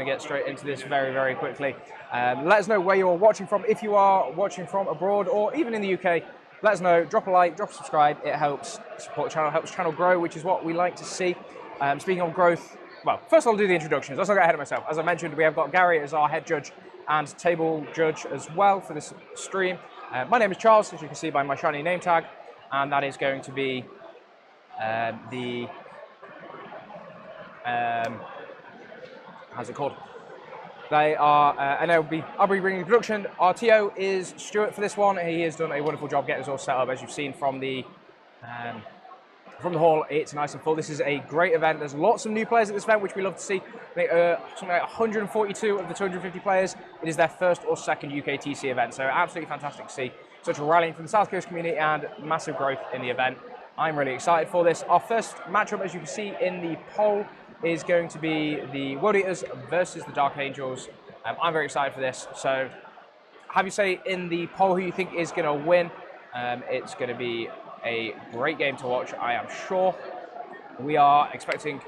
get straight into this very, very quickly. Let us know where you're watching from. If you are watching from abroad or even in the UK, let us know. Drop a like, drop a subscribe. It helps support the channel, helps the channel grow, which is what we like to see. Speaking of growth, well, first I'll do the introductions. Let's not get ahead of myself. As I mentioned, we have got Gary as our head judge and table judge as well for this stream. My name is Charles, as you can see by my shiny name tag, and that is going to be how's it called? They are, and I'll be bringing the production. Our TO is Stuart for this one. He has done a wonderful job getting us all set up, as you've seen from the hall. It's nice and full. This is a great event. There's lots of new players at this event, which we love to see. Something like 142 of the 250 players. It is their first or second UKTC event, so absolutely fantastic to see such a rallying from the South Coast community and massive growth in the event. I'm really excited for this. Our first matchup, as you can see in the poll, is going to be the World Eaters versus the Dark Angels. I'm very excited for this. So have you say in the poll who you think is going to win. It's going to be a great game to watch, I am sure. We are expecting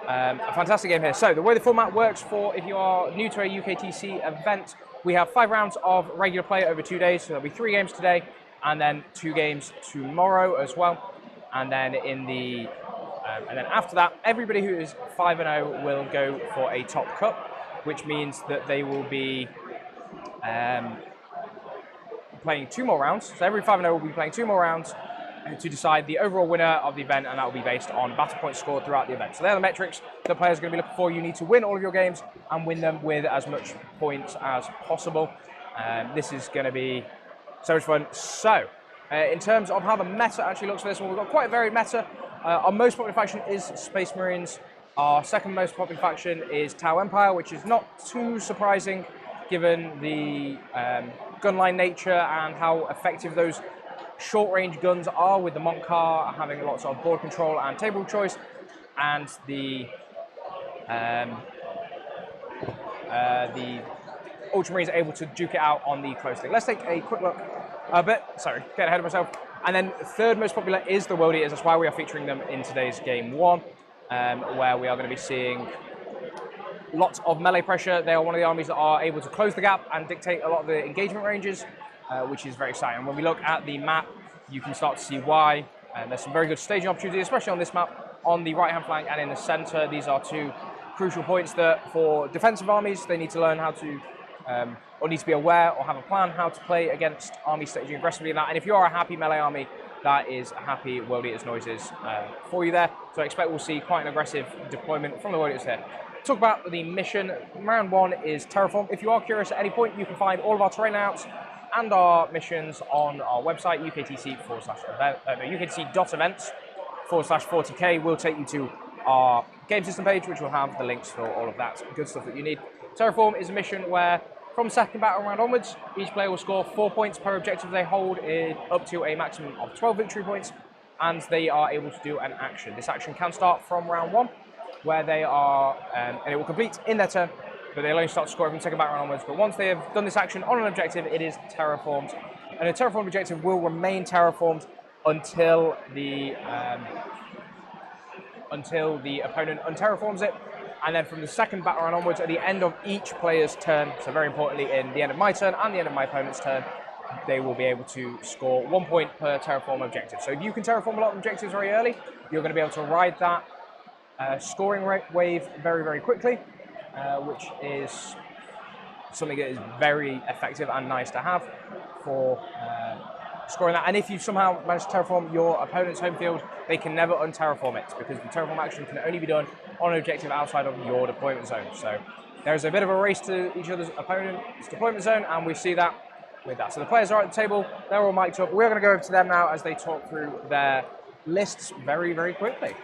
a fantastic game here. So the way the format works for if you are new to a UKTC event, we have 5 rounds of regular play over 2 days. So there'll be 3 games today and then 2 games tomorrow as well. And then and then after that, everybody who is 5-0 will go for a top cup, which means that they will be playing 2 more rounds. So every 5-0 will be playing 2 more rounds to decide the overall winner of the event, and that will be based on battle points scored throughout the event. So they're the metrics the players are going to be looking for. You need to win all of your games and win them with as much points as possible. This is going to be so much fun. So in terms of how the meta actually looks for this one, we've got quite a varied meta. Our most popular faction is Space Marines. Our second most popular faction is Tau Empire, which is not too surprising given the gunline nature and how effective those short-range guns are, with the Montcar having lots of board control and table choice, and the Ultramarines are able to duke it out on the close thing. Let's take a quick look. Sorry, getting ahead of myself. And then third most popular is the World Eaters. That's why we are featuring them in today's game 1, where we are going to be seeing lots of melee pressure. They are one of the armies that are able to close the gap and dictate a lot of the engagement ranges, which is very exciting. When we look at the map, you can start to see why. There's some very good staging opportunities, especially on this map, on the right-hand flank and in the center. These are 2 crucial points that for defensive armies, they need to learn how to or need to be aware or have a plan how to play against armies staging aggressively in that. And if you are a happy melee army, that is a happy World Eaters noises for you there. So I expect we'll see quite an aggressive deployment from the World Eaters here. Talk about the mission. Round 1 is Terraform. If you are curious at any point, you can find all of our terrain layouts and our missions on our website, UKTC.events/40k will take you to our game system page, which will have the links for all of that good stuff that you need. Terraform is a mission where from second battle round onwards, each player will score 4 points per objective they hold, up to a maximum of 12 victory points, and they are able to do an action. This action can start from round 1, where they are, and it will complete in their turn, but they'll only start scoring from second battle round onwards. But once they have done this action on an objective, it is terraformed, and a terraformed objective will remain terraformed until the opponent unterraforms it. And then from the second battle round onwards, at the end of each player's turn, so very importantly in the end of my turn and the end of my opponent's turn, they will be able to score 1 point per terraform objective. So if you can terraform a lot of objectives very early, you're going to be able to ride that scoring wave very, very quickly, which is something that is very effective and nice to have for scoring that. And if you somehow manage to terraform your opponent's home field, they can never unterraform it, because the terraform action can only be done on an objective outside of your deployment zone. So there's a bit of a race to each other's opponent's deployment zone, and we see that with that. So the players are at the table, they're all mic'd up. We're going to go over to them now as they talk through their lists very, very quickly.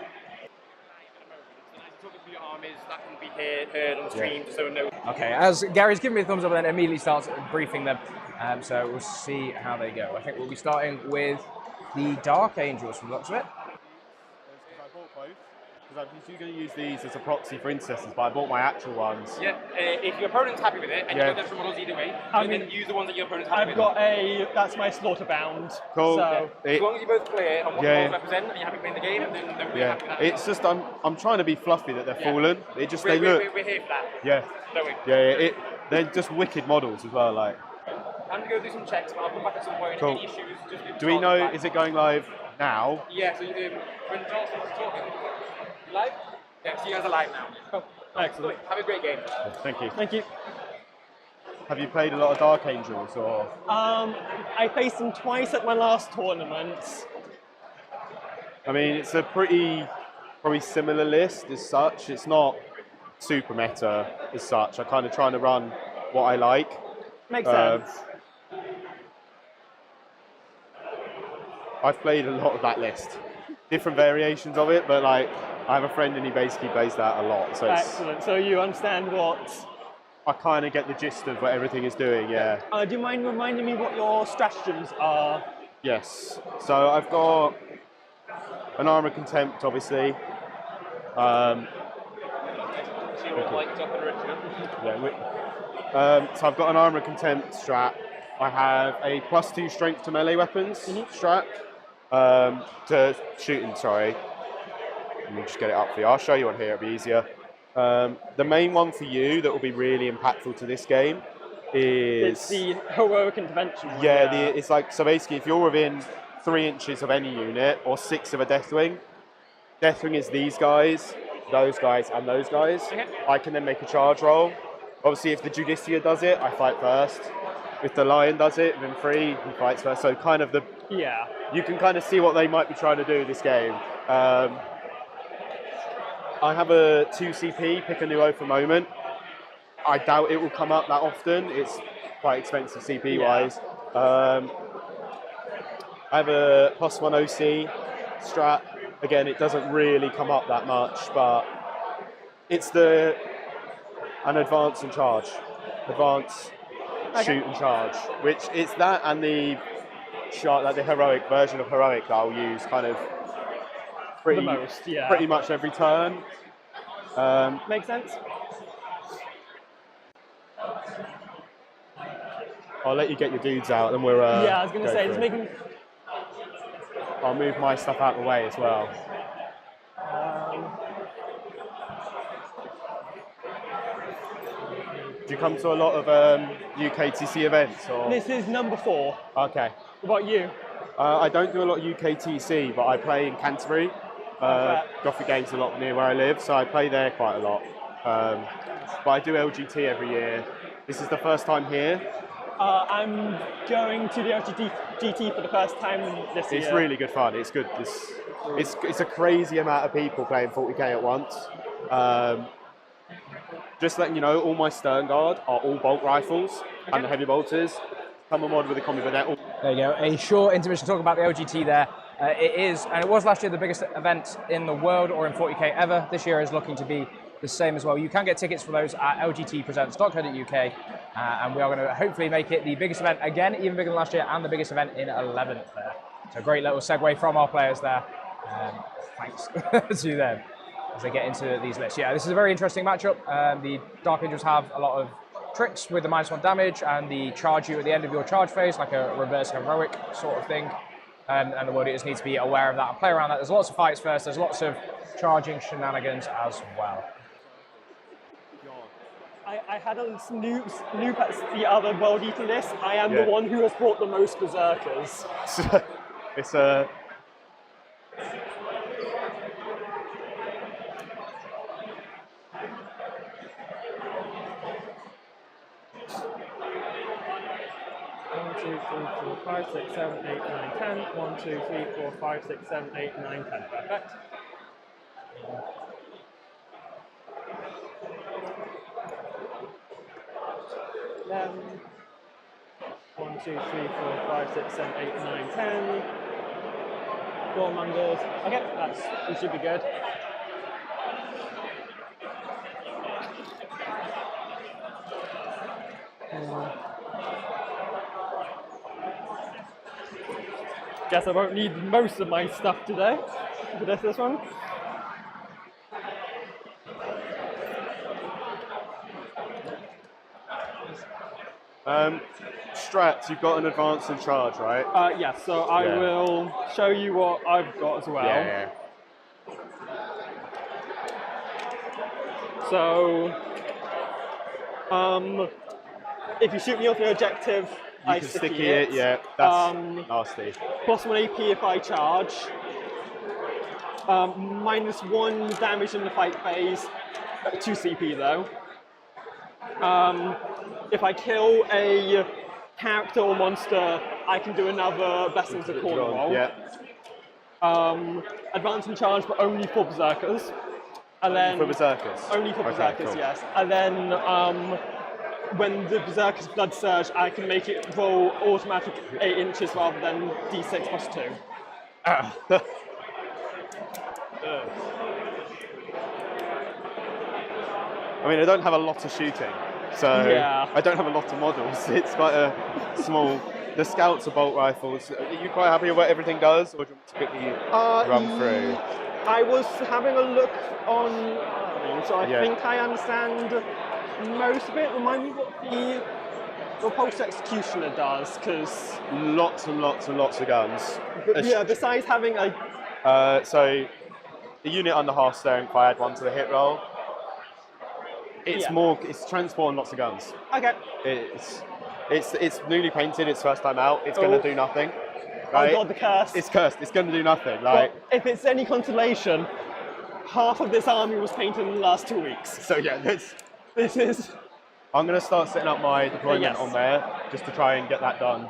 That can be heard on the stream, so no. Okay, as Gary's giving me a thumbs up and then immediately starts briefing them, so we'll see how they go. I think we'll be starting with the Dark Angels from the looks of it. I bought both. Because I'm usually going to use these as a proxy for intercessors, but I bought my actual ones. Yeah, if your opponent's happy with it, and Yeah. you've got different models either way, I then mean, use the ones that your opponent's happy I've with. got that's my slaughterbound. Cool. So As long as you're both clear on what Yeah. the models represent and you're happy playing the game, then we're happy with that. It's just I'm trying to be fluffy that they're fallen. It just they we're, look. we're here for that. Yeah. Don't we? Yeah. They're just wicked models as well. Like. I'm going to go do some checks, but I'll come back at some point. Cool. Any issues, just give Do we Charles know? back. Is it going live now? Yeah, so when Charles is talking, you live? Yeah, so you guys are live now. oh, excellent. Have a great game. Thank you. Thank you. Have you played a lot of Dark Angels or? I faced them twice at my last tournament. I mean, it's a probably similar list as such. It's not super meta as such. I kind of trying to run what I like. Makes sense. I've played a lot of that list, different variations of it, but like I have a friend and he basically plays that a lot. So Excellent. So you understand what? I kind of get the gist of what everything is doing. Yeah. Do you mind reminding me what your stratagems are? Yes. So I've got an Armor of Contempt, obviously. So you want like top and Richard? Yeah. So I've got an Armor of Contempt strat. I have a +2 strength to melee weapons strat. To shooting, sorry. Let me just get it up for you. I'll show you on here, it'll be easier. The main one for you that will be really impactful to this game is... It's the heroic intervention. Yeah, it's like, so basically if you're within 3 inches of any unit or 6 of a Deathwing is these guys, those guys, and those guys. Okay. I can then make a charge roll. Obviously if the Judicia does it, I fight first. If the Lion does it, then 3, he fights first. So kind of you can kind of see what they might be trying to do this game. I have a 2 CP, pick a new oath for moment. I doubt it will come up that often. It's quite expensive CP wise. I have a +1 OC strat. Again, it doesn't really come up that much, but it's an advance and charge. Advance, shoot and charge, which it's that and the heroic version of heroic that I'll use kind of pretty much every turn. Makes sense. I'll let you get your dudes out, and we're. Yeah, I was going to say, just making. I'll move my stuff out of the way as well. Do you come to a lot of UKTC events? Or? This is number 4. Okay. What about you? I don't do a lot of UKTC, but I play in Canterbury. Gothic Games a lot near where I live, so I play there quite a lot. But I do LGT every year. This is the first time here. I'm going to the LGT for the first time this year. It's really good fun. It's good. It's a crazy amount of people playing 40k at once. Just letting you know, all my Stern Guard are all bolt rifles and the heavy bolters. Come on mod with a combi, but they're all... There you go. A short intermission talk about the LGT there. It is, and it was last year, the biggest event in the world or in 40k ever. This year is looking to be the same as well. You can get tickets for those at lgtpresents.co.uk, and we are going to hopefully make it the biggest event again, even bigger than last year, and the biggest event in 11th there. So great little segue from our players there. Thanks to them as they get into these lists. Yeah, this is a very interesting matchup. The Dark Angels have a lot of tricks with the -1 damage and the charge you at the end of your charge phase, like a reverse heroic sort of thing. And the World Eaters need to be aware of that and play around that. There's lots of fights first, there's lots of charging shenanigans as well. I had a snoop at the other World Eater list. I am the one who has brought the most berserkers. It's a... One, 2, 3, 4, 5, 6, 7, 8, 9, 10. 1, 2, 3, 4, 5, 6, 7, 8, 9, 10. Perfect. Then 1, 2, 3, 4, 5, 6, 7, 8, 9, 10. Warmongers. Okay, we should be good. Guess I won't need most of my stuff today for this one. Strats, you've got an advance and charge, right? Yeah, so I Yeah. will show you what I've got as well. Yeah. So, if you shoot me off your objective, You I can sticky sticky it, yeah. That's nasty. Plus 1 AP if I charge. -1 damage in the fight phase. 2 CP though. If I kill a character or monster, I can do another Blessings of Corner roll. Yeah. Advance and charge, but only for berserkers. And then For berserkers. only for Okay, berserkers, cool. yes. And then when the berserker's blood surge, I can make it roll automatic 8 inches rather than d6 plus 2. I mean, I don't have a lot of shooting, so Yeah. I don't have a lot of models. It's quite a small. The scouts are bolt rifles. Are you quite happy with what everything does, or do you want to quickly run through? I was having a look on, so I Yeah. think I understand most of it. Remind me what the repulsed executioner does, because Lots and lots and lots of guns. yeah, besides having a So the unit under half strength, I add 1 to the hit roll. It's Yeah. It's transport and lots of guns. okay. It's newly painted. It's first time out. It's going to do nothing. Right? Oh god, the curse. It's cursed. It's going to do nothing. Well, Like if it's any consolation, half of this army was painted in the last 2 weeks. so. Yeah. This is I'm going to start setting up my deployment Yes. on there just to try and get that done.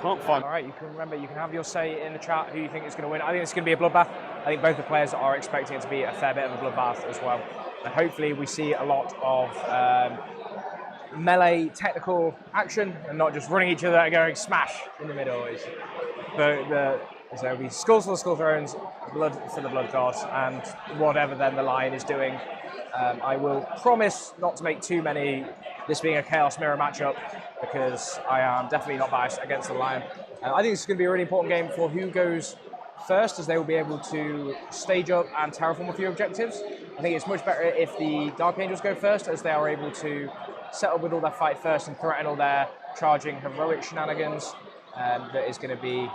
Can't find. All right, you can have your say in the chat who you think is going to win. I think it's going to be a bloodbath. I think both the players are expecting it to be a fair bit of a bloodbath as well. And hopefully we see a lot of melee technical action and not just running each other and going smash in the middle. So it'll be skulls for the skull thrones, blood for the blood gods, and whatever then the lion is doing. I will promise not to make too many, this being a Chaos Mirror matchup, because I am definitely not biased against the lion. I think this is going to be a really important game for who goes first, as they will be able to stage up and terraform a few objectives. I think it's much better if the Dark Angels go first, as they are able to set up with all their fight first and threaten all their charging heroic shenanigans. That is going to be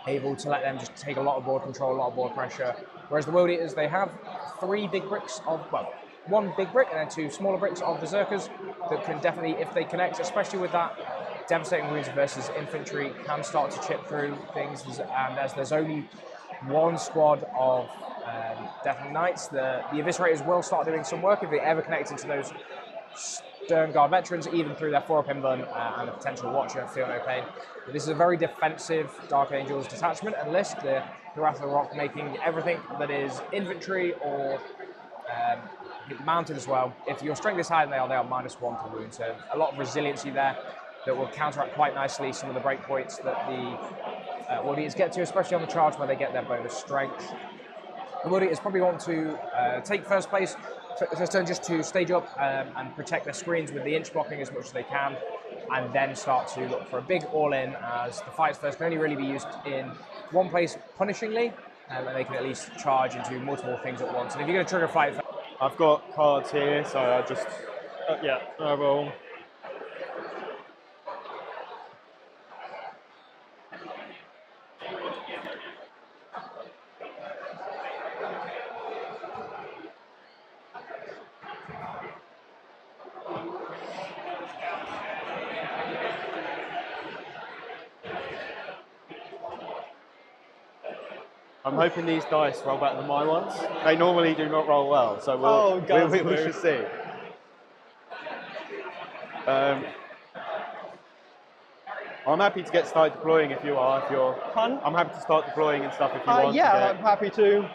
able to let them just take a lot of board control, a lot of board pressure. Whereas the World Eaters, they have 3 big bricks of, well, 1 big brick and then 2 smaller bricks of Berserkers that can definitely, if they connect, especially with that devastating wounds versus infantry, can start to chip through things. And as there's only 1 squad of Death Knights, the Eviscerators will start doing some work if they ever connect into those Stern Guard veterans, even through their 4-pin bun and a potential Watcher, Feel No Pain. But this is a very defensive Dark Angels detachment and list. The Wrath of the Rock making everything that is infantry or mounted as well. If your strength is higher than they are -1 to wound. So a lot of resiliency there that will counteract quite nicely some of the breakpoints that the World Eaters get to, especially on the charge where they get their bonus strength. The World Eaters probably want to take first place, first turn just to stage up and protect their screens with the inch blocking as much as they can, and then start to look for a big all-in, as the fights first can only really be used in one place punishingly, and they can at least charge into multiple things at once. And if you're going to trigger a fight, I've got cards here, so I just yeah, I will. I'm hoping these dice roll better than my ones. They normally do not roll well, so we should see. I'm happy to get started deploying if you are. If you're, Pardon? I'm happy to start deploying and stuff if you want. Yeah, I'm happy to.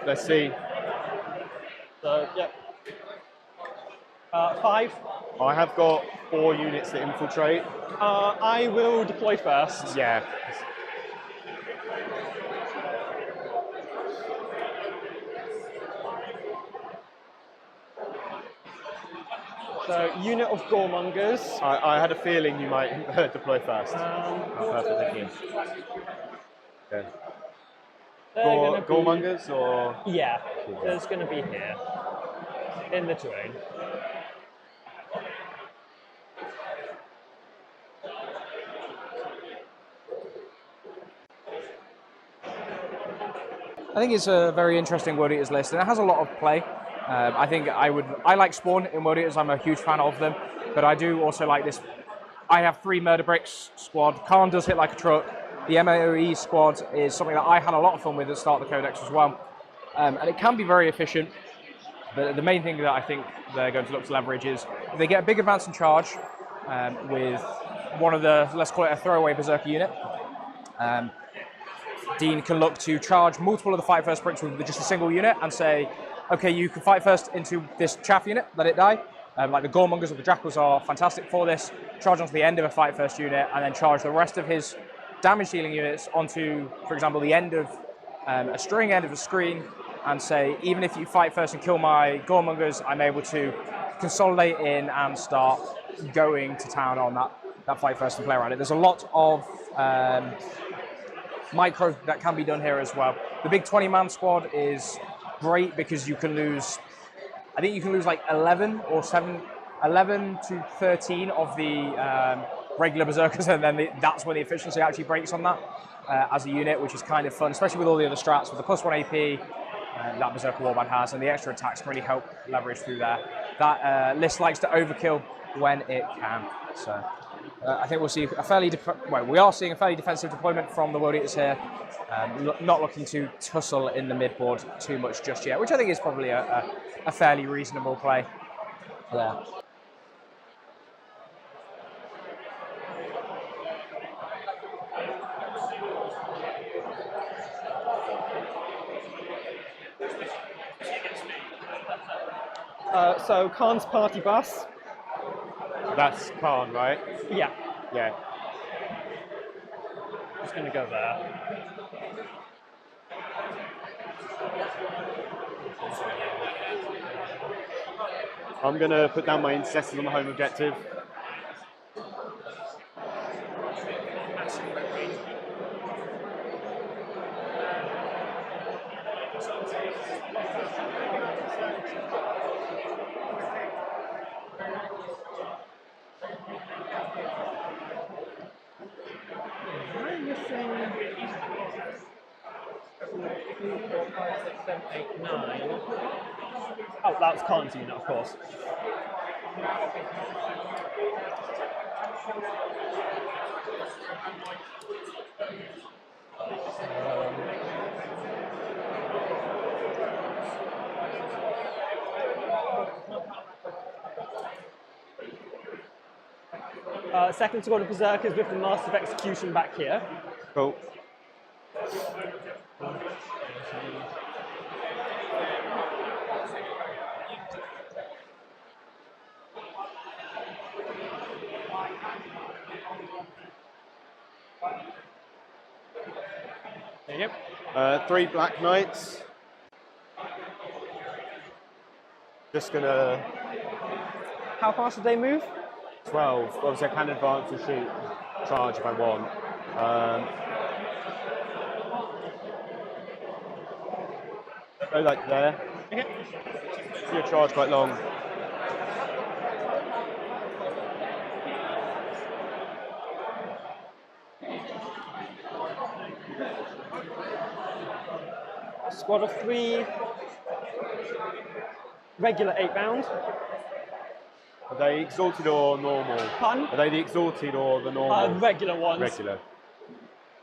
Let's see. So, yeah. 5. I have got 4 units to infiltrate. I will deploy first. Yeah. So, unit of Goremongers. I had a feeling you might deploy first. Perfect, thank you. Okay. gonna be- Goremongers or? Yeah, there's going to be here in the terrain. I think it's a very interesting World Eaters list, and it has a lot of play. I like Spawn in World Eaters. I'm a huge fan of them, but I do also like this. I have 3 Murder Bricks squad. Khan does hit like a truck. The MAOE squad is something that I had a lot of fun with at the start of the Codex as well, and it can be very efficient. But the main thing that I think they're going to look to leverage is if they get a big advance and charge with one of the, let's call it a throwaway Berserker unit. Dean can look to charge multiple of the fight first bricks with just a single unit and say, okay, you can fight first into this chaff unit, let it die. Like the Goremongers or the Jackals are fantastic for this. Charge onto the end of a fight first unit and then charge the rest of his damage dealing units onto, for example, the end of a string end of a screen and say, even if you fight first and kill my Goremongers, I'm able to consolidate in and start going to town on that fight first and play around it. There's a lot of micro that can be done here as well. The big 20-man squad is great because you can lose, I think you can lose like 11 to 13 of the regular Berserkers, and then that's when the efficiency actually breaks on that as a unit, which is kind of fun, especially with all the other strats, with the +1 AP that Berserker Warband has, and the extra attacks can really help leverage through there. That list likes to overkill when it can, so I think we'll see we are seeing a fairly defensive deployment from the World Eaters here, not looking to tussle in the midboard too much just yet, which I think is probably a fairly reasonable play there. So Khan's party bus. That's Khan, right? Yeah, Yeah. just going to go there. I'm going to put down my intercessors on the home objective. Oh, that's Khan's unit, of course. Second squad of Berserkers with the Master of Execution back here. Cool. There you go. 3 Black Knights. Just gonna How fast did they move? 12. Obviously, I can advance and shoot, charge if I want. Go like there. Okay. Your charge quite long. Squad of 3 regular 8-round. Are they exalted or normal? Pardon? Are they the exalted or the normal? Regular ones. Regular.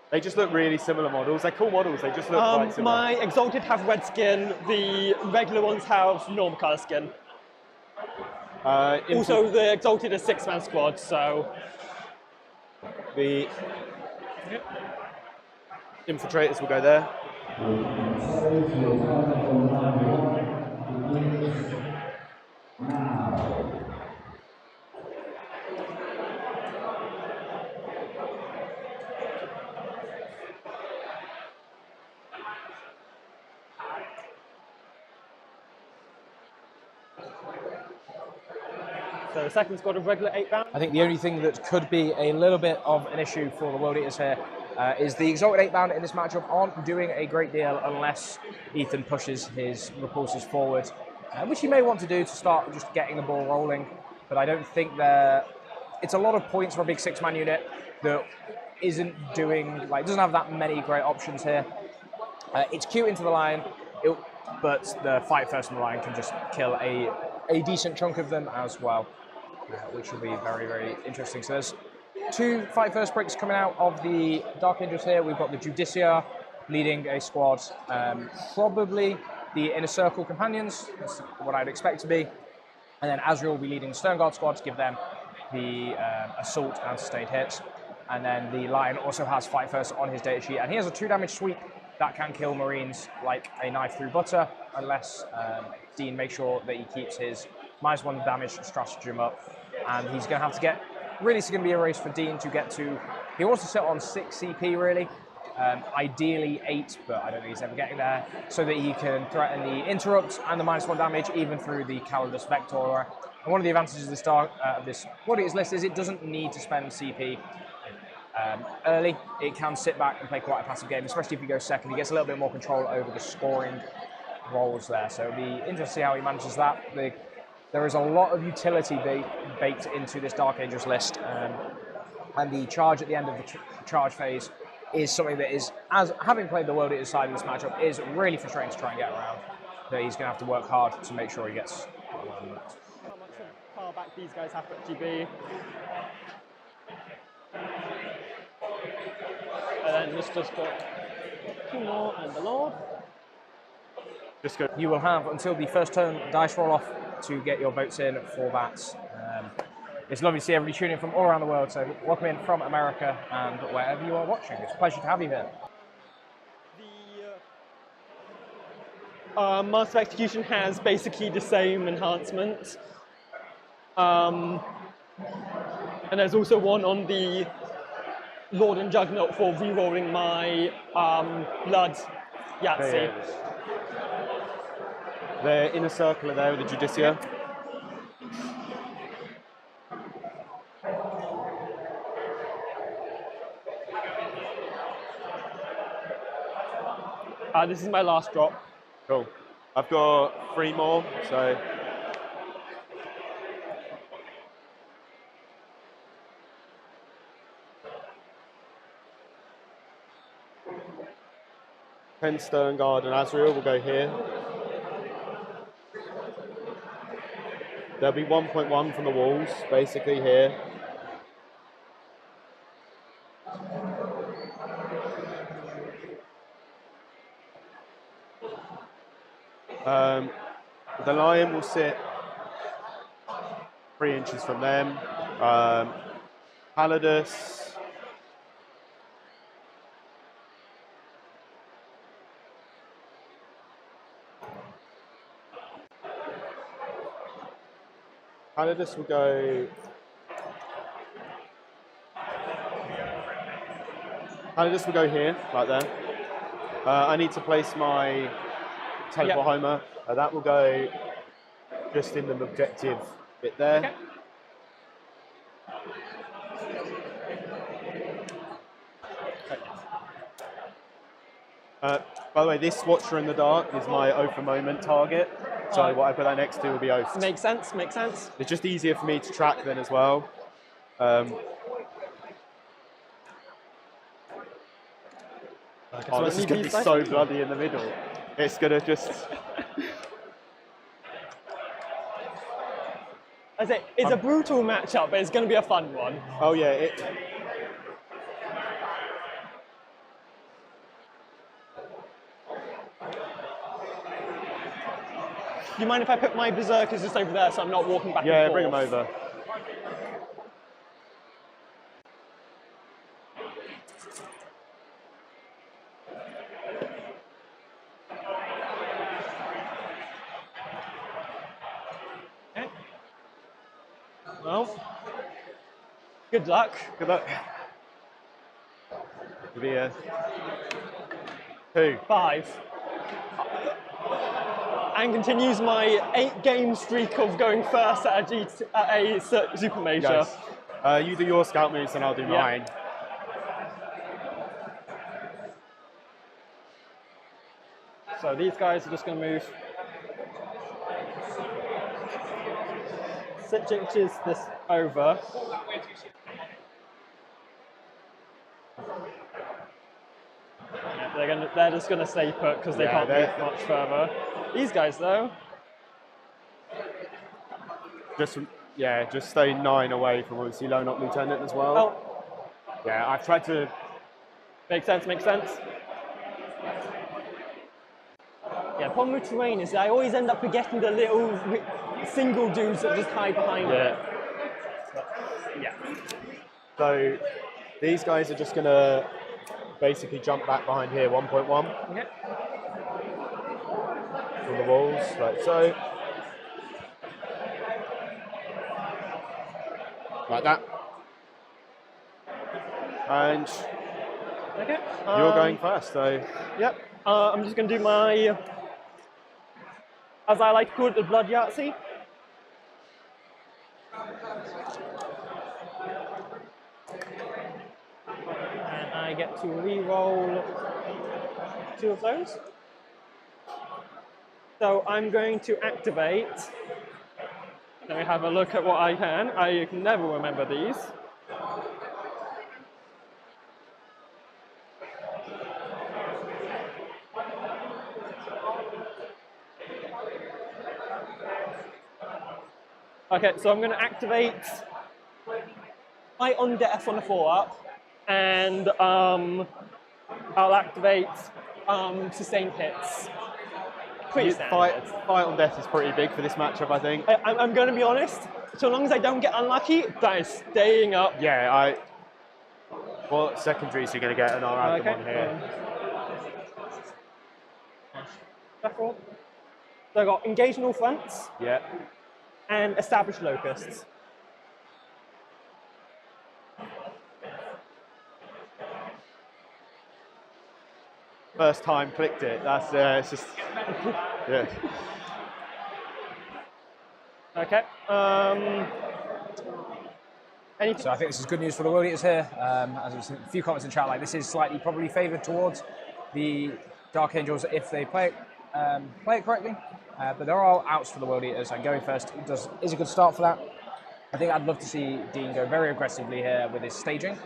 They just look really similar models. They're cool models. They just look quite similar. My exalted have red skin. The regular ones have normal color skin. Also, the exalted is 6-man squad, so the infiltrators will go there. So the second squad of regular 8-round. I think the only thing that could be a little bit of an issue for the World Eaters here is the Exalted 8 band in this matchup aren't doing a great deal unless Ethan pushes his repulsors forward, which he may want to do to start just getting the ball rolling, but I don't think it's a lot of points for a big 6-man unit that isn't doing, doesn't have that many great options here. It's cute into the line, but the fight first in the line can just kill a decent chunk of them as well, which will be very, very interesting. So there's 2 fight first breaks coming out of the Dark Angels here. We've got the Judicia leading a squad, probably the Inner Circle Companions, that's what I'd expect to be. And then Azrael will be leading the Stern Guard squad to give them the assault and sustained hits. And then the Lion also has fight first on his data sheet, and he has a 2 damage sweep that can kill Marines like a knife through butter, unless Dean makes sure that he keeps his -1 damage stratagem up. And he's going to have to get, really it's going to be a race for Dean to get to, he wants to sit on 6 CP really, ideally 8, but I don't think he's ever getting there, so that he can threaten the interrupt and the -1 damage even through the Calidus Vector. And one of the advantages of this Warriors list is it doesn't need to spend CP early. It can sit back and play quite a passive game, especially if he goes second. He gets a little bit more control over the scoring roles there, so it'll be interesting to see how he manages that. There is a lot of utility baked into this Dark Angels list, and the charge at the end of the charge phase is something that is, as having played the World Eater side in this matchup, is really frustrating to try and get around. That he's going to have to work hard to make sure he gets. How much power back these guys have at GB. And then let's just got 2 more and the Lord. Just go. You will have until the first turn dice roll off to get your votes in for that. It's lovely to see everybody tuning in from all around the world, so welcome in from America and wherever you are watching. It's a pleasure to have you here. The Master of Execution has basically the same enhancements. And there's also one on the Lord and Juggernaut for re-rolling my blood Yahtzee. The Inner Circle are there with the Judicia. This is my last drop. Cool. I've got 3 more, so. Pen, Stern Guard, and Azrael will go here. There'll be 1.1 from the walls, basically here. The Lion will sit 3 inches from them. Calidus. Calidus will go. Calidus will go here, right there. I need to place my teleport Homer. That will go just in the objective bit there. Okay. By the way, this Watcher in the Dark is my Oath a Moment target. So what I put that next to will be Oath. Makes sense, makes sense. It's just easier for me to track then as well. This is going to be so bloody in the middle. It's going to just... I say, it's a brutal matchup, but it's going to be a fun one. Oh yeah, Do you mind if I put my Berserkers just over there so I'm not walking back and forth? Yeah, bring them over. Okay. Well, good luck. Good luck. It'll be a 2. 5. And continues my 8-game streak of going first at a super major. Yes. You do your scout moves and I'll do mine. So these guys are just going to move 6 inches this over. Yeah, they're just going to stay put because they can't move much further. These guys, though, Just stay 9 away from obviously Lone Up Lieutenant as well. oh, Yeah, I've tried to. makes sense, makes sense. Yeah, problem with terrain is I always end up forgetting the little single dudes that just hide behind it. Yeah. So these guys are just going to basically jump back behind here, 1.1. Okay. From the walls, like so. Like that. And Okay. you're going first, so. Yep. I'm just going to do my, as I like to call it, the blood Yahtzee. And I get to re-roll 2 of those. So I'm going to activate. Let me have a look at what I can. I can never remember these. Okay, so I'm going to activate Fight on Death on the 4-up, and I'll activate Sustained Hits. Pretty standard. Fight on Death is pretty big for this matchup, I think. I'm going to be honest, so long as I don't get unlucky, that is staying up. Yeah, what secondaries are you going to get, and I'll add them on here. So I've got Engage in all fronts Yeah. and Establish Locusts. First time clicked it. That's it's just yeah. Okay. Anything? So I think this is good news for the World Eaters here. As there's a few comments in chat, like this is slightly probably favoured towards the Dark Angels if they play it correctly. But there are outs for the World Eaters, and going first is a good start for that. I think I'd love to see Dean go very aggressively here with his staging.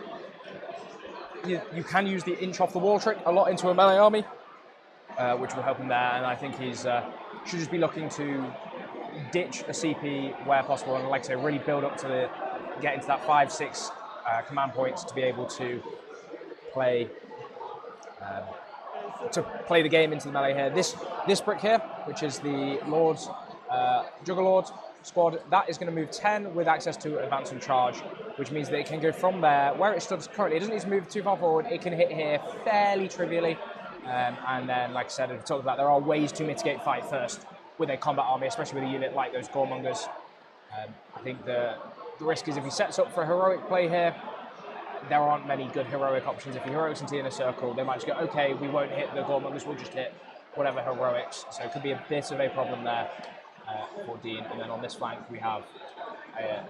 You can use the inch off the wall trick a lot into a melee army, which will help him there. And I think he's should just be looking to ditch a CP where possible, and like I say, really build up to get into that 5-6 command points to be able to play the game into the melee here. This brick here, which is the Lord's Juggerlord squad, that is going to move 10 with access to advance and charge, which means that it can go from there where it stands currently. It doesn't need to move too far forward. It can hit here fairly trivially, and then, like I said, we've talked about, there are ways to mitigate fight first with a combat army, especially with a unit like those Goremongers. I think the risk is if he sets up for a heroic play here, there aren't many good heroic options. If he heroics into the inner circle, they might just go, okay, we won't hit the Goremongers, we'll just hit whatever heroics. So it could be a bit of a problem there for Dean. And then on this flank, we have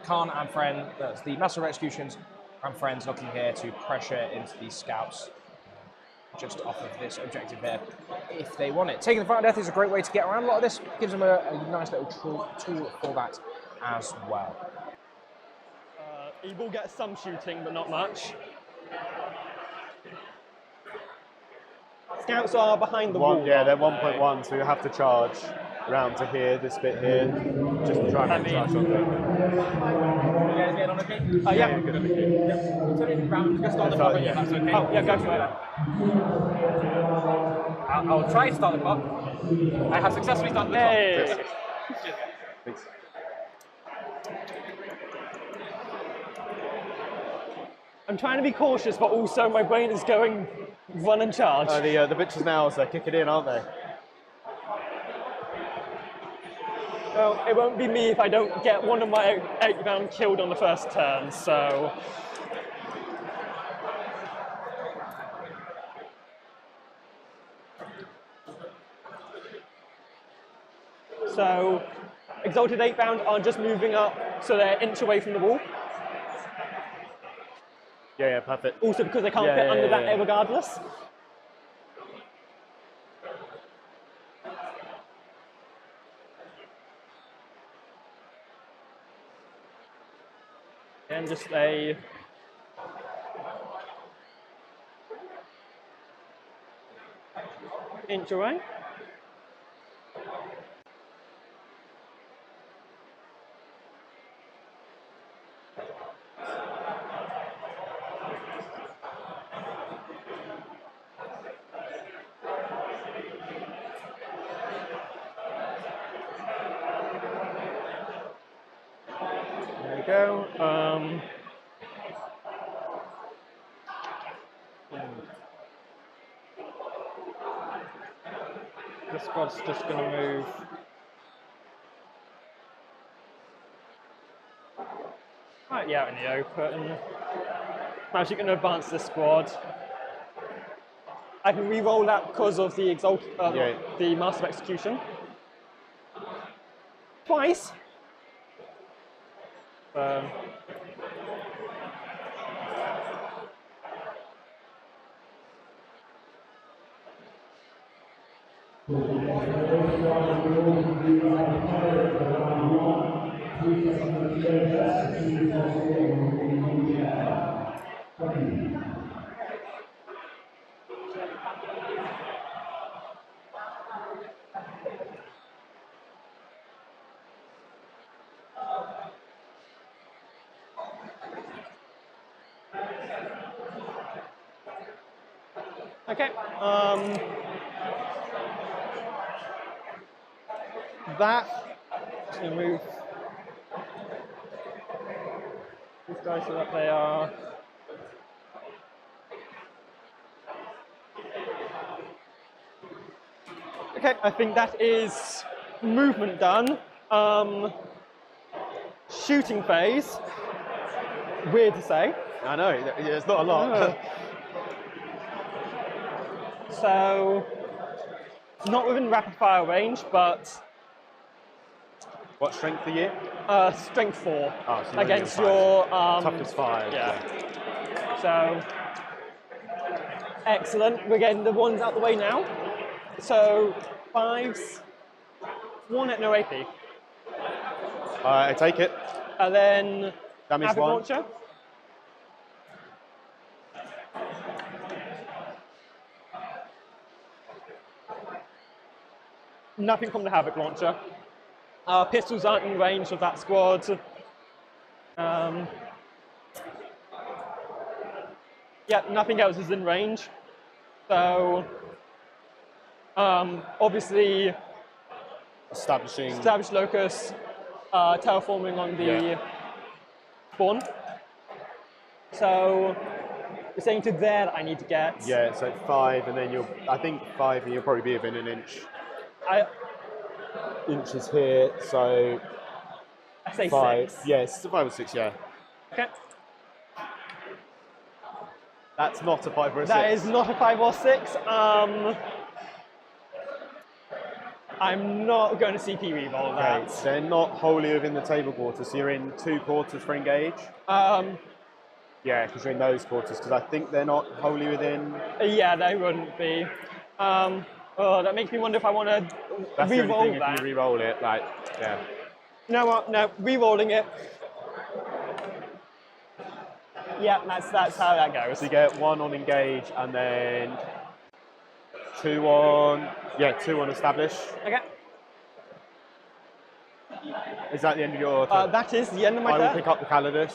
Khan and Friend, that's the Master of Executions, and Friends looking here to pressure into these scouts just off of this objective here, if they want it. Taking the Fight of Death is a great way to get around a lot of this, gives them a nice little tool for that as well. He will get some shooting, but not much. Scouts are behind the wall. Yeah, they're 1.1, so you have to charge round to here, this bit here, just to try and make charge something. You guys getting on okay? Yeah. Good on the key. Yep. Round, just start the clock, if that's okay. Oh, yeah, go for it. I'll try to start the clock. I have successfully started the clock. Hey. Cheers. Thanks. I'm trying to be cautious, but also my brain is going run and charge. The bitches now, so kick it in, aren't they? Well, it won't be me if I don't get one of my 8-round killed on the first turn, so... So, Exalted 8-round are just moving up, so they're an inch away from the wall. Yeah, perfect. Also because they can't fit under that yeah. regardless. again, just a inch away. There we go. The squad's just going to move slightly out in the open. I'm actually going to advance this squad. I can re-roll that because of the the Master of Execution. Twice. Okay. Just going to move these guys so that they are. Okay, I think that is movement done. Shooting phase. Weird to say. I know, it's not a lot. So, not within rapid fire range, but What strength are you? strength 4 Oh, so you're against only your toughness 5. yeah. So, excellent. We're getting the ones out the way now. So, 5s, 1 at no AP. I take it. And then Damage Havoc 1. Launcher. Nothing from the Havoc Launcher. Pistols aren't in range of that squad. Yeah, nothing else is in range. So, obviously, established locus, terraforming on the spawn. So, you're saying to there that I need to get. Yeah, so 5, and then I think 5, and you'll probably be within an inch. Inches here, so I say 5. 6. Yes, 5 or 6, yeah. Okay. That's not a 5 or a 6. That is not a 5 or 6. I'm not going to CP reroll that. Okay, they're not wholly within the table quarters, so you're in 2 quarters for engage. Yeah, because you're in those quarters, because I think they're not wholly within. Yeah, they wouldn't be. Oh, that makes me wonder if I want to That's the only re-roll thing that. if you re-roll it, like, yeah. No, no, re-rolling it. Yeah, that's how that goes. So you get 1 on engage, and then 2 on, 2 on establish. Okay. Is that the end of your turn? That is the end of my I will turn. pick up the Calidus,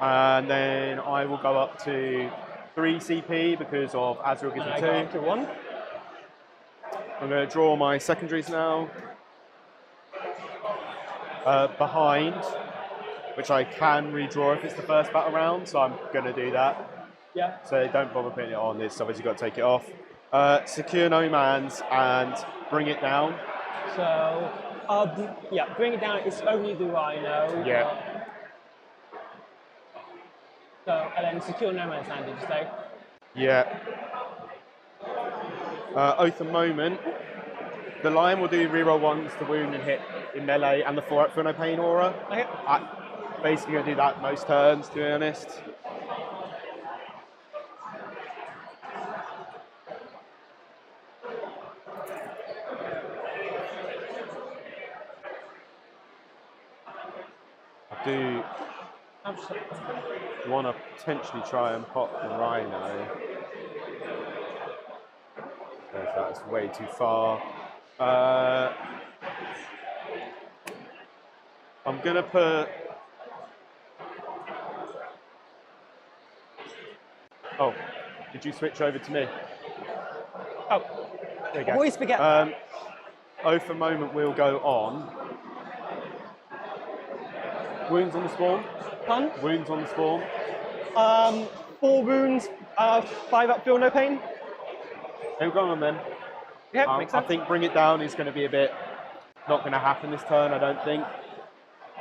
and then I will go up to 3 CP because of Azrael gives me 2. Go up to 1. I'm going to draw my secondaries now. Behind, which I can redraw if it's the first battle round, so I'm going to do that. Yeah. So don't bother putting it on this, otherwise you've got to take it off. Secure no man's and bring it down. So, yeah, bring it down. It's only the rhino. Yeah. So, and then secure no man's land, did you say? Yeah. Oath a moment. The lion will do reroll 1s to wound and hit in melee, and the 4 up for no pain aura. Okay. I'm basically going to do that most turns, to be honest. I do You want to potentially try and pop the Rhino. That's way too far. I'm going to put... Oh, did you switch over to me? Oh, There you go. always forget. Oh, for a moment, we'll go on. Wounds on the spawn. Pun? Wounds on the spawn. 4 wounds, 5 up, feel no pain. We'll go on then. Yeah, makes sense. I think bring it down is going to be a bit not going to happen this turn, I don't think.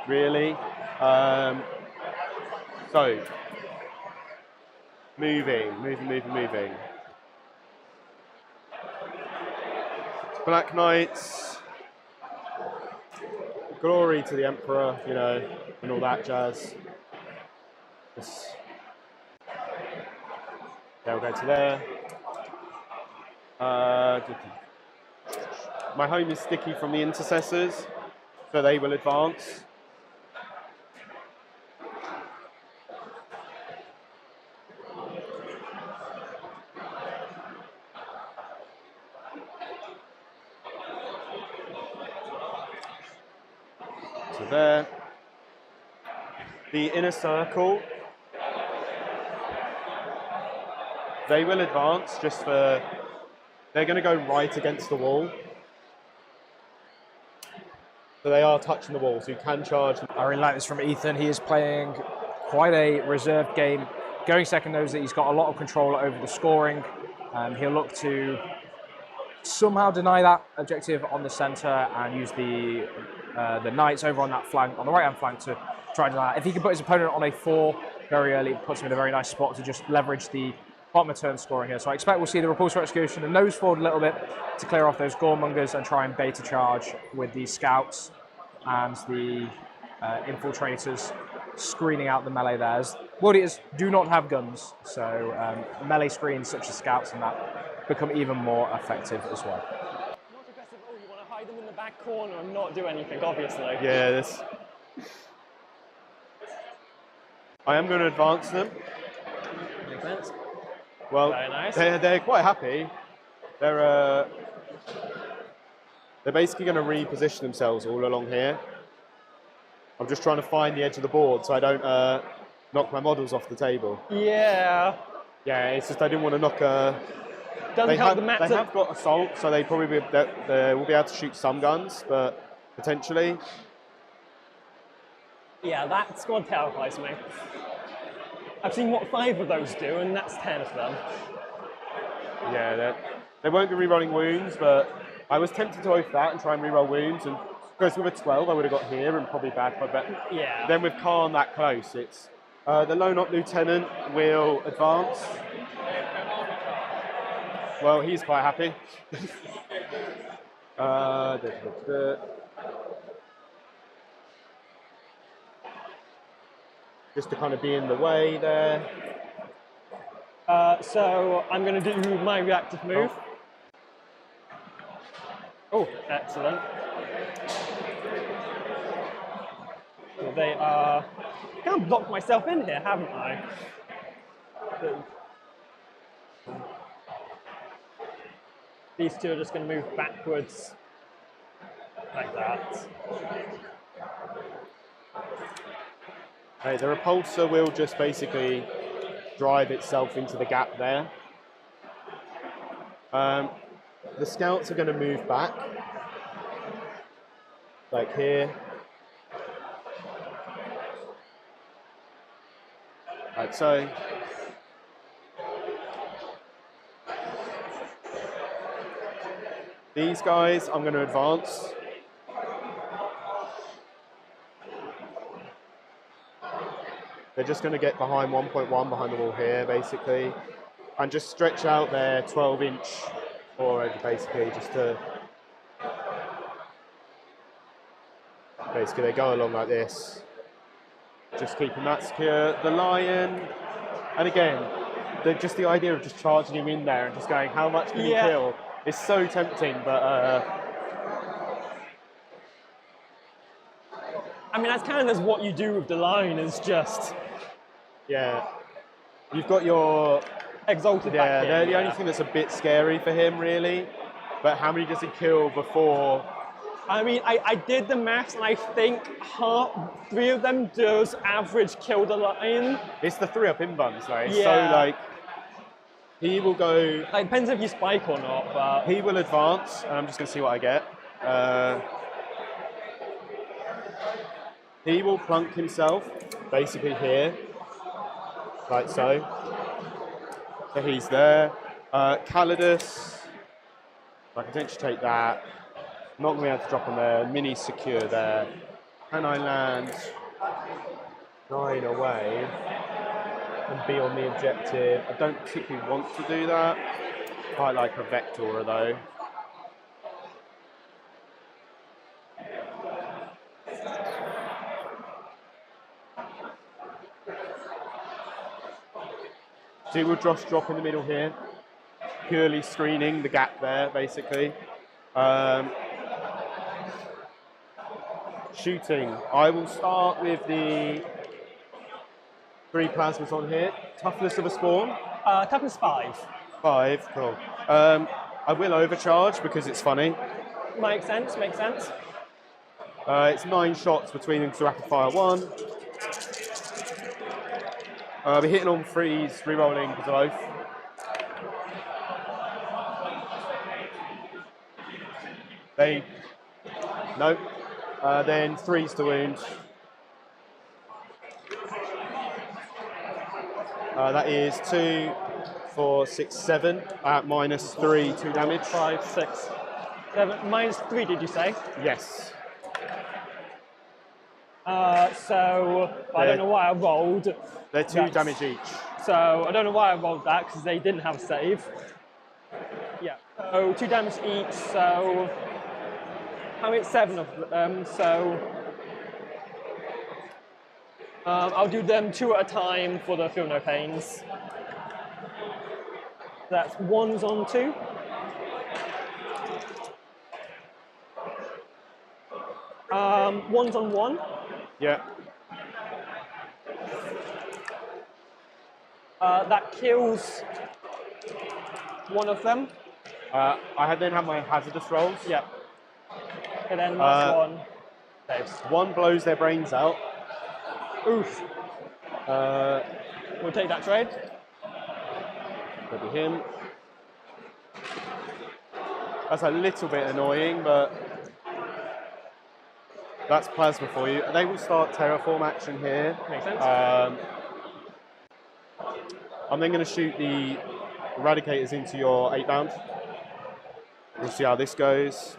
Really. So, moving. Black Knights. Glory to the Emperor, you know, and all that jazz. They'll go to there. My home is sticky from the intercessors, so they will advance. So there. The inner circle, they will advance just for, they're going to go right against the wall. So they are touching the wall, so you can charge. I really like this from Ethan. He is playing quite a reserved game. Going second knows that he's got a lot of control over the scoring. He'll look to somehow deny that objective on the centre and use the knights over on that flank, on the right-hand flank, to try and deny that. If he can put his opponent on a 4 very early, it puts him in a very nice spot to just leverage the bottom of turn scoring here. So I expect we'll see the repulsor execution and nose forward a little bit to clear off those goremongers and try and bait a charge with the scouts and the infiltrators screening out the melee there. As World Eaters do not have guns, so melee screens such as scouts and that become even more effective as well. Not aggressive, oh, you want to hide them in the back corner and not do anything, obviously. Yeah, this. I am going to advance them. Makes sense. Well, Very nice. they're quite happy. They're basically going to reposition themselves all along here. I'm just trying to find the edge of the board so I don't knock my models off the table. Yeah. Yeah, it's just I didn't want to knock Doesn't help the map. They have got assault, so they probably will be able to shoot some guns, but potentially. Yeah, that squad terrifies me. I've seen what 5 of those do, and that's 10 of them. Yeah, they won't be rerolling wounds, but I was tempted to oath that and try and reroll wounds, and because with a 12 I would have got here and probably back, but yeah. Then with Khan that close, it's the Lone Op Lieutenant will advance. Well, he's quite happy. Just to kind of be in the way there. So I'm going to do my reactive move. Oh, excellent. So they are... I kind of blocked myself in here, haven't I? These two are just going to move backwards like that. Hey, the repulsor will just basically drive itself into the gap there. The scouts are going to move back, like here. Like so. These guys, I'm going to advance. They're just going to get behind 1.1 behind the wall here, basically, and just stretch out their 12-inch forward, basically, just to... Basically, they go along like this, just keeping that secure. The lion, and again, just the idea of just charging him in there and just going, how much can he kill? It's so tempting, but I mean, that's kind of what you do with the line, is just Yeah. You've got your... exalted Yeah, back here. they're the only thing that's a bit scary for him, really. But how many does he kill before? I mean, I did the maths, and I think 3 of them does average kill the lion. It's the 3-up inbuns, though. Yeah. So, like, he will go... Like, depends if you spike or not, but... He will advance, and I'm just going to see what I get. He will plunk himself, basically here, like so. So he's there. Calidus, I can potentially take that. Not going to be able to drop on there. Mini secure there. Can I land 9 away and be on the objective? I don't particularly want to do that. Quite like a Vector though. So he will just drop in the middle here, purely screening the gap there, basically. Shooting. I will start with the 3 plasmas on here. Toughness of a spawn. Toughness 5. 5, cool. I will overcharge because it's funny. Makes sense, makes sense. It's 9 shots between into rapid fire 1. We're hitting on freeze, re-rolling for both. No. Then 3s to wound. That is 2, 4, 6, 7 at -3, 2 damage. 5, 6, 7. -3, did you say? Yes. So I don't know why I rolled. They're 2 damage each. So I don't know why I rolled that, because they didn't have a save. Yeah. So 2 damage each. So how many? 7 of them. So I'll do them 2 at a time for the Feel No Pains. That's 1s on 2. Ones on 1. Yeah. That kills 1 of them. I then have my hazardous rolls. Yeah. And then last one saves. 1 blows their brains out. Oof. We'll take that trade. That'll be him. That's a little bit annoying, but that's plasma for you. They will start terraform action here. Makes sense. I'm then going to shoot the eradicators into your 8 bound. We'll see how this goes.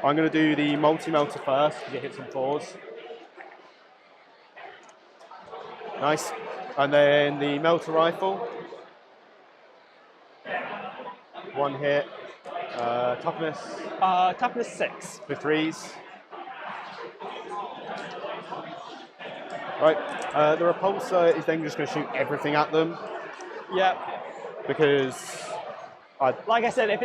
I'm going to do the multi-melter first because it hits on 4s. Nice. And then the melter rifle. 1 hit. Toughness. Toughness 6. For 3s. Right. The repulsor is then just going to shoot everything at them Yeah. because Like I said, if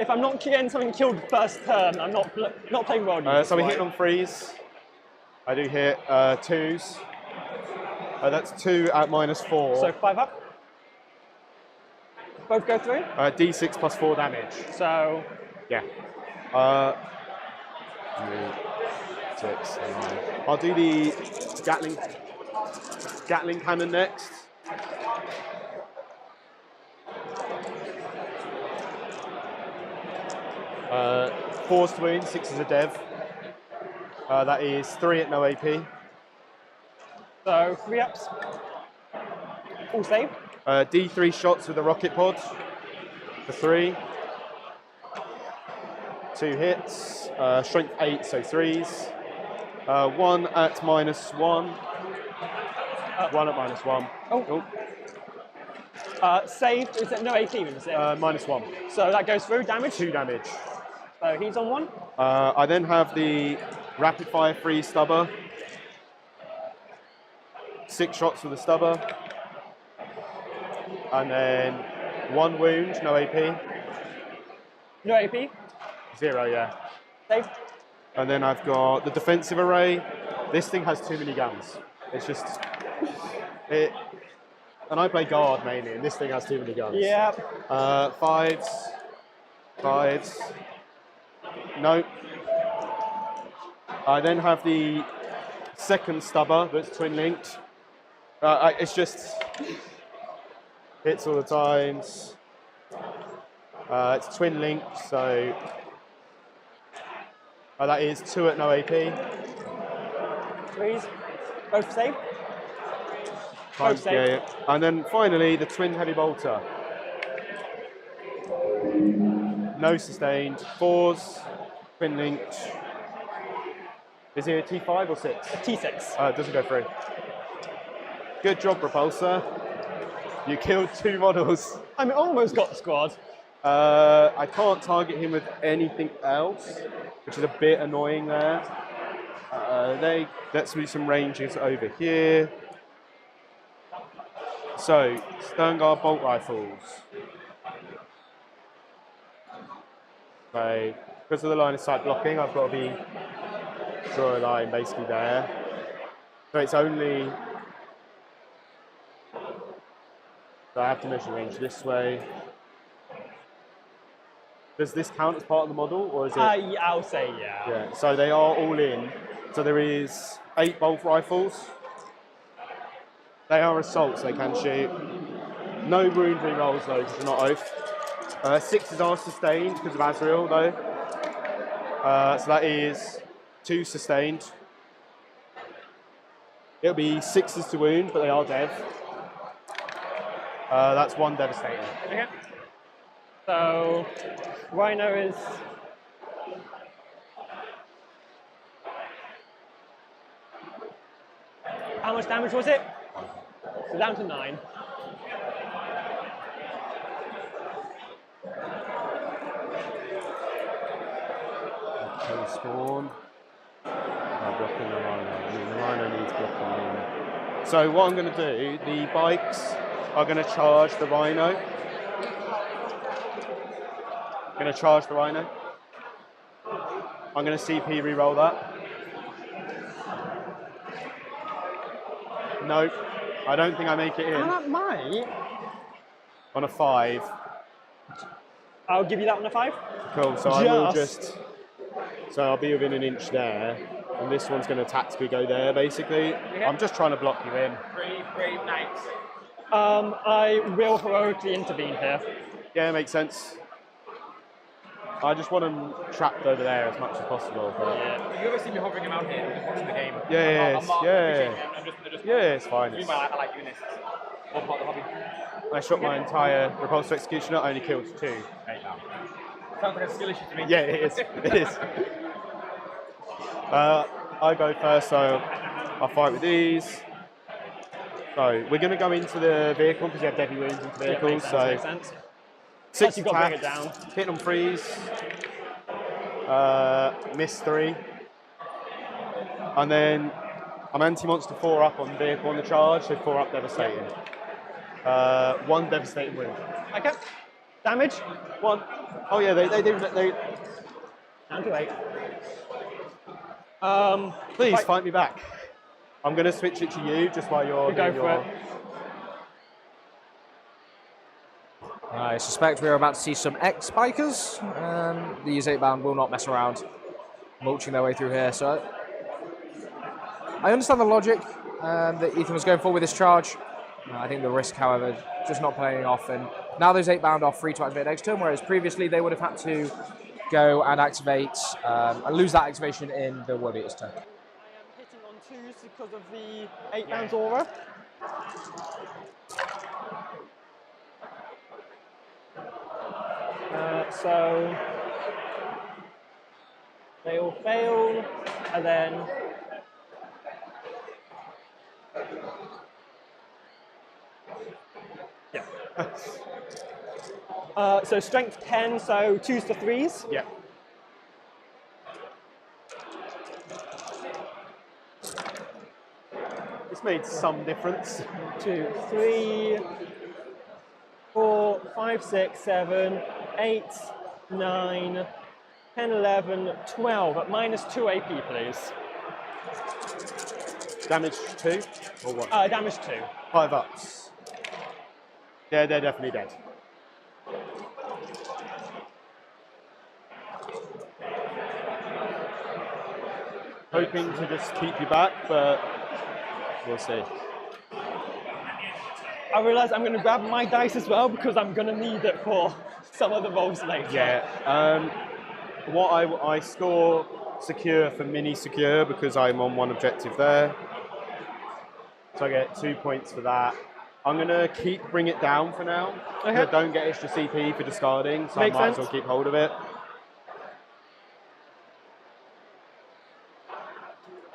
I'm not getting something killed first turn, I'm not playing well. so we hit on 3s. I do hit 2s. That's 2 at -4. So 5 up. Both go through. D6 plus 4 damage. So Yeah. 6, 9. I'll do the Gatling cannon next. Fours to wound, 6 is a dev. That is 3 at no AP. so 3 ups. All save. D3 shots with a rocket pod for 3. 2 hits. Strength 8, so 3s. 1 at -1. 1 at -1. Oh. Saved. Is it no AP? Is it? -1. So that goes through. Damage. 2 damage. So he's on 1. I then have the rapid fire freeze stubber. 6 shots with the stubber. And then 1 wound, no AP. No AP. 0, yeah. Saved. And then I've got the defensive array. This thing has too many guns. It's just it. And I play guard mainly, and this thing has too many guns. Yeah. Fives. Nope. I then have the second stubber that's twin linked. It's just hits all the times. It's twin linked, so that is 2 at no AP. 3s. Both save. Both save. yeah. And then finally the twin heavy bolter. No sustained. 4s. Twin linked. Is he a T5 or 6? T6. It doesn't go through. Good job, Repulsor. You killed 2 models. I mean, almost got the squad. I can't target him with anything else, which is a bit annoying there. Let's do some ranges over here. So, Sternguard bolt rifles. So, because of the line of sight blocking, I've got to draw a line basically there. So it's only. So I have to measure range this way. Does this count as part of the model, or is it? Yeah, I'll say yeah. Yeah. So they are all in. So there is 8 bolt rifles. They are assaults. They can shoot. No wound rerolls though, because they're not oath. 6s are sustained because of Azrael though. So that is 2 sustained. It'll be 6s to wound, but they are dev. That's 1 devastating. Okay. So, Rhino is. How much damage was it? So down to 9. Okay, spawn. Blocking the Rhino. I mean, the Rhino needs blocking. So what I'm going to do, the bikes are going to charge the Rhino. I'm going to charge the Rhino. I'm going to CP reroll that. Nope. I don't think I make it in. That might. On a 5. I'll give you that on a 5. Cool, so I will just... So I'll be within an inch there. And this one's going to tactically go there, basically. Okay. I'm just trying to block you in. Brave knights. I will heroically intervene here. Yeah, makes sense. I just want them trapped over there as much as possible. But Yeah. You ever see me hovering around here, just watching the game? Yeah, I'm not yeah. appreciating it. I'm just yeah, it's fine. doing my I like doing this. One part of the hobby. I shot my entire Repulsor Executioner, only killed 2. Right now. Sounds like a skill issue to me. Yeah, it is. It is. I go first, so I'll fight with these. So we're going to go into the vehicle because you have deadly wounds into vehicles. Makes sense. 6 you've got to bring attacks, it down. hitting on 3s, miss 3, and then I'm anti-monster 4 up on vehicle on the charge, so 4 up devastating. 1 devastating wound. Okay. Damage? 1. Oh yeah, they Down to 8. Please Right. fight me back. I'm going to switch it to you just while you're Go doing for your... it. I suspect we're about to see some X-Spikers. These 8-bound will not mess around, mulching their way through here. So I understand the logic that Ethan was going for with this charge. I think the risk, however, just not playing off. And now those 8-bound are free to activate next turn, whereas previously they would have had to go and activate and lose that activation in the Warbeater's turn. I am hitting on 2s because of the 8-bound aura. So they all fail, and then so strength 10, so 2s to 3s. Yeah. It's made some difference. 2, 3, 4, 5, 6, 7, 8, 9, 10, 11, 12 at -2 AP, please. Damage 2 or what? Damage 2. 5 ups. Yeah, they're definitely dead. Hoping to just keep you back, but we'll see. I realise I'm going to grab my dice as well because I'm going to need it for some of the rolls later. Yeah. What I score secure for mini secure because I'm on one objective there. So I get 2 points for that. I'm going to bring it down for now. Okay. I don't get extra CP for discarding, so Makes I might sense. as well keep hold of it.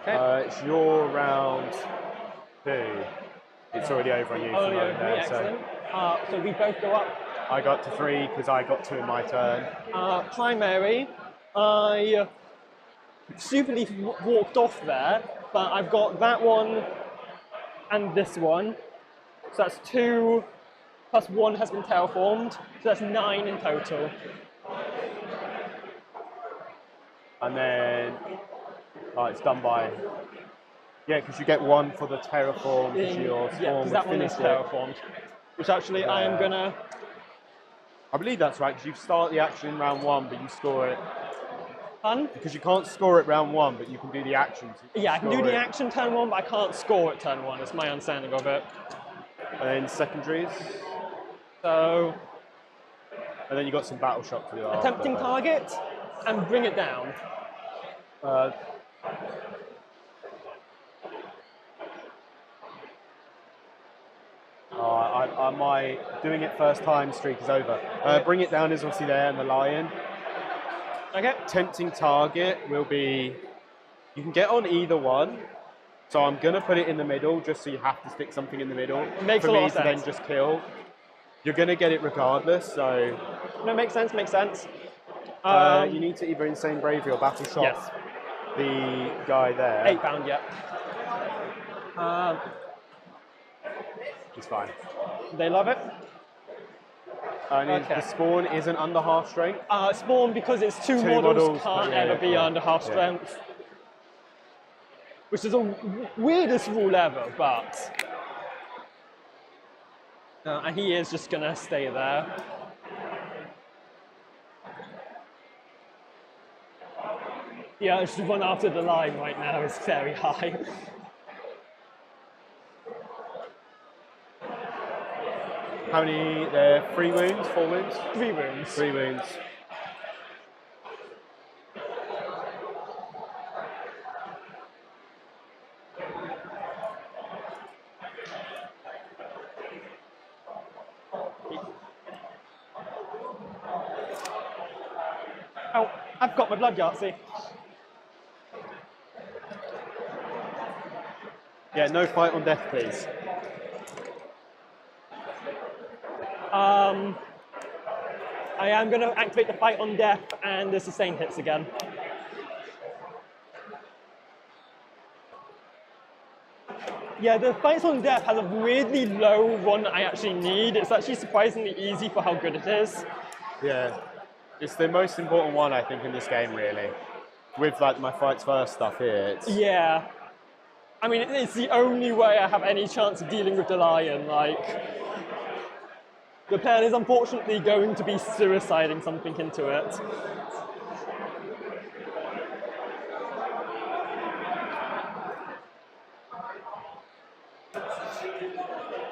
Okay. It's your round 2. It's already over on you for the moment there. Excellent. So we both go up. I got to 3 because I got 2 in my turn. Primary, I stupidly walked off there, but I've got that one and this one. So that's 2 plus 1 has been terraformed, so that's 9 in total. And then, it's done by, yeah, because you get 1 for the terraform, because your Yeah, spawn because that one is terraformed. Which actually I am gonna. I believe that's right, because you start the action in round 1, but you score it. Fun? Because you can't score it round 1, but you can do the action. So Yeah, I can do the action turn 1, but I can't score it turn 1. It's my understanding of it. And then secondaries. So. And then you got some battle shock to do after. Attempting target and bring it down. My doing it first time streak is over. Bring it down is obviously there, and the lion. Okay. Tempting target will be, you can get on either one. So I'm gonna put it in the middle, just so you have to stick something in the middle. Makes for a lot me of to sense. then just kill. You're gonna get it regardless, so. No, makes sense, makes sense. You need to either Insane Bravery or Battle Shock Yes. the guy there. 8 pound, yeah. It's fine. They love it. And Okay. the spawn isn't under half strength. Spawn, because it's two models, can't yeah, ever be yeah, under half yeah. strength. Which is the weirdest rule ever, but. And he is just gonna stay there. Yeah, it's the one after the line right now is very high. How many? There 3 wounds, 4 wounds? 3 wounds. 3 wounds. Oh, I've got my blood Yahtzee. Yeah, no fight on death, please. I am going to activate the fight on death and the sustain hits again. Yeah, the fights on death has a weirdly low one that I actually need. It's actually surprisingly easy for how good it is. Yeah, it's the most important one I think in this game, really. With like my fights first stuff here. Yeah. I mean, it's the only way I have any chance of dealing with the lion. Like, the plan is unfortunately going to be suiciding something into it.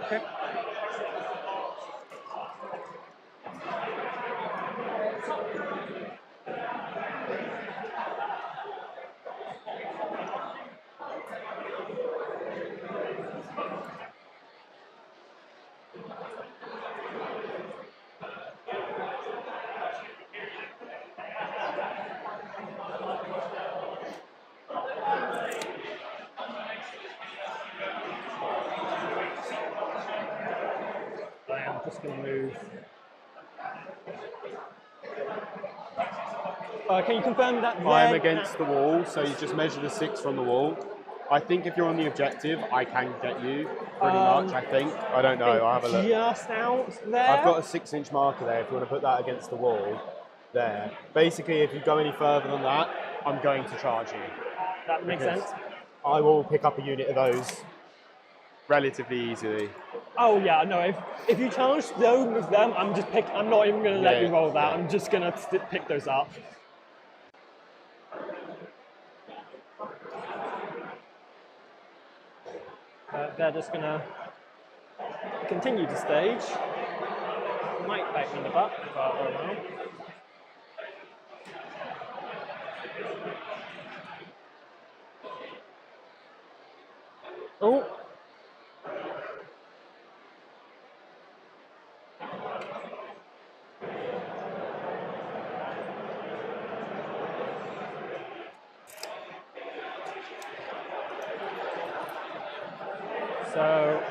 Okay. I'm just going to move. Can you confirm that I'm against the wall, so you just measure the 6 from the wall. I think if you're on the objective, I can get you, pretty much, I think. I don't know, I'll have a look. Just out there? I've got a 6-inch marker there, if you want to put that against the wall. there. Basically, if you go any further than that, I'm going to charge you. That makes Because sense. I will pick up a unit of those relatively easily. Oh yeah, no. If you charge those with them, I'm not even going to let Yeah, you roll that. yeah. I'm just going to pick those up. They're just going to continue to stage. Might bite me in the butt, but oh well. Oh. So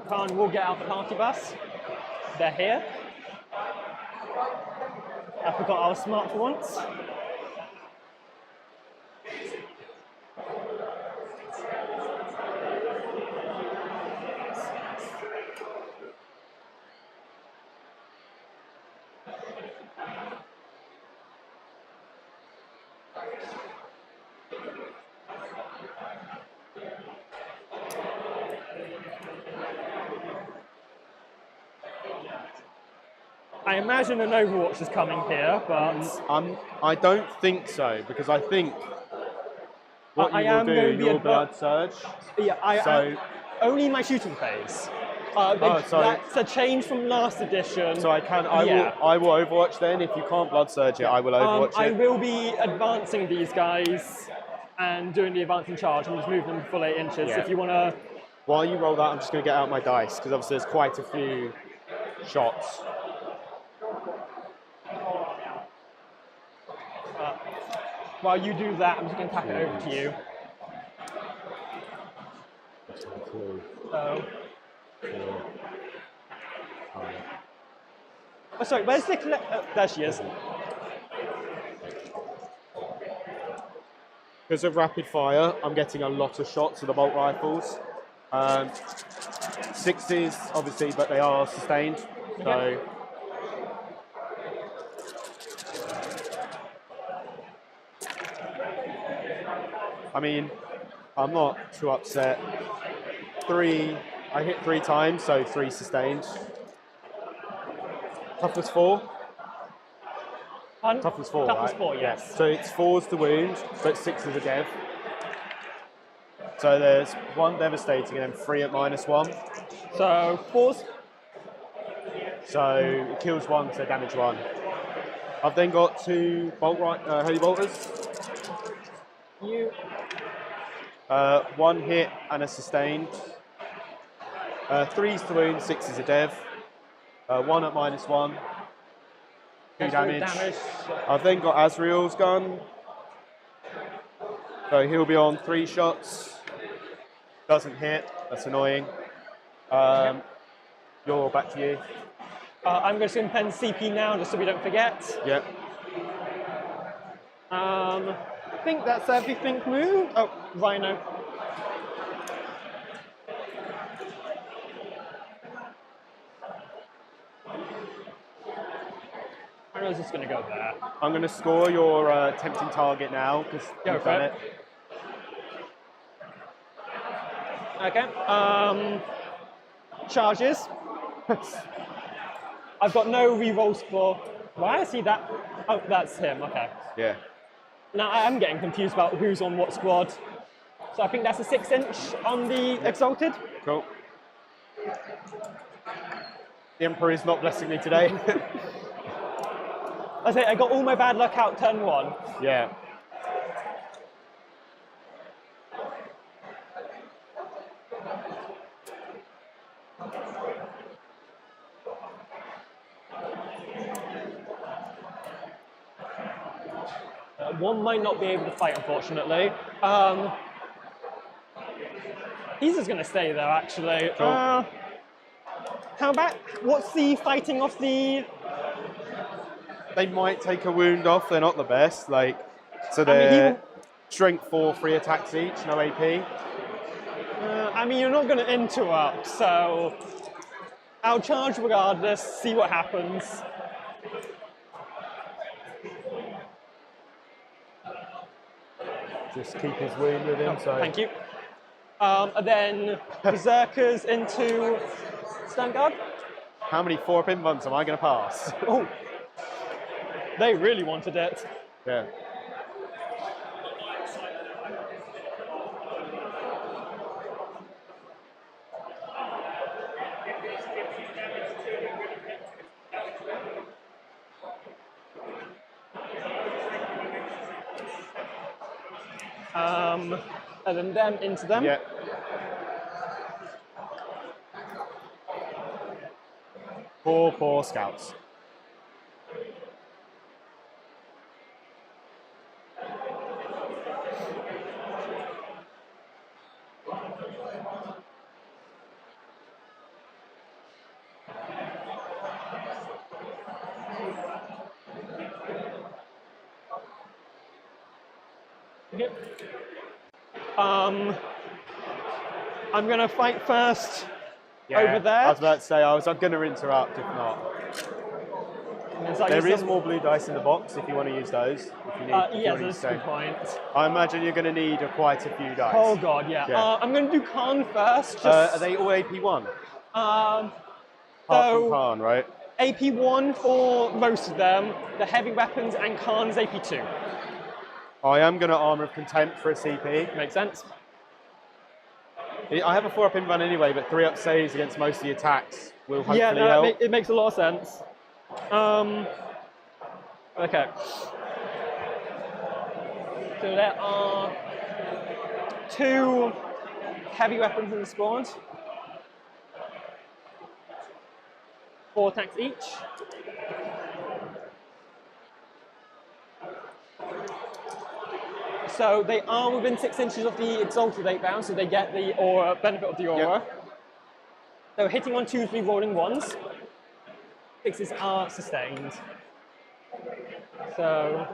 Khan will get out the party bus. They're here. I forgot I was smart for once. I imagine an Overwatch is coming here, but I don't think so, because I think what I you will am going to do, be you'll blood surge. yeah, So- only in my shooting phase. so- That's a change from last edition. So I will Overwatch then. If you can't blood surge it, I will Overwatch I it. will be advancing these guys and doing the advancing charge. I'm just moving them full 8 inches. Yeah. If you want to, While you roll that, I'm just going to get out my dice, because obviously there's quite a few shots. while you do that, I'm just going to tap it over to you. So. Oh, sorry, where's the collect? Oh, there she is. Because of rapid fire, I'm getting a lot of shots of the bolt rifles. 6s, obviously, but they are sustained. So. I mean, I'm not too upset. I hit 3 times, so 3 sustained. Toughness 4. Pardon? Toughness 4, Toughness right? 4, yes. So it's 4's the wound, but 6 is a dev. So there's 1 devastating and then 3 at -1. So 4's. So it kills 1, so damage 1. I've then got 2 heavy bolters. You. 1 hit and a sustained. 3's the wound, 6 is a dev. 1 at -1. 2 damage. I've then got Azrael's gun. So he'll be on 3 shots. Doesn't hit, that's annoying. You're back to you. I'm going to spend CP now, just so we don't forget. Yep. I think that's everything move. Oh, Rhino. Rhino's just going to go there. I'm going to score your tempting target now, because Go you've for done it. it. Okay. Charges. I've got no rerolls for. Why is he that? Oh, that's him. Okay. Yeah. Now I am getting confused about who's on what squad. So I think that's a 6-inch on the Exalted. Cool. The Emperor is not blessing me today. I say I got all my bad luck out turn 1. Yeah. One might not be able to fight, unfortunately. He's just going to stay there, actually. Cool. How about, what's the fighting off the... They might take a wound off, they're not the best. So I they're mean, strength 4, 3 attacks each, no AP. I mean, you're not going to interrupt, so... I'll charge regardless, see what happens. Just keep his wound with him. So Thank you. And then Berserkers into Stand Guard. how many 4-up invulns am I going to pass? Oh, they really wanted it. Yeah. And then them into them. Yeah. Poor scouts. Yep. I'm gonna fight first over there. I was about to say, I was going to interrupt if not. There is more blue dice in the box if you want to use those. If you need, yeah, that's a good point. I imagine you're going to need quite a few dice. Oh god, yeah. I'm gonna do Khan first. Just, Are they all AP1? Apart from Khan, right? AP1 for most of them, the heavy weapons, and Khan's AP2. I am going to Armor of Contempt for a CP. Makes sense. I have a 4-up invuln anyway, but 3-up saves against most of the attacks will hopefully Yeah, no, help. it makes a lot of sense. Okay. So there are 2 heavy weapons in the squad. 4 attacks each. So they are within 6 inches of the Exalted 8-bound, so they get the aura, benefit of the aura. Yep. So hitting on 2s, re-rolling 1s. 6s are sustained. So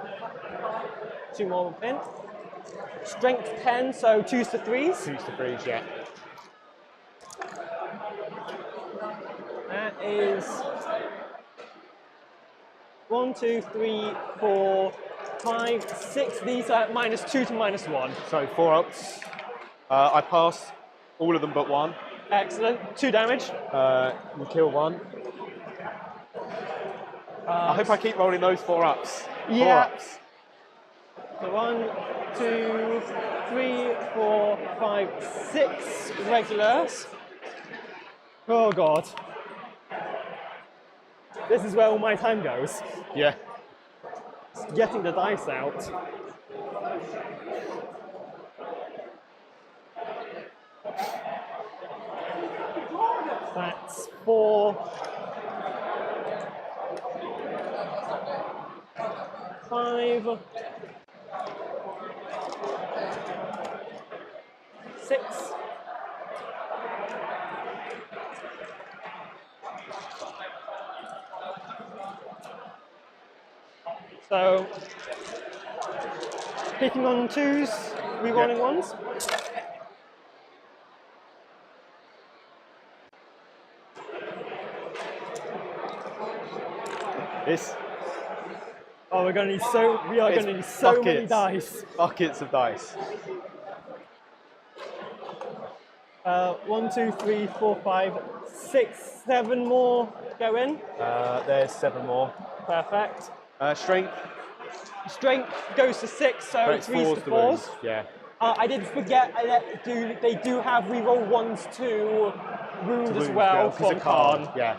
2 more within. Strength 10, so 2s to 3s. 2s to 3s, yeah. That is 1, 2, 3, 4, 5, 6. These are -2 to -1. So 4-ups. I pass all of them but 1. Excellent. 2 damage. You kill 1. I hope I keep rolling those 4-ups. Yeah. 4-ups. So 1, 2, 3, 4, 5, 6 regulars. Oh god. This is where all my time goes. Yeah. Getting the dice out. That's 4. 5. 6. So, hitting on 2s, re-rolling 1s. This. Oh, we are going to need so many dice. Buckets of dice. 1, 2, 3, 4, 5, 6, 7 more go in. There's 7 more. Perfect. Strength. Strength goes to 6, so Correct, 3s to 4s. wounds. Yeah. I did forget they do have reroll 1s to wound as well from Khan. Yeah.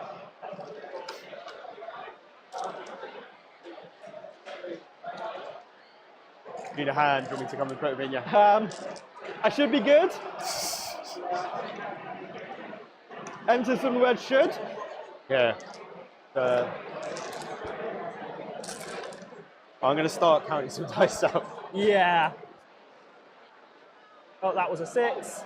Need a hand. Do you want me to come and put it in you? I should be good. Enter some red should. Yeah. I'm going to start counting some dice out. Yeah. Oh, that was a 6.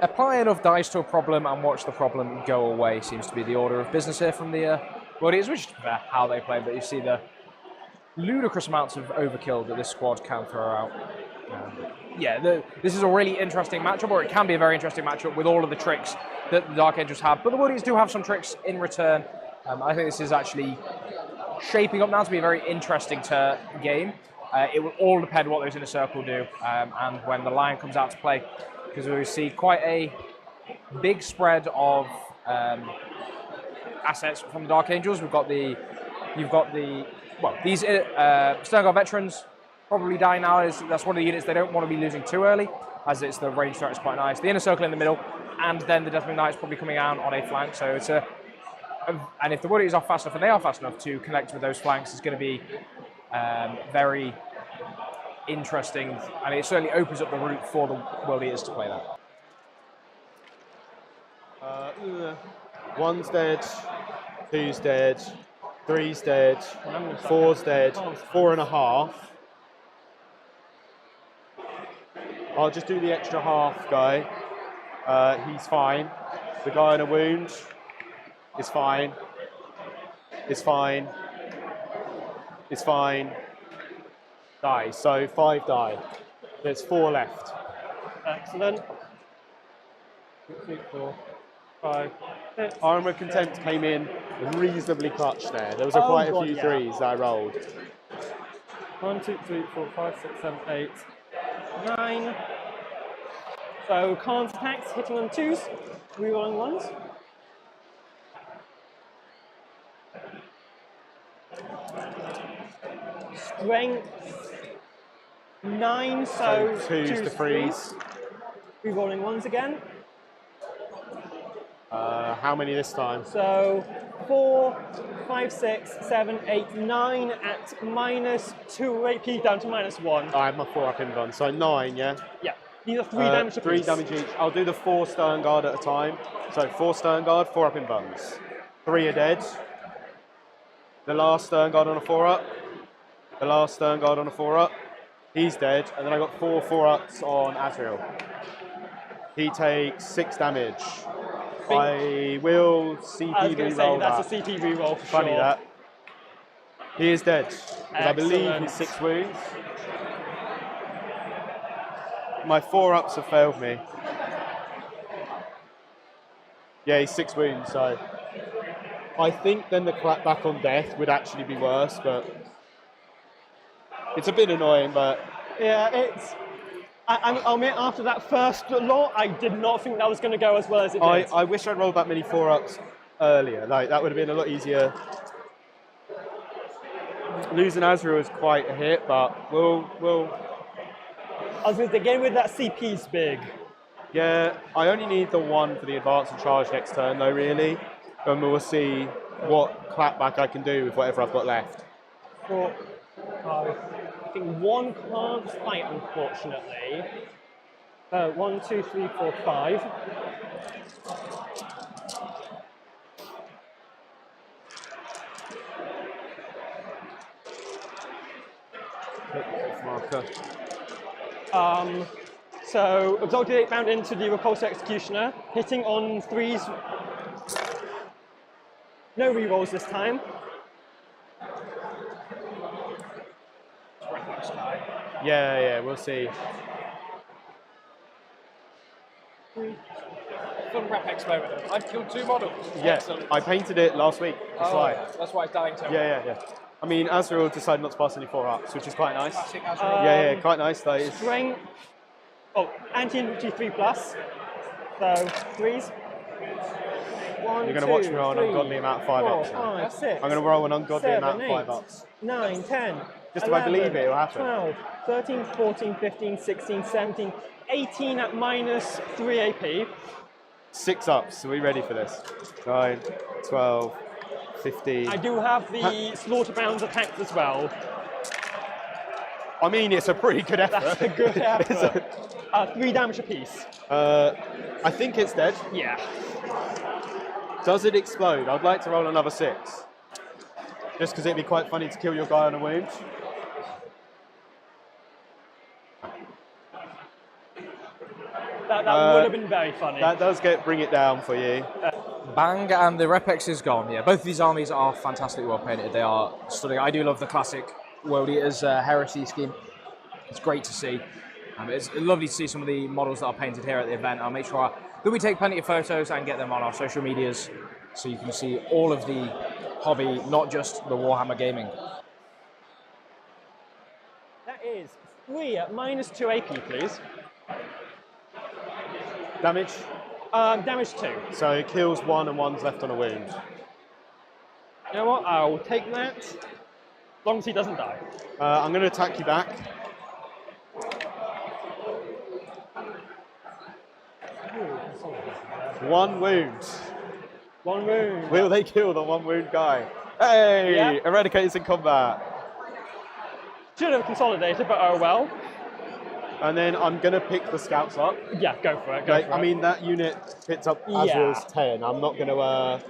Apply enough dice to a problem and watch the problem go away seems to be the order of business here from the audience, which is how they play, but you see the ludicrous amounts of overkill that this squad can throw out. yeah, this is a really interesting matchup, or it can be a very interesting matchup with all of the tricks that the Dark Angels have. But the Woodies do have some tricks in return. I think this is actually shaping up now to be a very interesting game. It will all depend what those inner circle do and when the line comes out to play, because we see quite a big spread of assets from the Dark Angels. You've got these Stern Guard veterans probably dying now. That's one of the units they don't want to be losing too early, as it's the range threat is quite nice. The inner circle in the middle, and then the Deathwing Knights probably coming out on a flank. So it's and if the Woodies are fast enough, and they are fast enough to connect with those flanks, it's going to be very interesting, and it certainly opens up the route for the World Eaters to play that. One's dead, two's dead, three's dead, four's dead, 4.5. I'll just do the extra half guy. He's fine. The guy in a wound is fine. It's fine. It's fine. Die. So 5 die. There's 4 left. Excellent. 3, 4, 5, 6. Armor Contempt came in reasonably clutch there. There was quite a few threes that I rolled. 1, 2, 3, 4, 5, 6, 7, 8, 9. So Khan's attacks hitting on 2s, rerolling 1s. Strength 9, so 2s to freeze. Rerolling 1s again. How many this time? So 4, 5, 6, 7, 8, 9 at -2 AP down to -1. I have my 4 up in gun, so 9, yeah? Yeah, these are 3 damage apiece. 3 damage each. I'll do the 4 Stern Guard at a time. So 4 Stern Guard, 4 up in buns. 3 are dead. The last Stern Guard on a 4 up. The last Stern Guard on a 4 up. He's dead. And then I got 4 4-ups on Azrael. He takes 6 damage. I will CP I was going to say, reroll that's that. a CP reroll for Funny sure. that. He is dead. I believe Excellent. he's 6 wounds. My 4-ups have failed me. Yeah, he's 6 wounds, so I think then the clapback on death would actually be worse, but it's a bit annoying, but Yeah, it's. I'll admit, after that first lot, I did not think that was going to go as well as it did. I wish I'd rolled that many 4-ups earlier. Like, that would have been a lot easier. Losing Azrael is quite a hit, but we'll. I was going to say, again with that CP's big. Yeah, I only need the 1 for the advance and charge next turn, though, really. And we'll see what clapback I can do with whatever I've got left. 4, 5. I think 1 can't fight, unfortunately. 1, 2, 3, 4, 5. Marker. So Exalted 8 bound into the Repulsor Executioner, hitting on 3s. No rerolls this time. Yeah, we'll see. Fun rep experiment. I've killed 2 models. Yeah, Excellent. I painted it last week. It's fine. That's why it's dying too. Yeah. I mean, Azrael decided not to pass any 4-ups, which is quite nice. Classic Azrael. Yeah, quite nice. Though. It's, Strength. Oh, anti-infantry 3+. So 3s. 1, You're going to watch me roll an ungodly amount of 5-ups. 4, 5, 6. I'm going to roll an ungodly 7, amount of 8, 5-ups. 9, 10. Just if I 11, believe it, it'll happen. 12, 13, 14, 15, 16, 17, 18 at -3 AP. 6 ups. Are we ready for this? 9, 12, 15. I do have the Slaughterbound attacks as well. I mean, it's a pretty good effort. That's a good effort. 3 damage apiece. I think it's dead. Yeah. Does it explode? I'd like to roll another 6. Just because it'd be quite funny to kill your guy on a wound. That would have been very funny. That does bring it down for you. Bang, and the Repex is gone. Yeah, both of these armies are fantastically well painted. They are stunning. I do love the classic World Eaters heresy scheme. It's great to see. It's lovely to see some of the models that are painted here at the event. I'll make sure that we take plenty of photos and get them on our social medias so you can see all of the hobby, not just the Warhammer gaming. That is 3 at -2 AP, please. Damage. Damage 2. So it kills 1 and 1's left on a wound. You know what? I'll take that. As long as he doesn't die. I'm going to attack you back. One wound. 1 wound. Will they kill the 1 wound guy? Hey! Yeah. Eradicators in combat. Should have consolidated, but oh well. And then I'm going to pick the scouts up. Yeah, go for it. I mean, that unit picks up Azrael's 10. I'm not going to...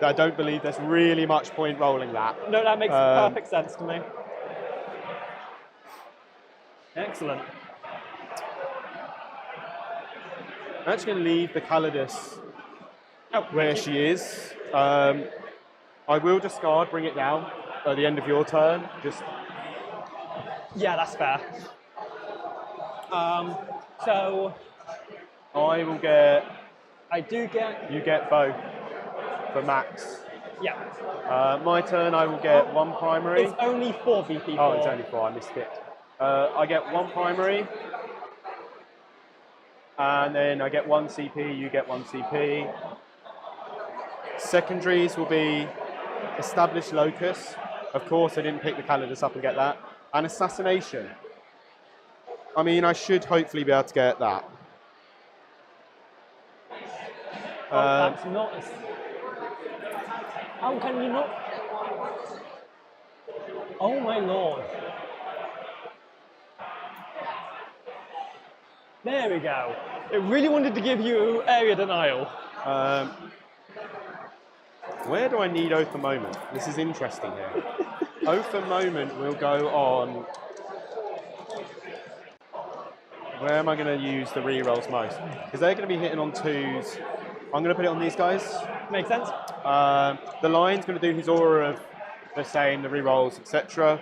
I don't believe there's really much point rolling that. No, that makes perfect sense to me. Excellent. I'm actually going to leave the Calidus where she is. I will discard, bring it down at the end of your turn. Just Yeah, that's fair. So I will get. I do get. You get both for max. Yeah. My turn. I will get 1 primary. It's only 4 VP4. Oh, it's only 4. I missed it. I get 1 primary. And then I get 1 CP, you get 1 CP. Secondaries will be Established Locus. Of course, I didn't pick the Calidus up and get that. And Assassination. I mean, I should hopefully be able to get that. That's not... How can you not... Oh my lord. There we go. It really wanted to give you area denial. Where do I need Oath of Moment? This is interesting here. Oath of Moment will go on... Where am I going to use the rerolls most? Because they're going to be hitting on 2s. I'm going to put it on these guys. Makes sense. The Lion's going to do his aura of the same, the rerolls, etc.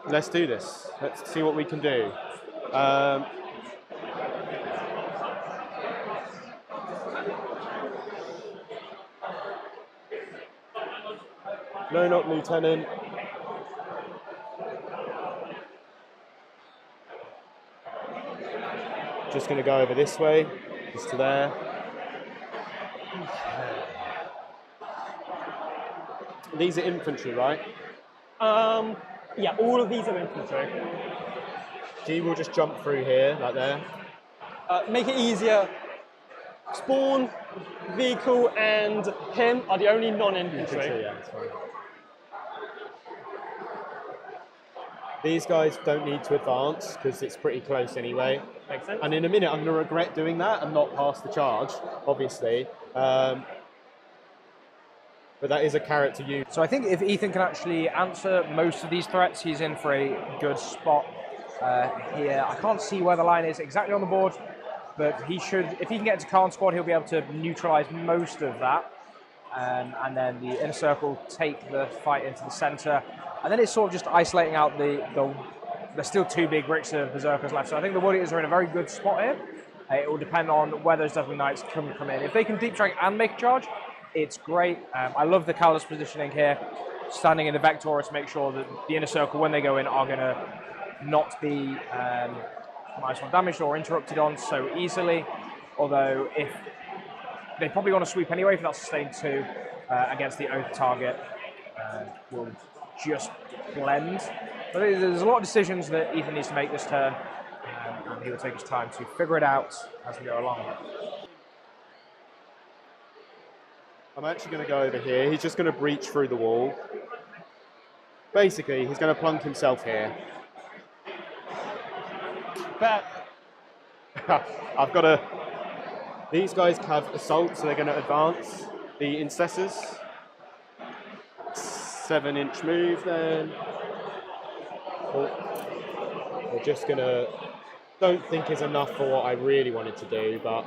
Let's do this. Let's see what we can do. No, not Lieutenant. Just going to go over this way, just to there. These are infantry, right? Yeah, all of these are infantry. He will just jump through here, like there. Make it easier. Spawn, vehicle, and him are the only non-infantry. Yeah, that's fine. These guys don't need to advance because it's pretty close anyway. Makes sense. And in a minute, I'm going to regret doing that and not pass the charge, obviously. But that is a carrot to use. So I think if Ethan can actually answer most of these threats, he's in for a good spot here. I can't see where the line is exactly on the board, but he should, if he can get to Khan Squad, he'll be able to neutralize most of that. And then the inner circle take the fight into the center. And then it's sort of just isolating out there's still 2 big bricks of Berserkers left. So I think the Wood Eaters are in a very good spot here. It will depend on where those Deathwing Knights come in. If they can deep strike and make a charge, it's great. I love the Calidus positioning here, standing in the Vectora to make sure that the inner circle, when they go in, are going to not be -1 damaged or interrupted on so easily. Although if they probably want to sweep anyway for that sustained 2 against the Oath target, will just blend. But there's a lot of decisions that Ethan needs to make this turn, and he will take his time to figure it out as we go along. I'm actually going to go over here. He's just going to breach through the wall. Basically, he's going to plunk himself here. But I've got to... These guys have assault, so they're going to advance. The Incessors. 7-inch move then. Oh. We're just going to... Don't think is enough for what I really wanted to do, but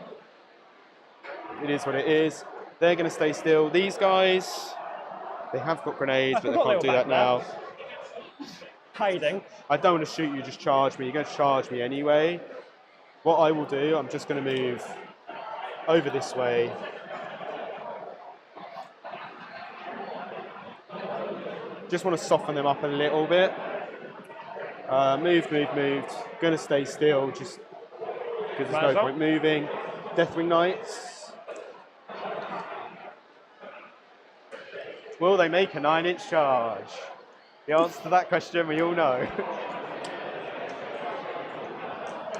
it is what it is. They're going to stay still. These guys, they have got grenades, but they can't do that now. hiding. I don't want to shoot you, just charge me. You're going to charge me anyway. What I will do, I'm just going to move over this way. Just want to soften them up a little bit. Moved. Going to stay still, just because there's no point moving. Deathwing Knights. Will they make a 9-inch charge? The answer to that question we all know.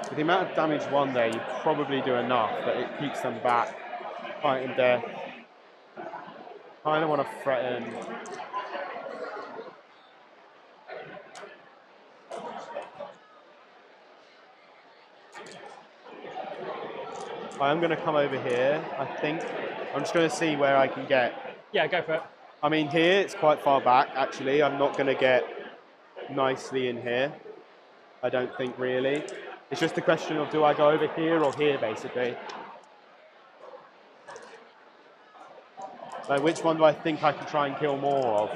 With the amount of damage one there, you probably do enough, but it keeps them back. Fighting death. Kind of want to threaten. I'm going to come over here, I think. I'm just going to see where I can get. Yeah, go for it. I mean, here it's quite far back, actually. I'm not going to get nicely in here. I don't think, really. It's just a question of, do I go over here or here, basically? Like, which one do I think I can try and kill more of?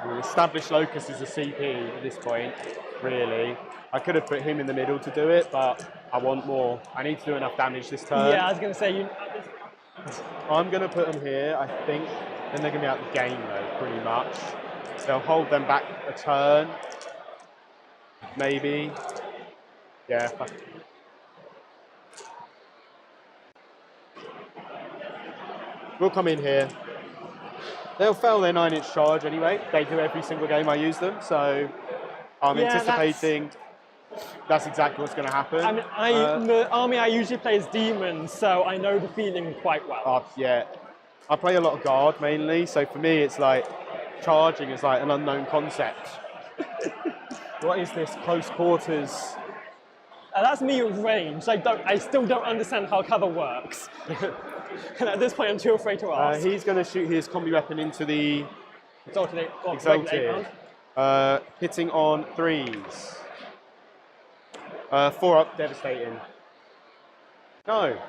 The established Locust is a CP at this point, really. I could have put him in the middle to do it, but I want more. I need to do enough damage this turn. Yeah, I was going to say, I'm going to put them here, I think. Then they're going to be out the game, though, pretty much. They'll hold them back a turn. Maybe. Yeah. We'll come in here. They'll fail their 9-inch charge anyway. They do every single game I use them, so I'm anticipating that's exactly what's going to happen. I mean, the army I usually play is demons, so I know the feeling quite well. Yeah. I play a lot of guard mainly, so for me it's like charging is like an unknown concept. What is this close quarters? That's me with range. I still don't understand how cover works. And at this point, I'm too afraid to ask. He's going to shoot his combi weapon into the Exalted. Hitting on 3s. 4 up, devastating. No.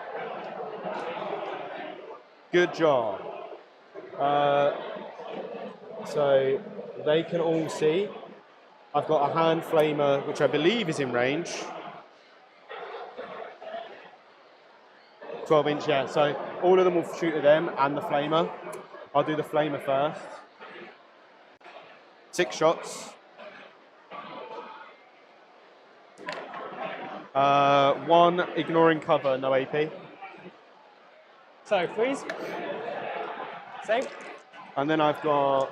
Good job. So they can all see. I've got a hand flamer, which I believe is in range. 12-inch, yeah. So all of them will shoot at them and the flamer. I'll do the flamer first. 6 shots. 1 ignoring cover, no AP. So freeze. Same. And then I've got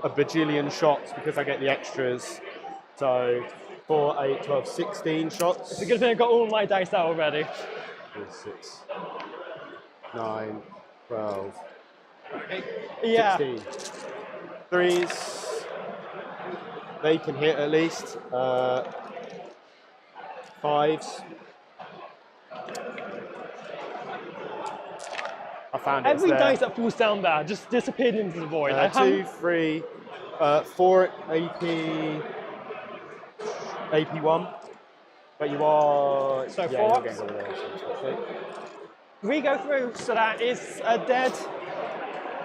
a bajillion shots because I get the extras. So 4, 8, 12, 16 shots. It's a good thing I've got all my dice out already. 6, 9, 12, Yeah. 16. 3s. They can hit at least. 5s. I found it. Every dice that falls down there just disappeared into the void. 2, 3, 4 AP1. But you are. So yeah, 4 you're ups. getting over there, so 3 go through, so that is a dead.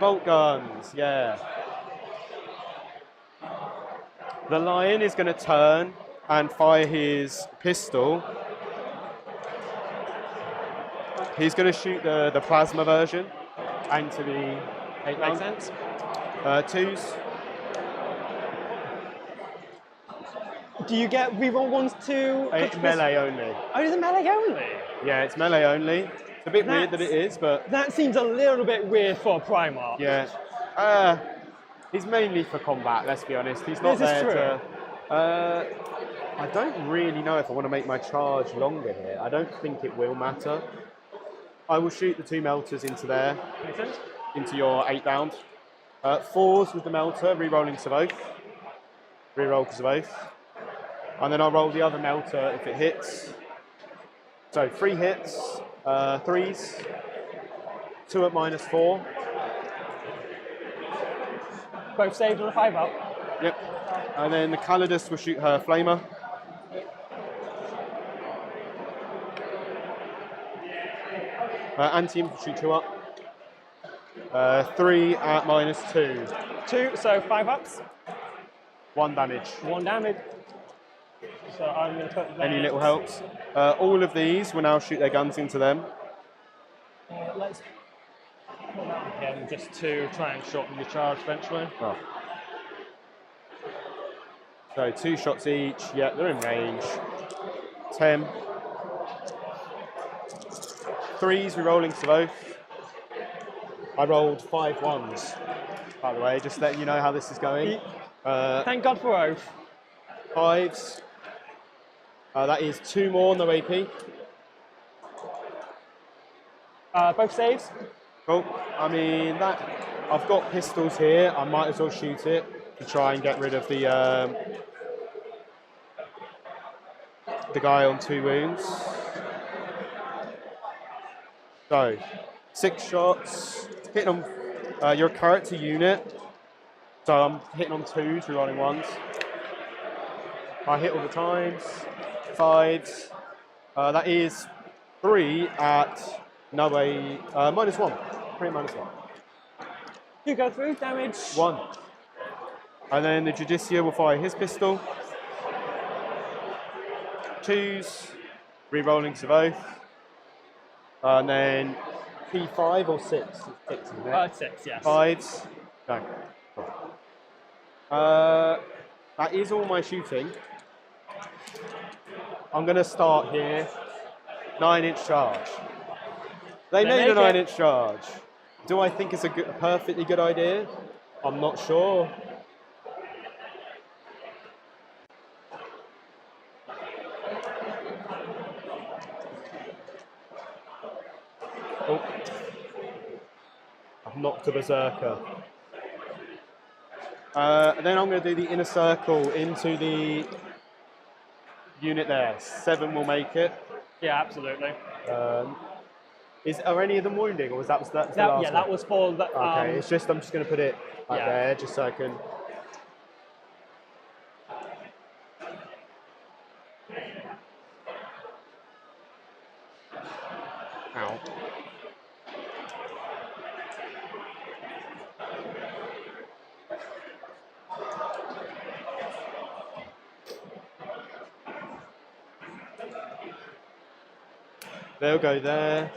bolt guns, yeah. The lion is going to turn and fire his pistol. He's going to shoot the plasma version into the 8 Makes sense. 2s. Do you get reroll ones too? It's melee only. Oh, is it melee only? Yeah, it's melee only. It's a bit weird that it is, but That seems a little bit weird for a Primarch. yeah. He's mainly for combat, let's be honest. He's not This is there to... I don't really know if I want to make my charge longer here. I don't think it will matter. I will shoot the 2 melters into there, Makes sense. into your 8 bound. 4s with the melter, re-rolling to both. Re-roll to both. And then I'll roll the other melter if it hits. So 3 hits, 3s, 2 at -4. Both saved on a 5 up. Yep. And then the Calidus will shoot her flamer. Antium will shoot 2 up. 3 at -2. 2, so 5 ups. 1 damage. 1 damage. So I'm going to put that. Any little helps? All of these will now shoot their guns into them. Let's put that on him just to try and shorten your charge eventually. Oh. So 2 shots each. Yeah, they're in range. 10. 3s re-rolling to both. I rolled 5 ones, by the way, just letting you know how this is going. Thank God for Oath. 5s. That is 2 more, no AP. Both saves. Cool. I mean, that I've got pistols here. I might as well shoot it to try and get rid of the guy on 2 wounds. So, 6 shots. Hitting on your character unit. So I'm hitting on 2s, rerolling 1s. I hit all the times. 5s. That is 3 at no way -1. 3 -1. You go through damage. 1. And then the Judicia will fire his pistol. 2s, re-rolling to both. And then P5 or 6? 6, isn't it? 6, yes. 5s. No. That is all my shooting. I'm going to start here. 9-inch charge. They made a 9-inch charge. Do I think it's a perfectly good idea? I'm not sure. Oh. I've knocked a berserker. Then I'm going to do the inner circle into the unit there. 7 will make it. Yeah, absolutely. Are any of them wounding, or was that the last one? Yeah, that was for the. Okay, it's just I'm just going to put it right there, just so I can. Ow. They'll go there.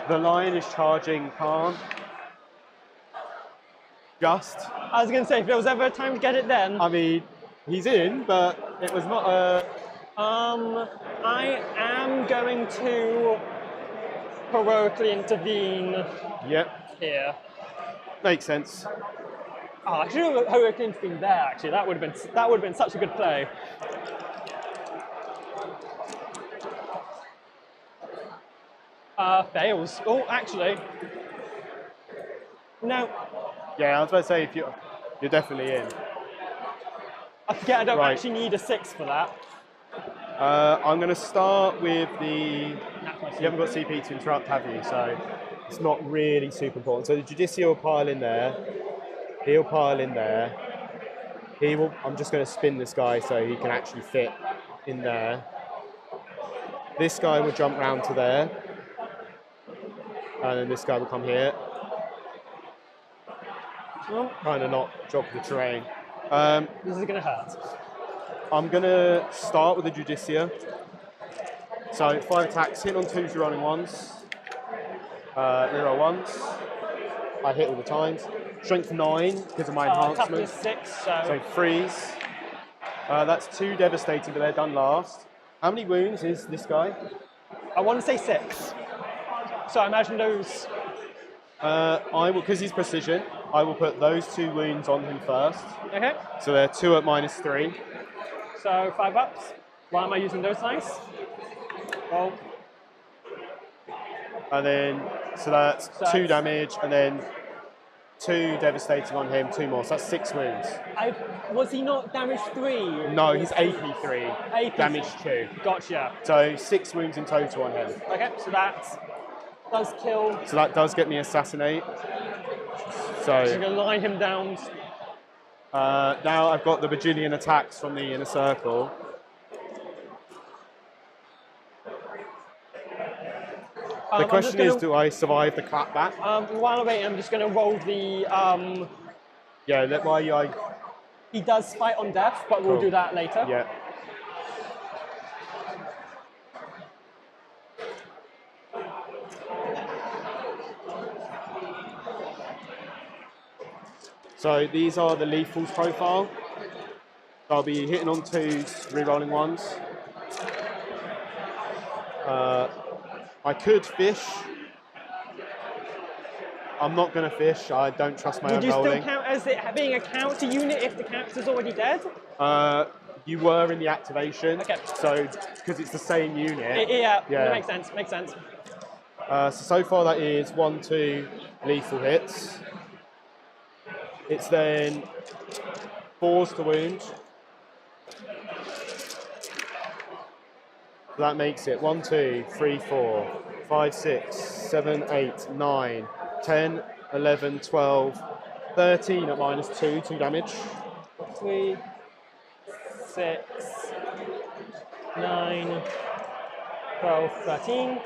The lion is charging Khan. Just. I was going to say, if there was ever a time to get it then. I mean, he's in, but it was not a. I am going to heroically intervene. Yep. Here. Makes sense. Oh, I should have heroically intervened there. Actually, that would have been such a good play. Fails. Oh, actually. No. Yeah, I was about to say, if you're definitely in. I forget I don't actually need a 6 for that. I'm going to start with the. You haven't got CP to interrupt, have you? So it's not really super important. So the Judicia will pile in there. He'll pile in there. He will. I'm just going to spin this guy so he can actually fit in there. This guy will jump round to there. And then this guy will come here. Kind of not drop the terrain. This is going to hurt. I'm going to start with the Judicia. So 5 attacks, hit on 2s, rerolling 1s. Reroll 1s. I hit all the times. Strength 9 because of my enhancement. 6, so 3s. That's 2 devastating, but they're done last. How many wounds is this guy? I want to say 6. So I imagine those. I will, because he's precision, I will put those 2 wounds on him first. Okay. So they're 2 at -3. So 5 ups. Why am I using those dice? Well. And then, so that's 2 damage, and then 2 devastating on him, 2 more. So that's 6 wounds. Was he not damage 3? No, he's AP 3. AP damage 2. Gotcha. So 6 wounds in total on him. Okay, so that does kill. So that does get me assassinate. So you're going to line him down. now I've got the bajillion attacks from the inner circle. The question is, do I survive the clapback? While I wait, I'm just going to roll the. Yeah, let why He does fight on death, but we'll do that later. Yeah. So these are the lethals profile. So I'll be hitting on 2s, re-rolling 1s. I could fish. I'm not going to fish. I don't trust my own rolling. Would you still count as it being a counter unit if the character's already dead? You were in the activation. Okay. So, because it's the same unit. Yeah, that makes sense. Makes sense. So far that is 1, 2 lethal hits. It's then 4s to wound. So that makes it 1, 2, 3, 4, 5, 6, 7, 8, 9, 10, 11, 12, 13 at -2, 2 damage. 3, 6, 9, 12, 13.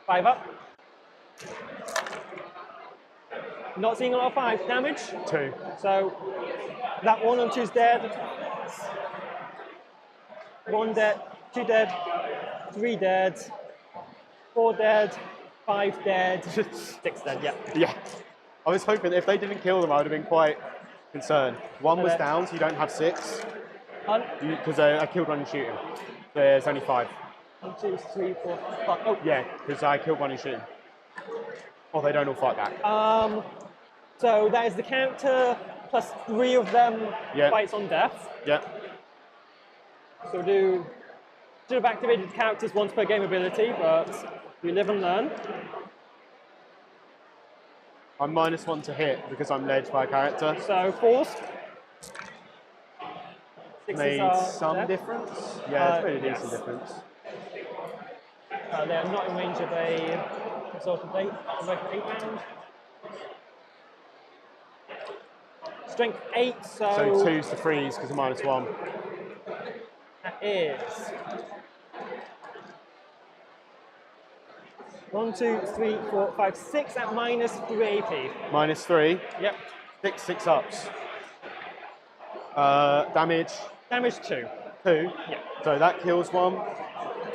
5 up. Not seeing a lot of 5 damage. 2. So that 1 on 2 is dead. 1 dead, 2 dead, 3 dead, 4 dead, 5 dead, 6 dead, yeah. Yeah. I was hoping if they didn't kill them, I would have been quite concerned. 1 was down, so you don't have 6. Because I killed 1 and shooting. There's only 5. 1, 2, 3, 4, 5. Oh. Yeah, because I killed 1 and shooting. Or they don't all fight back. So that is the counter plus 3 of them fights on death. Yeah. So should have activated characters once per game ability, but we live and learn. I'm -1 to hit because I'm led by a character. So forced. Made some difference. Yeah, it's made a decent difference. They're not in range of a sort of 8 round. Strength 8, so 2s to 3s because of -1. that is 1, 2, 3, 4, 5, 6 at -3 AP. -3. Yep. 6 ups. Damage. Damage 2. 2. Yeah. So that kills 1.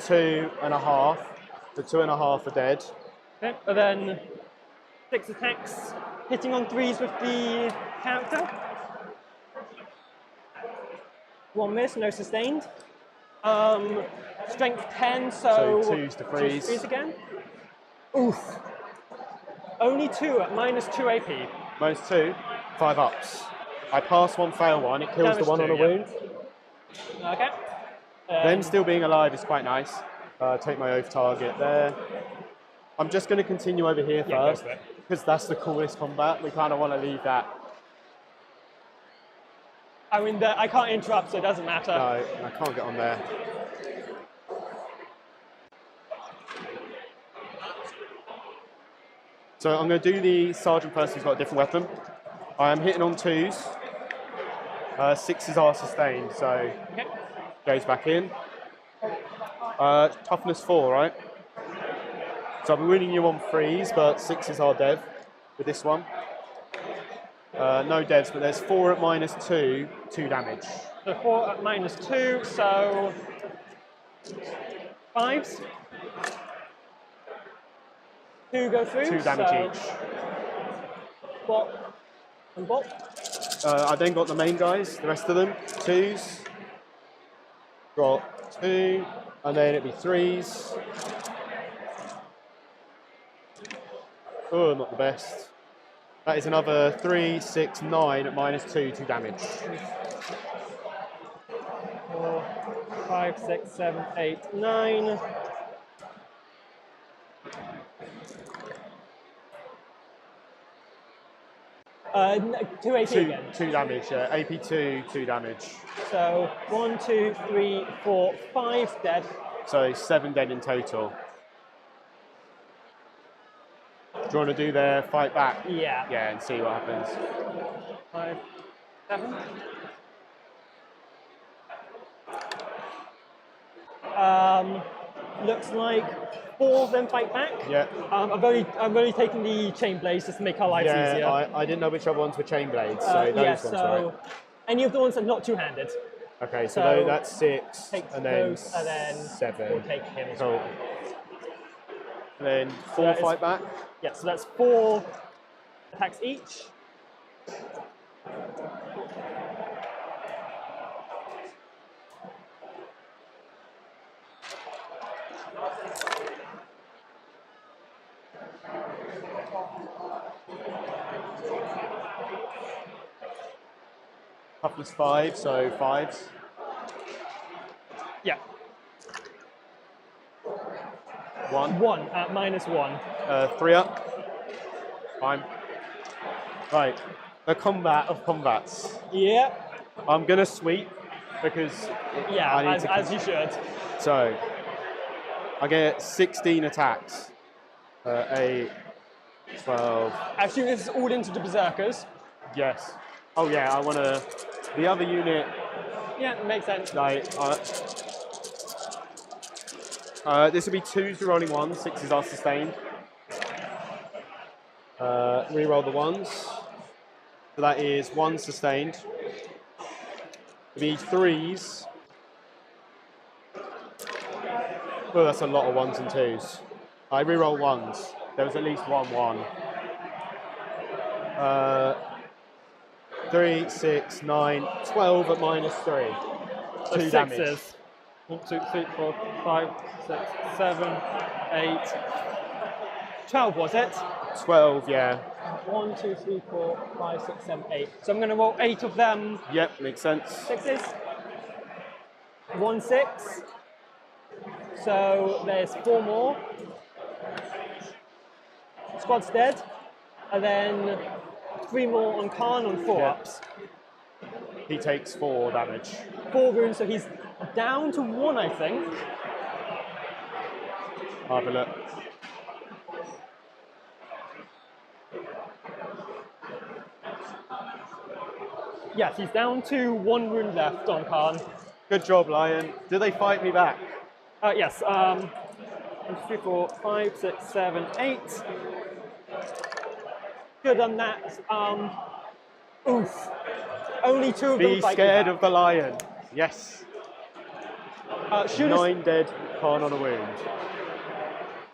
2.5. The 2.5 are dead. Okay. And then 6 attacks, hitting on 3s with the character. 1 miss, no sustained. Strength 10, so 2s to 3s. 3s again. Oof. Only 2 at -2 AP. -2. 5 ups. I pass 1, fail 1. It kills Damage the 1 on a 2, yeah. wound. Okay. Them still being alive is quite nice. Take my oath target there. I'm just going to continue over here first because that's the coolest combat. We kind of want to leave that. I mean, I can't interrupt, so it doesn't matter. No, I can't get on there. So I'm going to do the sergeant first. Who's got a different weapon. I am hitting on 2s. 6s are sustained, so goes back in. Toughness 4, right? So I'll be winning you on 3s, but 6s are dev with this one. No devs, but there's 4 at -2, 2 damage. So 4 at -2, so 5s. 2 go through. 2 damage each. Block and block. I then got the main guys, the rest of them. 2s. Got 2, and then it'd be 3s. Oh, not the best. That is another 3, 6, 9 at -2, 2 damage. 4, 5, 6, 7, 8, 9. Two AP again. 2 damage, yeah. AP2, 2 damage. So 1, 2, 3, 4, 5 dead. So 7 dead in total. Do you want to do their fight back? Yeah. Yeah, and see what happens. 5, 7. looks like 4 of them fight back. Yeah. I've only taken the chain blades just to make our lives easier. I didn't know which other ones were chain blades, so those ones, right? Any of the ones that are not two-handed. Okay, so that's 6, take and then those, and then 7. we'll take him as Cool. well. And then 4 that is- fight back. Yeah, so that's 4 attacks each. Toughness 5, so 5s. Yeah. 1. 1 at -1. 3 up. Fine. Right. The combat of combats. Yeah. I'm gonna sweep because Yeah, I need to. as you should. So I get 16 attacks. 8, 12. I assume this is all into the berserkers. Yes. Oh yeah. I wanna. The other unit. Yeah, makes sense. Like. This would be 2s rolling 1s. 6s are sustained. Reroll the 1s. So that is 1 sustained. It'd be 3s. Well, that's a lot of 1s and 2s. I reroll 1s. There was at least 1-1. 3, 6, 9, 12 at -3. So 2 damage. 6s. 1, 2, 3, 4, 5, 6, 7, 8. 12 was it? 12, yeah. 1, 2, 3, 4, 5, 6, 7, 8. So I'm going to roll 8 of them. Yep, makes sense. 6s. 1, 6. So there's 4 more. Squad's dead. And then 3 more on Khan on 4-ups. He takes 4 damage. 4 wounds, so he's down to 1, I think. Have a look. Yes, he's down to 1 wound left on Khan. Good job, Lion. Do they fight me back? Yes. 1, 2, 3, 4, 5, 6, 7, 8. Good on that. Oof. Only 2 of them Be fight scared you of the lion. Yes. back. 9 dead, Khan on a wound.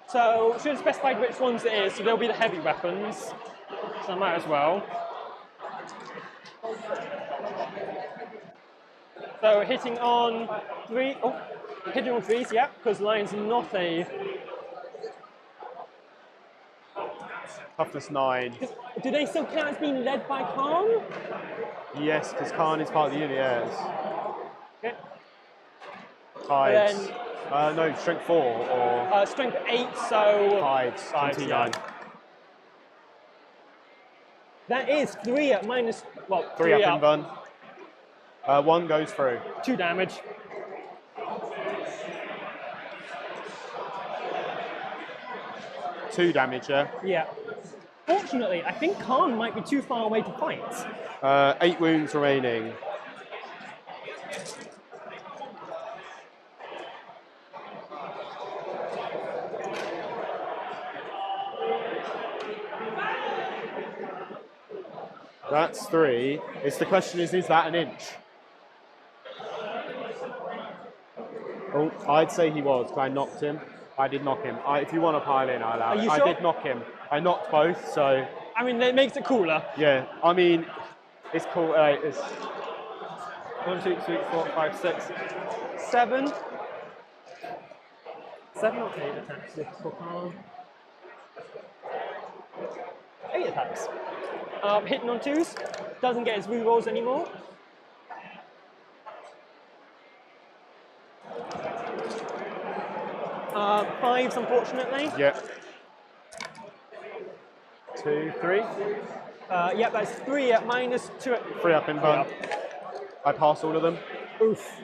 So should have specified which ones it is, so they'll be the heavy weapons. So I might as well. So hitting on 3. Oh, hitting on 3s, yeah, because lion's not a. Toughness 9. Do they still count as being led by Khan? Yes, because Khan is part of the unit, yes. Okay. Tides. No, strength 4 or Strength 8, so. tides, 29. Yeah. That is 3 at minus. Well, 3 up in bun. 1 goes through. 2 damage. Two damage, yeah. Yeah. Fortunately, I think Khan might be too far away to fight. 8 wounds remaining. That's 3. The question is that an inch? Oh, I'd say he was, because I knocked him. I did knock him. If you want to pile in, I allow Are it. you I sure? did knock him. I knocked both, so I mean, that makes it cooler. yeah. I mean, it's cool. It's 1, 2, 3, 4, 5, 6, 7. 7 or 8 attacks for Khan. 8 attacks. Hitting on 2s. Doesn't get his rerolls anymore. Fives, unfortunately. yeah. 2, 3. Yep, that's 3 at minus 2 at 3 up in bun. Yeah. I pass all of them. Oof.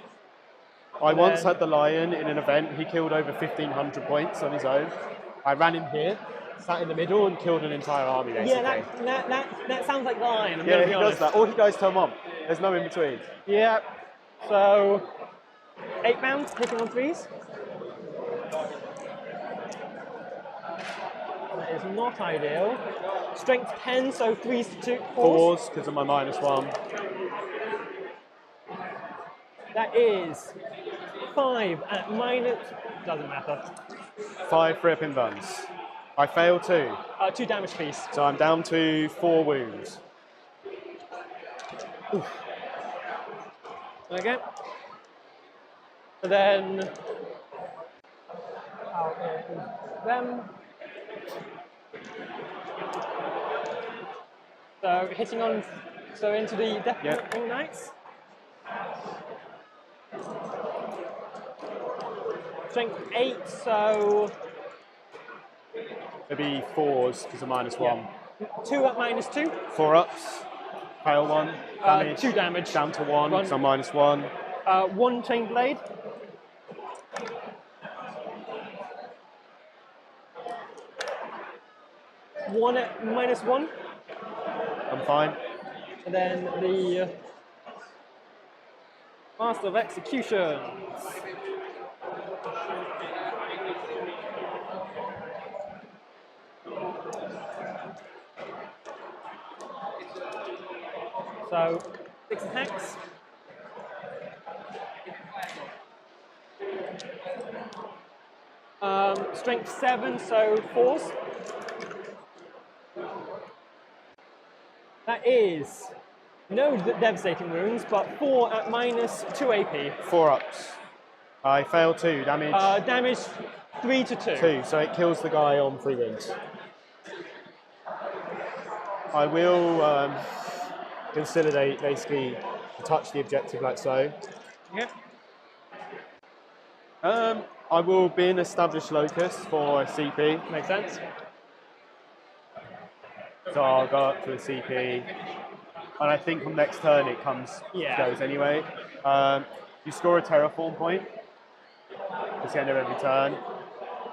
I once then- had the lion in an event. He killed over 1,500 points on his own. I ran in here, sat in the middle, and killed an entire army, basically. Yeah, that sounds like the Lion. I'm Yeah, gonna he be does honest. that. Or he goes to a mom. There's no in between. Yeah. So 8 pounds, hitting on 3s. is not ideal. Strength 10, so 3s to 2. 4s because of my -1. That is 5 at minus. Doesn't matter. 5 for ripping buns. I fail 2, 2 damage piece. so I'm down to 4 wounds. Okay. And then out is them. So hitting on, so into the Death Yep. Ring Knights. Strength 8, so It'd be 4s because of -1. 2 at -2. 4 ups. Fail 1. Damage. 2 damage. Down to 1 because I'm One. -1. 1 Chain Blade. One at -1. I'm fine. And then the Master of Executions. So 6 attacks. Strength 7, so 4s. That is no devastating wounds, but 4 at -2 AP. 4 ups. I fail 2. Damage Damage 3 to 2. 2, so it kills the guy on 3 wounds. I will consolidate, basically, to touch the objective like so. Yep. I will be an established locus for a CP. Makes sense. So I'll go up to a CP. And I think on next turn it goes anyway. You score a terraform point. It's the end of every turn.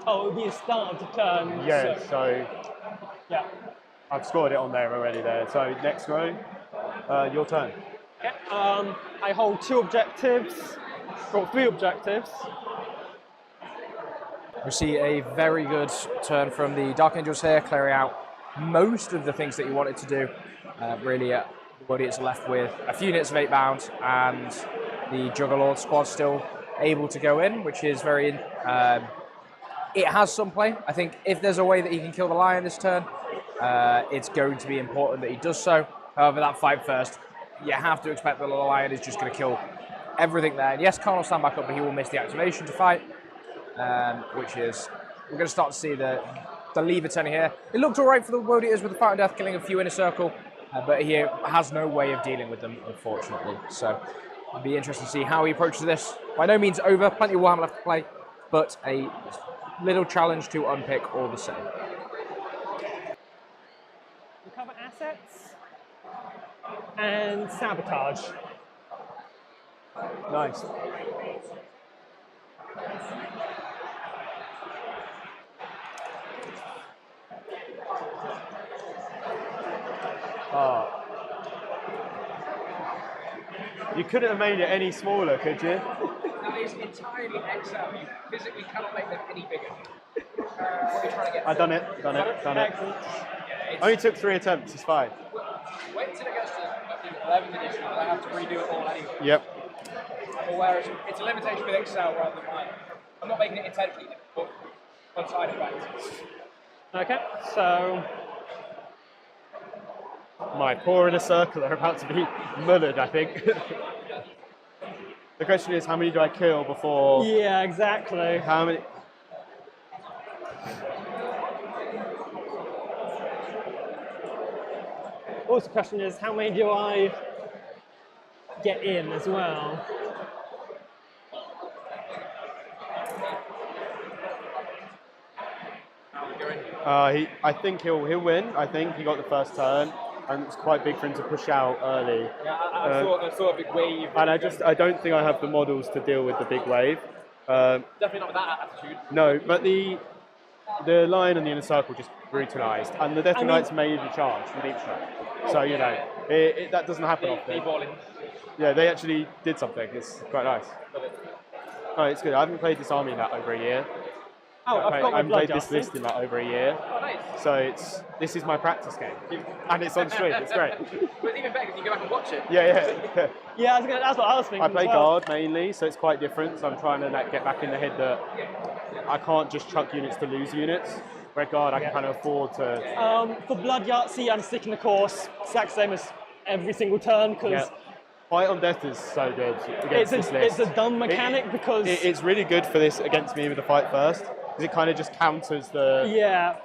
Oh, it would be the start of the turn. Yeah, so Yeah. I've scored it on there already there. So next row, your turn. Okay. I hold 2 objectives, or 3 objectives. We see a very good turn from the Dark Angels here, clearing out most of the things that you wanted to do. Really, the body is left with a few units of 8 bound, and the Juggerlord squad still able to go in, which is very. It has some play. I think if there's a way that he can kill the lion this turn, it's going to be important that he does so. However, that fight first, you have to expect that the lion is just going to kill everything there. And yes, Khan will stand back up, but he will miss the activation to fight. Which is, we're going to start to see the lever turning here. It looked all right for the World Eaters with the Fight and Death, killing a few inner circle, but he has no way of dealing with them, unfortunately. So it'll be interesting to see how he approaches this. By no means over, plenty of Warhammer left to play, but a little challenge to unpick all the same. Recover assets and sabotage. Nice. You couldn't have made it any smaller, could you? That is entirely XL. You physically cannot make them any bigger. What are you trying to get? I've done it. Excellent. Only took 3 attempts, it's fine. Wait until it gets to 11th edition, and I have to redo it all anyway. Yep. Whereas it's a limitation with Excel rather than mine. I'm not making it intentionally difficult, but side effects. Okay, so My poor inner circle are about to be mullered, I think. The question is, how many do I kill before? yeah, exactly. How many? Also, the question is, how many do I get in as well? I think he'll win. I think he got the first turn, and it's quite big for him to push out early. Yeah, I saw a big wave. And I don't think I have the models to deal with the big wave. Definitely not with that attitude. No, but the line on the inner circle just brutalised, and the Death Knights made the charge with each shot. So you know, that doesn't happen They often. ball in. Yeah, they actually did something. It's quite nice. Oh, it's good. I haven't played this army in that over a year. Oh, I've got my I've blood played this Yahtzee. list in like over a year, Oh, nice. so this is my practice game, and it's on stream. It's great. But it's even better because you can go back and watch it. Yeah. Yeah, that's what I was thinking. I play as well. guard mainly, so it's quite different. So I'm trying to like, get back in the head that I can't just chuck units to lose units. Where guard, I can kind of afford to. For blood Yahtzee, I'm sticking the course. Exact same as every single turn because. Yeah. Fight on Death is so good against this list. It's a dumb mechanic because it's really good for this against me with the fight first, because it kind of just counters the. Yeah.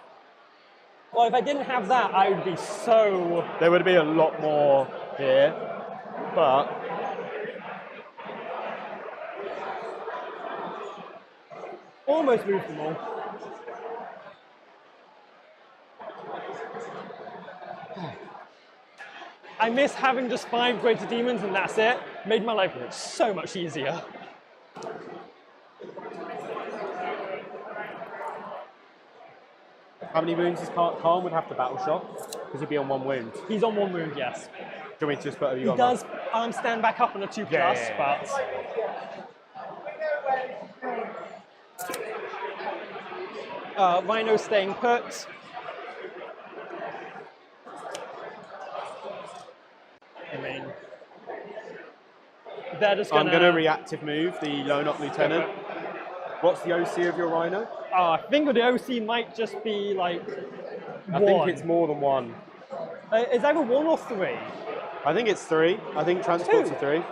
Well, if I didn't have that, I would be so. There would be a lot more here, but Almost moved them all. I miss having just 5 greater demons and that's it. Made my life so much easier. how many wounds is Khan would have to battle shock? Because he'd be on 1 wound. He's on 1 wound, yes. Do you want me to just put He does stand back up on a 2+, Yeah. but Rhino staying put. I mean, they're just I'm gonna. going to reactive move the Lone Up Lieutenant. What's the OC of your Rhino? I think the OC might just be like I 1. think it's more than 1. Is either 1 or 3? I think it's 3. I think transports 2. are 3.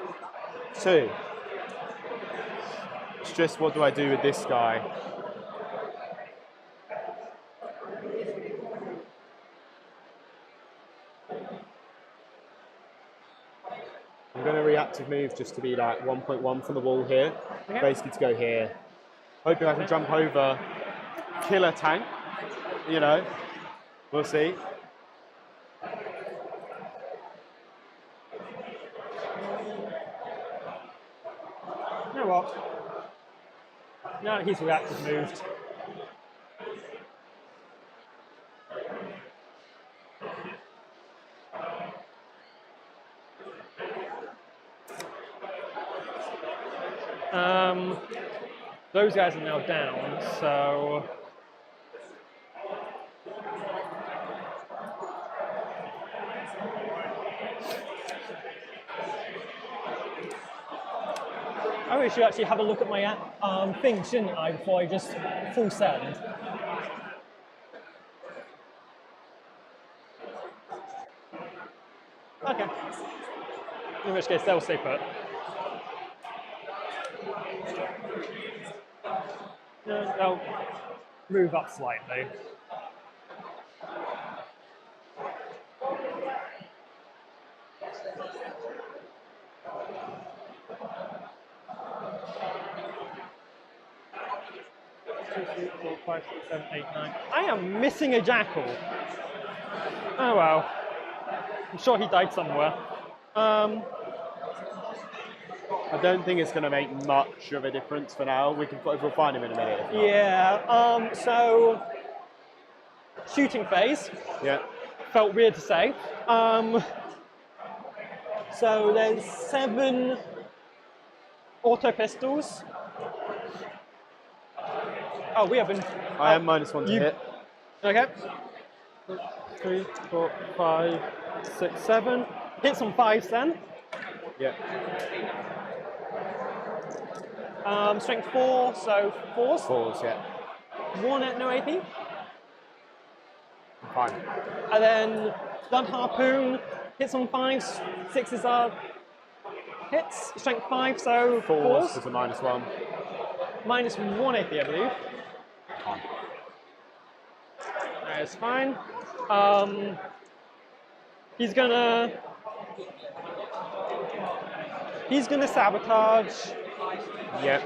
2. It's just what do I do with this guy? I'm going to reactive move just to be like 1.1 from the wall here. Okay. Basically to go here. Hoping I can jump over, kill a tank, you know. We'll see. You know what? Now that he's reactive moved. Those guys are now down, so I really should actually have a look at my thing, shouldn't I, before I just full send. Okay. In which case, they'll stay put. No, they'll move up slightly. Two, three, four, 5, 6, 7, 8, 9. I am missing a jackal. Oh well. I'm sure he died somewhere. I don't think it's going to make much of a difference for now. We'll find him in a minute. If not. Yeah. So shooting phase. Yeah. Felt weird to say. So there's 7 auto pistols. Oh, we have been. I am -1 to hit. Okay. 3, 4, 5, 6, 7. Hits on 5s then. Yeah. Strength 4, so 4s. 4s, yeah. 1 at no AP. Fine. And then Blood Harpoon hits on 5s. 6s are hits. Strength 5, so 4s 4s. is a -1. -1 AP, I believe. Fine. That's fine. He's gonna sabotage, Yep.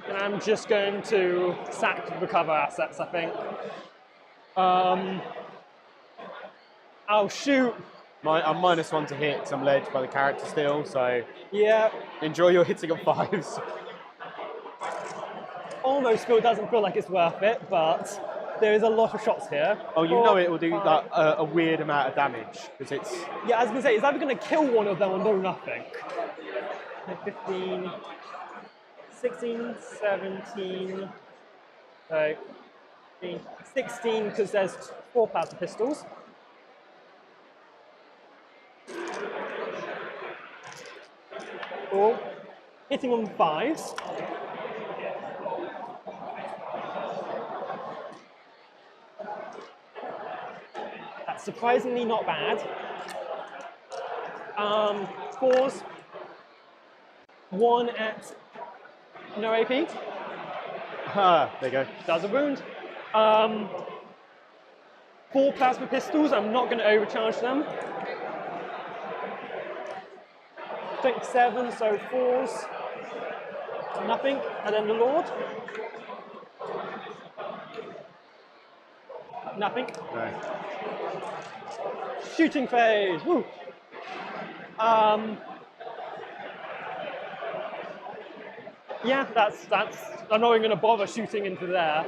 and I'm just going to sack recover assets, I think. Oh shoot! I'm -1 to hit because I'm led by the character still, so Yeah, enjoy your hitting on 5s. almost doesn't feel like it's worth it, but there is a lot of shots here. Oh, you 4, know it will do 5. like, a weird amount of damage because it's. Yeah, I was gonna say, it's either gonna kill one of them or do nothing. 15, 16, 17, 16 because there's 4 plasma pistols. Cool. Hitting on 5s. That's surprisingly not bad. 4s. 1 at no AP. Ah, there you go. Does a wound. 4 plasma pistols. I'm not going to overcharge them. Strength 7, so 4s. Nothing. And then the Lord. Nothing. No. Shooting phase. Woo. Yeah, that's. I'm not even going to bother shooting into there.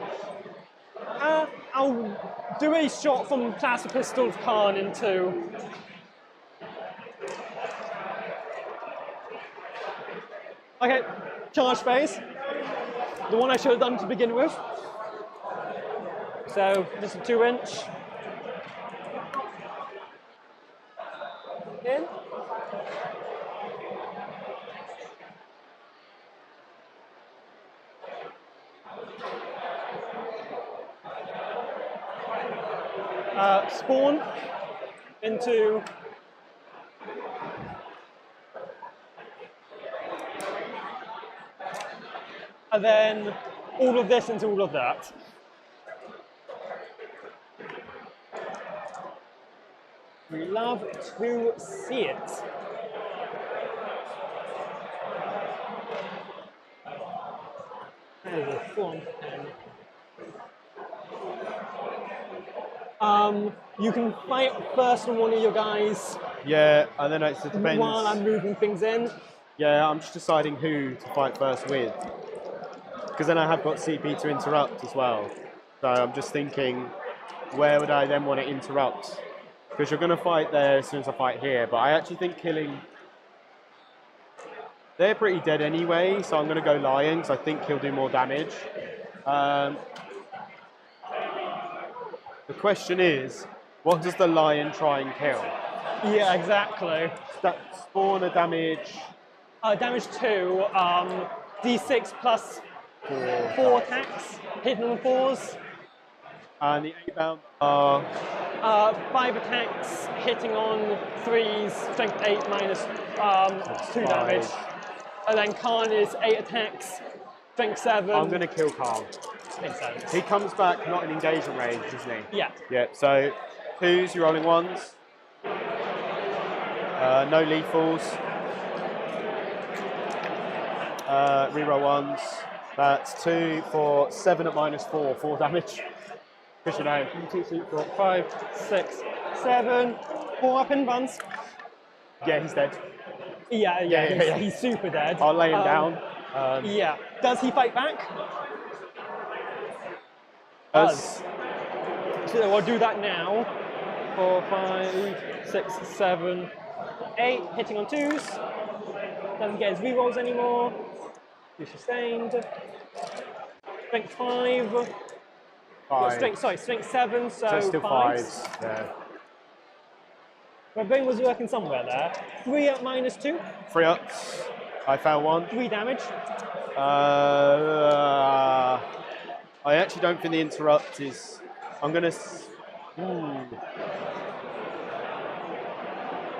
I'll do a shot from plasma pistol of Khan into. Okay, charge phase. The one I should have done to begin with. So just a 2-inch. In. Spawn into and then all of this into all of that. We love to see it. There's a form. You can fight first on one of your guys Yeah, and then it depends. while I'm moving things in. Yeah, I'm just deciding who to fight first with. Because then I have got CP to interrupt as well. So I'm just thinking, where would I then want to interrupt? Because you're going to fight there as soon as I fight here. But I actually think killing... They're pretty dead anyway, so I'm going to go Lion, because I think he'll do more damage. The question is, what does the Lion try and kill? Yeah, exactly. Spawn a damage... Damage 2, D6 plus 4 attacks, hitting on 4s. And the 8 bound are... 5 attacks, hitting on 3s, strength 8 minus 2 damage. And then Khan is 8 attacks, strength 7. I'm going to kill Carl. Makes sense. He comes back not in engagement range, isn't he? Yeah. Yeah, so 2s, you're rolling 1s. No lethals. Reroll 1s. That's 2 for 7 at minus 4, 4 damage. Push it out. 2, 3, 4, 5, 6, 7. 4 up in buns. Yeah, he's dead. Yeah, he's super dead. I'll lay him down. Yeah. Does he fight back? As, So I'll do that now. 4, 5, 6, 7, 8. Hitting on 2s. Doesn't get his rerolls anymore. He's sustained. Strength 5. Well, strength 7, so still 5s. 5s. Yeah. My brain was working somewhere there. 3 at minus 2. 3 ups. I found 1. 3 damage. I actually don't think the interrupt is... I'm going to...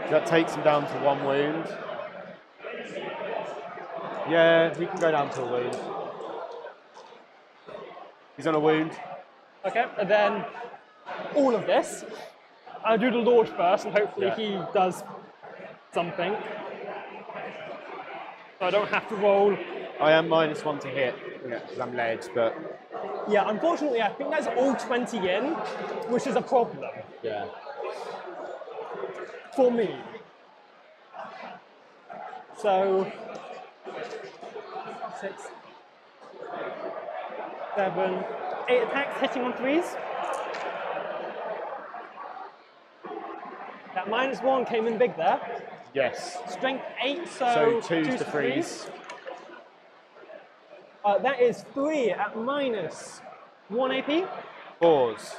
That takes him down to 1 wound. Yeah, he can go down to a wound. He's on a wound. Okay, and then all of this. I'll do the Lord first, and hopefully he does something. So I don't have to roll. I am minus 1 to hit, because I'm led, but... Yeah, unfortunately, I think that's all 20 in, which is a problem. Yeah. For me. So... 6, 7, 8 attacks, hitting on 3s. That minus 1 came in big there. Yes. Strength 8, So so 2s to 3s. That is 3 at minus 1 AP. Fours.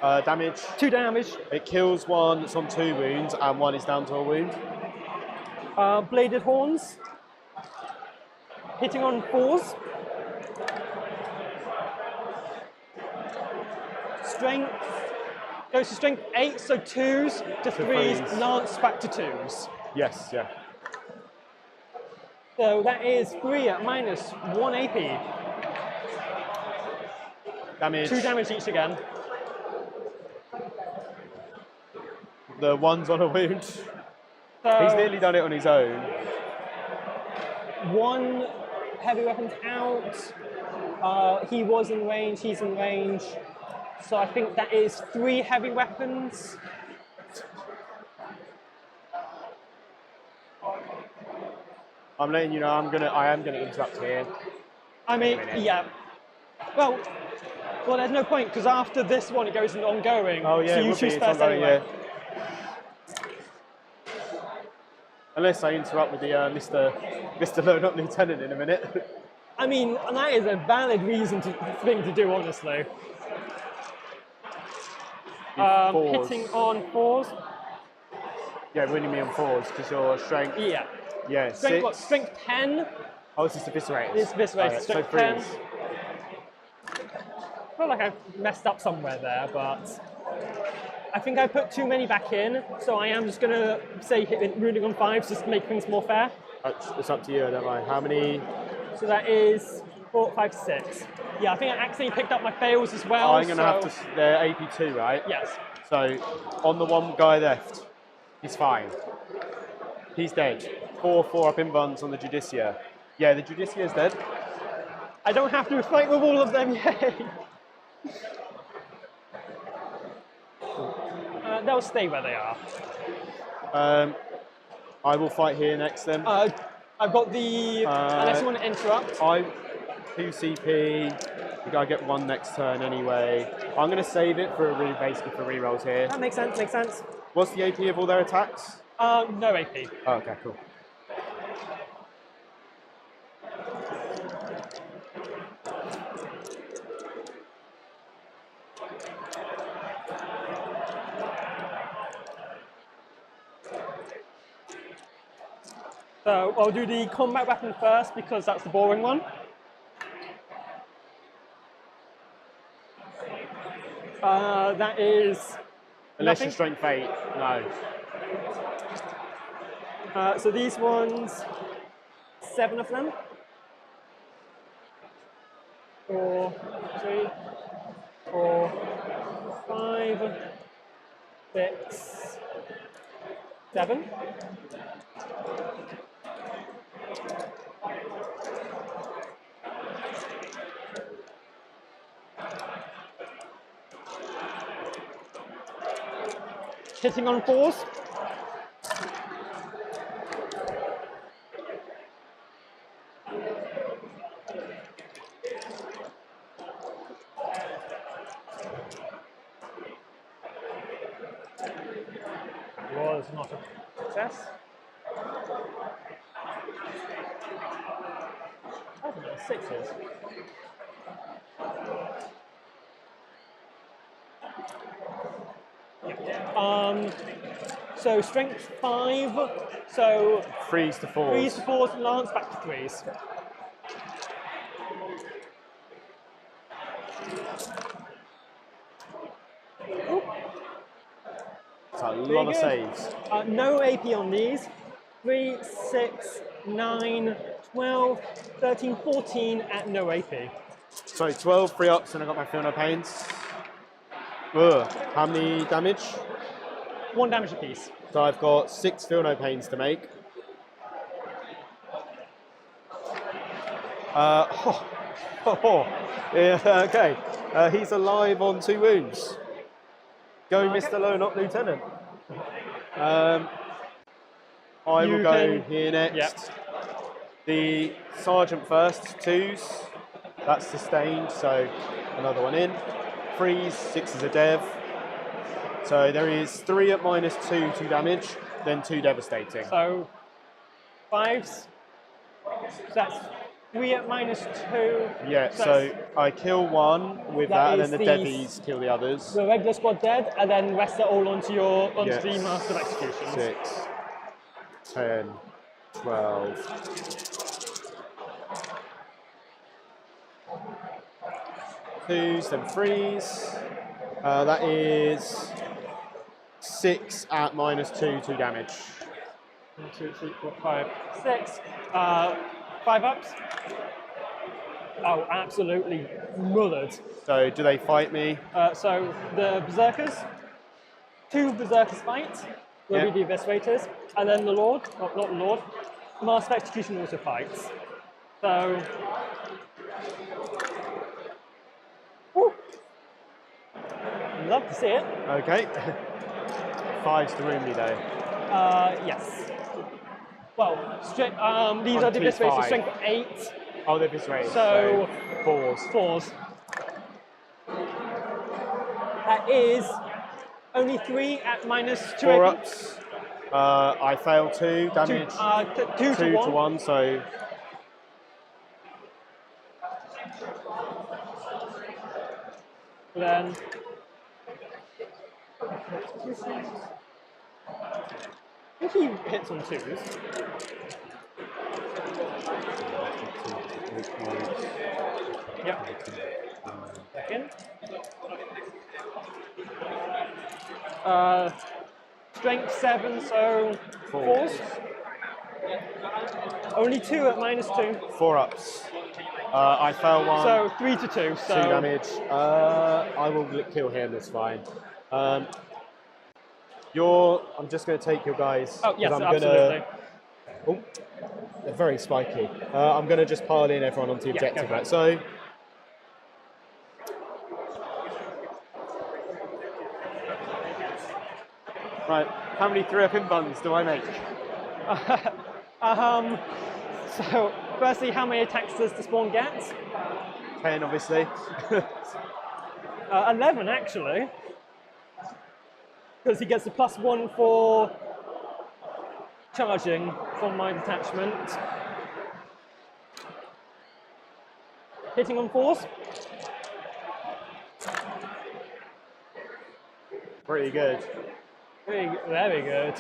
Damage. 2 damage. It kills one that's on 2 wounds, and one is down to a wound. Bladed horns. Hitting on 4s. Strength goes to strength 8, so 2s to 3s. threes. Lance back to 2s. Yes, yeah. So that is 3 at minus 1 AP. Damage. 2 damage each again. The one's on a wound. So He's nearly done it on his own. 1 heavy weapons out. He was in range, he's in range. So I think that is 3 heavy weapons. I'm letting you know I am gonna interrupt here. I mean, minute. yeah. Well, there's no point because after this one it goes into ongoing. Oh yeah, so it you would be. choose It's first ongoing, anyway. yeah. Unless I interrupt with the Mr. Low, not Lieutenant in a minute. I mean, that is a valid thing to do, honestly. Fours. Hitting on 4s. Yeah, winning me on 4s because your strength. Yeah. Yeah, Strength, 6. strength 10. Oh, this is the Eviscerators. It's Eviscerators, Okay, strength so 10. 3s. I feel like I've messed up somewhere there, but I think I put too many back in, so I am just going to say ruling on 5s just to make things more fair. It's up to you, I don't mind. How many? So that is 4, 5, 6. Yeah, I think I accidentally picked up my fails as well. I'm going to have to. They're AP2, right? Yes. So, on the one guy left, he's fine. He's dead. 4 up invuns on the Judicia. Yeah, the Judicia is dead. I don't have to fight with all of them, yay! They'll stay where they are. I will fight here next then. I've got the. Unless you want to interrupt. I 2 CP. I think I get 1 next turn anyway. I'm going to save it for basically for rerolls here. That makes sense, makes sense. What's the AP of all their attacks? No AP. Oh, okay, cool. So I'll do the combat weapon first because that's the boring one. That is Unless nothing. your strength 8, no. So these ones, 7 of them. 4, 3, 4, 5, 6, 7. Hitting on 4s. Was not a success. I think it was 6s. So strength 5, so 3s to 4s. 3s to 4s, lance back to 3s. It's a lot of good. saves. No AP on these. 3, 6, 9, 12, 13, 14 at no AP. So 12 free ups and I got my Feel No Pains. Ugh. How many damage? 1 damage apiece. So I've got 6 Feel No Pains to make. Yeah, okay. He's alive on 2 wounds. Go, Okay. Mr. Low, not Lieutenant. I will go here next. Yep. The Sergeant first, 2s. That's sustained, so another one in. 3s, 6 is a dev. So there is 3 at -2 damage, then 2 devastating. So 5s. So that's 3 at -2. Yeah, so I kill one with That that, and is then the devies kill the others. the regular squad dead, and then rest it all onto Yes. the Master of Executions. 6, 10, 12. Twos, then threes. That is 6 at -2, 2 damage. 1, 2, 3, 4, 5, 6. 5 ups. Oh, absolutely mothered. So do they fight me? So the Berserkers, 2 Berserkers fight, will Yeah. be the Eviscerators, and then the Lord, not the Lord, the Master of Execution also fights. So, woo. Love to see it. Okay. 5's to wound me though. Yes. Well, these On are the Eviscerators, 2-5. strength 8, Oh, they're this range. So- 4s. 4s. That is only 3 at -2. 4 ups. I fail 2 damage. 2 2 to to 1. 1, so Then if he hits on 2s, yep. Second. Strength 7, so 4s. Only 2 at -2, 4 ups. I fail 1. so 3 to 2. So 2 damage. I will kill him, that's fine. I'm just going to take your guys. Oh yes, I'm absolutely. Oh, they're very spiky. I'm going to just pile in everyone onto the Yeah, go objective for it. map. So, right, how many 3-up in buns do I make? So firstly, how many attacks does the spawn get? 10, obviously. 11 actually, because he gets a +1 for charging from my detachment. Hitting on 4s. Pretty good. Very good.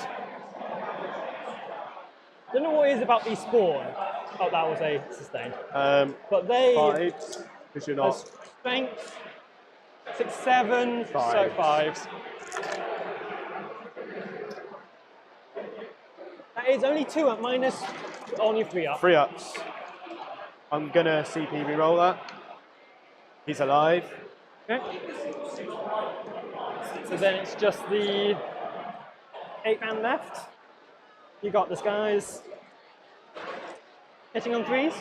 Don't know what it is about these spawn. Oh, that was a sustain. But they 5, because you're have not. strength 6, 7, so Fives. 5s. That is only 2 at minus only 3 up. 3 ups. I'm going to CP reroll that. He's alive. Okay. So then it's just the 8-man left. You got this, guys. Hitting on 3s.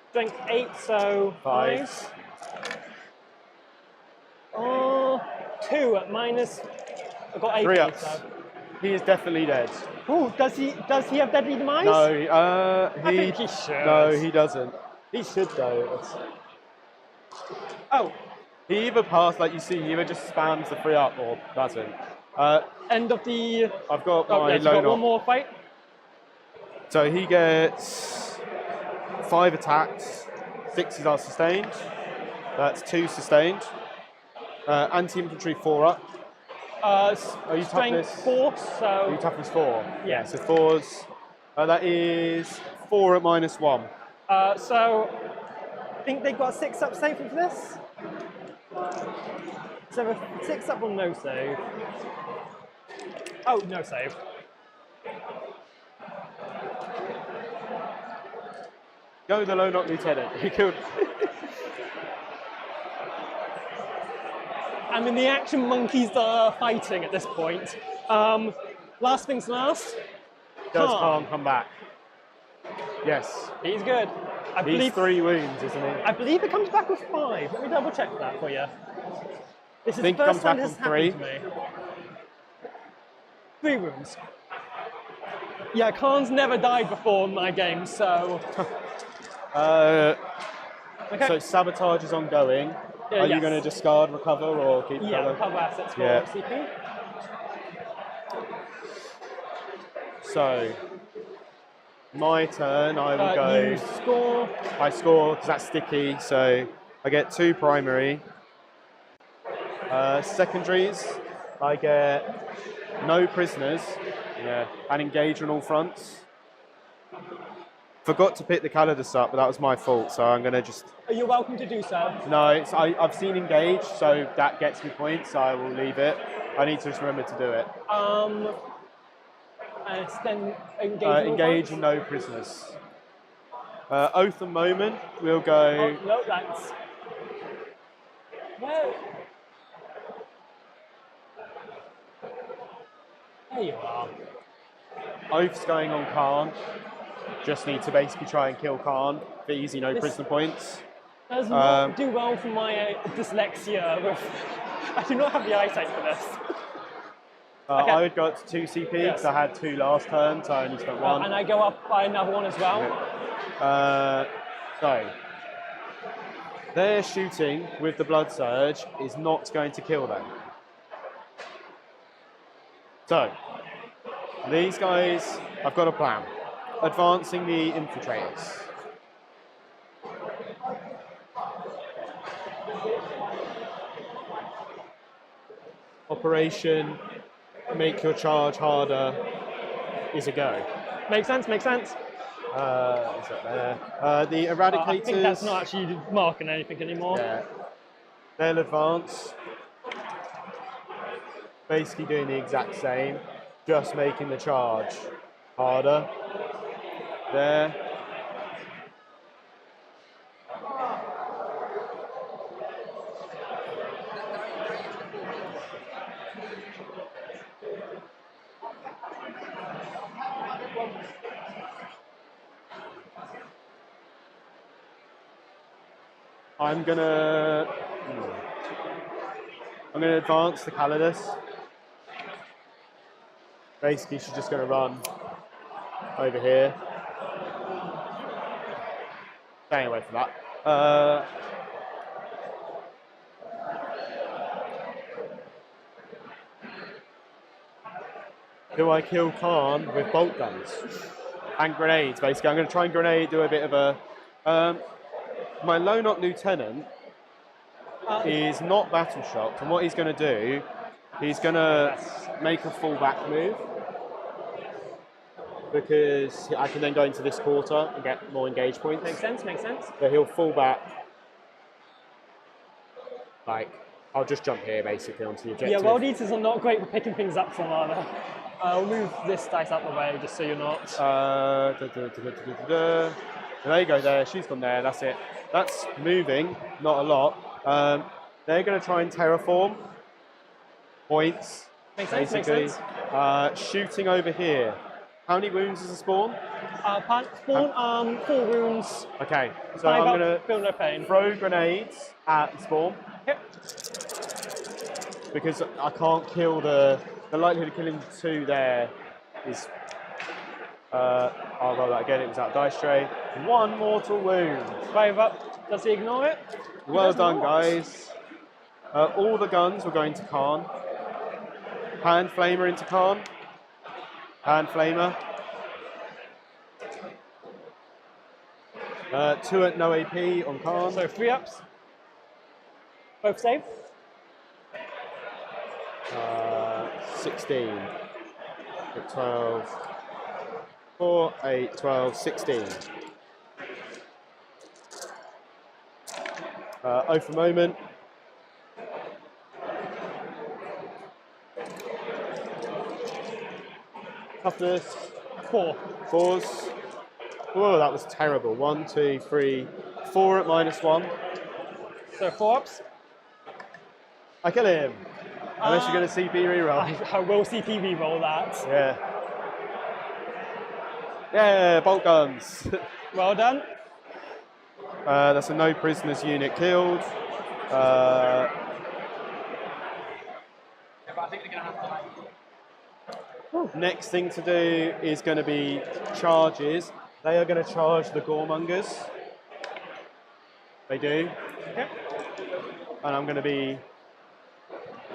Strength 8, so 5s. Oh, 2 at minus. I've got 8. 3 ups. So. He is definitely dead. Ooh, does he have deadly demise? No, I think he should. No, he doesn't. He should though. Oh, He either passed, like you see, he either just spams the 3 up or doesn't. end of the. I've got Oh, my yes, you low got one knock. more fight. So he gets 5 attacks, 6 are sustained. That's 2 sustained. Anti-infantry 4 up. you Strength toughness? 4, so. Are you toughness 4? Yeah. So 4s. That is 4 at -1. So, I think they got a 6 up save for this. So, a 6 up or no save? Oh, no save. Go the low knock lieutenant. He killed. I mean, the action monkeys are fighting at this point. Last things last. Does Khan. Khan come back? Yes. He's good. I He's believe 3 wounds, isn't he? I believe it comes back with 5. Let me double check that for you. This is think the it first comes time back this has on 3. happened to me. 3 wounds. Yeah, Khan's never died before in my game, so. Okay. So sabotage is ongoing. Are you yes. going to discard, recover, or keep Yeah, cover? recover assets for Yeah. CP. So, my turn, I will go. You score. I score because that's sticky, so I get 2 primary. Secondaries, I get no prisoners, and engage on all fronts. Forgot to pick the Calidus up, but that was my fault, so I'm going to just... You're welcome to do so. No, I've seen engage, so that gets me points, so I will leave it. I need to just remember to do it. Then Engage and no prisoners. Oath and Moment, we'll go... Oh, no, that's... Well... There you are. Oath's going on Khan. Just need to basically try and kill Khan for easy no prisoner points. Does not do well for my dyslexia. I do not have the eyesight for this. Okay. I would go up to 2 CP because I had 2 last turn, so I only spent 1. And I go up by another 1 as well. So, their shooting with the Blood Surge is not going to kill them. So, these guys, I've got a plan. Advancing the infiltrators. Operation make your charge harder is a go. Makes sense, makes sense. Is that there? The Eradicators... I think that's not actually marking anything anymore. Yeah. They'll advance. Basically doing the exact same, just making the charge harder. There. I'm gonna advance the Calidus. Basically, she's just gonna run over here. Staying away from that. Do I kill Khan with bolt guns and grenades? Basically, I'm going to try and grenade, do a bit of a. My low knot lieutenant is not battle shocked, and what he's going to do, he's going to make a full back move because I can then go into this quarter and get more engage points. Makes sense, makes sense. So he'll fall back. Like, I'll just jump here basically onto the objective. Yeah, World Eaters are not great for picking things up from either. I'll move this dice out the way just so you're not. There you go, there. She's gone there. That's it. That's moving, not a lot. They're going to try and terraform points. Makes sense, basically. makes sense. Shooting over here. How many wounds is a spawn? Spawn, 4 wounds. Okay, so I'm going to feel no pain. Throw grenades at the spawn. Yep. Because I can't kill the likelihood of killing 2 there is. I'll roll that again. It was that dice tray. 1 mortal wound. 5 up. Does he ignore it? Well done, guys. All the guns were going to Khan. Hand flamer into Khan. Hand flamer. 2 at no AP on Khan. So 3 ups. Both save. 16. 12. 4, 8, 12, 16. Oath a moment. Toughness. 4. 4s. Oh, that was terrible. 1, 2, 3, 4 at -1. So 4 ups. I kill him. Unless you're going to CP reroll. I will CP reroll that. Yeah. Yeah, bolt guns. Well done. That's a no prisoners unit killed. Next thing to do is going to be charges. They are going to charge the Goremongers. They do. Okay. And I'm going to be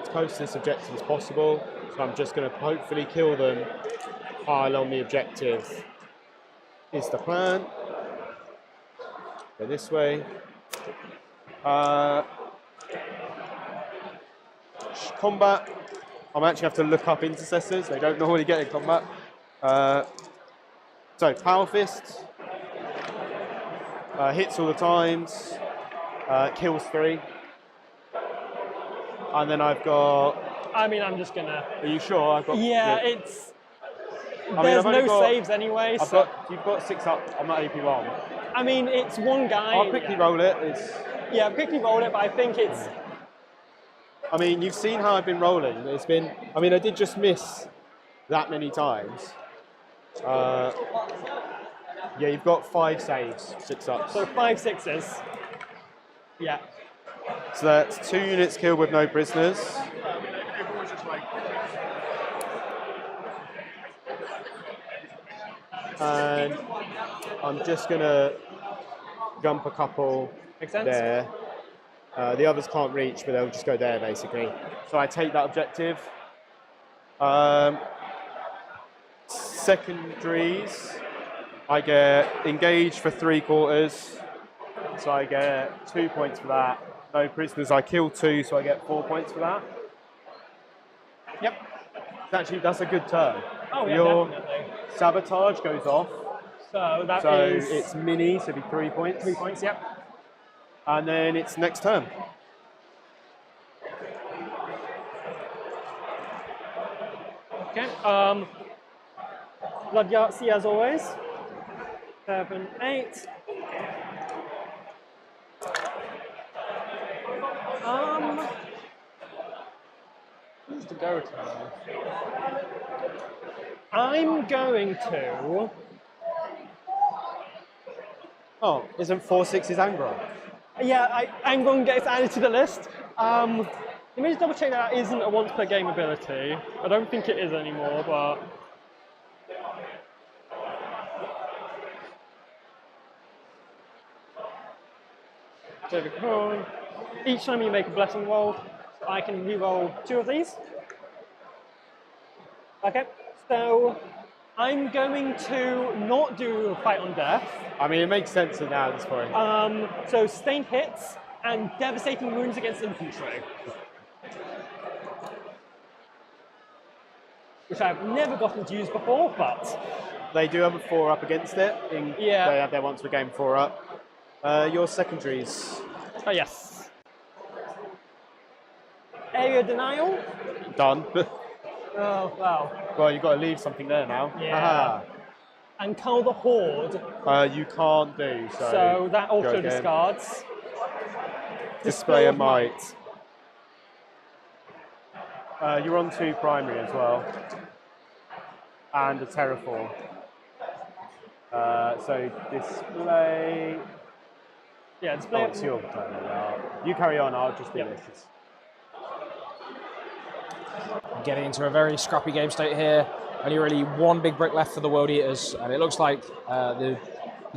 as close to this objective as possible. So I'm just going to hopefully kill them pile on the objective is the plan. Go this way. Combat. I'm actually have to look up intercessors. They don't normally get in combat. So power fist. Hits all the times. Kills 3. And then I've got. I mean, I'm just gonna. Are you sure? I've got. Yeah, it's. I mean, There's I've only no got- saves anyway. So, You've got 6 up. I'm not AP wrong. I mean, it's one guy. I'll quickly roll it. Yeah, quickly roll it, but I think it's. I mean, you've seen how I've been rolling. It's been. I mean, I did just miss that many times. Yeah, you've got 5 saves, 6 ups. So 5 6s. Yeah. So that's 2 units killed with no prisoners. Everyone's just like, And I'm just gonna jump a couple Makes sense? there. The others can't reach, but they'll just go there basically. So I take that objective. Secondaries, I get engaged for 3/4. So I get 2 points for that. No prisoners, I kill 2, so I get 4 points for that. Yep. Actually, that's a good turn. Oh, yeah, Your definitely. sabotage goes off. So that So is it's mini, so it'd be 3 points. 3 points, yep. And then it's next turn. Okay. Blood Yahtzee as always. 7, 8. Who's the go to? I'm going to. Oh, isn't 4 6s Angron? Yeah, I'm going to get it added to the list. Let me just double check that isn't a once per game ability. I don't think it is anymore, but. David Cohn. Each time you make a blessing roll, I can re-roll 2 of these. Okay, so I'm going to not do fight on death. I mean, it makes sense now at this point. So sustained hits and devastating wounds against infantry. Which I've never gotten to use before, but They do have a 4 up against it. Yeah. They have their once per game 4 up. Your secondaries, oh yes. Area denial. done. Oh wow. Well, you've got to leave something there now. Yeah. And Cull the Horde. You can't do, so. So that go also again. discards. Display a might. You're on 2 primary as well. And a terraform. So display. Yeah, display. Oh, it's your turn now. You carry on, I'll just do Yep. this. Getting into a very scrappy game state here. Only really one big brick left for the World Eaters, and it looks like the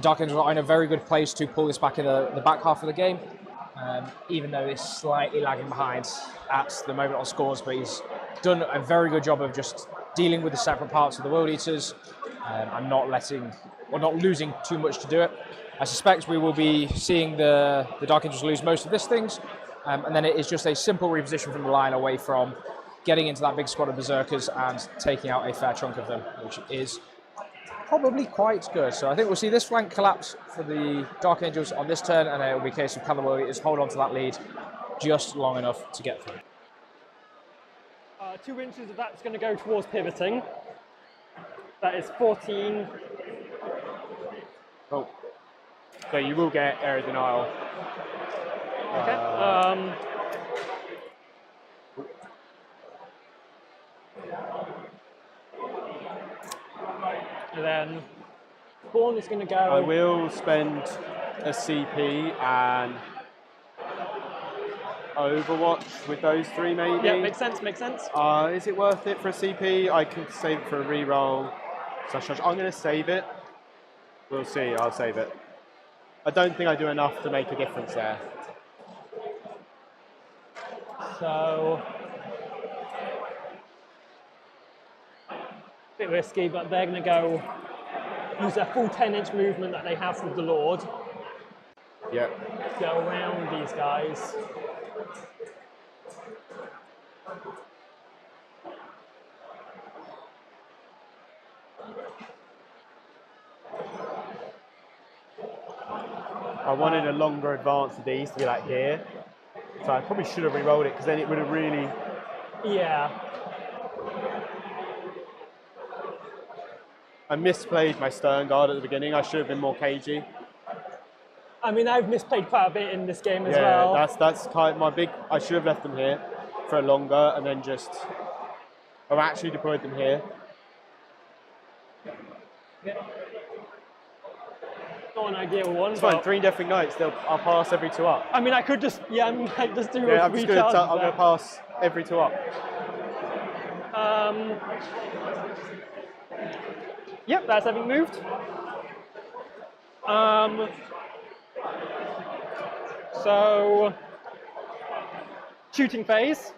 Dark Angels are in a very good place to pull this back in the back half of the game. Even though it's slightly lagging behind at the moment on scores, but he's done a very good job of just dealing with the separate parts of the World Eaters and not losing too much to do it. I suspect we will be seeing the Dark Angels lose most of these things, and then it is just a simple reposition from the line away from getting into that big squad of Berserkers and taking out a fair chunk of them, which is probably quite good. So I think we'll see this flank collapse for the Dark Angels on this turn, and it will be a case of can the World Eaters hold on to that lead just long enough to get through. 2 inches of that's going to go towards pivoting. That is 14. Oh. So you will get area denial. Okay. And then Born is going to go. I will spend a CP and Overwatch with those 3 maybe. Yeah, makes sense, makes sense. Is it worth it for a CP? I can save it for a reroll. I'm going to save it. We'll see, I'll save it. I don't think I do enough to make a difference there. So bit risky, but they're going to go use their full 10-inch movement that they have with the Lord. Yeah. Go around these guys. I wanted a longer advance of these to be like here. So I probably should have re-rolled it because then it would have really... Yeah. I misplayed my stern guard at the beginning. I should have been more cagey. I mean, I've misplayed quite a bit in this game as well. That's kind of my big... I should have left them here for longer and then just... I've actually deployed them here. Yeah. Not an ideal one. It's fine, 3 Deathwing Knights, I'll pass every 2 up. I mean, I could just, yeah, I mean, I just do Yeah, a I'm just 3 going charges to pass every 2 up. Yep, that's having moved. So, shooting phase.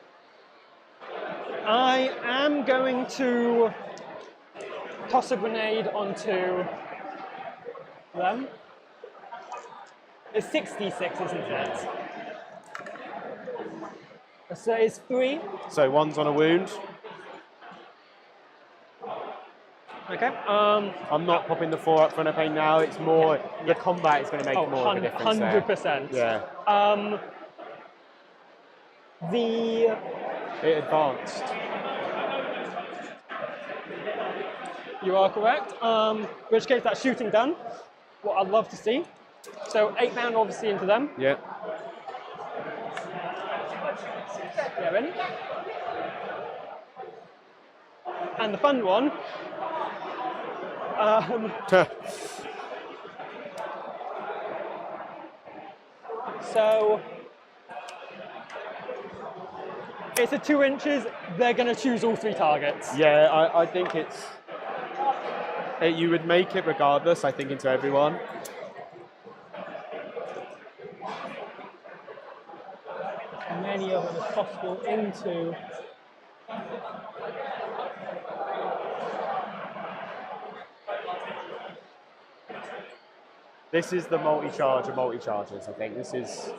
I am going to toss a grenade onto them. It's 66, isn't it? So it's 3. So 1's on a wound. Okay. I'm not popping the 4 up for no pain now. It's more the combat is going to make more of a difference. 100%. There. Yeah. It advanced. You are correct. In which case, that's shooting done. What I'd love to see. So 8 pound obviously into them. Yeah. Yeah, ready? And the fun one. So it's a 2 inches. They're going to choose all 3 targets. Yeah, I think it's... You would make it regardless, I think, into everyone. Many of them as possible into. This is the multi-charge of multi-charges, I think. This is...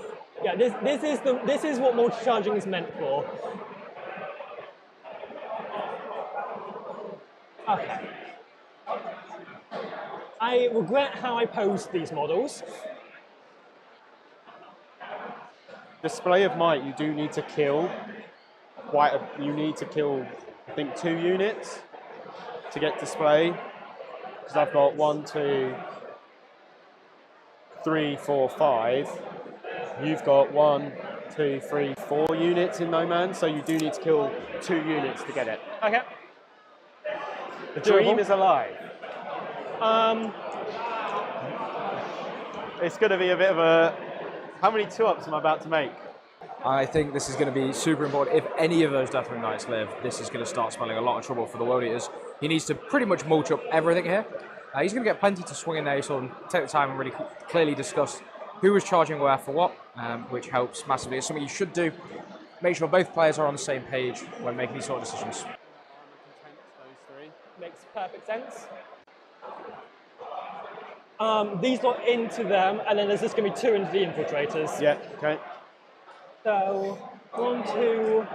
Yeah, this is what multi-charging is meant for. Okay. I regret how I posed these models. Display of might, you do need to kill you need to kill, I think, 2 units to get display. Because I've got 1, 2, 3, 4, 5. You've got 1, 2, 3, 4 units in No Man, so you do need to kill 2 units to get it. Okay. The dream is alive. It's going to be a bit of a... How many 2-ups am I about to make? I think this is going to be super important. If any of those Deathwing Knights live, this is going to start spelling a lot of trouble for the World Eaters. He needs to pretty much mulch up everything here. He's going to get plenty to swing in there, so take the time and really clearly discuss who was charging where for what, which helps massively. It's something you should do. Make sure both players are on the same page when making these sort of decisions. Makes perfect sense. These got into them, and then there's just going to be 2 into the infiltrators. Yeah, okay. So, 1, 2.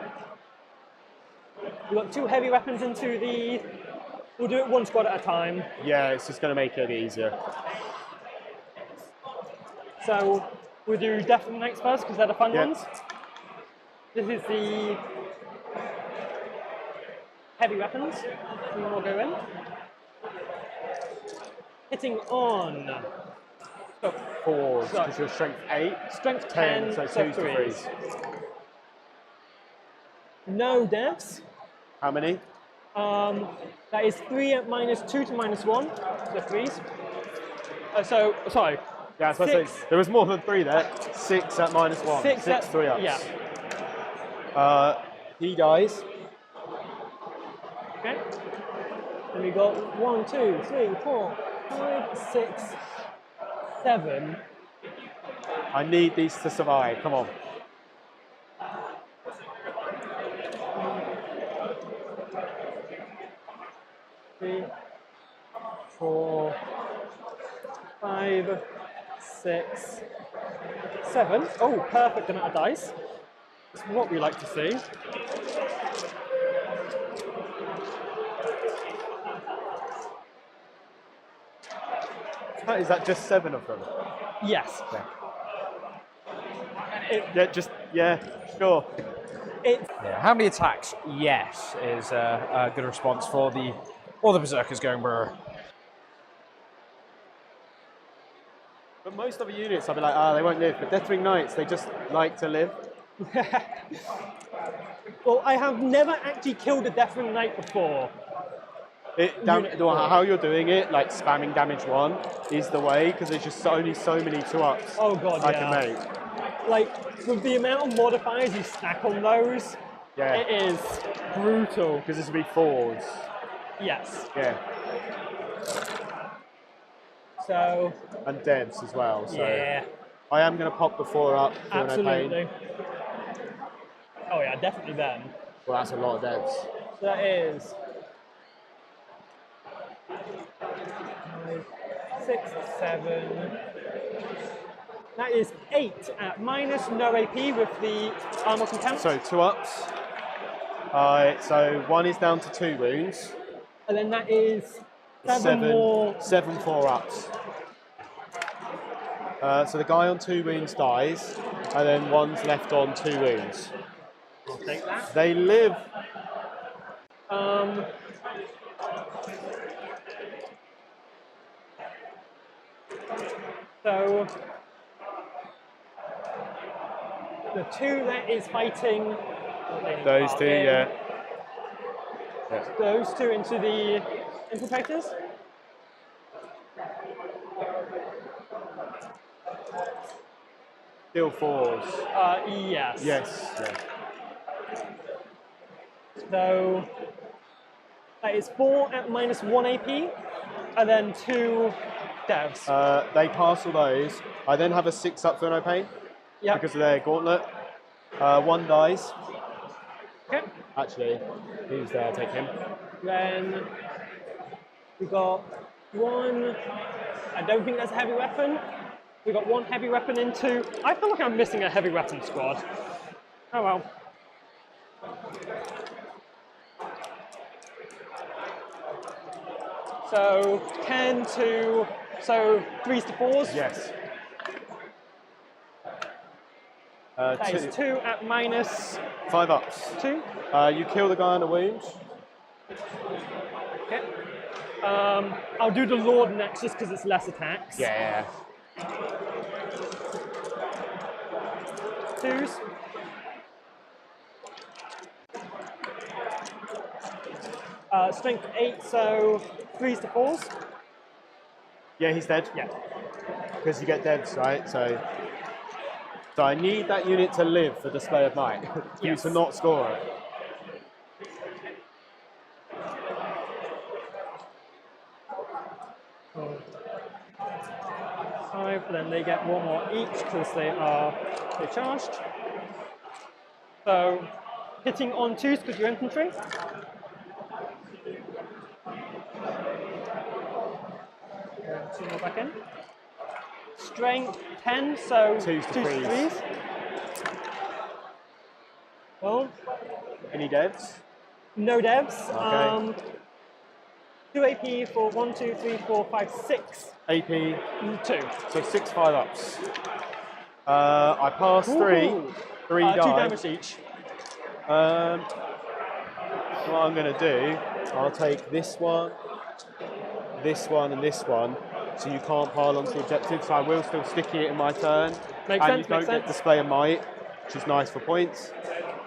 We've got 2 heavy weapons into the... We'll do it 1 squad at a time. Yeah, it's just going to make it a bit easier. So, we'll do Deathwing Knights first, because they're the fun Yep. ones. This is the heavy weapons. 3 more go in. Hitting on. So, 4s, because you're strength 8. Strength 10, 10, so so 2s to 3s. 3s. No deaths. How many? That is 3 at -2 to -1, so 3s. Sorry. Yeah, I was about to 6. say, there was more than 3 there. 6 at -1. 6 3-ups. Yeah. He dies. Okay. Then we got 1, 2, 3, 4, 5, 6, 7. I need these to survive. Come on. 3, 4, 5, 6, 7. Oh, perfect amount of dice. That's what we like to see. Is that just 7 of them? Yes. Yeah, sure. It's Yeah, how many attacks? Yes, is a good response for all the berserkers going brr. But most other units, I'll be like, ah, they won't live. But Deathwing Knights, they just like to live. well, I have never actually killed a Deathwing Knight before. How you're doing it, like spamming damage 1, is the way, because there's just only so many 2-ups Oh god, I yeah. can make. Like, with the amount of modifiers you stack on those, Yeah. it is brutal. Because this would be 4s. Yes. Yeah. So, And devs as well. So yeah, I am going to pop the 4-up. absolutely. Oh yeah, definitely then. Well, that's a lot of devs. So that is 5, 6, 7. That is 8 at minus no AP with the armor contempt. So 2-ups. So 1 is down to 2 wounds. And then that is 7 more. 7 4-ups. So the guy on 2 wounds dies, and then 1's left on 2 wounds. I'll take that. They live. So the 2 that is fighting. Those 2, yeah. Those 2 into the infiltrators. Still 4s. Yes. Yes. Yeah. So that is 4 at minus 1 AP, and then 2 devs. They castle those. I then have a 6-up for no pain Yep. because of their gauntlet. 1 dies. Okay. Actually, who's there? Take him. Then we got 1. I don't think that's a heavy weapon. We got 1 heavy weapon into. I feel like I'm missing a heavy weapon squad. Oh well. So 10 to. So 3s to 4s. Yes. That is 2 at minus 5-ups. 2. You kill the guy on a wound. Okay. I'll do the Lord next just because it's less attacks. Yeah. 2s. Strength 8, so 3s to 4s. Yeah, he's dead. Yeah. Because you get devs, right? So I need that unit to live for display of might. For you to not score it. Then they get 1 more each because they are charged. So hitting on 2s because you're infantry. And 2 more back in. Strength 10, so 2s to 3s. 3s. Well, Any devs? no devs. Okay. 2 AP for 1, 2, 3, 4, 5, 6. AP. 2. So 6 5-ups. I pass 3. Ooh. 3 2 die. damage each. What I'm going to do, I'll take this one, and this one, so you can't pile onto the objective, so I will still stick it in my turn. Makes and sense, you don't makes get sense. display of might, which is nice for points.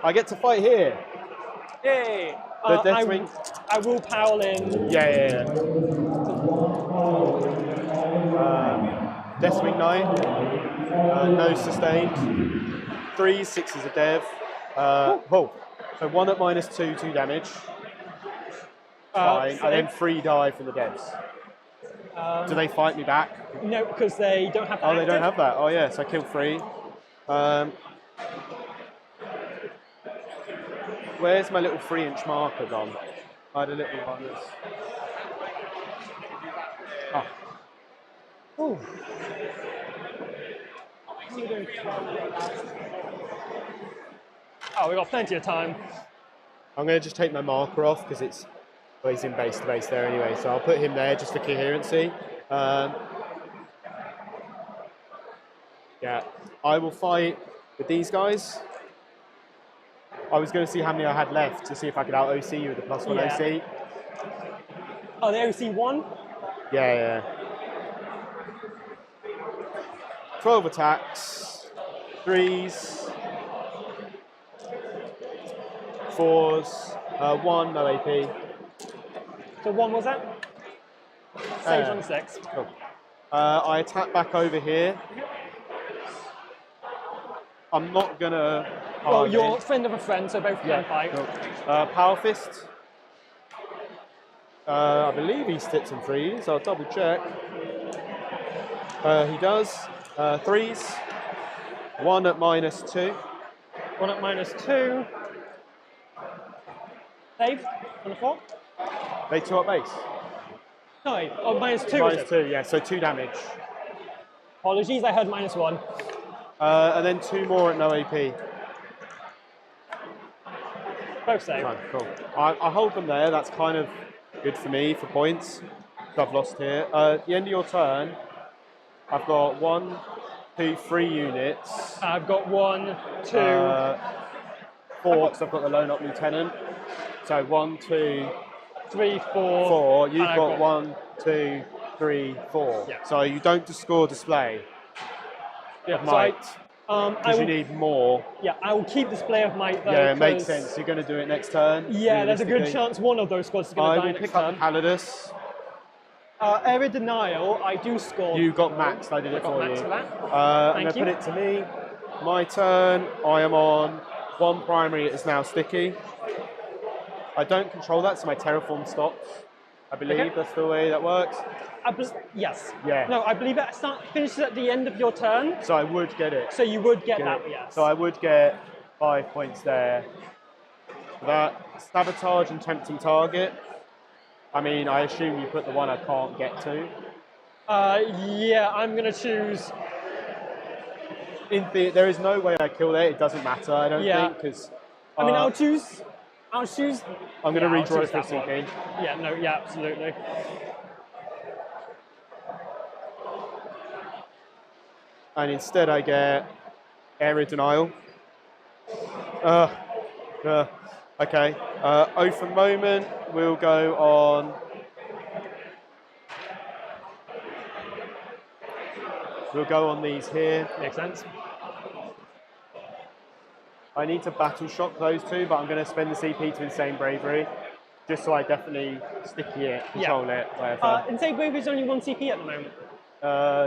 I get to fight here. Yay! The Deathwing. I will power in. Yeah. Deathwing Knight, no sustained. 3s, 6s a dev. So 1 at minus 2, 2 damage. Fine. And then 3 die from the devs. Do they fight me back? No, because they don't have that. Oh, they don't have that. Oh, yeah, so I killed 3. Where's my little 3-inch marker gone? I had a little one that's... Oh. Ooh. Oh, we got plenty of time. I'm going to just take my marker off because it's, well, he's in base to base there anyway, so I'll put him there just for coherency. Yeah, I will fight with these guys. I was going to see how many I had left to see if I could out OC you with the +1 OC. Oh, the OC one? Yeah. 12 attacks, 3s, 4s, 1, no AP. So 1 was that? Saves on 6. Cool. I attack back over here. I'm not gonna. Well, you're a friend of a friend, so both can fight. Cool. Power Fist. I believe he sticks in 3s. I'll double check. He does. 3s. 1 at -2. 1 at -2. Save on the 4. They 2 up base. No, oh, -2. is it? -2, yeah. So 2 damage. Apologies, I heard -1. And then 2 more at no AP. Both save. Fine, cool. I hold them there. That's kind of good for me for points. I've lost here. At the end of your turn, I've got 1, 2, 3 units. I've got 1, 2. 4 because I've got the lone up lieutenant. So 1, 2, 3, 4. 4. You've and I've got 1, 2, 3, 4. Yeah. So you don't score display of might. Because you need more. Yeah, I will keep display of might though. Yeah, it makes sense. You're going to do it next turn. Yeah, there's a good chance one of those squads is going to die I will next pick up turn. Calidus. Area denial, I do score. You got maxed. I did it got for maxed you. for that. I'm Thank going to you. put it to me. My turn. I am on 1 primary. It is now sticky. I don't control that, so my terraform stops. I believe that's the way that works. Yes. Yeah. No, I believe it finishes at the end of your turn, So I would get it. so you would get Get that, it. yes. So I would get 5 points there. That sabotage and tempting target. I mean, I assume you put the one I can't get to. Yeah, I'm going to choose. There is no way I kill there. It doesn't matter. I don't think because. I mean, I'll choose. I'm going to I'll redraw choose it for that one. CP. Yeah, no, yeah, absolutely. And instead I get area denial. Okay. Oath of moment will go on. We'll go on these here. Makes sense. I need to battle shock those 2, but I'm going to spend the CP to insane bravery, just so I definitely sticky it, control it, whatever. Insane Bravery is only 1 CP at the moment.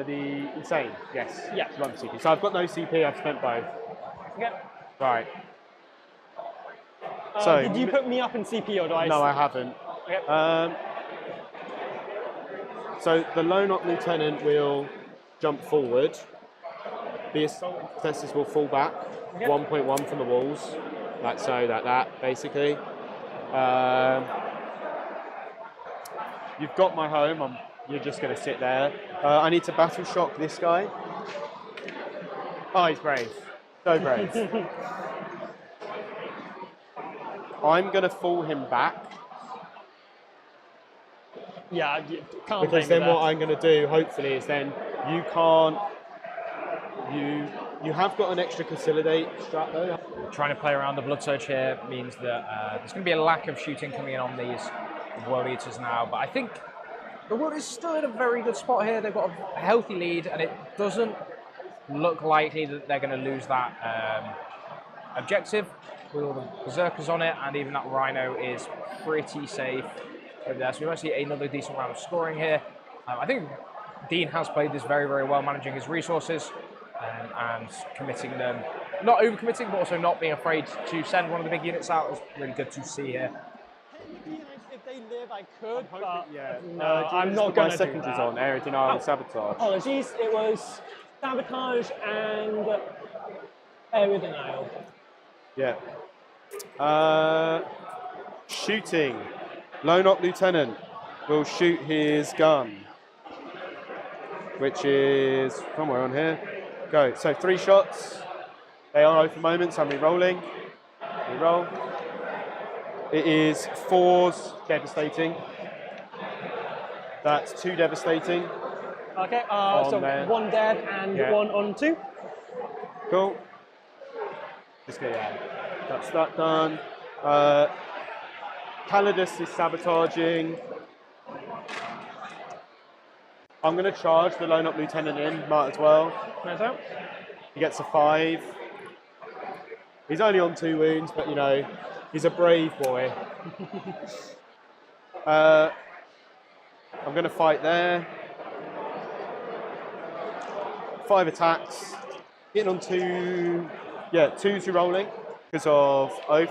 The insane, yes. Yeah. It's 1 CP. So I've got no CP. I've spent both. Okay. Right. So did you put me up in CP or do I? No, I haven't. Okay. So the lone op lieutenant will jump forward. The assault professors will fall back 1.1 from the walls, like so, like that, basically. You've got my home. You're just going to sit there. I need to battle shock this guy. Oh, he's brave. So brave. I'm going to fall him back. Yeah, you can't Because then what I'm going to do, hopefully, is then you can't. You have got an extra consolidate strat though. Trying to play around the Blood Surge here means that there's going to be a lack of shooting coming in on these World Eaters now, but I think the World is still in a very good spot here. They've got a healthy lead, and it doesn't look likely that they're going to lose that objective with all the Berserkers on it, and even that Rhino is pretty safe over there. So we might see another decent round of scoring here. I think Dean has played this very, very well, managing his resources and committing them, not overcommitting, but also not being afraid to send one of the big units out. It's really good to see here. If they live, I could, but Yeah. no, I'm not going to do secondaries that. on area denial and sabotage. Apologies, it was sabotage and area denial. Yeah. Shooting. Lone op lieutenant. will shoot his gun, which is somewhere on here. Go. So 3 shots. They are open moments. I'm re-rolling. Re-roll. It is 4s devastating. That's 2 devastating. Okay, so there. 1 dead and 1 on 2. Cool. Just go, yeah. That's that done. Calidus is sabotaging. I'm going to charge the lone up lieutenant in, might as well. Nice out. He gets a 5. He's only on 2 wounds, but you know, he's a brave boy. I'm going to fight there. 5 attacks. Hitting on 2. Yeah, 2's rolling because of Oath.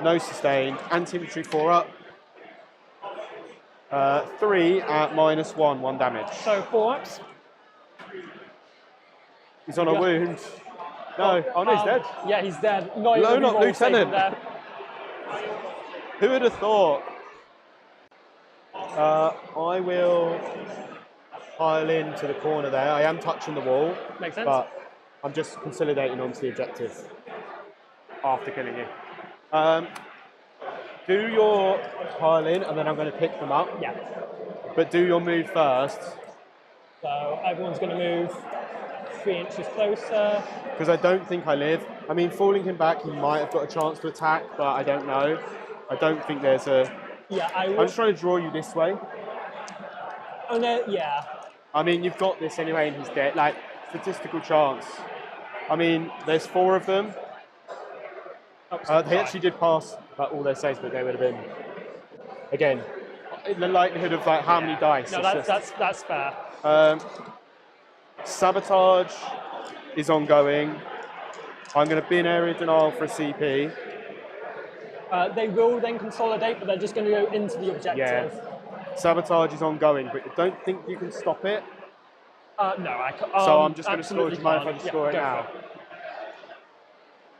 No sustained. Anti-infantry 4 up. 3 at -1, 1 damage. So 4 ups. He's on a wound. No, no, he's dead. Yeah, he's dead. Not even Lone up re-roll saving lieutenant. there. Who would have thought? I will pile into the corner there. I am touching the wall. Makes sense. But I'm just consolidating onto the objective after killing you. Do your pile in, and then I'm going to pick them up. Yeah. But do your move first. So everyone's going to move 3 inches closer. Because I don't think I live. I mean, falling him back, he might have got a chance to attack, but I don't know. I don't think there's a... Yeah, I'm just trying to draw you this way. Oh no, yeah. I mean, you've got this anyway, and he's dead. Like, statistical chance. I mean, there's 4 of them. They actually did pass all their saves, but they would have been, again, in the likelihood of like how many dice. No, that's fair. Sabotage is ongoing. I'm going to bin area denial for a CP. They will then consolidate, but they're just going to go into the objective. Yeah. Sabotage is ongoing, but I don't think you can stop it. No, I can't. So I'm just going to score. Do absolutely you mind if I can't. just score it go now? for it.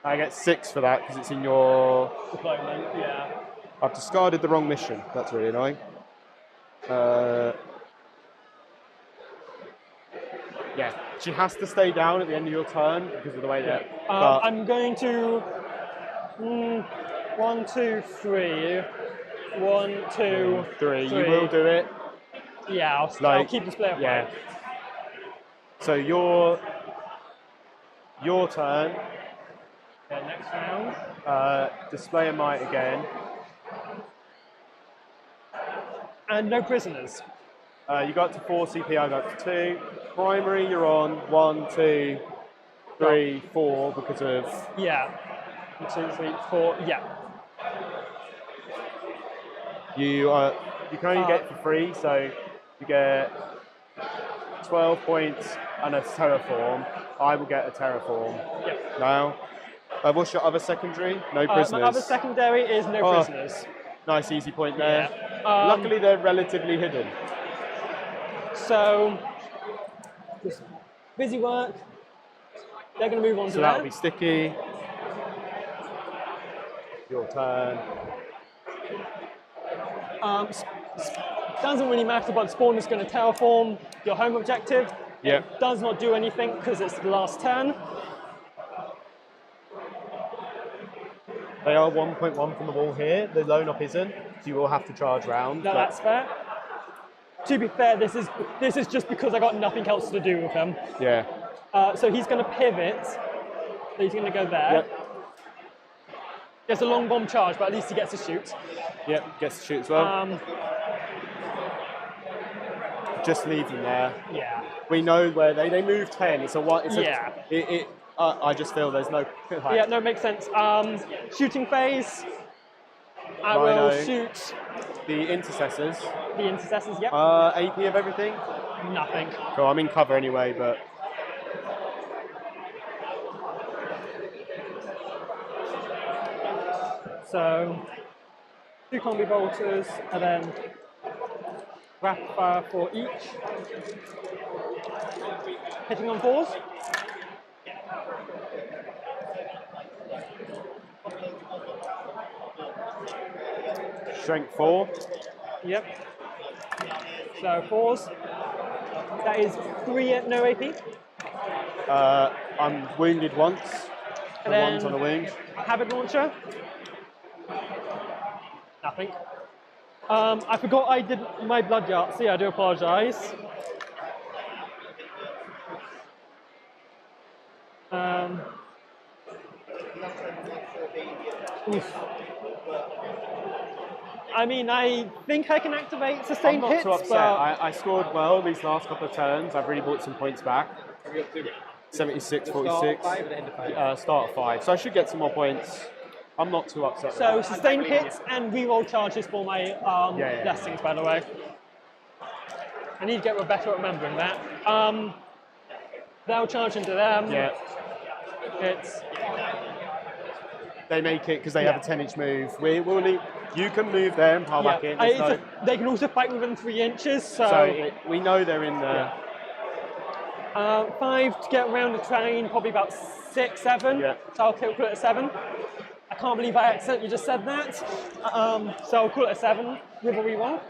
I get 6 for that because it's in your... Deployment, yeah. I've discarded the wrong mission. That's really annoying. Yeah, she has to stay down at the end of your turn because of the way that... I'm going to... 1, 2, 3. 1, 2, 3. You will do it. Yeah, I'll keep display of yeah. So your turn. Yeah, next round. Display a might again. And no prisoners. You got to 4 CP, I got to 2. Primary, you're on 1, 2, 3, 4 because of... Yeah. 1, 2, 3, 4, yeah. You can only get it for free, so you get 12 points and a terraform. I will get a terraform. Yep. Now, what's your other secondary? No prisoners. My other secondary is no prisoners. Nice easy point there. Yeah. Luckily, they're relatively hidden. So, just busy work. They're going to move on to So that'll be sticky. Your turn. Doesn't really matter, but spawn is going to terraform your home objective. Yep. It does not do anything because it's the last turn. They are 1.1 from the wall here. The lone up isn't, so you will have to charge round. No, that's fair. To be fair, this is just because I got nothing else to do with him. Yeah. So he's going to pivot. So he's going to go there. Yep. Gets a long bomb charge, but at least he gets to shoot. Yep, gets to shoot as well. Just leave them there. Yeah. We know where they move 10. It's a what? It's Yeah. I just feel there's no. Like, Yeah, no, makes sense. Shooting phase. I Rhino. will shoot The intercessors. the intercessors. Yep. AP of everything. Nothing. Cool. I'm in cover anyway, but. So 2 combi bolters, and then rapid fire for each. Hitting on 4s. Strength 4. Yep. So 4s. That is 3 at no AP. I'm wounded once. And The then one's on the wound. Habit launcher. Nothing. I forgot I did my blood Yahtzee. I do apologise. Oof. I mean, I think I can activate I'm sustained not hits, too upset. but I scored well these last couple of turns. I've really brought some points back. 76, 46. Start at 5. So I should get some more points. I'm not too upset with so that. sustained hits and reroll charges for my yeah. blessings, by the way. I need to get better at remembering that. They'll charge into them. Yeah. It's They make it because they have a 10-inch move. We'll leave. You can move them, pile back in. They can also fight within 3 inches, So we know they're in there. 5 to get around the train, probably about 6, 7. Yeah. So I'll call it a 7. I can't believe I accidentally just said that. So I'll call it a 7 with a reroll.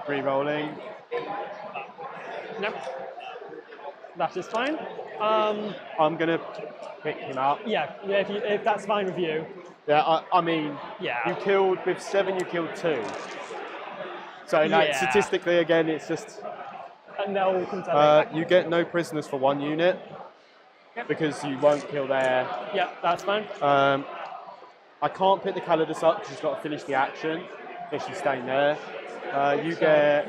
Re-rolling. Nope. That is fine. I'm going to pick him up. Yeah, if that's fine with you. Yeah, I mean, Yeah. you killed, with 7 you killed 2. So like, Yeah. statistically, again, it's just, And they'll come to back. you get no prisoners for 1 unit because you won't kill their. Yeah, that's fine. I can't pick the Calidus up because she's got to finish the action. So she's staying there. You get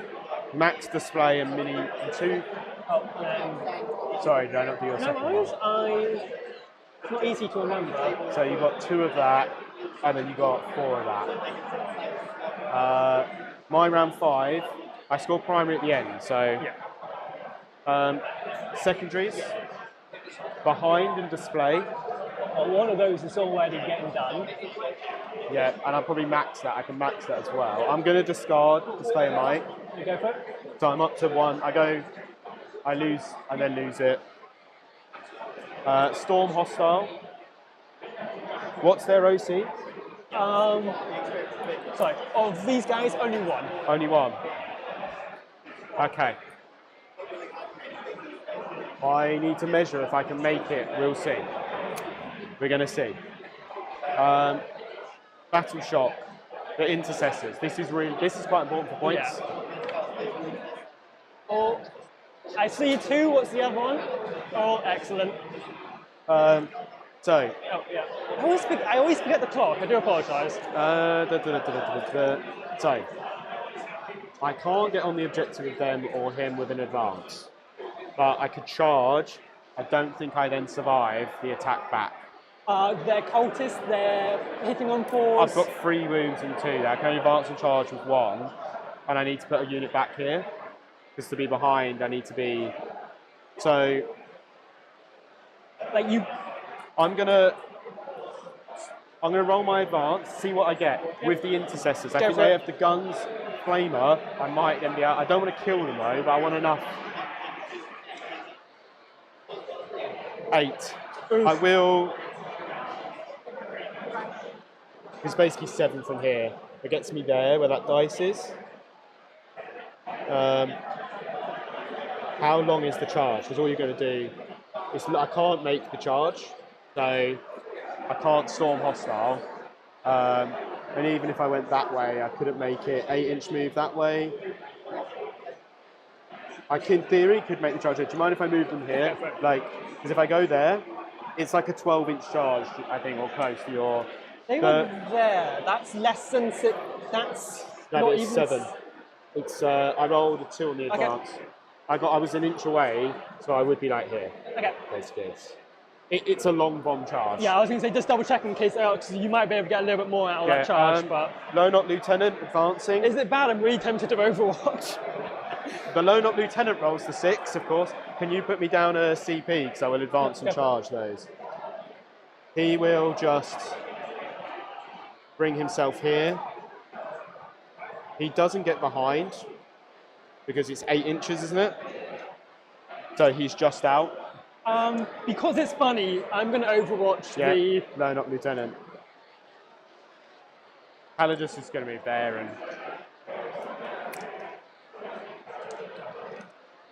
max display and mini and 2. Oh, then. Sorry, did I not do your No second worries. one? It's not easy to remember. So you got 2 of that, and then you got 4 of that. My round 5, I scored primary at the end. So secondaries, behind and display. Well, one of those is already getting done. Yeah, and I'll probably max that. I can max that as well. I'm going to discard display and might. You go for it. So I'm up to 1. I lose, and then lose it. Storm hostile. What's their OC? Sorry, of these guys, only 1. Only 1. Okay. I need to measure if I can make it. We'll see. We're going to see. Battle shock. The intercessors. This is quite important for points. Yeah. Oh, I see 2. What's the other one? Oh, excellent. So. Oh, yeah. I always forget the clock. I do apologise. So. I can't get on the objective with them or him with an advance. But I could charge. I don't think I then survive the attack back. They're cultists. They're hitting on 4s. I've got 3 wounds and 2. I can only advance and charge with 1. And I need to put a unit back here. Because to be behind, I need to be. So. Like you. I'm gonna roll my advance, see what I get with the intercessors. I think they have the guns, flamer. I might then be out. I don't want to kill them though, but I want enough. 8. Oof. I will. It's basically 7 from here. It gets me there where that dice is. How long is the charge? Because all you're going to do is I can't make the charge, so I can't storm hostile. And even if I went that way, I couldn't make it 8-inch move that way. I in theory could make the charge. Do you mind if I move them here? Like, because if I go there, it's like a 12-inch charge, I think, or close to your. They were there. That's less than 6. That's No, not it's even 7. It's I rolled a 2 on the advance. I was an inch away, so I would be like here. Okay. Basically, it's a long bomb charge. Yeah, I was going to say just double check in case because you might be able to get a little bit more out of that charge. But Low Knot Lieutenant advancing. is it bad? I'm really tempted to Overwatch. The Low Knot Lieutenant rolls the 6, of course. Can you put me down a CP because I will advance and charge those. He will just bring himself here. He doesn't get behind because it's 8 inches, isn't it? So he's just out. Because it's funny, I'm going to Overwatch the. Low Knot Lieutenant. Pelagus is going to move there, and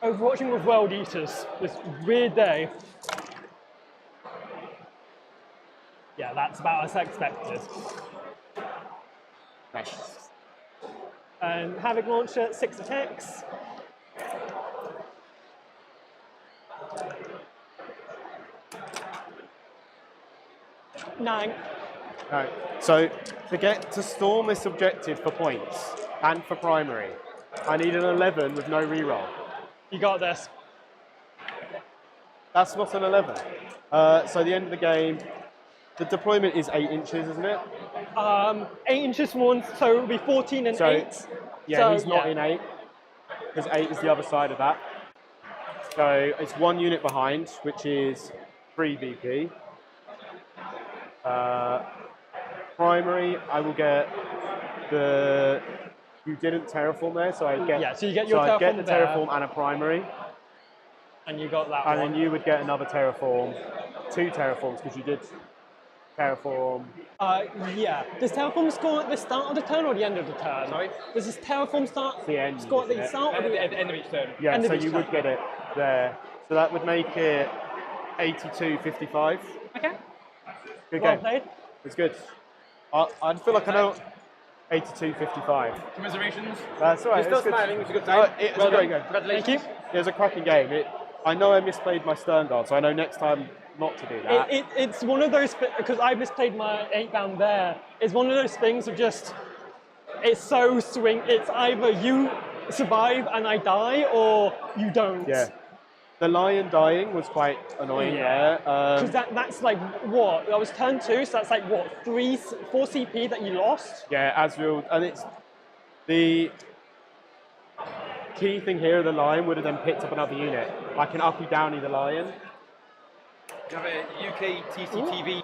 Overwatching with World Eaters this weird day. Yeah, that's about as expected. nice. And Havoc Launcher, 6 attacks. Nine. Right. So to storm this objective for points and for primary, I need an 11 with no reroll. You got this. That's not an 11. So the end of the game, the deployment is 8 inches, isn't it? 8 inches from one, so it would be 14 and So, 8. Yeah, So, he's not yeah. in 8, because 8 is the other side of that. So it's 1 unit behind, which is 3 VP. Primary, I will get the... You didn't terraform there, so I get... Yeah, so you get your I get terraform the there. terraform and a primary, And you got that and one. then you would get another terraform, 2 terraforms, because you did terraform. Yeah. Does terraform score at the start of the turn or the end of the turn? Sorry? Does this terraform start The end, score at isn't the it? start or the At end? the end of each turn. Yeah, End of so each you would turn. get it there. So that would make it 82-55. Okay. Good Well game. played. It's good. I feel like I know 82-55. Commiserations. That's all right. You're still it's good. smiling, it's a good time. It was Well a great done. game. Congratulations. Thank you. It was a cracking game. I know I misplayed my stern guard, so I know next time not to do that. It's one of those, because I misplayed my 8 bound there, it's one of those things of just, it's so swing, it's either you survive and I die, or you don't. Yeah. The lion dying was quite annoying Yeah. there. Because that's like, what? That was turn 2, so that's like, what, 4 CP that you lost? Yeah, as real, and it's the key thing here. The lion would have then picked up another unit. I can uppy downy the lion. You have a UK TCTV.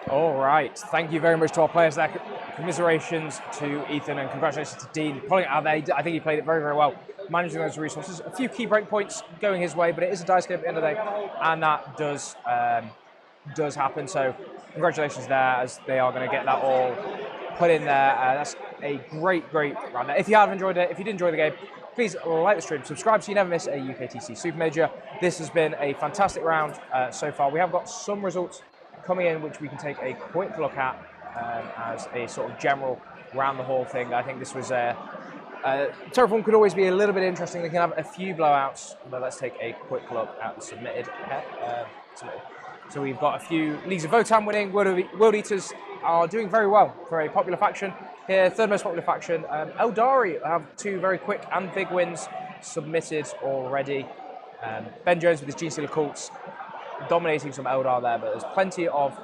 All right. Thank you very much to our players there. Commiserations to Ethan and congratulations to Dean. Pulling it out there, I think he played it very, very well, managing those resources. A few key break points going his way, but it is a dice game at the end of the day, and that does happen. So congratulations there, as they are going to get that all put in there. That's a great round there. If you have enjoyed it, if you did enjoy the game, please like the stream, subscribe so you never miss a UKTC Super Major. This has been a fantastic round so far. We have got some results coming in which we can take a quick look at as a sort of general round the hall thing. I think this was Terraform could always be a little bit interesting. They can have a few blowouts, but let's take a quick look at the submitted. So we've got a few Leagues of Votan winning. World Eaters are doing very well for a popular faction here. Third most popular faction. Eldari have 2 very quick and big wins submitted already. Ben Jones with his Gene Stealer Cults dominating some Eldar there, but there's plenty of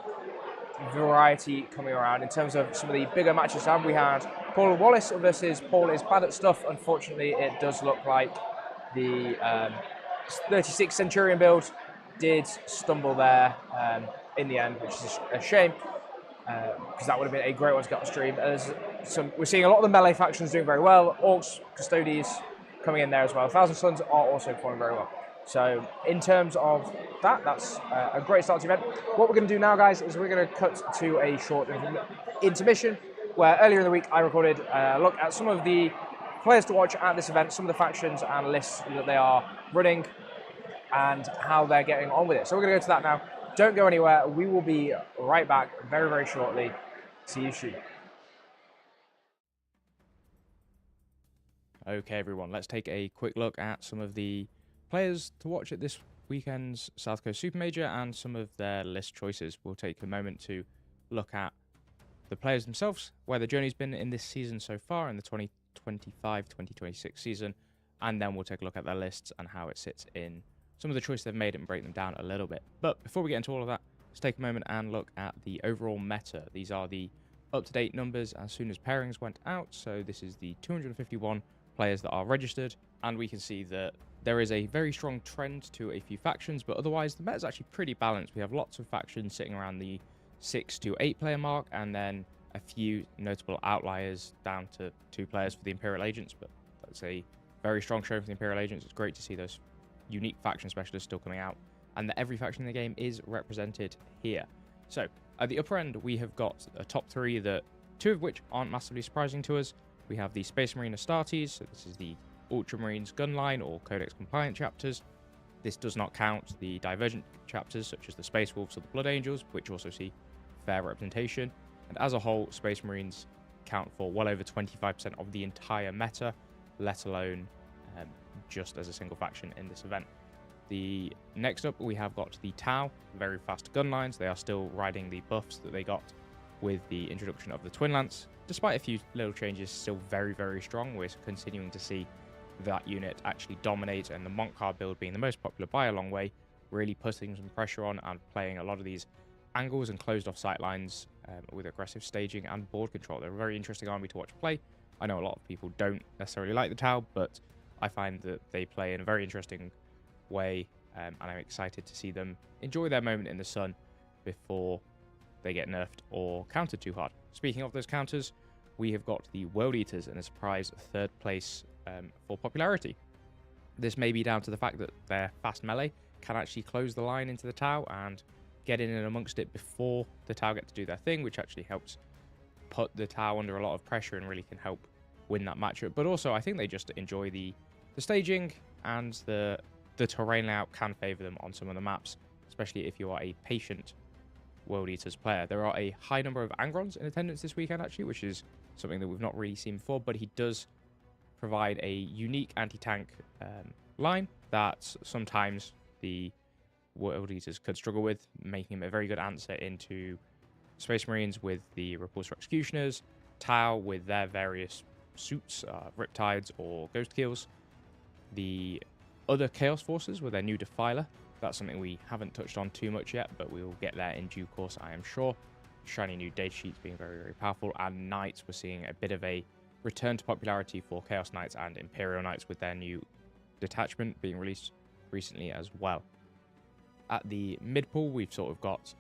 variety coming around in terms of some of the bigger matches. We had Paul Wallace versus Paul is bad at stuff. Unfortunately, it does look like the 36 Centurion build did stumble there in the end, which is a shame, because that would have been a great one to get on stream. We're seeing a lot of the melee factions doing very well. Orcs, Custodies coming in there as well. Thousand Suns are also performing very well. So in terms of that's a great start to the event. What we're going to do now, guys, is we're going to cut to a short intermission, where earlier in the week I recorded a look at some of the players to watch at this event, some of the factions and lists that they are running, and how they're getting on with it. So we're going to go to that now. Don't go anywhere. We will be right back very, very shortly. See you soon. Okay, everyone, let's take a quick look at some of the players to watch at this weekend's South Coast Super Major and some of their list choices. We'll take a moment to look at the players themselves, where the journey's been in this season so far, in the 2025-2026 season, and then we'll take a look at their lists and how it sits in some of the choices they've made and break them down a little bit. But before we get into all of that, let's take a moment and look at the overall meta. These are the up-to-date numbers as soon as pairings went out, so this is the 251 players that are registered, and we can see that there is a very strong trend to a few factions, but otherwise the meta is actually pretty balanced. We have lots of factions sitting around the 6 to 8 player mark, and then a few notable outliers down to 2 players for the Imperial Agents, but that's a very strong show for the Imperial Agents. It's great to see those unique faction specialists still coming out, and that every faction in the game is represented here. So at the upper end, we have got a top 3 that two of which aren't massively surprising to us. We have the Space Marine Astartes, so this is the Ultramarines Gunline or Codex compliant chapters. This does not count the divergent chapters such as the Space Wolves or the Blood Angels, which also see fair representation. And as a whole, Space Marines count for well over 25% of the entire meta, let alone just as a single faction in this event. The next up, we have got the Tau, very fast gun lines. They are still riding the buffs that they got with the introduction of the Twin Lance. Despite a few little changes, still very, very strong. We're continuing to see that unit actually dominate, and the Montcar build being the most popular by a long way, really putting some pressure on and playing a lot of these angles and closed off sight lines with aggressive staging and board control. They're a very interesting army to watch play. I know a lot of people don't necessarily like the Tau, but I find that they play in a very interesting way, and I'm excited to see them enjoy their moment in the sun before they get nerfed or countered too hard. Speaking of those counters, we have got the World Eaters in a surprise third place for popularity. This may be down to the fact that their fast melee can actually close the line into the Tau and get in and amongst it before the Tau get to do their thing, which actually helps put the Tau under a lot of pressure and really can help win that matchup. But also, I think they just enjoy the staging, and the terrain layout can favor them on some of the maps, especially if you are a patient World Eaters player. There are a high number of Angrons in attendance this weekend, actually, which is something that we've not really seen before, but he does provide a unique anti-tank line that sometimes the World Eaters could struggle with, making him a very good answer into Space Marines with the Repulsor Executioners, Tau with their various suits, Riptides or Ghost Keels, the other Chaos Forces with their new Defiler. That's something we haven't touched on too much yet, but we will get there in due course, I am sure. Shiny new data sheets being very, very powerful, and Knights, we're seeing a bit of a return to popularity for Chaos Knights and Imperial Knights with their new detachment being released recently as well. At the mid-pool, we've sort of got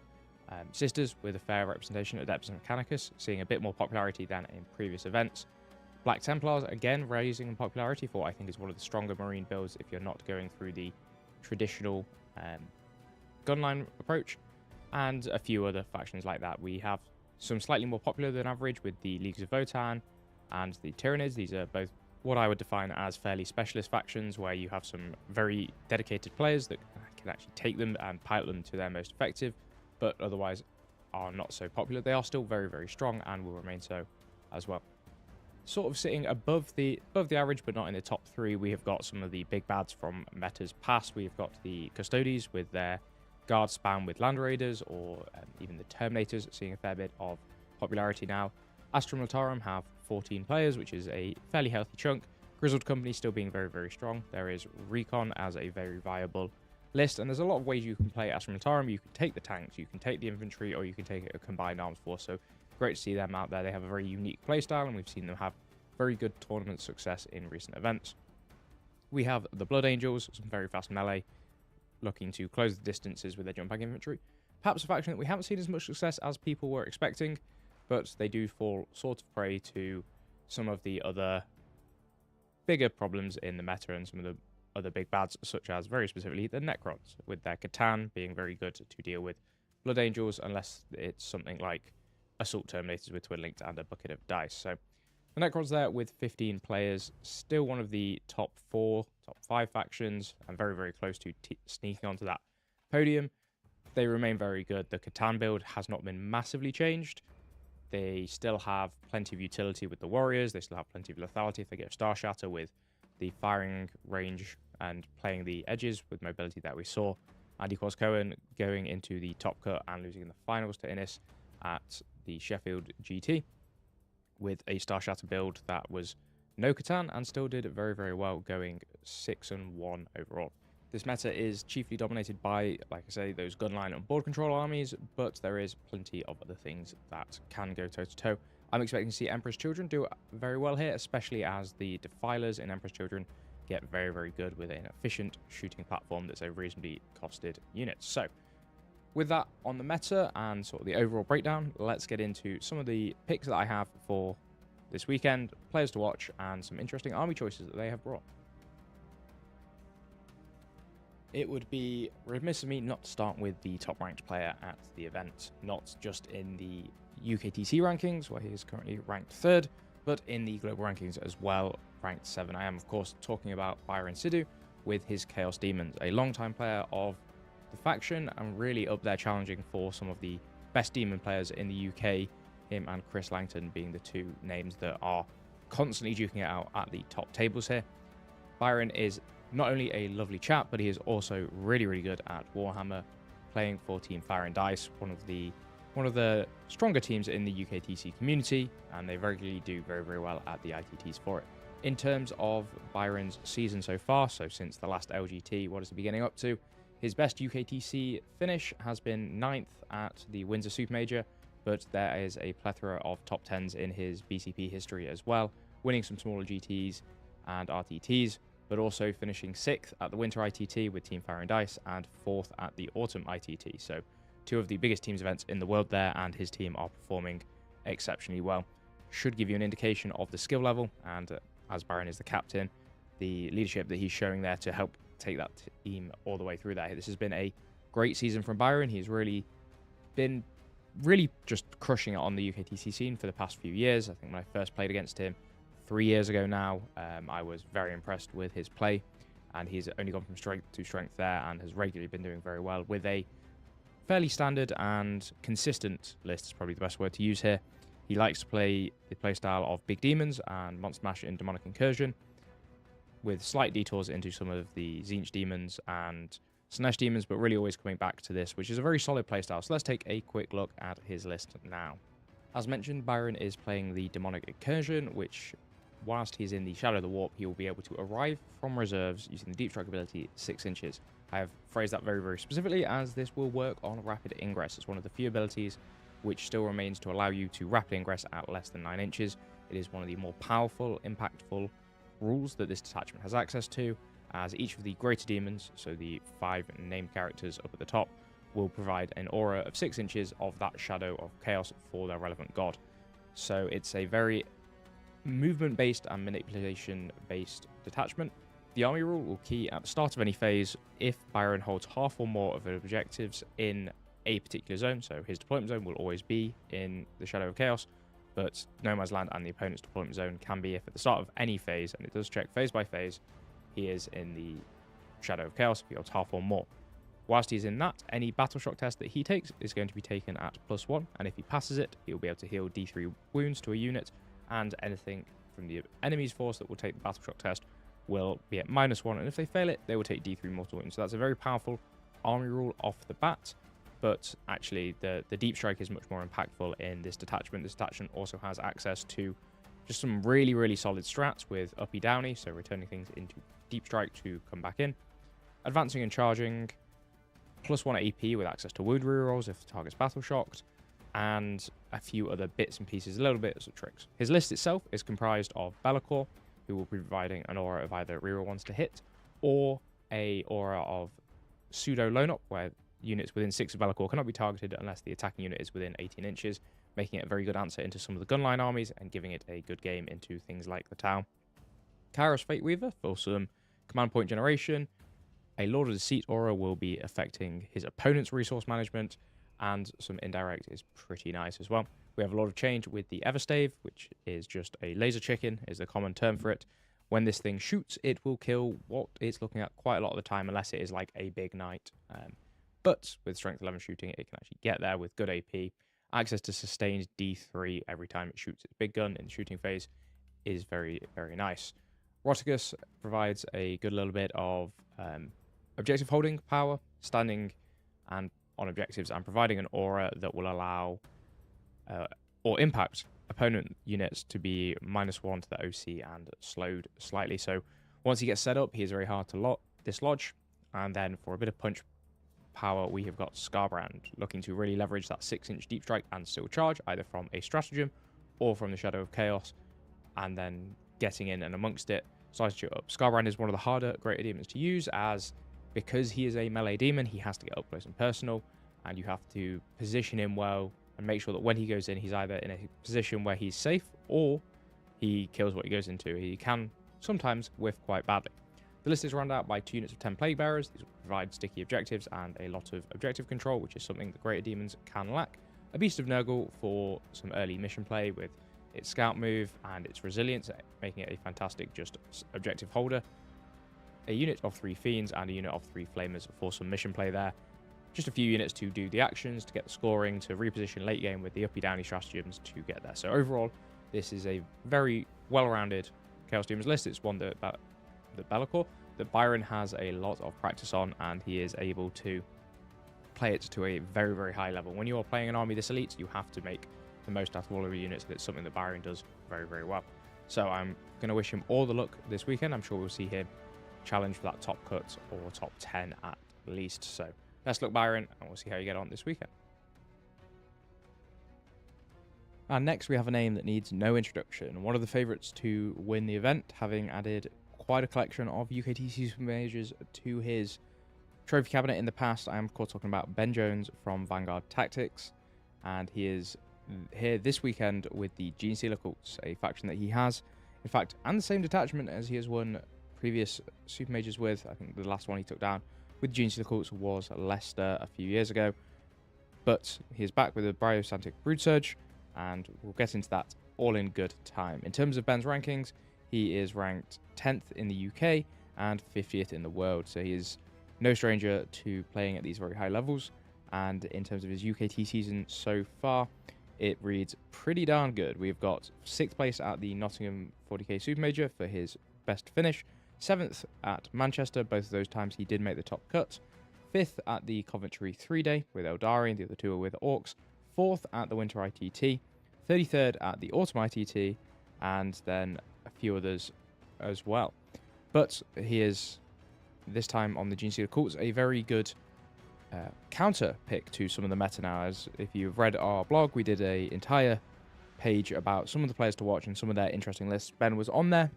Sisters with a fair representation, Adeptus Mechanicus seeing a bit more popularity than in previous events. Black Templars, again, raising in popularity for what I think is one of the stronger Marine builds if you're not going through the traditional gunline approach, and a few other factions like that. We have some slightly more popular than average with the Leagues of Votan and the Tyranids. These are both what I would define as fairly specialist factions, where you have some very dedicated players that can actually take them and pilot them to their most effective, but otherwise are not so popular. They are still very, very strong and will remain so as well. Sort of sitting above the average, but not in the top three, we have got some of the big bads from metas past. We've got the Custodes with their guard spam with Land Raiders, or even the Terminators seeing a fair bit of popularity now. Astra Militarum have 14 players, which is a fairly healthy chunk. Grizzled Company still being very, very strong. There is Recon as a very viable list, and there's a lot of ways you can play Astra Militarum. You can take the tanks, you can take the infantry, or you can take a combined arms force. So great to see them out there. They have a very unique playstyle, and we've seen them have very good tournament success in recent events. We have the Blood Angels, some very fast melee, looking to close the distances with their jump back infantry. Perhaps a faction that we haven't seen as much success as people were expecting, but they do fall sort of prey to some of the other bigger problems in the meta and some of the other big bads, such as very specifically the Necrons, with their Catan being very good to deal with Blood Angels, unless it's something like Assault Terminators with Twin Linked and a bucket of dice. So the Necrons there with 15 players, still one of the top 5 factions, and very, very close to sneaking onto that podium. They remain very good. The Catan build has not been massively changed. They still have plenty of utility with the Warriors. They still have plenty of lethality if they get Star Shatter with the firing range and playing the edges with mobility that we saw. Andy Cohen going into the top cut and losing in the finals to Innis at the Sheffield GT with a Star Shatter build that was no Catan and still did very, very well, going 6-1 overall. This meta is chiefly dominated by, like I say, those gunline and board control armies, but there is plenty of other things that can go toe-to-toe. I'm expecting to see Emperor's Children do very well here, especially as the Defilers in Emperor's Children get very, very good with an efficient shooting platform that's a reasonably costed unit. So, with that on the meta and sort of the overall breakdown, let's get into some of the picks that I have for this weekend, players to watch, and some interesting army choices that they have brought. It would be remiss of me not to start with the top ranked player at the event, not just in the UKTC rankings, where he is currently ranked 3rd, but in the global rankings as well, ranked 7. I am, of course, talking about Byron Sidhu with his Chaos Demons, a long-time player of the faction and really up there challenging for some of the best demon players in the UK, him and Chris Langton being the two names that are constantly duking it out at the top tables here. Byron is not only a lovely chap, but he is also really, really good at Warhammer, playing for Team Fire and Dice, one of the stronger teams in the UKTC community, and they regularly do very, very well at the ITTs for it. In terms of Byron's season so far, so since the last LGT, what is he getting up to? His best UKTC finish has been 9th at the Windsor Super Major, but there is a plethora of top 10s in his BCP history as well, winning some smaller GTs and RTTs, but also finishing 6th at the Winter ITT with Team Fire and Dice and 4th at the Autumn ITT. So 2 of the biggest teams events in the world there, and his team are performing exceptionally well. Should give you an indication of the skill level, and as Byron is the captain, the leadership that he's showing there to help take that team all the way through there. This has been a great season from Byron. He's really been just crushing it on the UKTC scene for the past few years. I think when I first played against him 3 years ago now, I was very impressed with his play, and he's only gone from strength to strength there and has regularly been doing very well with a fairly standard and consistent list, is probably the best word to use here. He likes to play the playstyle of Big Demons and Monster Mash in Demonic Incursion, with slight detours into some of the Tzeentch Demons and Slanesh Demons, but really always coming back to this, which is a very solid playstyle. So let's take a quick look at his list now. As mentioned, Byron is playing the Demonic Incursion, which, whilst he's in the Shadow of the Warp, he will be able to arrive from reserves using the Deep Strike ability 6 inches. I have phrased that very, very specifically, as this will work on Rapid Ingress. It's one of the few abilities which still remains to allow you to rapidly ingress at less than 9 inches. It is one of the more powerful, impactful rules that this detachment has access to, as each of the greater demons, so the 5 named characters up at the top, will provide an aura of 6 inches of that Shadow of Chaos for their relevant god. So it's a very movement-based and manipulation-based detachment. The army rule will key at the start of any phase if Byron holds half or more of the objectives in a particular zone. So his deployment zone will always be in the Shadow of Chaos, but No Man's Land and the opponent's deployment zone can be if at the start of any phase, and it does check phase by phase, he is in the Shadow of Chaos if he holds half or more. Whilst he's in that, any battle shock test that he takes is going to be taken at +1, and if he passes it, he'll be able to heal D3 wounds to a unit, and anything from the enemy's force that will take the battle shock test will be at -1, and if they fail it, they will take D3 mortal wounds. So that's a very powerful army rule off the bat, but actually the deep strike is much more impactful in this detachment. This detachment also has access to just some really, really solid strats with uppy downy, so returning things into deep strike to come back in. Advancing and charging, +1 AP with access to wound rerolls if the target's battle shocked, and a few other bits and pieces, a little bit of tricks. His list itself is comprised of Be'lakor, who will be providing an aura of either reroll ones to hit, or a aura of pseudo lone up, where units within 6 of Be'lakor cannot be targeted unless the attacking unit is within 18 inches, making it a very good answer into some of the gunline armies and giving it a good game into things like the Tau. Kairos Fate Weaver for some command point generation. A Lord of Deceit aura will be affecting his opponent's resource management, and some indirect is pretty nice as well. We have a lot of change with the Everstave, which is just a laser chicken, is the common term for it. When this thing shoots, it will kill what it's looking at quite a lot of the time, unless it is like a big knight. But with Strength 11 shooting, it can actually get there with good AP. Access to sustained D3 every time it shoots its big gun in the shooting phase is very, very nice. Rotigus provides a good little bit of objective holding power, standing and on objectives, and providing an aura that will allow or impact opponent units to be -1 to the OC and slowed slightly. So once he gets set up, he is very hard to dislodge. And then for a bit of punch power, we have got Scarbrand, looking to really leverage that 6-inch deep strike and still charge, either from a stratagem or from the Shadow of Chaos, and then getting in and amongst it, slices you up. Scarbrand is one of the harder greater demons to use, as because he is a melee demon, he has to get up close and personal, and you have to position him well and make sure that when he goes in, he's either in a position where he's safe or he kills what he goes into. He can sometimes whiff quite badly. The list is rounded out by 2 units of 10 Plague Bearers. These will provide sticky objectives and a lot of objective control, which is something the Greater Demons can lack. A Beast of Nurgle for some early mission play with its scout move and its resilience, making it a fantastic just objective holder. A unit of 3 Fiends and a unit of 3 Flamers for some mission play there. Just a few units to do the actions, to get the scoring, to reposition late game with the uppy-downy stratagems to get there. So overall, this is a very well-rounded Chaos Demons list. It's one that Be'lakor, that Byron has a lot of practice on, and he is able to play it to a very, very high level. When you are playing an army this elite, you have to make the most out of all of your units, and it's something that Byron does very, very well. So I'm going to wish him all the luck this weekend. I'm sure we'll see him challenge for that top cut or top 10 at least. So best luck, Byron, and we'll see how you get on this weekend. And next we have a name that needs no introduction. One of the favourites to win the event, having added quite a collection of UKTC Super Majors to his trophy cabinet in the past. I am of course talking about Ben Jones from Vanguard Tactics, and he is here this weekend with the Gene Stealer Cults, a faction that he has, in fact, and the same detachment as he has won previous Super Majors with. I think the last one he took down with Gene Stealer Cults was Leicester a few years ago, but he is back with a Bryosantic Broodsurge, and we'll get into that all in good time. In terms of Ben's rankings, he is ranked 10th in the UK and 50th in the world, so he is no stranger to playing at these very high levels. And in terms of his UKT season so far, it reads pretty darn good. We've got 6th place at the Nottingham 40k Super Major for his best finish, 7th at Manchester, both of those times he did make the top cut, 5th at the Coventry 3-day with Eldari, and the other 2 are with Orcs, 4th at the Winter ITT, 33rd at the Autumn ITT, and then a few others as well. But he is, this time on the Gene Stealer Cults, a very good counter pick to some of the meta now. As if you've read our blog, we did an entire page about some of the players to watch and some of their interesting lists. Ben was on there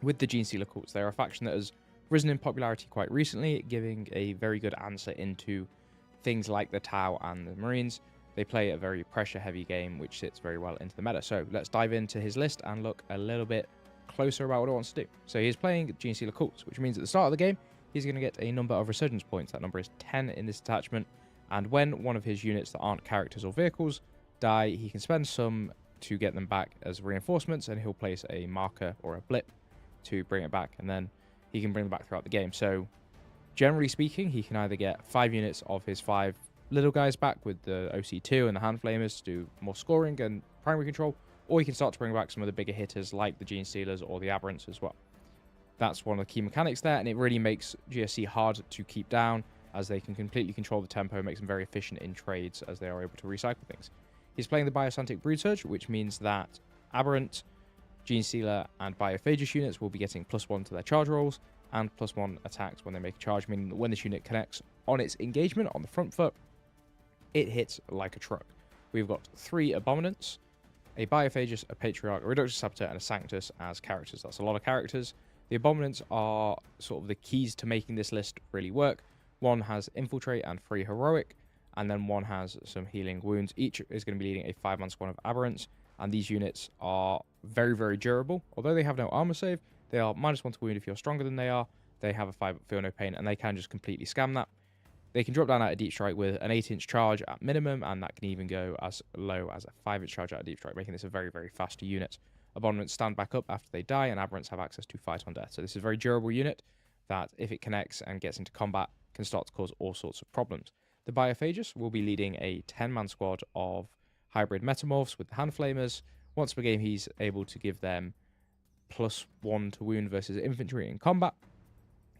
with the Gene Stealer Cults. They're a faction that has risen in popularity quite recently, giving a very good answer into things like the Tau and the Marines. They play a very pressure-heavy game, which sits very well into the meta. So let's dive into his list and look a little bit closer about what it wants to do. So he's playing Gene Stealer Cults, which means at the start of the game, he's going to get a number of resurgence points. That number is 10 in this attachment. And when one of his units that aren't characters or vehicles die, he can spend some to get them back as reinforcements, and he'll place a marker or a blip to bring it back, and then he can bring them back throughout the game. So generally speaking, he can either get 5 units of his 5 little guys back with the OC2 and the Hand Flamers to do more scoring and primary control, or he can start to bring back some of the bigger hitters like the Gene Stealers or the Aberrants as well. That's one of the key mechanics there, and it really makes GSC hard to keep down, as they can completely control the tempo, makes them very efficient in trades as they are able to recycle things. He's playing the Biosantic Broodsurge, which means that Aberrant, Gene Stealer, and Biophagous units will be getting +1 to their charge rolls and +1 attacks when they make a charge, meaning that when this unit connects on its engagement on the front foot, it hits like a truck. We've got 3 Abominants, a Biophagous, a Patriarch, a Reductus Saboteur, and a Sanctus as characters. That's a lot of characters. The Abominants are sort of the keys to making this list really work. One has Infiltrate and 3 Heroic, and then one has some Healing Wounds. Each is going to be leading a 5-man squad of Aberrants, and these units are very, very durable. Although they have no armor save, they are -1 to wound if you're stronger than they are. They have a 5 feel no pain, and they can just completely scam that. They can drop down at a deep strike with an 8-inch charge at minimum, and that can even go as low as a 5-inch charge at a deep strike, making this a very, very fast unit. Abominants stand back up after they die, and Aberrants have access to fight on death. So this is a very durable unit that, if it connects and gets into combat, can start to cause all sorts of problems. The Biophagous will be leading a 10-man squad of hybrid metamorphs with the Hand Flamers. Once per game, he's able to give them +1 to wound versus infantry in combat,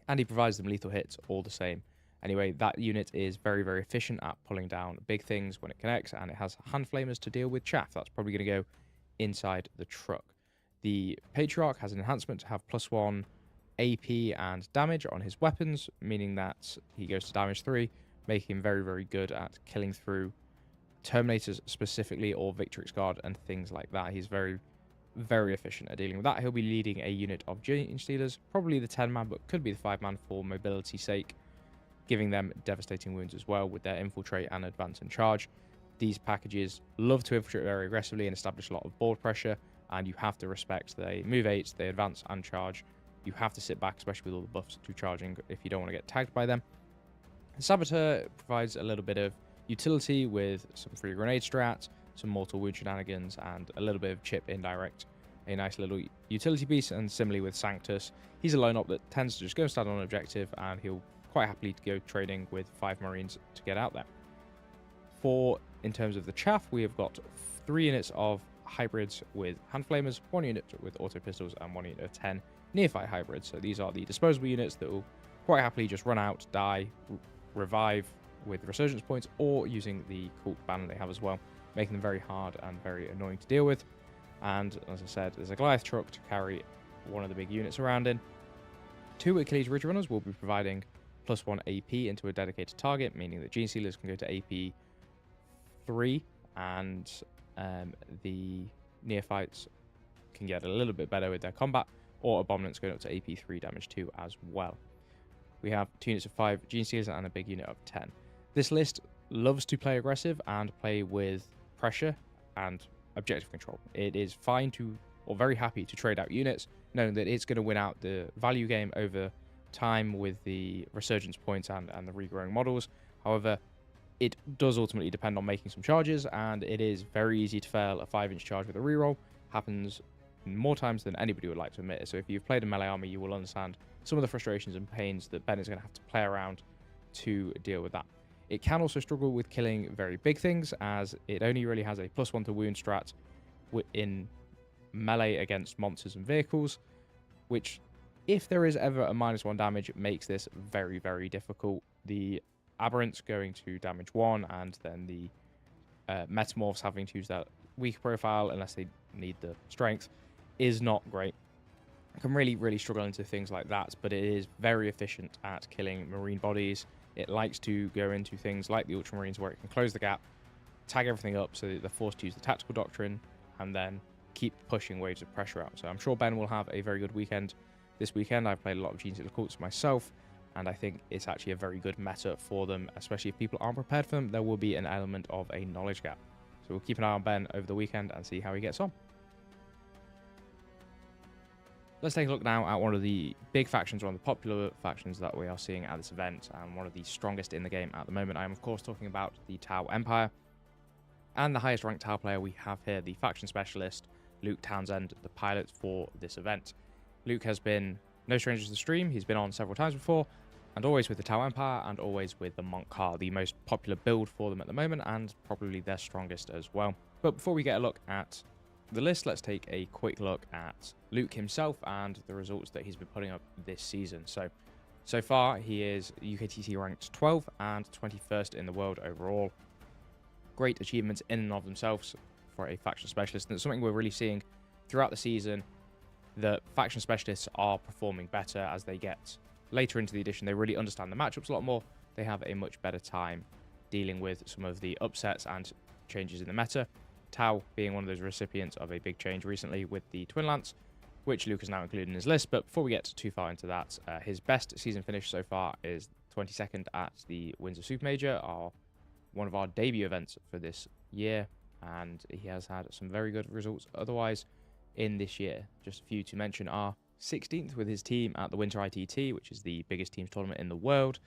and he provides them lethal hits all the same. Anyway, that unit is very, very efficient at pulling down big things when it connects, and it has Hand Flamers to deal with chaff. That's probably going to go inside the truck. The Patriarch has an enhancement to have +1 AP and damage on his weapons, meaning that he goes to damage 3, making him very, very good at killing through Terminators specifically, or Victrix Guard and things like that. He's very, very efficient at dealing with that. He'll be leading a unit of Gene Stealers, probably the 10-man, but could be the 5-man for mobility's sake, giving them devastating wounds as well with their Infiltrate and Advance and Charge. These packages love to infiltrate very aggressively and establish a lot of board pressure, and you have to respect they move 8s, they advance and charge, you have to sit back, especially with all the buffs to charging, if you don't want to get tagged by them. The Saboteur provides a little bit of utility with some free grenade strats, some mortal wound shenanigans, and a little bit of chip indirect. A nice little utility piece. And similarly with Sanctus, he's a lone op that tends to just go stand on an objective, and he'll quite happily go trading with 5 Marines to get out there. In terms of the chaff, we have got 3 units of hybrids with hand flamers, 1 unit with auto pistols, and 1 unit of 10 neophyte hybrids. So these are the disposable units that will quite happily just run out, die, revive with resurgence points, or using the cult banner they have as well, making them very hard and very annoying to deal with. And as I said, there's a Goliath truck to carry one of the big units around in. 2 Achilles Ridge Runners will be providing +1 AP into a dedicated target, meaning that Gene Stealers can go to AP 3, and the Neophytes can get a little bit better with their combat, or Abominants going up to AP 3 damage 2 as well. We have 2 units of 5 Gene Stealers and a big unit of 10. This list loves to play aggressive and play with pressure and objective control. It is fine to, or very happy to trade out units, knowing that it's going to win out the value game over time with the resurgence points and the regrowing models. However, it does ultimately depend on making some charges, and it is very easy to fail a 5-inch charge with a reroll. Happens more times than anybody would like to admit. So if you've played a melee army, you will understand some of the frustrations and pains that Ben is going to have to play around to deal with that. It can also struggle with killing very big things, as it only really has a +1 to wound strat in melee against monsters and vehicles, which, if there is ever a -1 damage, it makes this very, very difficult. The Aberrants going to damage 1, and then the Metamorphs having to use that weak profile unless they need the strength is not great. I can really struggle into things like that, but it is very efficient at killing marine bodies. It likes to go into things like the Ultramarines, where it can close the gap, tag everything up so that they're forced to use the tactical doctrine, and then keep pushing waves of pressure out. So I'm sure Ben will have a very good weekend this weekend. I've played a lot of Gene Stealer cults myself, and I think it's actually a very good meta for them, especially if people aren't prepared for them. There will be an element of a knowledge gap. So we'll keep an eye on Ben over the weekend and see how he gets on. Let's take a look now at one of the big factions, one of the popular factions that we are seeing at this event, and one of the strongest in the game at the moment. I am, of course, talking about the Tau Empire. And the highest ranked Tau player we have here, the faction specialist, Luke Townsend, the pilot for this event. Luke has been no stranger to the stream. He's been on several times before, and always with the Tau Empire, and always with the Monk car, the most popular build for them at the moment, and probably their strongest as well. But before we get a look at the list, let's take a quick look at Luke himself and the results that he's been putting up this season. So far, he is UKTC ranked 12 and 21st in the world overall. Great achievements in and of themselves for a faction specialist, and it's something we're really seeing throughout the season, that faction specialists are performing better as they get later into the edition. They really understand the matchups a lot more. They have a much better time dealing with some of the upsets and changes in the meta. Tau being one of those recipients of a big change recently with the Twin Lance, which Luke has now included in his list. But before we get too far into that, his best season finish so far is 22nd at the Winds of Super Major, one of our debut events for this year, and he has had some very good results otherwise in this year. Just a few to mention are 16th with his team at the Winter ITT, which is the biggest teams tournament in the world,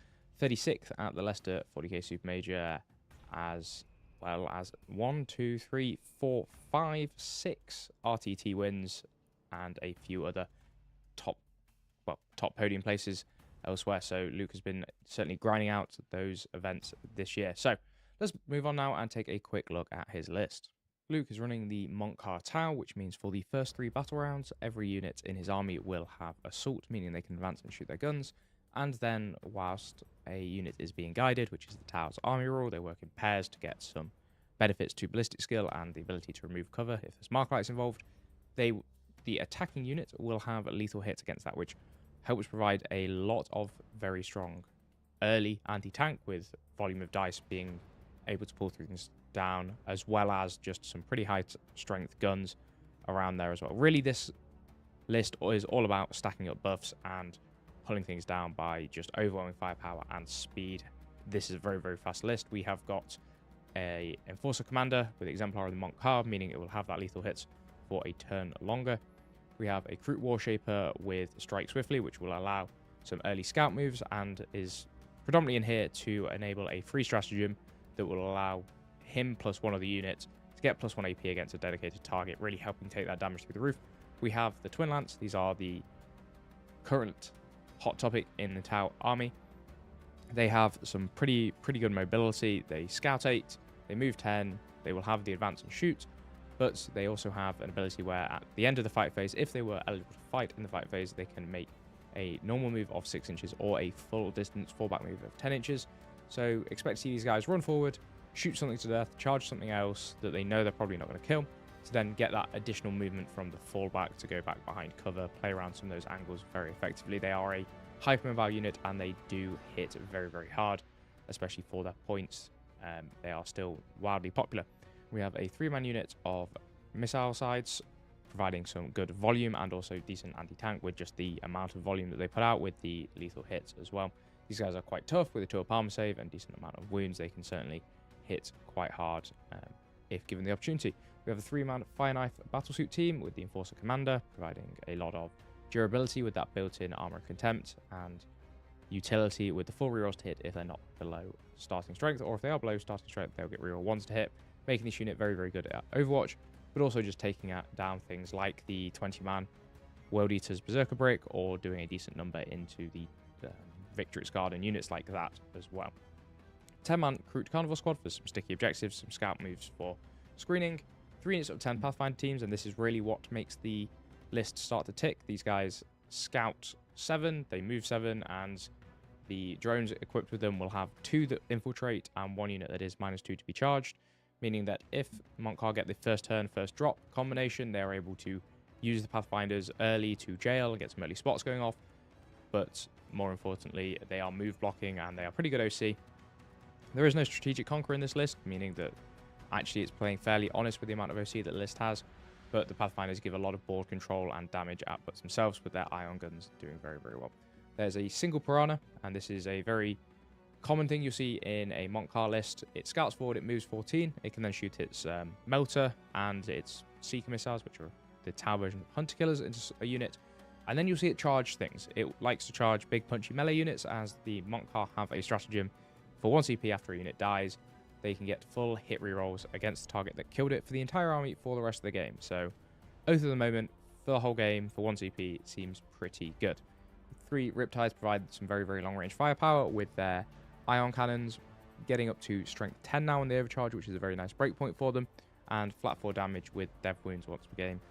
36th at the Leicester 40k Super Major, as well as 1, 2, 3, 4, 5, 6 RTT wins, and a few other top podium places elsewhere. So Luke has been certainly grinding out those events this year. So let's move on now and take a quick look at his list. Luke is running the Monk car Tau, which means for the first 3 battle rounds, every unit in his army will have assault, meaning they can advance and shoot their guns. And then whilst a unit is being guided, which is the Tau's army rule, they work in pairs to get some benefits to ballistic skill and the ability to remove cover if there's mark lights involved. The attacking unit will have lethal hits against that, which helps provide a lot of very strong early anti-tank, with volume of dice being able to pull things down, as well as just some pretty high strength guns around there as well. Really, this list is all about stacking up buffs and pulling things down by just overwhelming firepower and speed. This is a very fast list. We have got a Enforcer Commander with Exemplar of the Monk car, meaning it will have that lethal hits for a turn longer. We have a Kroot Warshaper with Strike Swiftly, which will allow some early scout moves and is predominantly in here to enable a free stratagem that will allow him plus one of the units to get +1 AP against a dedicated target, really helping take that damage through the roof. We have the Twin Lance. These are the current hot topic in the Tau army. They have some pretty good mobility. They scout 8, they move 10, they will have the advance and shoot, but they also have an ability where at the end of the fight phase, if they were eligible to fight in the fight phase, they can make a normal move of 6 inches or a full distance fallback move of 10 inches. So expect to see these guys run forward, shoot something to death, charge something else that they know they're probably not going to kill, to then get that additional movement from the fallback to go back behind cover, play around some of those angles very effectively. They are a hypermobile unit and they do hit very hard, especially for their points. They are still wildly popular. We have a 3-man unit of missile sides, providing some good volume and also decent anti-tank with just the amount of volume that they put out with the lethal hits as well. These guys are quite tough with a 2 palm save and decent amount of wounds. They can certainly hit quite hard if given the opportunity. We have a 3-man Fire Knife battlesuit team with the Enforcer Commander, providing a lot of durability with that built-in armor of contempt and utility with the full rerolls to hit if they're not below starting strength, or if they are below starting strength, they'll get reroll 1s to hit, making this unit very good at Overwatch, but also just taking down things like the 20-man World Eater's Berserker Break, or doing a decent number into the Victrix Guard and units like that as well. 10-man Kroot Carnival Squad for some sticky objectives, some scout moves for screening, 3 units of 10 Pathfinder teams, and this is really what makes the list start to tick. These guys scout 7, they move 7, and the drones equipped with them will have 2 that infiltrate and 1 unit that is -2 to be charged, meaning that if Montcar get the first turn, first drop combination, they're able to use the Pathfinders early to jail and get some early spots going off, but more importantly, they are move blocking and they are pretty good OC. There is no strategic conqueror in this list, meaning that actually it's playing fairly honest with the amount of OC that the list has, but the Pathfinders give a lot of board control and damage outputs themselves with their ion guns doing very well. There's a single Piranha, and this is a very common thing you'll see in a Montcar list. It scouts forward, it moves 14, it can then shoot its Melter and its Seeker missiles, which are the Tau version of Hunter Killers, into a unit, and then you'll see it charge things. It likes to charge big punchy melee units, as the Montcar have a stratagem for 1 CP after a unit dies. They can get full hit rerolls against the target that killed it for the entire army for the rest of the game. So, Oath of the Moment for the whole game for 1 CP seems pretty good. 3 Riptides provide some very long range firepower with their ion cannons, getting up to strength 10 now on the overcharge, which is a very nice breakpoint for them, and flat 4 damage with dev wounds once per game,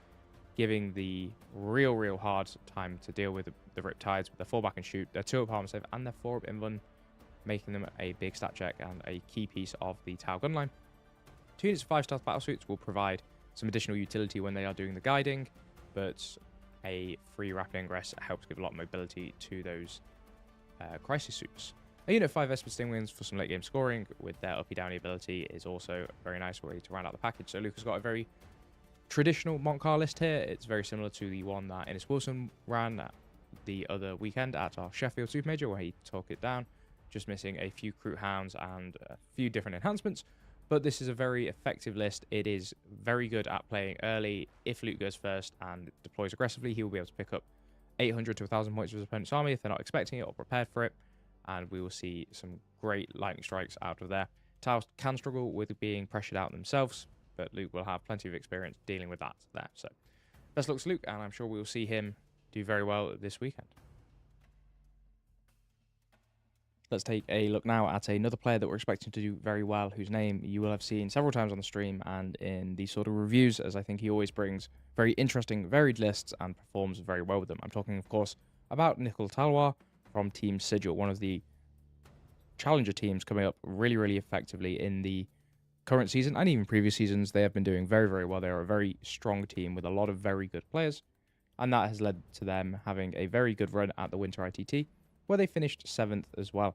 giving the real hard time to deal with the Riptides with their fallback and shoot, their 2 palm save, and their 4 invuln, making them a big stat check and a key piece of the Tau gun line. 2 units of 5 stealth battlesuits will provide some additional utility when they are doing the guiding, but a free rapid ingress helps give a lot of mobility to those crisis suits. A unit of 5 Esper Stingwings for some late game scoring with their uppy downy ability is also a very nice way to round out the package. So Luke has got a very traditional Montcar list here. It's very similar to the one that Innes Wilson ran the other weekend at our Sheffield Super Major, where he took it down, just missing a few Kroot Hounds and a few different enhancements. But this is a very effective list. It is very good at playing early. If Luke goes first and deploys aggressively, he will be able to pick up 800 to 1,000 points of his opponent's army if they're not expecting it or prepared for it. And we will see some great lightning strikes out of there. Tau can struggle with being pressured out themselves, but Luke will have plenty of experience dealing with that there. So best looks Luke, and I'm sure we will see him do very well this weekend. Let's take a look now at another player that we're expecting to do very well, whose name you will have seen several times on the stream and in these sort of reviews, as I think he always brings very interesting, varied lists and performs very well with them. I'm talking, of course, about Nicol Talwar from Team Sigil, one of the challenger teams coming up really effectively in the current season and even previous seasons. They have been doing very well. They are a very strong team with a lot of very good players, and that has led to them having a very good run at the Winter ITT, where they finished 7th as well.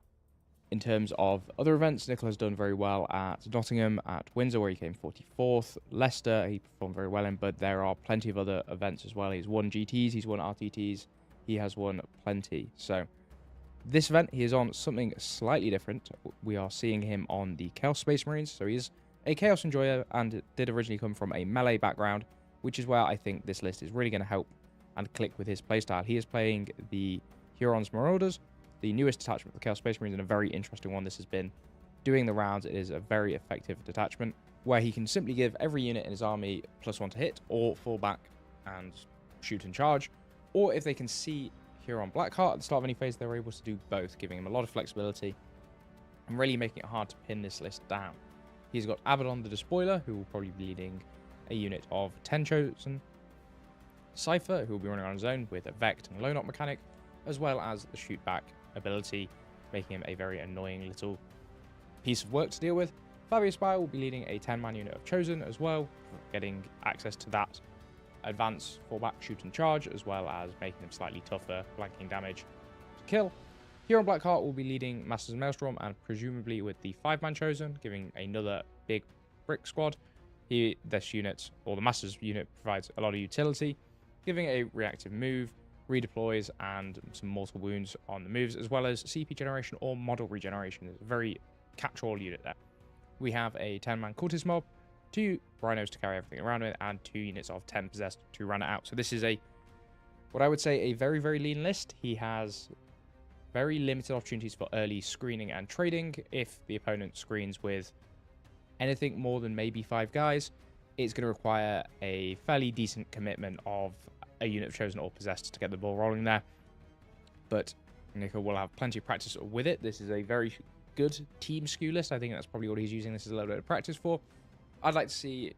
In terms of other events, Nicol has done very well at Nottingham, at Windsor, where he came 44th. Leicester, he performed very well in, but there are plenty of other events as well. He's won GTs, he's won RTTs, he has won plenty. So this event, he is on something slightly different. We are seeing him on the Chaos Space Marines, so he is a Chaos Enjoyer and did originally come from a melee background, which is where I think this list is really going to help and click with his playstyle. He is playing the Huron's Marauders, the newest detachment of the Chaos Space Marines, and a very interesting one this has been. Doing the rounds, it is a very effective detachment where he can simply give every unit in his army +1 to hit, or fall back and shoot and charge, or if they can see Huron Blackheart at the start of any phase, they're able to do both, giving him a lot of flexibility and really making it hard to pin this list down. He's got Abaddon the Despoiler, who will probably be leading a unit of 10 Chosen, Cypher, who will be running on his own with a Vect and Low Knot mechanic, as well as the shoot back ability, making him a very annoying little piece of work to deal with. Fabius Spire will be leading a 10-man unit of Chosen as well, getting access to that advance, fallback, shoot and charge, as well as making them slightly tougher, blanking damage to kill. Huron Blackheart will be leading Masters of Maelstrom and presumably with the 5-man Chosen, giving another big brick squad. This unit, or the Masters unit, provides a lot of utility, giving a reactive move, redeploys, and some mortal wounds on the moves, as well as CP generation or model regeneration. It's a very catch-all unit there. We have a 10-man Cultist mob, 2 Rhinos to carry everything around with, and 2 units of 10 possessed to run it out. So this is what I would say a very, very lean list. He has very limited opportunities for early screening and trading. If the opponent screens with anything more than maybe 5 guys, it's going to require a fairly decent commitment of a unit of Chosen or Possessed to get the ball rolling there. But Nico will have plenty of practice with it. This is a very good team skew list. I think that's probably what he's using this as a little bit of practice for. I'd like to see,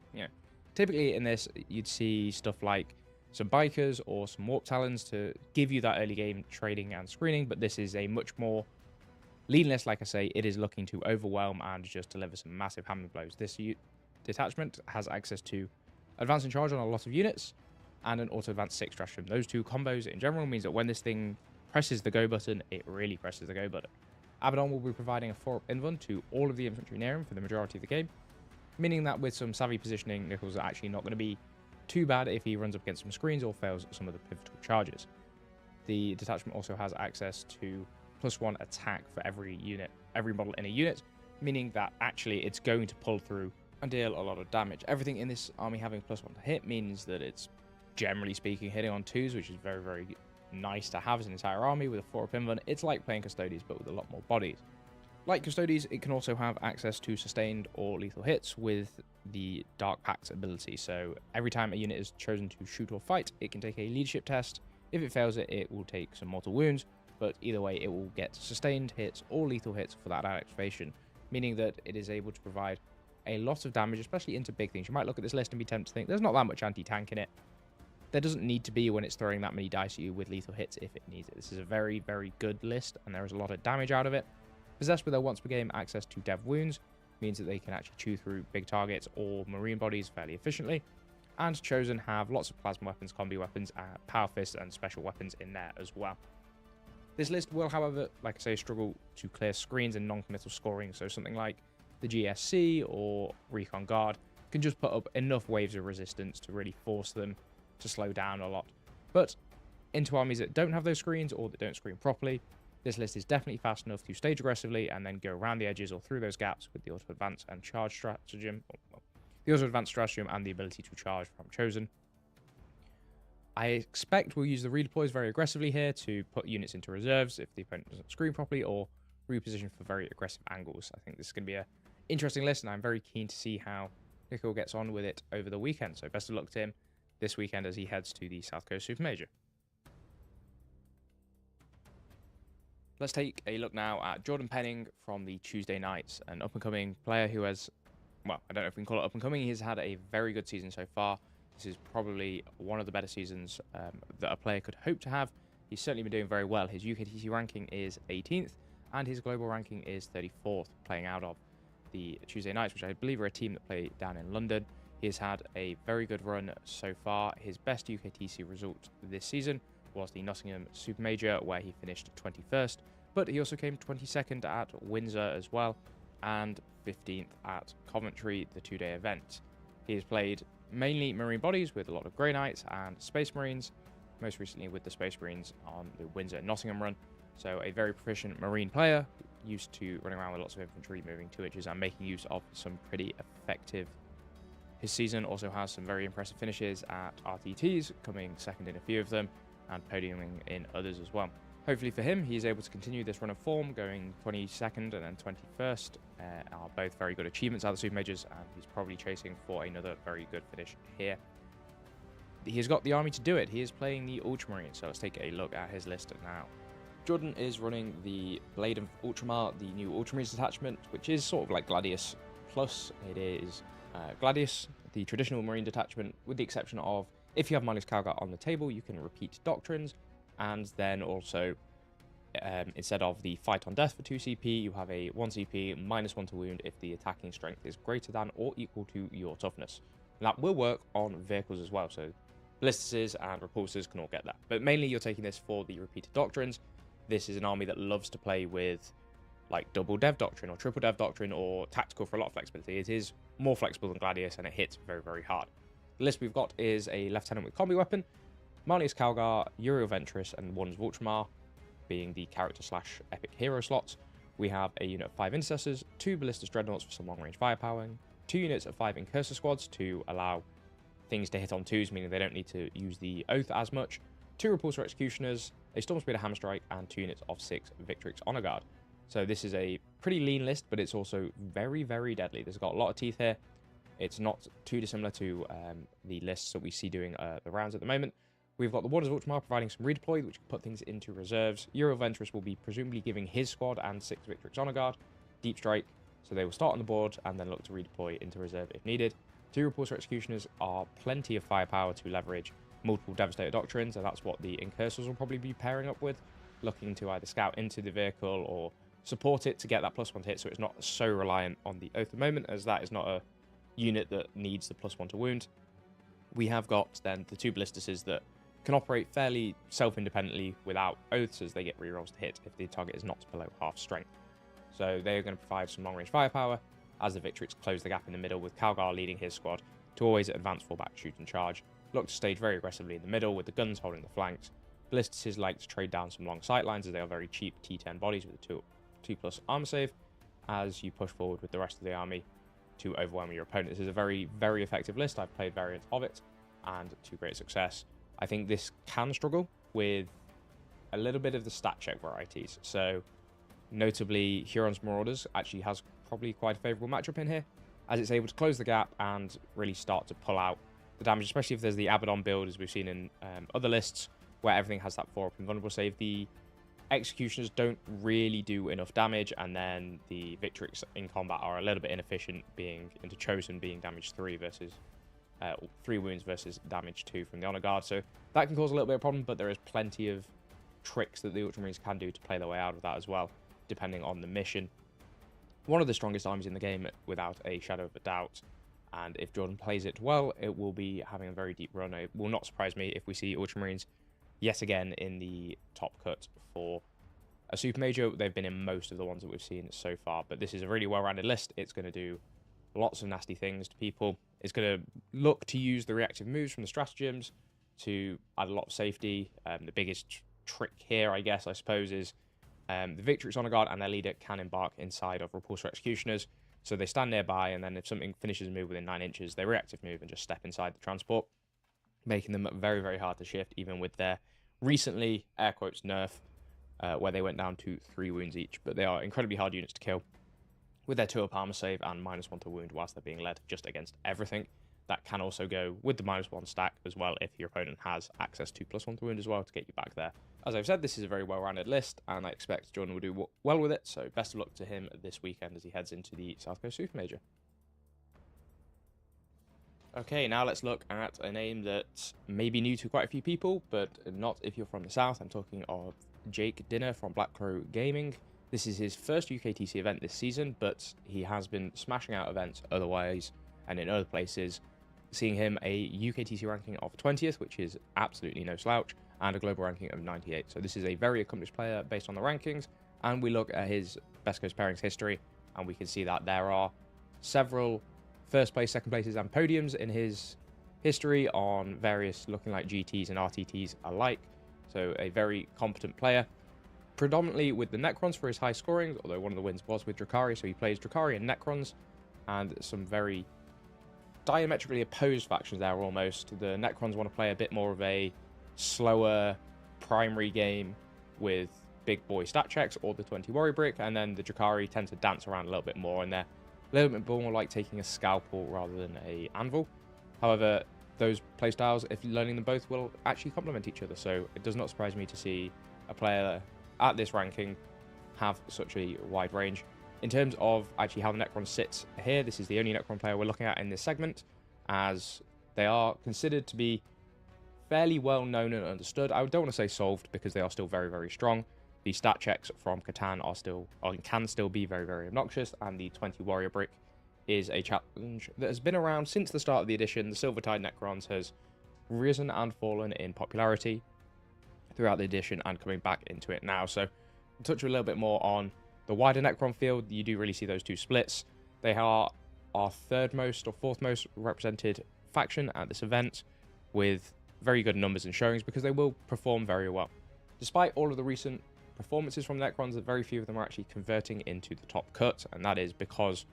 typically in this, you'd see stuff like some Bikers or some Warp Talons to give you that early game trading and screening, but this is a much more lean list. Like I say, it is looking to overwhelm and just deliver some massive hammer blows. This detachment has access to advance and charge on a lot of units and an auto advance 6 stratagem. Those 2 combos in general means that when this thing presses the go button, it really presses the go button. Abaddon will be providing a 4-up invuln to all of the infantry near him for the majority of the game, meaning that with some savvy positioning, Nichols are actually not going to be too bad if he runs up against some screens or fails some of the pivotal charges. The detachment also has access to +1 attack for every model in a unit, meaning that actually it's going to pull through and deal a lot of damage. Everything in this army having +1 to hit means that it's, generally speaking, hitting on 2s, which is very, very nice to have as an entire army with a 4-up invuln. It's like playing Custodes, but with a lot more bodies. Like Custodes, it can also have access to sustained or lethal hits with the Dark Pact ability. So every time a unit is chosen to shoot or fight, it can take a leadership test. If it fails it, it will take some mortal wounds, but either way, it will get sustained hits or lethal hits for that activation, meaning that it is able to provide a lot of damage, especially into big things. You might look at this list and be tempted to think there's not that much anti-tank in it. There doesn't need to be when it's throwing that many dice at you with lethal hits if it needs it. This is a very, very good list, and there is a lot of damage out of it. Possessed with their once per game access to dev wounds means that they can actually chew through big targets or marine bodies fairly efficiently. And Chosen have lots of plasma weapons, combi weapons, power fists, and special weapons in there as well. This list will, however, like I say, struggle to clear screens and non-committal scoring, so something like the GSC or Recon Guard can just put up enough waves of resistance to really force them to slow down a lot. But into armies that don't have those screens or that don't screen properly, this list is definitely fast enough to stage aggressively and then go around the edges or through those gaps with the auto advance and charge stratagem, the auto advance stratagem and the ability to charge from Chosen. I expect we'll use the redeploys very aggressively here to put units into reserves if the opponent doesn't screen properly, or reposition for very aggressive angles. I think this is going to be an interesting list, and I'm very keen to see how Nico gets on with it over the weekend. So best of luck to him this weekend as he heads to the South Coast Super Major. Let's take a look now at Jordan Penning from the Tuesday Knights, an up-and-coming player who has, well, I don't know if we can call it up-and-coming. He has had a very good season so far. This is probably one of the better seasons that a player could hope to have. He's certainly been doing very well. His UKTC ranking is 18th, and his global ranking is 34th, playing out of the Tuesday Knights, which I believe are a team that play down in London. He has had a very good run so far. His best UKTC result this season was the Nottingham Super Major, where he finished 21st, but he also came 22nd at Windsor as well, and 15th at Coventry, the 2-day event. He has played mainly Marine bodies with a lot of Grey Knights and Space Marines, most recently with the Space Marines on the Windsor and Nottingham run. So a very proficient Marine player, used to running around with lots of infantry, moving 2 inches and making use of some pretty effective His season also has some very impressive finishes at RTTs, coming second in a few of them, and podiuming in others as well. Hopefully for him, he is able to continue this run of form, going 22nd and then 21st, are both very good achievements at the Super Majors, and he's probably chasing for another very good finish here. He's got the army to do it. He is playing the Ultramarine, so let's take a look at his list now. Jordan is running the Blade of Ultramar, the new Ultramarines detachment, which is sort of like Gladius Plus. It is Gladius, the traditional Marine detachment, with the exception of if you have Marlius Calgar on the table, you can repeat doctrines, and then also instead of the Fight on Death for 2 CP, you have a 1 CP -1 to wound if the attacking strength is greater than or equal to your toughness. And that will work on vehicles as well, so ballistices and repulsors can all get that. But mainly you're taking this for the repeated doctrines. This is an army that loves to play with like double dev doctrine or triple dev doctrine or tactical for a lot of flexibility. It is more flexible than Gladius and it hits very, very hard. The list we've got is a lieutenant with combi weapon, Marlius Calgar, Uriel Ventress, and Wonders of Ultramar, being the character / epic hero slots. We have a unit of 5 intercessors, 2 ballistas dreadnoughts for some long range firepower, 2 units of 5 incursor squads to allow things to hit on 2s, meaning they don't need to use the oath as much, 2 repulsor executioners, a storm speeder hammer strike, and 2 units of 6 Victrix honor guard. So this is a pretty lean list, but it's also very, very deadly. There's got a lot of teeth here. It's not too dissimilar to the lists that we see doing the rounds at the moment. We've got the Warders of Ultramar providing some redeploy, which can put things into reserves. Uriel Ventress will be presumably giving his squad and 6 Victrix honor guard deep strike, so they will start on the board and then look to redeploy into reserve if needed. 2 repulsor executioners are plenty of firepower to leverage multiple devastator doctrines, and that's what the incursors will probably be pairing up with, looking to either scout into the vehicle or support it to get that +1 to hit, so it's not so reliant on the oath at the moment, as that is not a unit that needs the +1 to wound. We have got then the 2 ballistices that can operate fairly self-independently without oaths, as they get rerolls to hit if the target is not below half strength. So they are going to provide some long-range firepower as the Victrix close the gap in the middle, with Calgar leading his squad to always advance, fall back, shoot and charge. Look to stage very aggressively in the middle, with the guns holding the flanks. Ballistices like to trade down some long sight lines, as they are very cheap T10 bodies with a 2+ armor save, as you push forward with the rest of the army to overwhelm your opponent. This is a very, very effective list. I've played variants of it, and to great success. I think this can struggle with a little bit of the stat check varieties. So, notably, Huron's Marauders actually has probably quite a favourable matchup in here, as it's able to close the gap and really start to pull out the damage, especially if there's the Abaddon build, as we've seen in other lists, where everything has that 4-up invulnerable save. The executioners don't really do enough damage, and then the Victrix in combat are a little bit inefficient, being into Chosen being damage 3 versus 3 wounds versus damage 2 from the honor guard. So that can cause a little bit of a problem, but there is plenty of tricks that the Ultramarines can do to play their way out of that as well, depending on the mission. One of the strongest armies in the game, without a shadow of a doubt, and if Jordan plays it well, it will be having a very deep run. It will not surprise me if we see Ultramarines yet again in the top cut for a Super Major. They've been in most of the ones that we've seen so far, but this is a really well-rounded list. It's going to do lots of nasty things to people. It's going to look to use the reactive moves from the stratagems to add a lot of safety. The biggest trick here, I guess, I suppose, is the Victrix honor guard and their leader can embark inside of repulsor executioners. So they stand nearby, and then if something finishes a move within 9 inches, they reactive move and just step inside the transport, making them very, very hard to shift, even with their recently, air quotes, nerf, where they went down to 3 wounds each. But they are incredibly hard units to kill, with their 2-up armor save and -1 to wound whilst they're being led just against everything. That can also go with the -1 stack as well if your opponent has access to +1 to wound as well to get you back there. As I've said, this is a very well-rounded list, and I expect Jordan will do well with it, so best of luck to him this weekend as he heads into the South Coast Super Major. Okay, now let's look at a name that may be new to quite a few people, but not if you're from the South. I'm talking of Jake Dinner from Black Crow Gaming. This is his first UKTC event this season, but he has been smashing out events otherwise and in other places, seeing him a UKTC ranking of 20th, which is absolutely no slouch, and a global ranking of 98. So this is a very accomplished player based on the rankings, and we look at his Best Coast Pairings history, and we can see that there are several first place, second places, and podiums in his history on various looking like GTs and RTTs alike. So a very competent player, predominantly with the Necrons for his high scoring, although one of the wins was with Drakari, so he plays Drakari and Necrons, and some very diametrically opposed factions there almost. The Necrons want to play a bit more of a slower primary game with big boy stat checks or the 20 warrior brick, and then the Drakari tend to dance around a little bit more, and they're a little bit more like taking a scalpel rather than a anvil. However, those playstyles, if learning them both, will actually complement each other, so it does not surprise me to see a player at this ranking have such a wide range. In terms of actually how the Necron sits here, this is the only Necron player we're looking at in this segment, as they are considered to be fairly well known and understood. I don't want to say solved because they are still very, very strong. The stat checks from Catan are still, or can still be very, very obnoxious, and the 20 warrior brick is a challenge that has been around since the start of the edition. The Silvertide Necrons has risen and fallen in popularity throughout the edition and coming back into it now. So, to touch a little bit more on the wider Necron field, you do really see those two splits. They are our third most or fourth most represented faction at this event, with very good numbers and showings because they will perform very well. Despite all of the recent performances from Necrons, very few of them are actually converting into the top cut, and that is because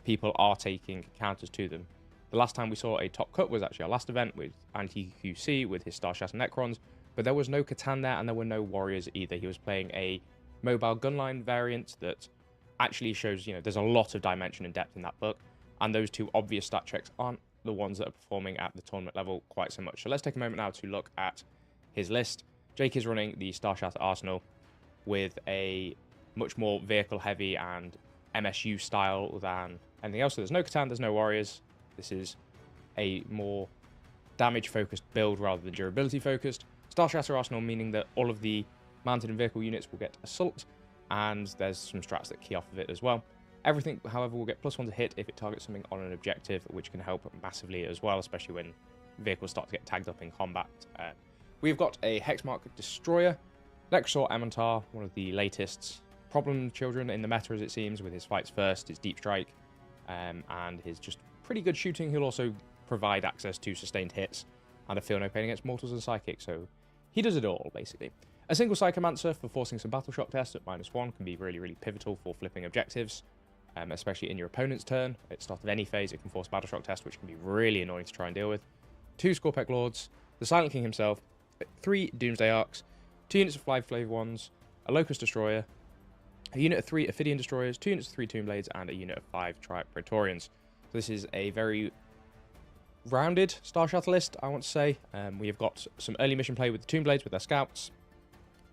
people are taking counters to them. The last time we saw a top cut was actually our last event with Anti-QC with his Star Shatter Necrons, but there was no Catan there and there were no warriors either. He was playing a mobile gunline variant that actually shows, there's a lot of dimension and depth in that book, and those two obvious stat checks aren't the ones that are performing at the tournament level quite so much. So let's take a moment now to look at his list. Jake is running the Star Shatter Arsenal with a much more vehicle heavy and MSU style than anything else. So there's no Catan, there's no warriors. This is a more damage focused build rather than durability focused. Star Shatter Arsenal meaning that all of the mounted and vehicle units will get assault, and there's some strats that key off of it as well. Everything, however, will get +1 to hit if it targets something on an objective, which can help massively as well, especially when vehicles start to get tagged up in combat. We've got a Hexmark Destroyer, Necrosaur Amontar, one of the latest problem children in the meta as it seems, with his fights first, his deep strike, and his just pretty good shooting. He'll also provide access to sustained hits and a feel no pain against mortals and psychics, so he does it all, basically. A single Psychomancer for forcing some battle shock tests at -1 can be really, really pivotal for flipping objectives, especially in your opponent's turn. At the start of any phase, it can force battle shock test, which can be really annoying to try and deal with. 2 Scorpec Lords, the Silent King himself, 3 Doomsday Arcs, 2 units of Fly Flavor Ones, a Locust Destroyer, a unit of 3 Ophidian Destroyers, 2 units of 3 Tomb Blades, and a unit of 5 Triumph Praetorians. So this is a very rounded Star Shatter list, I want to say. We have got some early mission play with the Tomb Blades with their scouts.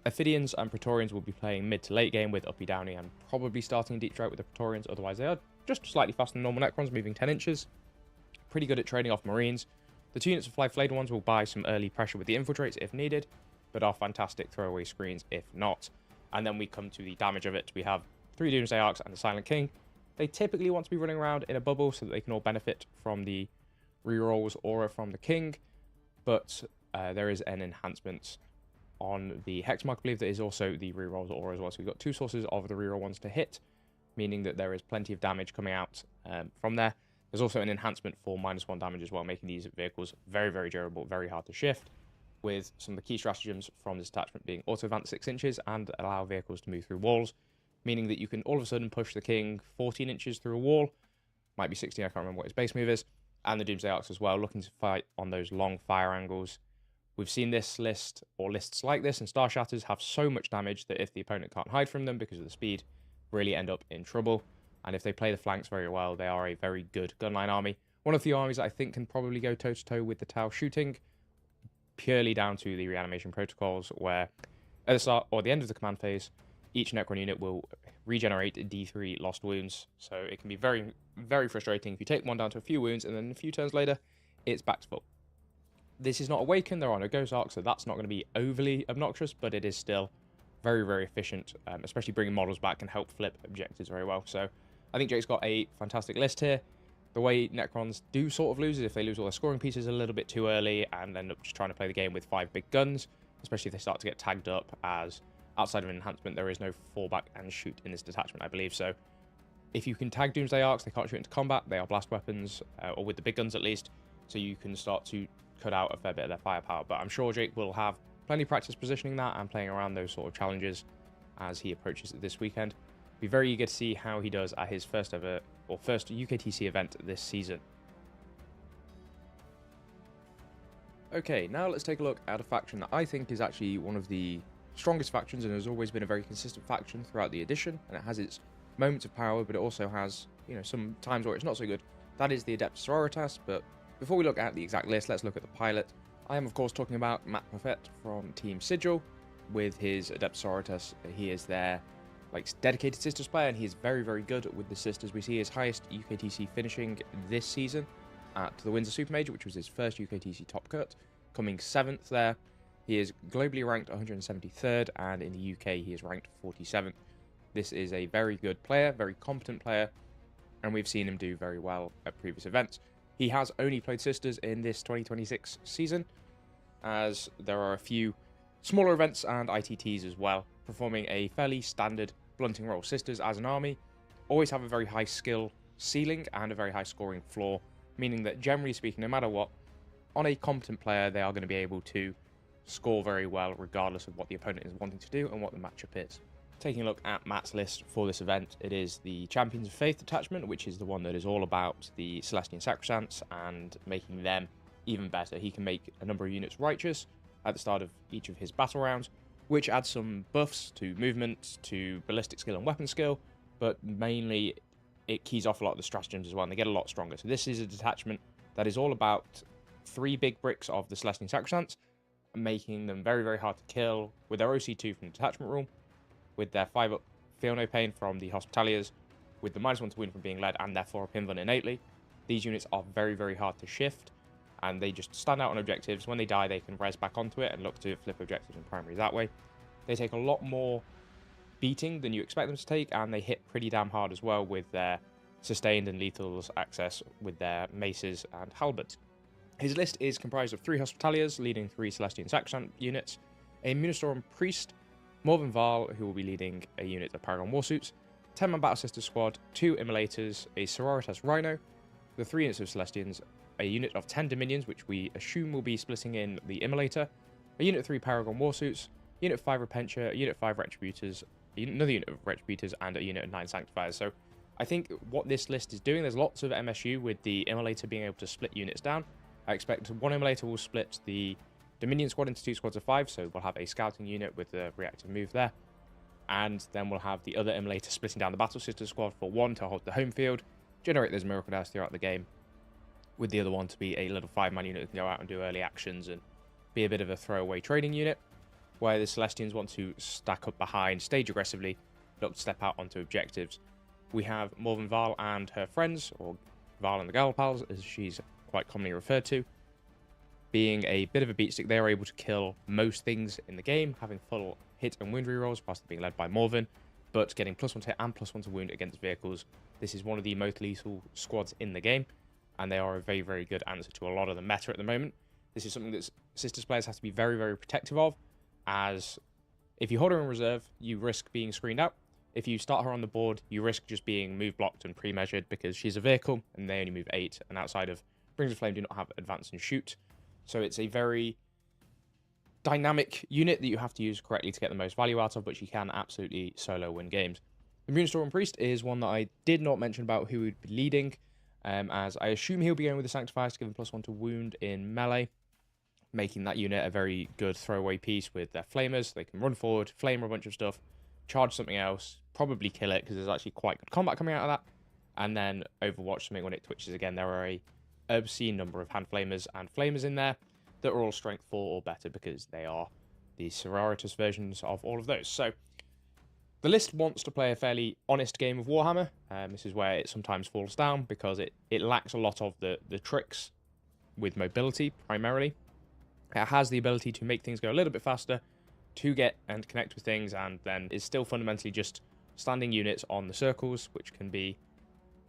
Ophidians and Praetorians will be playing mid to late game with Uppy Downy and probably starting Deep Strike with the Praetorians, otherwise they are just slightly faster than normal Necrons, moving 10 inches. Pretty good at trading off Marines. The 2 units of Fly Flayed Ones will buy some early pressure with the Infiltrates if needed, but are fantastic throwaway screens if not. And then we come to the damage of it. We have 3 Doomsday Arcs and the Silent King. They typically want to be running around in a bubble so that they can all benefit from the rerolls aura from the King, but there is an enhancement on the Hexmark, I believe, that is also the rerolls aura as well. So we've got 2 sources of the reroll ones to hit, meaning that there is plenty of damage coming out from there. There's also an enhancement for -1 damage as well, making these vehicles very, very durable, very hard to shift, with some of the key stratagems from this attachment being auto-advance 6 inches and allow vehicles to move through walls, meaning that you can all of a sudden push the King 14 inches through a wall, might be 16, I can't remember what his base move is, and the Doomsday Arcs as well, looking to fight on those long fire angles. We've seen this list, or lists like this, and Star Shatters have so much damage that if the opponent can't hide from them because of the speed, really end up in trouble. And if they play the flanks very well, they are a very good gunline army. One of the armies that I think can probably go toe-to-toe with the Tau shooting, purely down to the reanimation protocols, where at the start or the end of the command phase, each Necron unit will regenerate D3 lost wounds. So it can be very, very frustrating if you take one down to a few wounds and then a few turns later, it's back to full. This is not Awaken, there are no Ghost Arcs, so that's not going to be overly obnoxious, but it is still very, very efficient, especially bringing models back can help flip objectives very well. So I think Jake's got a fantastic list here. The way Necrons do sort of lose is if they lose all their scoring pieces a little bit too early and end up just trying to play the game with 5 big guns, especially if they start to get tagged up, as outside of an enhancement, there is no fallback and shoot in this detachment, I believe. So if you can tag Doomsday Arcs, they can't shoot into combat, they are blast weapons, or with the big guns at least, so you can start to cut out a fair bit of their firepower. But I'm sure Jake will have plenty of practice positioning that and playing around those sort of challenges as he approaches it this weekend. Be very eager to see how he does at his first UKTC event this season. Okay, now let's take a look at a faction that I think is actually one of the strongest factions and has always been a very consistent faction throughout the edition, and it has its moments of power, but it also has, some times where it's not so good. That is the Adeptus Sororitas, but before we look at the exact list, let's look at the pilot. I am, of course, talking about Matt Perfett from Team Sigil with his Adeptus Sororitas. He is their dedicated Sisters player, and he is very, very good with the Sisters. We see his highest UKTC finishing this season at the Windsor Super Major, which was his first UKTC top cut, coming 7th there. He is globally ranked 173rd, and in the UK he is ranked 47th. This is a very good player, very competent player, and we've seen him do very well at previous events. He has only played Sisters in this 2026 season, as there are a few smaller events and ITTs as well, performing a fairly standard blunting role. Sisters as an army always have a very high skill ceiling and a very high scoring floor, meaning that generally speaking, no matter what, on a competent player, they are going to be able to score very well regardless of what the opponent is wanting to do and what the matchup is. Taking a look at Matt's list for this event, it is the Champions of Faith detachment, which is the one that is all about the Celestian Sacrosancts and making them even better. He can make a number of units righteous at the start of each of his battle rounds, which adds some buffs to movement, to ballistic skill and weapon skill, but mainly it keys off a lot of the stratagems as well, and they get a lot stronger. So this is a detachment that is all about 3 big bricks of the Celestian Sacrosancts, making them very, very hard to kill with their OC2 from the detachment rule, with their 5-up Feel No Pain from the Hospitaliers, with the -1 to wound from being led, and their 4-up Invuln innately. These units are very, very hard to shift, and they just stand out on objectives. When they die, they can res back onto it and look to flip objectives and primary that way. They take a lot more beating than you expect them to take, and they hit pretty damn hard as well with their sustained and lethal access with their maces and halberds. His list is comprised of 3 Hospitaliers leading 3 Celestian Sacrosanct units, a Munistorm Priest, Morven Val, who will be leading a unit of Paragon Warsuits, 10-man Battle Sister Squad, 2 Immolators, a Sororitas Rhino, the 3 units of Celestians, a unit of 10 Dominions, which we assume will be splitting in the Immolator, a unit of 3 Paragon Warsuits, unit of 5 Repentia, a unit of 5 Retributors, another unit of Retributors, and a unit of 9 Sanctifiers. So I think what this list is doing, there's lots of MSU with the Immolator being able to split units down. I expect one Immolator will split the Dominion squad into 2 squads of 5, so we'll have a scouting unit with a reactive move there. And then we'll have the other Immolator splitting down the Battle Sister squad for 1 to hold the home field, generate those Miracle Dice throughout the game, with the other one to be a little 5-man unit that can go out and do early actions and be a bit of a throwaway trading unit, where the Celestians want to stack up behind, stage aggressively, look to step out onto objectives. We have Morven Val and her friends, or Val and the Galpals, as she's quite commonly referred to. Being a bit of a beatstick, they are able to kill most things in the game, having full hit and wound rerolls, whilst being led by Morven, but getting +1 to hit and +1 to wound against vehicles. This is one of the most lethal squads in the game, and they are a very, very good answer to a lot of the meta at the moment. This is something that Sisters players have to be very, very protective of, as if you hold her in reserve, you risk being screened out. If you start her on the board, you risk just being move blocked and pre-measured because she's a vehicle, and they only move 8, and outside of Brings of Flame do not have advance and shoot. So it's a very dynamic unit that you have to use correctly to get the most value out of, but you can absolutely solo win games. The Munistorm Priest is one that I did not mention about who would be leading, as I assume he'll be going with the Sanctifiers to give him +1 to wound in melee, making that unit a very good throwaway piece with their Flamers. They can run forward, flame a bunch of stuff, charge something else, probably kill it because there's actually quite good combat coming out of that, and then Overwatch something when it twitches again. There are a obscene number of hand flamers and flamers in there that are all strength 4 or better because they are the Sororitas versions of all of those. So the list wants to play a fairly honest game of Warhammer. This is where it sometimes falls down because it lacks a lot of the tricks with mobility primarily. It has the ability to make things go a little bit faster, to get and connect with things, and then is still fundamentally just standing units on the circles, which can be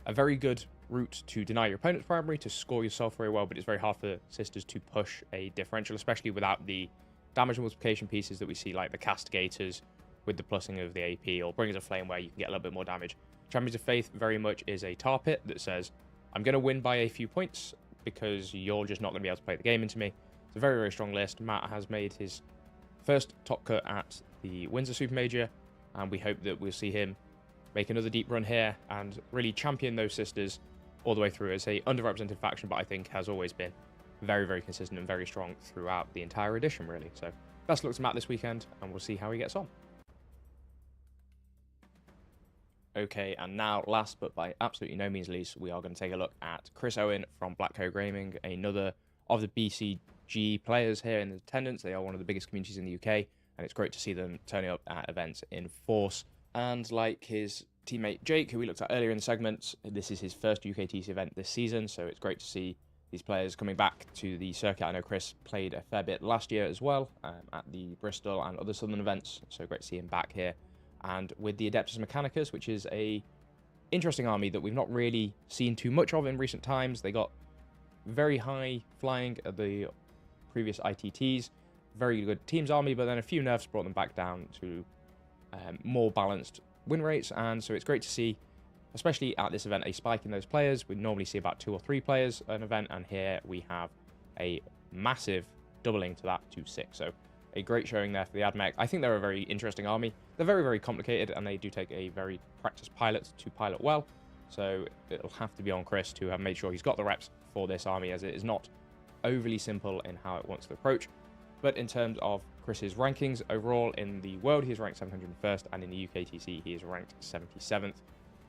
a very good route to deny your opponent's primary, to score yourself very well, but it's very hard for Sisters to push a differential, especially without the damage multiplication pieces that we see, like the Castigators with the plussing of the AP, or Bringers of Flame where you can get a little bit more damage. Champions of Faith very much is a tar pit that says, I'm going to win by a few points because you're just not going to be able to play the game into me. It's a very, very strong list. Matt has made his first top cut at the Windsor Super Major, and we hope that we'll see him make another deep run here and really champion those Sisters all the way through as a underrepresented faction, but I think has always been very, very consistent and very strong throughout the entire edition, really. So best of luck to Matt this weekend, and we'll see how he gets on. Okay, and now, last but by absolutely no means least, we are going to take a look at Chris Owen from Black Coat Gaming, another of the BCG players here in attendance. They are one of the biggest communities in the UK, and it's great to see them turning up at events in force. And like his teammate Jake, who we looked at earlier in the segment, this is his first UKTC event this season, so it's great to see these players coming back to the circuit. I know Chris played a fair bit last year as well at the Bristol and other Southern events, so great to see him back here. And with the Adeptus Mechanicus, which is a interesting army that we've not really seen too much of in recent times. They got very high flying at the previous ITTs, very good teams army, but then a few nerfs brought them back down to more balanced win rates. And so it's great to see, especially at this event, a spike in those players. We normally see about 2 or 3 players an event, and here we have a massive doubling to that to 6. So a great showing there for the AdMech. I think they're a very interesting army. They're very, very complicated, and they do take a very practiced pilot to pilot well. So it'll have to be on Chris to have made sure he's got the reps for this army, as it is not overly simple in how it wants to approach. But in terms of Chris's rankings overall in the world, he is ranked 701st, and in the UKTC he is ranked 77th.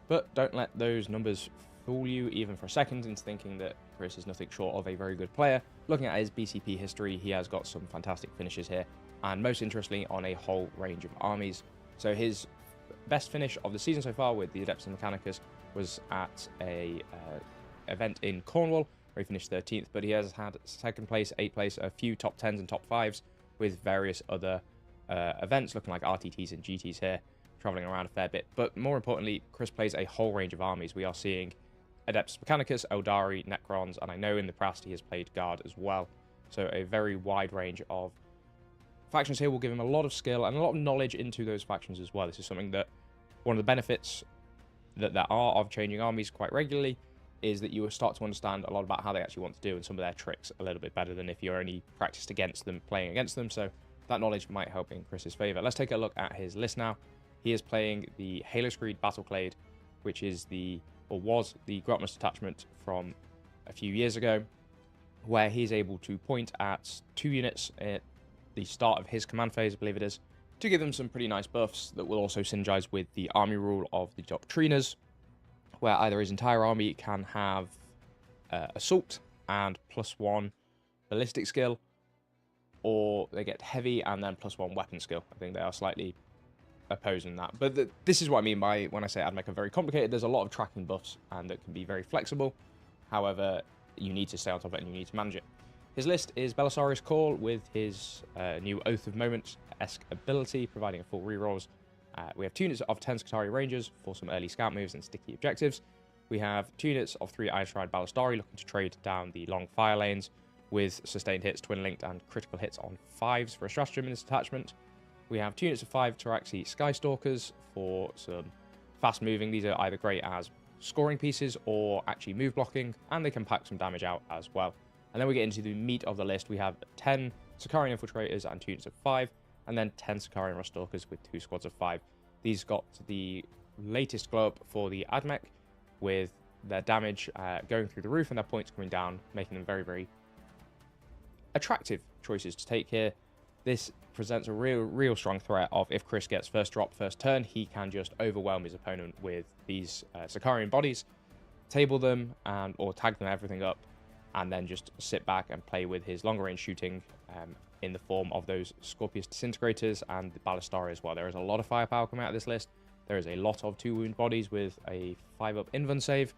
But don't let those numbers fool you even for a second into thinking that Chris is nothing short of a very good player. Looking at his BCP history, he has got some fantastic finishes here, and most interestingly on a whole range of armies. So his best finish of the season so far with the Adeptus Mechanicus was at a event in Cornwall, where he finished 13th, but he has had 2nd place, 8th place, a few top 10s and top 5s with various other events looking like RTTs and GTs here, traveling around a fair bit. But more importantly, Chris plays a whole range of armies. We are seeing Adeptus Mechanicus, Eldari, Necrons, and I know in the past he has played Guard as well. So a very wide range of factions here will give him a lot of skill and a lot of knowledge into those factions as well. This is something that one of the benefits that there are of changing armies quite regularly is that you will start to understand a lot about how they actually want to do and some of their tricks a little bit better than if you're only practiced against them, playing against them. So that knowledge might help in Chris's favor. Let's take a look at his list now. He is playing the Halo Screed Battleclade, which is was the Grotmus detachment from a few years ago, where he's able to point at 2 units at the start of his command phase, I believe it is, to give them some pretty nice buffs that will also synergize with the army rule of the Doctriners, where either his entire army can have assault and +1 ballistic skill, or they get heavy and then +1 weapon skill. I think they are slightly opposing that. But this is what I mean by when I say AdMech are very complicated. There's a lot of tracking buffs and that can be very flexible. However, you need to stay on top of it and you need to manage it. His list is Belisarius Call with his new Oath of Moment-esque ability, providing a full rerolls. We have 2 units of 10 Skitarii Rangers for some early scout moves and sticky objectives. We have 2 units of 3 Ironstride Ballistari looking to trade down the long fire lanes with sustained hits, twin linked, and critical hits on 5s for a stratagem in this attachment. We have 2 units of 5 Taraxi Skystalkers for some fast moving. These are either great as scoring pieces or actually move blocking, and they can pack some damage out as well. And then we get into the meat of the list. We have 10 Sicarian Infiltrators and 2 units of 5, and then 10 Sicarian Rustalkers with 2 squads of 5. These got the latest glow up for the AdMech, with their damage going through the roof and their points coming down, making them very, very attractive choices to take here. This presents a real strong threat of, if Chris gets first drop, first turn, he can just overwhelm his opponent with these Sicarian bodies, table them, or tag them everything up, and then just sit back and play with his longer range shooting in the form of those Scorpius Disintegrators and the Ballistari as well. There is a lot of firepower coming out of this list. There is a lot of 2 wound bodies with a 5-up invuln save,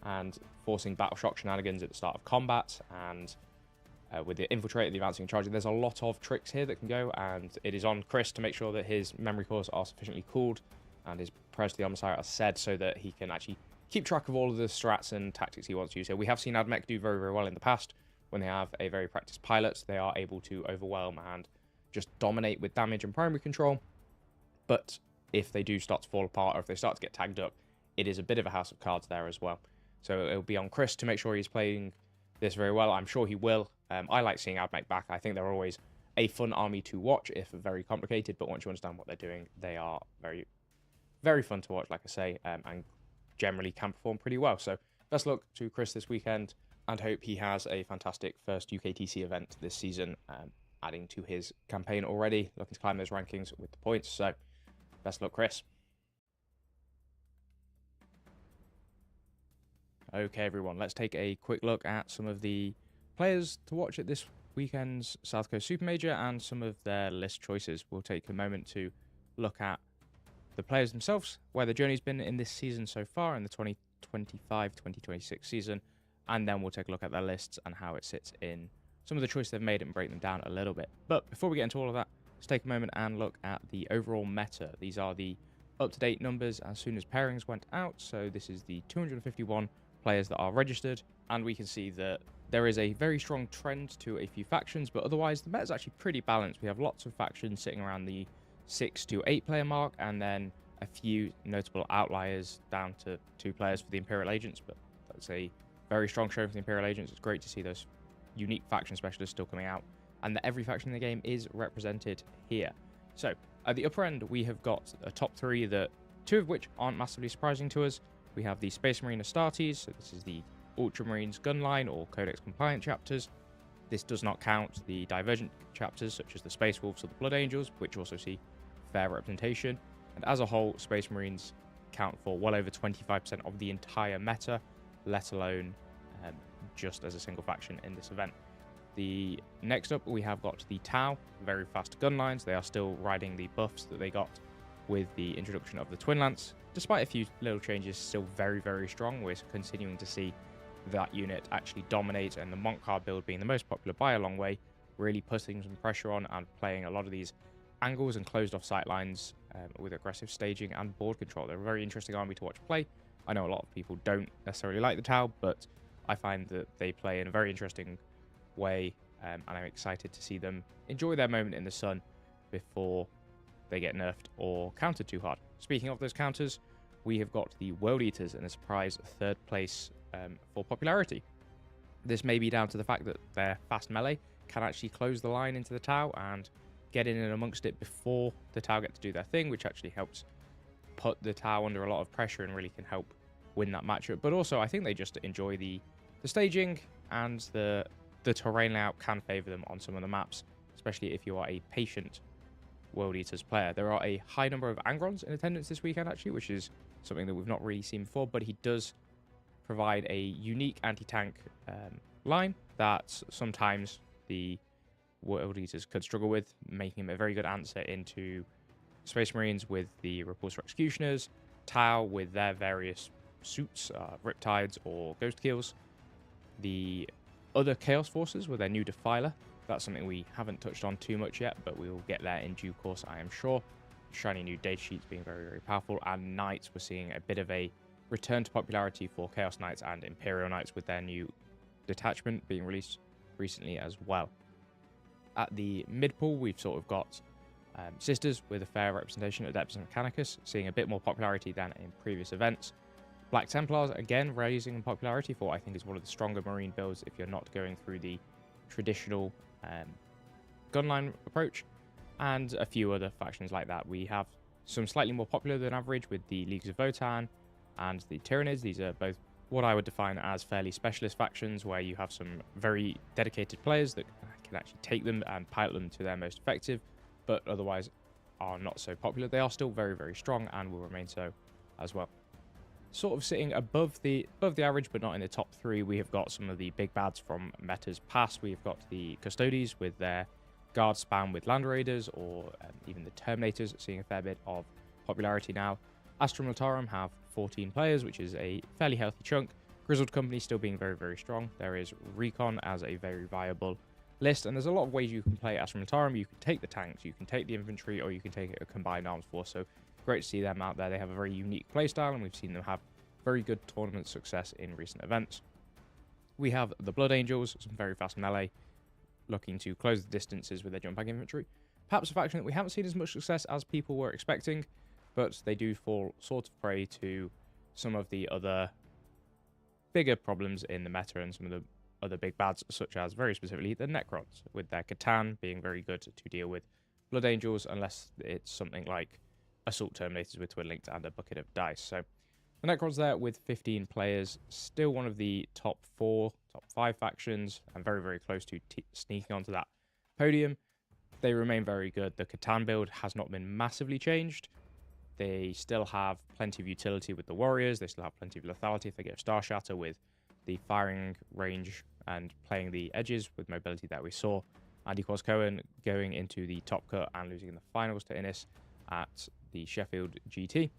and forcing battle shock shenanigans at the start of combat, and with the Infiltrator, the Advancing Charger. There's a lot of tricks here that can go, and it is on Chris to make sure that his memory cores are sufficiently cooled and his prayers to the Omnissiah are said so that he can actually keep track of all of the strats and tactics he wants to use here. We have seen AdMech do very, very well in the past. When they have a very practiced pilot, they are able to overwhelm and just dominate with damage and primary control. But if they do start to fall apart, or if they start to get tagged up, it is a bit of a house of cards there as well. So it'll be on Chris to make sure he's playing this very well. I'm sure he will. I like seeing AdMech back. I think they're always a fun army to watch, if very complicated, but once you understand what they're doing, they are very, very fun to watch, like I say, and generally can perform pretty well. So best luck to Chris this weekend. and hope he has a fantastic first UKTC event this season, adding to his campaign already, looking to climb those rankings with the points. So best of luck, Chris. Okay, everyone, let's take a quick look at some of the players to watch at this weekend's South Coast Super Major and some of their list choices. We'll take a moment to look at the players themselves, where the journey's been in this season so far, in the 2025-2026 season, and then we'll take a look at their lists and how it sits in some of the choices they've made and break them down a little bit. But before we get into all of that, let's take a moment and look at the overall meta. These are the up-to-date numbers as soon as pairings went out, so this is the 251 players that are registered, and we can see that there is a very strong trend to a few factions, but otherwise the meta is actually pretty balanced. We have lots of factions sitting around the 6 to 8 player mark, and then a few notable outliers down to 2 players for the Imperial Agents, but that's a very strong show for the Imperial Agents. It's great to see those unique faction specialists still coming out, and that every faction in the game is represented here. So at the upper end, we have got a top 3 that 2 of which aren't massively surprising to us. We have the Space Marine Astartes, so this is the Ultramarines Gunline or Codex compliant chapters. This does not count the divergent chapters such as the Space Wolves or the Blood Angels, which also see fair representation. And as a whole, Space Marines count for well over 25% of the entire meta, let alone just as a single faction in this event. The next up, we have got the Tau, very fast gunlines. They are still riding the buffs that they got with the introduction of the Twin Lance. Despite a few little changes, still very, very strong. We're continuing to see that unit actually dominate, and the Monk card build being the most popular by a long way, really putting some pressure on and playing a lot of these angles and closed off sight lines with aggressive staging and board control. They're a very interesting army to watch play. I know a lot of people don't necessarily like the Tau, but I find that they play in a very interesting way, and I'm excited to see them enjoy their moment in the sun before they get nerfed or countered too hard. Speaking of those counters, we have got the World Eaters in a surprise 3rd place for popularity. This may be down to the fact that their fast melee can actually close the line into the Tau and get in and amongst it before the Tau get to do their thing, which actually helps put the Tau under a lot of pressure and really can help win that matchup. But also, I think they just enjoy the staging, and the terrain layout can favor them on some of the maps, especially if you are a patient World Eaters player. There are a high number of Angrons in attendance this weekend, actually, which is something that we've not really seen before, but he does provide a unique anti-tank line that sometimes the World Eaters could struggle with, making him a very good answer into Space Marines with the Repulsor Executioners, Tau with their various suits, Riptides or Ghost Kills, the other Chaos Forces with their new Defiler. That's something we haven't touched on too much yet, but we will get there in due course, I am sure. Shiny new data sheets being very, very powerful, and Knights, we're seeing a bit of a return to popularity for Chaos Knights and Imperial Knights with their new detachment being released recently as well. At the mid-pool, we've sort of got Sisters with a fair representation, Adeptus Mechanicus, seeing a bit more popularity than in previous events. Black Templars, again, raising in popularity for what I think is one of the stronger Marine builds if you're not going through the traditional gunline approach, and a few other factions like that. We have some slightly more popular than average with the Leagues of Votan and the Tyranids. These are both what I would define as fairly specialist factions, where you have some very dedicated players that can actually take them and pilot them to their most effective, but otherwise are not so popular. They are still very, very strong and will remain so as well. Sort of sitting above the average, but not in the top 3, we have got some of the big bads from metas past. We've got the Custodes with their guard spam with Land Raiders, or even the Terminators seeing a fair bit of popularity now. Astra Militarum have 14 players, which is a fairly healthy chunk. Grizzled Company still being very, very strong. There is Recon as a very viable list, and there's a lot of ways you can play Astra Militarum. You can take the tanks, you can take the infantry, or you can take a combined arms force. So great to see them out there. They have a very unique playstyle, and we've seen them have very good tournament success in recent events. We have the Blood Angels, some very fast melee, looking to close the distances with their jump back infantry. Perhaps a faction that we haven't seen as much success as people were expecting, but they do fall sort of prey to some of the other bigger problems in the meta and some of the other big bads, such as very specifically the Necrons, with their Catan being very good to deal with Blood Angels, unless it's something like Assault Terminators with Twin Linked and a bucket of dice. So The Necrons there with 15 players, still one of the top 4, top 5 factions, and very, very close to sneaking onto that podium. They remain very good. The Catan build has not been massively changed. They still have plenty of utility with the warriors. They still have plenty of lethality if they get Star Shatter with the firing range and playing the edges with mobility that we saw. Andy Cohen going into the top cut and losing in the finals to Innis at the Sheffield GT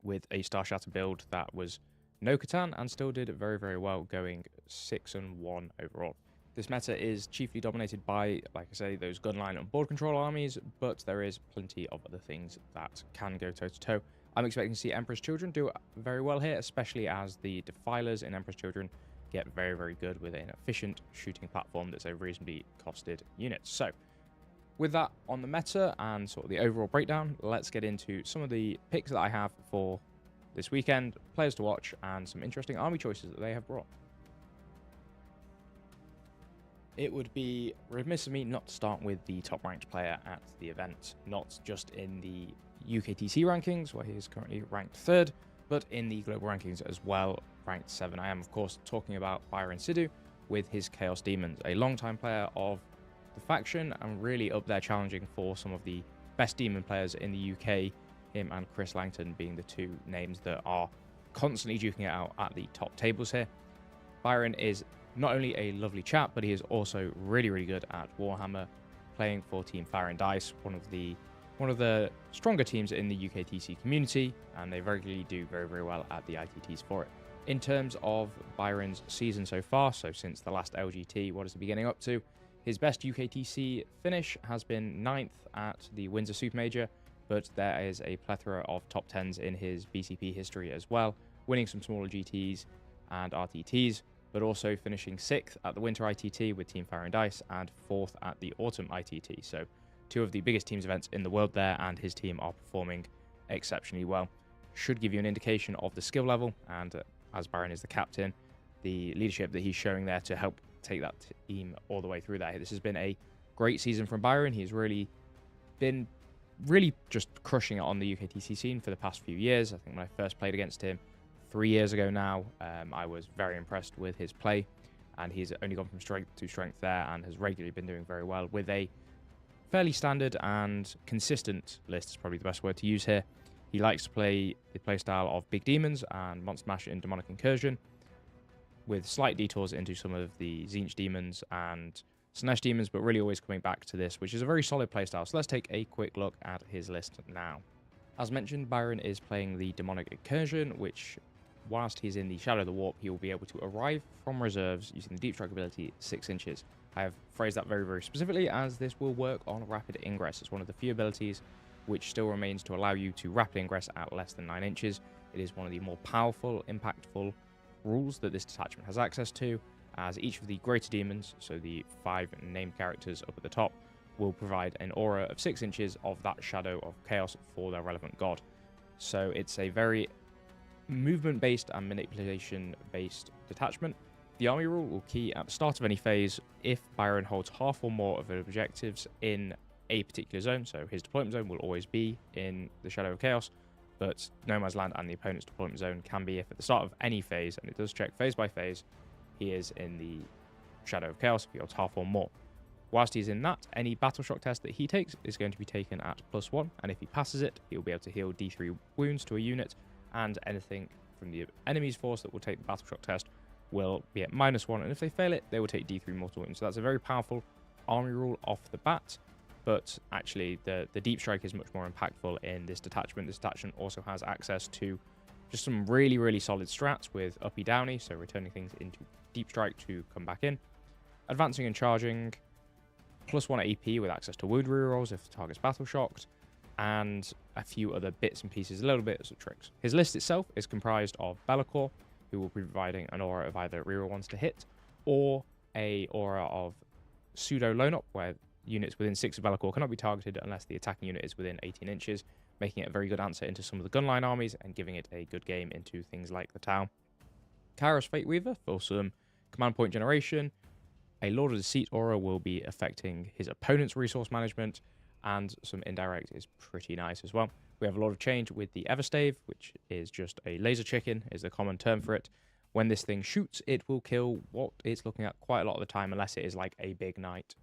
with a Star Shatter build that was no Catan and still did very, very well, going 6-1 overall. This meta is chiefly dominated by, like I say, those gunline and board control armies, but there is plenty of other things that can go toe-to-toe. I'm expecting to see Emperor's Children do very well here, especially as the Defilers in Emperor's Children get very, very good with an efficient shooting platform that's a reasonably costed unit. So, with that on the meta and sort of the overall breakdown, let's get into some of the picks that I have for this weekend, players to watch, and some interesting army choices that they have brought. It would be remiss of me not to start with the top ranked player at the event, not just in the UKTC rankings, where he is currently ranked 3rd, but in the global rankings as well, ranked 7. I am, of course, talking about Byron Sidhu with his Chaos Demons, a long-time player of the faction and really up there challenging for some of the best demon players in the UK, him and Chris Langton being the 2 names that are constantly duking it out at the top tables here. Byron is not only a lovely chap, but he is also really, really good at Warhammer, playing for Team Fire and Dice, one of the stronger teams in the UKTC community, and they regularly do very, very well at the ITTs for it. In terms of Byron's season so far, so since the last LGT, what is he been getting up to? His best UKTC finish has been 9th at the Windsor Super Major, but there is a plethora of top 10s in his BCP history as well, winning some smaller GTs and RTTs, but also finishing 6th at the Winter ITT with Team Fire and Dice and 4th at the Autumn ITT. So 2 of the biggest teams events in the world there, and his team are performing exceptionally well. Should give you an indication of the skill level, and as Byron is the captain, the leadership that he's showing there to help take that team all the way through that. This has been a great season from Byron. He's really been just crushing it on the UKTC scene for the past few years. I think when I first played against him 3 years ago now, I was very impressed with his play, and he's only gone from strength to strength there and has regularly been doing very well with a fairly standard and consistent list, is probably the best word to use here. He likes to play the playstyle of Big Demons and Monster Mash in Demonic Incursion, with slight detours into some of the Tzeentch Demons and Slanesh Demons, but really always coming back to this, which is a very solid playstyle. So let's take a quick look at his list now. As mentioned, Byron is playing the Demonic Incursion, which, whilst he's in the Shadow of the Warp, he will be able to arrive from reserves using the Deep Strike ability 6 inches. I have phrased that very, very specifically, as this will work on Rapid Ingress. It's one of the few abilities which still remains to allow you to rapid ingress at less than 9 inches. It is one of the more powerful, impactful rules that this detachment has access to, as each of the greater demons, so the 5 named characters up at the top, will provide an aura of 6 inches of that Shadow of Chaos for their relevant god. So it's a very movement-based and manipulation-based detachment. The army rule will key at the start of any phase if Byron holds half or more of the objectives in a particular zone. So his deployment zone will always be in the Shadow of Chaos, but No Man's Land and the opponent's deployment zone can be if at the start of any phase, and it does check phase by phase, he is in the Shadow of Chaos if he holds half or more. Whilst he's in that, any battle shock test that he takes is going to be taken at +1, and if he passes it, he'll be able to heal D3 wounds to a unit, and anything from the enemy's force that will take the battle shock test will be at -1, and if they fail it, they will take D3 mortal wounds. So that's a very powerful army rule off the bat, but actually the Deep Strike is much more impactful in this detachment. This detachment also has access to just some really, really solid strats with uppy downy, so returning things into Deep Strike to come back in. Advancing and charging, +1 AP with access to wound rerolls if the target's battle shocked, and a few other bits and pieces, a little bit of tricks. His list itself is comprised of Be'lakor, who will be providing an aura of either reroll ones to hit, or a aura of pseudo lone up, where units within 6 of Be'lakor cannot be targeted unless the attacking unit is within 18 inches, making it a very good answer into some of the gunline armies and giving it a good game into things like the Tau. Kairos Fate Weaver for some command point generation. A Lord of Deceit aura will be affecting his opponent's resource management, and some indirect is pretty nice as well. We have a lot of change with the Everstave, which is just a laser chicken, is the common term for it. When this thing shoots, it will kill what it's looking at quite a lot of the time, unless it is like a big knight.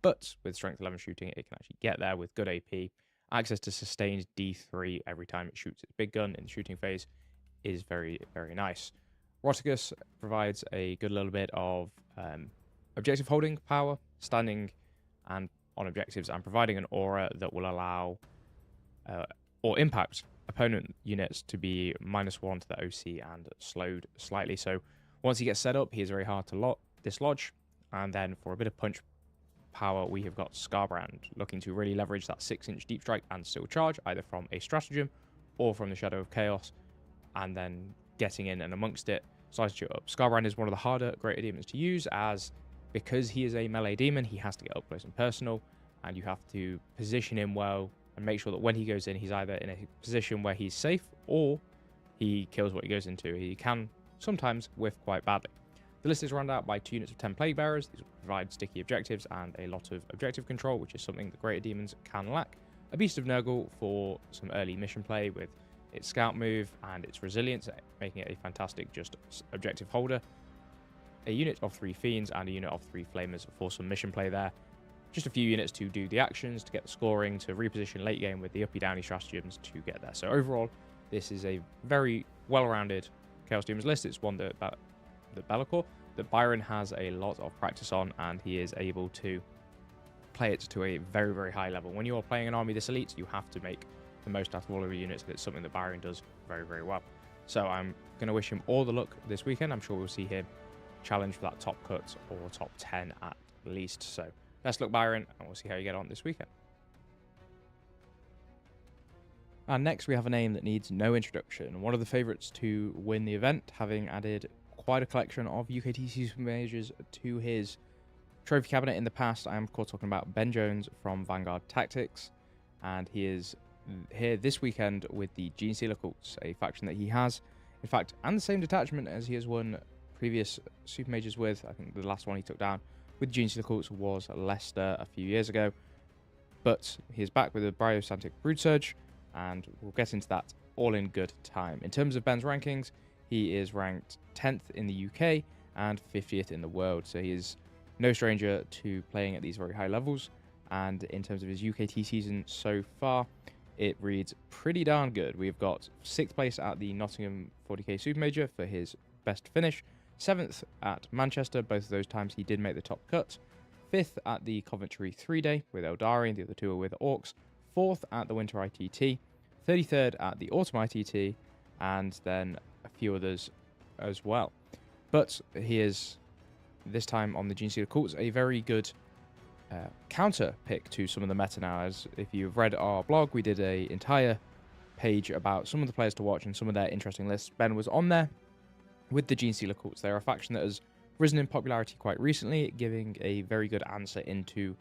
But with Strength 11 shooting, it can actually get there with good AP. Access to sustained D3 every time it shoots its big gun in the shooting phase is very, very nice. Rotigus provides a good little bit of objective holding power, standing and on objectives, and providing an aura that will allow or impact opponent units to be -1 to the OC and slowed slightly. So once he gets set up, he is very hard to dislodge. And then for a bit of punch power, we have got Scarbrand, looking to really leverage that 6-inch deep strike and still charge, either from a stratagem or from the Shadow of Chaos, and then getting in and amongst it, slices you up. Scarbrand is one of the harder greater demons to use, as because he is a melee demon, he has to get up close and personal, and you have to position him well and make sure that when he goes in, he's either in a position where he's safe or he kills what he goes into. He can sometimes whiff quite badly. The list is rounded out by 2 units of 10 Plague Bearers. These will provide sticky objectives and a lot of objective control, which is something that Greater Demons can lack. A Beast of Nurgle for some early mission play with its scout move and its resilience, making it a fantastic just objective holder. A unit of 3 Fiends and a unit of 3 Flamers for some mission play there. Just a few units to do the actions, to get the scoring, to reposition late game with the uppy-downy stratagems to get there. So overall, this is a very well-rounded Chaos Demons list. It's one that Be'lakor, that Byron has a lot of practice on, and he is able to play it to a very, very high level. When you are playing an army this elite, you have to make the most out of all of your units, and it's something that Byron does very, very well. So I'm going to wish him all the luck this weekend. I'm sure we'll see him challenge for that top cut or top 10 at least. So best luck, Byron, and we'll see how you get on this weekend. And next we have a name that needs no introduction. One of the favourites to win the event, having added quite a collection of UKTC Super Majors to his trophy cabinet in the past. I am of course talking about Ben Jones from Vanguard Tactics, and he is here this weekend with the Gene Stealer Cults, a faction that he has, in fact, and the same detachment as he has won previous Super Majors with. I think the last one he took down with Gene Stealer Cults was Leicester a few years ago, but he is back with a Bryosantic Broodsurge, and we'll get into that all in good time. In terms of Ben's rankings, he is ranked 10th in the UK and 50th in the world, so he is no stranger to playing at these very high levels. And in terms of his UKT season so far, it reads pretty darn good. We've got 6th place at the Nottingham 40k Super Major for his best finish, 7th at Manchester, both of those times he did make the top cut, 5th at the Coventry 3-day with Eldari, the other 2 are with Orcs, 4th at the Winter ITT, 33rd at the Autumn ITT, and then a few others as well. But he is, this time on the Gene Stealer Cults, a very good counter pick to some of the meta now. As if you've read our blog, we did an entire page about some of the players to watch and some of their interesting lists. Ben was on there with the Gene Stealer Cults. They're a faction that has risen in popularity quite recently, giving a very good answer into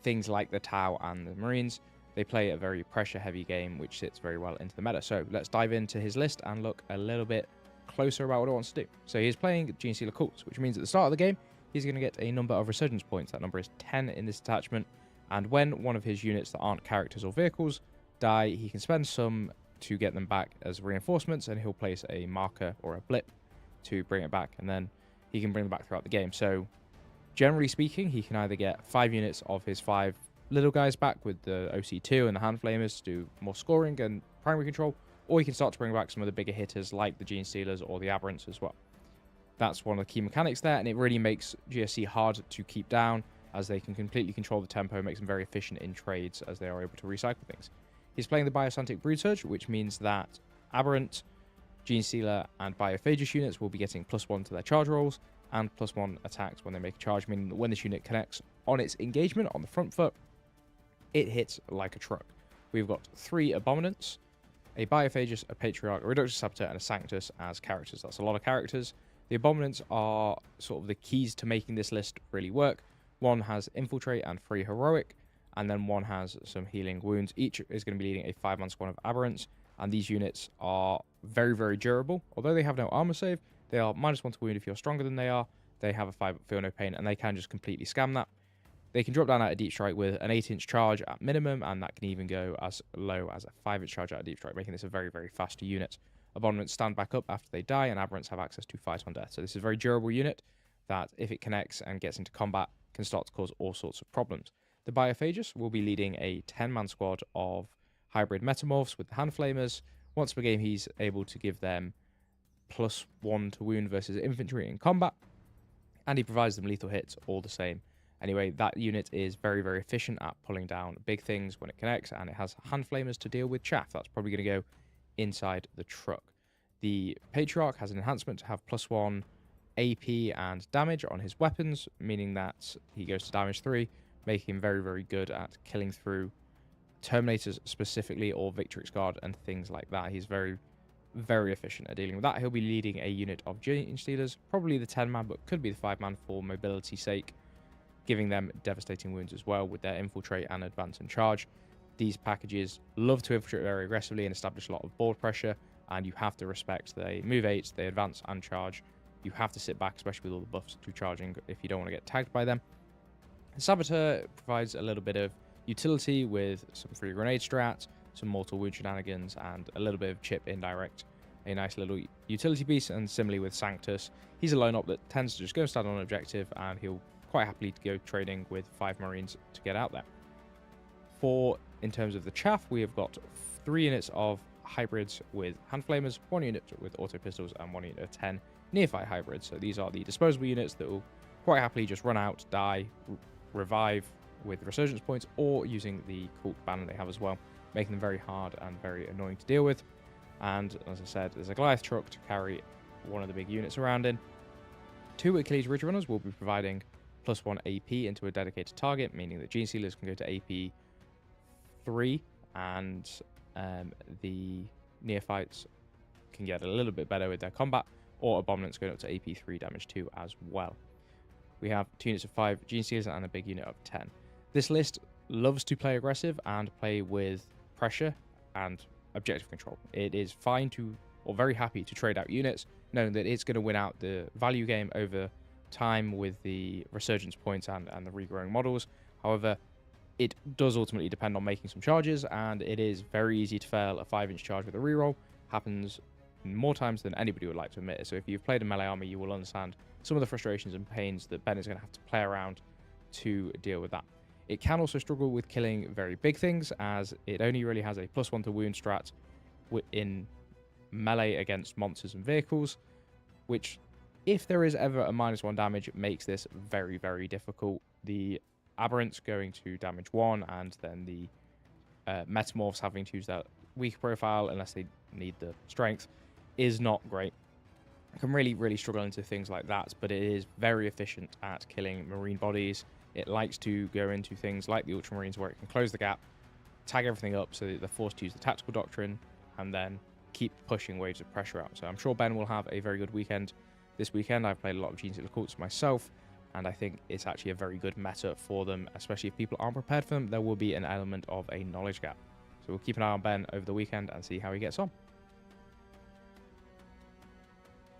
things like the Tau and the Marines. They play a very pressure-heavy game, which sits very well into the meta. So let's dive into his list and look a little bit closer about what he wants to do. So he's playing Gene Stealer Cults, which means at the start of the game, he's going to get a number of resurgence points. That number is 10 in this attachment. And when one of his units that aren't characters or vehicles die, he can spend some to get them back as reinforcements, and he'll place a marker or a blip to bring it back, and then he can bring them back throughout the game. So generally speaking, he can either get 5 units of his 5 little guys back with the OC2 and the Hand Flamers to do more scoring and primary control, or he can start to bring back some of the bigger hitters like the Gene Stealers or the Aberrants as well. That's one of the key mechanics there, and it really makes GSC hard to keep down, as they can completely control the tempo, makes them very efficient in trades as they are able to recycle things. He's playing the Biosantic Broodsurge, which means that Aberrant, Gene Stealer, and Biophagous units will be getting +1 to their charge rolls and +1 attacks when they make a charge, meaning that when this unit connects on its engagement on the front foot, it hits like a truck. We've got 3 Abominants, a Biophagous, a Patriarch, a Reductus Saboteur, and a Sanctus as characters. That's a lot of characters. The Abominants are sort of the keys to making this list really work. One has Infiltrate and 3 Heroic, and then one has some Healing Wounds. Each is going to be leading a 5-man squad of Aberrants, and these units are very, very durable. Although they have no armor save, they are -1 to wound if you're stronger than they are. They have a 5 Feel No Pain, and they can just completely scam that. They can drop down at a deep strike with an 8-inch charge at minimum, and that can even go as low as a 5-inch charge at a deep strike, making this a very, very fast unit. Abominants stand back up after they die, and aberrants have access to fight on death. So this is a very durable unit that, if it connects and gets into combat, can start to cause all sorts of problems. The Biophagus will be leading a 10-man squad of hybrid metamorphs with the hand flamers. Once per game, he's able to give them +1 to wound versus infantry in combat, and he provides them lethal hits all the same. Anyway, that unit is very, very efficient at pulling down big things when it connects, and it has hand flamers to deal with chaff. That's probably going to go inside the truck. The Patriarch has an enhancement to have +1 AP and damage on his weapons, meaning that he goes to damage 3, making him very, very good at killing through Terminators specifically, or Victrix Guard and things like that. He's very, very efficient at dealing with that. He'll be leading a unit of Gene Stealers, probably the 10-man, but could be the 5-man for mobility's sake, giving them devastating wounds as well with their infiltrate and advance and charge. These packages love to infiltrate very aggressively and establish a lot of board pressure, and you have to respect they move 8s, they advance and charge. You have to sit back, especially with all the buffs to charging, if you don't want to get tagged by them. Saboteur provides a little bit of utility with some free grenade strats, some mortal wound shenanigans, and a little bit of chip indirect. A nice little utility piece, and similarly with Sanctus, he's a lone-op that tends to just go stand on an objective, and he'll quite happily go trading with 5 Marines to get out there. In terms of the chaff, we have got 3 units of hybrids with hand flamers, 1 unit with auto pistols, and 1 unit of 10 neophyte hybrids. So these are the disposable units that will quite happily just run out, die, revive with resurgence points, or using the cult banner they have as well, making them very hard and very annoying to deal with. And as I said, there's a Goliath truck to carry one of the big units around in. 2 Achilles Ridge Runners will be providing +1 AP into a dedicated target, meaning that Gene Stealers can go to AP 3, and the Neophytes can get a little bit better with their combat, or Abominants going up to AP 3 damage 2 as well. We have 2 units of 5 Gene Stealers and a big unit of 10. This list loves to play aggressive and play with pressure and objective control. It is fine to, or very happy to trade out units, knowing that it's going to win out the value game over time with the resurgence points and the regrowing models. However, it does ultimately depend on making some charges, and it is very easy to fail a 5-inch charge with a reroll. Happens more times than anybody would like to admit. So if you've played a melee army, you will understand some of the frustrations and pains that Ben is going to have to play around to deal with that. It can also struggle with killing very big things, as it only really has a +1 to wound strat in melee against monsters and vehicles, which, if there is ever a -1 damage, it makes this very, very difficult. The Aberrants going to damage 1, and then the Metamorphs having to use that weak profile unless they need the strength is not great. I can really, really struggle into things like that, but it is very efficient at killing marine bodies. It likes to go into things like the Ultramarines, where it can close the gap, tag everything up so that they're forced to use the tactical doctrine, and then keep pushing waves of pressure out. So I'm sure Ben will have a very good weekend this weekend. I've played a lot of Gene Stealer cults myself, and I think it's actually a very good meta for them, especially if people aren't prepared for them. There will be an element of a knowledge gap. So we'll keep an eye on Ben over the weekend and see how he gets on.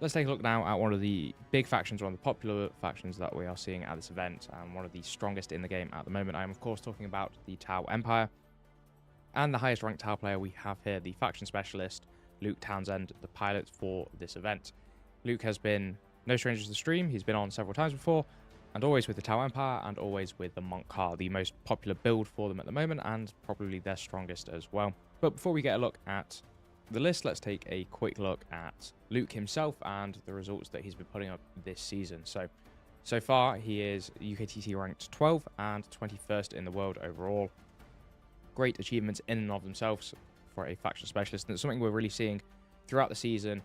Let's take a look now at one of the big factions, one of the popular factions that we are seeing at this event, and one of the strongest in the game at the moment. I am, of course, talking about the Tau Empire. And the highest ranked Tau player we have here, the faction specialist, Luke Townsend, the pilot for this event. Luke has been no stranger to the stream. He's been on several times before, and always with the Tau Empire, and always with the Monk car, the most popular build for them at the moment, and probably their strongest as well. But before we get a look at the list, let's take a quick look at Luke himself and the results that he's been putting up this season. So far, he is UKTC ranked 12 and 21st in the world overall. Great achievements in and of themselves for a faction specialist, and it's something we're really seeing throughout the season.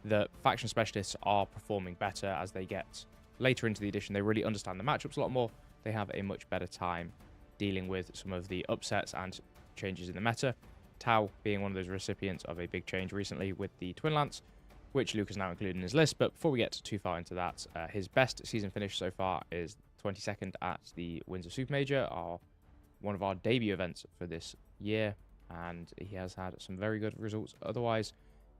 The faction specialists are performing better as they get later into the edition. They really understand the matchups a lot more. They have a much better time dealing with some of the upsets and changes in the meta. Tau being one of those recipients of a big change recently with the Twin Lance, which Luke has now included in his list. But before we get too far into that, his best season finish so far is 22nd at the Windsor Super Major, one of our debut events for this year, and he has had some very good results otherwise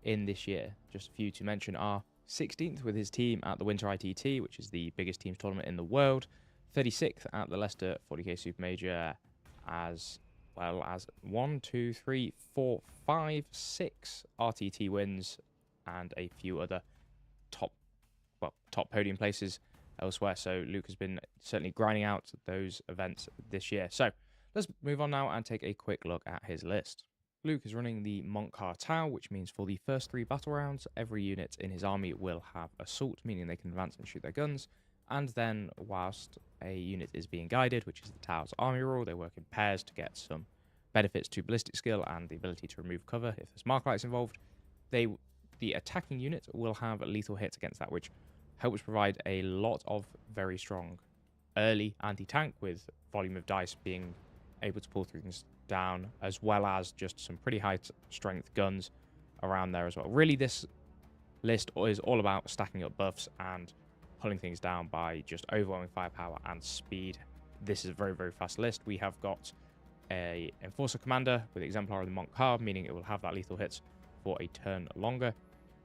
in this year. Just a few to mention are 16th with his team at the Winter ITT, which is the biggest teams tournament in the world, 36th at the Leicester 40k Super Major, as well as 1, 2, 3, 4, 5, 6 RTT wins and a few other top podium places elsewhere. So Luke has been certainly grinding out those events this year. So let's move on now and take a quick look at his list. Luke is running the Montcar Tau, which means for the first 3 battle rounds, every unit in his army will have assault, meaning they can advance and shoot their guns. And then whilst a unit is being guided, which is the Tau's army rule, they work in pairs to get some benefits to ballistic skill and the ability to remove cover if there's mark lights involved. The attacking unit will have lethal hits against that, which helps provide a lot of very strong early anti-tank, with volume of dice being able to pull things down, as well as just some pretty high strength guns around there as well. Really, this list is all about stacking up buffs and pulling things down by just overwhelming firepower and speed. This is a very, very fast list. We have got a Enforcer Commander with Exemplar of the Montcar, meaning it will have that lethal hits for a turn longer.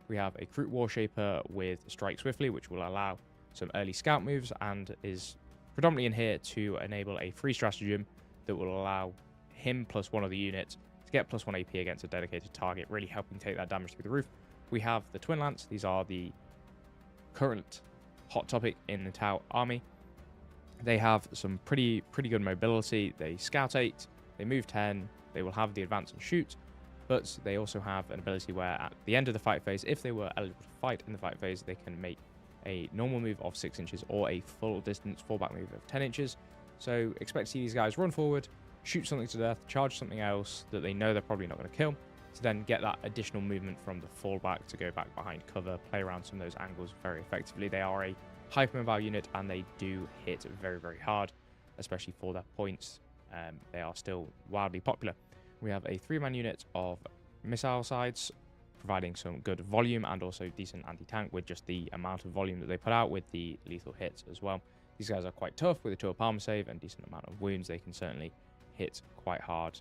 We have a Kroot Warshaper with Strike Swiftly, which will allow some early scout moves and is predominantly in here to enable a free stratagem that will allow him plus one of the units to get +1 AP against a dedicated target, really helping take that damage through the roof. We have the Twin Lance. These are the current hot topic in the Tau army. They have some pretty good mobility. They scout 8, they move 10, they will have the advance and shoot, but they also have an ability where at the end of the fight phase, if they were eligible to fight in the fight phase, they can make a normal move of 6 inches or a full distance fallback move of 10 inches. So expect to see these guys run forward, shoot something to death, charge something else that they know they're probably not going to kill, to then get that additional movement from the fallback to go back behind cover, play around some of those angles very effectively. They are a hypermobile unit and they do hit very, very hard, especially for their points. They are still wildly popular. We have a 3-man unit of missile sides, providing some good volume and also decent anti-tank with just the amount of volume that they put out with the lethal hits as well. These guys are quite tough with a 2-up armor save and decent amount of wounds. They can certainly hit quite hard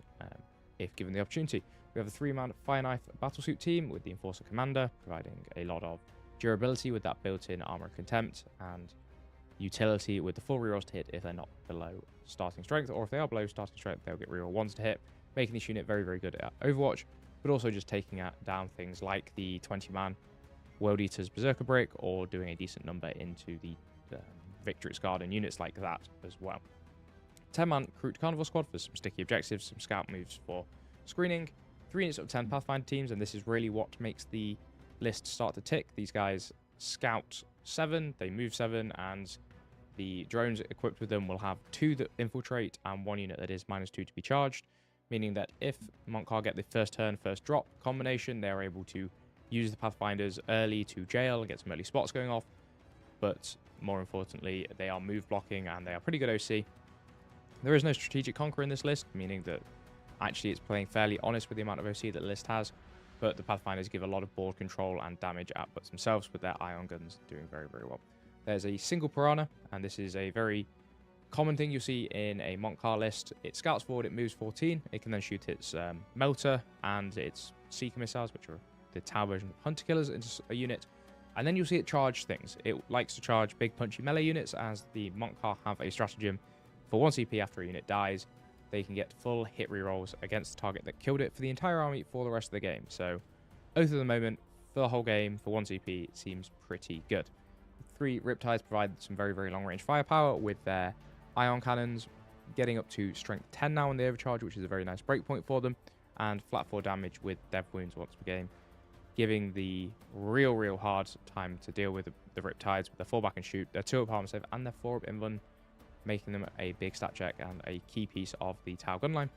if given the opportunity. We have a 3-man Fire Knife Battlesuit team with the Enforcer Commander, providing a lot of durability with that built-in armor of contempt and utility with the full rerolls to hit if they're not below starting strength, or if they are below starting strength, they'll get reroll 1s to hit, making this unit very, very good at Overwatch, but also just taking down things like the 20-man World Eater's Berserker Brick, or doing a decent number into the Victory's Guard and units like that as well. 10-man Kroot Carnival Squad for some sticky objectives, some scout moves for screening, 3 units of 10 Pathfinder teams, and this is really what makes the list start to tick. These guys scout 7, they move 7, and the drones equipped with them will have 2 that infiltrate and 1 unit that is -2 to be charged, meaning that if Montcar get the first turn, first drop combination, they're able to use the Pathfinders early to jail, get some early spots going off, but more importantly, they are move blocking and they are pretty good OC. There is no strategic conqueror in this list, meaning that actually it's playing fairly honest with the amount of OC that the list has, but the Pathfinders give a lot of board control and damage outputs themselves with their ion guns doing very, very well. There's a single Piranha, and this is a very common thing you'll see in a Montcar list. It scouts forward, it moves 14, it can then shoot its Melter and its Seeker missiles, which are the Tau version of Hunter Killers, into a unit, and then you'll see it charge things. It likes to charge big punchy melee units, as the Montcar have a stratagem. For 1 CP after a unit dies, they can get full hit rerolls against the target that killed it for the entire army for the rest of the game. So, Oath of the Moment for the whole game for 1 CP seems pretty good. 3 Riptides provide some very, very long range firepower with their ion cannons, getting up to strength 10 now in the overcharge, which is a very nice breakpoint for them, and flat 4 damage with dev wounds once per game, giving the real hard time to deal with the Riptides with their fallback and shoot, their 2-up armor save, and their 4-up invuln, making them a big stat check and a key piece of the Tau gunline.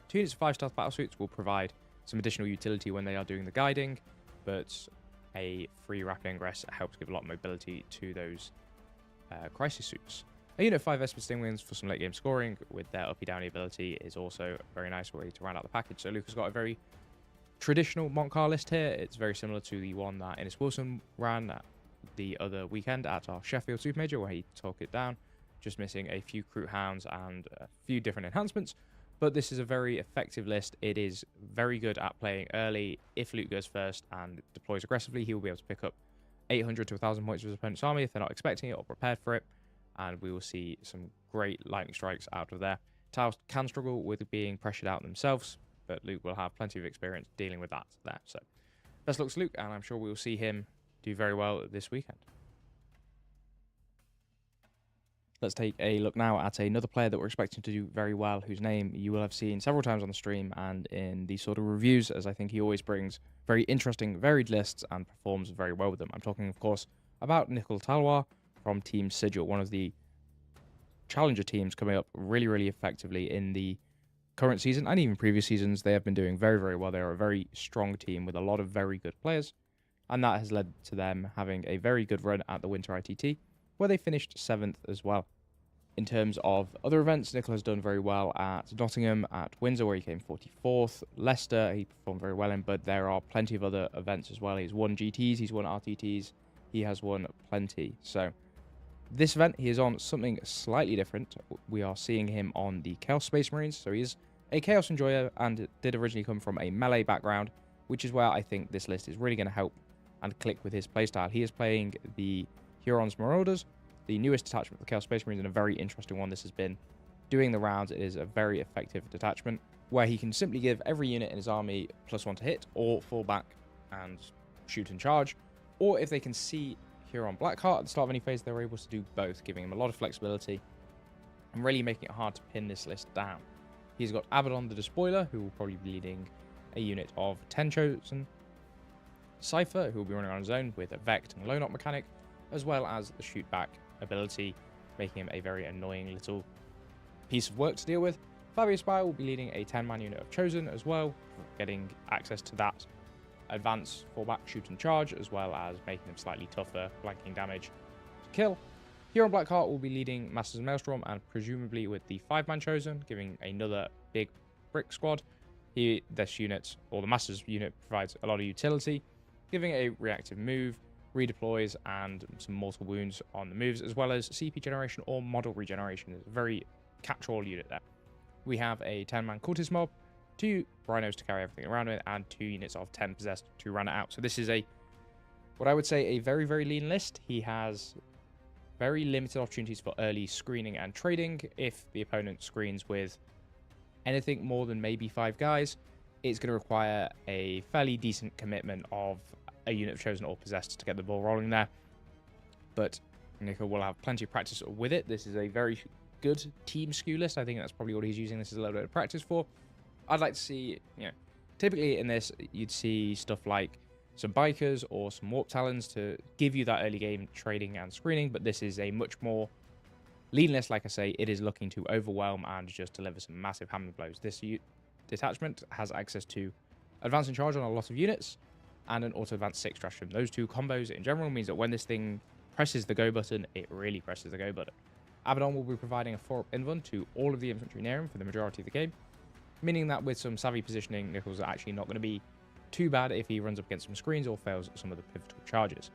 2 units of 5 stealth battlesuits will provide some additional utility when they are doing the guiding, but a free rapid ingress helps give a lot of mobility to those crisis suits. A unit of 5 Esper Stingwings for some late game scoring with their uppy downy ability is also a very nice way to round out the package. So Luke has got a very traditional Montcar list here. It's very similar to the one that Innes Wilson ran the other weekend at our Sheffield Super Major, where he took it down, just missing a few Kroot Hounds and a few different enhancements. But this is a very effective list. It is very good at playing early. If Luke goes first and deploys aggressively, he will be able to pick up 800 to 1,000 points of his opponent's army if they're not expecting it or prepared for it. and we will see some great lightning strikes out of there. Tau can struggle with being pressured out themselves, but Luke will have plenty of experience dealing with that there. So best looks Luke, and I'm sure we will see him do very well this weekend. Let's take a look now at another player that we're expecting to do very well, whose name you will have seen several times on the stream and in these sort of reviews, as I think he always brings very interesting, varied lists and performs very well with them. I'm talking, of course, about Nicol Talwar from Team Sigil, one of the challenger teams coming up really, really effectively in the current season and even previous seasons. They have been doing very, very well. They are a very strong team with a lot of very good players, and that has led to them having a very good run at the Winter ITT, where they finished 7th as well. In terms of other events, Nicol has done very well at Nottingham, at Windsor, where he came 44th. Leicester, he performed very well in, but there are plenty of other events as well. He's won GTs, he's won RTTs, he has won plenty. So this event, he is on something slightly different. We are seeing him on the Chaos Space Marines, so he is a Chaos Enjoyer and did originally come from a melee background, which is where I think this list is really going to help and click with his playstyle. He is playing the Huron's Marauders, the newest detachment of the Chaos Space Marines, and a very interesting one. This has been doing the rounds. It is a very effective detachment where he can simply give every unit in his army +1 to hit, or fall back and shoot and charge, or if they can see Huron Blackheart at the start of any phase, they're able to do both, giving him a lot of flexibility and really making it hard to pin this list down. He's got Abaddon the Despoiler, who will probably be leading a unit of 10 Chosen, Cypher, who will be running on his own with a Vect and Low-Knock mechanic, as well as the shoot back ability, making him a very annoying little piece of work to deal with. Fabius Spire will be leading a 10-man unit of Chosen as well, getting access to that advance, fallback, shoot and charge, as well as making them slightly tougher, blanking damage to kill. Huron Blackheart will be leading Masters of Maelstrom, and presumably with the 5-man Chosen, giving another big brick squad. This unit, or the Masters unit, provides a lot of utility, giving a reactive move, redeploys, and some mortal wounds on the moves, as well as CP generation or model regeneration. It's a very catch-all unit there. We have a 10-man Cultist mob, 2 Rhinos to carry everything around with, and 2 units of 10 possessed to run it out. So this is what I would say a very, very lean list. He has very limited opportunities for early screening and trading. If the opponent screens with anything more than maybe 5 guys, it's going to require a fairly decent commitment of a unit of Chosen or Possessed to get the ball rolling there. But Nicol will have plenty of practice with it. This is a very good team skew list. I think that's probably what he's using this as a little bit of practice for. I'd like to see, typically in this, you'd see stuff like some Bikers or some Warp Talons to give you that early game trading and screening, but this is a much more lean list. Like I say, it is looking to overwhelm and just deliver some massive hammer blows. This detachment has access to advance and charge on a lot of units, and an auto-advance 6 stratagem. Those 2 combos in general means that when this thing presses the go button, it really presses the go button. Abaddon will be providing a 4-up invuln to all of the infantry near him for the majority of the game, meaning that with some savvy positioning, Nicol's actually not going to be too bad if he runs up against some screens or fails at some of the pivotal charges.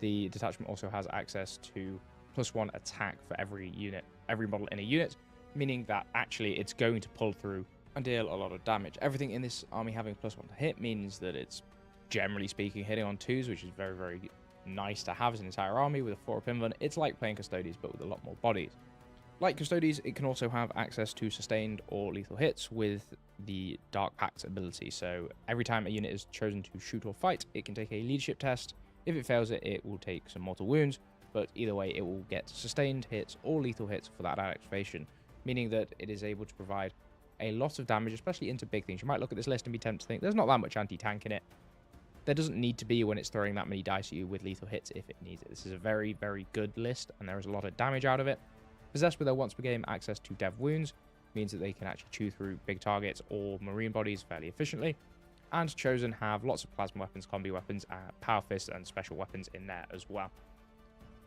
The detachment also has access to +1 attack for every unit, every model in a unit, meaning that actually it's going to pull through and deal a lot of damage. Everything in this army having +1 to hit means that it's, generally speaking, hitting on 2s, which is very, very nice to have as an entire army with a 4-up invuln. It's like playing Custodes, but with a lot more bodies. Like Custodes, it can also have access to sustained or lethal hits with the Dark Pact ability. So every time a unit is chosen to shoot or fight, it can take a leadership test. If it fails it, it will take some mortal wounds, but either way, it will get sustained hits or lethal hits for that activation, meaning that it is able to provide a lot of damage, especially into big things. You might look at this list and be tempted to think there's not that much anti-tank in it. There doesn't need to be when it's throwing that many dice at you with lethal hits if it needs it. This is a very, very good list, and there is a lot of damage out of it. Possessed with their once per game access to dev wounds means that they can actually chew through big targets or marine bodies fairly efficiently. And Chosen have lots of plasma weapons, combi weapons, power fists, and special weapons in there as well.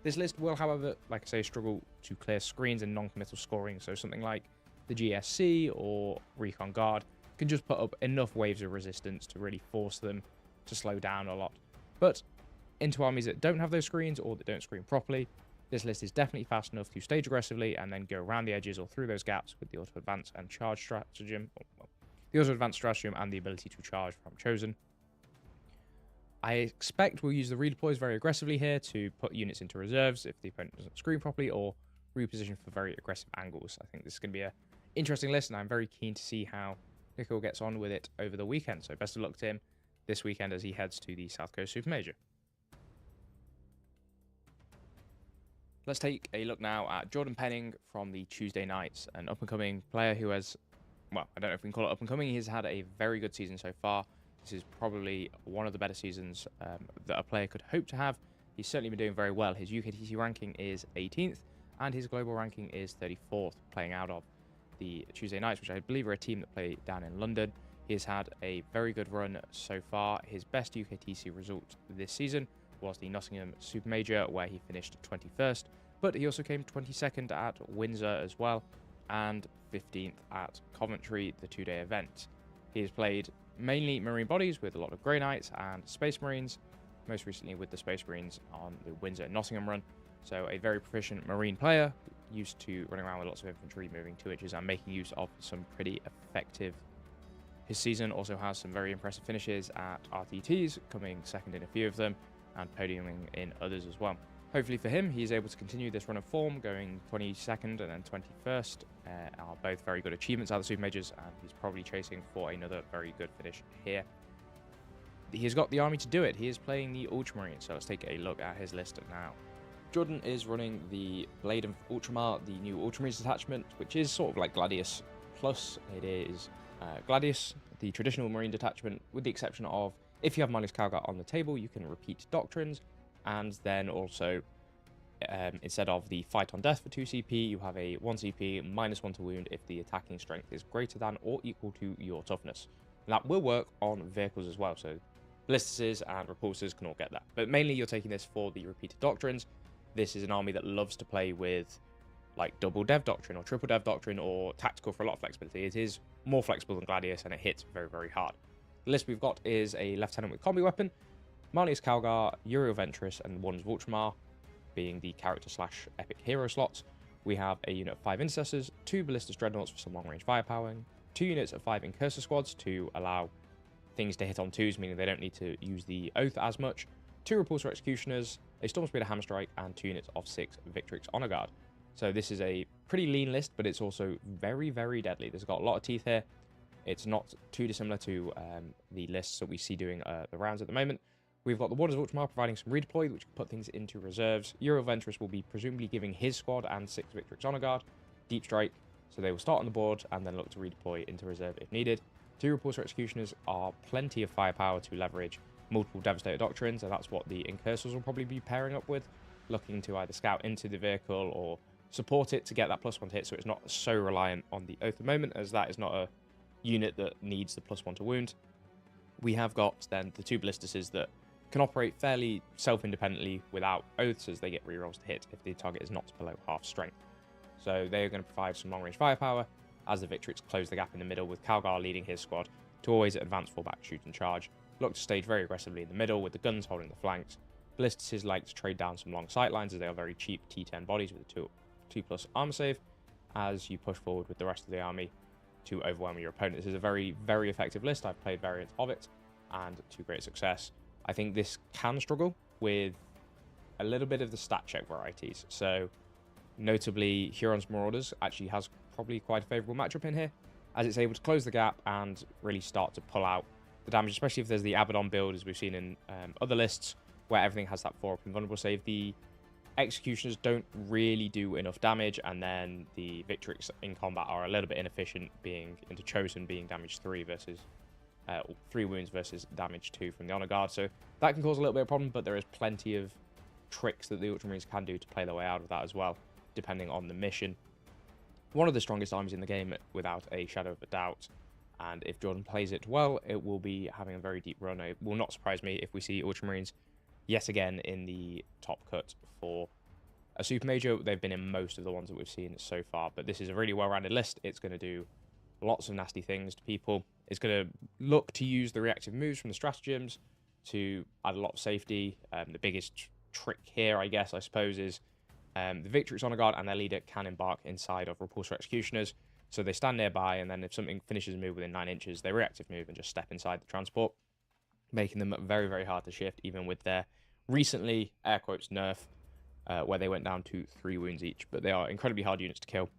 This list will, however, like I say, struggle to clear screens and non-committal scoring, so something like the GSC or Recon Guard can just put up enough waves of resistance to really force them to slow down a lot. But into armies that don't have those screens or that don't screen properly, this list is definitely fast enough to stage aggressively and then go around the edges or through those gaps with the auto-advance and charge stratagem, the auto-advance stratagem and the ability to charge from Chosen. I expect we'll use the redeploys very aggressively here to put units into reserves if the opponent doesn't screen properly, or repositioned for very aggressive angles. I think this is going to be an interesting list, and I'm very keen to see how Nico gets on with it over the weekend. So best of luck to him this weekend as he heads to the South Coast Super Major. Let's take a look now at Jordan Penning from the Tuesday Nights, an up-and-coming player who has, well, I don't know if we can call it up-and-coming. He's had a very good season so far. This is probably one of the better seasons that a player could hope to have. He's certainly been doing very well. His UKTC ranking is 18th, and his global ranking is 34th, playing out of the Tuesday Nights, which I believe are a team that play down in London. He has had a very good run so far. His best UKTC result this season was the Nottingham Super Major, where he finished 21st, but he also came 22nd at Windsor as well, and 15th at Coventry, the two-day event. He has played mainly Marine bodies with a lot of Grey Knights and Space Marines, most recently with the Space Marines on the Windsor and Nottingham run. So a very proficient Marine player, used to running around with lots of infantry, moving 2 inches and making use of some pretty effective. His season also has some very impressive finishes at RTTs, coming second in a few of them and podiuming in others as well. Hopefully for him, he's able to continue this run of form, going 22nd and then 21st are both very good achievements at the Super Majors, and he's probably chasing for another very good finish here. He's got the army to do it. He is playing the Ultramarine, so let's take a look at his list now. Jordan is running the Blade of Ultramar, the new Ultramarines detachment, which is sort of like Gladius Plus. It is Gladius, the traditional Marine detachment, with the exception of if you have Marlius Calgar on the table, you can repeat doctrines, and then also instead of the fight on death for 2 CP, you have a 1 CP -1 to wound if the attacking strength is greater than or equal to your toughness. And that will work on vehicles as well, so ballistices and repulsors can all get that. But mainly you're taking this for the repeated doctrines. This is an army that loves to play with like double dev doctrine or triple dev doctrine or tactical for a lot of flexibility. It is more flexible than Gladius and it hits very, very hard. The list we've got is a lieutenant with combi weapon, Marlius Calgar, Uriel Ventress, and Wonders of Ultramar, being the character / epic hero slots. We have a unit of 5 intercessors, 2 ballistas dreadnoughts for some long range firepower, 2 units of 5 incursor squads to allow things to hit on 2s, meaning they don't need to use the oath as much, 2 repulsor executioners, a storm speeder hammer strike, and 2 units of 6 Victrix honor guard. So this is a pretty lean list, but it's also very, very deadly. There's got a lot of teeth here. It's not too dissimilar to the lists that we see doing the rounds at the moment. We've got the Warders of Ultramar providing some redeploy, which can put things into reserves. Uriel Ventress will be presumably giving his squad and 6 Victrix honor guard deep strike, so they will start on the board and then look to redeploy into reserve if needed. 2 repulsor executioners are plenty of firepower to leverage multiple devastator doctrines, and that's what the incursors will probably be pairing up with, looking to either scout into the vehicle or support it to get that +1 to hit, so it's not so reliant on the oath at the moment, as that is not a unit that needs the +1 to wound. We have got then the 2 ballistices that can operate fairly self-independently without oaths, as they get rerolls to hit if the target is not below half strength. So they are going to provide some long-range firepower as the Victrix close the gap in the middle, with Calgar leading his squad to always advance, fall back, shoot and charge. Look to stage very aggressively in the middle with the guns holding the flanks. Ballistices like to trade down some long sight lines as they are very cheap T10 bodies with a 2+ armor save as you push forward with the rest of the army to overwhelm your opponent. This is a very, very effective list. I've played variants of it and to great success. I think this can struggle with a little bit of the stat check varieties. So notably, Huron's Marauders actually has probably quite a favourable matchup in here, as it's able to close the gap and really start to pull out the damage, especially if there's the Abaddon build, as we've seen in other lists, where everything has that 4-up invulnerable save. The executioners don't really do enough damage, and then the Victrix in combat are a little bit inefficient, being into Chosen being damage 3 versus 3 wounds versus damage 2 from the honor guard. So that can cause a little bit of problem, but there is plenty of tricks that the Ultramarines can do to play their way out of that as well, depending on the mission. One of the strongest armies in the game, without a shadow of a doubt, and if Jordan plays it well, it will be having a very deep run. It will not surprise me if we see Ultramarines yet again in the top cut for a Super Major. They've been in most of the ones that we've seen so far, but this is a really well-rounded list. It's going to do lots of nasty things to people. It's going to look to use the reactive moves from the stratagems to add a lot of safety. The biggest trick here, I guess, I suppose, is the Victrix honor guard and their leader can embark inside of repulsor executioners. So they stand nearby, and then if something finishes a move within 9 inches, they reactive move and just step inside the transport, making them very, very hard to shift, even with their recently, air quotes, nerf where they went down to 3 wounds each. But they are incredibly hard units to kill,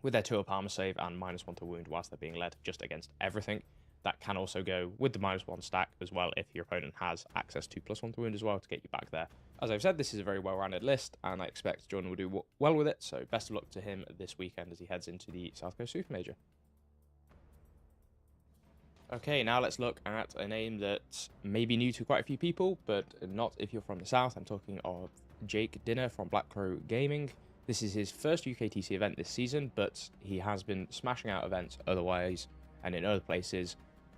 with their 2 up armor save and -1 to wound whilst they're being led just against everything. That can also go with the -1 stack as well if your opponent has access to +1 to wound as well to get you back there. As I've said, this is a very well-rounded list, and I expect Jordan will do well with it, so best of luck to him this weekend as he heads into the South Coast Super Major. Okay, now let's look at a name that may be new to quite a few people, but not if you're from the South. I'm talking of Jake Dinner from Black Crow Gaming. This is his first UKTC event this season, but he has been smashing out events otherwise and in other places,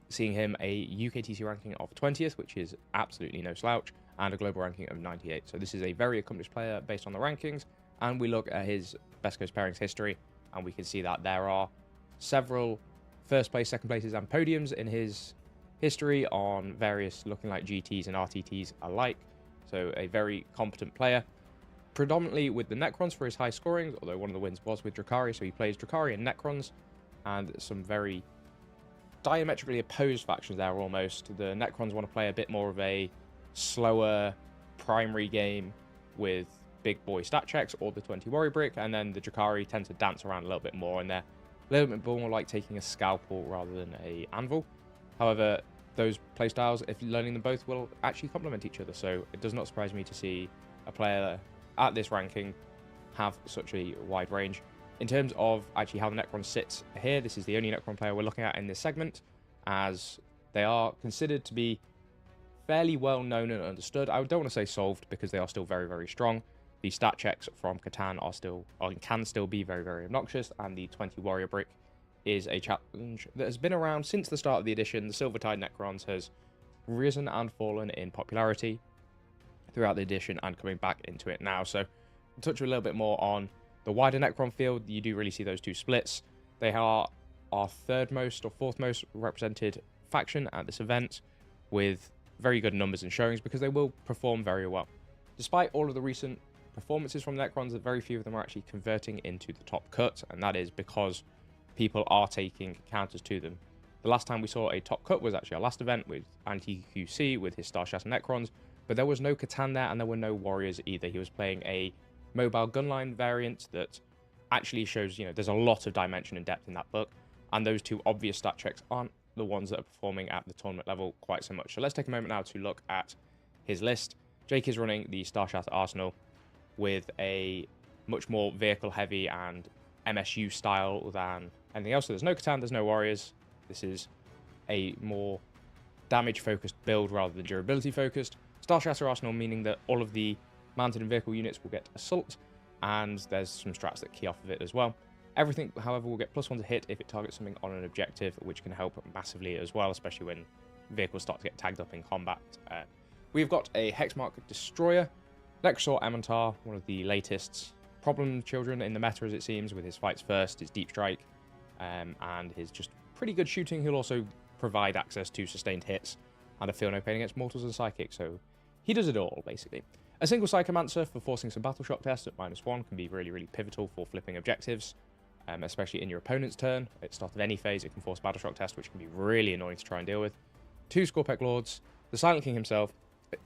seeing him a UKTC ranking of 20th, which is absolutely no slouch, and a global ranking of 98. So this is a very accomplished player based on the rankings, and we look at his Best Coast Pairings history, and we can see that there are several first place, second places, and podiums in his history on various looking like GTs and RTTs alike. So a very competent player, predominantly with the Necrons for his high scorings, although one of the wins was with Drakari, so he plays Drakari and Necrons, and some very diametrically opposed factions there almost. The Necrons want to play a bit more of a slower primary game with big boy stat checks or the 20 warrior brick, and then the Drakari tend to dance around a little bit more, and they're a little bit more like taking a scalpel rather than a anvil. However, those playstyles, if learning them both, will actually complement each other, so it does not surprise me to see a player at this ranking have such a wide range. In terms of actually how the Necron sits here, this is the only Necron player we're looking at in this segment, as they are considered to be fairly well known and understood. I don't want to say solved because they are still very, very strong. The stat checks from Catan are still, or can still be very, very obnoxious, and the 20 warrior brick is a challenge that has been around since the start of the edition. The Silvertide Necrons has risen and fallen in popularity throughout the edition and coming back into it now. So to touch a little bit more on the wider Necron field, you do really see those two splits. They are our third most or fourth most represented faction at this event, with very good numbers and showings because they will perform very well. Despite all of the recent performances from Necrons, that very few of them are actually converting into the top cut, and that is because people are taking counters to them. The last time we saw a top cut was actually our last event with Anti-QC with his Star Shatter Necrons, but there was no Catan there and there were no warriors either. He was playing a mobile gunline variant that actually shows, there's a lot of dimension and depth in that book, and those two obvious stat checks aren't the ones that are performing at the tournament level quite so much. So let's take a moment now to look at his list. Jake is running the Star Shatter Arsenal with a much more vehicle heavy and MSU style than anything else. So there's no Catan, there's no warriors. This is a more damage focused build rather than durability focused. Star Shatter Arsenal meaning that all of the mounted and vehicle units will get assault, and there's some strats that key off of it as well. Everything, however, will get +1 to hit if it targets something on an objective, which can help massively as well, especially when vehicles start to get tagged up in combat. We've got a Hexmark Destroyer, Nexor Amantar, one of the latest problem children in the meta as it seems, with his fights first, his deep strike, and his just pretty good shooting. He'll also provide access to sustained hits and a feel no pain against mortals and psychics, so he does it all, basically. A single Psychomancer for forcing some battle shock tests at -1 can be really, really pivotal for flipping objectives, especially in your opponent's turn. At the start of any phase, it can force battle shock test, which can be really annoying to try and deal with. 2 Scorpec Lords, the Silent King himself,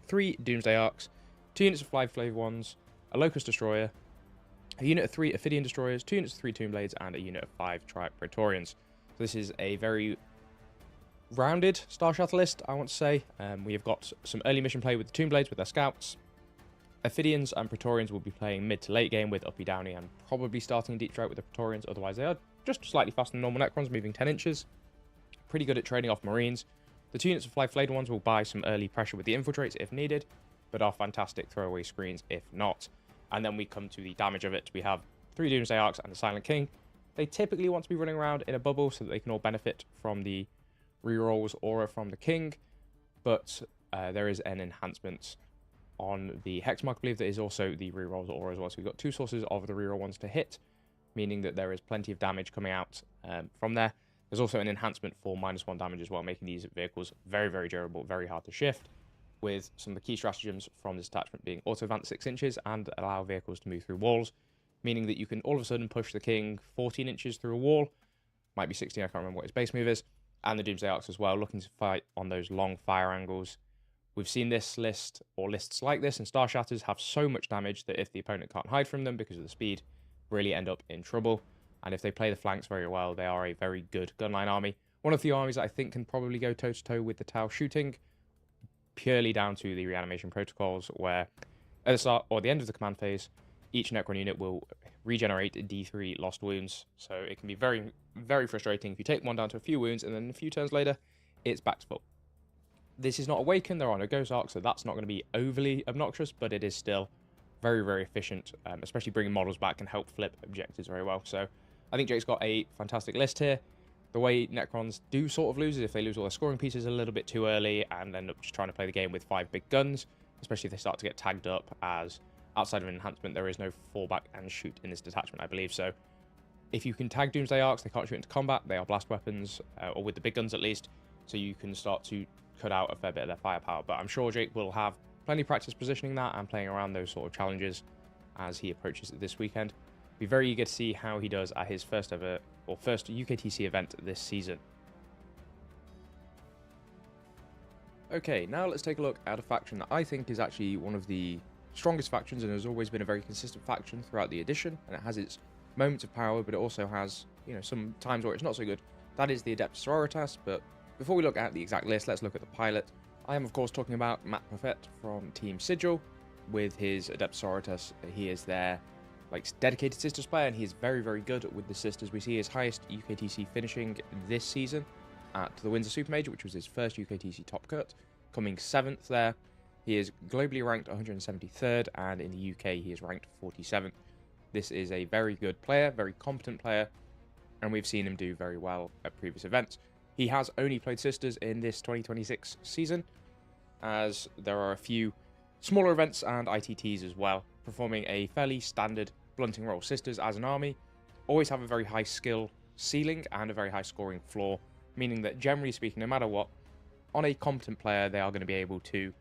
3 Doomsday Arcs, 2 units of Flavor Ones, a Locust Destroyer, a unit of 3 Ophidian Destroyers, 2 units of 3 Tomb Blades, and a unit of 5 Triac Praetorians. So this is a very rounded Star Shatter list, I want to say. We have got some early mission play with the Tomb Blades with their scouts. Ophidians and Praetorians will be playing mid to late game with Uppy Downy and probably starting Deep Strike with the Praetorians, otherwise they are just slightly faster than normal Necrons, moving 10 inches. Pretty good at trading off Marines. The 2 units of Flayed Ones will buy some early pressure with the Infiltrates if needed, but are fantastic throwaway screens if not. And then we come to the damage of it. We have 3 Doomsday Arcs and the Silent King. They typically want to be running around in a bubble so that they can all benefit from the rerolls aura from the King, but there is an enhancement on the Hexmark, I believe, that is also the rerolls aura as well. So we've got 2 sources of the reroll ones to hit, meaning that there is plenty of damage coming out from there. There's also an enhancement for -1 damage as well, making these vehicles very, very durable, very hard to shift, with some of the key stratagems from this attachment being auto-advance 6 inches and allow vehicles to move through walls, meaning that you can all of a sudden push the King 14 inches through a wall, might be 16, I can't remember what his base move is, and the Doomsday Arcs as well, looking to fight on those long fire angles We've seen this list, or lists like this in Star Shatters, have so much damage that if the opponent can't hide from them because of the speed, really end up in trouble. And if they play the flanks very well, they are a very good gunline army. One of the armies that I think can probably go toe-to-toe with the Tau shooting, purely down to the reanimation protocols, where at the start or the end of the command phase, each Necron unit will regenerate D3 lost wounds. So it can be very, very frustrating if you take one down to a few wounds and then a few turns later, it's back to full. This is not Awaken, there are no Ghost Arcs, so that's not going to be overly obnoxious, but it is still very, very efficient, especially bringing models back can help flip objectives very well. So I think Jake's got a fantastic list here. The way Necrons do sort of lose is if they lose all their scoring pieces a little bit too early and end up just trying to play the game with 5 big guns, especially if they start to get tagged up, as outside of an enhancement, there is no fallback and shoot in this detachment, I believe. So if you can tag Doomsday Arcs, they can't shoot into combat, they are blast weapons, or with the big guns at least, so you can start to cut out a fair bit of their firepower. But I'm sure Jake will have plenty of practice positioning that and playing around those sort of challenges as he approaches it this weekend. Be very eager to see how he does at his first UKTC event this season. Okay, now let's take a look at a faction that I think is actually one of the strongest factions and has always been a very consistent faction throughout the edition, and it has its moments of power, but it also has, you know, some times where it's not so good. That is the Adeptus Sororitas. But before we look at the exact list, let's look at the pilot. I am of course talking about Matt Perfett from Team Sigil with his Adeptus Sororitas. He is their dedicated Sisters player, and he is very, very good with the Sisters. We see his highest UKTC finishing this season at the Windsor Super Major, which was his first UKTC top cut, coming 7th there. He is globally ranked 173rd, and in the UK he is ranked 47th. This is a very good player, very competent player, and we've seen him do very well at previous events. He has only played Sisters in this 2026 season, as there are a few smaller events and ITTs as well, performing a fairly standard blunting role. Sisters as an army always have a very high skill ceiling and a very high scoring floor, meaning that generally speaking, no matter what, on a competent player, they are going to be able to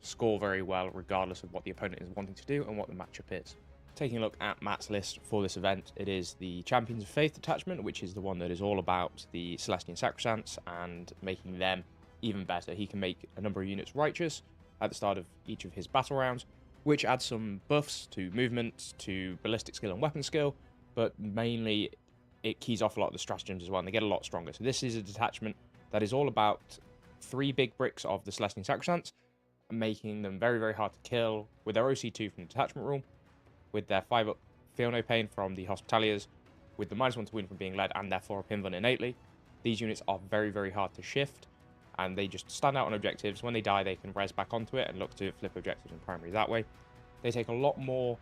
score very well regardless of what the opponent is wanting to do and what the matchup is. Taking a look at Matt's list for this event, it is the Champions of Faith detachment, which is the one that is all about the Celestian Sacrosancts and making them even better. He can make a number of units righteous at the start of each of his battle rounds, which adds some buffs to movement, to ballistic skill and weapon skill, but mainly it keys off a lot of the stratagems as well, and they get a lot stronger. So this is a detachment that is all about 3 big bricks of the Celestian Sacrosancts, making them very, very hard to kill with their OC2 from the detachment rule, with their 5-up Feel No Pain from the Hospitaliers, with the -1 to wound from being led, and their 4-up Invuln innately. These units are very, very hard to shift, and they just stand out on objectives. When they die, they can res back onto it and look to flip objectives in primary that way. They take a lot more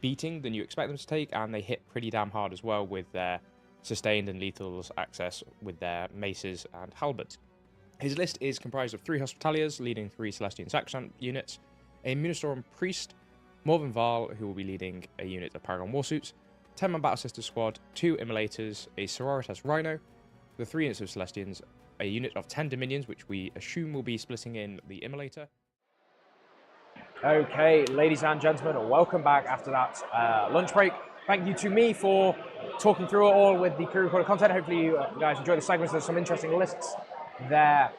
beating than you expect them to take, and they hit pretty damn hard as well with their sustained and lethals access with their maces and halberds. His list is comprised of 3 Hospitaliers leading 3 Celestian Sacrosanct units, a Munistorm Priest, Morven Val, who will be leading a unit of Paragon Warsuits, 10-man Battle Sister Squad, 2 Immolators, a Sororitas Rhino, the 3 units of Celestians, a unit of 10 Dominions, which we assume will be splitting in the Immolator. Okay, ladies and gentlemen, welcome back after that lunch break. Thank you to me for talking through it all with the pre-recorded content. Hopefully you guys enjoy the segments. There's some interesting lists there.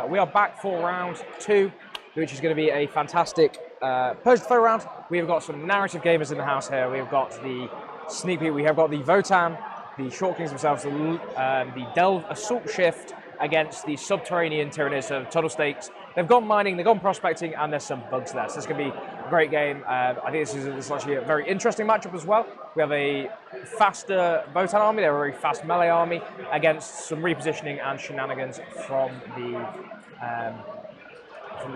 We are back for round 2, which is going to be a fantastic Purge the Foe round. We have got some narrative gamers in the house here. We have got the Sneak Peek, we have got the Votan, the Short Kings themselves, the Delve Assault Shift against the Subterranean Tyrannies of Tunnel Stakes. They've gone mining, they've gone prospecting, and there's some bugs there. So this is going to be a great game. I think this is actually a very interesting matchup as well. We have a faster Votan army, they're a very fast melee army, against some repositioning and shenanigans from the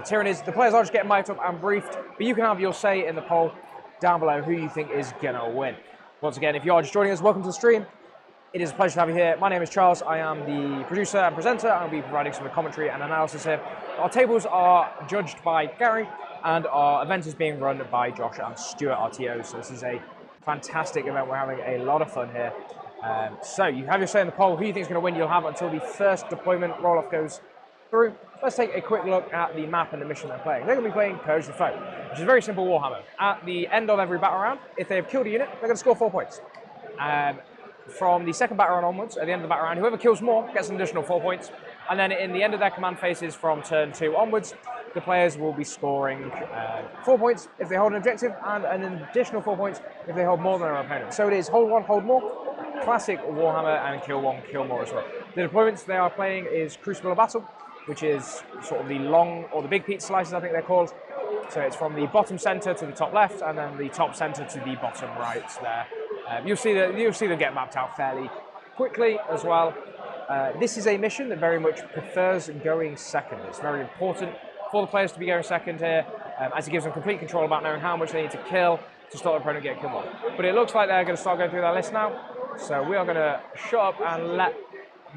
Tyrannies. The players are just getting mic'd up and briefed, but you can have your say in the poll down below who you think is going to win. Once again, if you are just joining us, welcome to the stream. It is a pleasure to have you here. My name is Charles. I am the producer and presenter. I'll be providing some commentary and analysis here. Our tables are judged by Gary, and our event is being run by Josh and Stuart, RTOs. So this is a fantastic event. We're having a lot of fun here. So you have your say in the poll. Who you think is going to win? You'll have until the first deployment roll-off goes through. Let's take a quick look at the map and the mission they're playing. They're going to be playing Purge the Foe, which is a very simple Warhammer. At the end of every battle round, if they have killed a unit, they're going to score 4 points. From the second battle round onwards, at the end of the battle round, whoever kills more gets an additional 4 points. And then in the end of their command phases from turn 2 onwards, the players will be scoring 4 points if they hold an objective, and an additional 4 points if they hold more than their opponent. So it is hold one, hold more, classic Warhammer, and kill one, kill more as well. The deployments they are playing is Crucible of Battle, which is sort of the long, or the big pizza slices I think they're called. So it's from the bottom center to the top left, and then the top center to the bottom right there. You'll see them get mapped out fairly quickly as well. This is a mission that very much prefers going second. It's very important for the players to be going second here, as it gives them complete control about knowing how much they need to kill to stop the opponent getting killed. But it looks like they're going to start going through their list now. So we are going to shut up and let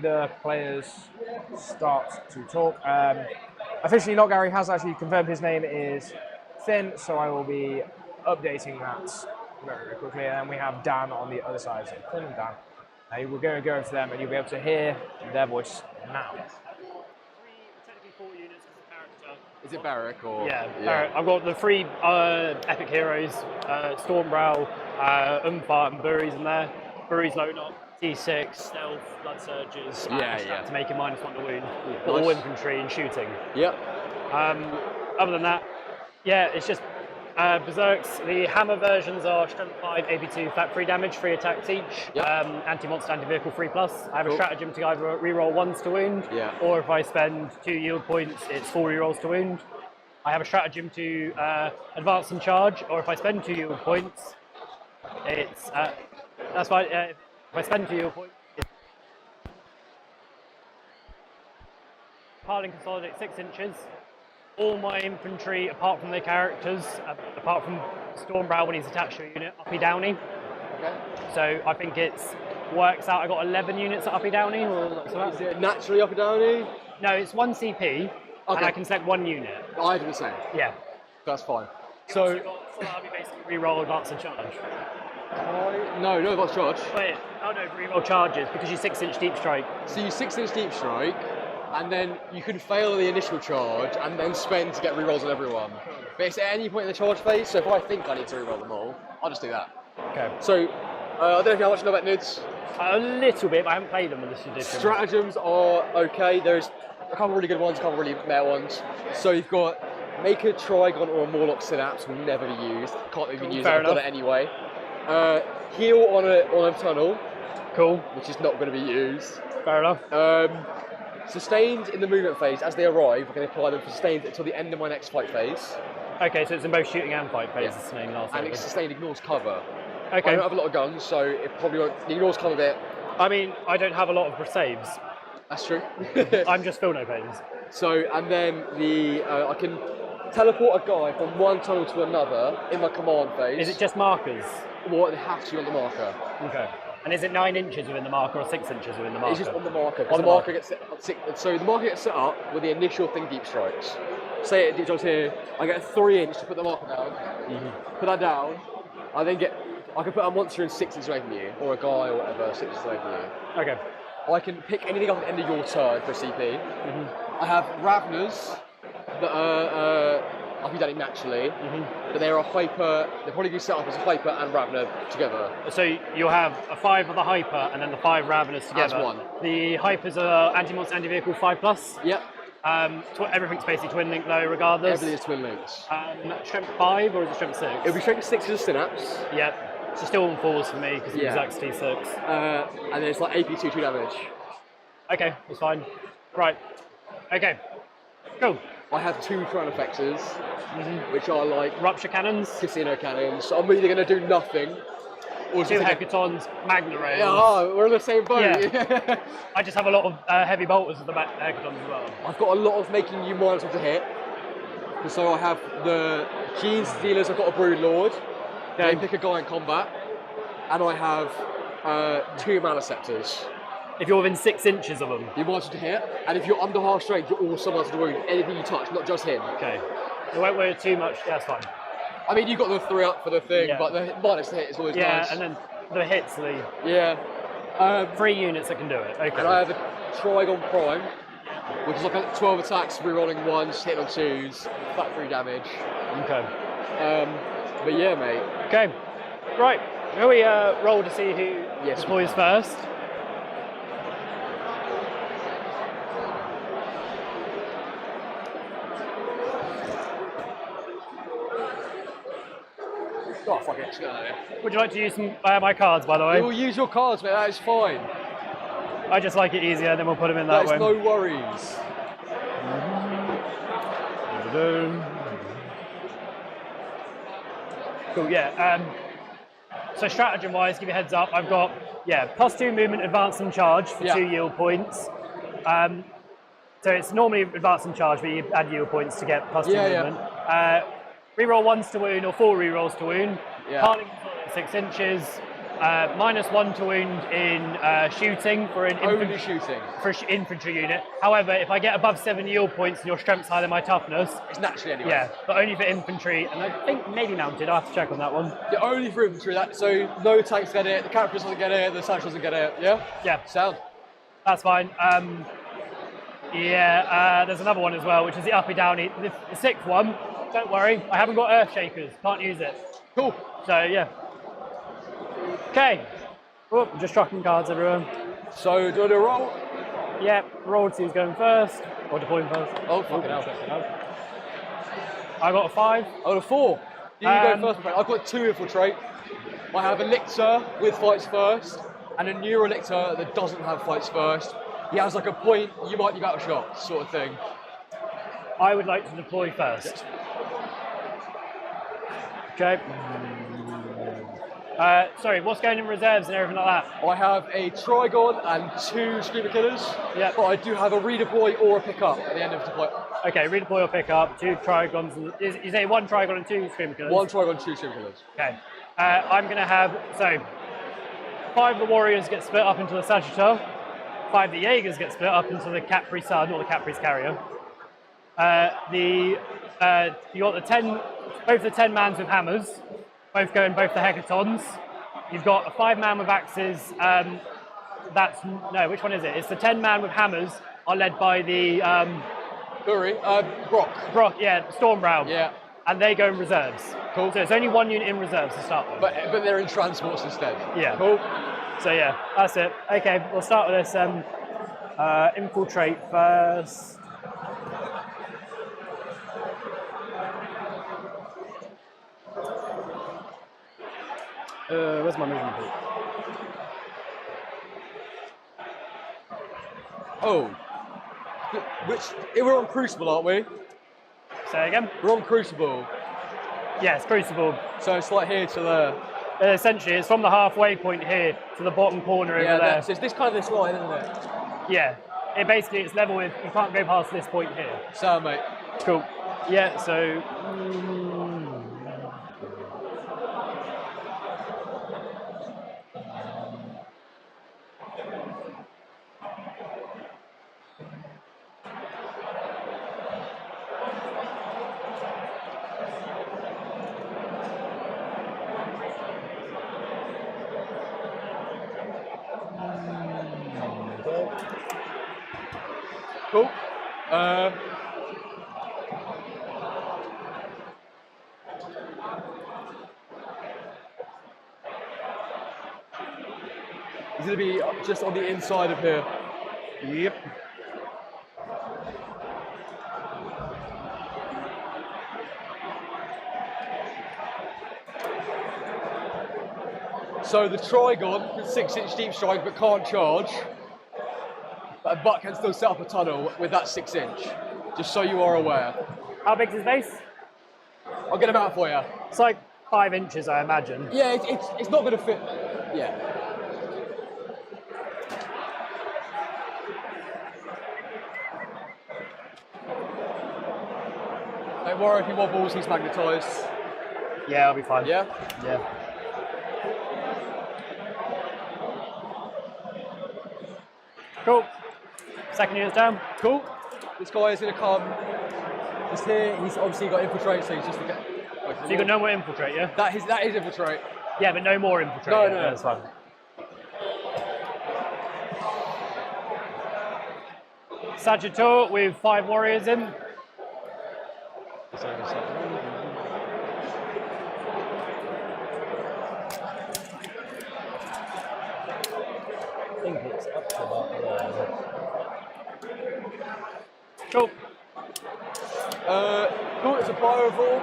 the players start to talk. Officially, Not Gary has actually confirmed his name is Finn, so I will be updating that very, very quickly. And then we have Dan on the other side, so Finn and Dan. We're going to go over to them, and you'll be able to hear their voice now. Technically 4 units as a character. Is it Barrack or? Yeah, Barrack. I've got the 3 epic heroes, Stormbrow, Umfart, and Buries in there. Buries low knock, T6, stealth, blood surges, to make it -1 to wound. All infantry and shooting. Yep. Other than that, yeah, it's just Berserks. The hammer versions are strength 5, AP2, flat 3 damage, 3 attacks each. Yep. Anti-monster, anti-vehicle 3+. I have a stratagem to either reroll 1s to wound, or if I spend 2 yield points, it's 4 rerolls to wound. I have a stratagem to advance and charge, or if I spend 2 yield points, it's that's fine. If I spend 2 yield points, it's pile and consolidate 6 inches. All my infantry, apart from their characters, apart from Stormbrow when he's attached to a unit, uppy downy. Okay. So I think it's works out. I got 11 units at uppy downy. Is it naturally up and downy? No, it's 1 CP, and I can select 1 unit. I do the same. Yeah. That's fine. So you got full army basically reroll advance and charge. No, that's charge. Wait, oh no, reroll charges because you 6-inch deep strike. So you 6-inch deep strike, and then you can fail the initial charge and then spend to get rerolls on everyone. But it's at any point in the charge phase, so if I think I need to reroll them all, I'll just do that. Okay. So, I don't know how much you know about NIDs. A little bit, but I haven't played them in this edition. Stratagems are okay. There's a couple of really good ones, a couple of really meh ones. So you've got make a Trigon or a Morlock Synapse will never be used. Can't even use it, I've got it anyway. Heal on a tunnel. Cool. Which is not going to be used. Fair enough. Sustained in the movement phase, as they arrive, I can apply them for sustained until the end of my next fight phase. Okay, so it's in both shooting and fight phases. Yeah. Name last and it's sustained ignores cover. Okay. I don't have a lot of guns, so it probably won't. It ignores cover a bit. I mean, I don't have a lot of saves. That's true. I'm just feel no pains. So, and then I can teleport a guy from one tunnel to another in my command phase. Is it just markers? Well, it has to be on the marker. Okay. And is it 9 inches within the marker or 6 inches within the marker? It's just on the marker. The marker gets set up, so the marker gets set up with the initial thing deep strikes. Say it deep strikes here, I get a 3-inch to put the marker down. Put that down. I can put a monster in 6 inches away from you, or a guy or whatever, 6 inches away from you. Okay. I can pick anything up at the end of your turn for a CP. I have Ravners that I'll be done naturally, but they're probably going to be set up as a Hyper and Ravner together. So you'll have a 5 of the Hyper and then the 5 Ravners together. As one. The Hypers are anti-monster, anti-vehicle 5+. Yep. Everything's basically twin link though, regardless. Everything is twin links. Strength 5 or is it strength 6? It'll be strength 6 as a Synapse. Yep. So still on 4s for me because the exact T6. And then it's like AP2 2 damage. Okay, that's fine. Right. Okay. Cool. I have 2 Crown Effectors, which are like Rupture Cannons, Casino Cannons. So I'm either going to do nothing, or 2 Hecatons, Magna Rails. Yeah, we're in the same boat. Yeah. I just have a lot of heavy bolters with the Hecatons as well. I've got a lot of making you -1 to hit. So I have the Gene Stealers, I've got a Brood Lord. They pick a guy in combat. And I have 2 Maliceptors. If you're within 6 inches of them. You're marching to hit, and if you're under half strength, you're also marching to wound anything you touch, not just him. Okay. It won't weigh too much, that's fine. I mean, you've got the 3 up for the thing, but the minus to hit is always nice. Yeah, and then the hits, 3 units that can do it. Okay. And I have a Trigon Prime, which is like a 12 attacks, rerolling 1s, hitting on 2s, flat 3 damage. Okay. But yeah, mate. Okay. Right. Now we roll to see who deploys first. Oh, fuck it. Let's get out of here. Would you like to use some, my cards, by the way? We'll use your cards, mate. That is fine. I just like it easier, then we'll put them in that That is way. no worries. Cool, yeah. So stratagem-wise, give you a heads up, I've got, +2 movement, advance and charge for 2 yield points. So it's normally advance and charge, but you add yield points to get +2 movement. Reroll 1s to wound or 4 rerolls to wound. Parting 6 inches. -1 to wound in shooting for an Only shooting. infantry unit. However, if I get above 7 yield points and your strength's higher than my toughness, It's naturally anyway. yeah, but only for infantry, and I think maybe mounted. I'll have to check on that one. Yeah, only for infantry. So no tanks get it, the cavalry doesn't get it, the satchel doesn't get it. Yeah? Yeah, Sound. that's fine. There's another one as well, which is the uppy downy. The 6th one, don't worry, I haven't got earth shakers, can't use it. Cool. So yeah. Okay. Oh, just chucking cards everywhere. So do I do a roll? Yeah, royalty's going first, or deploying first. Oh, fucking hell. I got a 5. I got a 4. You go first, mate. I've got 2 infiltrate. I have a lictor with fights first, and a neurolictor that doesn't have fights first. He has like a point, you might be out of shot, sort of thing. I would like to deploy first. Okay. Sorry, what's going in reserves and everything like that? I have a Trigon and 2 Screamer Killers, but I do have a redeploy or a pickup at the end of the deploy. Okay, redeploy or pick up, 2 Trigons. You say 1 Trigon and 2 Screamer Killers? 1 Trigon, 2 Screamer Killers. Okay. I'm going to have, 5 of the Warriors get split up into the Sagittar, 5 of the Jaegers get split up into the Capri Sun or the Capri's Carrier. You got the 10, both the 10 mans with hammers, both go in both the Hecatons. You've got a 5-man with axes. Which one is it? It's the 10-man with hammers are led by the Brock. Brock, yeah, Stormbrow. Yeah. And they go in reserves. Cool. So it's only 1 unit in reserves to start with. But they're in transports instead. Yeah. Cool. So yeah, that's it. Okay, we'll start with this. Infiltrate first. Where's my movement book? Oh. We're on Crucible, aren't we? Say again? We're on Crucible. Yes, Crucible. So it's like here to the... Essentially, it's from the halfway point here to the bottom corner over there. So it's this kind of this line, isn't it? Yeah. It's level with, you can't go past this point here. Sound, mate. Cool. Yeah, so... Cool. He's going to be just on the inside of here. Yep. So the Trigon with 6-inch deep strike but can't charge. But Buck can still set up a tunnel with that 6-inch, just so you are aware. How big's his base? I'll get him out for you. It's like 5 inches, I imagine. Yeah, it's not going to fit. Yeah. Don't worry if he wobbles, he's magnetised. Yeah, I'll be fine. Yeah? Yeah. Cool. Second unit's down. Cool. This guy is going to come just here. He's obviously got infiltrate, so he's just going to get. So you got no more infiltrate, yeah? That is infiltrate. Yeah, but no more infiltrate. No, yeah, no, no. That's fine. Sagittar with 5 warriors in. I think it's up to about there. Cool. Cool, it's a pyrovore.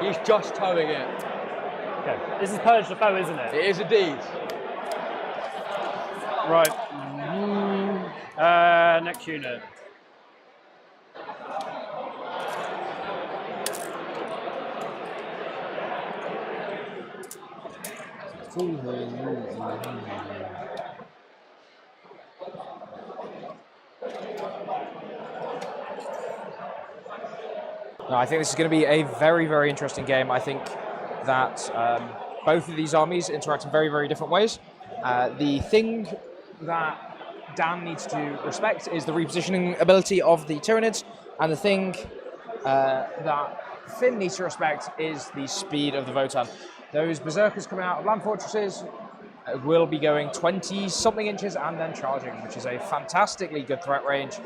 He's just towing it. Okay. This is Purge the Foe, isn't it? It is indeed. Right. Next unit. No, I think this is going to be a very, very interesting game. I think that both of these armies interact in very, very different ways. The thing that Dan needs to respect is the repositioning ability of the Tyranids, and the thing that Finn needs to respect is the speed of the Votan. Those Berserkers coming out of land fortresses will be going 20-something inches and then charging, which is a fantastically good threat range.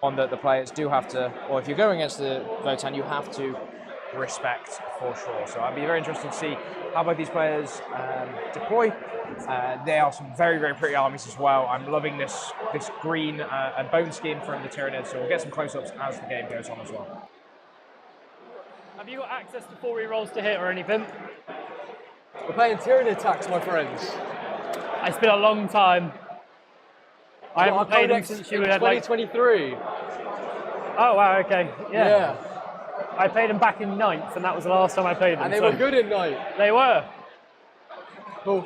One that the players do have to, or if you're going against the Votan, you have to respect for sure. So I'd be very interested to see how both these players deploy. They are some very, very pretty armies as well. I'm loving this green and bone skin from the Tyranids, so we'll get some close-ups as the game goes on as well. Have you got access to 4 rerolls to hit or anything? We're playing Tyranid attacks, my friends. It's been a long time. I haven't played them since you had like 2023. Oh wow, okay. Yeah. I played them back in 9th, and that was the last time I played them. And they were good in 9th. They were. Cool.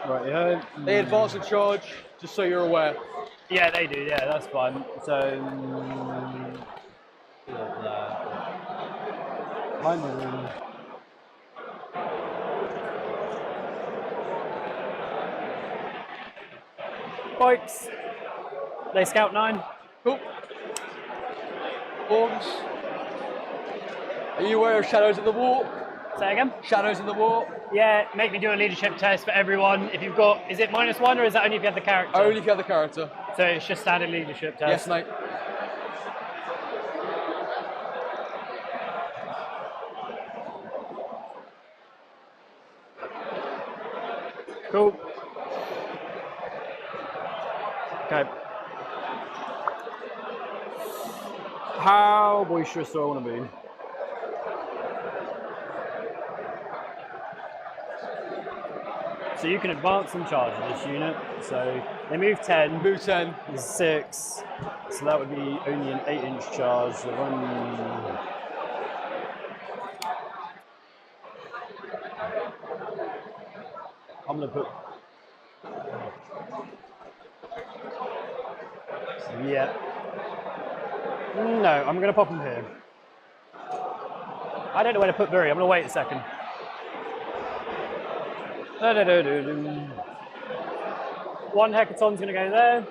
Right, yeah. They advance and charge, just so you're aware. Yeah, they do. Yeah, that's fine. So, bikes. They scout 9. Cool. Forms. Are you aware of Shadows in the Walk? Say again? Shadows in the Walk. Yeah, make me do a leadership test for everyone. If you've got, is it -1 or is that only if you have the character? Only if you have the character. So it's just standard leadership test. Yes, mate. Cool. Okay. How boisterous do I want to be? So you can advance and charge this unit. So they move 10. Move 10. 6. So that would be only an 8-inch charge. So I'm going to put. Yeah. No, I'm going to pop him here. I don't know where to put Burry. I'm going to wait a second. One Hecaton's going to go there.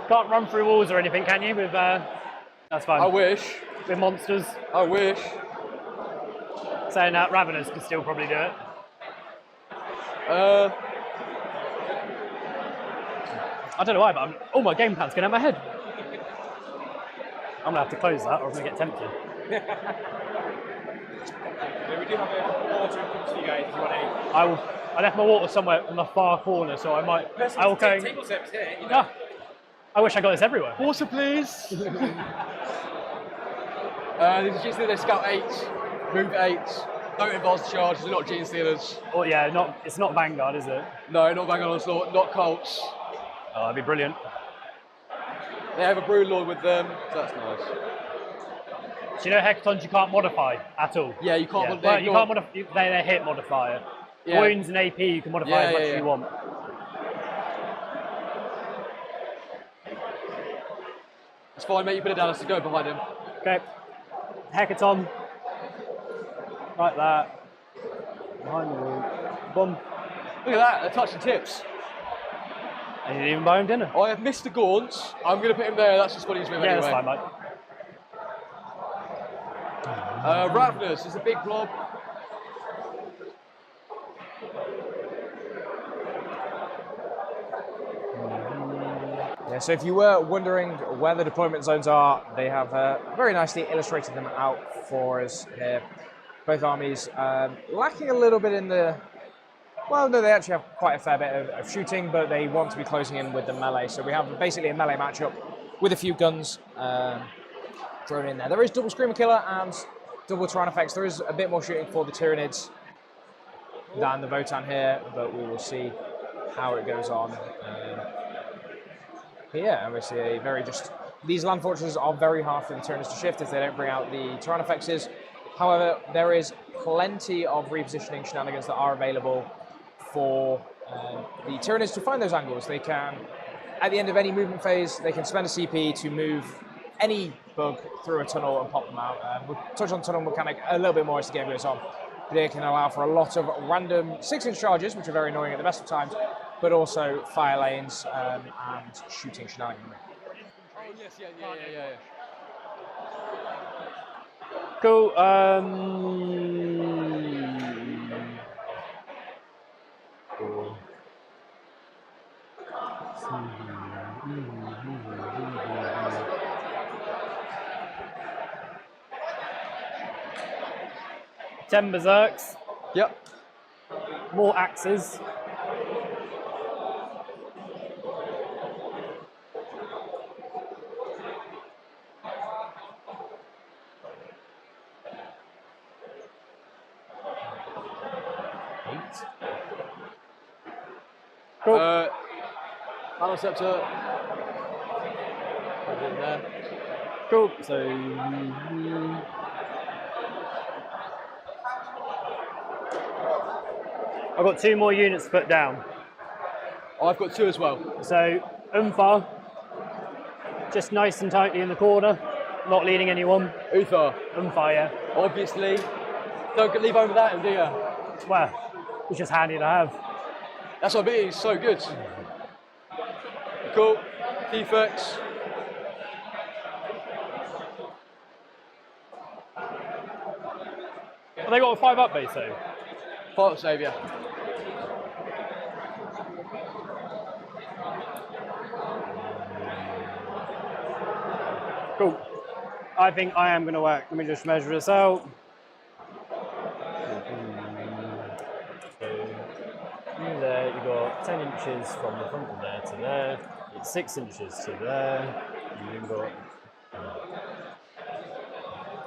Can't run through walls or anything, can you? With that's fine. I wish. With monsters. I wish. Saying that, Ravenous can still probably do it. I don't know why, but oh, my gamepad's going out my head. I'm going to have to close that or I'm going to get tempted. We do have a water for you guys if you want any. I left my water somewhere in the far corner, so I might. I will go. Table steps here, you know. I wish I got this everywhere. Water, please. Did you see they scout 8, move 8, don't advance charge, they're not Gene Stealers. Oh yeah, it's not Vanguard, is it? No, not Vanguard Onslaught, not Colts. Oh, that'd be brilliant. They have a Brood Lord with them, so that's nice. So you know Hecatons you can't modify at all? Yeah, you can't modify. Well, you can't modify, they're a hit modifier. Yeah. Wounds and AP you can modify as much as you want. It's fine, mate, you put it down, let's go behind him. Okay. Hecaton. Like that. Behind the wall. Boom. Look at that, a touch and tips. And you didn't even buy him dinner. I have missed the Gaunts. I'm going to put him there, that's just what he's with anyway. Yeah, that's fine, mate. Ravenous is a big blob. Yeah, so if you were wondering where the deployment zones are, they have very nicely illustrated them out for us here. Both armies lacking a little bit in the... Well, no, they actually have quite a fair bit of shooting, but they want to be closing in with the melee. So we have basically a melee matchup with a few guns thrown in there. There is double Screamer Killer and double Tyrannofex. There is a bit more shooting for the Tyranids than the Votan here, but we will see how it goes on. Yeah, obviously a very just... These land fortresses are very hard for the Tyranids to shift if they don't bring out the Tyrannofexes. However, there is plenty of repositioning shenanigans that are available for the Tyranids to find those angles. They can, at the end of any movement phase, they can spend a CP to move any bug through a tunnel and pop them out. We'll touch on tunnel mechanic a little bit more as the game goes on. They can allow for a lot of random 6-inch charges, which are very annoying at the best of times, but also fire lanes and shooting shenanigans. Oh, yes, yeah. Cool. Ten berserks, Yep. more axes. Cool. Battle Scepter. Put it in there. Cool. So I've got 2 more units to put down. I've got 2 as well. So Umfa, just nice and tightly in the corner, not leading anyone. Uther, Umfa, yeah. obviously. Don't leave home without him, do you? Well, it's just handy to have. That's what I mean, he's so good. Cool. Defects. Have they got a 5 up base though? Fire Saviour. Cool. I think I am going to work. Let me just measure this out. There, you've got 10 inches from the front of there to there. It's 6 inches to there. You've got...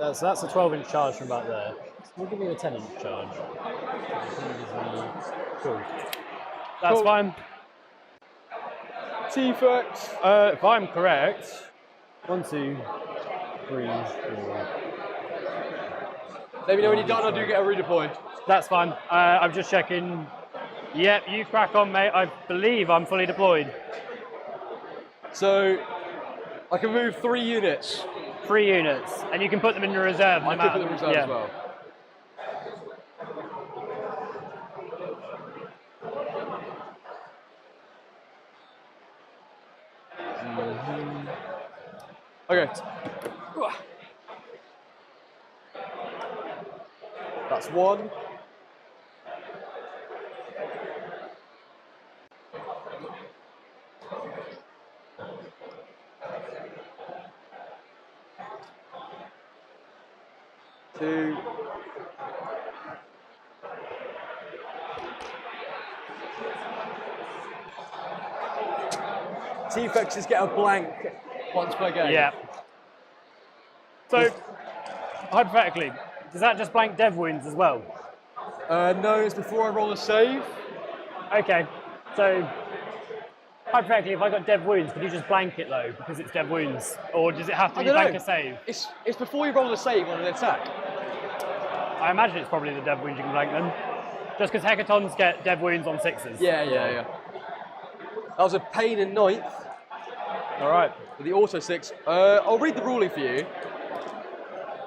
That's a 12-inch charge from about there. So we'll give you a 10-inch charge. Cool. That's Cool. fine. Defects. If I'm correct, 1, 2, 3, 4. Let me know when you're done, I do get a redeploy. That's fine. I'm just checking. Yep, you crack on, mate. I believe I'm fully deployed. So, I can move 3 units. 3 units, and you can put them in your reserve. I can put them in reserve as well. Okay. That's 1. Two. T-Fexes get a blank once per game. Yeah. So, hypothetically, does that just blank dev wounds as well? No, it's before I roll a save. Okay. So, hypothetically, if I got dev wounds, could you just blank it though, because it's dev wounds? Or does it have to be blank a save? It's before you roll a save on an attack. I imagine it's probably the dev wounds you can blank them. Just because hecatons get dev wounds on 6s. Yeah. That was a pain in 9th. All right. With the auto 6. I'll read the ruling for you.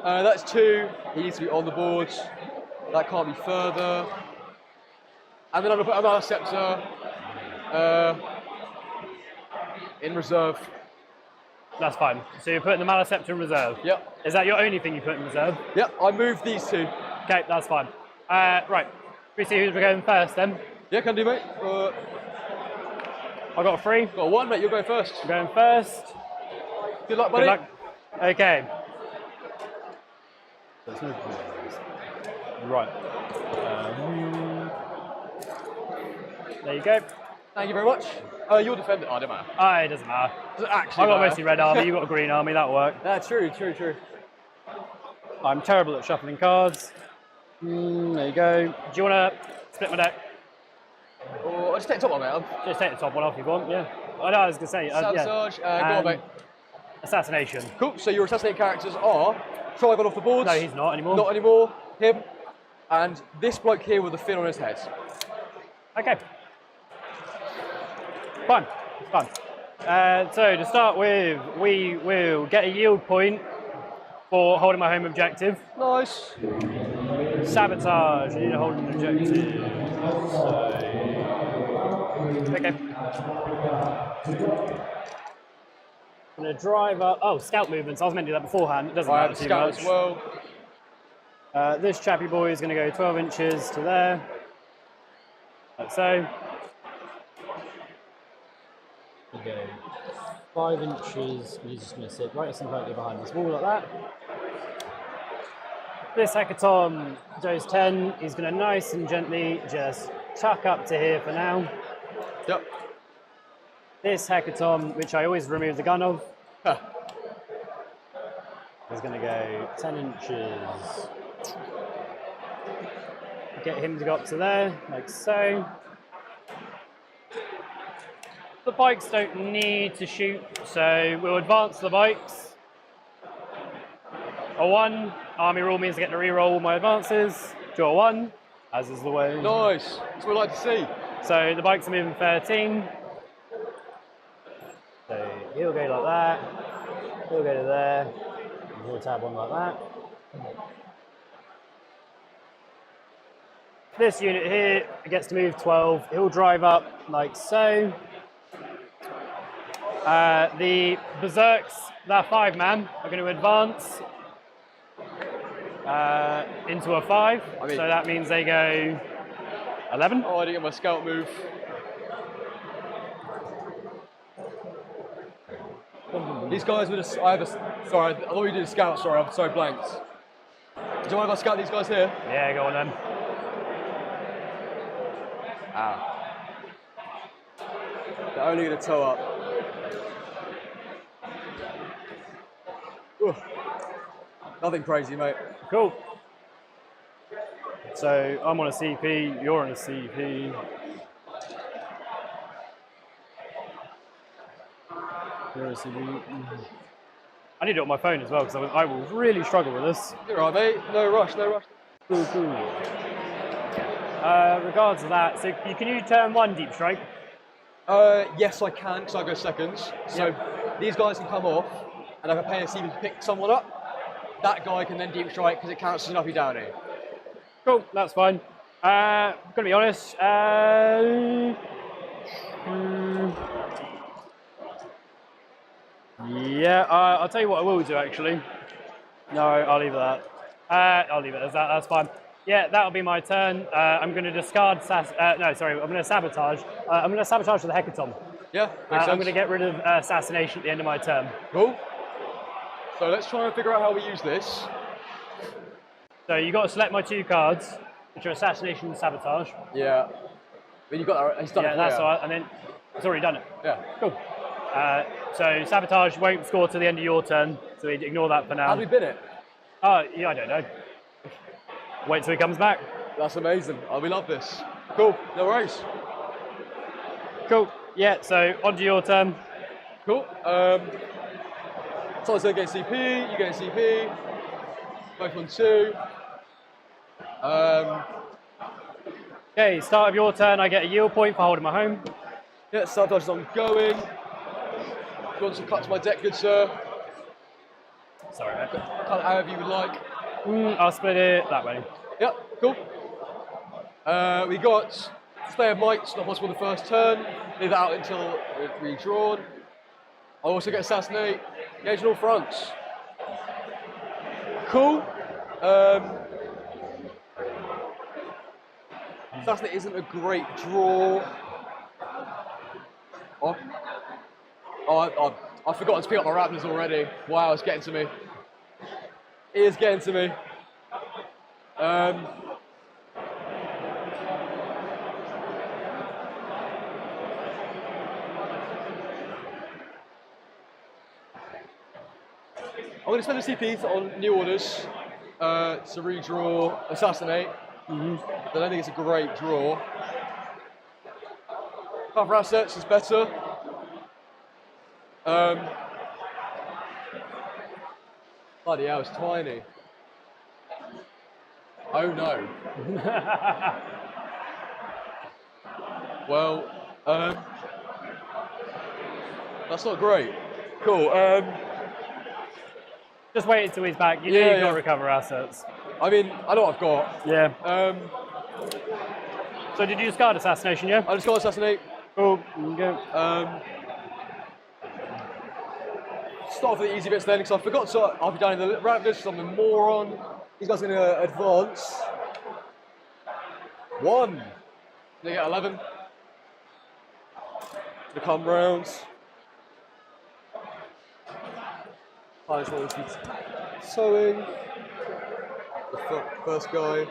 That's 2. He needs to be on the board. That can't be further. And then I'm going to put another scepter in reserve. That's fine. So you're putting the Malaceptor in reserve? Yep. Is that your only thing you put in reserve? Yep, I moved these 2. Okay, that's fine. Right. We see who's going first then. Yeah, can do, mate. I got a 3. Got a 1, mate. You're going first. I'm going first. Good luck, buddy. Good luck. Okay. Right. There you go. Thank you very much. You're defender. Oh, don't matter. It doesn't matter. Does it actually I got matter? mostly red army, you got a green army, that'll work. Yeah, true. I'm terrible at shuffling cards. There you go. Do you want to split my deck? Or I'll just take the top one, mate. Just take the top one off if you want, yeah. I know, I was going to say. Sabotage, go on, mate. Assassination. Cool, so your assassinated characters are Trigon off the boards. No, he's not anymore. Not anymore. Him. And this bloke here with the fin on his head. Okay. Fine. So to start with, we will get a yield point for holding my home objective. Nice. Sabotage, I need to hold an objective. Okay. I'm going to drive up. Oh, scout movements. I was meant to do that beforehand. It doesn't I matter have too scout much. as well. This chappy boy is going to go 12 inches to there. Like so. You go 5 inches, you're just going to sit right slightly behind this wall like that. This hecatomb goes 10. He's going to nice and gently just chuck up to here for now. Yep. This hecatomb, which I always remove the gun of, is going to go 10 inches. Get him to go up to there, like so. The bikes don't need to shoot, so we'll advance the bikes. A 1, army rule means I get to re-roll all my advances. Draw 1, as is the way. Nice. That's what I like to see. So the bikes are moving 13. So he'll go like that. He'll go to there. And he'll tab on like that. This unit here gets to move 12. He'll drive up like so. The berserks, that 5-man, are going to advance into a 5. So that means they go 11. Oh, I didn't get my scout move. These guys would have. Sorry, I thought you did a scout. Sorry, I'm so blanked. Do you mind if I scout these guys here? Yeah, go on then. They're only going to toe up. Ooh. Nothing crazy, mate. Cool. So I'm on a CP, you're on a CP. You're on a CP. I need it on my phone as well because I will really struggle with this. You're right, mate. No rush. Cool. Regards to that, so can you turn 1 deep strike? Yes, I can, because I go seconds. So these guys can come off, and I can pay a CP to pick someone up. That guy can then deep strike because it counts as an uppy downy. Cool, that's fine. I'm gonna be honest. Yeah, I'll tell you what I will do actually. No, I'll leave it at that. I'll leave it as that. That's fine. Yeah, that'll be my turn. I'm going to discard I'm going to sabotage. I'm going to sabotage with the hecatomb. Yeah, makes sense. I'm going to get rid of assassination at the end of my turn. Cool. So let's try and figure out how we use this. So you've got to select my 2 cards, which are assassination and sabotage. Yeah. But you got that. He's done it. Yeah, that's all right. And then it's already done it. Yeah. Cool. So sabotage won't score to the end of your turn, so ignore that for now. How do we bin it? Oh, yeah, I don't know. Wait till he comes back. That's amazing. Oh, we love this. Cool. No worries. Cool. Yeah, so on to your turn. Cool. So I was going to get CP, you get CP. Both on 2. Okay, start of your turn, I get a yield point for holding my home. Yeah, sabotage is ongoing. You want some cut to my deck, good sir? Sorry, mate. Cut it however you would like. I'll split it that way. Yep, cool. We got Display of Might, not possible the first turn. Leave that out until redrawn. I'll also get Assassinate. Engage on all fronts. Cool. Assassinate isn't a great draw. I've forgotten to pick up my Raptors already. Wow, it's getting to me. It is getting to me. I'm going to spend the CP on new orders to redraw Assassinate. I don't think it's a great draw. Cover assets is better. Bloody hell, it's tiny. Oh no. Well, that's not great. Cool. Just wait until he's back. You Yeah, need to yeah. recover assets. I mean, I know what I've got. Yeah. So did you discard Assassination, yeah? I just got Assassinate. Cool. Go. Start off with the easy bits then, because I forgot to. I'll be down in the Raptors because I'm a moron. These guys are going to advance. 1. They get 11. They come round. I just want to keep sewing. The first guy.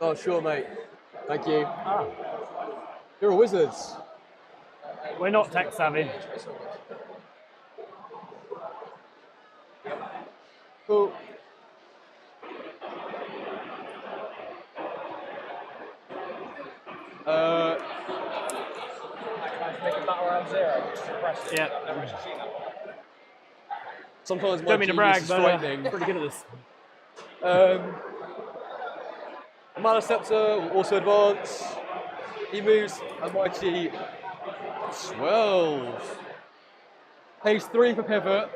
Oh, sure, mate. Thank you. You're a wizard. We're not tech savvy. Cool. Making battle round 0. Just impressive. Yeah. Sometimes my Don't mean to genius brag, is but frightening. pretty good at this. Mana Scepter will also advance. He moves a mighty 12. Pays 3 for pivot.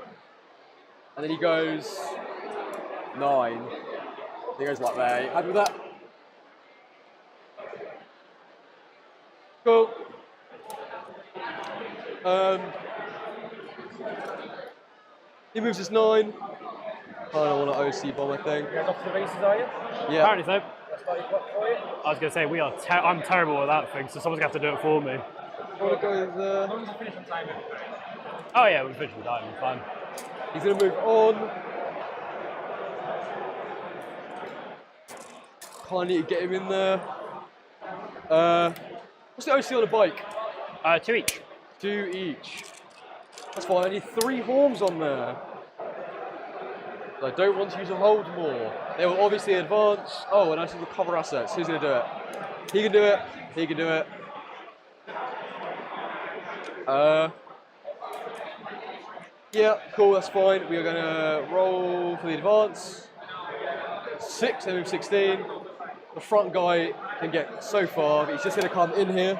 And then he goes 9. He goes like there. Happy with that? Cool. He moves his 9. I don't want to OC bomb, I think. You guys off to the races, are you? Yeah. Apparently so. That's what you've got for you. I was going to say, I'm terrible at that thing, so someone's going to have to do it for me. I want to go with, As long as you finish on time. Oh yeah, we're finishing the time, fine. he's going to move on. Can't need to get him in there. What's the OC on a bike? 2 each. 2 each. That's fine. I need 3 horns on there. I don't want to use a hold more. They will obviously advance. Oh, and I should recover assets. Who's going to do it? He can do it. He can do it. Yeah, cool. That's fine. We are going to roll for the advance. 6. They move 16. The front guy can get so far, but he's just going to come in here.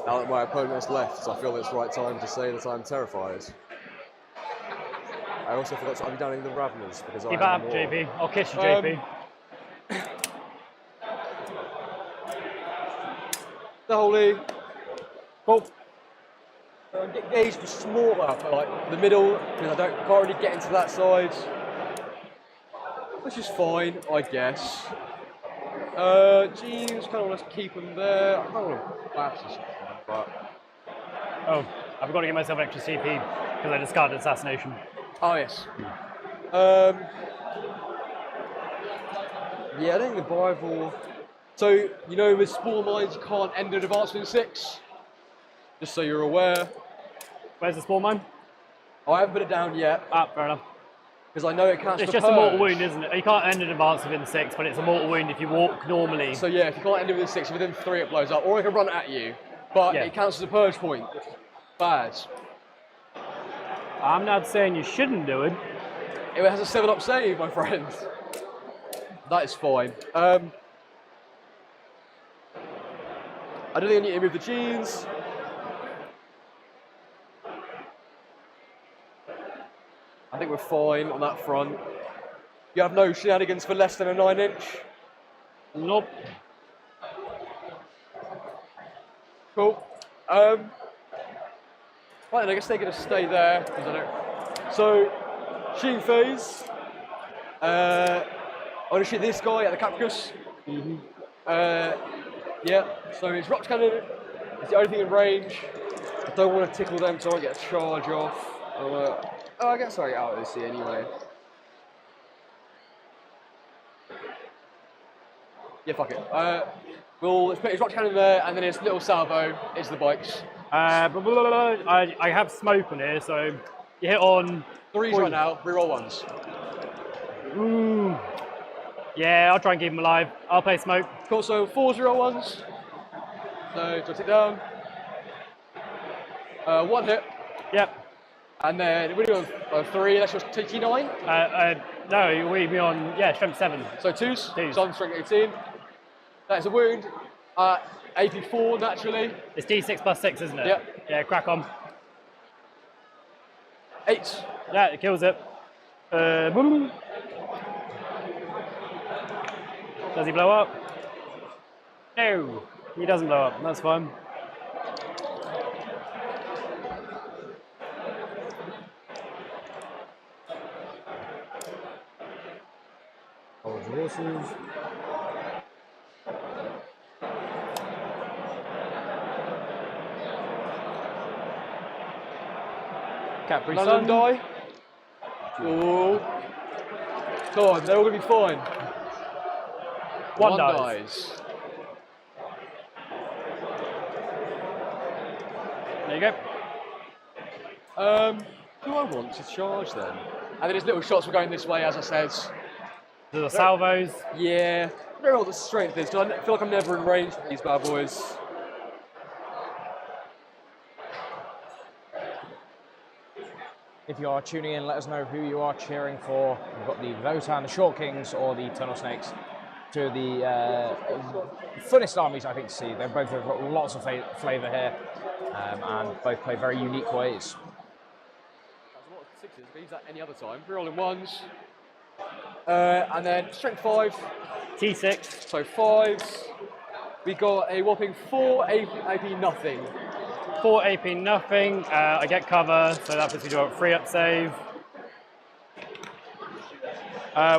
Now that my opponent has left, I feel it's the right time to say that I'm terrified. I also forgot to be down in the Raveners because Keep I am up, more. JP. I'll kiss you, JP. The holy. Cool. I'm getting gauged for smaller, for like the middle, because I can't really get into that side. Which is fine, I guess. Jeans, kind of want to keep them there. I kind of want to bash this one, but. Oh, I've got to give myself extra CP because I discarded Assassination. Oh, yes. Yeah, I think the rival. So, you know, with Spore Mines, you can't end an advance within 6. Just so you're aware. Where's the Spore Mine? I haven't put it down yet. Ah, fair enough. Because I know it counts It's for just a mortal purge. wound, isn't it? You can't end an advance within 6, but it's a mortal wound if you walk normally. So yeah, if you can't end it within 6, within 3 it blows up. Or it can run at you. But Yeah. it counts as a purge point. Bad. I'm not saying you shouldn't do it. It has a 7-up save, my friend. That is fine. I don't think I need to move the jeans. I think we're fine on that front. You have no shenanigans for less than a 9-inch. Nope. Cool. Right, then I guess they're going to stay there because I don't. So, Sheen phase. I want to shoot this guy at the Capricus. Yeah, so it's Rock Cannon. It's the only thing in range. I don't want to tickle them so I get a charge off. Oh, I guess I get out of this here anyway. Yeah, fuck it. Let's put his Rock Cannon there, and then his little salvo is the bikes. I have smoke on here, so you hit on 3s right now, reroll 1s. Ooh. Yeah, I'll try and keep him alive. I'll play smoke. Cool, so 4s, reroll 1s. So, jot it down. 1 hit. Yep. And then we do a 3, that's just TT9. No, you leave me on, yeah, strength 7. So 2s, Twos. so I'm strength 18. That is a wound. AP4 naturally. It's D6 plus 6, isn't it? Yep. Yeah, crack on. 8. Yeah, it kills it. Boom. Does he blow up? No, he doesn't blow up. That's fine. Hold your horses. Capri None of them die. Oh. God, they're all going to be fine. One dies. There you go. Who I want to charge then? And then his little shots were going this way, as I said. There's the salvos. Yeah. I don't know what the strength is, because I feel like I'm never in range for these bad boys. If you are tuning in, let us know who you are cheering for. We've got the Votan, the Short Kings, or the Tunnel Snakes. Two of the funnest armies, I think, to see. They both have got lots of flavour here, and both play very unique ways. That's a lot of 6s, but he's at any other time. We're all in 1s. And then strength 5. T6. So 5s. We got a whopping 4 AP nothing. 4 AP nothing. I get cover, so that puts me to a 3-up save.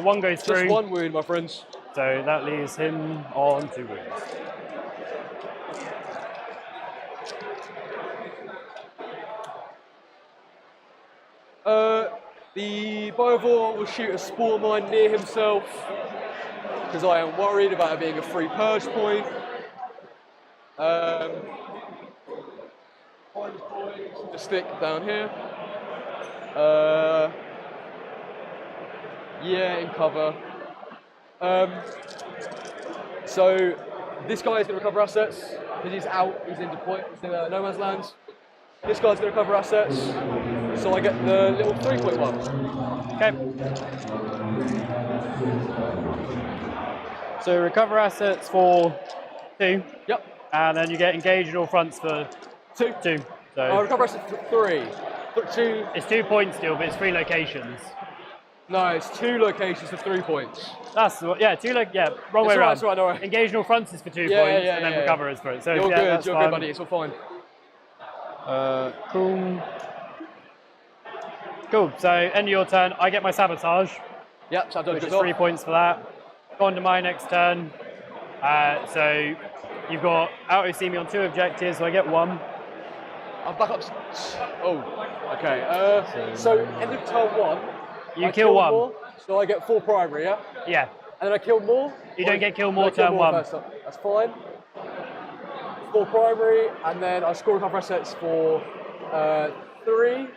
1 goes through. Just 1 wound, my friends. So that leaves him on 2 wounds. The Biovore will shoot a spore mine near himself, because I am worried about it being a free purge point. The stick down here. Yeah, in cover. So this guy is going to recover assets because he's out. He's into no man's land. This guy's going to recover assets, so I get the little 3.1. Okay. So recover assets for 2. Yep. And then you get engage in all fronts for 2. So Recover assets for 3. 2. it's 2 points still, but it's 3 locations. No, it's 2 locations for 3 points. That's wrong way around. That's right, no. Engage in all fronts is for 2 Yeah, points, yeah, and then yeah. recover is for it. So You're yeah, good, that's you're fine. good, buddy. It's all fine. Cool. Cool. So end of your turn. I get my sabotage, Yep, so I've done which a is good 3 job. points for that. Go on to my next turn. So you've got out of see me on 2 objectives, so I get 1. I'm back up. Oh, okay. So end of turn 1. You I kill 1. more, so I get 4 primary, yeah? Yeah. And then I kill more? You don't get kill more I kill turn 1. first, that's fine. 4 primary, and then I score recover assets for 3.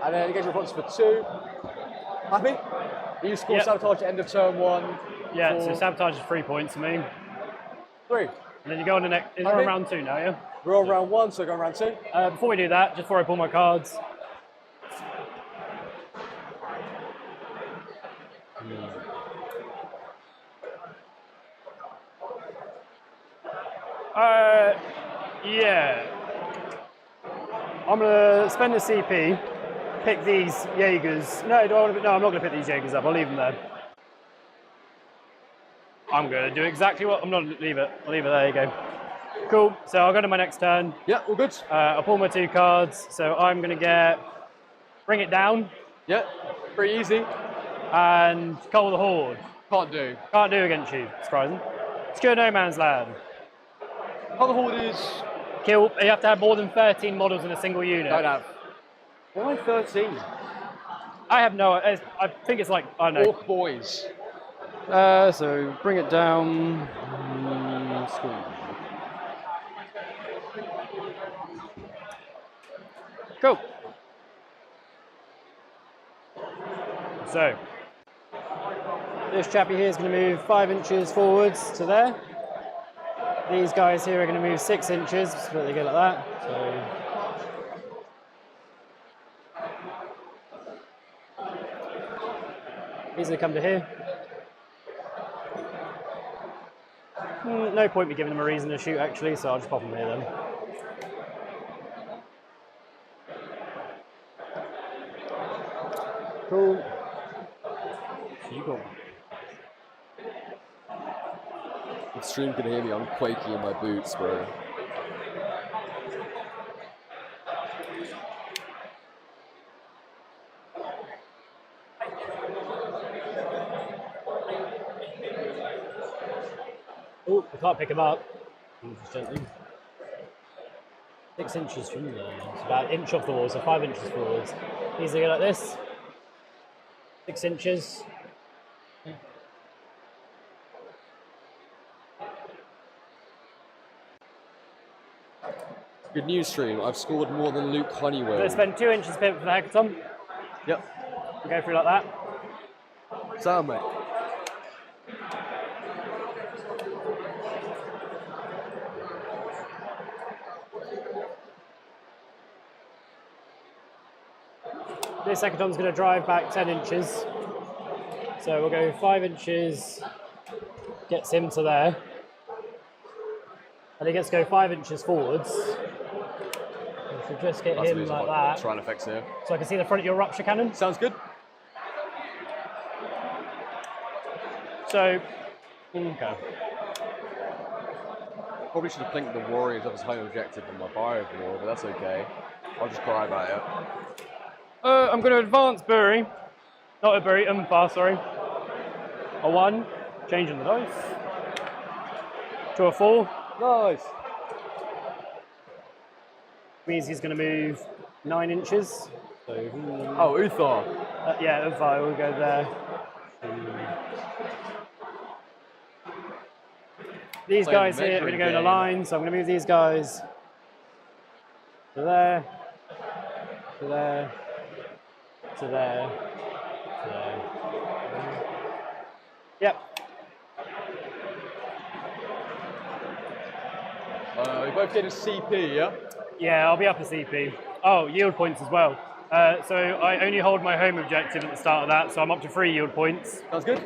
And then engage response for 2. Happy? You score Yep. sabotage at end of turn 1. Yeah, so for sabotage is 3 points for me. 3. And then you go on the next. It's Okay. on round 2 now, yeah? We're on round 1, so go on round 2. Before we do that, just before I pull my cards. Yeah. I'm gonna spend the CP, pick these Jaegers. No, I'm not gonna pick these Jaegers up. I'll leave them there. I'm gonna do exactly what I'm not leave it. I'll leave it there. You go. Cool. So I'll go to my next turn. Yeah, all good. I'll pull my 2 cards. So I'm gonna get bring it down. Yeah, pretty easy. And Cull the Horde. Can't do. Can't do against you, surprising. Secure no man's land. Cull the Horde is... Kill, you have to have more than 13 models in a single unit. Don't have. Why 13? I have no, I think it's like, I don't know. Orc boys. So bring it down. Cool. So, this chappy here is going to move 5 inches forwards to there. These guys here are going to move 6 inches, so they go like that. So, these are going to come to here. No point me giving them a reason to shoot actually, so I'll just pop them here then. Cool. So you got. The stream can hear me, I'm quaking in my boots, bro. Oh, I can't pick him up. Just gently. 6 inches from there. It's about an inch off the wall, so 5 inches forwards. Easily go like this. 6 inches. Good news, stream. I've scored more than Luke Honeywell. Let's spend 2 inches pivot for the hackathon. Yep. We'll go through like that. Sound, mate. This hackathon's going to drive back 10 inches. So we'll go 5 inches, gets him to there. And he gets to go 5 inches forwards. We should just get him like that. Trying effects here. So I can see the front of your rupture cannon. Sounds good. So, okay. Probably should have blinked the warriors of his home objective in my bio viewer, but that's okay. I'll just cry about it. I'm going to advance Bury. Not a Bury, fast, sorry. A 1, changing the dice. To a 4. Nice. Means he's going to move 9 inches. So, Oh, Uthar. yeah, Uthar will go there. These guys here are going to go in a line, so I'm going to move these guys to there, to there, to there, to there. Yep. We both did a CP, yeah? Yeah, I'll be up a CP. Oh, yield points as well. So I only hold my home objective at the start of that, so I'm up to 3 yield points. Sounds good.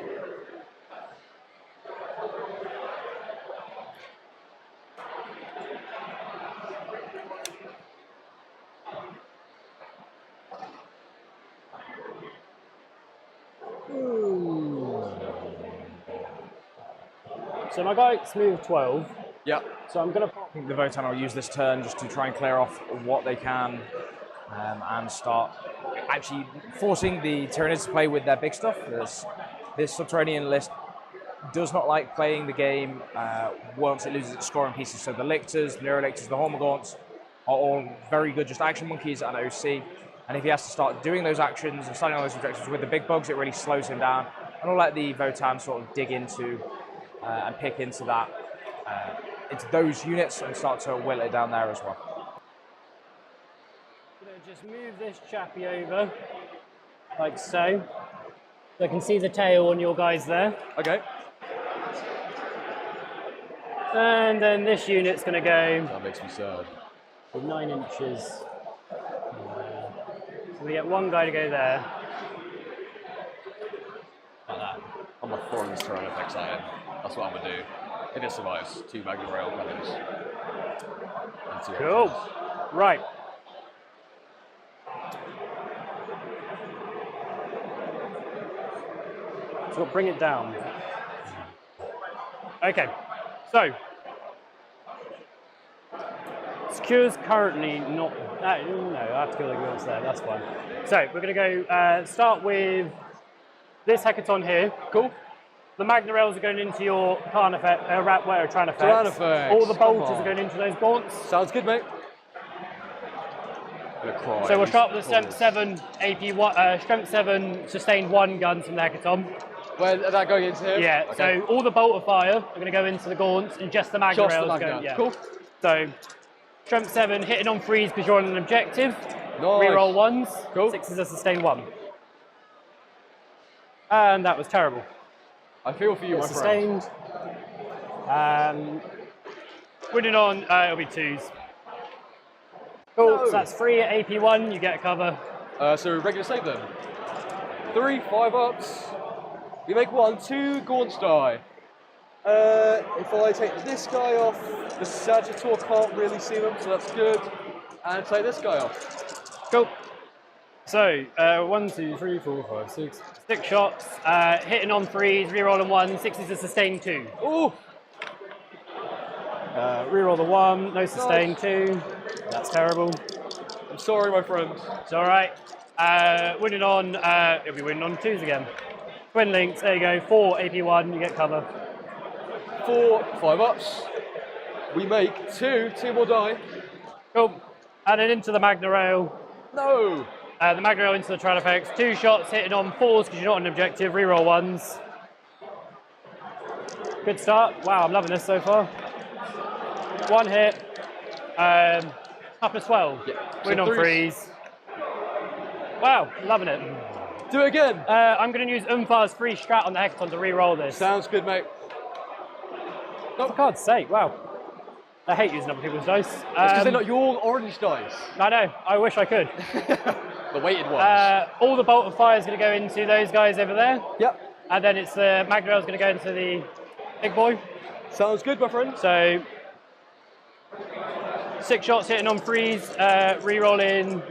So my guy's moved 12. Yeah. So I'm going to pop. I think the Votan will use this turn just to try and clear off what they can and start actually forcing the Tyranids to play with their big stuff. This Subterranean list does not like playing the game once it loses its scoring pieces. So the Lictors, the Neurolictors, the Hormagaunts are all very good just action monkeys and OC. And if he has to start doing those actions and starting on those objectives with the big bugs, it really slows him down. And I'll let the Votan sort of dig into and pick into that, into those units and start to whittle it down there as well. I'm going to just move this chappy over, like so. So I can see the tail on your guys there. Okay. And then this unit's going to go That makes me sad. 9 inches. So we get one guy to go there. Like that. I'm a foreign's turn effects I am. That's what I'm gonna do. If it survives, 2 Magna Rail cannons. And 2 Cool. Right. So we'll bring it down. Okay. So secure's currently not. No, I have to kill the girls there. That's fine. So we're going to go start with this hecaton here. Cool. The Magna Rails are going into your Carnifex, Tyrannifex. Tyrannifex, All the come bolters on. are going into those gaunts. Sounds good, mate. So we'll start with the Strength 7 AP1, Strength 7 Sustained 1 guns from the hecaton. Where are that going into here? Yeah, Okay. so all the bolter fire are going to go into the gaunts, and just the Magna Just the Rails Magna. going. Yeah. Cool. So Strength 7 hitting on freeze because you're on an objective. Nice. Reroll 1s. Cool. 6 is a sustained 1. And that was terrible. I feel for you, my friend. Sustained. Winning on, it'll be 2s. Cool, No. so that's 3 at AP1, you get a cover. So regular save then. 3 5-ups. You make 1, 2 gaunts die. If I take this guy off, the Sagittor can't really see them, so that's good. And take this guy off. Cool. So, 1, 2, 3, 4, 5, 6. 6 shots, hitting on 3s, rerolling 1, 6 is a sustained 2. Ooh! Reroll the 1, no sustained 2. That's terrible. I'm sorry, my friend. It's alright. Winning on, it'll be winning on 2s again. Twin links, there you go, 4 AP1, you get cover. 4 5-ups. We make 2 more die. Cool. And then into the Magna Rail. No! The Magna Rail into the Tyrannifex. 2 shots hitting on 4s because you're not on an objective. Reroll 1s. Good start. Wow, I'm loving this so far. 1 hit. Up to 12. Yeah. Win So on 3s. Wow, loving it. Do it again. I'm going to use Umfar's free strat on the Hecaton to re-roll this. Sounds good, mate. For God's sake, wow. I hate using other people's dice. It's because they're not your orange dice. I know, I wish I could. The weighted ones. All the bolt of fire is going to go into those guys over there. Yep. And then it's the Magna Rail is going to go into the big boy. Sounds good, my friend. So 6 shots hitting on freeze, re-rolling.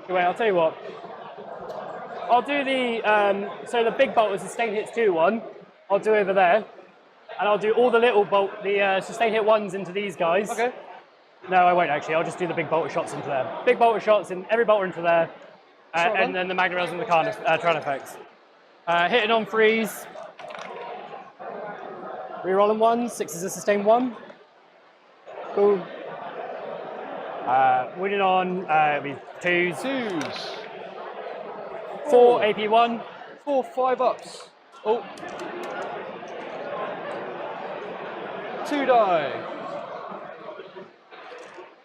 Wait, I'll tell you what. I'll do the, so the big bolt is sustained hits 2-1. I'll do over there. And I'll do all the little bolt, the sustained hit 1s into these guys. Okay. No, I won't actually. I'll just do the big bolter shots into there. Big bolter shots in every bolter into there. And then the Magna Rails and the Tyrannifex. Hitting on freeze. Rerolling 1s. 6 is a sustained 1. Cool. Winning on, it'll be 2s. 2s. 4 AP1. 4 5-ups. Oh. 2 die.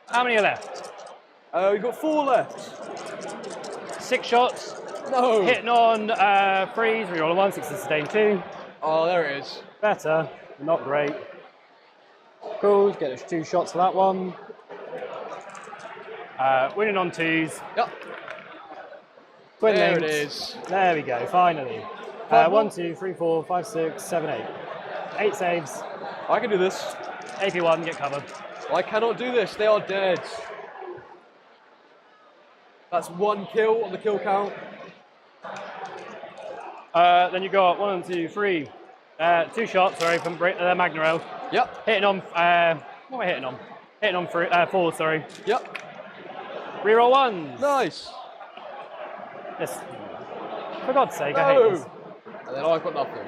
How many are left? We've got 4 left. 6 shots. No. Hitting on freeze. Rerolling 1. 6 is a sustained 2. Oh, there it is. Better, but not great. Cool, get those 2 shots for that one. Winning on 2s. Yep. Twin There links. it is. There we go, finally. 1, 2, 3, 4, 5, 6, 7, 8. 8 saves. I can do this. AP1, get covered. I cannot do this. They are dead. That's 1 kill on the kill count. Then you got 1, 2, 3. 2 shots, sorry, from Magna Rail. Yep. Hitting on, what am I hitting on? Hitting on 4, sorry. Yep. Reroll 1s. Nice. Yes. For God's sake, I No. hate this. And then I've got nothing.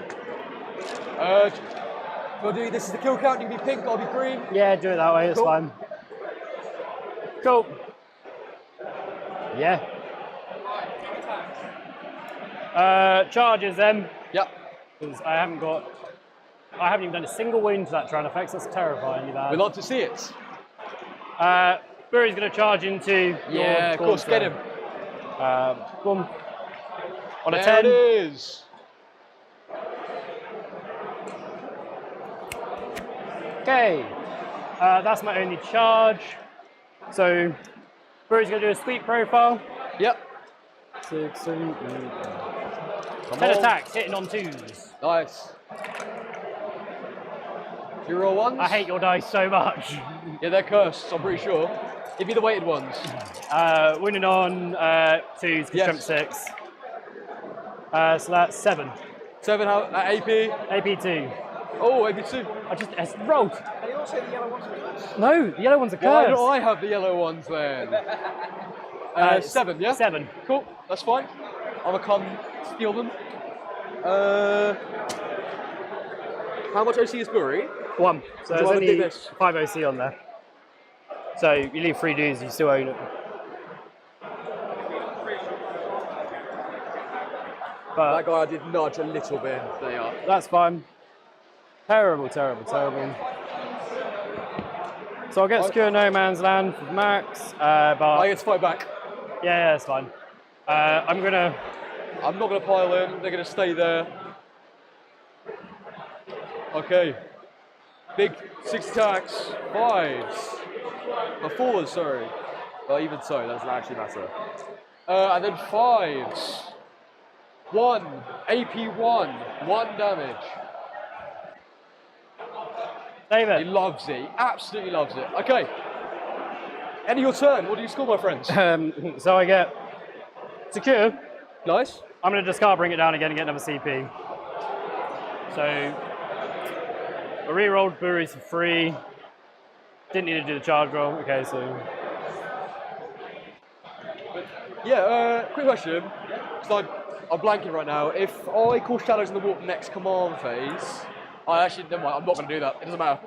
We'll do this is the kill count. You can be pink, I'll be green. Yeah, do it that way, it's Cool. fine. Cool. Yeah. Charges then, Yep. because I haven't even done a single wound to that Tyrannifex, that's terrifyingly bad. We'd like to see it. Bury's going to charge into your Yeah, of course, get him. Boom. On a There 10. it is. Okay. That's my only charge. So, Bury's going to do a sweep profile. Yep. 6, 7, 8, 9. Come 10 on. attacks, hitting on 2s. Nice. You roll 1s? I hate your dice so much. Yeah, they're cursed, I'm pretty sure. Give me the weighted ones. Winning on 2s, because Yes. Trump 6. So that's 7. 7 AP. AP2. Oh, AP2. I rolled. Can you also the yellow ones with us? No, the yellow ones are Why cursed. do I have the yellow ones then? 7, yeah? 7. Cool, that's fine. I'm gonna come steal them. How much OC is Bury? 1. So Would you there's rather do only this? 5 OC on there. So you leave 3 dues, you still own it. But That guy I did nudge a little bit. There you are. that's fine. Terrible, terrible, terrible. So I'll get secure no man's land for Max, I but get to fight back. yeah, it's fine. I'm gonna. I'm not going to pile in. They're going to stay there. Okay. Big 6 attacks. 5s. 4s, sorry. Well, even so, that doesn't actually matter. And then 5s. 1. AP 1. 1 damage. Save He it. loves it. He absolutely loves it. Okay. End of your turn. What do you score, my friends? So I get secure. Nice. I'm going to discard, bring it down again, and get another CP. So I re-rolled Buries for free. Didn't need to do the charge roll. Okay, so Yeah, quick question. Because I'm blanking right now. If I call Shadows in the Warp next command phase, never mind, I'm not going to do that. It doesn't matter.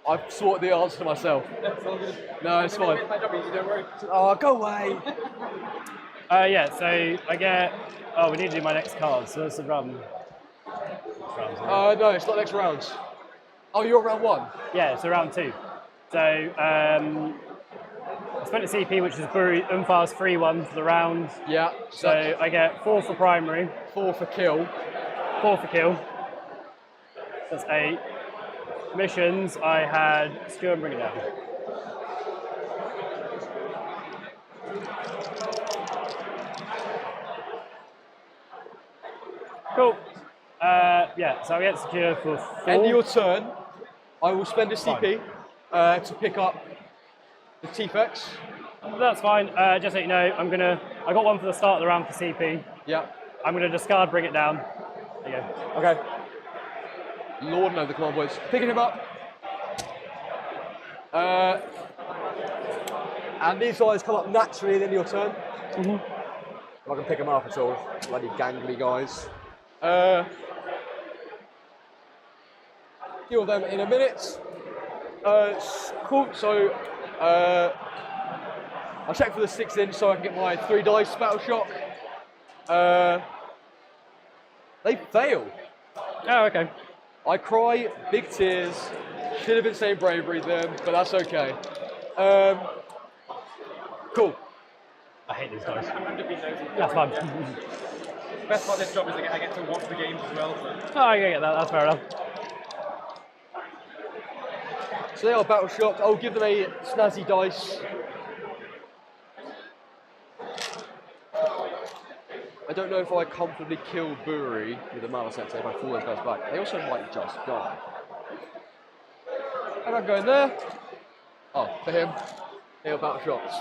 I've sorted the answer to myself. No, it's fine. Oh, go away. yeah, so I get. Oh, we need to do my next card. So that's a run. No, it's not next round. Oh, you're on round 1. Yeah, so round 2. So I spent a CP, which is Bury Unfire's free one for the round. Yeah. So I get 4 for primary, 4 for kill. 4 for kill. That's 8. Missions, I had Skewer and Bring It Down. Cool. Yeah, so I get secure for 4. End of your turn, I will spend a CP to pick up the T-Fex. That's fine. Just so you know, I got 1 for the start of the round for CP. Yeah. I'm gonna discard, bring it down. There you go. Okay. Lord no, the command points. Picking him up. And these guys come up naturally at the end of your turn. If I can pick them up at all. Bloody gangly guys. Deal with them in a minute. Cool. So I'll check for the 6-inch so I can get my 3 dice battle shock. They fail. Oh, okay. I cry big tears. Should have been saying bravery then, but that's okay. Cool. I hate these guys. That's fine. Best part of this job is I get to watch the games as well. So. Oh, I get that. That's fair enough. So they are battle shocked. I'll give them a snazzy dice. I don't know if I comfortably kill Bury with a Mana Sensei if I fall those guys back. They also might just die. And I'm going there. Oh, for him. They are battle shocked.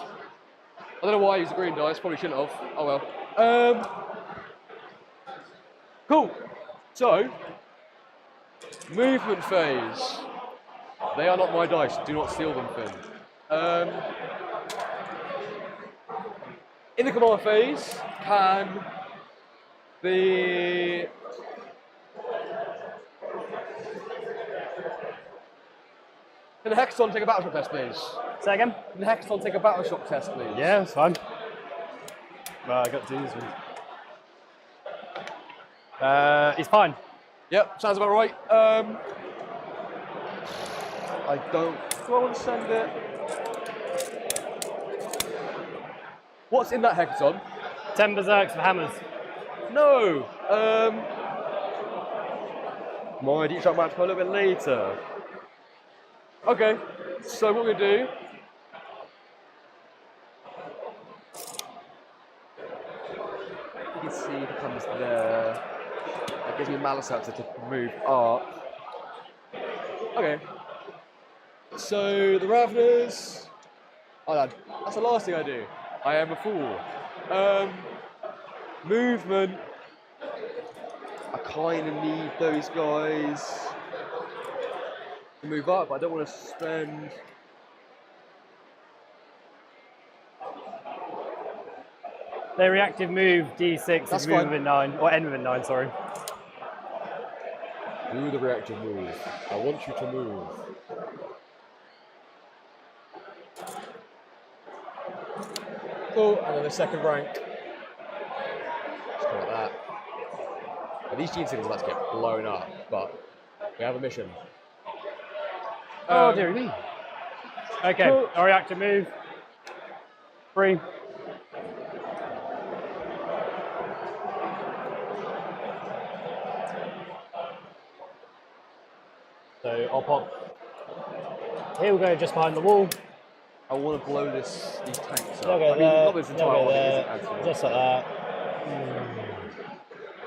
I don't know why I used the green dice, probably shouldn't have. Oh well. Cool. So, movement phase. They are not my dice. Do not steal them, Finn. In the command phase, can the Hexagon take a battle shock test, please? Say again? Can the Hexagon take a battle shock test, please? Yeah, that's fine. Well, I got to do this one. He's fine. Yep, sounds about right. Do I want to send it? What's in that Hexagon? 10 berserks for hammers. No! My deep shot match for a little bit later. Okay, so what we're going to do. You can see it comes there. That gives me Malice Actor to move up. Okay. So the Raveners. Oh, that's the last thing I do. I am a fool. Movement. I kind of need those guys to move up, but I don't want to spend. Their reactive move D6 That's is move fine. within 9, or end within 9, sorry. Do the reactive move. I want you to move. Cool, and then the second rank. Just like that. Now, these gene signals are about to get blown up, but we have a mission. Oh, dear me. Okay, Cool. I'll react to move. 3. So I'll pop. Here we go, just behind the wall. I want to blow these tanks up. They'll I go mean, there, not this they'll entire go one, it there, isn't actually. just like that.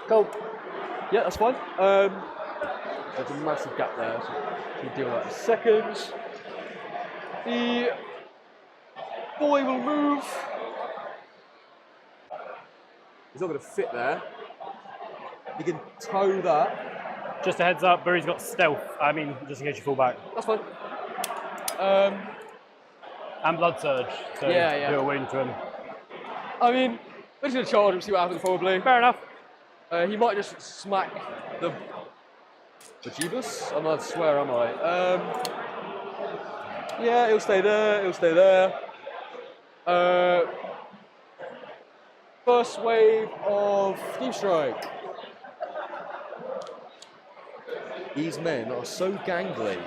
Cool. Yeah, that's fine. There's a massive gap there, so we'll deal with that in a second. The boy will move. He's not going to fit there. He can tow that. Just a heads up, Burry's got stealth. I mean, just in case you fall back. That's fine. And blood surge. So Yeah. do a wound to him. I mean, we're just going to charge him, see what happens probably. Fair enough. He might just smack the Jeebus? I'm not swear, am I? Yeah, he'll stay there, he'll stay there. First wave of Deep Strike. These men are so gangly.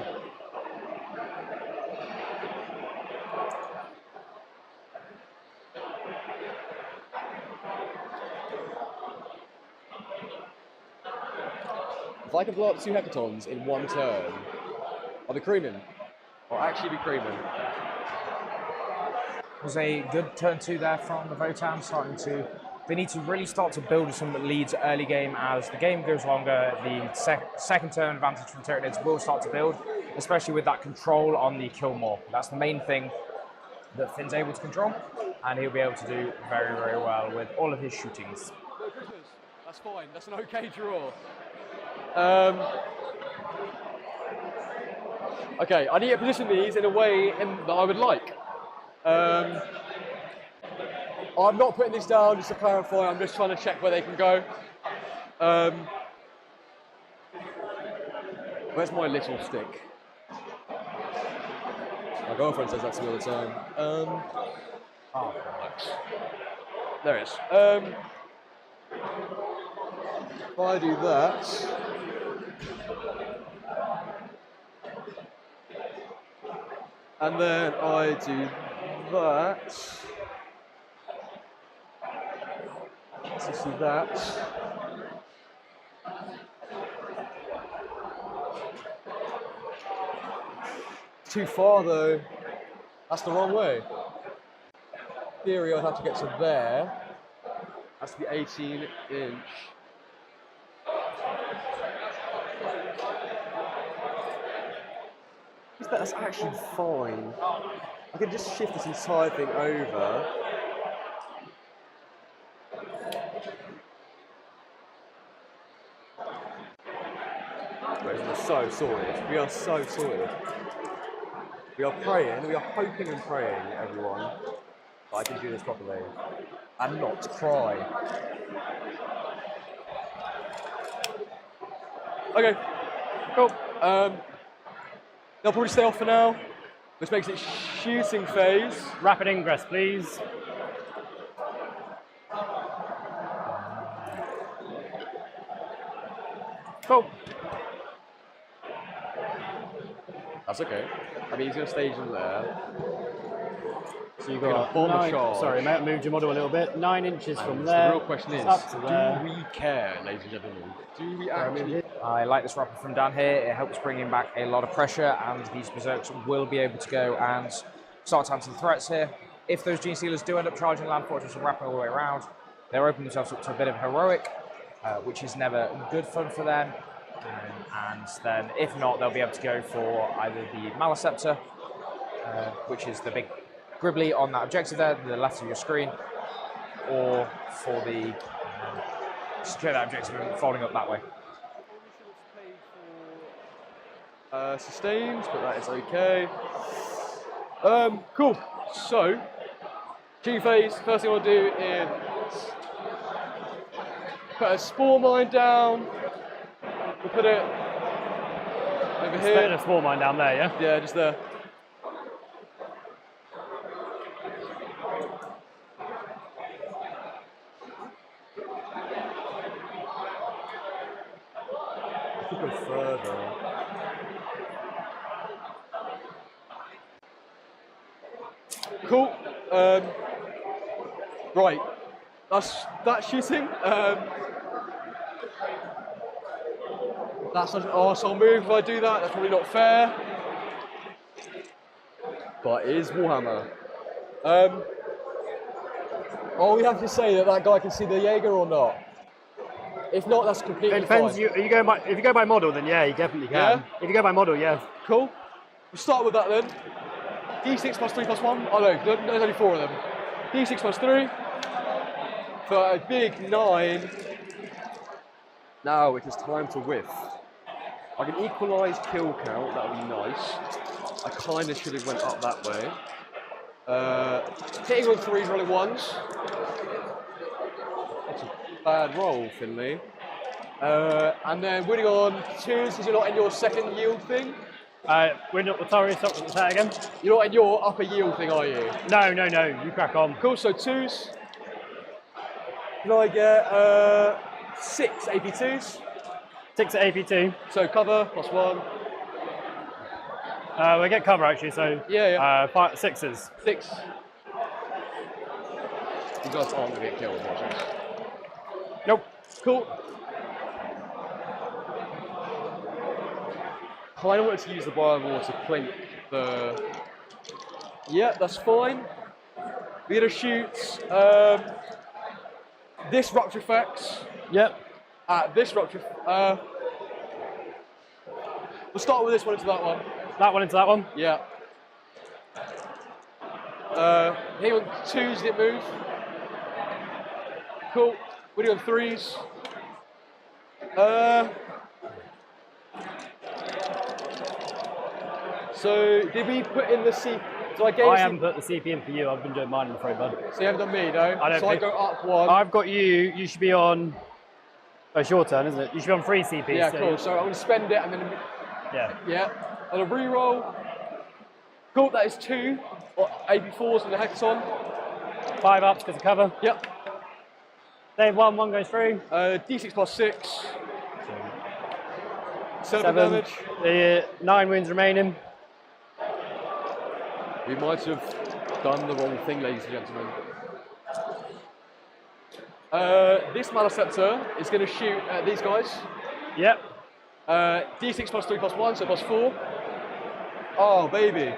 If I can blow up 2 hecatons in one turn, I'll be creaming. I'll actually be creaming. Was a good turn 2 there from the Votan, starting to. They need to really start to build some leads early game. As the game goes longer, the second turn advantage from Tyranids will start to build, especially with that control on the kill more. That's the main thing that Finn's able to control, and he'll be able to do very, very well with all of his shootings. That's fine, that's an okay draw. Okay, I need to position these in a way that I would like. I'm not putting this down just to clarify, I'm just trying to check where they can go. Where's my little stick? My girlfriend says that to me all the time. Oh, there it is. If I do that, and then I do that, so see that. Too far though. That's the wrong way. In theory, I'd have to get to there. Has to be 18 inch. That's actually fine. I can just shift this entire thing over. We're so sorted. We are so sorted. We are praying, we are hoping and praying, everyone, that I can do this properly and not cry. Okay, cool. They'll probably stay off for now, which makes it shooting phase. Rapid ingress, please. Cool. That's okay. I mean, he's going to stage in there. So you've Gonna got bomb a 9, charge. sorry, may have moved your model a little bit. 9 inches from And there. the real question is, up to there. do we care, ladies and gentlemen? Do we actually? I like this rapid from down here. It helps bring in back a lot of pressure, and these berserks will be able to go and start to answer the threats here. If those Gene Stealers do end up charging Land Fortress and wrapping all the way around, they're opening themselves up to a bit of heroic, which is never good fun for them. And then, if not, they'll be able to go for either the Maliceptor, which is the big Gribbly on that objective there, the left of your screen, or for the secure that objective and folding up that way. Sustained, but that is okay. Cool. So, G phase, first thing I want to do is put a spore mine down. We'll put it Over Just putting here. a small mine down there, yeah? Yeah, just there. I could go further. Cool. Right. That's shooting. That's such an arsehole move if I do that. That's probably not fair. But it is Warhammer. Are we have to say that guy can see the Jaeger or not? If not, that's completely It depends. fine. If you go by model, then yeah, you definitely can. Yeah? If you go by model, yeah. Cool. We'll start with that then. D6 plus 3 plus 1. Oh no, there's only 4 of them. D6 plus 3. For a big 9. Now it is time to whiff. I can equalise kill count, that would be nice. I kind of should have went up that way. Hitting on 3s, rolling 1s. That's a bad roll, Finley. And then winning on 2s because you're not in your second yield thing. We're not. Sorry, stop that again. You're not in your upper yield thing, are you? No. You crack on. Cool, so 2s. Can I get 6 AP2s? 6 at AP2. So cover, plus 1. We get cover actually, so Yeah. 6s. 6. You guys aren't going to get killed, watch this. Nope. Cool. Kind of wanted to use the Biowar to clink the... Yeah, that's fine. We're going to shoot this rupture effects. Yep. This rupture... we'll start with this one into that one. That one into that one. Yeah. Hitting on 2s, didn't move. Cool. We're doing 3s. So, did we put in the C? So I haven't put the CP in for you. I've been doing mine, I'm afraid, bud. So you haven't done me, no? I don't so think- I go up 1. I've got you. You should be on. Oh, it's your turn, isn't it? You should be on 3 CP. Yeah, so cool. So I'm going to spend it and then... Yeah. Yeah. On a reroll. Cool, that is 2. AP4s and the Hexon. 5 ups because of cover. Yep. Save 1, 1 goes through. D6 plus 6. 7 7. damage. The 9 wounds remaining. We might have done the wrong thing, ladies and gentlemen. This Maleceptor is going to shoot at these guys. Yep. D6 plus 3 plus 1, so plus 4. Oh, baby.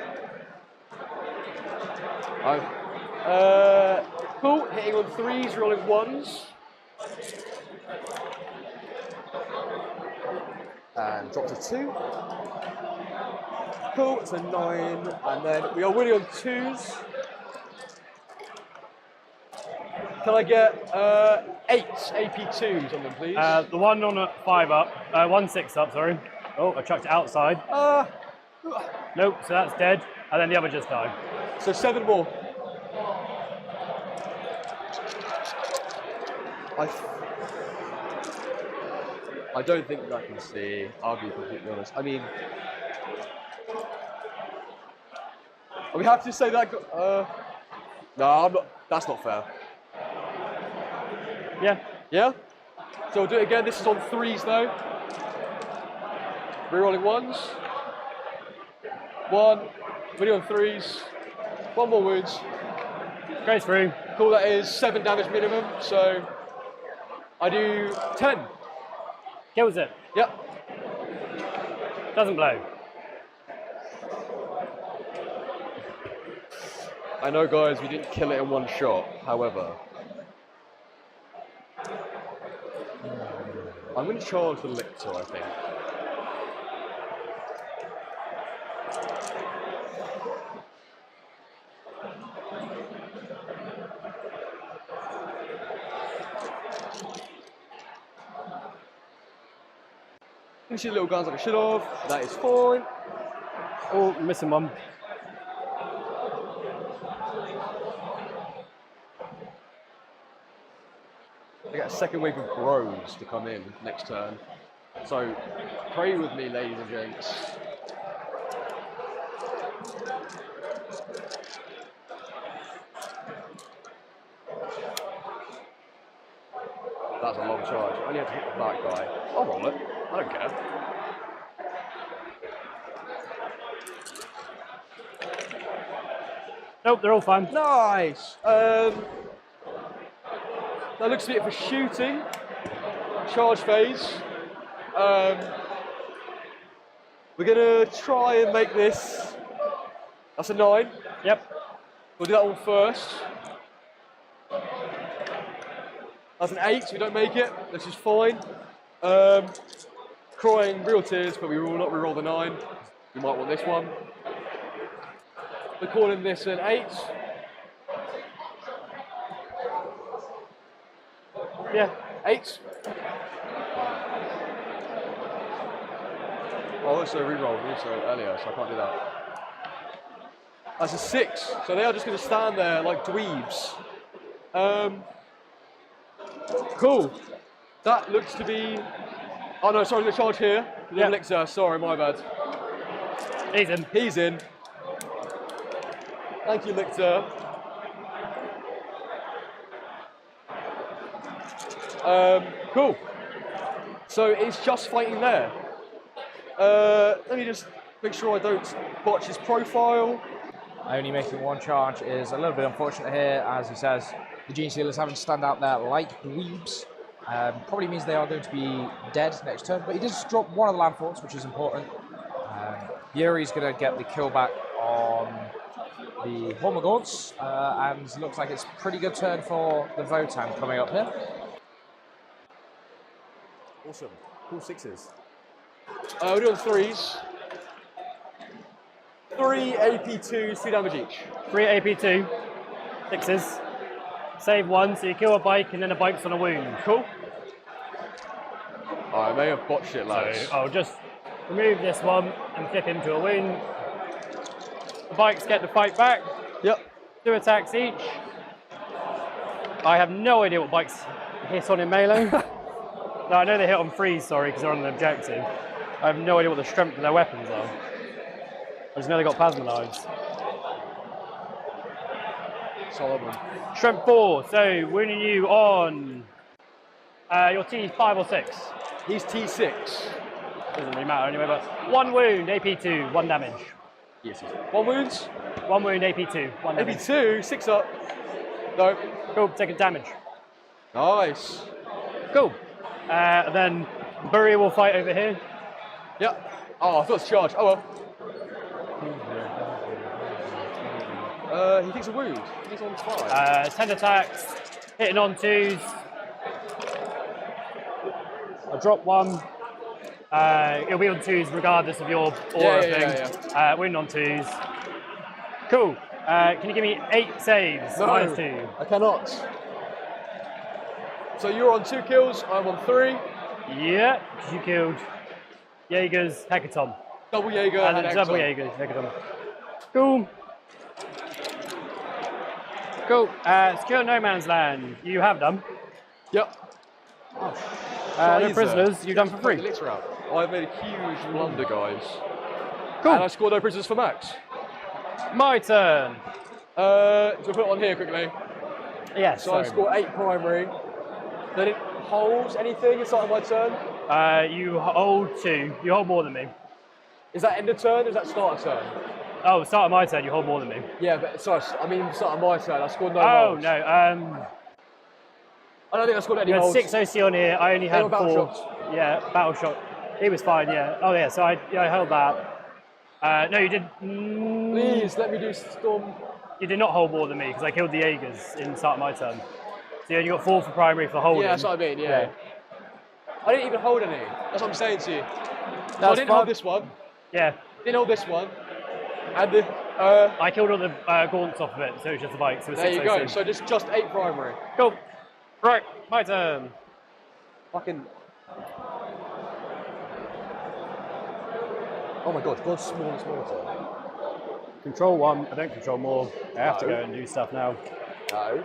Cool, hitting on 3s, rolling 1s. And drop to 2. Cool, it's a 9. And then we are winning on 2s. Can I get 8 AP2s on them, please? The one on a 5 up. 1 6 up, sorry. Oh, I chucked it outside. Nope, so that's dead. And then the other just died. So 7 more. I don't think I can see. I'll be completely honest. I mean, we have to say that. No, I'm not. That's not fair. Yeah. Yeah. So we'll do it again. This is on 3s though. Rerolling 1s. 1. We're doing 3s. 1 more wounds. Goes through. Cool. That is 7 damage minimum. So I do 10. Kills it. Yep. Doesn't blow. I know, guys, we didn't kill it in one shot. However, I'm going to charge the Lictor, I think. You see the little guns like I should have. That is fine. Oh, missing one. I get a second wave of bros to come in next turn. So pray with me, ladies and gents. That's a long charge. I only have to hit that guy. I'll roll it. I don't care. Nope, they're all fine. Nice. That looks to be it for shooting. Charge phase. We're gonna try and make this. That's a 9. Yep. We'll do that one first. That's an 8, so we don't make it. This is fine. Crying real tears, but we will not reroll the 9. We might want this one. We're calling this an 8. Yeah, 8. Oh, also rerolled also earlier, so I can't do that. That's a 6, so they are just going to stand there like dweebs. Cool. That looks to be. Oh no, sorry, the charge here. The elixir. Sorry, my bad. He's in. He's in. Thank you, Lictor. Cool. So it's just fighting there. Let me just make sure I don't botch his profile. Only making one charge is a little bit unfortunate here, as he says. The Gene Stealers having to stand out there like dweebs. Probably means they are going to be dead next turn, but he does drop one of the landforts, which is important. Yuri's going to get the kill back on the Hormagaunts, and looks like it's a pretty good turn for the Votan coming up here. Awesome. Cool 6s. We're doing 3s. 3 AP2s, 2 damage each. 3 AP2, 6s. Save 1, so you kill a bike and then a bike's on a wound. Cool. I may have botched it, lads. So I'll just remove this one and flip him to a wound. The bikes get the fight back. Yep. 2 attacks each. I have no idea what bikes hit on in melee. No, I know they hit on freeze, sorry, because they're on an objective. I have no idea what the strength of their weapons are. I just know they got plasma knives. Solid one. Strength 4, so wounding you on your T5 or 6. He's T6. Doesn't really matter anyway, but 1 wound, AP2, 1 damage. Yes. 1 wound. 1 wound, AP2, 1 damage. AP2, 6 up. No. Cool, take a damage. Nice. Cool. Then Burry will fight over here. Yep. Oh, I thought it was charge. Oh well. He takes a wound. He's on 5. 10 attacks, hitting on 2s. I'll drop 1. It'll be on 2s regardless of your aura thing. Wound on 2s. Cool. Can you give me 8 saves? No, -2. I cannot. So you're on 2 kills, I'm on 3. Yeah, because you killed Jaeger's Hecaton. Double Jaeger And and then double Exxon. Jaeger's Hecaton. Cool. Cool. Secure No Man's Land. You have done. Yep. No prisoners. You've done for free. Elixir out. I've made a huge blunder, guys. Cool. And I scored no prisoners for Max. My turn. So put it on here quickly. Yes. So I score 8 primary. Then it holds anything inside of my turn. You hold 2. You hold more than me. Is that end of turn or is that start of turn? Oh, start of my turn, you hold more than me. Yeah, but sorry, I mean start of my turn. I scored no Oh, holds. no. I don't think I scored any You had holds. 6 OC on here. I only They had were battle 4. shots. Yeah, battle shot. He was fine, yeah. Oh, yeah, so I held that. No, you did. Please let me do storm. You did not hold more than me because I killed the Jaegers in the start of my turn. So you only got 4 for primary for holding. Yeah, that's what I mean, yeah. I didn't even hold any. That's what I'm saying to you. So I didn't fine. hold this one. Yeah. Didn't hold this one. And the. I killed all the gaunts off of it, so it was just the bike. So it was There you 6 go. OC. So just 8 primary. Cool. Right, my turn. Fucking. Oh my god, God's small and smaller. Control 1. I don't control more. I have to No. go and do stuff now. No.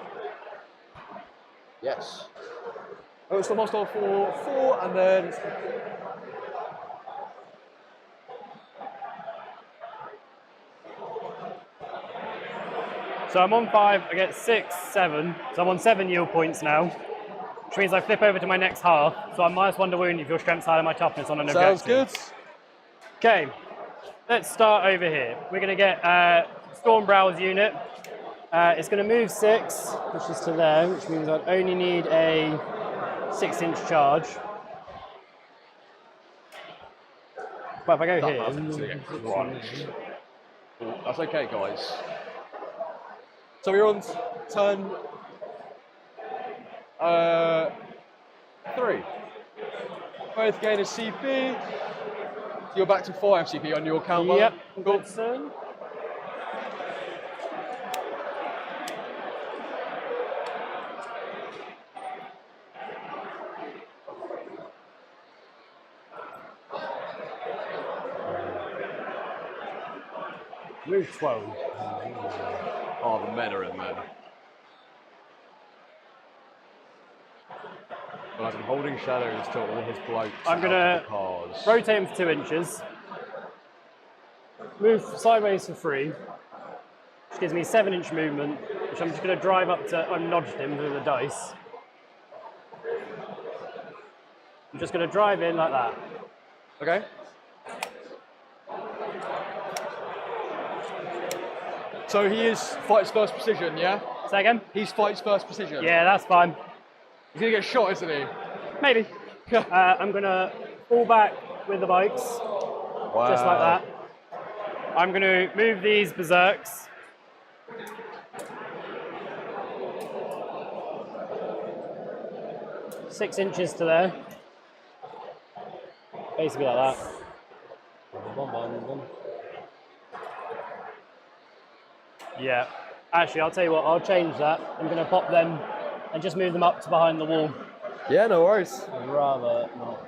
Yes. Oh, it's the monster for 4 and then. So I'm on 5, I get 6, 7. So I'm on 7 yield points now, which means I flip over to my next half. So I'm -1 to wound if your strength's higher than my toughness on an objective. Sounds good. Okay, let's start over here. We're going to get Stormbrow's unit. It's going to move 6, which is to there, which means I'd only need a 6-inch charge. But if I go here... That's okay, guys. So we're on turn 3. Both gain a CP. You're back to 5 CP on your count. Yep. Cool. Move 12. Oh, the men are in there. But I'm holding shadows to all his blokes. I'm going to rotate him for 2 inches. Move sideways for 3, which gives me 7-inch movement, which I'm just going to drive up to. I've nudged him with the dice. I'm just going to drive in like that. Okay. So he is fights first precision, yeah? Say again? He's fights first precision. Yeah, that's fine. He's gonna get shot, isn't he? Maybe. I'm going to fall back with the bikes, just like that. I'm going to move these berserks. Six inches to there. Basically like that. Yeah. Actually, I'll tell you what, I'll change that. I'm going to pop them and just move them up to behind the wall. Yeah, no worries. I'd rather not.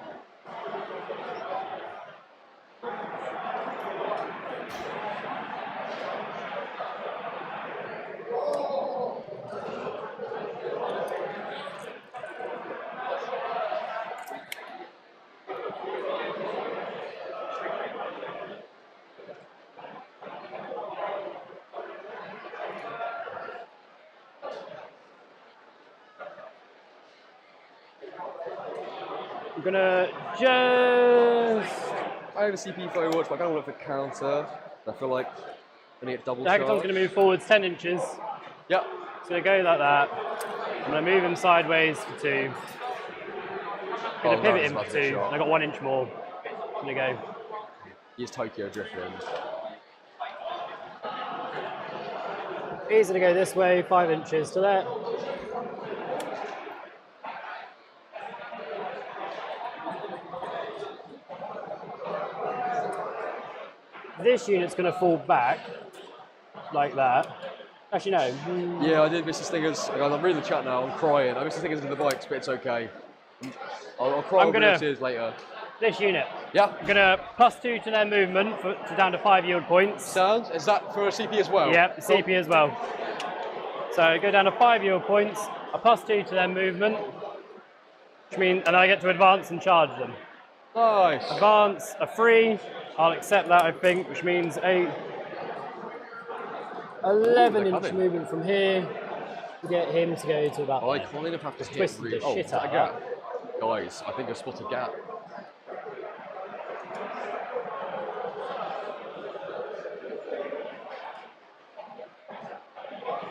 I'm gonna just... I have a CP for Overwatch, but I kind of look for counter. I feel like I need a double The charge. Hackathon's gonna move forwards 10 inches. Yep. It's gonna go like that. I'm gonna move him sideways for 2. I'm gonna pivot him for 2. I got 1 inch more. I'm gonna go. He's Tokyo drifting. He's gonna go this way, 5 inches to that. This unit's going to fall back like that. Actually, no. Yeah, I did miss the stingers. I'm reading the chat now. I'm crying. I missed the stingers into the bikes, but it's okay. I'll cry over the tears later. This unit. Yeah. I'm going to +2 to their movement to down to 5 yield points. Sounds. Is that for a CP as well? Yeah, CP as well. So go down to 5 yield points. A +2 to their movement, which means, and I get to advance and charge them. Nice. Advance, a 3. I'll accept that, I think, which means a 11-inch movement from here to get him to go to about. I kind of have to twist the shit out of that. Guys, I think I spot a gap.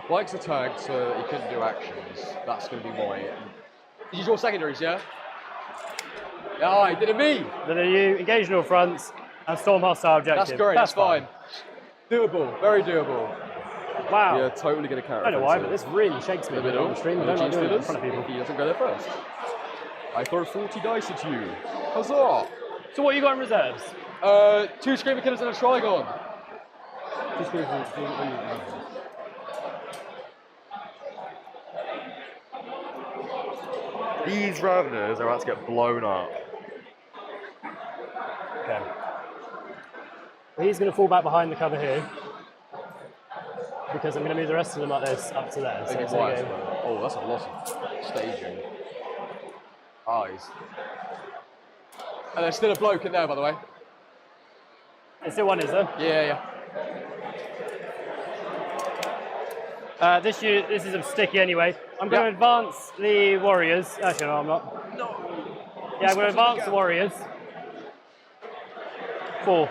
Bikes are tagged so that he couldn't do actions. That's going to be my. Did you draw secondaries, yeah? Yeah, I did it me. Then you engage in all fronts and storm hostile objective. That's great. That's fine. Doable. Very doable. Wow. You're totally going to counter. I don't know why, but this really shakes me on the stream. I don't like doing it in front of people. He doesn't go there first. I throw 40 dice at you. Huzzah! So what you got in reserves? 2 Screamer Killers and a Trigon. These Raveners are about to get blown up. Okay. Well, he's going to fall back behind the cover here because I'm going to move the rest of them like this up to there. So it's okay. Oh, that's a lot of staging. Eyes. And there's still a bloke in there, by the way. There's still one, is there? Yeah, yeah. This is a sticky anyway. I'm going to advance the warriors. Actually, no, I'm not. No. Yeah, I'm going to advance the warriors. 4.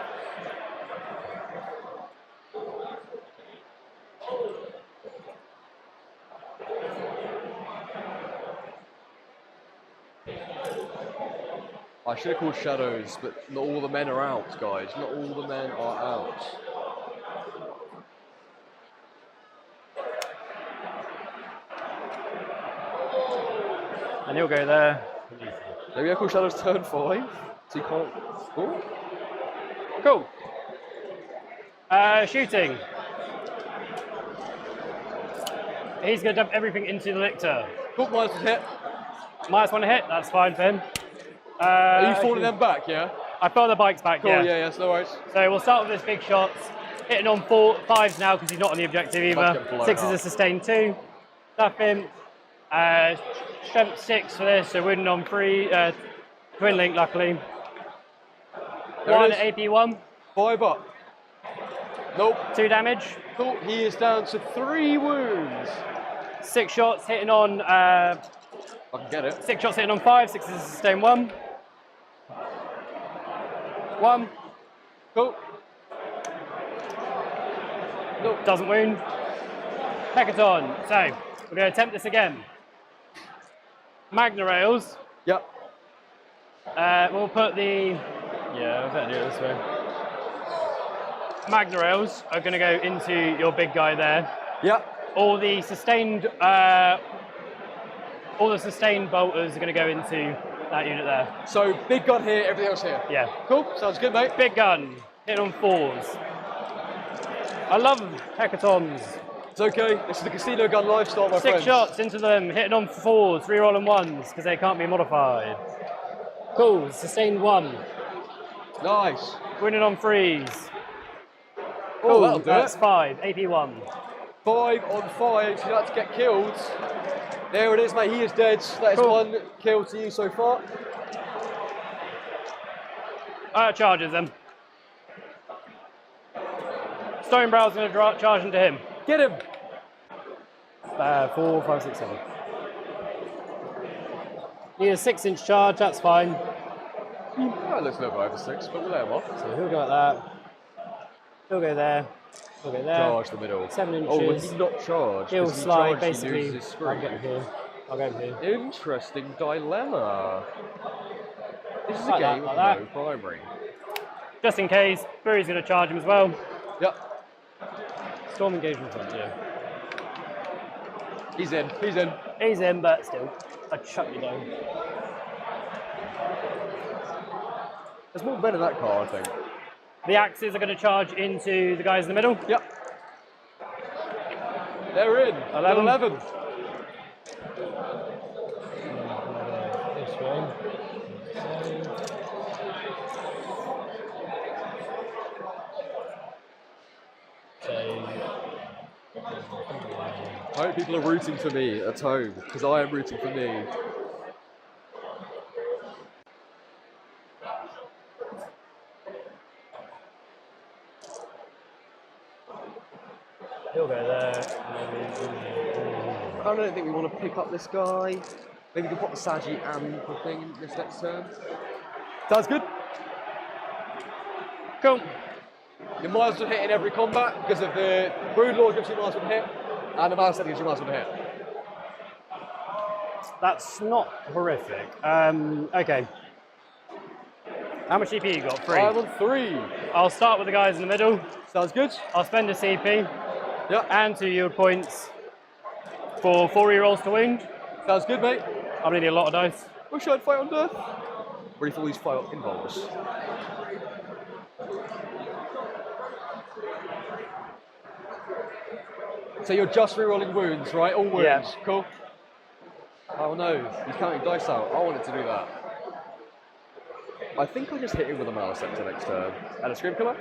I should have called shadows, but not all the men are out, guys. Not all the men are out. And he'll go there. Maybe I call shadows turn 5, so you can't score. Cool. Shooting. He's going to dump everything into the lictor. Cool, minus 1 hit. -1 hit, that's fine for him. Are you falling them back, yeah? I throw the bikes back, Cool, yeah. yeah, so no worries. So we'll start with his big shots. Hitting on 5s now because he's not on the objective either. 6 is a sustained 2. Stuff him. Strength 6 for this, so wounding on 3. Twin link, luckily. 1 AP 1. 5 up. Nope. 2 damage. Cool, he is down to 3 wounds. 6 shots hitting on. I can get it. 6 shots hitting on 5. 6 is a sustained 1. 1. Cool. Nope. Doesn't wound. Hecaton. So we're going to attempt this again. Magna rails. Yep. We'll put the. Yeah, I better do it this way. Magna rails are going to go into your big guy there. Yep. All the sustained bolters are going to go into that unit there. So big gun here, everything else here. Yeah. Cool, sounds good, mate. Big gun, hit on 4s. I love hecatons. It's okay, this is the casino gun lifestyle, my 6 friends. shots into them, hitting on 4s, rerolling 1s because they can't be modified. Cool, sustained 1. Nice. Winning on 3s. Oh, that'll do that's it. 5, AP 1. 5 on 5, so you have to get killed. There it is, mate, he is dead. That is 1 kill to you so far. Charges them. Stonebrow's going to charge into him. Get him. 4, 5, 6, 7. Need a 6-inch charge, that's fine. That looks a little bit over 6, but we'll let him off. So he'll go like that. He'll go there. He'll go there. Charge the middle. 7 inches. Oh, he's not charged. He'll If he slide, charges, he basically. loses his I'll screen. get him here. I'll go here. Interesting dilemma. This is a Like that, game like with that. no primary. Just in case, Brewery's going to charge him as well. Yep. Storm engagement, yeah. He's in. He's in. He's in, but still, I'd shut you down. There's more men in that car, I think. The axes are going to charge into the guys in the middle. Yep. They're in. 11. This way. I hope people are rooting for me at home, because I am rooting for me. He'll go there. I don't think we want to pick up this guy. Maybe we can put the Saji and the thing in this next turn. Sounds good. Cool. Your minus 1 hit in every combat because of the Brood Lord gives you minus 1 hit, and the minus 7 gives you minus 1 hit. That's not horrific. Okay. How much CP you got? 3. I'm on 3. I'll start with the guys in the middle. Sounds good. I'll spend a CP. Yep. And 2 yield points for 4 rerolls to wound. Sounds good, mate. I'm going to need a lot of dice. Wish I'd fight on death. Ready for all these fight involves. So you're just rerolling wounds, right? All wounds. Yeah. Cool. Oh no, he's counting dice out. I wanted to do that. I think I just hit him with a Malice Sector next turn. And a Scream Killer?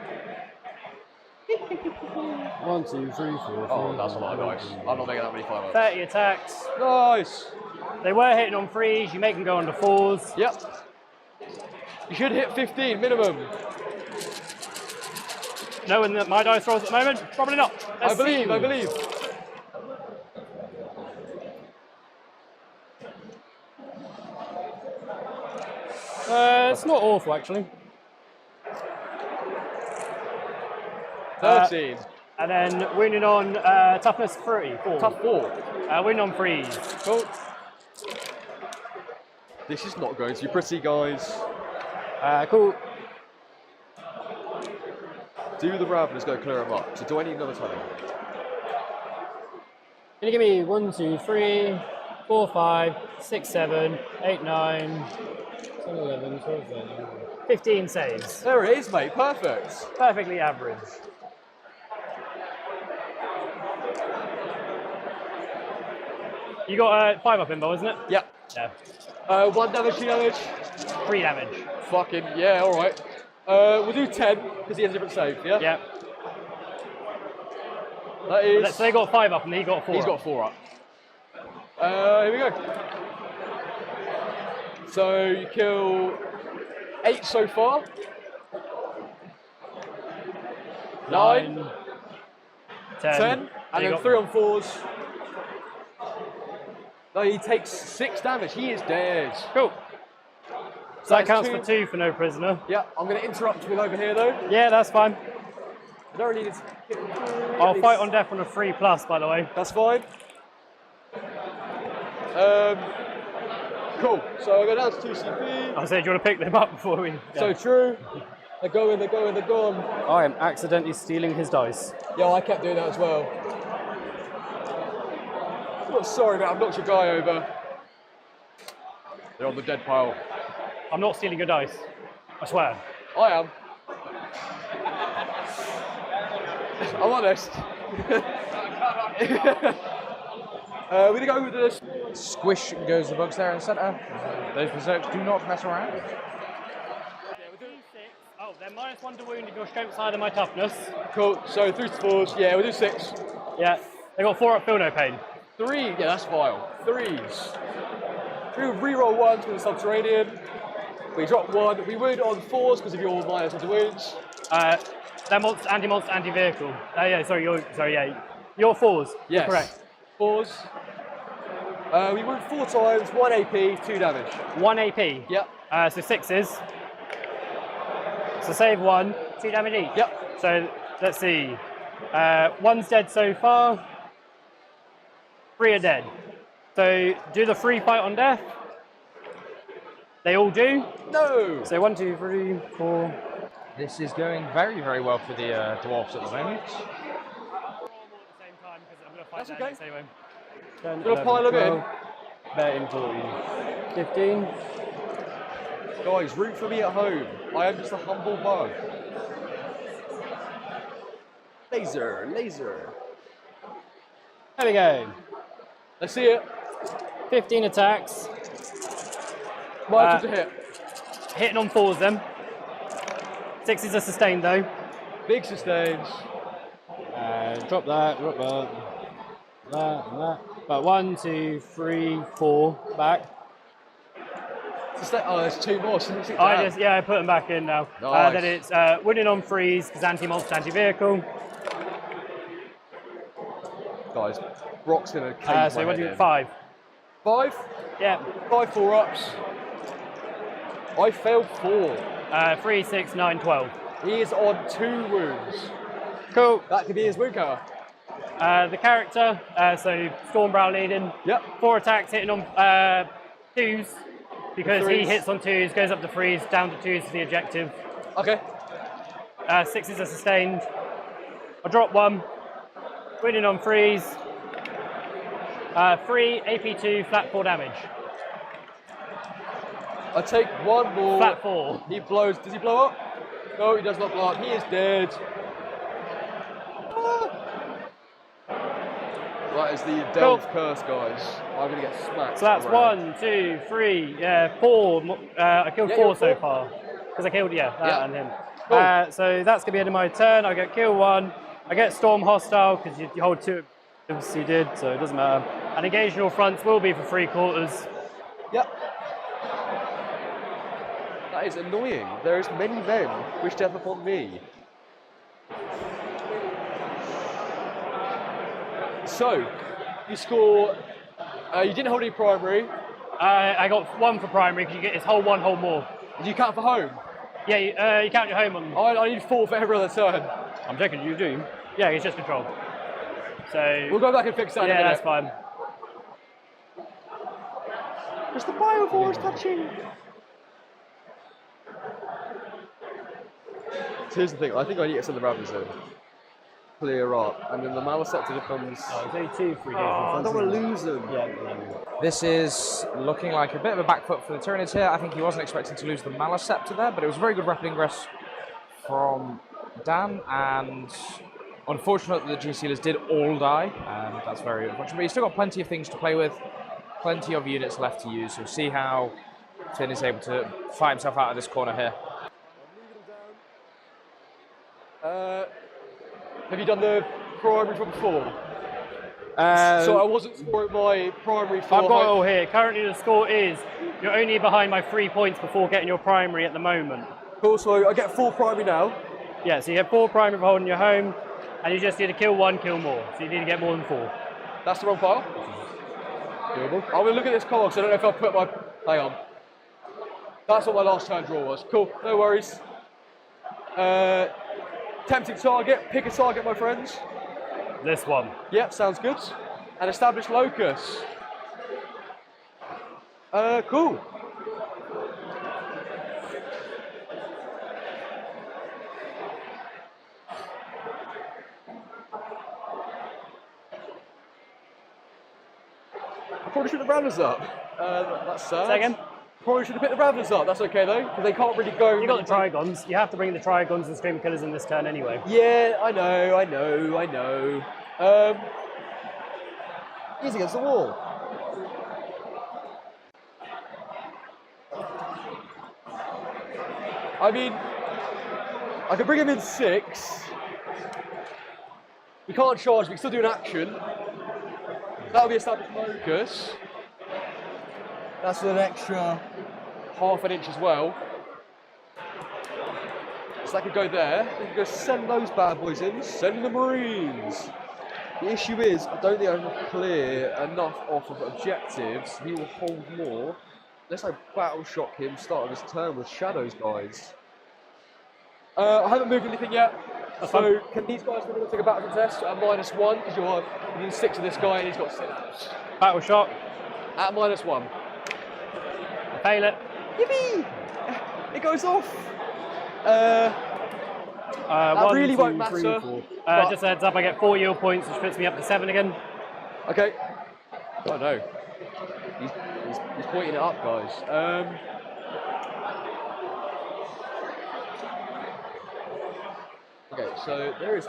1, 2, 3, 4. Oh, that's a lot of dice. I'm not making that many 5 30 attacks. Nice! They were hitting on 3s. You make them go on to 4s. Yep. You should hit 15 minimum. Knowing that my dice rolls at the moment, probably not. I believe. It's not awful, actually. 13. And then wounded on toughness 3. 4. Tough 4. Wounded on freeze. Cool. This is not going to be pretty, guys. Cool. Do the Raveners go clear them up? So do I need another turn? Can you give me 1, 2, 3, 4, 5, 6, 7, 8, 9, 10, 11, 12, 13, 15 saves. There it is, mate. Perfect. Perfectly average. You got 5 up in bow, isn't it? Yep. Yeah. 1 damage, 2 damage. 3 damage. Fucking, yeah, alright. We'll do 10, because he has a different save, yeah? Yeah. That is... So they got 5 up and he got 4 He's up. got 4 up. Here we go. So you kill 8 so far. 9, 10, and then 3 on 4s. No, he takes 6 damage. He is dead. Cool. So that counts 2. for 2 for no prisoner. Yeah, I'm going to interrupt with over here though. Yeah, that's fine. I don't really need to... I'll fight on death on a 3+, by the way. That's fine. Cool. So I go down to 2 CP. I said, do you want to pick them up before we... So true. They're going, they're gone. I am accidentally stealing his dice. Yeah, I kept doing that as well. Oh, sorry, mate, I've knocked your guy over. They're on the dead pile. I'm not stealing your dice. I swear. I am. I'm honest. We're going to go with this. Squish goes the bugs there in the centre. Those berserks do not mess around. Oh, they're -1 to wound if your strength's higher than my toughness. Cool, so 3 to 4s. Yeah, we'll do 6. Yeah, they got 4 up, feel no pain. 3, yeah, that's vile. 3s. We reroll 1s with the subterranean. We drop 1. We wound on 4s because of your -1 to wounds. They're anti-monster, anti-vehicle. Yeah, sorry, your 4s. Yes. You're correct. 4s. We wound 4 times, 1 AP, 2 damage. 1 AP. Yep. So 6s. So save 1, 2 damage each. Yep. So let's see. 1's dead so far. 3 are dead. So do the free fight on death. They all do. No. So 1, 2, 3, 4. This is going very, very well for the dwarfs at the moment. That's okay. Anyway. 10, 11, pile them in. 13, 14, 15. Guys, root for me at home. I am just a humble bug. Laser. There we go. Let's see it. 15 attacks. Might to hit. Hitting on 4s then. 6s are sustained though. Big sustains. Drop that. That and that. But 1, 2, 3, 4 back. Oh, there's 2 more. So I put them back in now. Nice. Then it's winning on freeze because anti-monster, anti-vehicle. Guys, Brock's gonna cave So my what do head you in. 5? 5? Yeah. 5 4-ups. I failed 4. 3, 6, 9, 12. He is on 2 wounds. Cool. That could be his wound counter. The character, so Stormbrow leading. Yep. 4 attacks hitting on 2s because he 3s. hits on 2s, goes up to freeze, down to 2s for the objective. Okay. 6s are sustained. I drop 1. Winning on freeze. 3 AP2, flat 4 damage. I take 1 more. Flat 4. He blows. Does he blow up? No, he does not blow up. He is dead. That is the Delve curse, guys. I'm going to get smacked. So that's around. 1, 2, 3, 4. I killed 4 so you're far. Because I killed, that and him. Cool. So that's going to be the end of my turn. I get kill 1. I get storm hostile because you hold 2. Obviously did, so it doesn't matter. And occasional fronts will be for 3/4. Yep. That is annoying. There is many men wish death upon me. So, you score. You didn't hold any primary. I got 1 for primary because you get his whole 1 whole more. Do you count for home? Yeah, you count your home on. I need 4 for every other turn. I'm checking you do. Yeah, it's just control. So. We'll go back and fix that in a Yeah, minute. that's fine. Just the bio is touching. So here's the thing, I think I need to send the Ravens in. Clear up, and then the Maliceptor becomes... Oh, there's only 2 free games. I don't want to lose them. Yeah. This is looking like a bit of a back foot for the Tyranids here. I think he wasn't expecting to lose the Maliceptor there, but it was a very good rapid ingress from Dan, and unfortunate that the G-Sealers did all die, and that's very unfortunate. But he's still got plenty of things to play with, plenty of units left to use, so see how Finn is able to fight himself out of this corner here. Have you done the primary from before? So I wasn't scoring my primary for... I've got it all here. Currently the score is, you're only behind by 3 points before getting your primary at the moment. Cool, so I get 4 primary now. Yeah, so you have 4 primary for holding your home, and you just need to kill 1, kill more. So you need to get more than 4. That's the wrong pile. Doable. I'm going to look at this card because I don't know if I'll put my... Hang on. That's what my last turn draw was. Cool, no worries. Tempting target, pick a target, my friends. This one. Yep, sounds good. And establish locus. Cool. I probably should have rounded us up. That's sad. Say again? Probably should have picked the Raveners up, that's okay though, because they can't really go... You got the Trigons. You have to bring the Trigons and Scream Killers in this turn anyway. Yeah, I know. He's against the wall. I mean, I could bring him in 6. We can't charge, we can still do an action. That'll be established locus. That's an extra ½ an inch as well. So that could go there. We can go send those bad boys in. Send the Marines. The issue is, I don't think I can clear enough off of objectives. He will hold more. Unless I battle shock him start of his turn with shadows, guys. I haven't moved anything yet. So can these guys take a battle contest at -1? Because you're within 6 of this guy and he's got synapse. Battle shock. At -1. Fail it. Yippee! It goes off. That 1, really 2, won't matter. 3, 4. Just a heads up, I get 4 yield points, which puts me up to 7 again. Okay. Oh no. He's pointing it up, guys. Okay, so there is.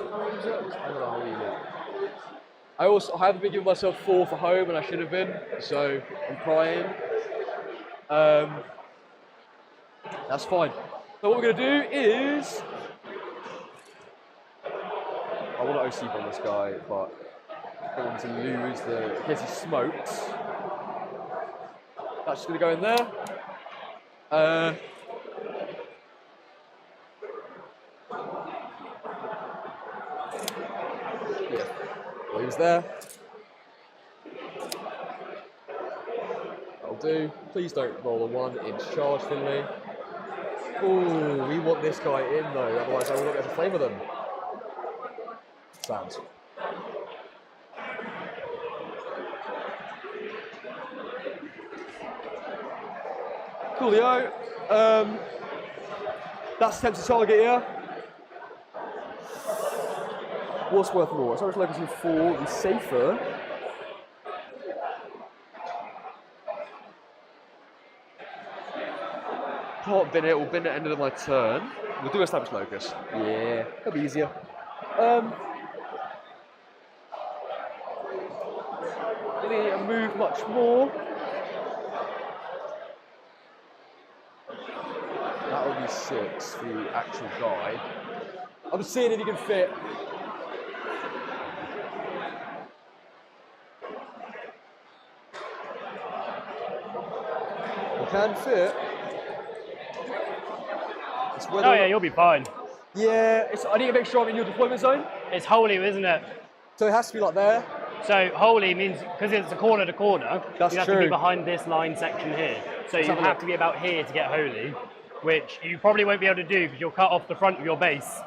I haven't been giving myself 4 for home, and I should have been. So I'm crying. That's fine. So what we're going to do is... I want to OC bomb this guy, but I don't want to lose the... in case he smokes. That's just going to go in there. Yeah. Well, he was there. That'll do. Please don't roll a 1-inch charge, Finley. Ooh, we want this guy in though, otherwise I will not be able to play with him. Sounds. Coolio. That's attempted target here. What's worth more? It's always legacy 4 would be safer. Can't bin it, we'll bin it at the end of my turn. We'll do establish locus. Yeah, that'll be easier. Didn't need to move much more. That'll be 6 for the actual guy. I'm seeing if you can fit. You can fit. Oh yeah, you'll be fine. Yeah, I need to make sure I'm in your deployment zone. It's holy, isn't it? So it has to be like there. So holy means, because it's a corner to corner, That's you have to true. be behind this line section here. So you have to be about here to get holy. which you probably won't be able to do because you'll cut off the front of your base.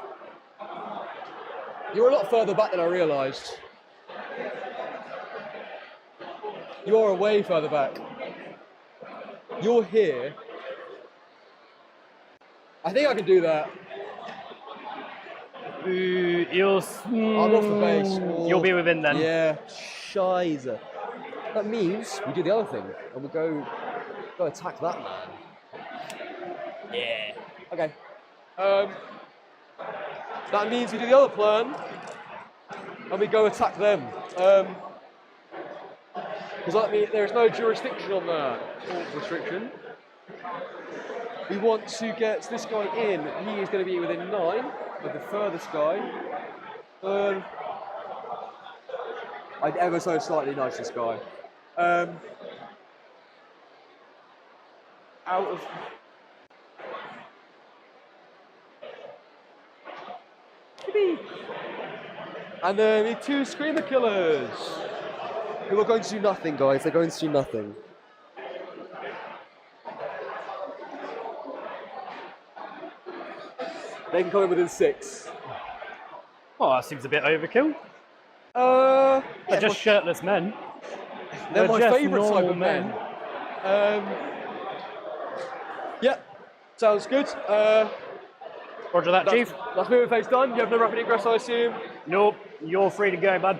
You're a lot further back than I realised. You are way further back. You're here. I think I can do that. You'll I'm off the base. You'll be within then. Yeah. Shiza. That means we do the other thing and we go attack that man. Yeah. Okay. That means we do the other plan and we go attack them. Because that means there is no jurisdiction on that or restriction. We want to get this guy in. He is going to be within 9 of the furthest guy. I'd ever so slightly nudge this guy. Out of. And then the 2 Screamer Killers, who are going to do nothing, guys. They're going to do nothing. They can come in within 6. Oh, that seems a bit overkill. Yeah, They're just shirtless men. they're my just favourite type normal of men. Yeah, sounds good. Roger that, Chief. That's movement phase done. You have no rapid ingress, I assume. Nope, you're free to go, bud.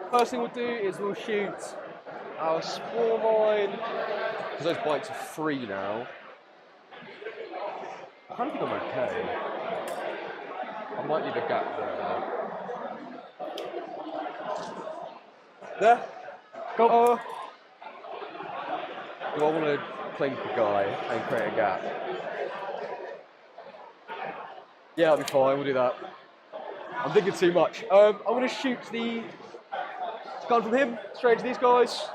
First thing we'll do is we'll shoot our spore mine, because those bikes are free now. I kind of think I'm okay. I might leave a gap there. There. Go. Do I want to clink the guy and create a gap? Yeah, that'll be fine. We'll do that. I'm thinking too much. I'm going to shoot the gun from him straight to these guys.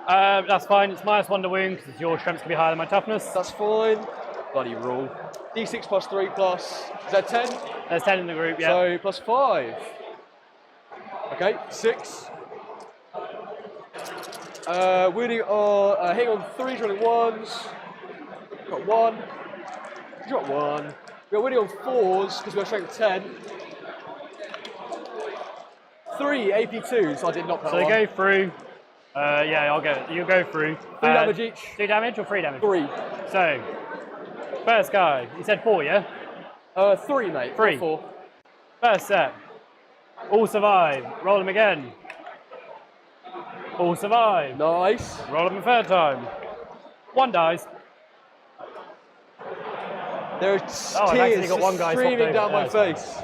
That's fine. It's -1 to wound because your strength's going to be higher than my toughness. That's fine. Bloody rule. D6 plus 3 plus. Is that 10? There's 10 in the group, yeah. So plus 5. Okay, 6. We are hitting on 3 drilling 1s. Got 1. Got 1. We're winning on 4s because we're strength 10. 3 AP2s. I did not put So they go through. Yeah, I'll go. You go through. 3 damage each. 2 damage or 3 damage? 3. So, first guy. You said 4, yeah? 3, mate. 3. 4. First set. All survive. Roll them again. All survive. Nice. Roll them a third time. 1 dies. There are I've actually tears got one guy streaming swapped down over. my face.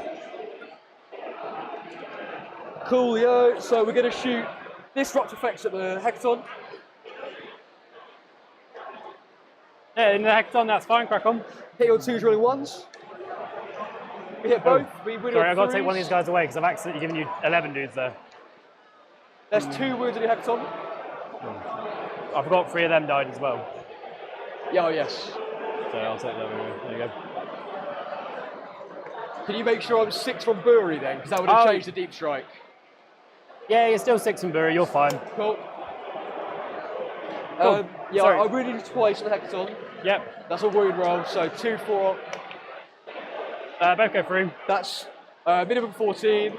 Coolio. So we're going to shoot disrupt effects at the Hekaton. Yeah, in the Hekaton, that's fine. Crack on. Hit your 2 drilling 1s. We hit both. We win. Sorry, on I've got to take one of 3s. these guys away because I've accidentally given you 11 dudes there. There's 2 wounds in your Hekaton. I forgot 3 of them died as well. Yeah, oh yes. So I'll take that away. There you go. Can you make sure I'm 6 from Brewery then? Because that would have changed the deep strike. Yeah, you're still 6 in Bury, you're fine. Cool. Cool. Yeah, Sorry. I wounded twice on the Hekaton. Yep. That's a wound roll, so 2, 4. Both go through. That's minimum 14.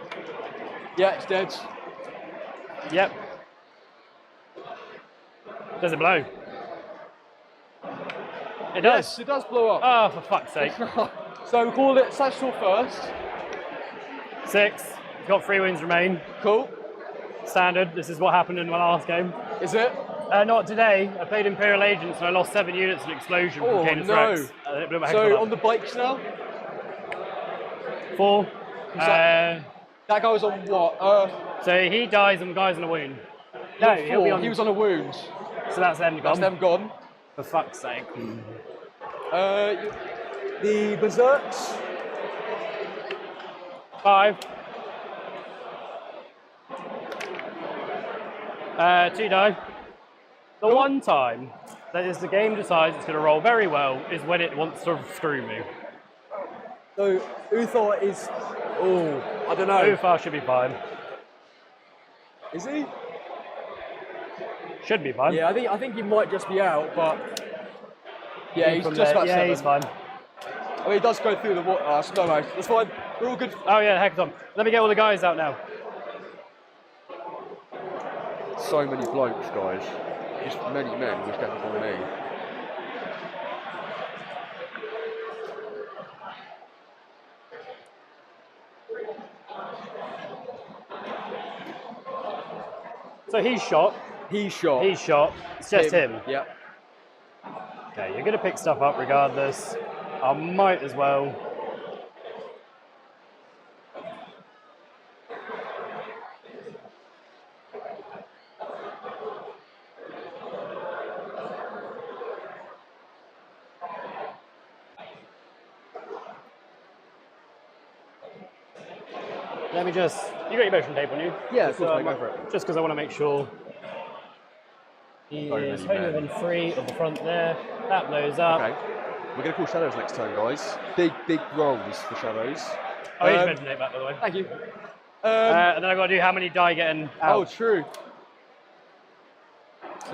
Yeah, it's dead. Yep. Does it blow? It does. Yes, it does blow up. Oh, for fuck's sake. So we call it Satchel first. 6. He's got 3 wounds remain. Cool. Standard. This is what happened in my last game. Is it? Not today. I played Imperial Agents and I lost 7 units in explosion Oh, from Canis no. Rex. It blew my head So up. on the bikes now? 4. That guy was on what? So he dies and the guy's in a wound. No, he'll be on. He was on a wound. So that's them gone. That's them gone. For fuck's sake. The Berserks. 5. 2 die. The one time that is the game decides it's going to roll very well is when it wants to screw me. So Uthor is. Oh, I don't know. Ufar should be fine. Is he? Should be fine. Yeah, I think he might just be out, but Yeah, he's from just there. about Yeah, 7. he's fine. I mean, he does go through the water. No worries. That's fine. We're all good. Oh yeah, heck on. Let me get all the guys out now. So many blokes, guys. Just many men which don't follow me. So he's shot. He's shot. He's shot. It's just him. Yep. Okay, you're gonna pick stuff up regardless. I might as well. Let me just. You got your motion tape on you? Yeah, of course, mate, go for it. Just because I want to make sure. He is only within 3 of the front there. That blows up. Okay. We're going to call shadows next turn, guys. Big rolls for shadows. Oh, he's motion tape back, by the way. Thank you. And then I've got to do how many die getting out. Oh, true. 2.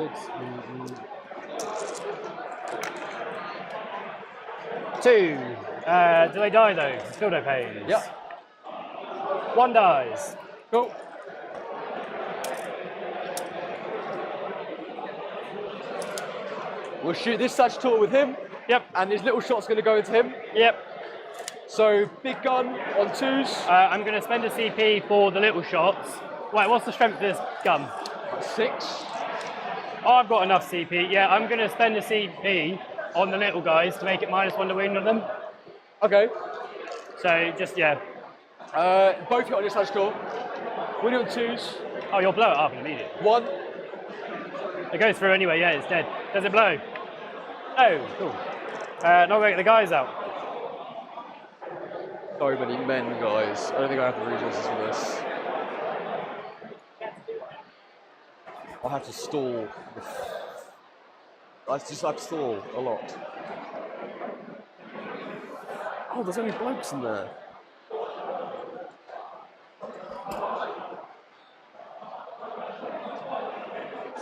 Do they die though? Still no pain. Yep. 1 dies. Cool. We'll shoot this Sagittal with him. Yep. And his little shot's going to go into him. Yep. So, big gun on 2s. I'm going to spend a CP for the little shots. Wait, what's the strength of this gun? 6. Oh, I've got enough CP. Yeah, I'm going to spend a CP on the little guys to make it -1 to wound on them. Okay. So, just, yeah. Both hit on your Sagittal. Win it on 2s. Oh, you'll blow it up in immediate. 1. It goes through anyway, yeah, it's dead. Does it blow? Oh, cool. Now we're going to get the guys out. So many men, guys. I don't think I have the resources for this. I have to stall. I have to stall a lot. Oh, there's only blokes in there.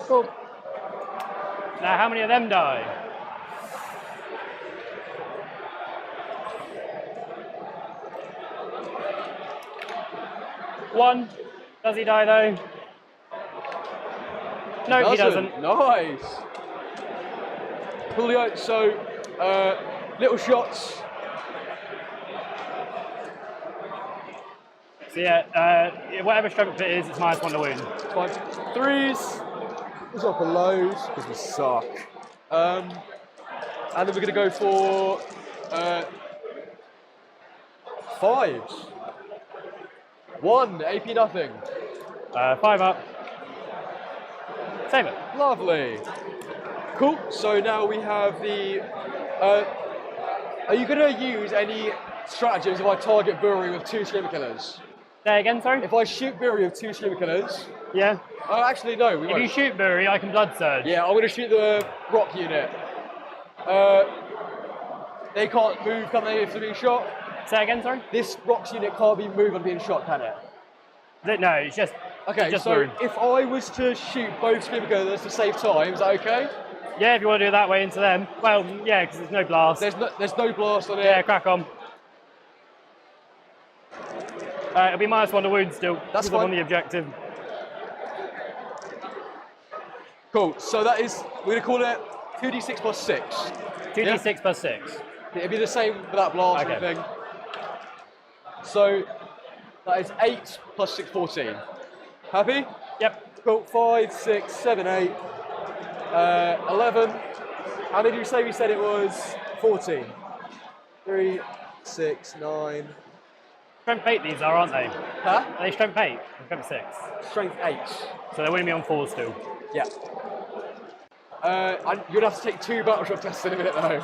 Cool. Now, how many of them die? One. Does he die though? No, he doesn't. Nice. Coolio. So, little shots. So yeah, whatever strength it is, it's -1 to wound. Fine. 3s. Let's up a load because we suck. And then we're going to go for 5s. 1 AP nothing. 5 up. Save it. Lovely. Cool. So now we have the. Are you going to use any stratagems if I target Brewery with 2 Slimmer Killers? Say again, sorry? If I shoot Brewery with 2 Slimmer Killers. Yeah. Oh, actually, no. We If won't. you shoot Bury, I can blood surge. Yeah, I'm going to shoot the rock unit. They can't move, can they, if they're being shot? Say again, sorry? This rocks unit can't be moved on being shot, can it? No, it's just. Okay, just so wound. if I was to shoot both Screamer Killers to save time, is that okay? Yeah, if you want to do it that way into them. Well, yeah, because there's no blast. There's no blast on it. Yeah, crack on. It'll be -1 to wound still. That's because I'm on fine. the objective. Cool, so that is, we're going to call it 2d6 plus 6. 2d6 plus 6. It'll be the same for that blast and Okay. everything. So that is 8 plus 6, 14. Happy? Yep. Cool, 5, 6, 7, 8, 11. How many did you say we said it was? 14. 3, 6, 9. Strength 8 these are, aren't they? Huh? Are they strength 8 or strength 6? Strength 8. So they're winning me on 4 still. Yeah. You're gonna have to take 2 battleship tests in a minute though.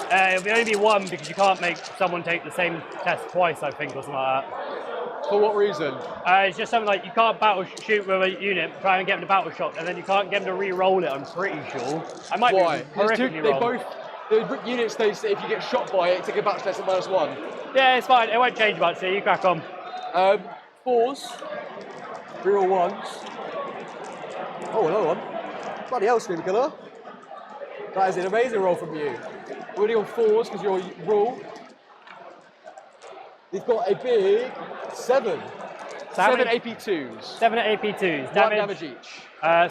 It'll only be 1 because you can't make someone take the same test twice, I think, or something like that. For what reason? It's just something like you can't battle shoot with a unit, try and get them to battle shock, and then you can't get them to re-roll it, I'm pretty sure. I might Why? be horrifically They wrong. both, the units, they say if you get shot by it, take a battle test at -1. Yeah, it's fine. It won't change much, so you crack on. 4s. 3 or 1s. Oh, another one. Bloody hell, Screamer Killer. That is an amazing roll from you. We're only on 4s because you're rule. You've got a big 7. 7 AP2s. 7 AP2s. 1 Damage. damage each.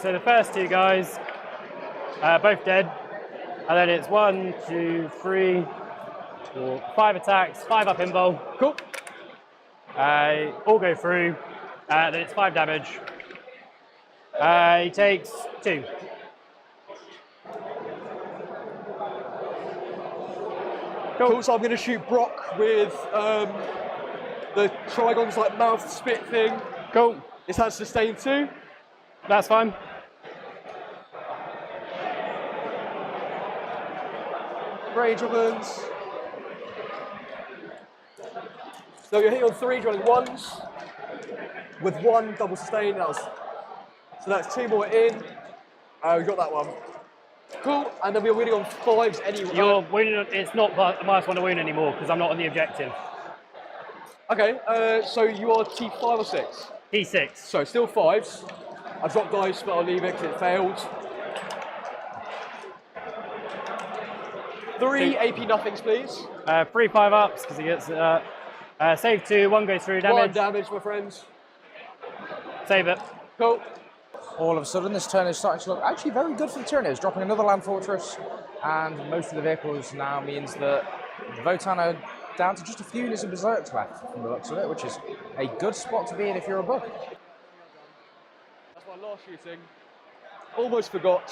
So the first 2 guys, both dead. And then it's 1, 2, 3, 4, 5 attacks, 5 up invul. Cool. All go through. Then it's 5 damage. He takes 2. Cool. So I'm going to shoot Brock with the Trigon's like mouth spit thing. Cool. This has sustain 2. That's fine. Range weapons. So you're hitting on 3 drilling 1s with 1 double sustain. So that's 2 more in. We got that one. Cool. And then we're winning on 5s anyway. You're winning. It's not -1 to win anymore because I'm not on the objective. Okay. So you are T5 or 6? T6. So still 5s. I dropped dice, but I'll leave it because it failed. 3 AP nothings, please. 3 5-ups because he gets save 2, 1 goes through damage. 1 damage, my friends. Save it. Cool. All of a sudden, this turn is starting to look actually very good for the Tyrannids, dropping another land fortress, and most of the vehicles now means that the Votan are down to just a few units of Berserks left from the looks of it, which is a good spot to be in if you're a bug. That's my last shooting. Almost forgot.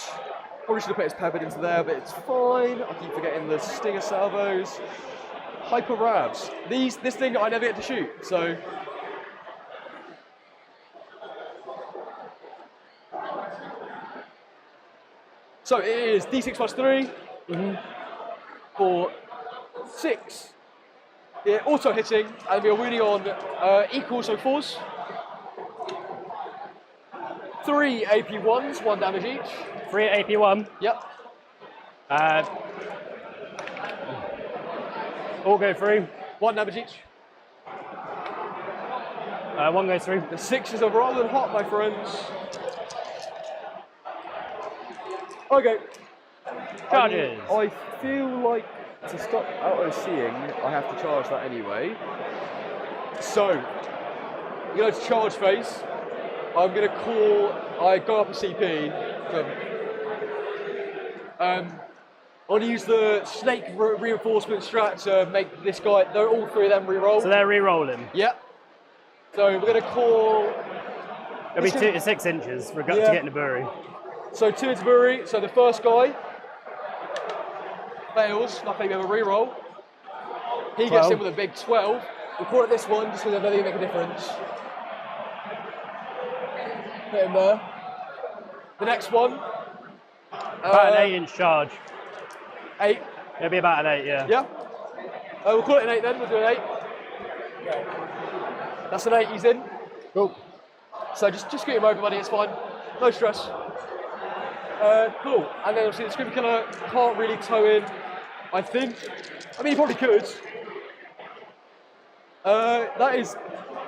Probably should have put his peppered into there, but it's fine. I keep forgetting the Stinger salvos. Hyper Ravs. This thing I never get to shoot, so. So it is D6 plus 3 for 6. Yeah, auto hitting, and we're winning on equal, so 4s. 3 AP1s, 1 damage each. 3 AP1. Yep. All go through. 1 damage each. 1 goes through. The 6s are rolling hot, my friends. Okay. Charges. I feel like to stop auto-seeing, I have to charge that anyway. So, you go to charge phase. I'm going to I go up a CP. I want to use the snake reinforcement strat to make this guy, all 3 of them re-roll. So they're re-rolling. Yep. So we're going to call... It'll be 2 to 6 inches to get in the bury. So 2 into bury, so the first guy fails, luckily we have a re-roll. He gets in with a big 12. We'll call it this one just because I don't think it'll make a difference. Hit him there. The next one. About an 8-inch charge. 8. It'll be about an 8, yeah. Yeah. We'll call it an 8 then, we'll do an 8. That's an 8, he's in. Cool. So just get him over, buddy, it's fine. No stress. Cool. And then obviously the Scream Killer can't really tow in, I think. I mean, he probably could. That is...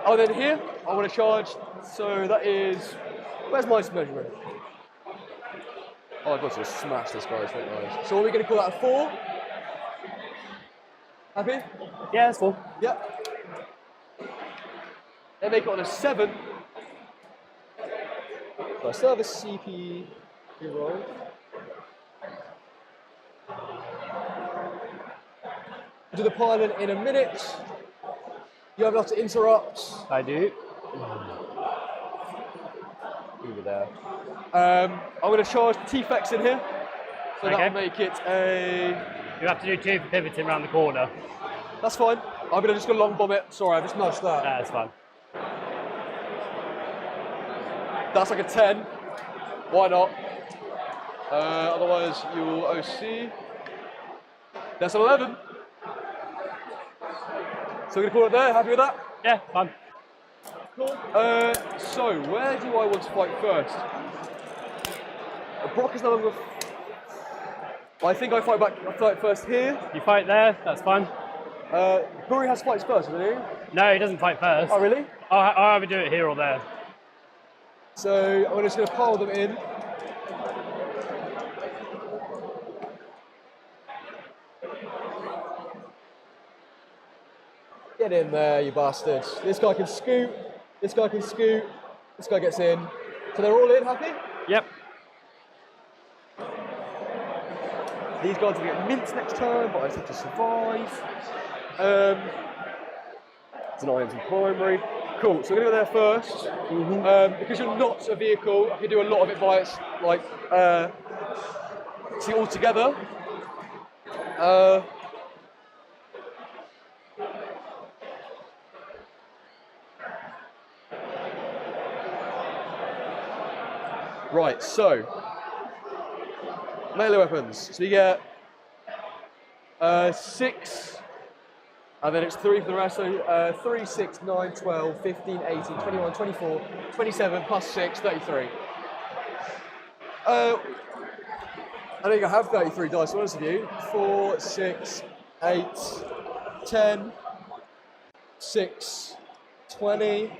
Oh, then here, I want to charge. So that is... Where's my measurement? Oh, I've got to just smash this guy, it's very nice. So are we going to call that a 4? Happy? Yeah, that's 4. Yep. Then make it on a 7. So I still have a CP roll. Do the pilot in a minute. You have enough to interrupt. I do. Over there. I'm going to charge the T-Fex in here. So Okay. that'll make it a... You have to do 2 for pivoting around the corner. That's fine. I'm just going to long bomb it. Sorry, I just nudged that. That's fine. That's like a 10. Why not? Otherwise, you'll OC. That's an 11. So we're going to call it there. Happy with that? Yeah, fine. Cool. So, where do I want to fight first? Brock is no longer... I think I fight first here. You fight there, that's fine. Buri has fights first, doesn't he? No, he doesn't fight first. Oh, really? I'll either do it here or there. So, I'm just going to pile them in. Get in there, you bastards. This guy can scoot. This guy can scoot. This guy gets in. So they're all in, happy? Yep. These guys will get minced next turn, but I just have to survive. Denials in primary. Cool, so we're going to go there first. Because you're not a vehicle, I can do a lot of it by its, like, see all together. Right, so melee weapons. So you get 6, and then it's 3 for the rest. So 3, 6, 9, 12, 15, 18, 21, 24, 27, plus 6, 33. I think I have 33 dice, to be honest with you. 4, 6, 8, 10, 6, 20,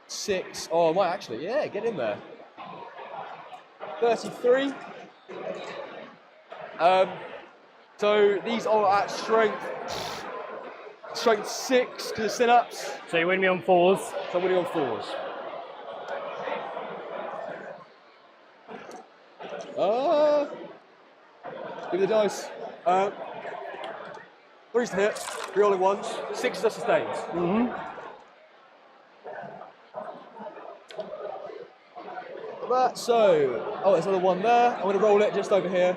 6. Oh, I might actually, yeah, get in there. 33. So these are at strength 6 to the synapse. So you win me on 4s. So I'm winning on 4s. Give me the dice. 3's to hit, 3 all in ones, 6 are sustained. That, so, oh, there's another 1 there. I'm going to roll it just over here.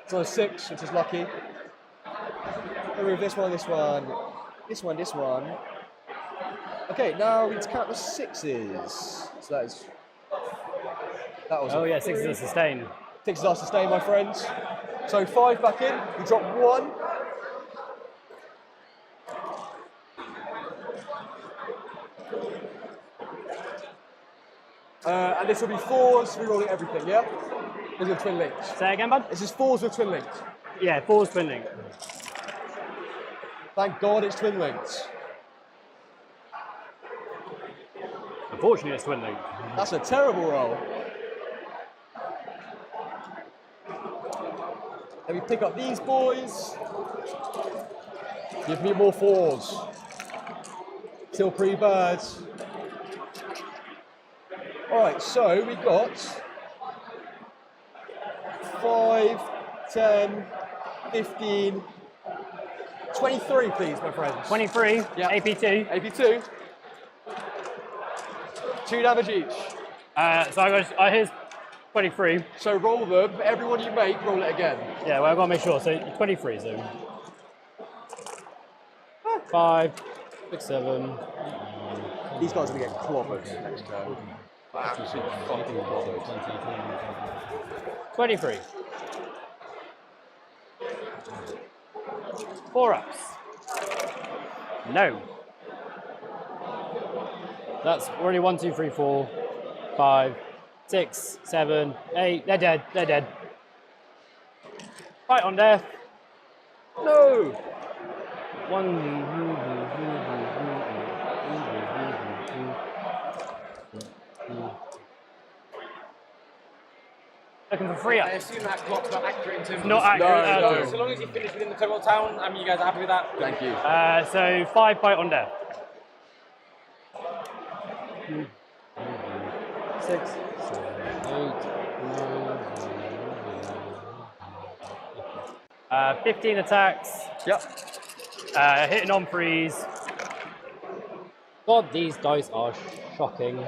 It's on a 6, which is lucky. Remove this one, this one, this one, this one. Okay, now we need to count the 6s. So that was. Oh yeah, 6s are sustained. 6s are sustained, my friends. So 5 back in. We drop 1. And this will be 4s, rerolling everything, yeah? These are twin links. Say again, bud? This is 4s with twin links. Yeah, 4s twin link. Thank God it's twin linked. Unfortunately, it's twin link. That's a terrible roll. Let me pick up these boys. Give me more 4s. Still pretty bad. Alright, so we got 5, 10, 15, 23, please, my friends. 23, Yeah. AP2. AP2. 2 damage each. So here's 23. So roll them. Every one you make, roll it again. Yeah, well, I've got to make sure. So 23, so. 5, 6, 7. These guys are going to get clobbered next turn. Absolutely fucking clobbered. 23. 4 ups. No. That's already 1, 2, 3, 4, 5, 6, 7, 8. They're dead. They're dead. Fight on death. No! 1. Looking for 3 I ups. assume that clock's not accurate in terms of... Not accurate at all. So long as you finish within the total town, you guys are happy with that? Thank you. So 5 fight on death. 6, 7, 8, 9, 15 attacks. Yep. Hitting on freeze. God, these dice are shocking.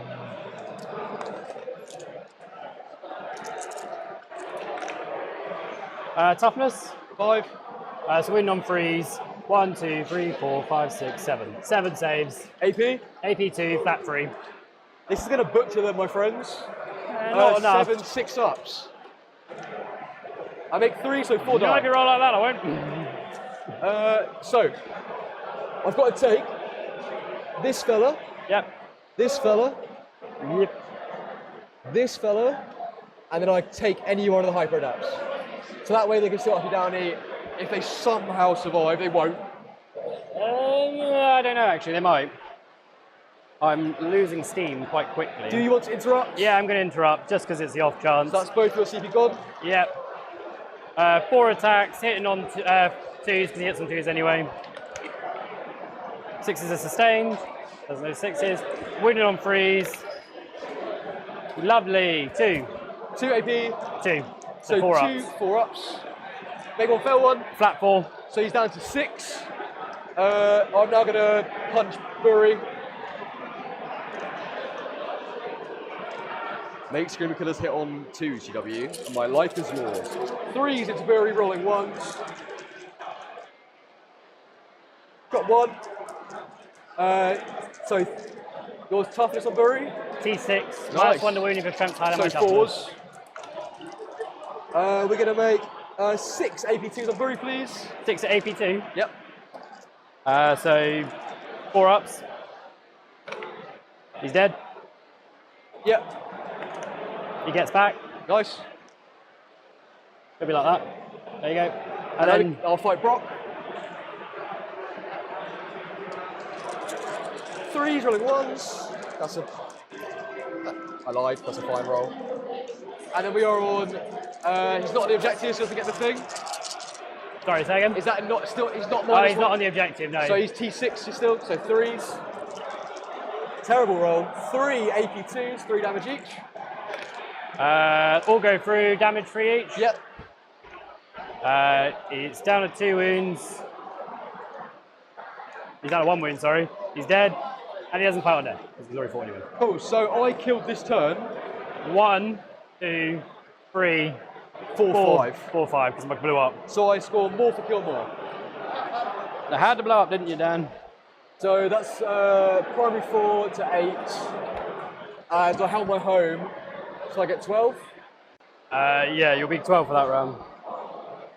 Toughness. 5. So win on freeze. 1, 2, 3, 4, 5, 6, 7. 7 saves. AP. AP2, flat 3. This is going to butcher them, my friends. Not enough. 7 6 ups. I make 3, so 4 If die. you roll like that, I won't. So, I've got to take this fella, Yep. this fella, Yep. this fella, and then I take any one of the hyper adapts. So that way they can still up you down here. If they somehow survive, they won't. I don't know, actually, they might. I'm losing steam quite quickly. Do you want to interrupt? Yeah, I'm going to interrupt just because it's the off chance. So that's both your CP God. Yep. 4 attacks, hitting on 2s because he hits on 2s anyway. 6s are sustained. There's no 6s. Wounded on 3s. Lovely. 2. 2 AP. 2. So 4 2, ups. 4 ups. Make one, fail one. Flat 4. So he's down to 6. I'm now going to punch Bury. Make Screamer Killers hit on 2, GW. And my life is yours. 3s into Bury, rolling 1s. Got 1. So yours toughness on Bury. T6. Nice. -1 to wounding for strength higher than So my toughness. 4s. We're going to make 6 AP2s on Bury, please. 6 at AP2. Yep. So 4 ups. He's dead. Yep. He gets back. Nice. Could be like that. There you go. And then I'll fight Brock. 3s rolling 1s. That's a. I lied. That's a fine roll. And then we are on. He's not on the objective, so he doesn't get the thing. Sorry, say again. Is that not still? He's not. Oh, he's -1. not on the objective. No. So he's T6 still. So 3s. Terrible roll. 3 AP2s, 3 damage each. All go through. Damage 3 each. Yep. It's down to 2 wounds. He's down to 1 wound. Sorry. He's dead, and he doesn't fight on dead because he's already fought anyway. Cool. So I killed this turn. 1, 2, 3, 4, 5. 4, 5 because I blew up. So I score more for kill more. I had to blow up, didn't you, Dan? So that's primary 4 to 8. And I held my home. So I get 12. Yeah, you'll be 12 for that round.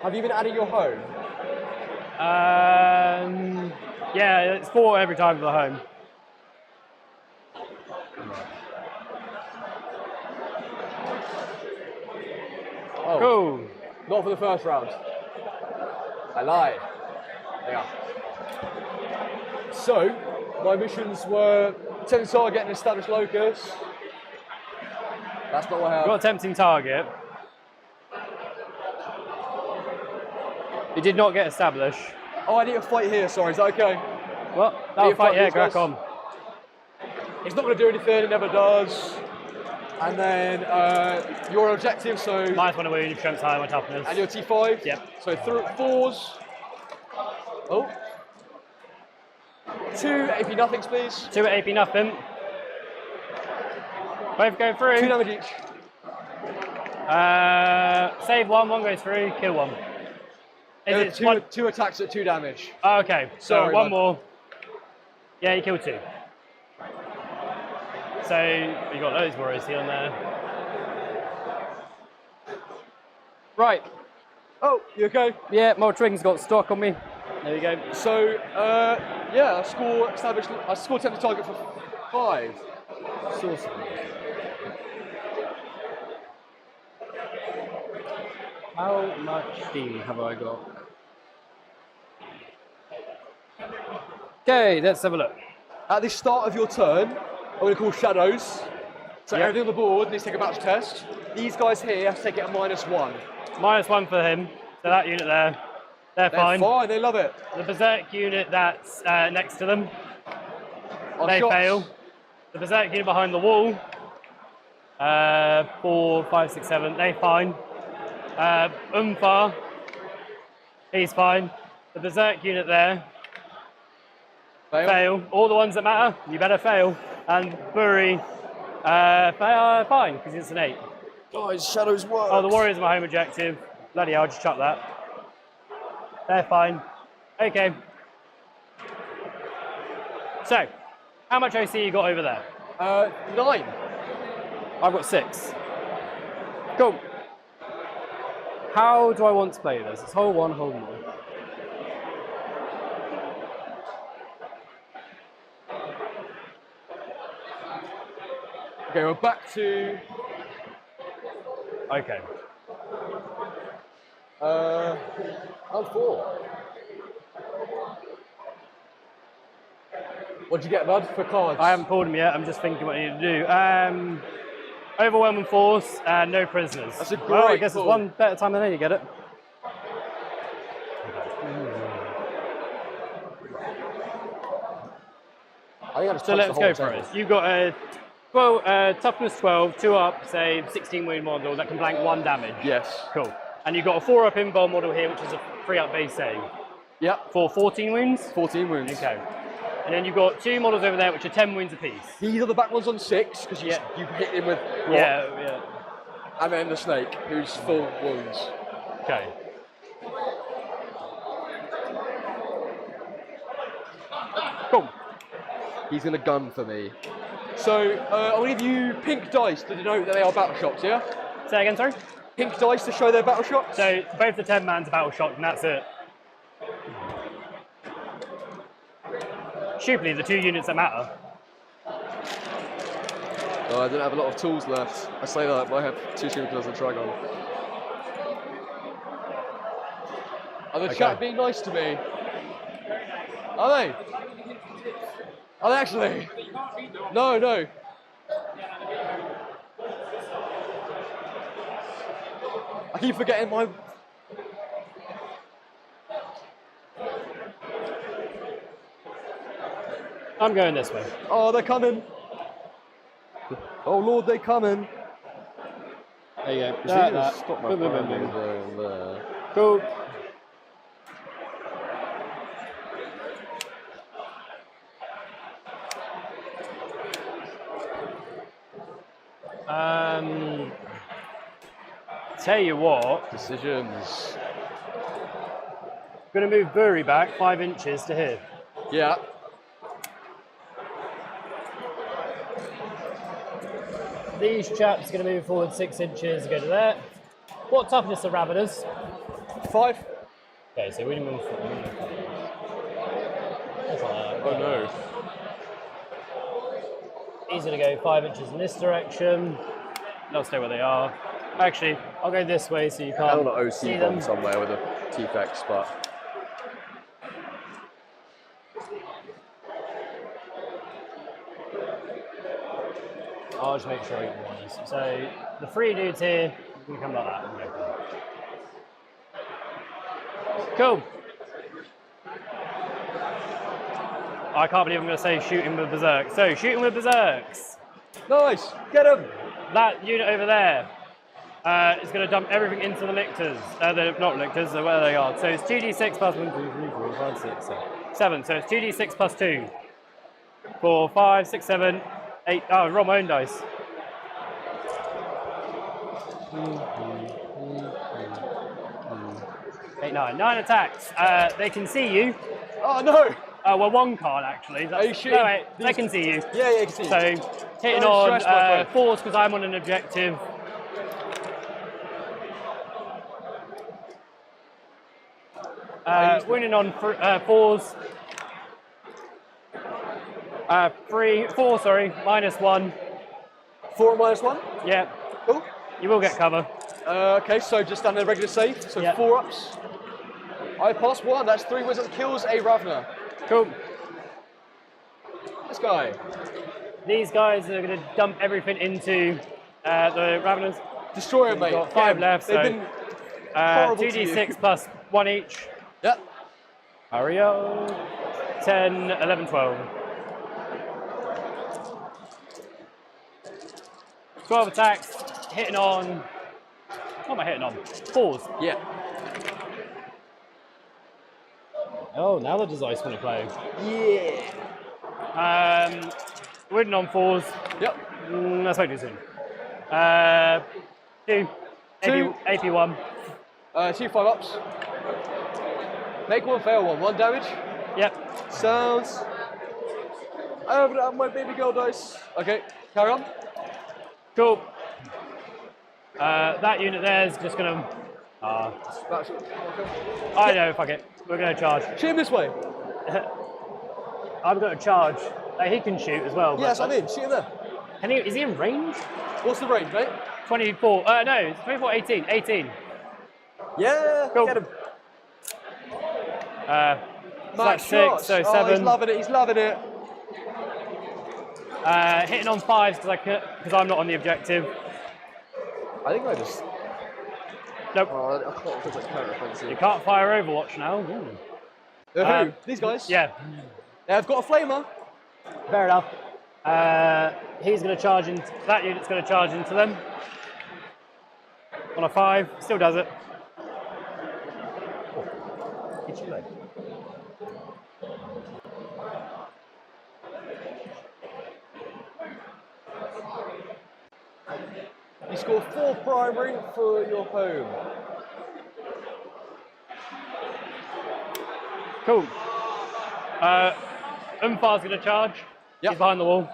Have you been adding your home? Yeah, it's 4 every time for the home. Oh, Cool. not for the first round. I lied. Yeah. So, my missions were attempt to target an established locus. That's not what I have. Got a tempting target. He did not get established. Oh, I need to fight here, sorry, is that okay? Well, that'll fight fight, yeah, these crack guys? on. It's not going to do anything, it never does. And then your objective, so. -1 to wound, strength higher, my toughness. And your T5? Yep. So 4s. Oh. 2 AP nothings, please. 2 at AP nothing. Both go through. 2 damage each. Save 1, 1 goes through, kill 1. Is it two attacks at 2 damage. Oh, okay, so Sorry, 1 bud. more. Yeah, you killed 2. So you got those warriors here and there. Right. Oh, you okay? Yeah, my twins got stuck on me. There you go. So, yeah, I score attempt to target for 5. Saucy. How much steam have I got? Okay, let's have a look. At the start of your turn, I'm going to call shadows. So Yep. everything on the board needs to take a batch test. These guys here have to take it at -1. -1 for him. So that unit there, they're They're fine. fine, they love it. The Berserk unit that's next to them, Our they shots- fail. The Berserk unit behind the wall, 4, 5, 6, 7, they fine. Umfar, he's fine. The Berserk unit there, fail. All the ones that matter, you better fail. And Bury, fine, because it's an 8. Guys, shadows work. Oh, the Warriors are my home objective. Bloody hell, I'll just chuck that. They're fine. Okay. So, how much OC you got over there? 9. I've got 6. Cool. How do I want to play this? It's hold 1, hold 1. Okay, we're back to Okay. round 4. What'd you get, bud, for cards? I haven't pulled them yet. I'm just thinking what I need to do. Overwhelming force and no prisoners. That's a Well, I great guess pull. it's one better time than any to get it. I think I just So punched let's the go whole for table. it. You've got a 12, toughness 12, 2 up, say 16 wound model that can blank 1 damage. Yes. Cool. And you've got a 4 up invul model here, which is a 3 up base save. Yep. For 14 wounds? 14 wounds. Okay. And then you've got 2 models over there, which are 10 wounds apiece. These are the back ones on 6, because you hit him with rock. Yeah. And then the snake, who's full wounds. Okay. Cool. He's going to gun for me. So, I'll give you pink dice to denote that they are battle shots, yeah? Say again, sorry? Pink dice to show their battle shots? So both the 10 man's a battle shot, and that's it. Stupidly, the 2 units that matter. Oh, I don't have a lot of tools left. I say that, but I have 2 supercars and Trigon. Are the chat being nice to me? Are they? Are they actually? No. I keep forgetting my... I'm going this way. Oh, they're coming. Oh Lord, they're coming. There you go. Stop my Boom, boom, boom, priming boom. there. Cool. Tell you what, Decisions. I'm going to move Bury back 5 inches to here. Yeah. These chaps are going to move forward 6 inches to go to there. What toughness are Raveners? 5. Okay, so we didn't move forward. Oh no. These are going to go 5 inches in this direction. They'll stay where they are. Actually, I'll go this way so you I can't don't know, see OC them. bomb somewhere with a T-Fex, but... I'll just make sure I get one. So the 3 dudes here, you can come like that. Cool. I can't believe I'm going to say shooting with berserk. So shooting with berserks. Nice! Get him! That unit over there is going to dump everything into the lictors. They're not lictors, they're where they are. So it's 2d6 plus 1, 2, 3, 4, 5, 6, 7. So it's 2d6 plus 2. 4, 5, 6, 7, 8. Oh, roll my own dice. 8, 9. 9 attacks. They can see you. Oh no! Well, 1 can't actually. Are you shooting? No, wait, they can see you. Yeah, you can see. So hitting Don't on stress, my friend. 4s because I'm on an objective. Winning on 4s. 4, sorry, -1. 4 minus 1? Yeah, Cool. you will get cover. Okay, so just stand there regular save. So Yeah. 4 ups. I pass 1. That's 3 wizards kills a Ravner. Cool. This guy. These guys are going to dump everything into the Raveners. Destroy him, mate. Got 5 left, They've so been horrible to 2d6 you. plus 1 each. Yep. Ariel. 10, 11, 12. 12 attacks, hitting on. What am I hitting on? 4s. Yeah. Oh, now the dice want to play. Yeah. Winning on 4s. Yep. That's way too soon. 2. 2. AP1. 2 5 ups. Make 1, fail 1. 1 damage. Yep. Sounds. I haven't had my baby girl dice. Okay, carry on. Cool. That unit there is just going to. That's, I know, fuck it. We're going to charge. shoot him this way. I'm going to charge. He can shoot as well. Yes, I'm in. Shoot him there. Can he, is he in range? What's the range, mate? 24. No, it's 24, 18. 18. Yeah. Cool. Get him. So that's 6, shots. so Oh, 7. he's loving it. He's loving it. Hitting on 5s because I'm not on the objective. I think I just. Nope. Oh, I can't because it's counter offensive. You can't fire Overwatch now. Ooh. Who? These guys? Yeah. Yeah, I've got a flamer. Fair enough. He's going to charge into that unit's going to charge into them on a 5. Still does it. You score 4 primary for your home. Cool. Umfar's going to charge. Yep. He's behind the wall.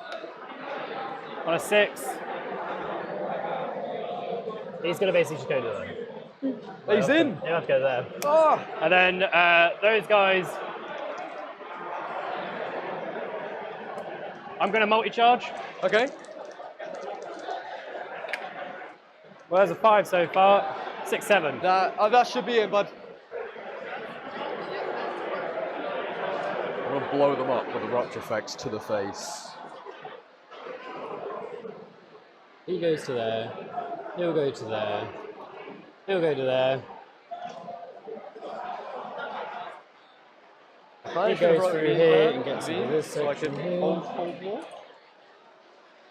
On a 6. He's going to basically just go to them. He's in. He'll have to go there. Oh. And then those guys. I'm going to multi-charge. Okay. Well, there's a 5 so far. 6, 7. That should be it, bud. I'm gonna blow them up with the rupture effects to the face. He goes to there. He'll go to there. He'll go to there. He goes through here and gets into this section here. Hold more.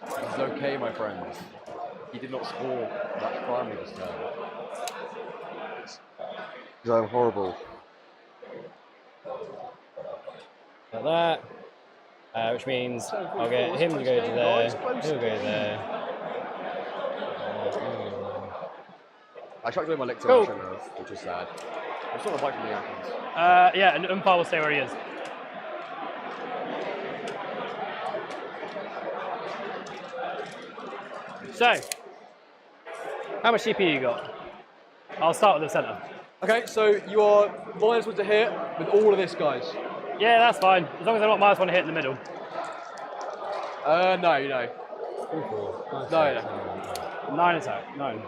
This is okay, my friends. He did not score that primary this turn. I'm horrible. Like that. Which means I'll get him to go to there. He'll go there. I tried doing my lecture Cool. which is sad. I'm still not biting the apples. Yeah, and Umfar will stay where he is. So, how much CPU you got? I'll start with the center. Okay, so you are -1 to hit with all of this, guys. Yeah, that's fine. As long as I'm not -1 to hit in the middle. No. No. 9 attack. 9.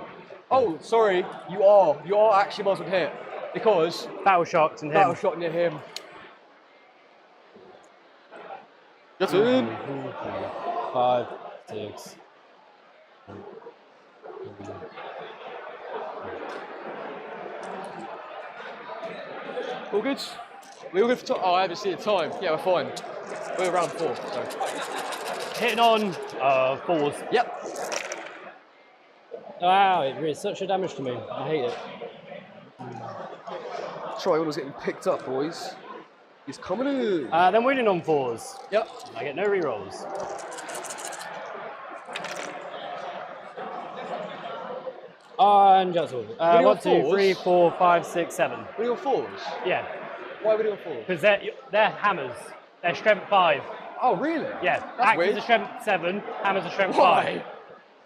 Oh, sorry. You are actually -1 to hit because Battle shocked and him. battle shot near him. That's in. 5, 6. All good? We all good for time? Oh, I haven't seen the time. Yeah, we're fine. We're around 4. So. Hitting on 4s. Yep. Wow, it really such a damage to me. I hate it. Triangle's getting picked up, boys. He's coming in. Then winning on 4s. Yep. I get no rerolls. And just all. Winning on 1, 2, 3, 4s? 4, 5, 6, 7. What are your 4s? Yeah, Why are we doing 4s? because they're hammers. They're strength 5. Oh, really? Yeah, That's Axe weird. is a strength 7. Hammers are strength Why? 5.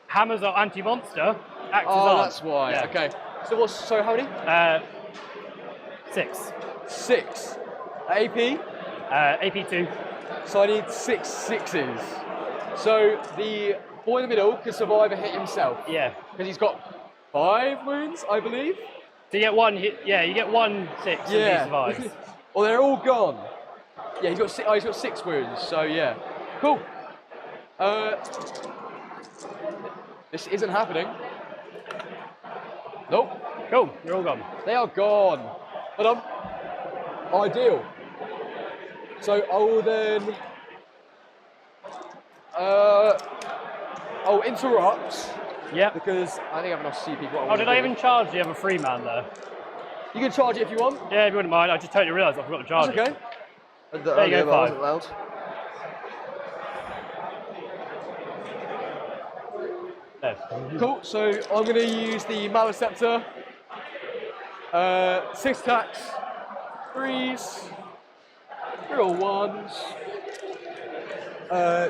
Hammers are anti-monster. Axes Oh, aren't. that's why. Yeah. Okay. So how many? 6. 6. AP? AP2. So I need 6 6s. So the boy in the middle can survive a hit himself. Yeah. Because he's got 5 wounds, I believe. So you get 1 hit. Yeah, you get 1 6 and he survives. Well, they're all gone. Yeah, he's got 6 wounds. So yeah, cool. This isn't happening. Nope. Cool, you're all gone. They are gone. But ideal. So I will then I'll interrupt Yep. because I think I have enough CP. Oh, did I even charge the other 3 man there? You can charge it if you want. Yeah, if you wouldn't mind. I just totally realised I forgot to charge That's it. okay. There you go, 5. Loud. There. Cool. So I'm going to use the Maleceptor. 6 attacks, 3s, 3 or 1s.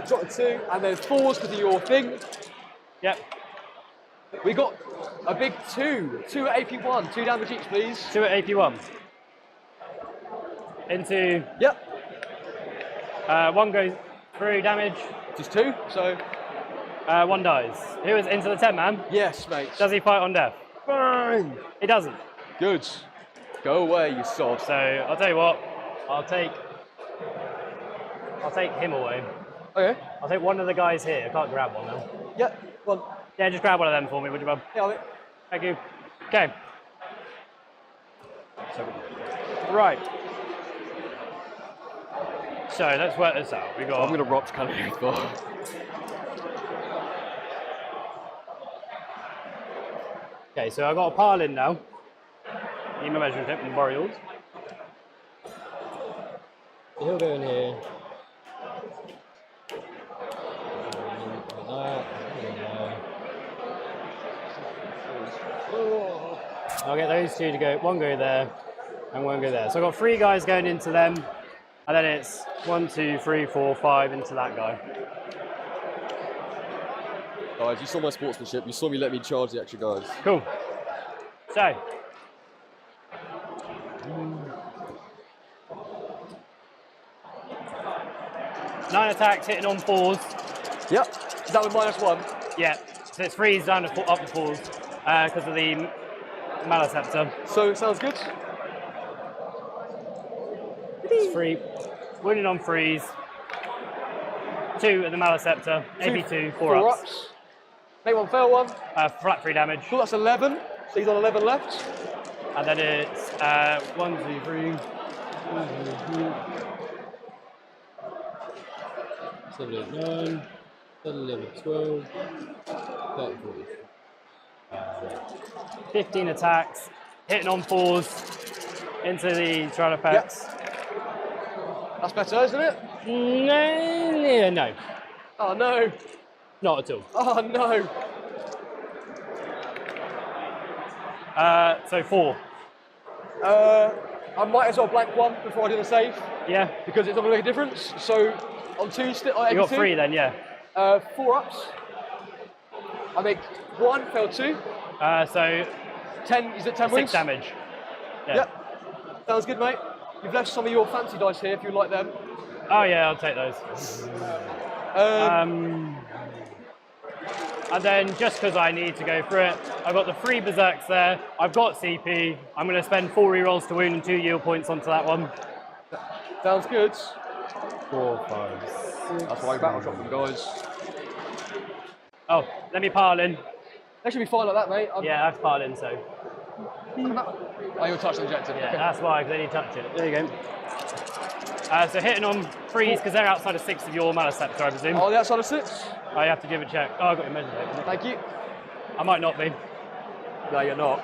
Drop to 2, and there's 4s because of your thing. Yep. We got a big 2. 2 at AP1. 2 down the jeeps, please. 2 at AP1. Into. Yep. 1 goes through damage. Just 2. So 1 dies. Who is into the 10 man? yes, mate. Does he fight on death? Fine. He doesn't. Good. Go away, you sod. So I'll tell you what. I'll take him away. Okay. I'll take one of the guys here. I can't grab one now. Yep. One. Yeah, just grab one of them for me, would you, bub? Yeah, I'll Thank you. Okay. Right. So let's work this out. We got. I'm going to rock cannon bar. Okay, so I've got a pile in now. Need my measuring tape and boreals. He'll go in here. I'll get those two to go, one go there and one go there. So I've got 3 guys going into them, and then it's 1, 2, 3, 4, 5 into that guy. Guys, you saw my sportsmanship. You saw me let me charge the extra guys. Cool. So. Nine attacks hitting on 4s. Yep. Is that with -1? Yeah. So it's 3s down to up to 4s because of the Maliceptor. So, sounds good. It's 3. Winning on 3s. 2 at the Maliceptor. AP2, 4 ups. Make one, fail one. Flat 3 damage. Cool, that's 11. So he's on 11 left. And then it's 1, 2, 3. 7, 8, 9. 10, 11, 12. 13, 14. 15 attacks. Hitting on 4s. Into the trial effects. Yep. That's better, isn't it? No. Oh, no. Not at all. Oh, no. So 4. I might as well blank one before I do the save. Yeah. Because it's not going to make a difference. So on 2 still. You got 3 then, yeah. 4 ups. I make 1, fail 2. So 10. Is it 10 wins? 6 damage. Yeah. Yep. Sounds good, mate. You've left some of your fancy dice here if you like them. Oh yeah, I'll take those. And then just because I need to go for it, I've got the 3 berserks there. I've got CP. I'm going to spend 4 rerolls to wound and 2 yield points onto that one. Sounds good. 4, 5, 6. That's why I battle shot them, guys. Oh, let me pile in. They should be fine like that, mate. Yeah, that's piled in, so. Oh, you're touch objective. Yeah, Okay. that's why, because they need to touch it. There you go. So hitting on 3s, because they're outside of 6 of your Maliceptor, I presume. Oh, the outside of 6? I have to give a check. Oh, I got your measure tape. Thank you. I might not be. No, you're not.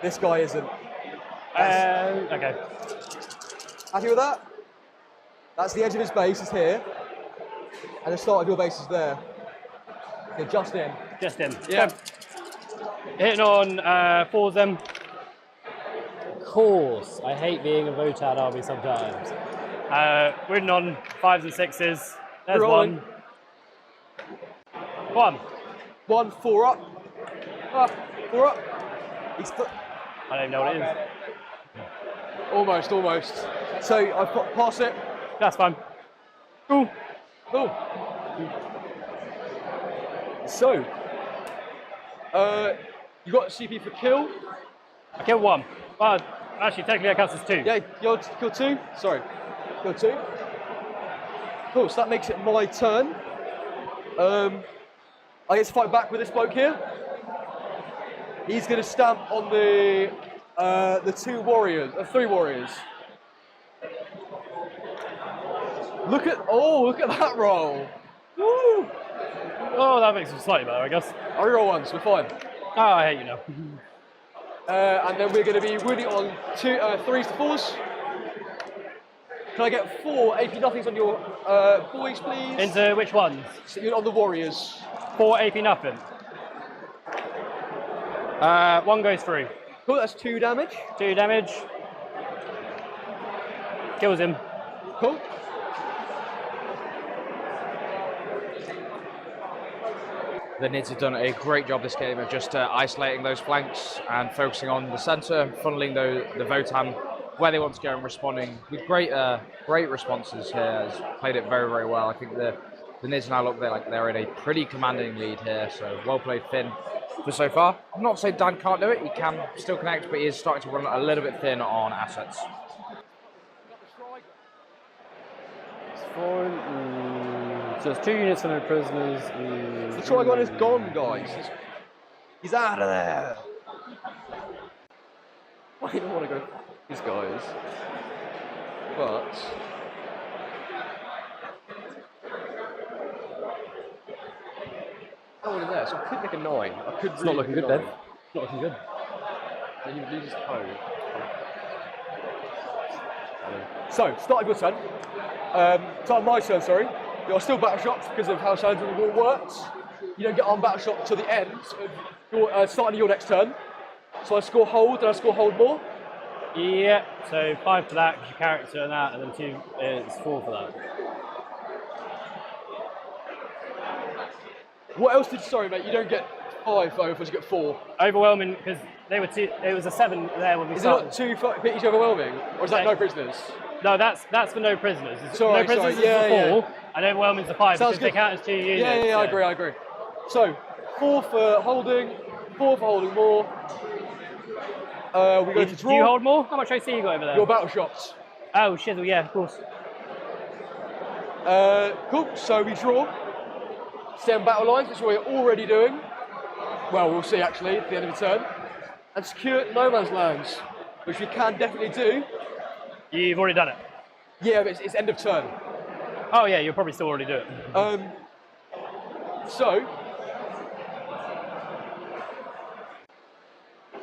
This guy isn't. Okay. Happy with that? That's the edge of his base is here. And the start of your base is there. Okay, just in. Just in. Yeah. Hitting on 4s then. Of course. I hate being a Votad army sometimes. Winning on 5s and 6s. There's Rolling. 1. 1, 4 up. 4 up. He's I don't even know what it is. almost. So I've got pass it. That's fine. Cool. Cool. So, you got CP for kill. I killed 1. Well, actually, technically that counts as 2. Yeah, you kill 2. Sorry, kill 2. Cool. So that makes it my turn. I get to fight back with this bloke here. He's going to stamp on the 3 warriors. Look at that roll. Woo! Oh, that makes it slightly better, I guess. I reroll once. We're fine. Oh, I hate you now. And then we're going to be wounding on 3s to 4s. Can I get 4 AP nothings on your boys, please? Into which ones? So you're on the warriors. 4 AP nothing. 1 goes through. Cool, that's 2 damage. 2 damage. Kills him. Cool. The Nids have done a great job this game of just isolating those flanks and focusing on the centre, funneling the Votan where they want to go and responding with great responses here. Has played it very, very well. I think the Nids now look like they're in a pretty commanding lead here, so well played Finn for so far. I'm not saying Dan can't do it, he can still connect, but he is starting to run a little bit thin on assets. So it's 2 units for no prisoners. The Trigon is gone, guys. He's out of there. I don't want to go for these guys. But there, so I could make a 9. I could. It's not looking good, then. Not looking good. Then you would lose his toe. So, starting your turn. Starting my turn, sorry. You're still battle shocked because of how challenging the rule works. You don't get on battle shocked till the end of your, starting your next turn. So I score hold, and I score hold more. Yeah, so 5 for that, because your character and that, and then 2 is 4 for that. What else did you, sorry mate, you don't get 5 though, you get 4. Overwhelming, because they were 2, it was a 7 there when we started. Is it not 2 each overwhelming? Or is that no prisoners? No, that's for no prisoners. Sorry, no prisoners is yeah, for 4, and overwhelming's a 5, Sounds because they count as 2 units. Yeah, I agree. So, 4 for holding, 4 for holding more. We go to draw. Do you hold more? How much AC you got over there? Your battle shots. Oh, shizzle, yeah, of course. Cool, so we draw. Stem battle lines, which we're already doing. Well, we'll see actually at the end of the turn. And secure no man's lands, which we can definitely do. You've already done it? Yeah, but it's end of turn. Oh yeah, you'll probably still already do it. So.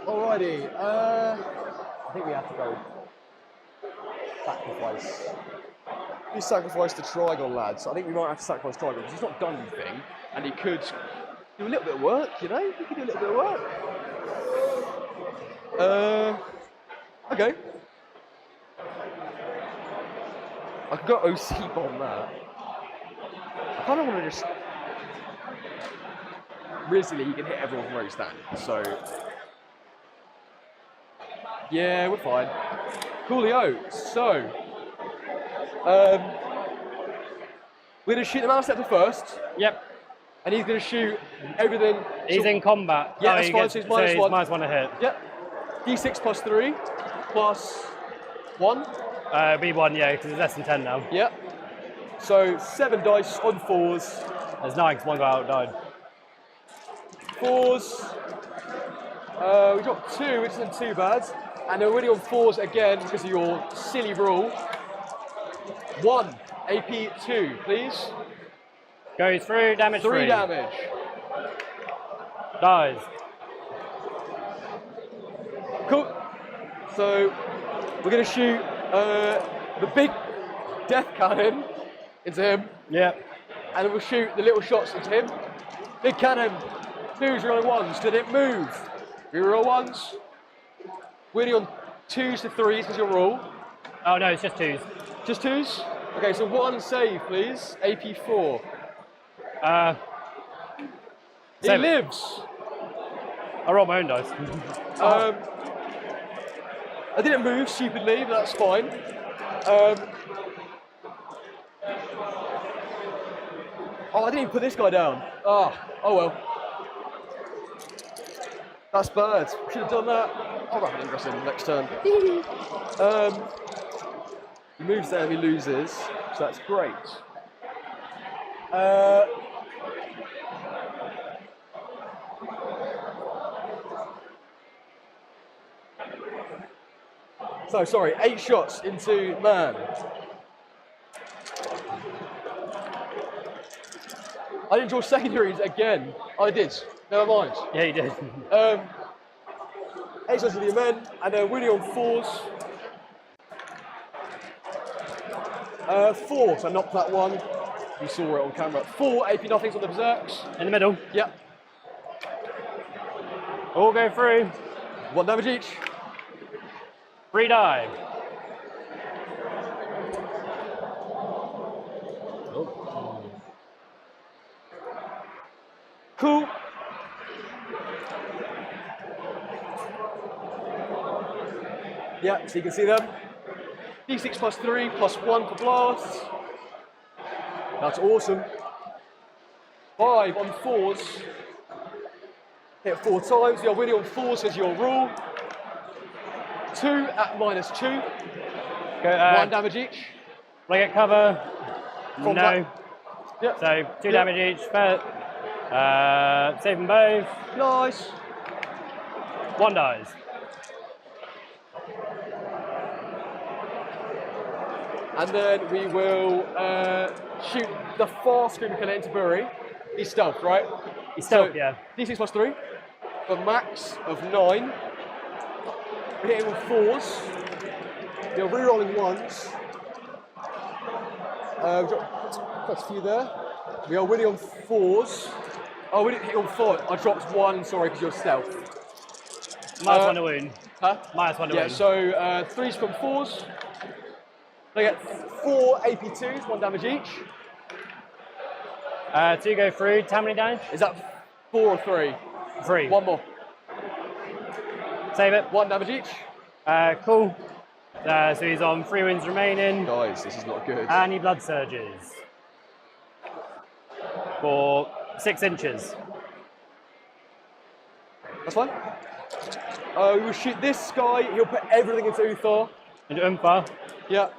Alrighty, I think we have to go sacrifice. We sacrifice the Trigon, lads. I think we might have to sacrifice Trigon because he's not done anything, and he could do a little bit of work, you know? He could do a little bit of work. Okay. I could go OC bomb that. I kind of want to just. Realistically, he can hit everyone from where he's standing, so. Yeah, we're fine. Coolio. So. We're going to shoot the mouse sector first. Yep. And he's going to shoot everything. He's in combat. Yeah, that's fine, so he's minus one. Minus 1 to hit. Yep. D6 plus 3 plus 1. B1, yeah, because it's less than 10 now. Yep. So 7 dice on 4s. There's 9 because 1 got outdied. 4s. We got 2, which isn't too bad. And they're already on 4s again because of your silly rule. 1. AP 2, please. Goes through, damage 3 damage. Dies. Cool. So we're going to shoot the big death cannon into him. Yep. And then we'll shoot the little shots into him. Big cannon. 2s, rolling 1s. Did it move? Reroll 1s. Winning on 2s to 3s is your rule. Oh no, it's just 2s. Just 2s? Okay, so 1 save, please. AP 4. He lives. I rolled my own dice. I didn't move stupidly, but that's fine. Oh, I didn't even put this guy down. Oh well. That's bad. Should have done that. I'll wrap it interesting next turn. He moves there and he loses, so that's great. So, sorry, 8 shots into man. I didn't draw secondaries again. I did. Never mind. Yeah, you did. 8 shots into your men, and then winning on 4s. 4, so I knocked that one. You saw it on camera. 4 AP nothings on the berserks. In the middle. Yep. All go through. 1 damage each. 3 die. Cool. Yeah, so you can see them. D6 plus 3 plus 1 for blasts. That's awesome. 5 on 4s. Hit 4 times. You're winning on 4s as your rule. 2 at -2. Go, 1 damage each. Will I get cover? From no. that. Yep. So 2 Yep. damage each. Save them both. Nice. 1 dies. And then we will shoot the far scream killer into Bury. He's stealth, right? He's still, So, yeah. D6 plus 3, a max of 9. We're hitting with 4s. We're re-rolling 1s. That's a few there. We are winning on 4s. Oh, we didn't hit on 4. I dropped 1, sorry, because you're stealth. Minus 1 to wound. Huh? Minus 1 to Yeah, wound. so 3s from 4s. They get 4 AP2s, 1 damage each. 2 go through. How many damage? Is that 4 or 3? 3. 1 more. Save it. 1 damage each. Cool. So he's on 3 wounds remaining. Guys, this is not good. And he blood surges. For 6 inches. That's fine. We will shoot this guy. He'll put everything into Uthar. Into Umpa. Yeah.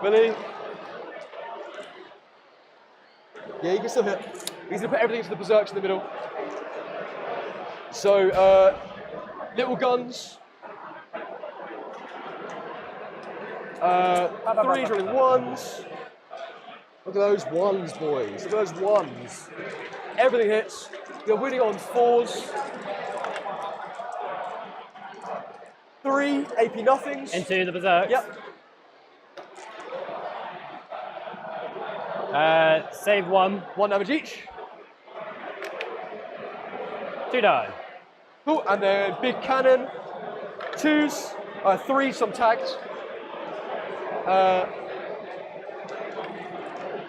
Billy. Yeah, you can still hit. He's gonna put everything into the berserks in the middle. So, little guns. 3 drilling 1s. Look at those 1s, boys. Look at those 1s. Everything hits. We're winning on 4s. 3 AP nothings. Into the berserks. Yep. Save 1. 1 damage each. 2 die. Cool. And then big cannon. 2s. 3, some tagged.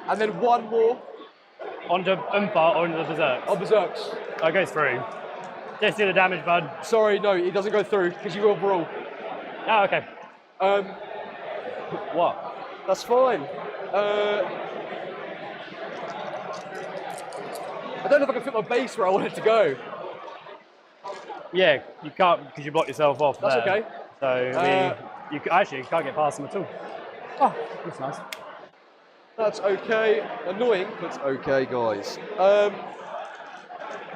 And then 1 more. Onto Umpa or into the berserks. On berserks. Oh, it goes through. Just do the damage, bud. Sorry, no, it doesn't go through because you will brawl. Oh, okay. What? That's fine. I don't know if I can fit my base where I want it to go. Yeah, you can't because you blocked yourself off. That's there. okay. So actually you can't get past them at all. Oh, that's nice. That's okay. Annoying, but okay, guys.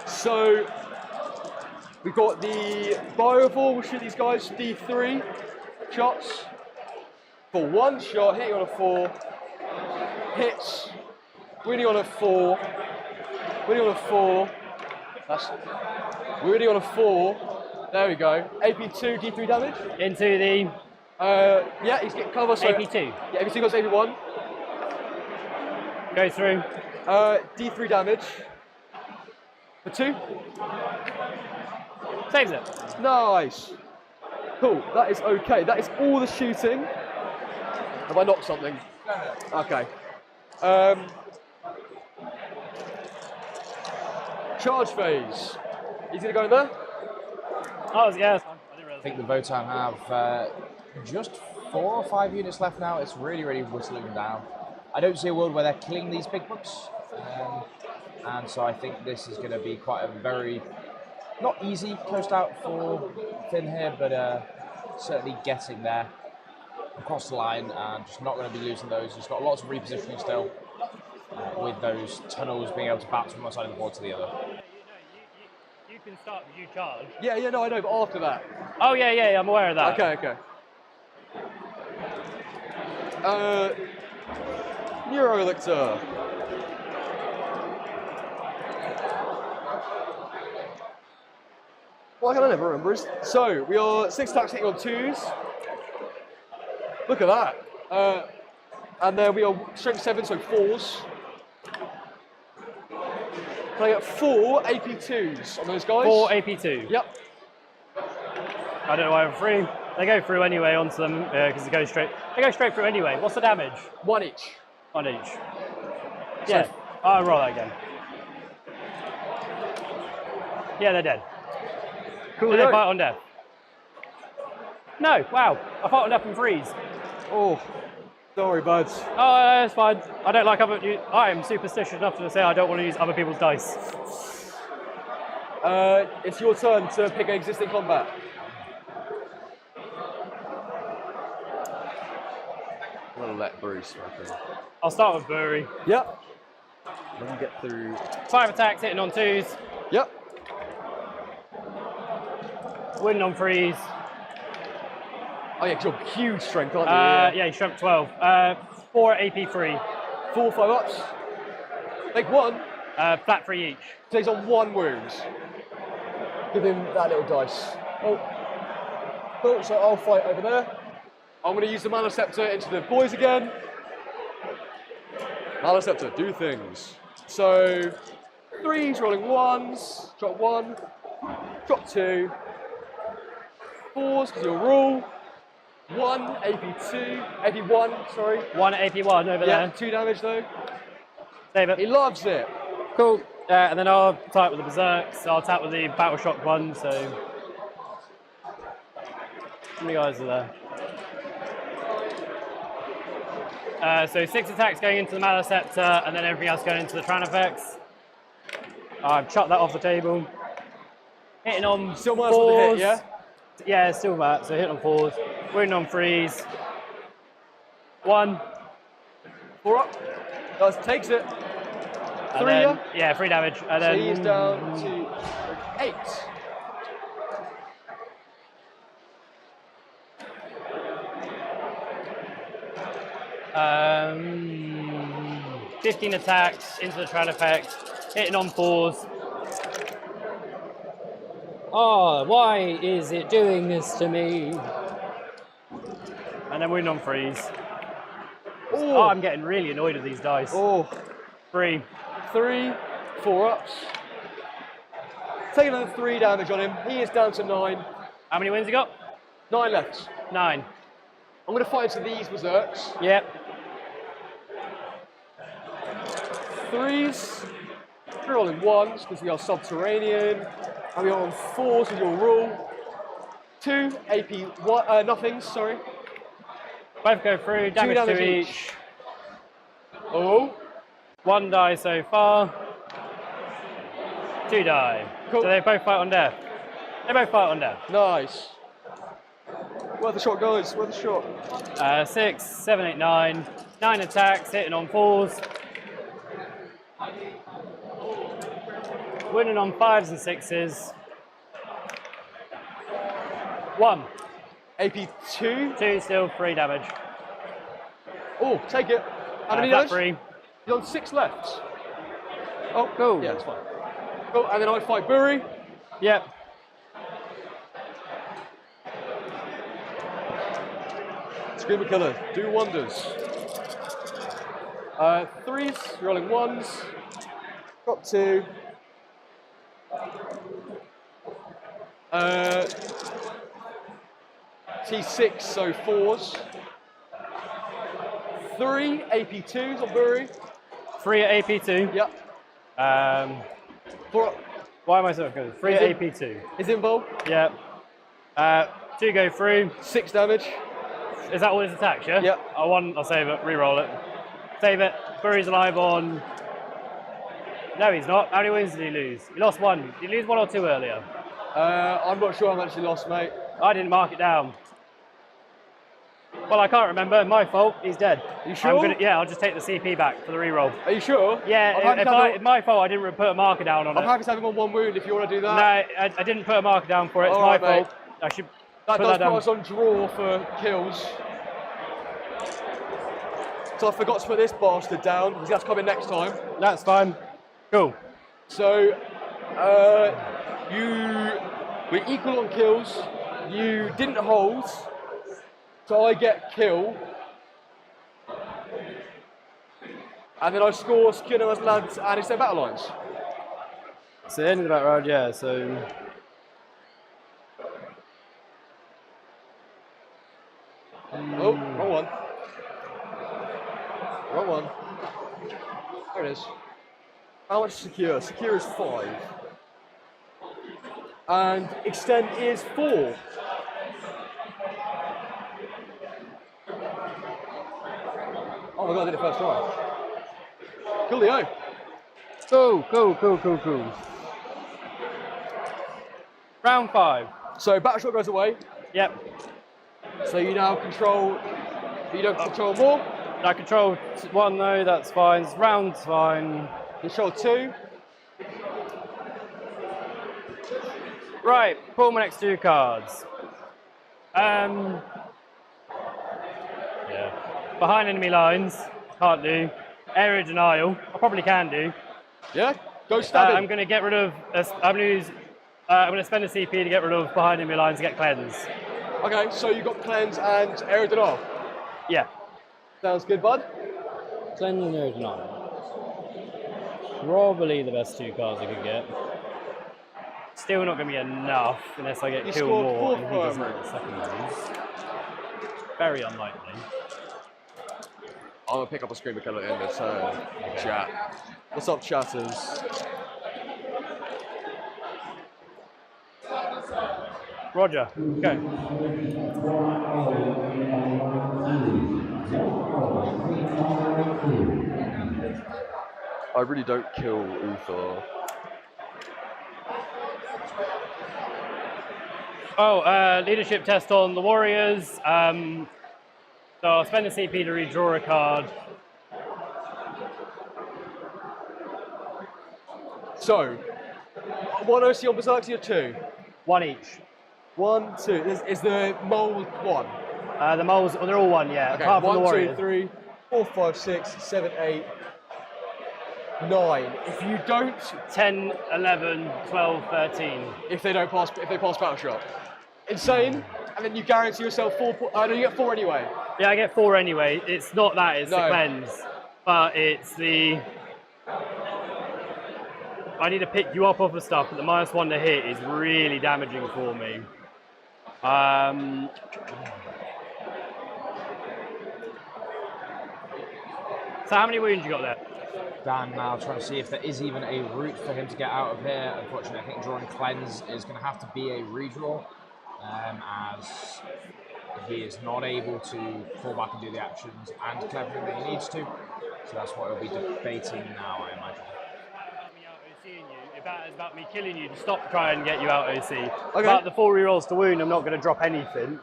So we've got the Biovol. We'll shoot these guys D3 shots for 1 shot, hitting on a 4. Hits, winning on a 4. Winning on a 4. That's winning on a 4. There we go. AP2, D3 damage. Into the yeah, he's getting cover. So AP2. Yeah, AP2 goes AP1. Go through. D3 damage. For 2. Saves it. Nice. Cool. That is okay. That is all the shooting. Have I knocked something? Okay. Charge phase. He's gonna go in there. Oh, yeah. That's fine. I didn't I realize. think the Votan have just 4 or 5 units left now. It's really, really whistling them down. I don't see a world where they're killing these big bucks. And so I think this is going to be quite a very, not easy coast out for Finn here, but certainly getting there across the line and just not going to be losing those. He's got lots of repositioning still with those tunnels being able to bounce from one side of the board to the other. You can start with you charge. Yeah, no, I know, but after that. Oh, yeah, I'm aware of that. Okay. Neurolictor. Why can I never remember? So, we are 6 attacks hitting on 2s. Look at that. And then we are strength 7, so 4s. Can I get 4 AP2s on those guys? 4 AP2. Yep. I don't know why I'm free. They go through anyway onto them because they go straight through anyway. What's the damage? 1 each. 1 each. Yeah. I'll roll that again. Yeah, they're dead. Cool. They fight on death. No, wow. I fight on death and freeze. Oh, sorry, buds. Oh, that's fine. I don't like I am superstitious enough to say I don't want to use other people's dice. It's your turn to pick an existing combat. I'm gonna let Bruce. I'll start with Bury. Yep. Let me get through. 5 attacks hitting on 2s. Yep. Winning on 3s. Oh yeah, 'cause you're huge strength, aren't you? Yeah, you shrunk 12. 4 AP3. 4 5 ups. Make 1. Flat 3 each. So he's on 1 wound. Give him that little dice. Oh, cool. So I'll fight over there. I'm going to use the Mana Scepter into the boys again. Mana Scepter, do things. So 3s, rolling 1s. Drop 1. Drop 2. 4s, because you'll rule. 1, AP2, AP1, sorry. 1 AP1 over Yeah, there. 2 damage though. Save it. He loves it. Cool. And then I'll type with the Berserks. I'll tap with the Battle Shock one. So how many guys are there? So 6 attacks going into the Mana Scepter, and then everything else going into the Tran effects. I've chucked that off the table. Hitting on Still minus on the hit, 4s. yeah? Yeah, still that. So hitting on 4s. Wounding on 3s. 1. 4 up. Does takes it. 3, Then, yeah, 3 damage. And So then he is down to 8. 15 attacks into the Tran effect, hitting on 4s. Oh, why is it doing this to me? And then wounding on 3s. Oh, I'm getting really annoyed with these dice. Oh. 3. 3, 4 ups. Taking another 3 damage on him. He is down to 9. How many wins you got? 9 left. 9. I'm going to fight into these berserks. Yep. 3s. We're rolling 1s because we are subterranean. And we are on 4s with your rule. 2 AP nothings, sorry. Both go through, damage 2 each. Oh. 1 die so far. 2 die. Cool. So they both fight on death. They both fight on death. Nice. Worth a shot, guys. Worth a shot. 6, 7, 8, 9. 9 attacks, hitting on 4s. Winning on 5s and 6s. 1. AP2. 2 still, 3 damage. Oh, take it. How many flat damage? 3. You're on 6 left. Oh, Cool. yeah, that's fine. Cool, and then I fight Bury. Yep. Screamer Killer, do wonders. 3s, rolling 1s. Drop 2. T6, so 4s. 3 AP2s on Bury. 3 at AP2. Yep. 4 up. Why am I so good? 3 Is at it- AP2. Is involved. Yep. 2 go through. 6 damage. Is that all his attacks, yeah? Yep. I'll save it, re-roll it. Save it. Bury's alive on... No, he's not. How many wins did he lose? He lost 1. Did he lose 1 or 2 earlier? I'm not sure how much he lost, mate. I didn't mark it down. Well, I can't remember. My fault. He's dead. You sure? Yeah, I'll just take the CP back for the re-roll. Are you sure? Yeah, it's my fault. I didn't put a marker down on I'm it. happy to have him on 1 wound if you want to do that. No, I didn't put a marker down for it. It's All my right, mate. fault. I should That put does that down. put us on draw for kills. So I forgot to put this bastard down. He's got to come in next time. That's fine. Cool. So, we're equal on kills. You didn't hold, so I get kill. And then I score secure as lads and extend battle lines. So the end of the battle round, yeah, so... Oh, wrong one. Wrong one. There it is. How much secure? Secure is 5. And extend is 4. Oh my god, I did it first try. Coolio. Cool. Round 5. So battle shot goes away. Yep. So you now control. You don't control more. I control 1 though, that's fine. Round's fine. Control 2. Right, pull my next 2 cards. Yeah. Behind enemy lines, can't do. Area denial, I probably can do. Yeah, go stabbing. I'm going to get rid of. I'm going to spend a CP to get rid of behind enemy lines to get cleanse. Okay, so you got cleanse and aerodynamic. Yeah. Sounds good, bud. Cleanse and aerodynamic. Probably the best 2 cards I could get. Still not going to be enough unless I get You killed scored more 4 and he doesn't primary. get the second ones. Very unlikely. I'm gonna pick up a screamer killer at the end of the turn. Chat. What's up, chatters? Roger. Go. I really don't kill Uthor. Oh, leadership test on the Warriors. So I'll spend a CP to redraw a card. So, 1 OC on Berserk or 2? 1 each. 1, 2. Is the mole 1? The moles, they're all 1, yeah. Okay, Apart from the 1, 2, Warriors. 3, 4, 5, 6, 7, 8, 9. If you don't, 10, 11, 12, 13. if they pass battle shot. Insane. And then you guarantee yourself 4 points. No, you get 4 anyway. Yeah, I get 4 anyway. It's not that, it's the No. cleanse. But it's the... I need to pick you up off the stuff, but the -1 to hit is really damaging for me. So how many wounds you got there? Dan now trying to see if there is even a route for him to get out of here. Unfortunately, I think drawing cleanse is going to have to be a redraw, as he is not able to fall back and do the actions and clever everything that he needs to. So that's what he'll be debating now, I imagine. It's about me killing you to stop trying to get you out OC. Okay. But the 4 rerolls to wound, I'm not going to drop anything.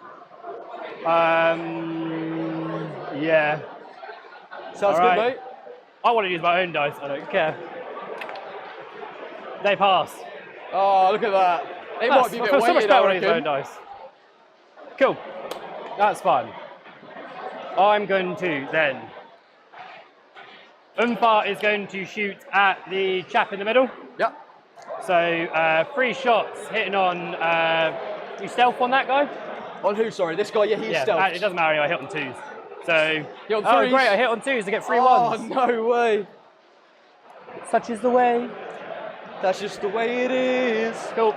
Yeah. Sounds All right. good, mate. I want to use my own dice, I don't care. They pass. Oh, look at that. They might be a I bit feel so much weighted, better I when I use my own reckon. dice. Cool. That's fine. I'm going to then. Umfar is going to shoot at the chap in the middle. Yep. So 3 shots hitting on. You stealth on that guy? On who, sorry? This guy, yeah, he's stealth. It doesn't matter, I hit on 2s. So, Hit on oh 3s. great, I hit on 2s to get 3 Oh, ones. no way. Such is the way. That's just the way it is. Cool.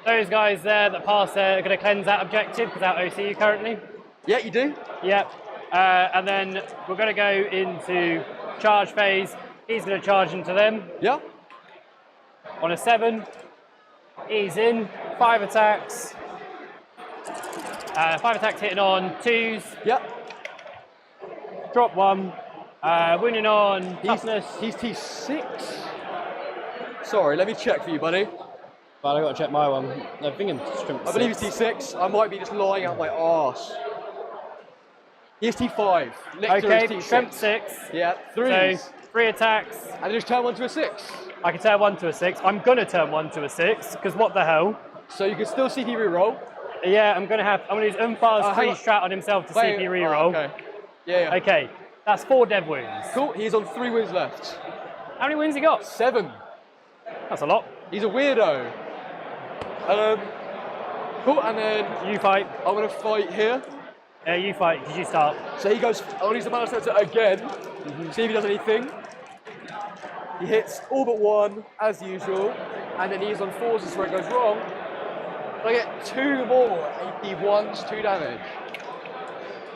Those guys there that pass are going to cleanse that objective because out OCU currently. Yeah, you do. Yep. And then we're going to go into charge phase. He's going to charge into them. Yeah. On a 7. He's in. 5 attacks. 5 attacks hitting on 2s. Yeah. Drop 1. Winning on toughness. He's T6. Sorry, let me check for you, buddy. But I got to check my one. I think it's strength I believe it's 6. T6. I might be just lying out my arse. He's T5. Lictor Okay, is T6. strength 6. Yeah, 3s. So 3 attacks. And just turn 1 to a 6. I can turn 1 to a 6. I'm going to turn 1 to a 6 because what the hell? So you can still CP reroll. Yeah, I'm going to use Umfar's hang free on. strat on himself to Wait, CP reroll. okay. Yeah. Okay, that's 4 dev wounds. Cool. He's on 3 wins left. How many wins he got? 7. That's a lot. He's a weirdo. Cool. And then You fight. I'm gonna fight here. You fight because you start. So he goes. I want to use the mana sensor again. See if he does anything. He hits all but 1 as usual, and then he's on 4s. This is where it goes wrong. I get 2 more AP1s, 2 damage.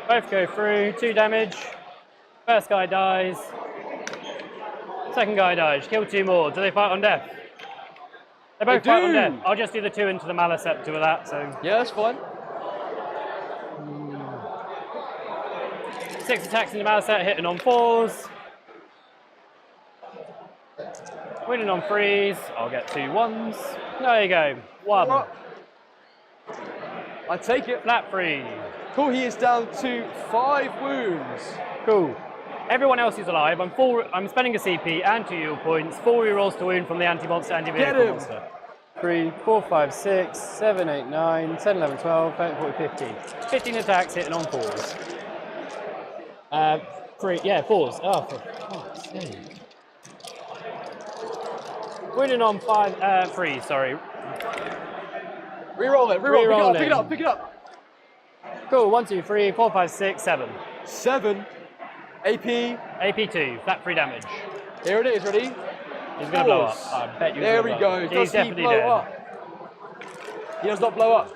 Both go through. 2 damage. First guy dies. Second guy dies. Kill 2 more. Do they fight on death? They both fight on do. death. I'll just do the 2 into the Malicept of that. So Yeah, that's fine. 6 attacks in the Malicept, hitting on 4s. Winning on 3s. I'll get 2 1s. There you go. 1. I take it. Flat free. Cool. He is down to 5 wounds. Cool. Everyone else is alive. I'm spending a CP and 2 heal points. 4 rerolls to wound from the anti-monster, Get anti-vehicle him. monster. 3, 4, 5, 6, 7, 8, 9, 10, 11, 12, 13, 14, 15. 15 attacks hitting on 4s. 3, yeah, 4s. Oh, for fuck's sake. Wounding on 3, sorry. Reroll it, reroll, pick it up, pick it up. Cool, 1, 2, 3, 4, 5, 6, 7. 7. AP. AP 2, flat 3 damage. Here it is, ready? He's going to blow up. I bet you There we go. He's Does he definitely blow dead. up? He does not blow up.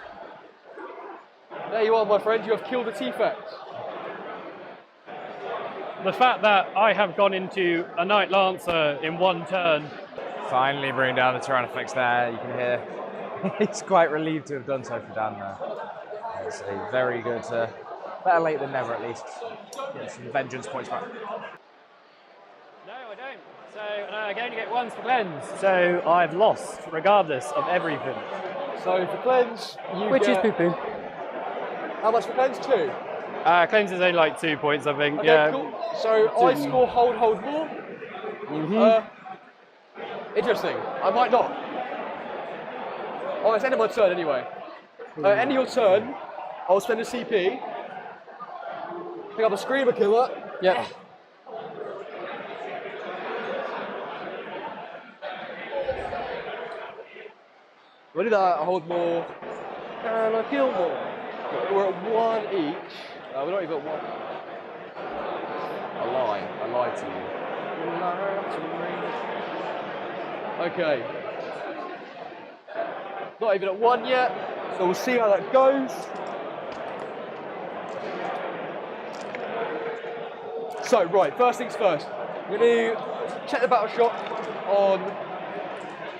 There you are, my friend. You have killed the T-Fex. The fact that I have gone into a Knight Lancer in 1 turn. Finally bringing down the Tyrannoflex there. You can hear he's quite relieved to have done so for Dan there. It's a very good, better late than never at least. Get some vengeance points back. No, I don't. So I can only get 1s for cleanse. So I've lost, regardless of everything. So for cleanse, you Which get... is poo-poo. How much for cleanse? 2? Cleanse is only like 2 points, I think. Okay, Yeah. cool. So I score hold more. Interesting. I might not. Oh, it's the end of my turn anyway. End of your turn, I'll spend a CP. Pick up a Screamer Killer. Yep. We'll do that, I'll hold more. And I kill more. We're at 1 each. We're not even at 1. I lied to you. You lied to me. Okay. Not even at 1 yet, so we'll see how that goes. So, right, first things first. We're going to check the battle shot on,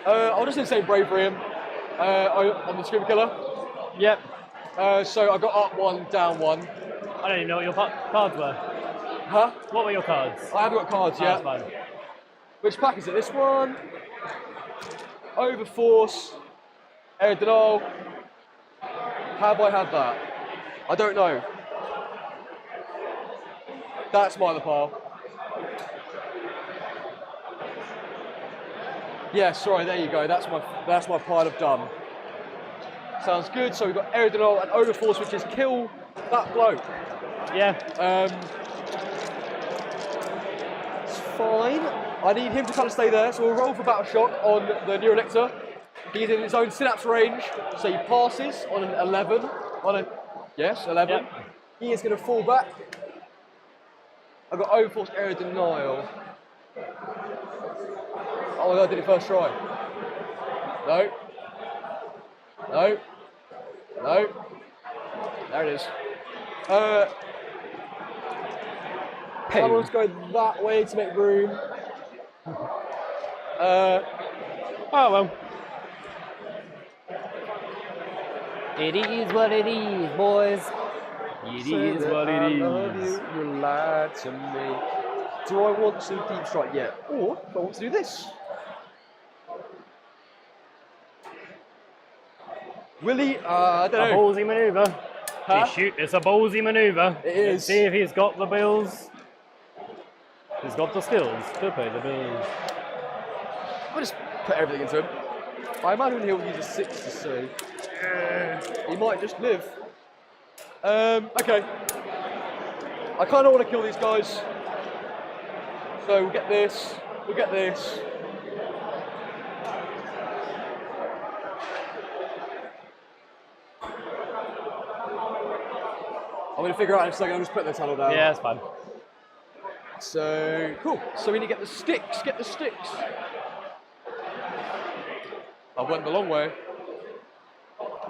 I'll just say Bravery on the Screamer Killer. Yep. So I got up 1, down 1. I don't even know what your cards were. Huh? What were your cards? I haven't got cards yet. That's fine. Which pack is it? This one? Overforce. Air Denial. Have I had that? I don't know. That's my other pile. Yeah, sorry, there you go. That's my pile of done. Sounds good. So we've got Air Denial and Overforce, which is kill that bloke. Yeah. It's fine. I need him to kind of stay there, so we'll roll for battle shock on the Neurolictor. He's in his own synapse range, so he passes on an 11. Yes, 11. Yep. He is going to fall back. I've got Overforce Air Denial. Oh my god, I did it first try. No. No. No. There it is. Someone's going that way to make room. Oh well. It is what it is, boys. It is what it is. You lied to me. Do I want to deep strike yet? Or do I want to do this? Will he? I don't A know. ballsy manoeuvre. Huh? It's a ballsy manoeuvre. It is. Let's see if he's got the bills. He's got the skills to pay the bills. I'll just put everything into him. I imagine he'll use a 6 to save. He might just live. Okay. I kind of want to kill these guys. So we'll get this. We'll get this. I'm going to figure out in a second. I'm just putting the tunnel down. Yeah, that's fine. So, cool. So we need to get the sticks. Get the sticks. I went the long way.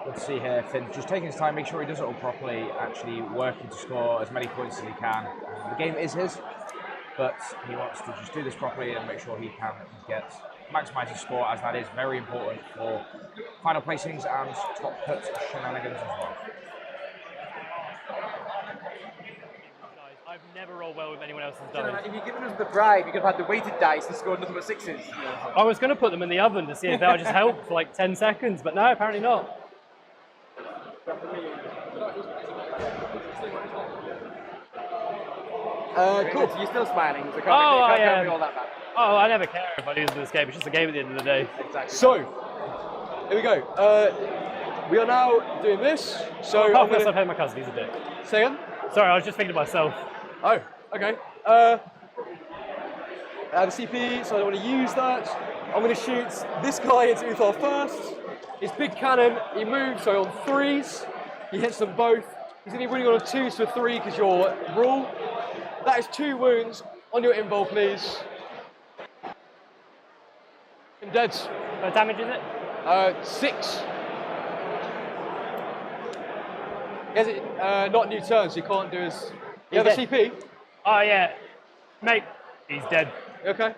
Let's see here, Finn just taking his time, make sure he does it all properly, actually working to score as many points as he can. The game is his, but he wants to just do this properly and make sure he can get maximise his score, as that is very important for final placings and top cut shenanigans as well. I've never rolled well with anyone else's dice. If you'd given us the bribe, you could have had the weighted dice and scored nothing but 6s. I was going to put them in the oven to see if that would just help for like 10 seconds, but no, apparently not. Cool. So you're still smiling. So can't I be all that bad. Oh, I never care if I lose in this game. It's just a game at the end of the day. Exactly. So, here we go. We are now doing this. So Apart I'm from this, I going played my cousin. He's a dick. to say again. Sorry, I was just thinking to myself. Oh, okay. I have a CP, so I don't want to use that. I'm going to shoot this guy into Uthar first. His big cannon, he moves, so on 3s, he hits them both. He's going to be running on a 2 to a 3 because you're rule. That is 2 wounds. On your invul, please. I'm dead. What damage is it? 6. He has it, not new turn, so he can't do his... You have a CP? Oh yeah. Mate, he's dead. Okay.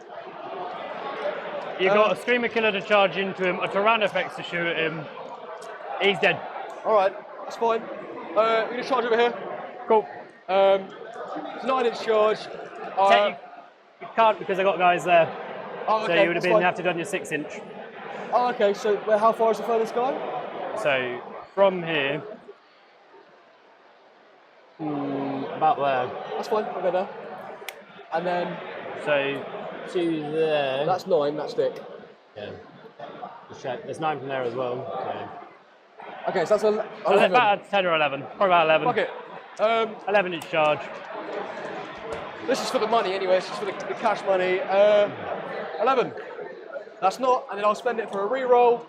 You've got a Screamer Killer to charge into him, a Tyrannofex to shoot at him. He's dead. Alright, that's fine. We're going to charge over here. Cool. It's 9-inch charge. You can't because I got guys there. Oh, okay, so you would have have to done your 6-inch. Oh, okay, so how far is the furthest guy? So from here, about there. That's fine, I'll go there. And then... So to there. That's 9, that stick. Yeah. Just check. There's 9 from there as well. So. Okay, so that's 11. About 10 or 11. Probably about 11. Fuck it. 11-inch charge. This is for the money anyway, this is for the cash money. 11. That's not, and then I'll spend it for a reroll.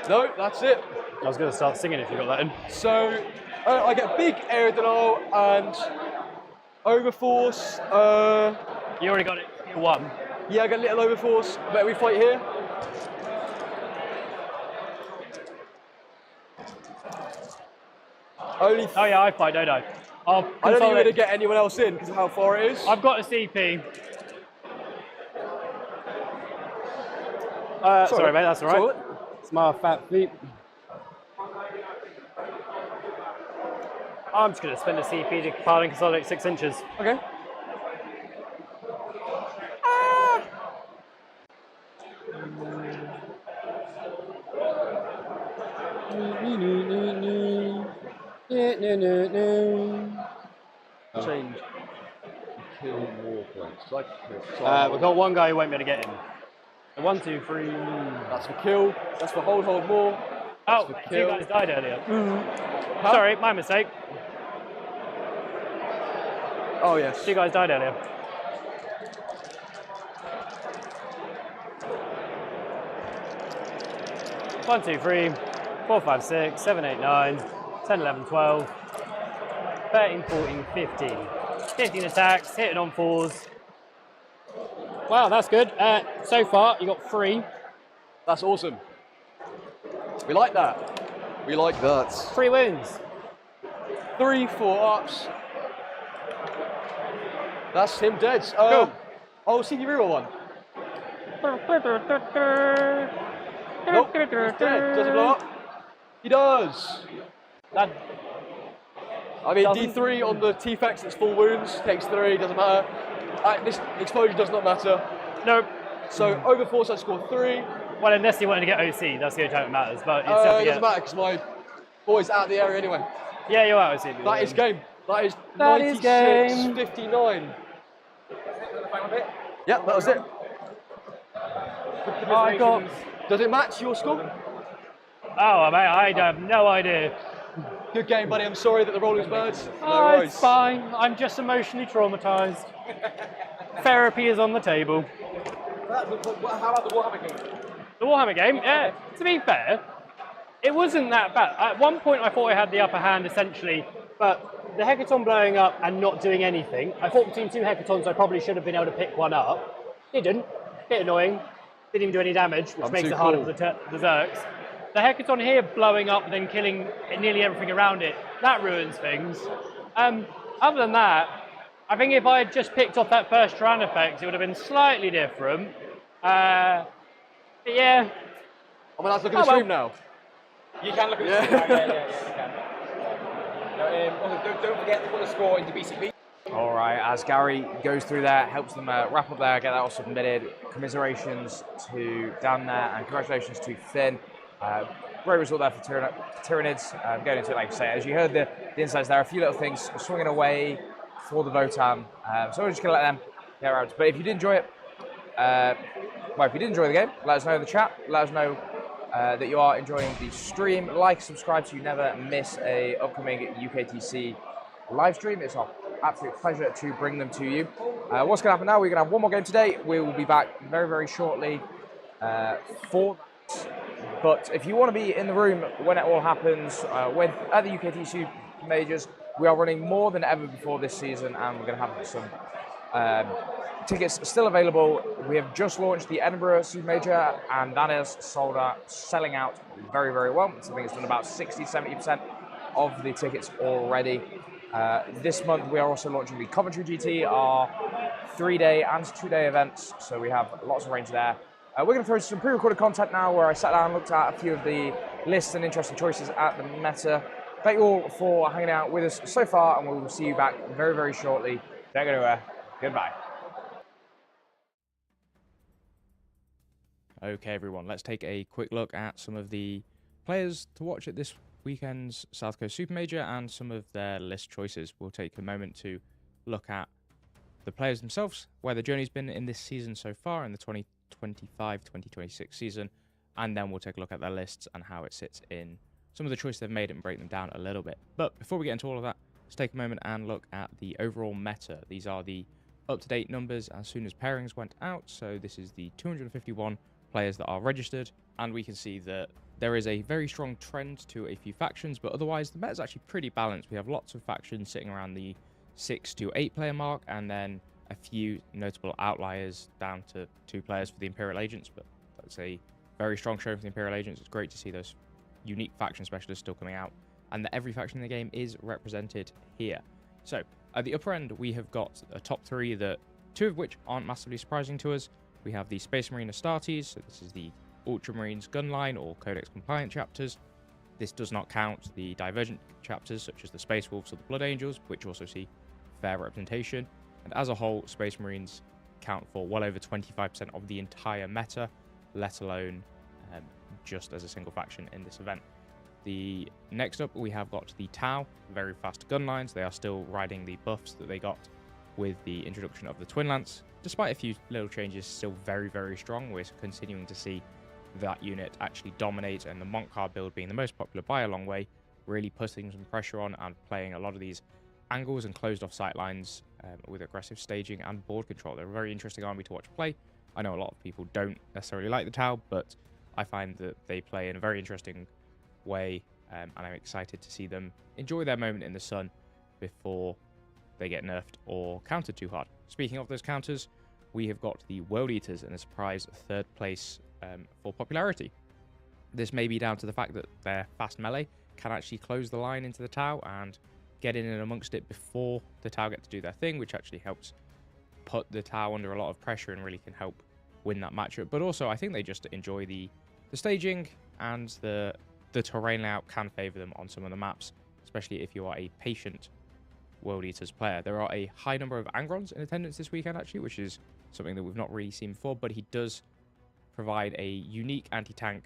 No, that's it. I was going to start singing if you got that in. So, I get big area denial and overforce. You already got it. You won. Yeah, I get little overforce. Better we fight here. Only. Oh yeah, I fight, don't I? I don't think you're going to get anyone else in because of how far it is. I've got a CP. Sorry mate, that's all right. It's my fat feet. I'm just going to spend a CP to compile and consolidate 6 inches. Okay. Change. Kill war points. We've got one guy who won't be able to get in. 1, 2, 3. That's for kill. That's for hold more. Oh, 2 guys died earlier. Sorry, my mistake. Oh yes. 2 guys died earlier. One, 2, 3, 4, 5, 6, 7, 8, 9, 10, 11, 12, 13, 14, 15. 15 attacks, hitting on 4s. Wow, that's good. So far, you got 3. That's awesome. We like that. We like that. 3 wounds. 3 4-ups. That's him dead. Cool. Oh, see you real one. Nope, he's dead. Does he blow up? He does. I mean, D3 on the T-Fex, it's 4 wounds, takes 3, doesn't matter. This explosion does not matter. Nope. So, overforce, I scored 3. Well, unless you wanted to get OC, that's the only time it matters. But It doesn't matter, because my boy's out of the area anyway. Yeah, you're out OC. That is game. That is That is game. 96-59. Yep, that was it. I got... Does it match your score? Oh, mate, I have no idea. Good game, buddy. I'm sorry that the rolling's birds. Oh, it's fine. I'm just emotionally traumatized. Therapy is on the table. How about the Warhammer game? The Warhammer game, yeah, to be fair, it wasn't that bad. At one point I thought I had the upper hand essentially, but the Hecaton blowing up and not doing anything, I thought between 2 Hecatons I probably should have been able to pick one up. Didn't. Bit annoying. Didn't even do any damage, which makes it harder for the Zerks. The Hecaton here blowing up then killing nearly everything around it, that ruins things. Other than that, I think if I had just picked off that first Tyrannofex, it would have been slightly different. But yeah. I'm allowed to look at the stream now. You can look at the stream. Yeah, you can. Also, don't forget to put the score into BCP. All right, as Gary goes through that, helps them wrap up there, get that all submitted. Commiserations to Dan there, and congratulations to Finn. Great result there for Tyranids. Going into it, like I say, as you heard the insights there, a few little things swinging away for the Votan. So we're just going to let them get around. But if you did enjoy it, if you did enjoy the game, let us know in the chat. Let us know that you are enjoying the stream. Like, subscribe so you never miss a upcoming UKTC live stream. It's our absolute pleasure to bring them to you. What's going to happen now? We're going to have one more game today. We will be back very, very shortly for that. But if you want to be in the room when it all happens, at the UKTC Majors, we are running more than ever before this season, and we're going to have some tickets still available. We have just launched the Edinburgh Super Major, and that is selling out very, very well. I think it's done about 60-70% of the tickets already. This month we are also launching the Coventry GT, our 3-day and 2-day events, so we have lots of range there. We're going to throw some pre-recorded content now where I sat down and looked at a few of the lists and interesting choices at the meta. Thank you all for hanging out with us so far, and we will see you back very, very shortly. Don't go anywhere. Goodbye. Okay, everyone, let's take a quick look at some of the players to watch at this weekend's South Coast Super Major and some of their list choices. We'll take a moment to look at the players themselves, where the journey's been in this season so far, in the 2025-2026 season, and then we'll take a look at their lists and how it sits in some of the choices they've made and break them down a little bit. But before we get into all of that, let's take a moment and look at the overall meta. These are the up-to-date numbers as soon as pairings went out, so this is the 251 players that are registered, and we can see that there is a very strong trend to a few factions, but otherwise the meta is actually pretty balanced. We have lots of factions sitting around the 6 to 8 player mark, and then a few notable outliers down to 2 players for the Imperial Agents, but that's a very strong show for the Imperial Agents. It's great to see those unique faction specialists still coming out, and that every faction in the game is represented here. So at the upper end we have got a top 3 that 2 of which aren't massively surprising to us. We have the Space Marine Astartes, so this is the Ultramarines Gunline or Codex compliant chapters. This does not count the divergent chapters such as the Space Wolves or the Blood Angels, which also see fair representation. And as a whole, Space Marines count for well over 25% of the entire meta, let alone just as a single faction in this event. The next up we have got the Tau, very fast gunlines. They are still riding the buffs that they got with the introduction of the Twin Lance. Despite a few little changes, still very, very strong. We're continuing to see that unit actually dominate, and the Monk card build being the most popular by a long way, really putting some pressure on and playing a lot of these angles and closed off sight lines with aggressive staging and board control. They're a very interesting army to watch play. I know a lot of people don't necessarily like the Tau, but I find that they play in a very interesting way, and I'm excited to see them enjoy their moment in the sun before they get nerfed or countered too hard. Speaking of those counters, we have got the World Eaters in a surprise 3rd place for popularity. This may be down to the fact that their fast melee can actually close the line into the Tau and get in and amongst it before the Tau get to do their thing, which actually helps put the Tau under a lot of pressure and really can help win that matchup. But also I think they just enjoy the staging, and the terrain layout can favor them on some of the maps, especially if you are a patient World Eaters player. There are a high number of Angrons in attendance this weekend actually, which is something that we've not really seen before, but he does provide a unique anti-tank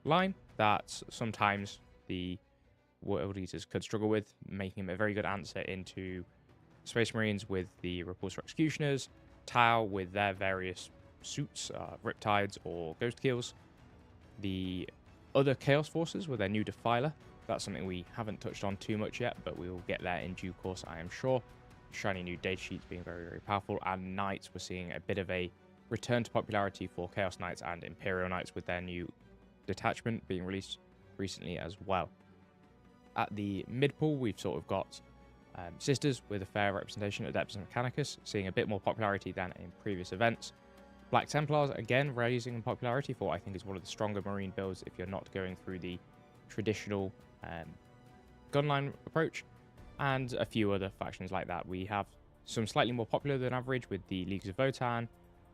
line that sometimes the World Eaters could struggle with, making him a very good answer into Space Marines with the Repulsor Executioners, Tau with their various suits, Riptides or Ghost Kills, the other Chaos Forces with their new Defiler. That's something we haven't touched on too much yet, but we will get there in due course, I am sure. Shiny new data sheets being very, very powerful, and Knights, we're seeing a bit of a return to popularity for Chaos Knights and Imperial Knights with their new detachment being released recently as well. At the mid-pool, we've sort of got Sisters with a fair representation, Adeptus Mechanicus, seeing a bit more popularity than in previous events. Black Templars, again, raising in popularity for what I think is one of the stronger Marine builds if you're not going through the traditional gunline approach, and a few other factions like that. We have some slightly more popular than average with the Leagues of Votan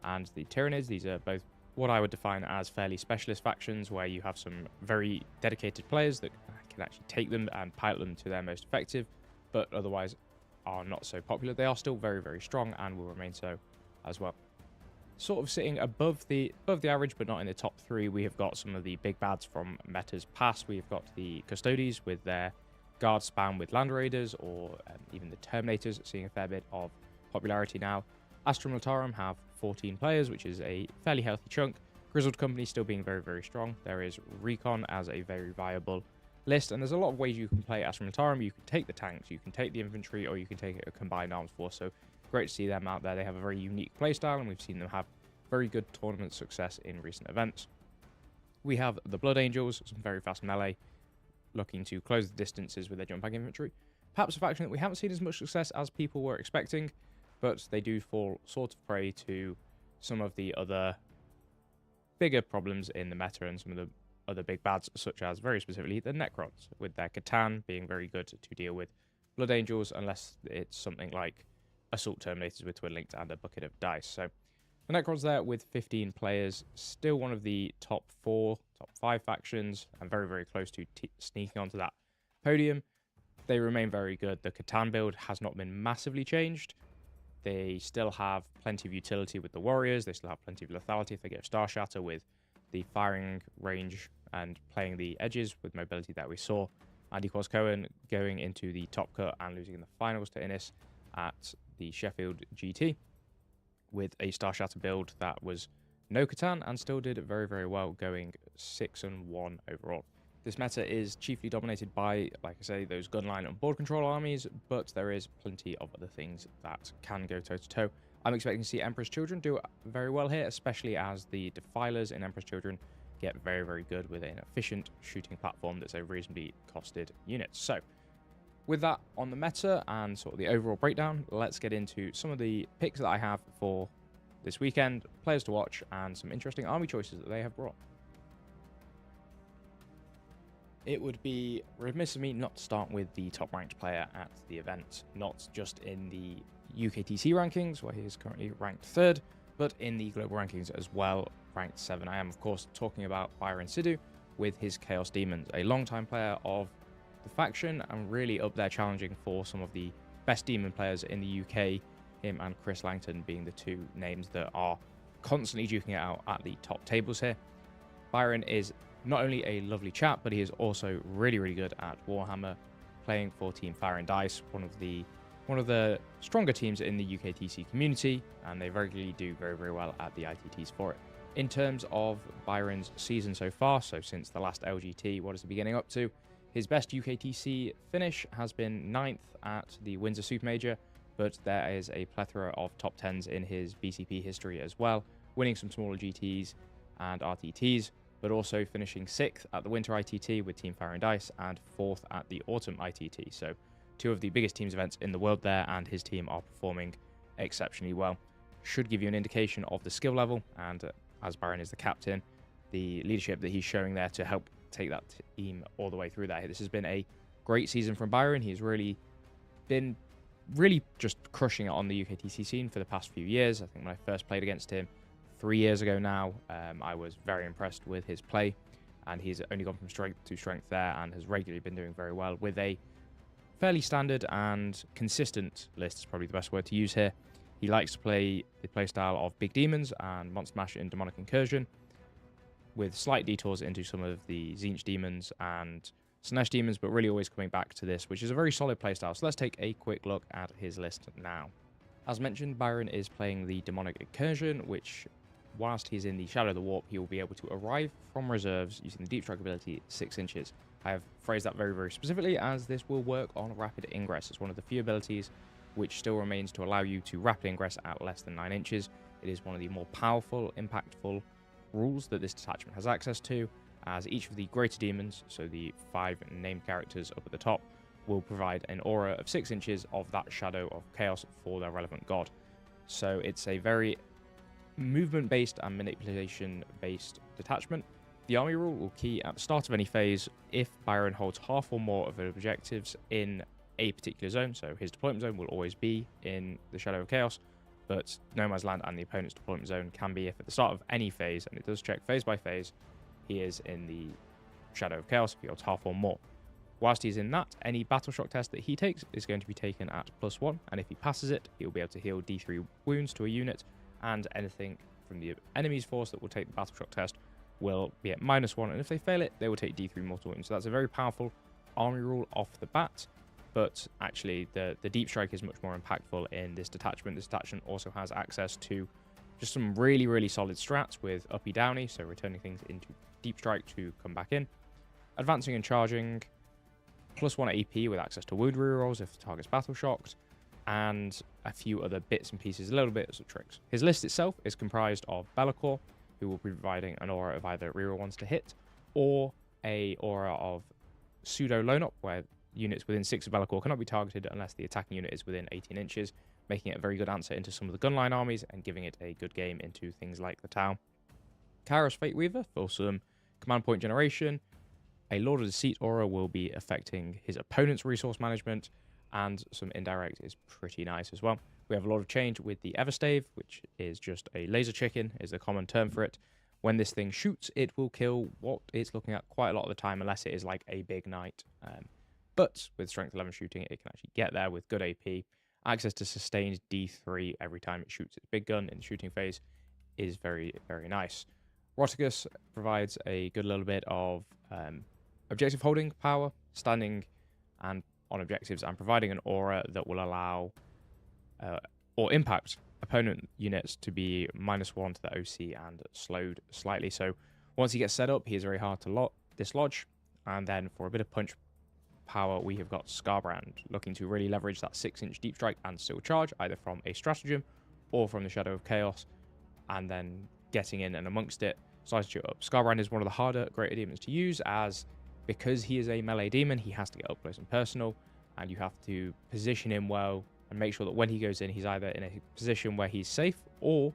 and the Tyranids. These are both what I would define as fairly specialist factions, where you have some very dedicated players that can actually take them and pilot them to their most effective, but otherwise are not so popular. They are still very, very strong and will remain so as well. Sort of sitting above the average, but not in the top 3, we have got some of the big bads from metas past. We've got the Custodes with their guard spam with Land Raiders, or even the Terminators seeing a fair bit of popularity now. Astra Militarum have 14 players, which is a fairly healthy chunk. Grizzled Company still being very, very strong. There is Recon as a very viable list, and there's a lot of ways you can play Astra Militarum. You can take the tanks, you can take the infantry, or you can take a combined arms force. So Great to see them out there. They have a very unique playstyle, and we've seen them have very good tournament success in recent events. We have the Blood Angels, some very fast melee, looking to close the distances with their jump back infantry. Perhaps a faction that we haven't seen as much success as people were expecting, but they do fall sort of prey to some of the other bigger problems in the meta and some of the other big bads, such as very specifically the Necrons, with their Catan being very good to deal with Blood Angels, unless it's something like Assault Terminators with Twin Linked and a bucket of dice. So the Necrons there with 15 players, still one of the top 4, top 5 factions, and very, very close to sneaking onto that podium. They remain very good. The Catan build has not been massively changed. They still have plenty of utility with the Warriors. They still have plenty of lethality if they get Star Shatter with the firing range and playing the edges with mobility that we saw. Andy Cohen going into the top cut and losing in the finals to Innis at the Sheffield GT with a Star Shatter build that was no Catan and still did very, very well, going 6-1 overall. This meta is chiefly dominated by, like I say, those gunline and board control armies, but there is plenty of other things that can go toe-to-toe. I'm expecting to see Emperor's Children do very well here, especially as the Defilers in Emperor's Children get very, very good with an efficient shooting platform that's a reasonably costed unit. So, with that on the meta and sort of the overall breakdown, let's get into some of the picks that I have for this weekend, players to watch, and some interesting army choices that they have brought. It would be remiss of me not to start with the top ranked player at the event, not just in the UKTC rankings, where he is currently ranked 3rd, but in the global rankings as well, ranked 7. I am, of course, talking about Byron Sidhu with his Chaos Demons, a long-time player of the faction and really up there challenging for some of the best demon players in the UK, him and Chris Langton being the two names that are constantly duking it out at the top tables here. Byron is not only a lovely chap, but he is also really, really good at Warhammer, playing for Team Fire and Dice, one of the stronger teams in the UKTC community, and they regularly do very, very well at the ITTs for it. In terms of Byron's season so far, so since the last LGT, what is he getting up to? His best UKTC finish has been 9th at the Windsor Super Major, but there is a plethora of top 10s in his BCP history as well, winning some smaller GTs and RTTs, but also finishing 6th at the Winter ITT with Team Fire and Dice and 4th at the Autumn ITT. So 2 of the biggest teams events in the world there, and his team are performing exceptionally well. Should give you an indication of the skill level, and as Byron is the captain, the leadership that he's showing there to help take that team all the way through that. This has been a great season from Byron. He's really been just crushing it on the UKTC scene for the past few years. I think when I first played against him 3 years ago now, I was very impressed with his play, and he's only gone from strength to strength there and has regularly been doing very well with a fairly standard and consistent list, is probably the best word to use here. He likes to play the playstyle of Big Demons and Monster Mash in Demonic Incursion, with slight detours into some of the Tzeentch Demons and Slanesh Demons, but really always coming back to this, which is a very solid playstyle. So let's take a quick look at his list now. As mentioned, Byron is playing the Demonic Incursion, which, whilst he's in the Shadow of the Warp, he will be able to arrive from reserves using the Deep Strike ability 6 inches. I have phrased that very, very specifically, as this will work on Rapid Ingress. It's one of the few abilities which still remains to allow you to rapid ingress at less than 9 inches. It is one of the more powerful, impactful rules that this detachment has access to, as each of the greater demons, so the 5 named characters up at the top, will provide an aura of 6 inches of that Shadow of Chaos for their relevant god. So it's a very movement-based and manipulation-based detachment. The army rule will key at the start of any phase if Byron holds half or more of the objectives in a particular zone. So his deployment zone will always be in the Shadow of Chaos, but No Man's Land and the opponent's deployment zone can be if at the start of any phase, and it does check phase by phase, he is in the Shadow of Chaos if he holds half or more. Whilst he's in that, any battle shock test that he takes is going to be taken at +1, and if he passes it, he'll be able to heal D3 wounds to a unit, and anything from the enemy's force that will take the battle shock test will be at -1, and if they fail it, they will take D3 mortal wounds. So that's a very powerful army rule off the bat, but actually the deep strike is much more impactful in this detachment. This detachment also has access to just some really, really solid strats with uppy downy, so returning things into deep strike to come back in. Advancing and charging, +1 AP with access to wound rerolls if the target's battle shocked, and a few other bits and pieces, a little bit of tricks. His list itself is comprised of Be'lakor, who will be providing an aura of either reroll ones to hit, or a aura of pseudo lone up, where units within 6 of Be'lakor cannot be targeted unless the attacking unit is within 18 inches, making it a very good answer into some of the gunline armies and giving it a good game into things like the Tau. Kairos Fate Weaver for some command point generation. A Lord of Deceit aura will be affecting his opponent's resource management, and some indirect is pretty nice as well. We have a lot of change with the Everstave, which is just a laser chicken, is the common term for it. When this thing shoots, it will kill what it's looking at quite a lot of the time, unless it is like a big knight. But with Strength 11 shooting, it can actually get there with good AP. Access to sustained D3 every time it shoots its big gun in the shooting phase is very, very nice. Rotigus provides a good little bit of objective holding power, standing and on objectives, and providing an aura that will allow or impact opponent units to be -1 to the OC and slowed slightly. So once he gets set up, he is very hard to dislodge. And then for a bit of punch power, we have got Scarbrand, looking to really leverage that 6-inch deep strike and still charge, either from a stratagem or from the Shadow of Chaos, and then getting in and amongst it, slices you up. Scarbrand is one of the harder greater demons to use, as because he is a melee demon, he has to get up close and personal, and you have to position him well and make sure that when he goes in, he's either in a position where he's safe or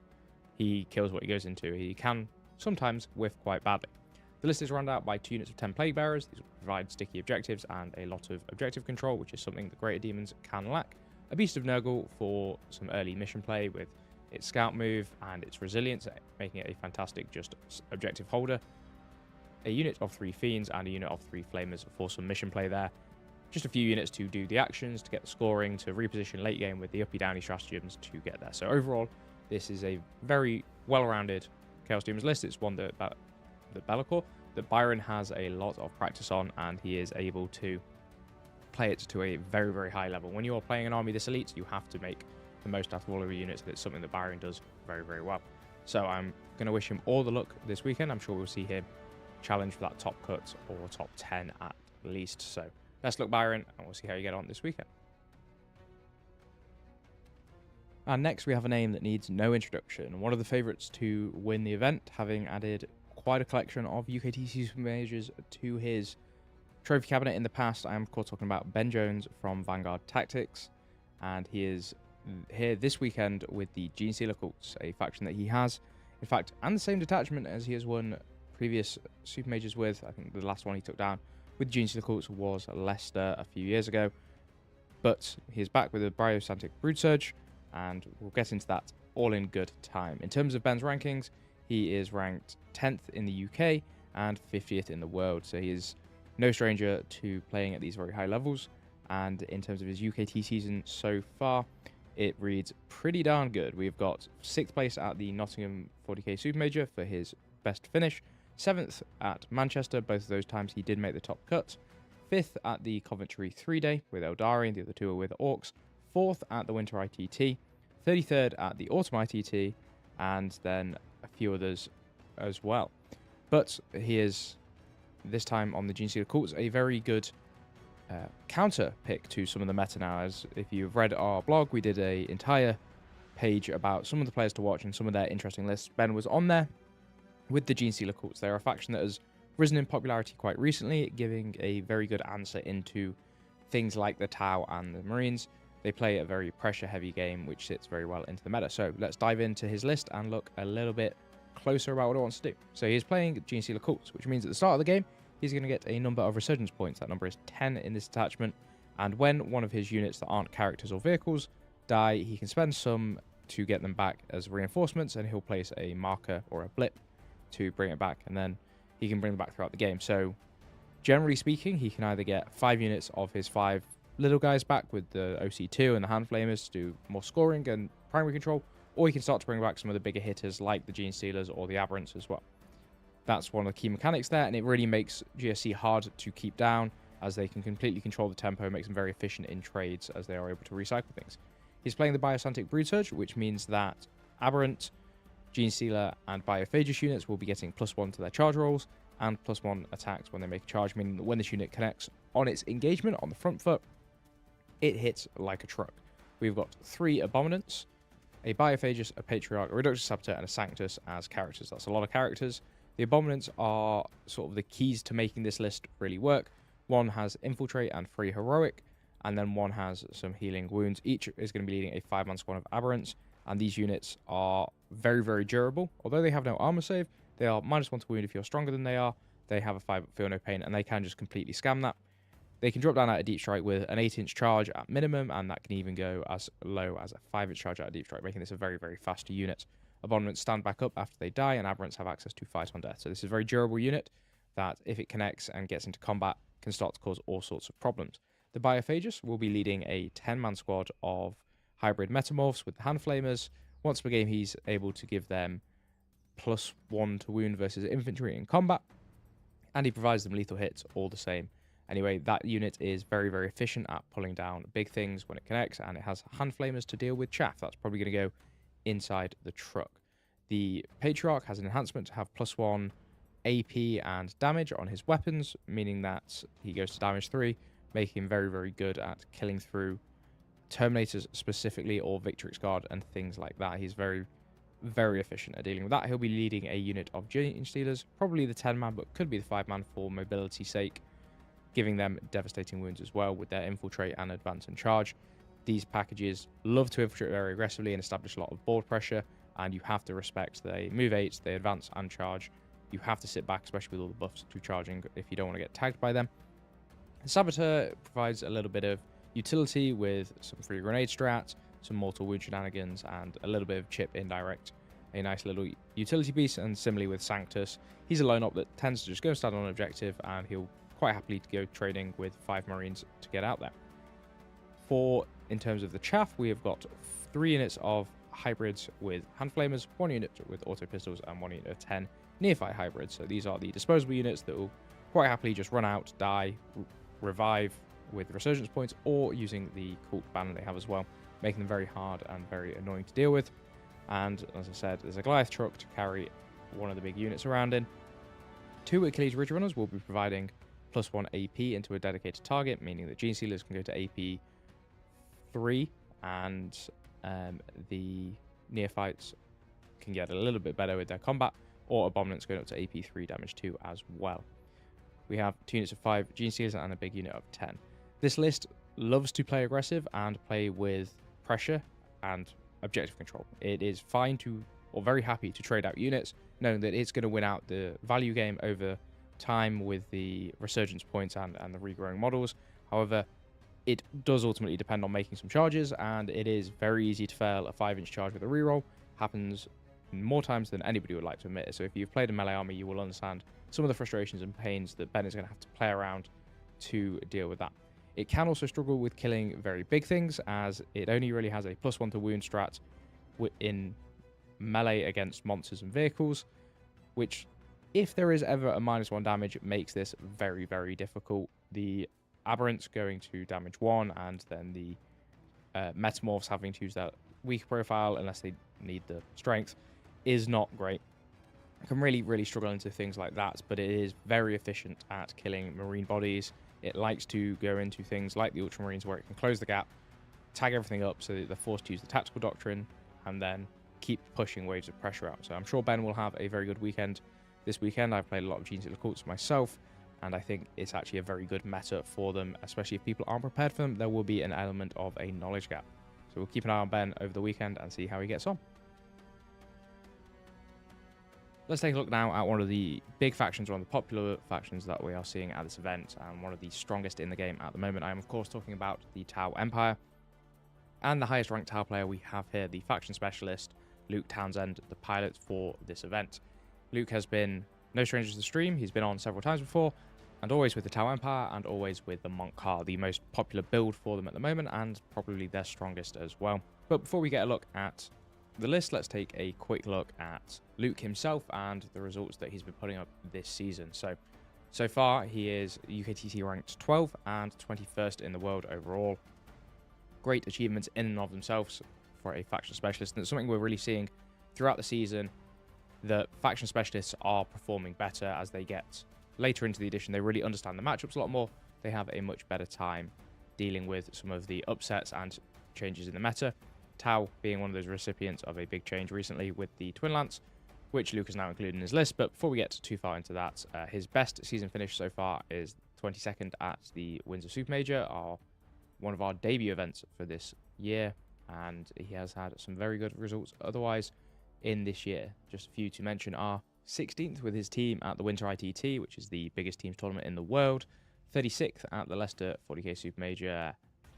he kills what he goes into. He can sometimes whiff quite badly. The list is rounded out by 2 units of 10 Plague Bearers. These will provide sticky objectives and a lot of objective control, which is something that greater demons can lack. A Beast of Nurgle for some early mission play with its scout move and its resilience, making it a fantastic just objective holder. A unit of 3 Fiends and a unit of 3 Flamers for some mission play there. Just a few units to do the actions, to get the scoring, to reposition late game with the uppy downy stratagems to get there. So overall, this is a very well-rounded Chaos Demons list. It's one that Be'lakor, that Byron has a lot of practice on, and he is able to play it to a very, very high level. When you are playing an army this elite, you have to make the most out of all of your units, and it's something that Byron does very, very well. So I'm going to wish him all the luck this weekend. I'm sure we'll see him challenge for that top cut or top 10 at least. So best luck, Byron, and we'll see how you get on this weekend. And next we have a name that needs no introduction. One of the favourites to win the event, having added quite a collection of UKTC Super Majors to his trophy cabinet in the past. I am of course talking about Ben Jones from Vanguard Tactics, and he is here this weekend with the Gene Stealer Cults, a faction that he has, in fact, and the same detachment as he has won previous Super Majors with. I think the last one he took down with Gene Stealer Cults was Leicester a few years ago, but he is back with a Bryosantic Broodsurge, and we'll get into that all in good time. In terms of Ben's rankings, he is ranked 10th in the UK and 50th in the world, so he is no stranger to playing at these very high levels. And in terms of his UKT season so far, it reads pretty darn good. We've got 6th place at the Nottingham 40k Super Major for his best finish, 7th at Manchester, both of those times he did make the top cut, 5th at the Coventry 3-day with Eldari, and the other 2 are with Orcs, 4th at the Winter ITT, 33rd at the Autumn ITT, and then a few others as well. But he is, this time on the Gene Stealer Cults, a very good counter pick to some of the meta now. As if you've read our blog, we did an entire page about some of the players to watch and some of their interesting lists. Ben was on there with the Gene Stealer Cults. They're a faction that has risen in popularity quite recently, giving a very good answer into things like the Tau and the Marines. They play a very pressure-heavy game, which sits very well into the meta. So let's dive into his list and look a little bit closer about what he wants to do. So he's playing Gene Stealer Cults, which means at the start of the game, he's going to get a number of resurgence points. That number is 10 in this attachment. And when one of his units that aren't characters or vehicles die, he can spend some to get them back as reinforcements, and he'll place a marker or a blip to bring it back, and then he can bring them back throughout the game. So generally speaking, he can either get 5 units of his 5 little guys back with the OC2 and the Hand Flamers to do more scoring and primary control, or he can start to bring back some of the bigger hitters like the Gene Stealers or the Aberrants as well. That's one of the key mechanics there, and it really makes GSC hard to keep down, as they can completely control the tempo, makes them very efficient in trades as they are able to recycle things. He's playing the Biosantic Broodsurge, which means that Aberrant, Gene Stealer, and Biophagous units will be getting +1 to their charge rolls and +1 attacks when they make a charge, meaning that when this unit connects on its engagement on the front foot, it hits like a truck. we've got 3 Abominants, a Biophagus, a Patriarch, a Reductus Saboteur, and a Sanctus as characters. That's a lot of characters. The Abominants are sort of the keys to making this list really work. One has Infiltrate and 3 Heroic, and then one has some Healing Wounds. Each is going to be leading a 5-man squad of Aberrants, and these units are very, very durable. Although they have no armor save, they are -1 to wound if you're stronger than they are. They have a 5 feel no pain, and they can just completely scam that. They can drop down at a deep strike with an 8-inch charge at minimum, and that can even go as low as a 5-inch charge at a deep strike, making this a very, very fast unit. Abominants stand back up after they die, and Aberrants have access to Fight on Death. So this is a very durable unit that, if it connects and gets into combat, can start to cause all sorts of problems. The Biophagus will be leading a 10-man squad of hybrid Metamorphs with the Hand Flamers. Once per game, he's able to give them +1 to wound versus infantry in combat, and he provides them lethal hits all the same. Anyway, that unit is very, very efficient at pulling down big things when it connects, and it has Hand Flamers to deal with chaff. That's probably going to go inside the truck. The Patriarch has an enhancement to have +1 AP and damage on his weapons, meaning that he goes to damage 3, making him very, very good at killing through Terminators specifically, or Victrix Guard and things like that. He's very, very efficient at dealing with that. He'll be leading a unit of Gene Stealers, probably the 10-man, but could be the 5-man for mobility's sake, giving them devastating wounds as well with their Infiltrate and Advance and Charge. These packages love to infiltrate very aggressively and establish a lot of board pressure, and you have to respect they move 8, they advance and charge. You have to sit back, especially with all the buffs to charging, if you don't want to get tagged by them. The Saboteur provides a little bit of utility with some free grenade strats, some mortal wound shenanigans, and a little bit of chip indirect. A nice little utility piece, and similarly with Sanctus, he's a lone op that tends to just go stand on an objective, and he'll quite happily go trading with 5 Marines to get out there. In terms of the chaff, we have got 3 units of hybrids with Hand Flamers, 1 unit with auto pistols, and 1 unit of 10 neophyte hybrids. So these are the disposable units that will quite happily just run out, die, revive with resurgence points, or using the cult banner they have as well, making them very hard and very annoying to deal with. And as I said, there's a Goliath truck to carry one of the big units around in. 2 Achilles Ridge Runners will be providing +1 AP into a dedicated target, meaning that Gene Stealers can go to AP 3, and the Neophytes can get a little bit better with their combat, or Abominants going up to AP 3 damage 2 as well. We have 2 units of 5 Gene Stealers and a big unit of 10. This list loves to play aggressive and play with pressure and objective control. It is fine to, or very happy to trade out units, knowing that it's going to win out the value game over time with the resurgence points and the regrowing models. However, it does ultimately depend on making some charges, and it is very easy to fail a 5-inch charge with a reroll. Happens more times than anybody would like to admit. So if you've played a melee army, you will understand some of the frustrations and pains that Ben is going to have to play around to deal with that. It can also struggle with killing very big things, as it only really has a +1 to wound strat in melee against monsters and vehicles, which, if there is ever a -1 damage, it makes this very, very difficult. The Aberrants going to damage 1, and then the Metamorphs having to use that weak profile unless they need the strength is not great. I can really, really struggle into things like that, but it is very efficient at killing marine bodies. It likes to go into things like the Ultramarines, where it can close the gap, tag everything up so that they're forced to use the tactical doctrine, and then keep pushing waves of pressure out. So I'm sure Ben will have a very good weekend this weekend. I've played a lot of Gene Stealer cults myself, and I think it's actually a very good meta for them, especially if people aren't prepared for them. There will be an element of a knowledge gap. So we'll keep an eye on Ben over the weekend and see how he gets on. Let's take a look now at one of the big factions, one of the popular factions that we are seeing at this event, and one of the strongest in the game at the moment. I am, of course, talking about the Tau Empire. And the highest ranked Tau player we have here, the faction specialist, Luke Townsend, the pilot for this event. Luke has been no stranger to the stream. He's been on several times before, and always with the Tau Empire, and always with the Monk car, the most popular build for them at the moment, and probably their strongest as well. But before we get a look at the list, let's take a quick look at Luke himself and the results that he's been putting up this season. So far, he is UKTC ranked 12 and 21st in the world overall. Great achievements in and of themselves for a faction specialist, and it's something we're really seeing throughout the season, that faction specialists are performing better as they get later into the edition. They really understand the matchups a lot more. They have a much better time dealing with some of the upsets and changes in the meta. Tau being one of those recipients of a big change recently with the Twin Lance, which Luke has now included in his list. But before we get too far into that, his best season finish so far is 22nd at the Windsor Super Major, one of our debut events for this year, and he has had some very good results otherwise in this year. Just a few to mention are 16th with his team at the Winter ITT, which is the biggest teams tournament in the world, 36th at the Leicester 40k Super Major,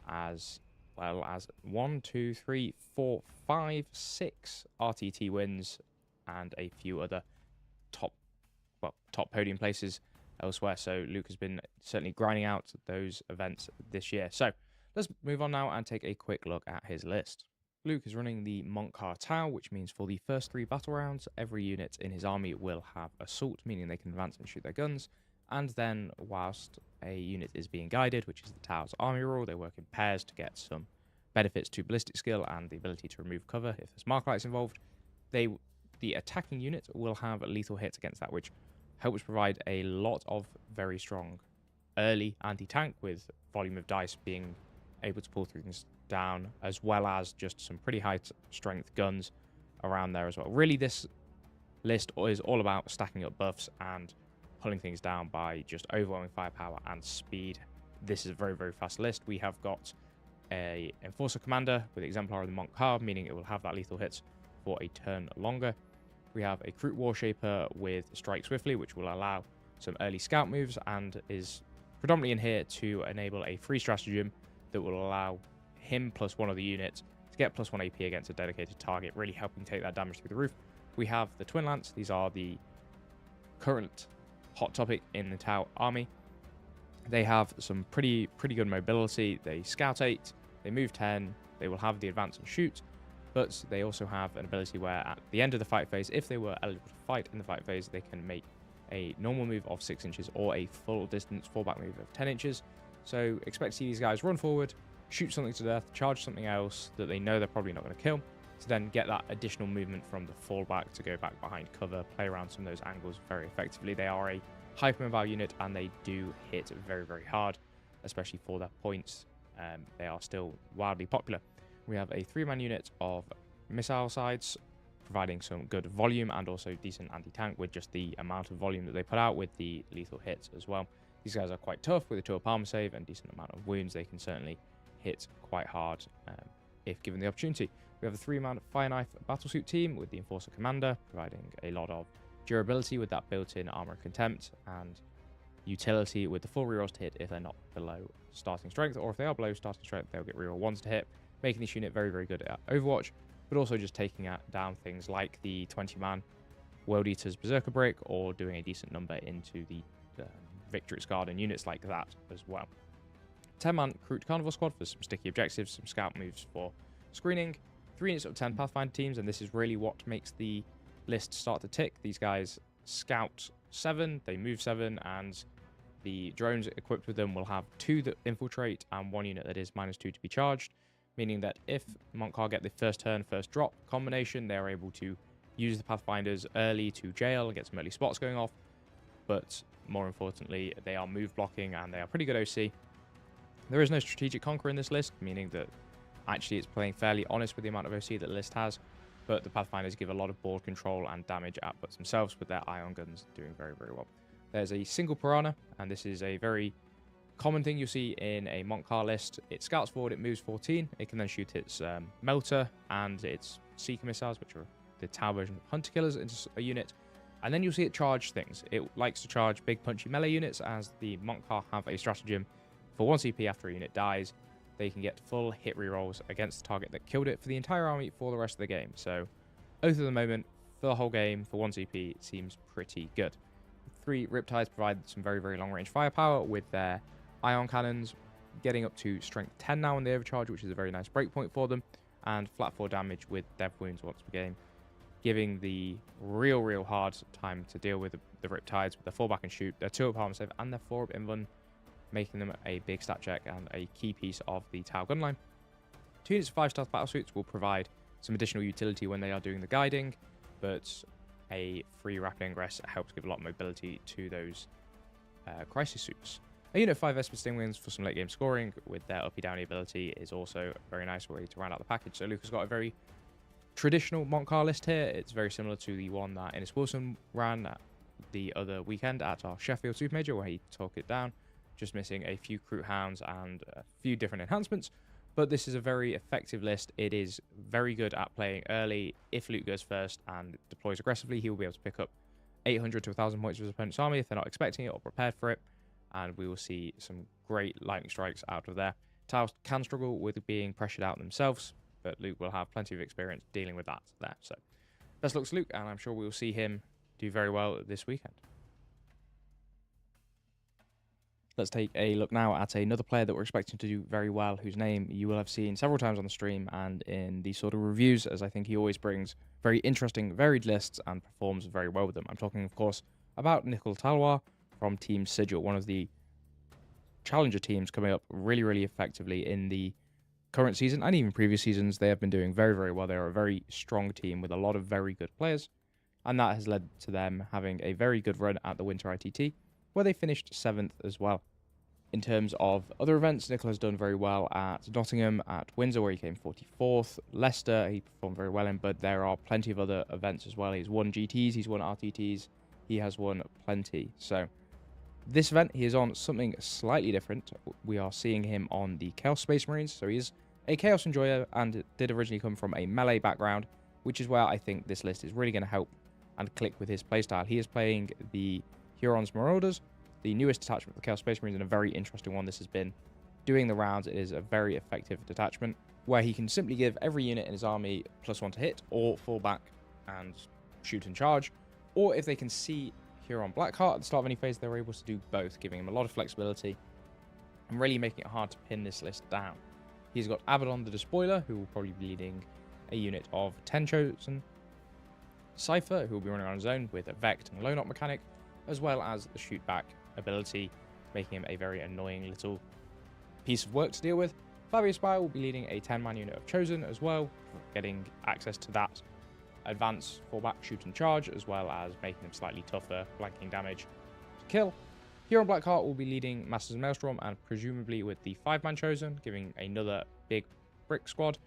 as well as 1, 2, 3, 4, 5, 6 RTT wins and a few other top podium places elsewhere. So Luke has been certainly grinding out those events this year. So let's move on now and take a quick look at his list. Luke is running the Montcar Tau, which means for the first 3 battle rounds, every unit in his army will have assault, meaning they can advance and shoot their guns. And then whilst a unit is being guided, which is the Tau's army rule, they work in pairs to get some benefits to ballistic skill and the ability to remove cover if there's mark lights involved. The attacking unit will have lethal hits against that, which helps provide a lot of very strong early anti-tank, with volume of dice being able to pull things down, as well as just some pretty high strength guns around there as well. Really, this list is all about stacking up buffs and pulling things down by just overwhelming firepower and speed. This is a very, very fast list. We have got a Enforcer Commander with Exemplar of the Montcar, meaning it will have that lethal hits for a turn longer. We have a Kroot Warshaper with Strike Swiftly, which will allow some early scout moves and is predominantly in here to enable a free stratagem that will allow him plus one of the units to get +1 AP against a dedicated target, really helping take that damage through the roof. We have the Twin Lance. These are the current hot topic in the Tau army. They have some pretty good mobility. They scout 8, they move 10, they will have the advance and shoot, but they also have an ability where at the end of the fight phase, if they were eligible to fight in the fight phase, they can make a normal move of 6 inches or a full distance fallback move of 10 inches. So expect to see these guys run forward, shoot something to death, charge something else that they know they're probably not going to kill, to then get that additional movement from the fallback to go back behind cover, play around some of those angles very effectively. They are a hypermobile unit and they do hit very, very hard, especially for their points. They are still wildly popular. We have a 3-man unit of missile sides, providing some good volume and also decent anti-tank with just the amount of volume that they put out with the lethal hits as well. These guys are quite tough with a 2 palm save and decent amount of wounds. They can certainly hit quite hard if given the opportunity. We have a 3-man Fire Knife Battlesuit team with the Enforcer Commander, providing a lot of durability with that built-in armor of contempt, and utility with the full rerolls to hit if they're not below starting strength, or if they are below starting strength, they'll get reroll 1s to hit, making this unit very, very good at Overwatch, but also just taking down things like the 20-man World Eater's Berserker Break, or doing a decent number into the Victory's Guard and units like that as well. 10-man Kroot Carnival Squad for some sticky objectives, some scout moves for screening, 3 units of 10 Pathfinder teams, and this is really what makes the list start to tick. These guys scout 7, they move 7, and the drones equipped with them will have 2 that infiltrate and 1 unit that is -2 to be charged, meaning that if Montcar get the first turn, first drop combination, they're able to use the Pathfinders early to jail and get some early spots going off, but more importantly, they are move blocking and they are pretty good OC. There is no strategic conqueror in this list, meaning that actually it's playing fairly honest with the amount of OC that the list has, but the Pathfinders give a lot of board control and damage outputs themselves with their ion guns doing very, very well. There's a single Piranha, and this is a very common thing you'll see in a Montcar list. It scouts forward, it moves 14, it can then shoot its Melter and its Seeker missiles, which are the Tau version of Hunter Killers, into a unit, and then you'll see it charge things. It likes to charge big punchy melee units, as the Montcar have a stratagem for 1 CP after a unit dies. They can get full hit rerolls against the target that killed it for the entire army for the rest of the game. So, Oath of the Moment for the whole game for 1 CP seems pretty good. 3 Riptides provide some very, very long range firepower with their ion cannons, getting up to strength 10 now in the overcharge, which is a very nice breakpoint for them, and flat 4 damage with dev wounds once per game, giving the real hard time to deal with the Riptides with their fallback and shoot, their 2 palm save, and their 4 invuln, making them a big stat check and a key piece of the Tau gunline. 2 units of 5-star battlesuits will provide some additional utility when they are doing the guiding, but a free rapid ingress helps give a lot of mobility to those crisis suits. A unit of 5 Esper Stingwings for some late game scoring with their uppy downy ability is also a very nice way to round out the package. So Luke has got a very traditional Montcar list here. It's very similar to the one that Ennis Wilson ran the other weekend at our Sheffield Super Major, where he took it down, just missing a few Crew Hounds and a few different enhancements. But this is a very effective list. It is very good at playing early. If Luke goes first and deploys aggressively, he will be able to pick up 800 to 1,000 points of his opponent's army if they're not expecting it or prepared for it. And we will see some great lightning strikes out of there. Tiles can struggle with being pressured out themselves, but Luke will have plenty of experience dealing with that there. So best looks Luke, and I'm sure we will see him do very well this weekend. Let's take a look now at another player that we're expecting to do very well, whose name you will have seen several times on the stream and in these sort of reviews, as I think he always brings very interesting, varied lists and performs very well with them. I'm talking, of course, about Nicol Talwar from Team Sigil, one of the challenger teams coming up really, really effectively in the current season and even previous seasons. They have been doing very, very well. They are a very strong team with a lot of very good players, and that has led to them having a very good run at the Winter ITT, where they finished 7th as well. In terms of other events, Nicol has done very well at Nottingham, at Windsor, where he came 44th. Leicester, he performed very well in, but there are plenty of other events as well. He's won GTs, he's won RTTs, he has won plenty. So this event, he is on something slightly different. We are seeing him on the Chaos Space Marines, so he is a Chaos Enjoyer and did originally come from a melee background, which is where I think this list is really going to help and click with his playstyle. He is playing the Huron's Marauders, the newest detachment of the Chaos Space Marines, and a very interesting one. This has been doing the rounds. It is a very effective detachment where he can simply give every unit in his army +1 to hit, or fall back and shoot and charge, or if they can see Huron Blackheart at the start of any phase, they're able to do both, giving him a lot of flexibility and really making it hard to pin this list down. He's got Abaddon the Despoiler, who will probably be leading a unit of 10 Chosen, Cypher, who will be running on his own with a Vect and Low Knot mechanic, as well as the shoot back ability, making him a very annoying little piece of work to deal with. Fabius Spire will be leading a 10-man unit of Chosen as well, getting access to that advance, fallback, shoot and charge, as well as making them slightly tougher, blanking damage to kill. Huron Blackheart will be leading Masters of Maelstrom and presumably with the 5-man Chosen, giving another big brick squad.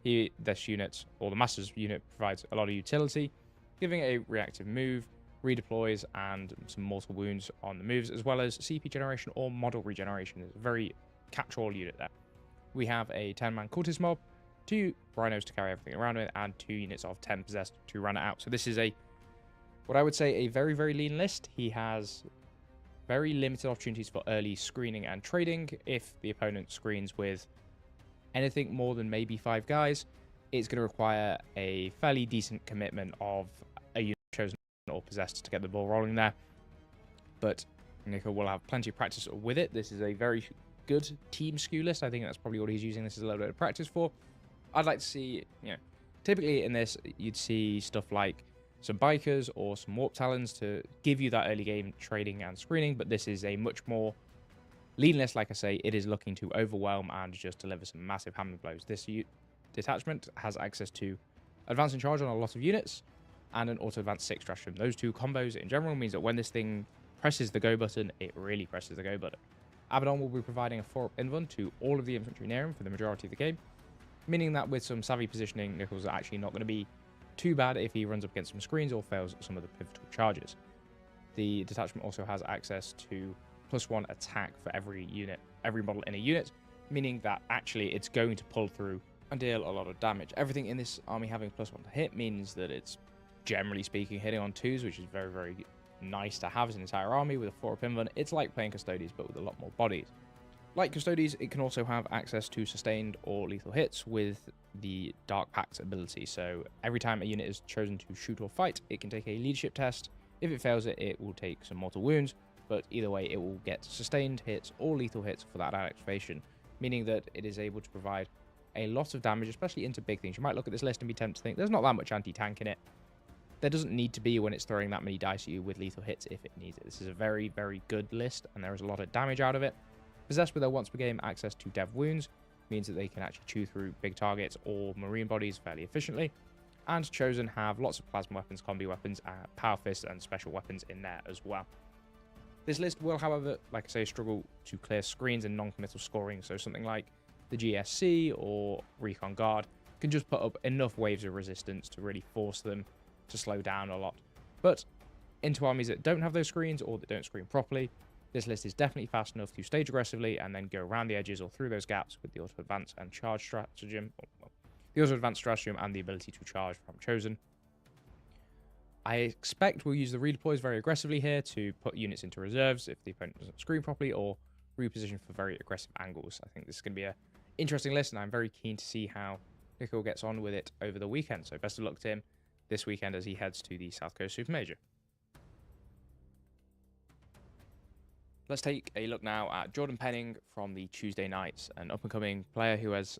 This unit, or the Masters unit, provides a lot of utility, giving a reactive move, redeploys, and some mortal wounds on the moves, as well as CP generation or model regeneration. It's a very catch-all unit there. We have a 10-man Cultist mob, 2 Rhinos to carry everything around with, and 2 units of 10 possessed to run it out. So this is what I would say a very, very lean list. He has very limited opportunities for early screening and trading. If the opponent screens with anything more than maybe 5 guys, it's going to require a fairly decent commitment of a unit chosen or possessed to get the ball rolling there. But Nicol will have plenty of practice with it. This is a very good team skew list. I think that's probably what he's using this as a little bit of practice for. I'd like to see, typically in this, you'd see stuff like some Bikers or some Warp Talons to give you that early game trading and screening, but this is a much more lean list. Like I say, it is looking to overwhelm and just deliver some massive hammer blows. This detachment has access to advance and charge on a lot of units and an auto advance 6 stratagem. Those two combos in general means that when this thing presses the go button, it really presses the go button. Abaddon will be providing a 4-up invuln to all of the infantry near him for the majority of the game, meaning that with some savvy positioning, Nicol's actually not going to be too bad if he runs up against some screens or fails some of the pivotal charges. The detachment also has access to +1 attack for every unit, every model in a unit, meaning that actually it's going to pull through and deal a lot of damage. Everything in this army having +1 to hit means that it's, generally speaking, hitting on 2s, which is very, very nice to have as an entire army with a 4-up invuln. It's like playing Custodes, but with a lot more bodies. Like Custodes, it can also have access to sustained or lethal hits with the Dark Pact ability. So every time a unit is chosen to shoot or fight, it can take a leadership test. If it fails it, it will take some mortal wounds, but either way, it will get sustained hits or lethal hits for that activation, meaning that it is able to provide a lot of damage, especially into big things. You might look at this list and be tempted to think there's not that much anti-tank in it. There doesn't need to be when it's throwing that many dice at you with lethal hits if it needs it. This is a very, very good list, and there is a lot of damage out of it. Possessed with their once per game access to dev wounds means that they can actually chew through big targets or marine bodies fairly efficiently. And Chosen have lots of plasma weapons, combi weapons, power fists, and special weapons in there as well. This list will, however, like I say, struggle to clear screens and non-committal scoring, so something like the GSC or Recon Guard can just put up enough waves of resistance to really force them to slow down a lot. But into armies that don't have those screens or that don't screen properly, this list is definitely fast enough to stage aggressively and then go around the edges or through those gaps with the auto advance and charge stratagem, the auto advance stratagem and the ability to charge from Chosen. I expect we'll use the redeploys very aggressively here to put units into reserves if the opponent doesn't screen properly, or reposition for very aggressive angles. I think this is going to be an interesting list, and I'm very keen to see how Nico gets on with it over the weekend. So best of luck to him this weekend as he heads to the South Coast Super Major. Let's take a look now at Jordan Penning from the Tuesday Nights, an up-and-coming player who has,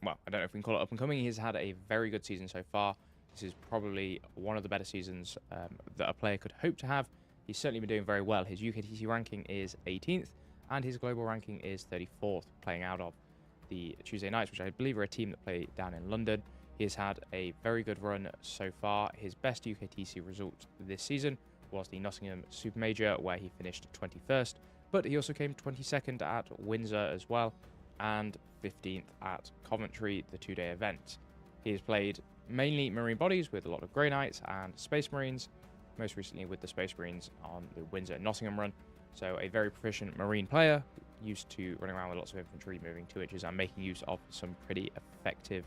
well, I don't know if we can call it up-and-coming. He's had a very good season so far. This is probably one of the better seasons that a player could hope to have. He's certainly been doing very well. His UKTC ranking is 18th, and his global ranking is 34th, playing out of the Tuesday Nights, which I believe are a team that play down in London. He has had a very good run so far. His best UKTC result this season was the Nottingham Super Major, where he finished 21st, but he also came 22nd at Windsor as well, and 15th at Coventry, the two-day event. He has played mainly Marine bodies with a lot of Grey Knights and Space Marines, most recently with the Space Marines on the Windsor and Nottingham run. So a very proficient Marine player, used to running around with lots of infantry, moving 2 inches and making use of some pretty effective.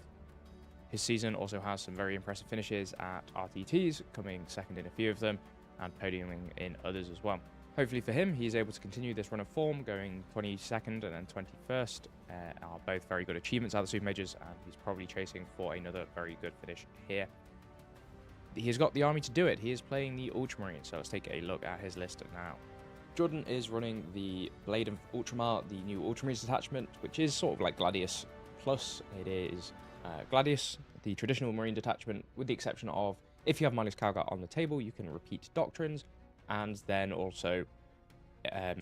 His season also has some very impressive finishes at RTTs, coming second in a few of them and podiuming in others as well. Hopefully for him, he is able to continue this run of form, going 22nd and then 21st, are both very good achievements at the Super Majors, and he's probably chasing for another very good finish here. He's got the army to do it. He is playing the Ultramarine, so let's take a look at his list now. Jordan is running the Blade of Ultramar, the new Ultramarines detachment, which is sort of like Gladius Plus. It is Gladius, the traditional Marine detachment, with the exception of if you have Malleus Calgar on the table, you can repeat doctrines. And then also,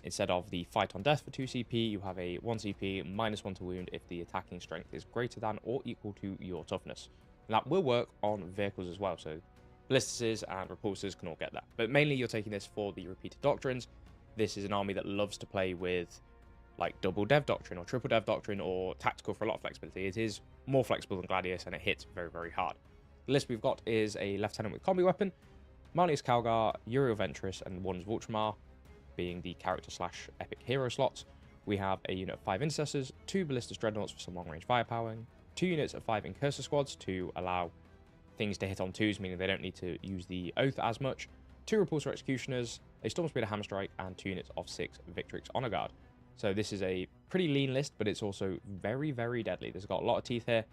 instead of the fight on death for 2 CP, you have a 1 CP -1 to wound if the attacking strength is greater than or equal to your toughness. And that will work on vehicles as well, so ballistices and repulsors can all get that. But mainly you're taking this for the repeated doctrines. This is an army that loves to play with like double dev doctrine or triple dev doctrine or tactical for a lot of flexibility. It is more flexible than Gladius and it hits very, very hard. The list we've got is a lieutenant with combi weapon, Malleus Calgar, Uriel Ventress, and Wonders of Ultramar, being the character / epic hero slots. We have a unit of 5 intercessors, 2 ballistas dreadnoughts for some long range firepower, 2 units of 5 incursor squads to allow things to hit on 2s, meaning they don't need to use the oath as much, 2 repulsor executioners, a storm speeder hammer strike, and 2 units of 6 Victrix honor guard. So this is a pretty lean list, but it's also very, very deadly. There's got a lot of teeth here.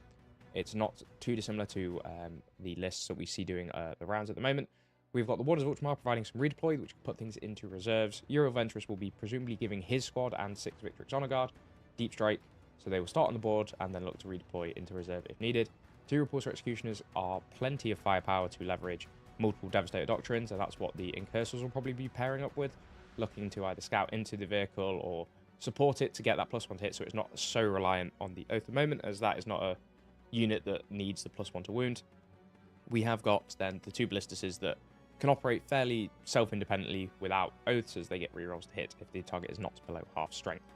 It's not too dissimilar to the lists that we see doing the rounds at the moment. We've got the Warders of Ultramar providing some redeploy, which can put things into reserves. Uriel Ventress will be presumably giving his squad and 6 Victrix honor guard deep strike, so they will start on the board and then look to redeploy into reserve if needed. 2 Repulsor Executioners are plenty of firepower to leverage multiple Devastator Doctrines, and that's what the Incursors will probably be pairing up with, looking to either scout into the vehicle or support it to get that +1 to hit, so it's not so reliant on the oath at the moment, as that is not a unit that needs the +1 to wound. We have got then the 2 Ballistuses that can operate fairly self-independently without oaths, as they get rerolls to hit if the target is not below half strength.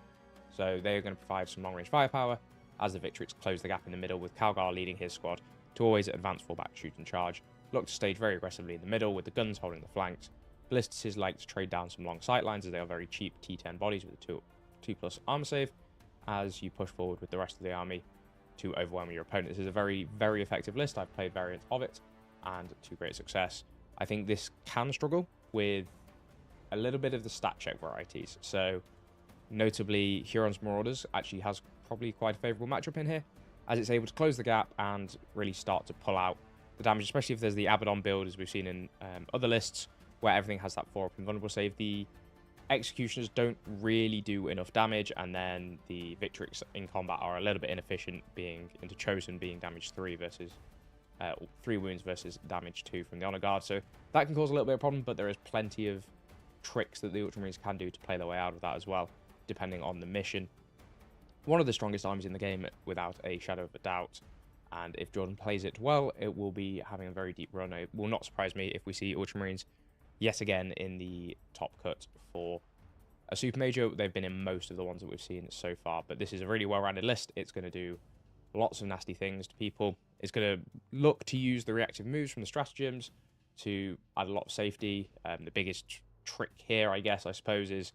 So they are going to provide some long-range firepower as the Victrix close the gap in the middle, with Calgar leading his squad to always advance, fall back, shoot and charge. Look to stage very aggressively in the middle with the guns holding the flanks. Ballistuses like to trade down some long sight lines as they are very cheap T10 bodies with a 2+ armor save as you push forward with the rest of the army to overwhelm your opponent. This is a very, very effective list. I've played variants of it and to great success. I think this can struggle with a little bit of the stat check varieties. So notably, Huron's Marauders actually has probably quite a favourable matchup in here, as it's able to close the gap and really start to pull out the damage, especially if there's the Abaddon build, as we've seen in other lists, where everything has that 4-up invulnerable save. The Executioners don't really do enough damage, and then the Victrix in combat are a little bit inefficient, being into Chosen being damage 3 versus 3 wounds versus damage 2 from the Honor Guard. So that can cause a little bit of problem, but there is plenty of tricks that the Ultramarines can do to play their way out of that as well, depending on the mission. One of the strongest armies in the game, without a shadow of a doubt, and if Jordan plays it well, it will be having a very deep run. It will not surprise me if we see Ultramarines yet again in the top cut for a super major. They've been in most of the ones that we've seen so far, but this is a really well-rounded list. It's going to do lots of nasty things to people. It's going to look to use the reactive moves from the stratagems to add a lot of safety. The biggest trick here, I suppose, is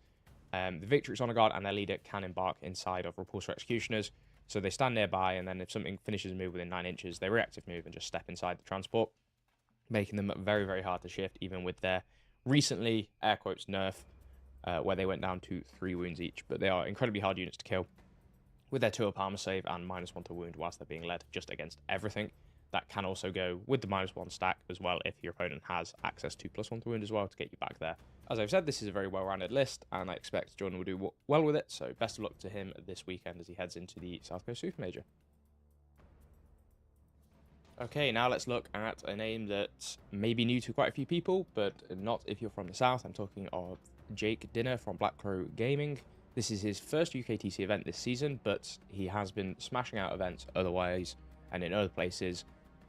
the Victrix Honor Guard and their leader can embark inside of Repulsor Executioners. So they stand nearby, and then if something finishes a move within 9 inches, they reactive move and just step inside the transport, making them very, very hard to shift, even with their recently, air quotes, nerf, where they went down to 3 wounds each. But they are incredibly hard units to kill, with their 2-up armor save and -1 to wound whilst they're being led just against everything. That can also go with the -1 stack as well if your opponent has access to +1 to wound as well to get you back there. As I've said, this is a very well-rounded list, and I expect Jordan will do well with it, so best of luck to him this weekend as he heads into the South Coast Super Major. Okay, now let's look at a name that may be new to quite a few people, but not if you're from the South. I'm talking of Jake Dinner from Black Crow Gaming. This is his first UKTC event this season, but he has been smashing out events otherwise and in other places,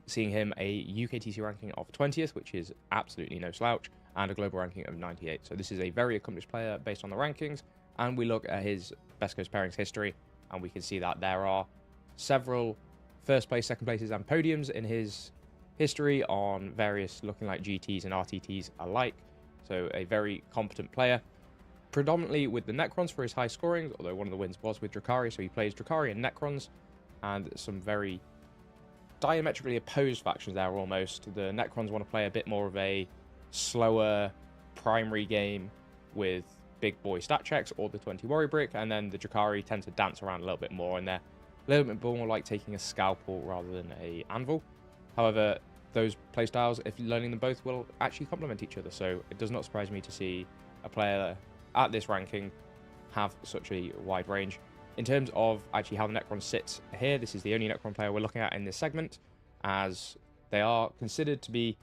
seeing him a UKTC ranking of 20th, which is absolutely no slouch, and a global ranking of 98. So this is a very accomplished player based on the rankings, and we look at his Best Coast Pairings history, and we can see that there are several first place, second places, and podiums in his history on various looking like GTs and RTTs alike. So a very competent player, predominantly with the Necrons for his high scorings, although one of the wins was with Drakari, so he plays Drakari and Necrons, and some very diametrically opposed factions there almost. The Necrons want to play a bit more of a slower primary game with big boy stat checks or the 20 warrior brick, and then the Drakari tend to dance around a little bit more, and they're a little bit more like taking a scalpel rather than a anvil. However, those playstyles, if learning them both, will actually complement each other, so it does not surprise me to see a player at this ranking have such a wide range. In terms of actually how the Necron sits here, this is the only Necron player we're looking at in this segment, as they are considered to be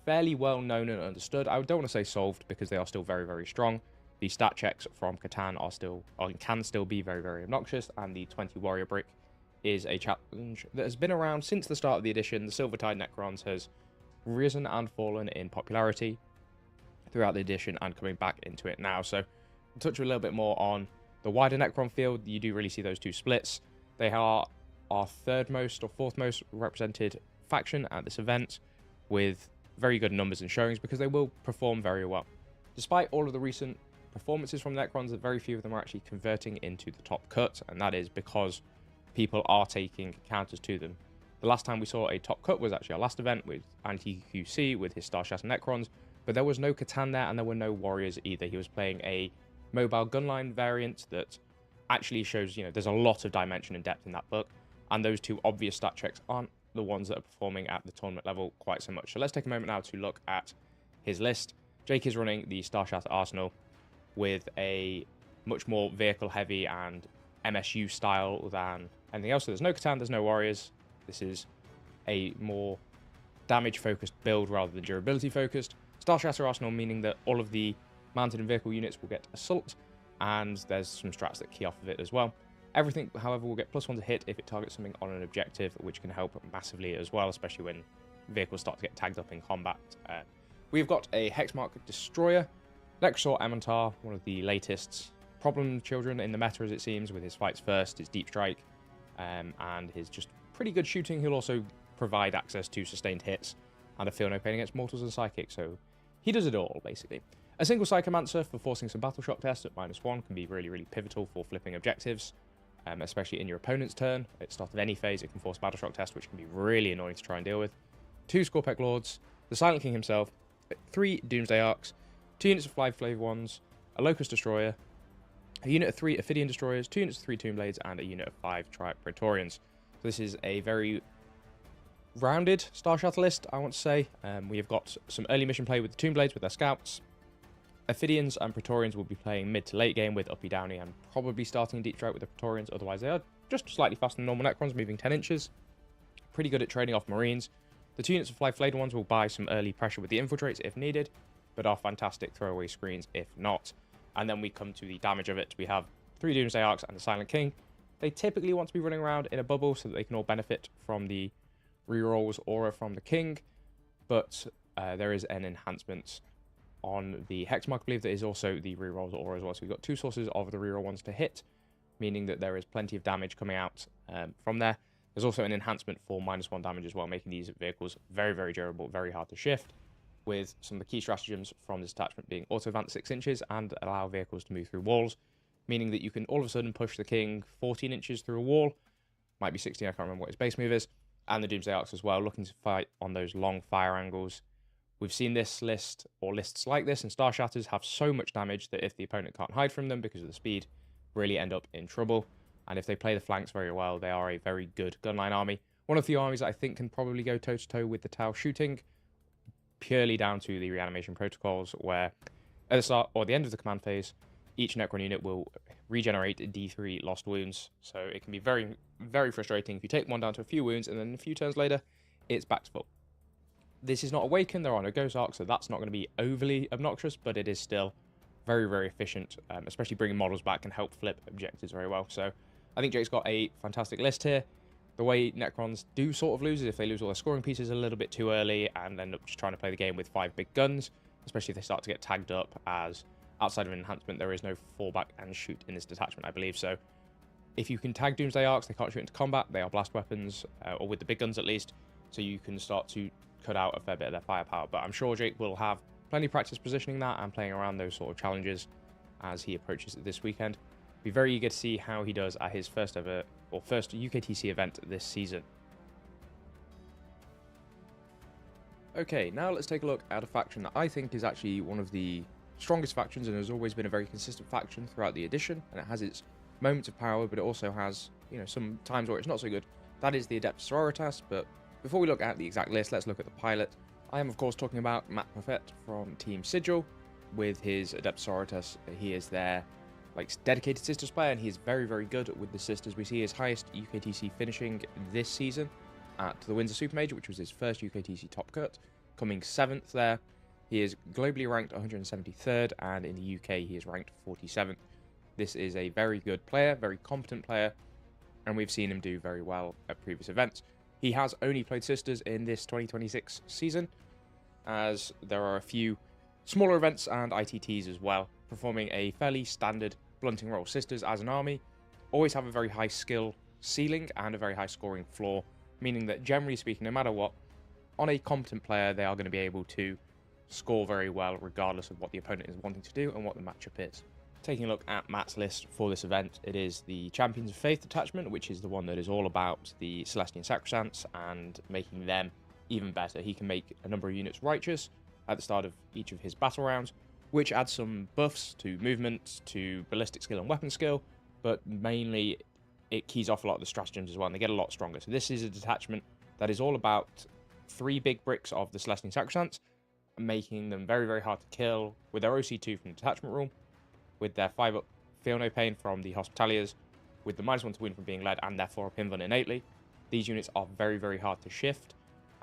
fairly well known and understood. I don't want to say solved because they are still very, very strong. The stat checks from Catan are still, or can still be very, very obnoxious, and the 20 warrior brick is a challenge that has been around since the start of the edition. The Silvertide Necrons has risen and fallen in popularity throughout the edition and coming back into it now. So to touch a little bit more on the wider Necron field, you do really see those two splits. They are our third most or fourth most represented faction at this event, with very good numbers and showings because they will perform very well. Despite all of the recent performances from Necrons, that very few of them are actually converting into the top cut, and that is because people are taking counters to them. The last time we saw a top cut was actually our last event with Anti-QC with his Star Shatter Necrons, but there was no Catan there and there were no warriors either. He was playing a mobile gunline variant that actually shows, there's a lot of dimension and depth in that book, and those two obvious stat checks aren't the ones that are performing at the tournament level quite so much. So let's take a moment now to look at his list. Jake is running the Star Shatter Arsenal with a much more vehicle heavy and MSU style than anything else. So there's no Catan, there's no warriors. This is a more damage focused build rather than durability focused. Star Shatter Arsenal meaning that all of the mounted and vehicle units will get assault, and there's some strats that key off of it as well. Everything, however, will get +1 to hit if it targets something on an objective, which can help massively as well, especially when vehicles start to get tagged up in combat. We've got a Hexmark Destroyer, Nexor Amantar, one of the latest problem children in the meta as it seems, with his fights first, his deep strike, and his just pretty good shooting. He'll also provide access to sustained hits and a feel no pain against mortals and psychics, so he does it all, basically. A single Psychomancer for forcing some battle shock test at -1 can be really, really pivotal for flipping objectives, especially in your opponent's turn. At the start of any phase, it can force battle shock test, which can be really annoying to try and deal with. 2 Scorpec Lords, the Silent King himself, 3 Doomsday Arcs, 2 units of Flavor Ones, a Locust Destroyer, a unit of 3 Ophidian Destroyers, 2 units of 3 Tomb Blades, and a unit of 5 Triarch Praetorians. So this is a very rounded Star Shatter list, I want to say. We have got some early mission play with the Tomb Blades with their scouts. Ophidians and Praetorians will be playing mid to late game with Uppy Downy and probably starting Deep Strike with the Praetorians, otherwise they are just slightly faster than normal Necrons, moving 10 inches. Pretty good at trading off Marines. The 2 units of Flayed Ones will buy some early pressure with the Infiltrates if needed, but are fantastic throwaway screens if not. And then we come to the damage of it. We have 3 Doomsday Arcs and the Silent King. They typically want to be running around in a bubble so that they can all benefit from the rerolls aura from the King, but there is an enhancement on the hex mark, I believe there is also the rerolls aura as well. So we've got two sources of the reroll ones to hit, meaning that there is plenty of damage coming out from there. There's also an enhancement for -1 damage as well, making these vehicles very, very durable, very hard to shift, with some of the key stratagems from this attachment being auto-advance 6 inches and allow vehicles to move through walls, meaning that you can all of a sudden push the king 14 inches through a wall, might be 16, I can't remember what his base move is, and the Doomsday Arcs as well, looking to fight on those long fire angles. We've seen this list, or lists like this, and Star Shatters have so much damage that if the opponent can't hide from them because of the speed, really end up in trouble. And if they play the flanks very well, they are a very good gunline army. One of the armies that I think can probably go toe-to-toe with the Tau shooting, purely down to the reanimation protocols, where at the start or the end of the command phase, each Necron unit will regenerate D3 lost wounds. So it can be very, very frustrating if you take one down to a few wounds and then a few turns later, it's back to full. This is not Awaken, there are no Ghost Arcs, so that's not going to be overly obnoxious, but it is still very, very efficient, especially bringing models back can help flip objectives very well. So I think Jake's got a fantastic list here. The way Necrons do sort of lose is if they lose all their scoring pieces a little bit too early and end up just trying to play the game with 5 big guns, especially if they start to get tagged up, as outside of an enhancement, there is no fallback and shoot in this detachment, I believe. So if you can tag Doomsday Arcs, they can't shoot into combat, they are blast weapons, or with the big guns at least, so you can start to cut out a fair bit of their firepower. But I'm sure Jake will have plenty of practice positioning that and playing around those sort of challenges as he approaches it this weekend. Be very eager to see how he does at his first UKTC event this season. Okay, now let's take a look at a faction that I think is actually one of the strongest factions and has always been a very consistent faction throughout the edition, and it has its moments of power, but it also has, you know, some times where it's not so good. That is the Adeptus Sororitas. But before we look at the exact list, let's look at the pilot. I am of course talking about Matt Buffett from Team Sigil with his Adeptus Sororitas. He is their dedicated Sisters player, and he is very, very good with the Sisters. We see his highest UKTC finishing this season at the Windsor Super Major, which was his first UKTC top cut, coming 7th there. He is globally ranked 173rd, and in the UK he is ranked 47th. This is a very good player, very competent player, and we've seen him do very well at previous events. He has only played Sisters in this 2026 season, as there are a few smaller events and ITTs as well, performing a fairly standard blunting role. Sisters as an army always have a very high skill ceiling and a very high scoring floor, meaning that generally speaking, no matter what, on a competent player, they are going to be able to score very well regardless of what the opponent is wanting to do and what the matchup is. Taking a look at Matt's list for this event, it is the Champions of Faith attachment, which is the one that is all about the Celestian Sacrosancts and making them even better. He can make a number of units righteous at the start of each of his battle rounds, which adds some buffs to movement, to ballistic skill and weapon skill, but mainly it keys off a lot of the stratagems as well, and they get a lot stronger. So this is a detachment that is all about 3 big bricks of the Celestian Sacrosancts, making them very, very hard to kill with their OC2 from the detachment rule, with their 5-up Feel No Pain from the Hospitaliers, with the -1 to wound from being led, and their 4-up Invuln innately. These units are very, very hard to shift,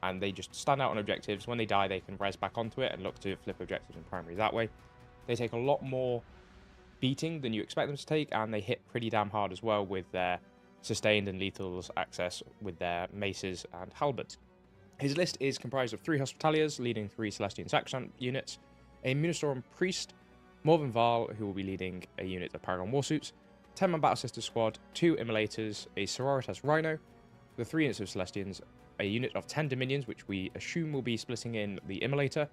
and they just stand out on objectives. When they die, they can res back onto it and look to flip objectives in primary that way. They take a lot more beating than you expect them to take, and they hit pretty damn hard as well with their sustained and lethals access with their maces and halberds. His list is comprised of 3 Hospitaliers leading 3 Celestian Sacrosant units, a Munistorm Priest, Morven Val, who will be leading a unit of Paragon Warsuits, 10-man Battle Sister Squad, 2 Immolators, a Sororitas Rhino, the 3 units of Celestians, a unit of 10 Dominions, which we assume will be splitting in the Immolator,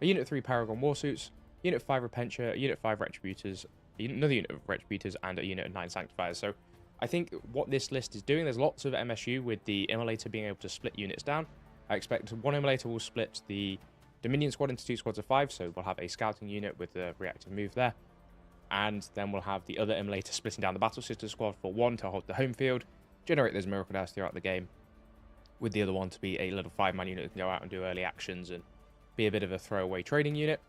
a unit of 3 Paragon Warsuits, unit of 5 Repentia, a unit of 5 Retributors, another unit of Retributors, and a unit of 9 Sanctifiers. So I think what this list is doing, there's lots of MSU with the Immolator being able to split units down. I expect one Immolator will split the Dominion squad into 2 squads of 5, so we'll have a scouting unit with the reactive move there. And then we'll have the other Immolator splitting down the Battle Sister squad for 1 to hold the home field, generate those Miracle Dice throughout the game, with the other one to be a little 5-man unit that can go out and do early actions and be a bit of a throwaway trading unit,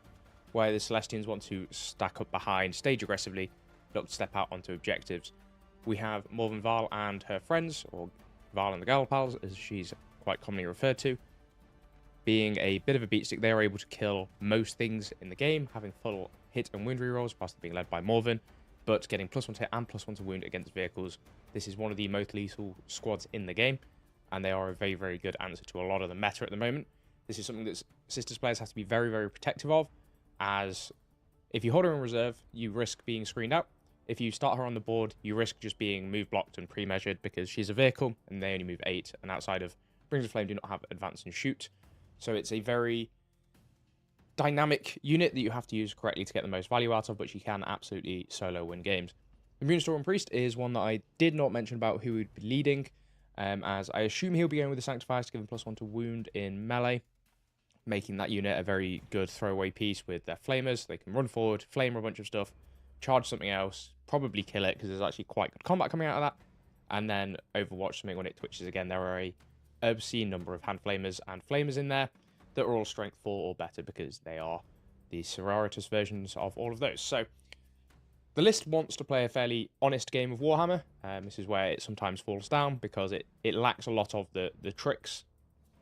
where the Celestians want to stack up behind, stage aggressively, look to step out onto objectives. We have Morven Val and her friends, or Val and the Galpals, as she's quite commonly referred to. Being a bit of a beatstick, they are able to kill most things in the game, having full hit and wound rerolls, whilst being led by Morven, but getting +1 to hit and +1 to wound against vehicles. This is one of the most lethal squads in the game, and they are a very, very good answer to a lot of the meta at the moment. This is something that Sisters players have to be very, very protective of, as if you hold her in reserve, you risk being screened out. If you start her on the board, you risk just being move blocked and pre-measured because she's a vehicle and they only move 8, and outside of Brings of Flame do not have advance and shoot. So it's a very dynamic unit that you have to use correctly to get the most value out of, but she can absolutely solo win games. The Runestorm Priest is one that I did not mention about who would be leading, as I assume he'll be going with the Sanctifiers to give him +1 to wound in melee, making that unit a very good throwaway piece with their flamers. They can run forward, flame a bunch of stuff, charge something else, probably kill it because there's actually quite good combat coming out of that, and then overwatch something when it twitches again. There are a obscene number of hand flamers and flamers in there that are all strength 4 or better because they are the Sororitas versions of all of those. So the list wants to play a fairly honest game of Warhammer. This is where it sometimes falls down because it lacks a lot of the tricks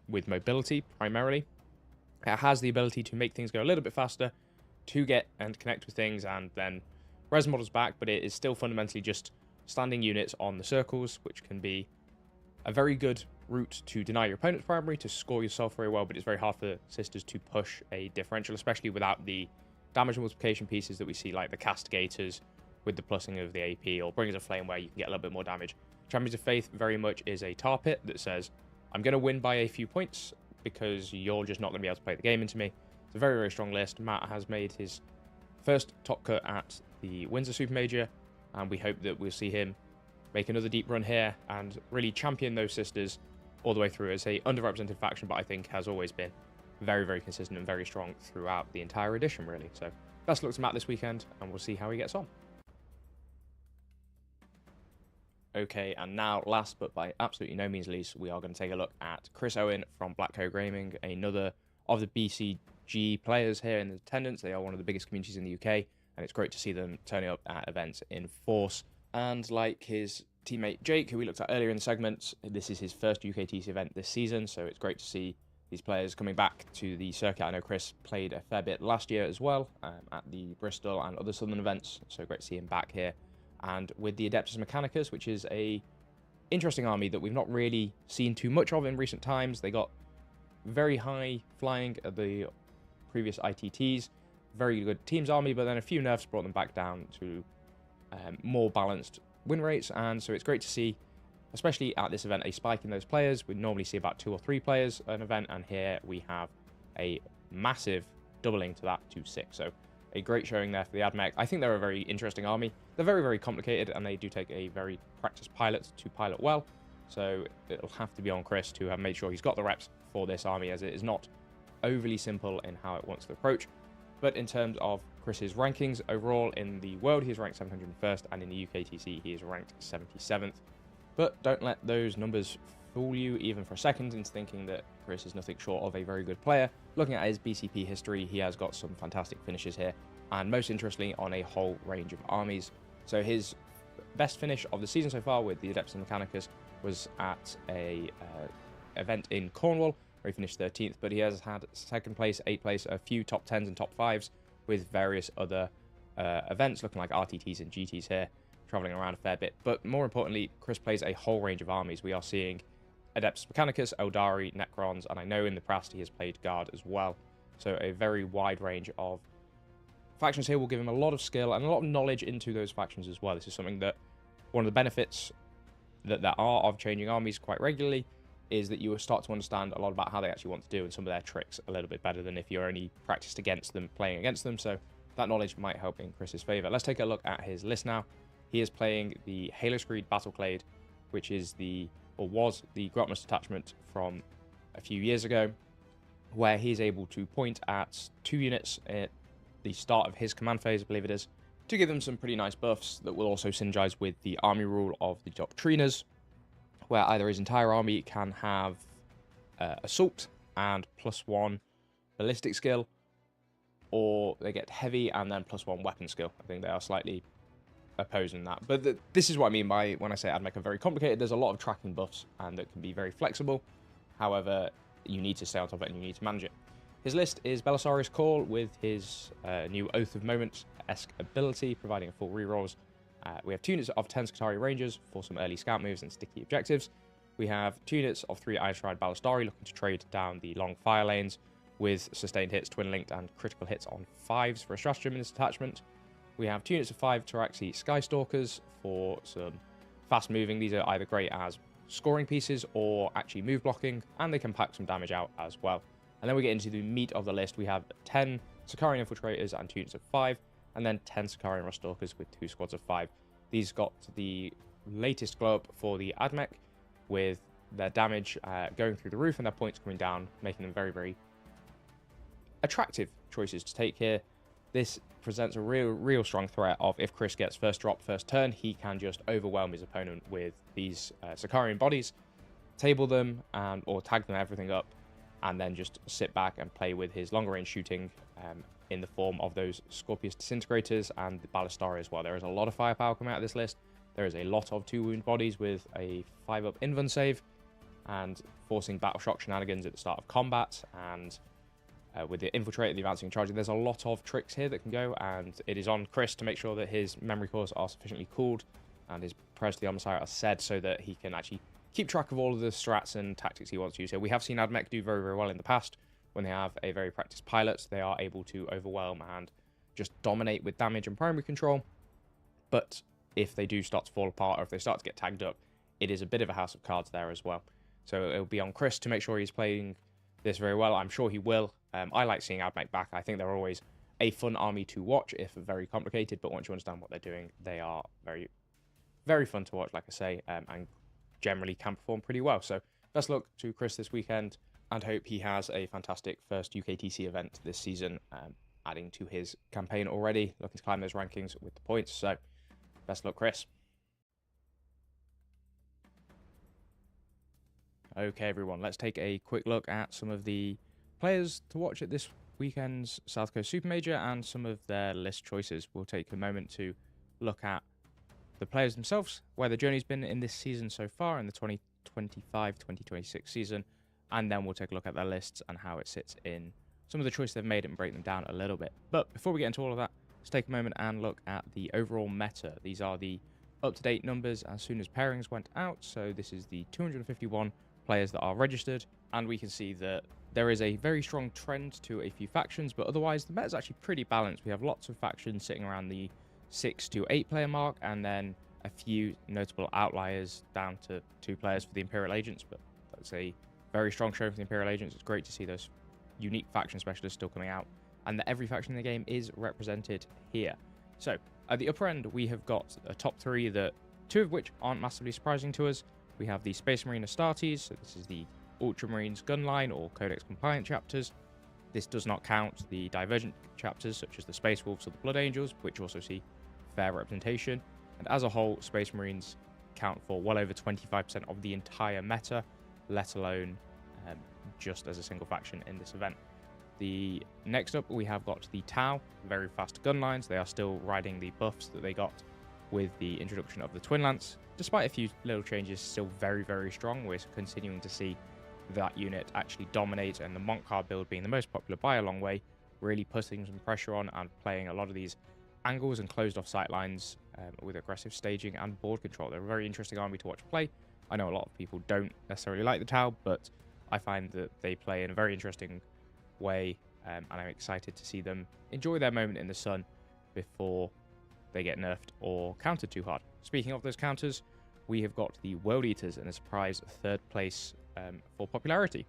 with mobility primarily. It has the ability to make things go a little bit faster, to get and connect with things and then res models back, but it is still fundamentally just standing units on the circles, which can be a very good route to deny your opponent's primary, to score yourself very well, but it's very hard for sisters to push a differential, especially without the damage multiplication pieces that we see, like the Castigators with the plussing of the AP, or Bringers of Flame where you can get a little bit more damage. Champions of Faith very much is a tar pit that says, I'm going to win by a few points because you're just not going to be able to play the game into me. It's a very, very strong list. Matt has made his first top cut at the Windsor Super Major, and we hope that we'll see him make another deep run here and really champion those sisters all the way through as a underrepresented faction, but I think has always been very, very consistent and very strong throughout the entire edition, really. So best of luck to Matt this weekend, and we'll see how he gets on. Okay, and now, last but by absolutely no means least, we are going to take a look at Chris Owen from Black Coat Gaming, another of the BCG players here in attendance. They are one of the biggest communities in the UK, and it's great to see them turning up at events in force. And like his teammate Jake, who we looked at earlier in the segment, this is his first UKTC event this season, so it's great to see these players coming back to the circuit. I know Chris played a fair bit last year as well at the Bristol and other southern events, so great to see him back here. And with the Adeptus Mechanicus, which is a interesting army that we've not really seen too much of in recent times. They got very high flying at the previous ITTs, very good teams army, but then a few nerfs brought them back down to more balanced win rates, and so it's great to see, especially at this event, a spike in those players. We normally see about 2 or 3 players at an event, and here we have a massive doubling to that to 6. So a great showing there for the AdMech. I think they're a very interesting army. They're very, very complicated, and they do take a very practiced pilot to pilot well. So it'll have to be on Chris to have made sure he's got the reps for this army, as it is not overly simple in how it wants to approach. But in terms of Chris's rankings overall in the world, he's ranked 701st, and in the UKTC, he is ranked 77th. But don't let those numbers fool you even for a second into thinking that Chris is nothing short of a very good player. Looking at his BCP history, he has got some fantastic finishes here, and most interestingly on a whole range of armies. So his best finish of the season so far with the Adeptus Mechanicus was at a event in Cornwall, where he finished 13th, but he has had 2nd place, 8th place, a few top 10s and top 5s with various other events, looking like RTTs and GTs here, traveling around a fair bit. But more importantly, Chris plays a whole range of armies. We are seeing Adeptus Mechanicus, Eldari, Necrons, and I know in the past he has played Guard as well. So a very wide range of factions here will give him a lot of skill and a lot of knowledge into those factions as well. This is something that one of the benefits that there are of changing armies quite regularly is that you will start to understand a lot about how they actually want to do and some of their tricks a little bit better than if you're only practiced against them, playing against them. So that knowledge might help in Chris's favour. Let's take a look at his list now. He is playing the Halo Screed Battleclade, which is was the Grotmus detachment from a few years ago, where he's able to point at 2 units at the start of his command phase, I believe it is, to give them some pretty nice buffs that will also synergize with the army rule of the Doctriners, where either his entire army can have assault and +1 ballistic skill, or they get heavy and then +1 weapon skill. I think they are slightly opposing that. But this is what I mean by when I say AdMech are very complicated. There's a lot of tracking buffs and that can be very flexible. However, you need to stay on top of it and you need to manage it. His list is Belisarius Call with his new Oath of Moments-esque ability, providing a full rerolls. We have 2 units of 10 Skitarii Rangers for some early scout moves and sticky objectives. We have 2 units of 3 Iron Shroud Ballistari looking to trade down the long fire lanes with sustained hits, twin linked, and critical hits on 5s for a stratagem in this attachment. We have 2 units of 5 Taurasi Skystalkers for some fast moving. These are either great as scoring pieces or actually move blocking, and they can pack some damage out as well. And then we get into the meat of the list. We have 10 Sakarian Infiltrators and 2 units of 5, and then 10 Sakarian Rustalkers with 2 squads of 5. These got the latest glow up for the Admech, with their damage going through the roof and their points coming down, making them very, very attractive choices to take here. This presents a real strong threat of, if Chris gets first drop, first turn, he can just overwhelm his opponent with these Sakarian bodies, table them, or tag them everything up, and then just sit back and play with his longer range shooting in the form of those Scorpius Disintegrators and the Ballistari as well. There is a lot of firepower coming out of this list. There is a lot of 2 wound bodies with a 5-up invuln save, and forcing battle shock shenanigans at the start of combat, and with the infiltrator, the advancing and charging. There's a lot of tricks here that can go, and it is on Chris to make sure that his memory cores are sufficiently cooled and his prayers to the Omnissiah are said, so that he can actually keep track of all of the strats and tactics he wants to use here. We have seen Admech do very, very well in the past. When they have a very practiced pilot, they are able to overwhelm and just dominate with damage and primary control. But if they do start to fall apart, or if they start to get tagged up, it is a bit of a house of cards there as well. So it'll be on Chris to make sure he's playing this very well. I'm sure he will. I like seeing Admech back. I think they're always a fun army to watch, if very complicated, but once you understand what they're doing, they are very, very fun to watch, like I say, and generally can perform pretty well. So best luck to Chris this weekend, and hope he has a fantastic first UKTC event this season, adding to his campaign already, looking to climb those rankings with the points. So best luck, Chris. Okay, everyone, let's take a quick look at some of the players to watch at this weekend's South Coast Super Major and some of their list choices. We'll take a moment to look at the players themselves, where the journey's been in this season so far, in the 2025-2026 season, and then we'll take a look at their lists and how it sits in some of the choices they've made and break them down a little bit. But before we get into all of that, let's take a moment and look at the overall meta. These are the up-to-date numbers as soon as pairings went out, so this is the 251 players that are registered, and we can see that there is a very strong trend to a few factions, but otherwise the meta is actually pretty balanced. We have lots of factions sitting around the 6 to 8 player mark, and then a few notable outliers down to 2 players for the Imperial Agents, but that's a very strong show for the Imperial Agents. It's great to see those unique faction specialists still coming out, and that every faction in the game is represented here. So at the upper end, we have got a top 3 that 2 of which aren't massively surprising to us. We have the Space Marine Astartes, so this is the Ultramarines Gunline or Codex Compliant chapters. This does not count the Divergent chapters such as the Space Wolves or the Blood Angels, which also see fair representation. And as a whole, Space Marines count for well over 25% of the entire meta, let alone just as a single faction in this event. The next up, we have got the Tau, very fast gunlines. They are still riding the buffs that they got with the introduction of the Twin Lance. Despite a few little changes, still very, very strong. We're continuing to see that unit actually dominate, and the Monk card build being the most popular by a long way, really putting some pressure on and playing a lot of these angles and closed off sight lines with aggressive staging and board control. They're a very interesting army to watch play. I know a lot of people don't necessarily like the Tau, but I find that they play in a very interesting way, and I'm excited to see them enjoy their moment in the sun before they get nerfed or countered too hard. Speaking of those counters, we have got the World Eaters in a surprise 3rd place for popularity.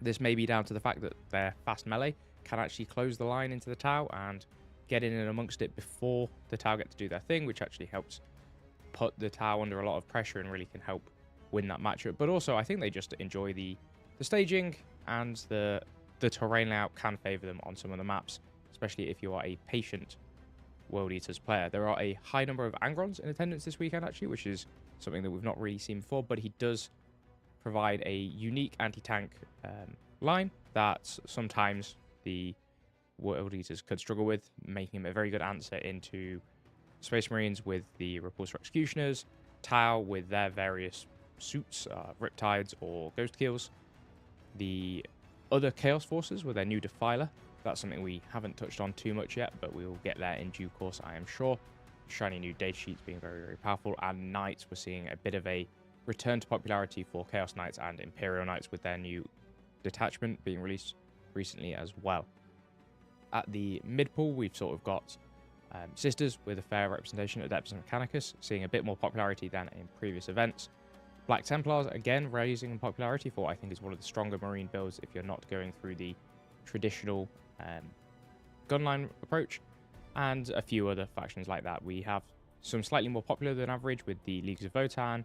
This may be down to the fact that their fast melee can actually close the line into the Tau and get in and amongst it before the Tau get to do their thing, which actually helps put the Tau under a lot of pressure and really can help win that matchup. But also, I think they just enjoy the staging, and the terrain layout can favor them on some of the maps, especially if you are a patient World Eaters player. There are a high number of Angrons in attendance this weekend, actually, which is something that we've not really seen before, but he does provide a unique anti-tank line that sometimes the World Eaters could struggle with, making him a very good answer into Space Marines with the Repulsor Executioners, Tau with their various suits, Riptides or Ghost Keels, the other Chaos Forces with their new Defiler. That's something we haven't touched on too much yet, but we will get there in due course, I am sure. Shiny new data sheets being very, very powerful, and Knights, we're seeing a bit of a return to popularity for Chaos Knights and Imperial Knights with their new detachment being released recently as well. At the mid pool, we've sort of got Sisters with a fair representation, Adeptus Mechanicus seeing a bit more popularity than in previous events. Black Templars, again, raising in popularity for what I think is one of the stronger Marine builds if you're not going through the traditional gunline approach, and a few other factions like that. We have some slightly more popular than average with the Leagues of Votan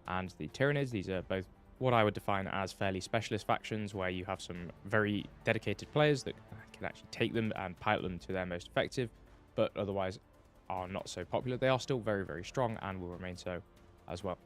and the Tyranids. These are both what I would define as fairly specialist factions, where you have some very dedicated players that can actually take them and pilot them to their most effective, but otherwise are not so popular. They are still very, very strong and will remain so as well.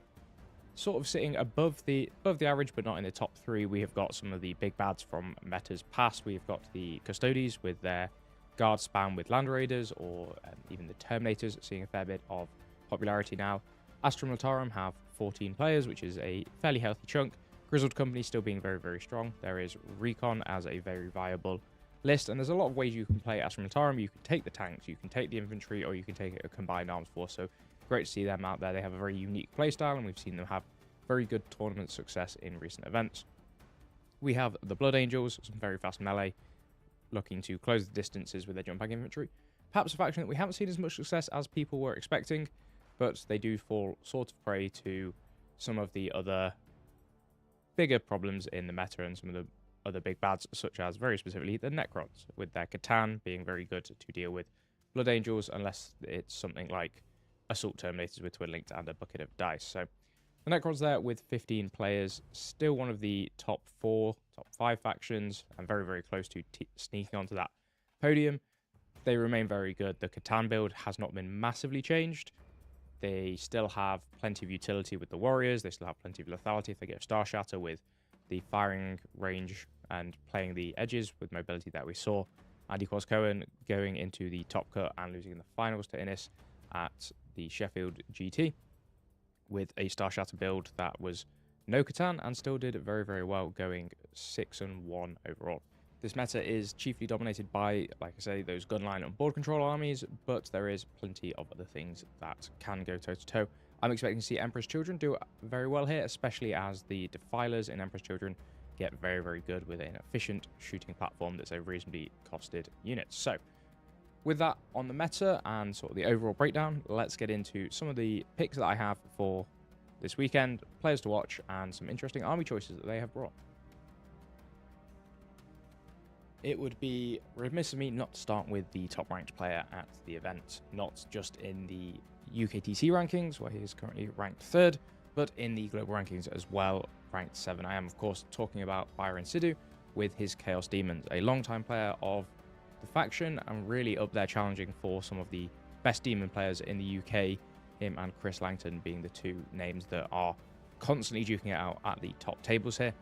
Sort of sitting above the average, but not in the top 3, we have got some of the big bads from metas past. We've got the Custodes with their guard spam with Land Raiders, or even the Terminators seeing a fair bit of popularity now. Astra Militarum have 14 players, which is a fairly healthy chunk. Grizzled Company still being very, very strong. There is Recon as a very viable list, and there's a lot of ways you can play Astra Militarum. You can take the tanks, you can take the infantry, or you can take a combined arms force. So great to see them out there. They have a very unique playstyle, and we've seen them have very good tournament success in recent events. We have the Blood Angels, some very fast melee, looking to close the distances with their jump pack infantry. Perhaps a faction that we haven't seen as much success as people were expecting, but they do fall sort of prey to some of the other bigger problems in the meta and some of the other big bads, such as very specifically the Necrons, with their Catan being very good to deal with Blood Angels, unless it's something like Assault Terminators with Twin Linked and a bucket of dice. So the Necrons there with 15 players, still one of the top 4, top 5 factions, and very, very close to sneaking onto that podium. They remain very good. The Catan build has not been massively changed. They still have plenty of utility with the Warriors. They still have plenty of lethality if they get Star Shatter with the firing range and playing the edges with mobility that we saw. Andy Cohen going into the top cut and losing in the finals to Innis at the Sheffield GT with a Star Shatter build that was no Catan and still did very, very well, going 6-1 overall. This meta is chiefly dominated by, like I say, those gunline and board control armies, but there is plenty of other things that can go toe-to-toe. I'm expecting to see Emperor's Children do very well here, especially as the Defilers in Emperor's Children get very, very good with an efficient shooting platform that's a reasonably costed unit. So, with that on the meta and sort of the overall breakdown, let's get into some of the picks that I have for this weekend, players to watch, and some interesting army choices that they have brought. It would be remiss of me not to start with the top ranked player at the event, not just in the UKTC rankings, where he is currently ranked 3rd, but in the global rankings as well, ranked 7. I am, of course, talking about Byron Sidhu with his Chaos Demons, a long-time player of the faction and really up there challenging for some of the best demon players in the UK, him and Chris Langton being the 2 names that are constantly duking it out at the top tables here.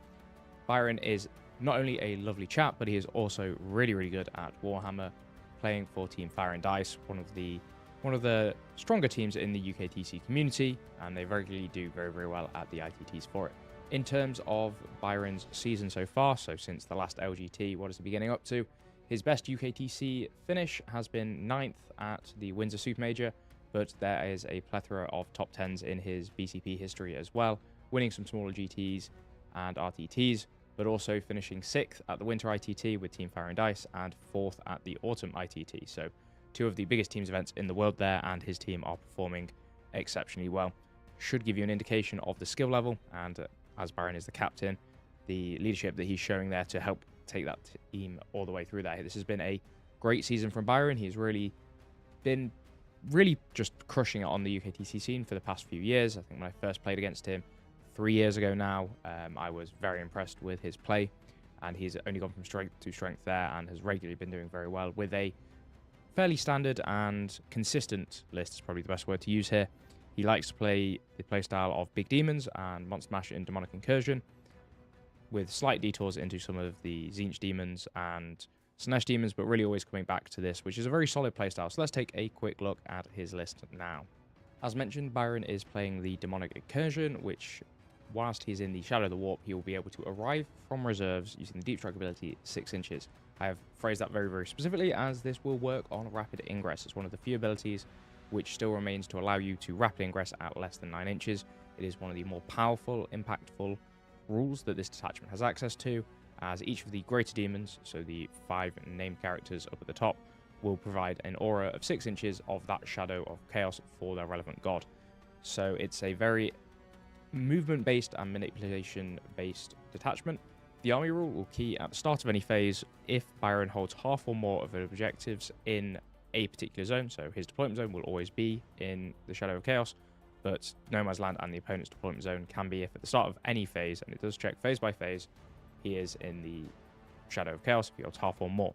Byron is not only a lovely chap, but he is also really, really good at Warhammer, playing for Team Fire and Dice, one of the stronger teams in the UKTC community, and they regularly do very, very well at the ITTs for it. In terms of Byron's season so far, so since the last LGT, what is he getting up to? His best UKTC finish has been 9th at the Windsor Super Major, but there is a plethora of top 10s in his BCP history as well, winning some smaller GTs and RTTs, but also finishing 6th at the Winter ITT with Team Fire and Dice and 4th at the Autumn ITT. So 2 of the biggest teams events in the world there, and his team are performing exceptionally well. Should give you an indication of the skill level, and as Byron is the captain, the leadership that he's showing there to help take that team all the way through there. This has been a great season from Byron. He's really been just crushing it on the UKTC scene for the past few years. I think when I first played against him 3 years ago now, I was very impressed with his play, and he's only gone from strength to strength there and has regularly been doing very well with a fairly standard and consistent list, is probably the best word to use here. He likes to play the playstyle of Big Demons and Monster Mash in Demonic Incursion, with slight detours into some of the Tzeentch Demons and Slanesh Demons, but really always coming back to this, which is a very solid playstyle. So let's take a quick look at his list now. As mentioned, Byron is playing the Demonic Incursion, which, whilst he's in the Shadow of the Warp, he will be able to arrive from reserves using the Deep Strike ability 6 inches. I have phrased that very, very specifically, as this will work on Rapid Ingress. It's one of the few abilities which still remains to allow you to rapid ingress at less than 9 inches. It is one of the more powerful, impactful rules that this detachment has access to, as each of the greater demons, so the 5 named characters up at the top, will provide an aura of 6 inches of that shadow of chaos for their relevant god. So it's a very movement-based and manipulation-based detachment. The army rule will key at the start of any phase if Byron holds half or more of the objectives in a particular zone, so his deployment zone will always be in the Shadow of Chaos, but No Man's Land and the opponent's deployment zone can be if at the start of any phase, and it does check phase by phase, he is in the Shadow of Chaos if he holds half or more.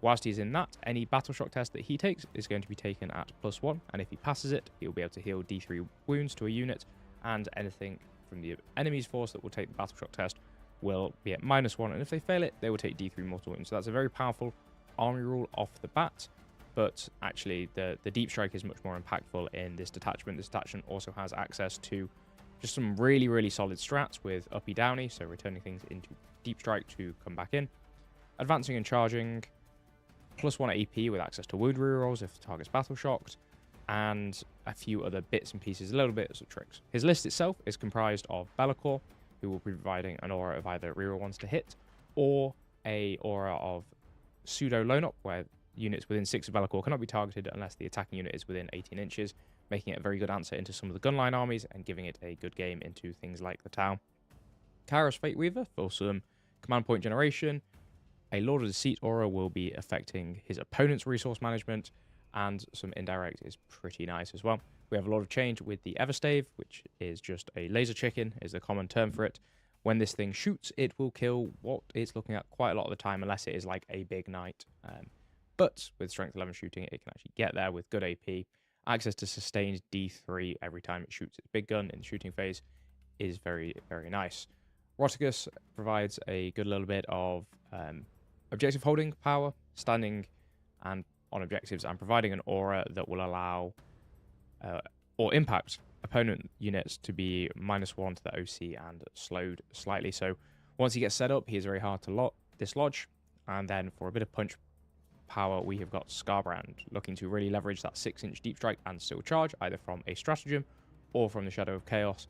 Whilst he's in that, any battle shock test that he takes is going to be taken at +1, and if he passes it, he'll be able to heal D3 wounds to a unit, and anything from the enemy's force that will take the battle shock test will be at -1, and if they fail it, they will take D3 mortal wounds. So that's a very powerful army rule off the bat, but actually the deep strike is much more impactful in this detachment. This detachment also has access to just some really, really solid strats with uppy downy, so returning things into deep strike to come back in. Advancing and charging, +1 AP with access to wound rerolls if the target's battle shocked, and a few other bits and pieces, a little bit of tricks. His list itself is comprised of Be'lakor, who will be providing an aura of either reroll ones to hit, or a aura of pseudo lone up, where units within 6 of Be'lakor cannot be targeted unless the attacking unit is within 18 inches, making it a very good answer into some of the gunline armies and giving it a good game into things like the town. Kara's Fate Weaver for some command point generation. A Lord of Deceit aura will be affecting his opponent's resource management, and some indirect is pretty nice as well. We have a lot of change with the Everstave, which is just a laser chicken, is the common term for it. When this thing shoots, it will kill what it's looking at quite a lot of the time, unless it is like a big knight. But with Strength 11 shooting, it can actually get there with good AP. Access to sustained D3 every time it shoots its big gun in the shooting phase is very, very nice. Rotigus provides a good little bit of objective holding power, standing and on objectives, and providing an aura that will allow or impact opponent units to be -1 to the OC and slowed slightly. So once he gets set up, he is very hard to dislodge. And then for a bit of punch power, we have got Scarbrand, looking to really leverage that 6-inch deep strike and still charge, either from a stratagem or from the Shadow of Chaos,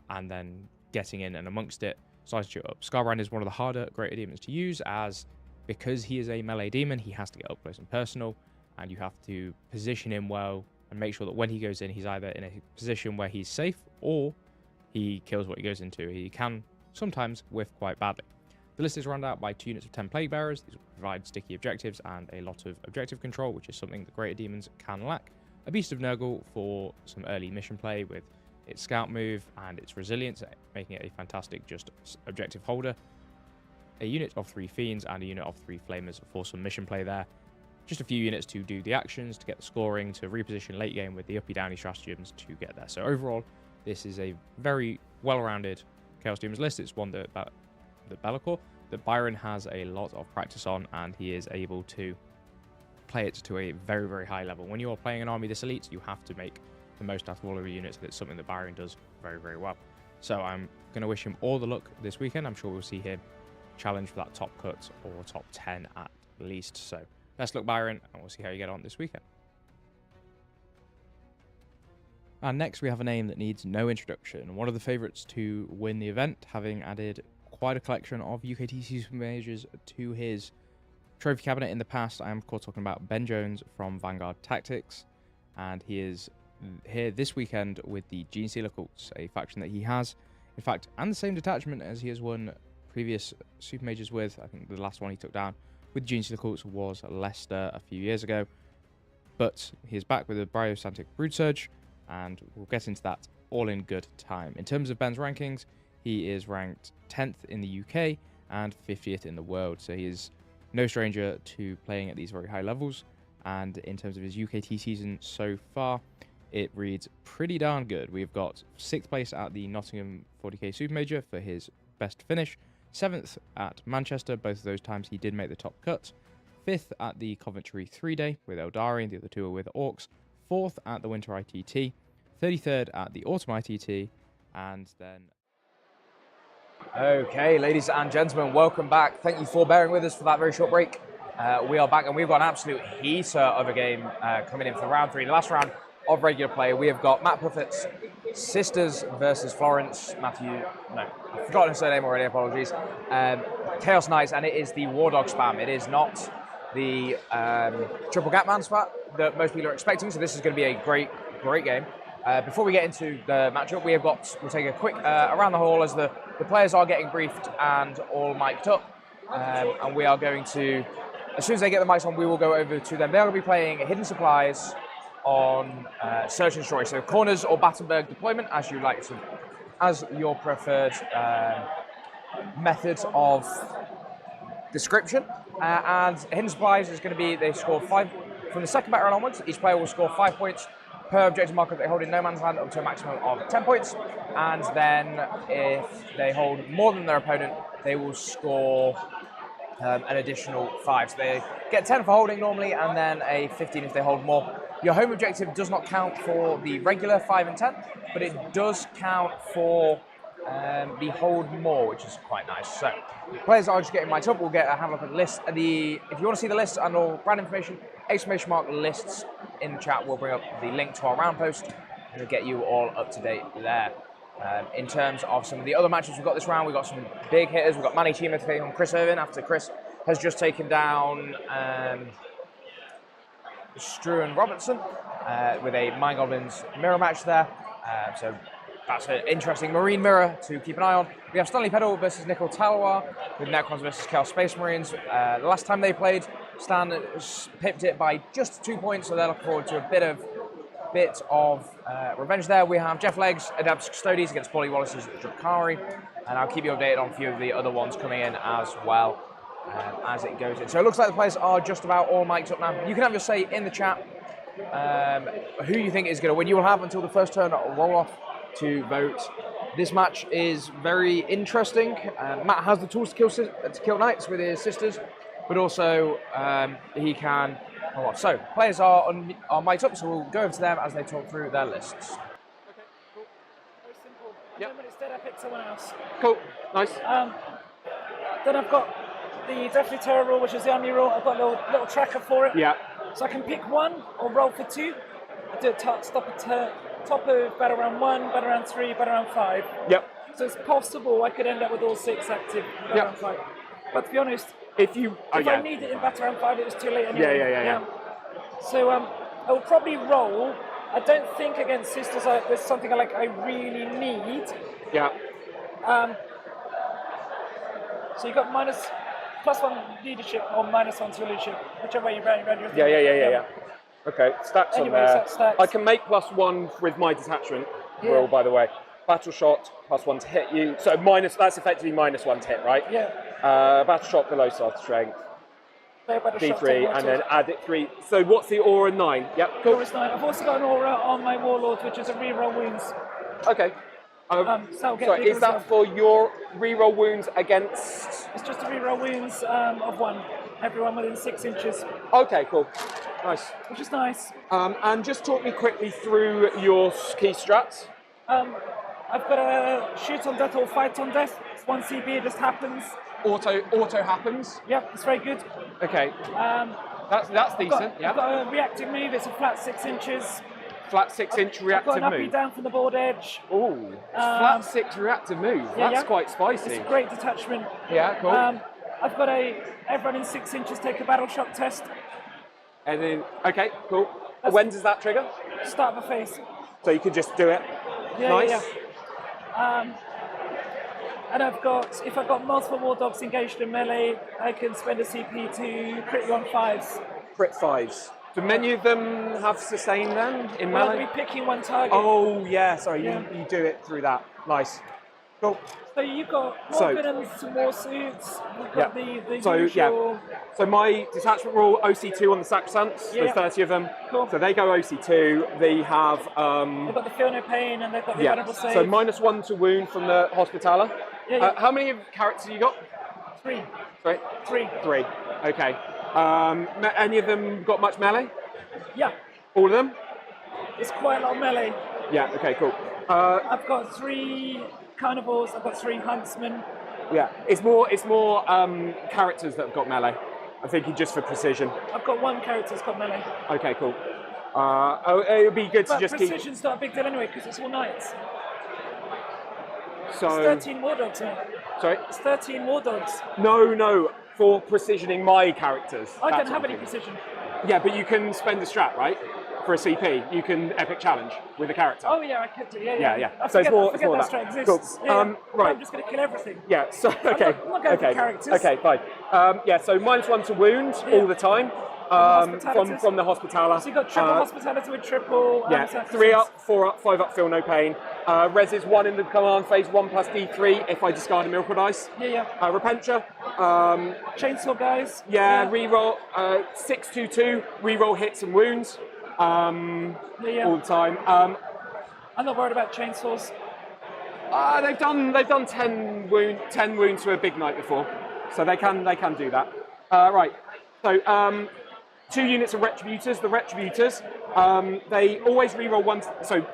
and then getting in and amongst it, sizing it up. Scarbrand is one of the harder greater demons to use, as because he is a melee demon, he has to get up close and personal, and you have to position him well and make sure that when he goes in, he's either in a position where he's safe or he kills what he goes into. He can sometimes whiff quite badly. The list is rounded out by 2 units of 10 Plague Bearers. These will provide sticky objectives and a lot of objective control, which is something that greater demons can lack. A Beast of Nurgle for some early mission play with its scout move and its resilience, making it a fantastic just objective holder. A unit of 3 Fiends and a unit of 3 Flamers for some mission play there. Just a few units to do the actions, to get the scoring, to reposition late game with the uppy downy stratagems to get there. So overall, this is a very well-rounded Chaos Demons list. It's one that Be'lakor, that Byron has a lot of practice on, and he is able to play it to a very, very high level. When you are playing an army this elite, you have to make the most out of all of your units, and it's something that Byron does very, very well. So I'm going to wish him all the luck this weekend. I'm sure we'll see him challenge for that top cut or top 10 at least. So best luck, Byron, and we'll see how you get on this weekend. And next we have a name that needs no introduction. One of the favourites to win the event, having added quite a collection of UKTC Super Majors to his trophy cabinet in the past. I am of course talking about Ben Jones from Vanguard Tactics, and he is here this weekend with the Gene Stealer Cults, a faction that he has, in fact, and the same detachment as he has won previous Super Majors with. I think the last one he took down with Gene Stealer Cults was Leicester a few years ago, but he is back with a Bryosantic Broodsurge, and we'll get into that all in good time. In terms of Ben's rankings, he is ranked 10th in the UK and 50th in the world, so he is no stranger to playing at these very high levels. And in terms of his UKT season so far, it reads pretty darn good. We've got 6th place at the Nottingham 40k Super Major for his best finish, 7th at Manchester, both of those times he did make the top cut, 5th at the Coventry 3-day with Eldari, and the other 2 are with Orcs, 4th at the Winter ITT, 33rd at the Autumn ITT, and then... Okay, ladies and gentlemen, welcome back. Thank you for bearing with us for that very short break. We are back, and we've got an absolute heater of a game coming in for round 3, the last round of regular play. We have got Matt Puffett's Sisters versus Florence. Matthew, no, I've forgotten her surname already, apologies. Chaos Knights, and it is the War Dog spam. It is not the triple Gatman spam that most people are expecting, so this is going to be a great game. Before we get into the matchup, we'll take a quick around the hall as the players are getting briefed and all mic'd up. And we are going to, as soon as they get the mics on, we will go over to them. They are going to be playing Hidden Supplies on Search and Destroy. So corners or Battenberg deployment, as you like to, as your preferred method of description. And Hidden Supplies is going to be, they score 5, from the second battle onwards, each player will score 5 points per objective marker they hold in no man's land up to a maximum of 10 points. And then if they hold more than their opponent, they will score an additional 5. So they get 10 for holding normally, and then a 15 if they hold more. Your home objective does not count for the regular 5 and 10, but it does count for the hold more, which is quite nice. So players are just getting mic'd up. We'll have a look at the list. If you want to see the list and all brand information, ! lists in the chat. We'll bring up the link to our round post and we'll get you all up to date there. In terms of some of the other matches we've got this round, we've got some big hitters. We've got Manny Chima taking on Chris Irvin after Chris has just taken down Struan Robertson with a Mind Goblins mirror match there. So that's an interesting Marine mirror to keep an eye on. We have Stanley Peddle versus Nicol Talwar with Necrons versus Chaos Space Marines. The last time they played, Stan pipped it by just 2 points, so they're looking forward to a bit of revenge there. We have Jeff Leggs, Adeptus Custodes against Paulie Wallace's Drakari, and I'll keep you updated on a few of the other ones coming in as well as it goes in. So it looks like the players are just about all mic'd up now. You can have your say in the chat who you think is going to win. You will have until the first turn roll off to vote. This match is very interesting. Matt has the tools to kill Knights with his sisters, but also he can. So players are mic'd up, so we'll go over to them as they talk through their lists. Okay, cool. Very simple. Yep. And then when it's dead, I pick someone else. Cool, nice. Then I've got the Deathly Terror rule, which is the army rule. I've got a little tracker for it. Yeah. So I can pick one or roll for 2. I do a top of battle round 1, battle round 3, battle round 5. Yep. So it's possible I could end up with all 6 active in battle round 5. But to be honest, if I need it in battle round 5, it was too late anyway. Yeah. So I will probably roll. I don't think against Sisters there's something I really need. Yeah. So you got +1 leadership or -1 to leadership, whichever way you round your thing. Yeah. Okay, stacks Anyway, on there. stacks. I can make +1 with my detachment roll, by the way. Battle shot, +1 to hit you. So that's effectively -1 to hit, right? Yeah. Battle shot below staff strength. D3, and then add it 3. So what's the aura 9? Yep, cool. Aura's 9. I've also got an aura on my Warlord, which is a reroll wounds. Okay. Sorry, is that for your reroll wounds against? It's just a reroll wounds of 1. Everyone within 6 inches. Okay, cool. Nice. Which is nice. And just talk me quickly through your key strats. I've got a shoot on death or fight on death. It's 1 CB, it just happens. Auto happens. Yep, it's very good. Okay. That's decent. I've got a reactive move. It's a flat 6 inches. Flat 6-inch reactive I've got an move. down from the board edge. Ooh, flat 6 reactive move. That's quite spicy. It's a great detachment. Yeah, cool. I've got everyone in 6 inches take a battle shock test. And then, okay, cool. When does that trigger? Start of a phase. So you can just do it. Yeah, nice. Yeah. And if I've got multiple war dogs engaged in melee, I can spend a CP to crit you on 5s. Crit 5s. Do many of them have sustain then in Well, melee? I'll be picking one target. Oh yeah, sorry, you do it through that. Nice. Cool. So you've got Morgan and some more suits. You've got the usual. So my detachment rule OC2 on the Sacrosancts. There's 30 of them. Cool. So they go OC2. They have. They've got the Feel No Pain and they've got the Vulnerable Save. So -1 to wound from the Hospitaller. How many characters you got? 3. Sorry? 3. 3. Okay. Any of them got much melee? Yeah. All of them? It's quite a lot of melee. Yeah. Okay. Cool. I've got 3 carnivores. I've got 3 huntsmen. Yeah. It's more characters that have got melee. I'm thinking just for precision. I've got 1 character that's got melee. Okay. Cool. It would be good to But just keep. precision's not a big deal anyway because it's all knights. So, It's 13 war dogs, mate. sorry? It's 13 war dogs. No, for precisioning my characters. I that don't sort have of any thing. precision. Yeah, but you can spend a strat, right? For a CP, you can epic challenge with a character. Oh yeah, I could do. Yeah. I So it's forget, more, I forget more that that. strat exists. Cool. Yeah. Right. I'm just going to kill everything. Yeah. So okay. I'm not going for characters. Okay. Fine. Yeah. So -1 to wound all the time. From the hospitaler. So you got triple hospitality with triple. Yeah. 3 up, 4 up, 5 up. Feel no pain. Res is 1 in the command phase. 1 plus D3 if I discard a miracle dice. Yeah. Repentia. Chainsaw guys. Yeah. Reroll 6/2/2. Reroll hits and wounds. All the time. I'm not worried about chainsaws. They've done 10 wounds to a big knight before, so they can do that. Right. So 2 units of retributors. The retributors they always reroll 1. So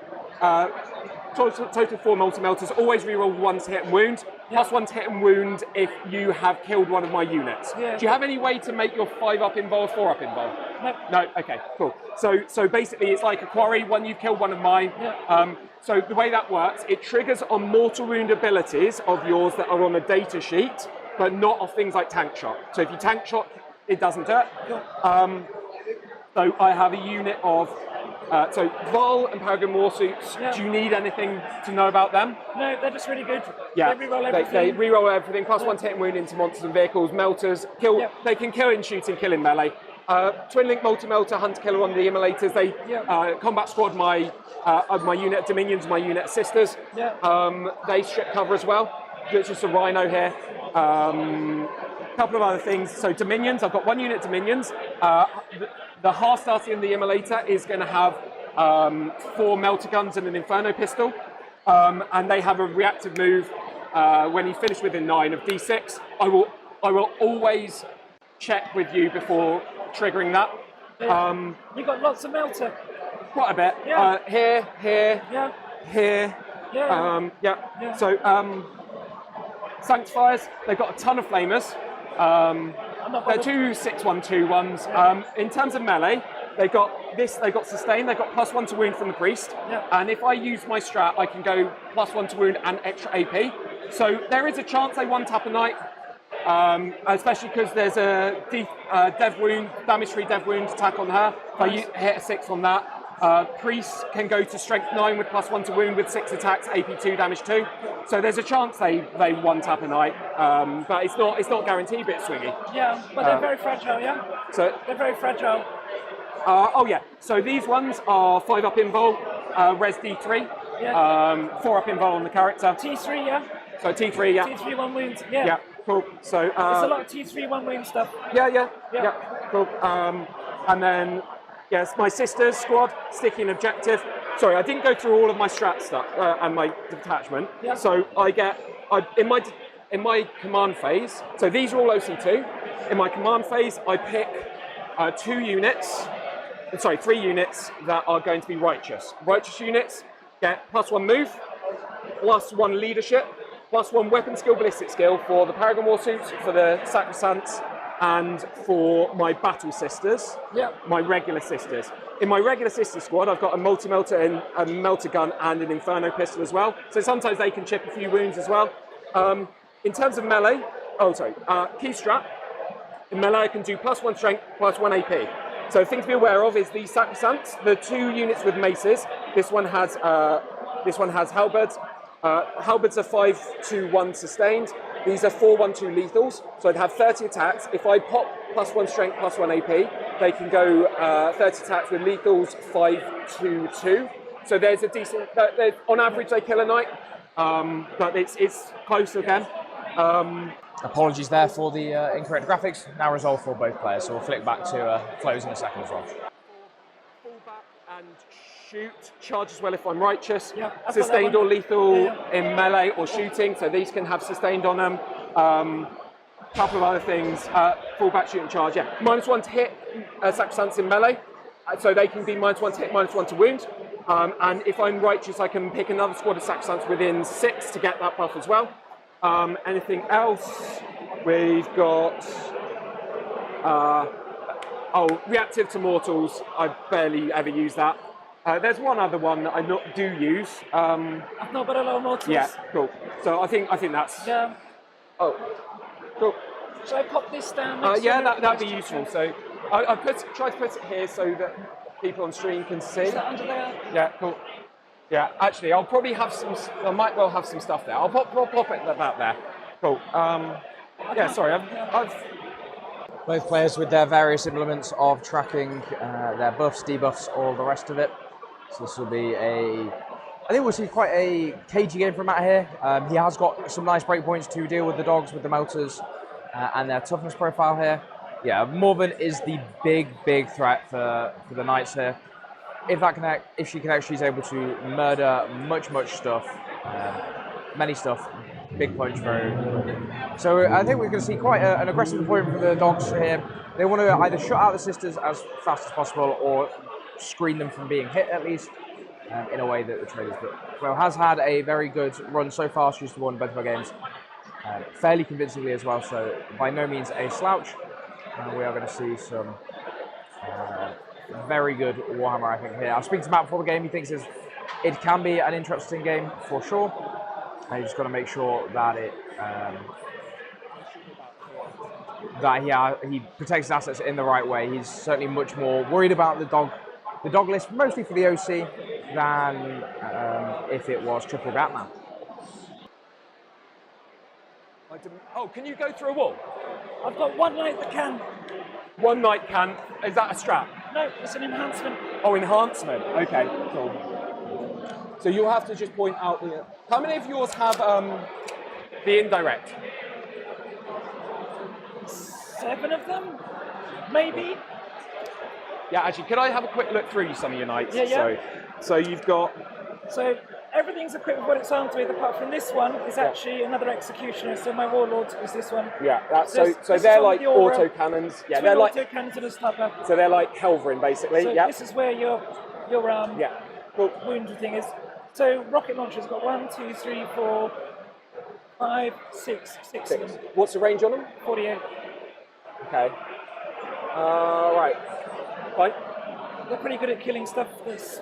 total 4 multi-melters. Always reroll 1 to hit and wound. +1 to hit and wound if you have killed one of my units. Yeah. Do you have any way to make your 5 up involved, 4 up involved? No. Okay. Cool. So basically, it's like a quarry. When you've killed one of mine. Yeah. So the way that works, it triggers on mortal wound abilities of yours that are on a data sheet, but not of things like tank shot. So if you tank shot, it doesn't do it. So I have a unit of so Vol and Paragon Warsuits. Yeah. Do you need anything to know about them? No, they're just really good. Yeah, They reroll everything. They reroll everything. +1 to hit and wound into monsters and vehicles. Melters kill. Yeah. They can kill in shooting, kill in melee. Twin link multi-melter, hunter killer on the immolators. They combat squad my unit of dominions, my unit of sisters. Yeah. They strip cover as well. It's just a rhino here. Couple of other things. So dominions, I've got 1 unit dominions. The half starting in the immolator is going to have 4 melter guns and an inferno pistol, and they have a reactive move when you finish within 9 of D6. I will always check with you before triggering that. You got lots of melter. Quite a bit. Yeah. Here, Yeah. here. Yeah. So Sanctifiers, they've got a ton of flamers. They're 2 6/1/2 ones. In terms of melee, they got sustain. They got +1 to wound from the priest. Yeah. And if I use my strat, I can go +1 to wound and extra AP. So there is a chance they 1-tap a knight, especially because there's a dev wound, damage-free dev wound attack on her. If I hit a 6 on that. Priest can go to strength 9 with +1 to wound with 6 attacks, AP 2, damage 2. So there's a chance they 1-tap a knight, but it's not guaranteed, but it's swingy. Yeah, but they're very fragile. Yeah. So They're very fragile. So these ones are 5 up invul, res D3, Yeah. 4 up invul on the character. T3, yeah. So T3, yeah. T3 1 wound. Yeah. Yeah, cool. So There's a lot of T3 1 wound stuff. Yeah, Yeah. cool. And then yes, my sister's squad, sticky and objective. Sorry, I didn't go through all of my strat stuff and my detachment. Yeah. So in my command phase. So these are all OC2. In my command phase, I pick 3 units that are going to be righteous. Righteous units get +1 move, +1 leadership, +1 weapon skill, ballistic skill for the Paragon Warsuits, for the Sacrosancts, and for my battle sisters, my regular sisters. In my regular sister squad, I've got a multi-melter and a melter gun and an inferno pistol as well. So sometimes they can chip a few wounds as well. In terms of melee, key strat. In melee, I can do +1 strength, +1 AP. So the thing to be aware of is these Sacrosancts, the 2 units with maces. This one has halberds. Halberds are 5/2/1 sustained. These are 4/1/2 lethals, so I'd have 30 attacks. If I pop +1 strength, +1 AP, they can go 30 attacks with lethals 5/2/2. So there's a decent. On average, they kill a knight, but it's close again. Apologies there for the incorrect graphics. Now resolved for both players, so we'll flick back to close in a second as well. Fall back and shoot. Charge as well if I'm righteous. Yeah, I've got Sustained that or one. lethal Yeah. in melee or shooting, so these can have sustained on them. Couple of other things. Fall back, shoot and charge. Yeah, -1 to hit Sacrosancts in melee, so they can be -1 to hit, -1 to wound. And if I'm righteous, I can pick another squad of Sacrosancts within 6 to get that buff as well. Anything else? We've got Oh, reactive to mortals. I barely ever use that. There's one other one that I do use. I've not got a lot of mortals. Yeah, cool. So I think that's. Yeah. Oh, cool. Should I pop this down? Next Yeah, to that'd be useful. So I tried to put it here so that people on stream can see. Is that under there? Yeah, cool. Yeah, actually, I'll probably have some. I might well have some stuff there. I'll pop it about there. Cool. Yeah, sorry. I've Both players with their various implements of tracking, their buffs, debuffs, all the rest of it. So this will be I think we'll see quite a cagey game from Matt here. He has got some nice breakpoints to deal with the dogs, with the motors, and their toughness profile here. Yeah, Morven is the big threat for the Knights here. If she connects, she's able to murder much stuff, many stuff. Big punch through. So I think we're going to see quite an aggressive deployment for the dogs here. They want to either shut out the sisters as fast as possible or screen them from being hit at least, in a way that the traders. But well, has had a very good run so far. She's won both of her games fairly convincingly as well. So by no means a slouch. We are going to see some very good Warhammer, I think, here. I was speaking to Matt before the game. He thinks it can be an interesting game for sure. And you just got to make sure that he protects his assets in the right way. He's certainly much more worried about the dog list, mostly for the OC, than if it was triple Batman. Oh, can you go through a wall? I've got one knight that can. One knight can. Is that a strap? No, it's an enhancement. Oh, enhancement. Okay, cool. So you'll have to just point out the. How many of yours have the indirect? 7 of them, maybe. Yeah, actually, could I have a quick look through some of your knights? Yeah. So you've got. So everything's equipped with what it's armed with, apart from this one is actually another executioner. So my warlord is this one. Yeah, that's so they're like auto cannons. Yeah, they're like auto cannons and a stubber. So they're like Helverin basically. So yeah. this is where your wound thing is. So rocket launchers got 1, 2, 3, 4, 5, 6 of them. What's the range on them? 48. Okay. Right. Fine. They're pretty good at killing stuff that's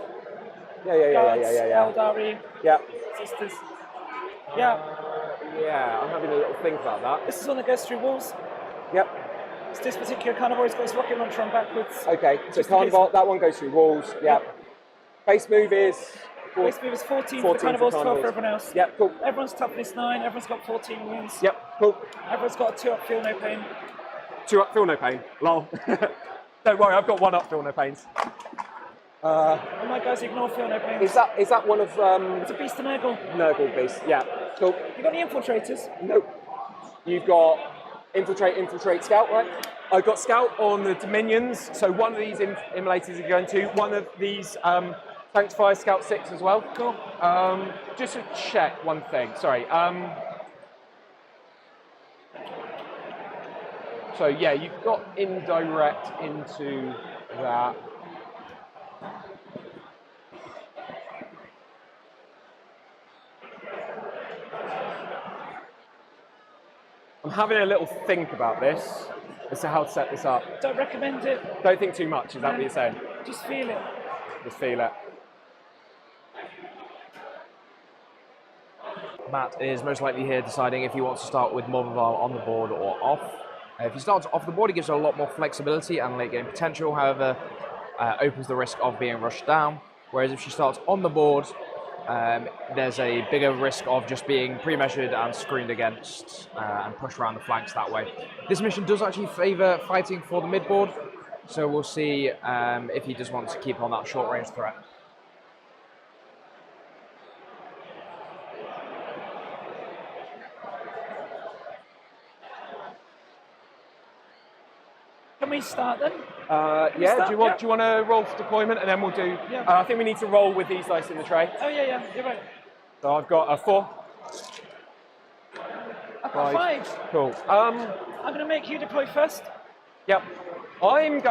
Yeah. Eldari, Yeah. sisters. Yeah. Yeah, I'm having a little think about that. This is one that goes through walls. Yep. It's this particular carnivore's got his rocket launcher on backwards. Okay, so carnivore, that one goes through walls. Yep. Base move is. Base move is 14 for the carnivores, 12 for everyone else. Yep, cool. Everyone's toughness 9, everyone's got 14 wounds. Yep, cool. Everyone's got a 2 up, feel no pain. 2 up, feel no pain. Lol. Don't worry, I've got 1 up, feel no pains. Oh my guys, ignore feel no pain. Is that one of It's a beast of Nurgle. Nurgle beast? Yeah, cool. You got any infiltrators? Nope. You've got infiltrate, scout, right? I've got scout on the Dominions, so one of these immolators are going to. One of these Sanctifier Scout 6 as well. Cool. Just to check one thing, sorry. So yeah, you've got indirect into that. I'm having a little think about this as to how to set this up. Don't recommend it. Don't think too much, is that what you're saying? Just feel it. Just feel it. Matt is most likely here deciding if he wants to start with Morvenval on the board or off. If he starts off the board, he gives her a lot more flexibility and late game potential, however, opens the risk of being rushed down. Whereas if she starts on the board, there's a bigger risk of just being pre-measured and screened against and pushed around the flanks that way. This mission does actually favour fighting for the mid-board, so we'll see if he does want to keep on that short-range threat. Can we start then? Yeah, do you want to roll for deployment and then we'll do... Yeah. I think we need to roll with these dice in the tray. Oh yeah, you're right. So I've got a 4. I've got 5. Cool. I'm going to make you deploy first. Yep. I'm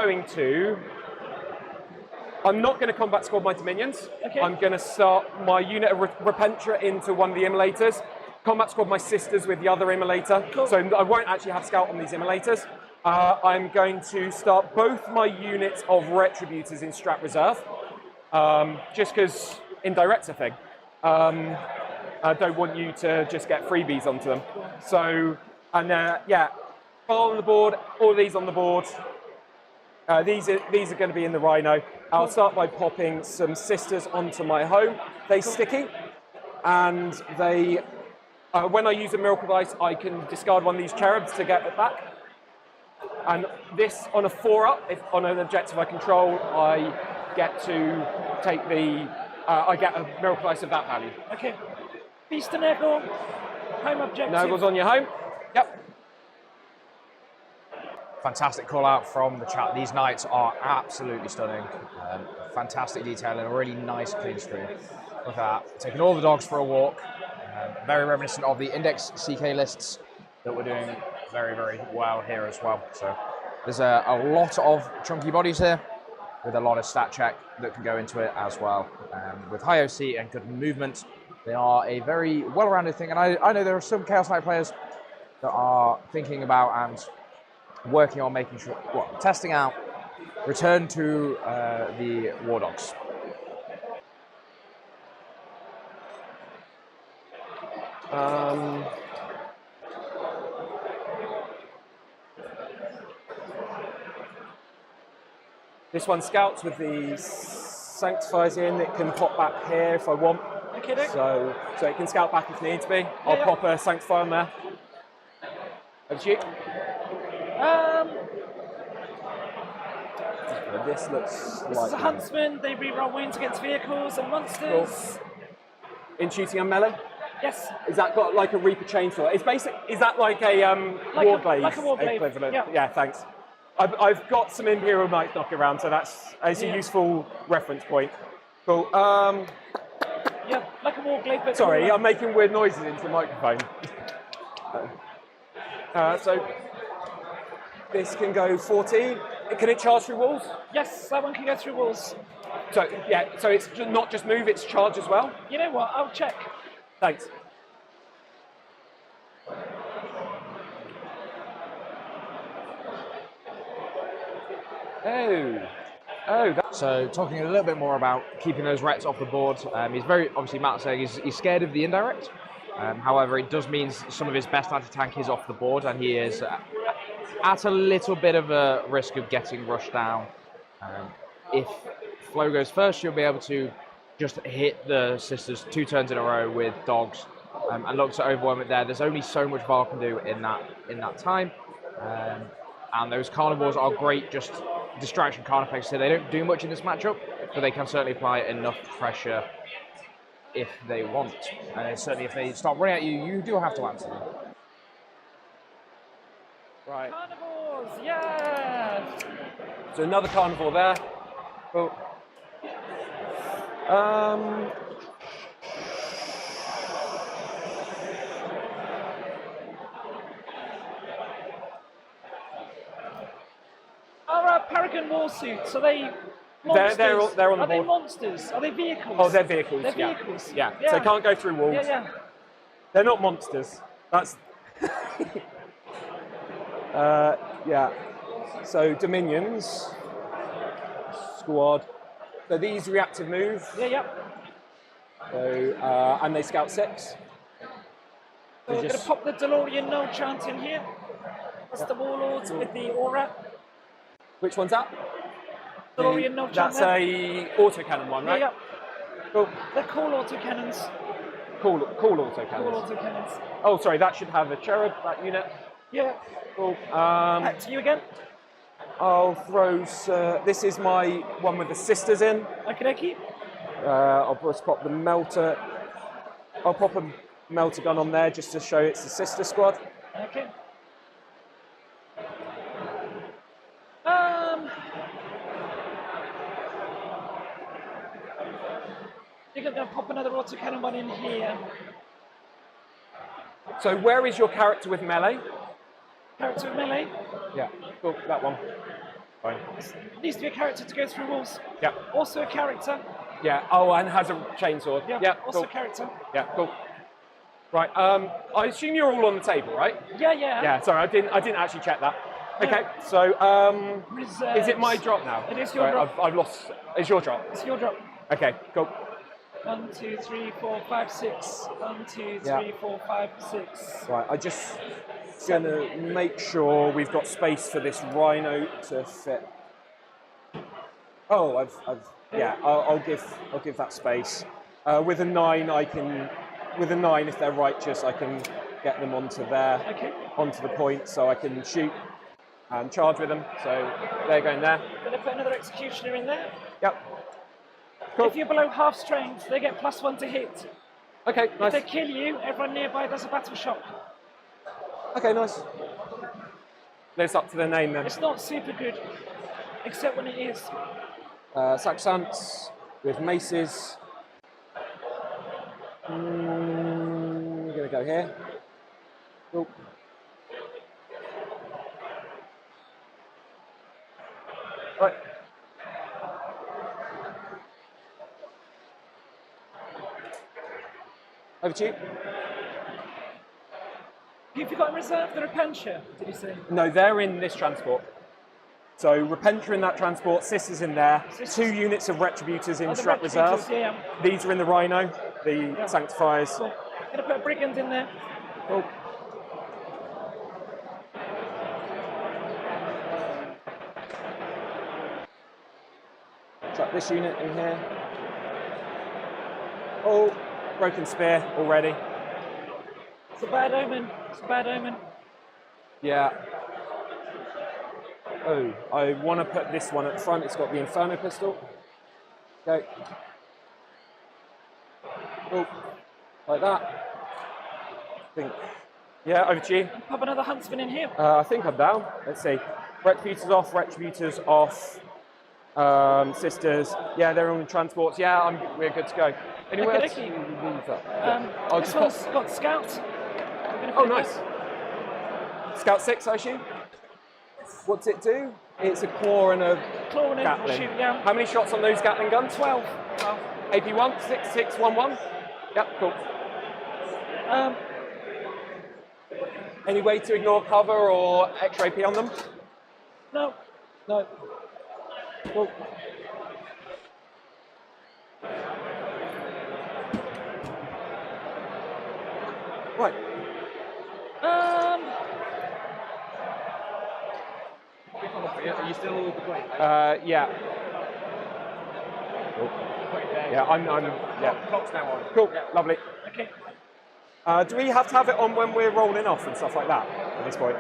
not going to combat squad my Dominions. Okay. I'm going to start my unit of Repentra into one of the immolators. Combat squad my sisters with the other immolator. Cool. So I won't actually have scout on these immolators. I'm going to start both my units of Retributors in Strat Reserve, just because indirector thing. I don't want you to just get freebies onto them. So, and yeah, all on the board, all of these on the board. These are going to be in the Rhino. I'll start by popping some Sisters onto my home. They sticky, and they, when I use a Miracle Dice, I can discard one of these Cherubs to get it back. And this, on a 4-up, if on an objective I control, I get to take the, I get a Miracle Dice of that value. Okay. Beast and Nurgle, home objective. Nurgle's on your home. Yep. Fantastic call out from the chat. These knights are absolutely stunning. Fantastic detail and a really nice clean screen. Look at that. Taking all the dogs for a walk. Very reminiscent of the index CK lists that we're doing very, very well here as well. So there's a lot of chunky bodies here with a lot of stat check that can go into it as well. With high OC and good movement, they are a very well-rounded thing. And I know there are some Chaos Knight players that are thinking about and working on making sure, well, testing out return to the War Dogs. This one scouts with the Sanctifiers in. It can pop back here if I want. Okay, Nick. So it can scout back if needs be. I'll pop a Sanctifier on there. Over to you. This looks This is a Huntsman. They reroll wounds against vehicles and monsters. Cool. In shooting and melee? Yes. Is that got like a Reaper chainsaw? It's basic. Is that like a Warblade? Like a Warblade. Equivalent? Yeah. Yeah, thanks. I've got some Imperial Knights knocking around, so that's a useful reference point. Cool. Yeah, like a Warblade. But Sorry, I'm making weird noises into the microphone. So this can go 14. Can it charge through walls? Yes, that one can go through walls. So yeah, so it's not just move, it's charge as well. You know what? I'll check. Thanks. So talking a little bit more about keeping those rets off the board, he's very, obviously Matt saying he's scared of the indirect. However, it does mean some of his best anti-tank is off the board, and he is at a little bit of a risk of getting rushed down. If Flo goes first, you'll be able to just hit the Sisters 2 turns in a row with dogs and look to overwhelm it there. There's only so much Val can do in that time. And those Carnivores are great, just distraction card effects. So they don't do much in this matchup, but they can certainly apply enough pressure if they want. And certainly if they start running at you, you do have to answer them. Right. Carnivores, yeah! So another Carnivore there. Cool. Are Paragon war suits, are they monsters? They're on the board. Are they monsters? Are they vehicles? Oh, they're vehicles. They're yeah. vehicles. Yeah. So they can't go through walls. Yeah. They're not monsters. That's. Yeah. So Dominions. Squad. So these reactive move. Yeah. So and they scout 6. So we're going to pop the DeLorean null chant in here. That's the Warlords with the aura. Which one's that? DeLorean null chant. That's a autocannon one, right? Yeah. Cool. They're cool autocannons. Cool autocannons. Cool autocannons. Oh, sorry, that should have a cherub, that unit. Yeah. Cool. Back to you again. I'll throw. This is my one with the Sisters in. Okie I'll just pop the melter. I'll pop a melter gun on there just to show it's the Sister squad. Okay. You're going to pop another autocannon one in here. So where is your character with melee? Character with melee? Yeah, cool, that one. Fine. Needs to be a character to go through walls. Yeah. Also a character. Yeah, oh, and has a chainsaw. Yeah, also cool. a character. Yeah, cool. Right, I assume you're all on the table, right? Yeah. Yeah, sorry, I didn't actually check that. Okay, so is it my drop now? It is your drop. I've lost. It's your drop. It's your drop. Okay, cool. 1, 2, 3, 4, 5, 6. 1, 2, 3, 4, 5, 6. Right, I just gonna make sure we've got space for this rhino to fit. Oh, I'll give that space. With a 9, with a 9, if they're righteous, I can get them onto onto the point, so I can shoot and charge with them. So they're going there. Gonna put another executioner in there. Yep. Cool. If you're below half strength, they get +1 to hit. Okay, nice. If they kill you, everyone nearby does a battle shock. Okay, nice. Lives up to their name then. It's not super good, except when it is. Saxants with maces. We're gonna go here. Cool. Right. Over to you. Have you got in reserve the Repentia, did you say? No, they're in this transport. So Repentia in that transport, Sis is in there. 2 units of Retributors in Strat Reserve. Yeah. These are in the Rhino, the Sanctifiers. Cool. Gonna put a Brigand in there. Cool. Chuck this unit in here. Oh, broken spear already. It's a bad omen. It's a bad omen. Yeah. Oh, I want to put this one at the front. It's got the Inferno pistol. Okay. Oh, like that. I think. Yeah, over to you. Pop another Huntsman in here. I think I'm down. Let's see. Retributors off, Retributors off. Sisters. Yeah, they're on transports. Yeah, we're good to go. Anywhere else? Okay. Move that. This one's got Scouts. Oh, nice. Scout 6, I assume? What's it do? It's a claw and a Gatling. Shoot, yeah. How many shots on those Gatling guns? 12. AP1, 6, 6, 1, 1. Yep, cool. Any way to ignore cover or extra AP on them? No. No. Cool. Right. Are you still playing? Yeah. Cool. Yeah, I'm yeah. Clock's now on. Cool, lovely. Okay. Do we have to have it on when we're rolling off and stuff like that at this point?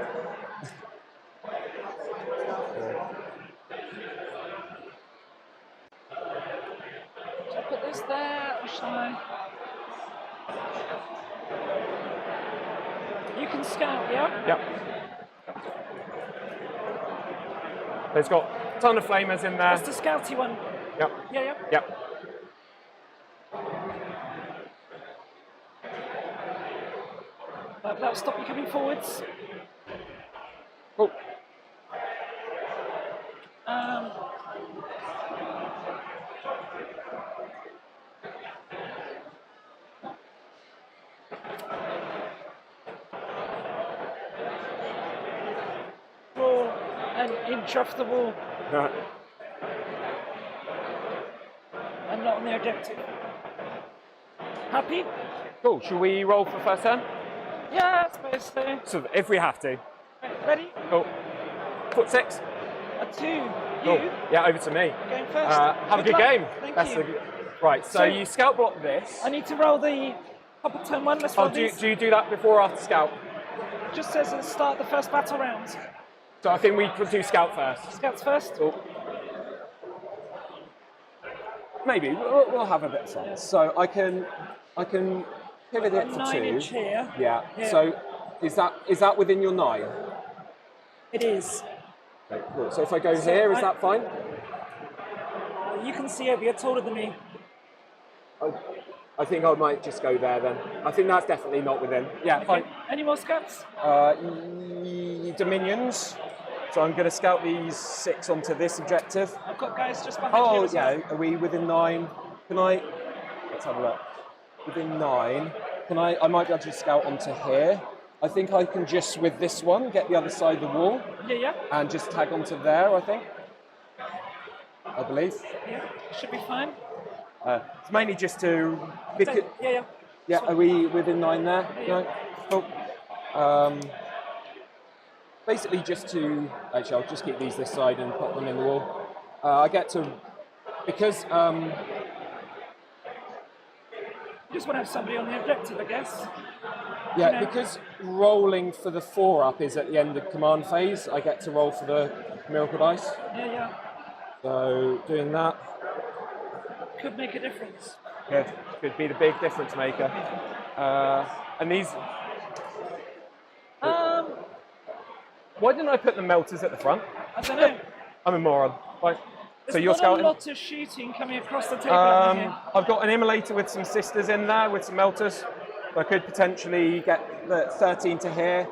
Shall I put this there, or shall I? You can scout, yeah? Yep. It's got a ton of flamers in there. That's the scouty one. Yep. Yeah, yeah. Yep. That'll stop you coming forwards. Cool. Draw an inch off the wall. Right. I'm not on the objective. Happy? Cool. Should we roll for first turn? Yeah, I suppose so. So if we have to. Ready? Cool. Foot 6. A 2. Cool. You? Yeah, over to me. Going first. Have a good luck. game. Thank you. Right, so you scout block this. I need to roll the top of turn 1. Let's roll Do these. you do that before or after scout? Just says at the start of the first battle round. So I think we could do scout first. Scouts first. Cool. Maybe we'll have a bit of fun. Yeah. So I can pivot it for 2. 9-inch here. Yeah. Here. So is that within your 9? It is. Okay, cool. So if I go here, is that fine? You can see over. You're taller than me. I think I might just go there then. I think that's definitely not within. Yeah, Okay. fine. Any more scouts? Dominions. So I'm going to scout these 6 onto this objective. I've got guys just behind you. Oh, as well. yeah. Are we within 9? Can I? Let's have a look. Within 9. Can I might be able to scout onto here. I think I can just, with this one, get the other side of the wall Yeah. and just tag onto there, I think. I believe. Yeah, should be fine. It's mainly just to... Yeah. Yeah, are we within 9 there? Yeah. No? Cool. Basically just to... Actually, I'll just keep these this side and put them in the wall. I get to... Because... Just want to have somebody on the objective, I guess. Yeah, You know. because rolling for the 4-up is at the end of command phase, I get to roll for the miracle dice. Yeah. So, doing that Could make a difference. could be the big difference maker. And these... Why didn't I put the melters at the front? I don't know. I'm a moron. Right. So There's you're not scouting? a lot of shooting coming across the table over here. I've got an immolator with some sisters in there, with some melters. So I could potentially get the 13 to here,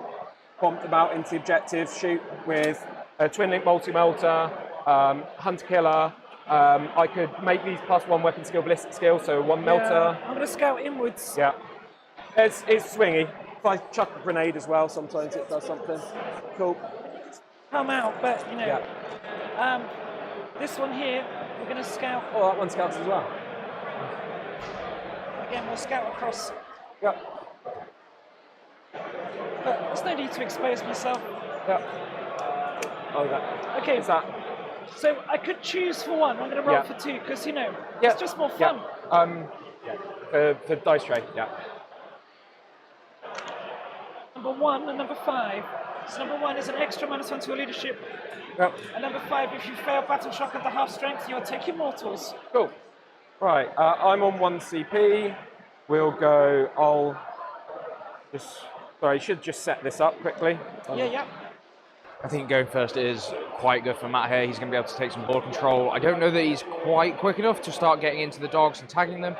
pumped about into the objective, shoot with a twin link multi-melter, hunter killer. I could make these +1 weapon skill, ballistic skill, so 1 melter. Yeah, I'm going to scout inwards. Yeah. It's swingy. If I chuck a grenade as well, sometimes it does something. Cool. Come out, but you know. Yeah. This one here, we're going to scout. Oh, that one scouts as well. Again, we'll scout across. Yeah. But there's no need to expose myself. Yeah. Oh, that. Okay. What's that? So I could choose for 1. I'm going to roll for 2 because you know it's just more fun. For dice tray. Yeah. Number 1 and number 5. So number 1 is an extra -1 to your leadership. Yep. And number 5, if you fail battle shock at the half strength, you'll take your mortals. Cool. Right, I'm on 1 CP. We'll go. I'll just. Sorry, I should just set this up quickly. Yeah. I think going first is quite good for Matt here. He's going to be able to take some board control. I don't know that he's quite quick enough to start getting into the dogs and tagging them,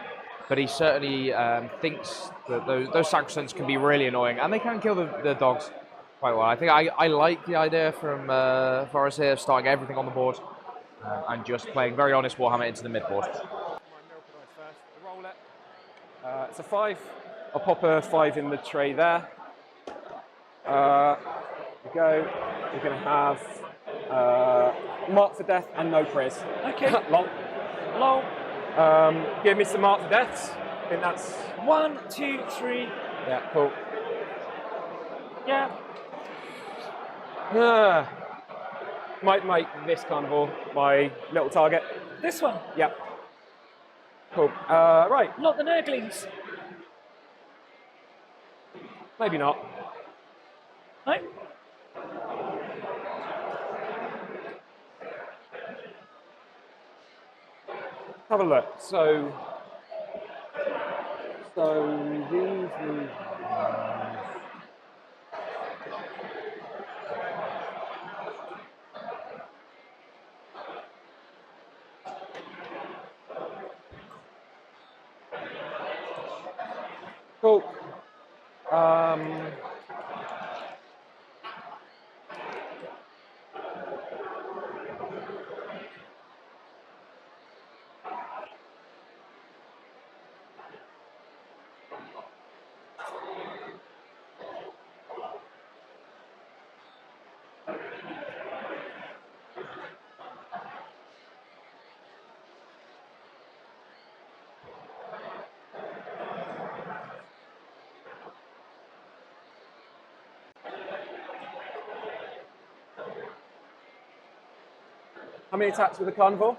but he certainly thinks that those sacrosancts can be really annoying, and they can kill the dogs quite well. I think I like the idea from Forrest here of starting everything on the board and just playing very honest Warhammer into the mid-board. Roll it. It's a 5. I'll pop a 5 in the tray there. We go. We're going to have Mark for Death and no Priz. Okay. Lol. Give me some Mark for Deaths. I think that's 1, 2, 3. Yeah, cool. Yeah. Might make this carnival my little target. This one. Yeah. Cool. Right. Not the Nurglings. Maybe not. No. Have a look. So these move. Cool. How many attacks with the carnival?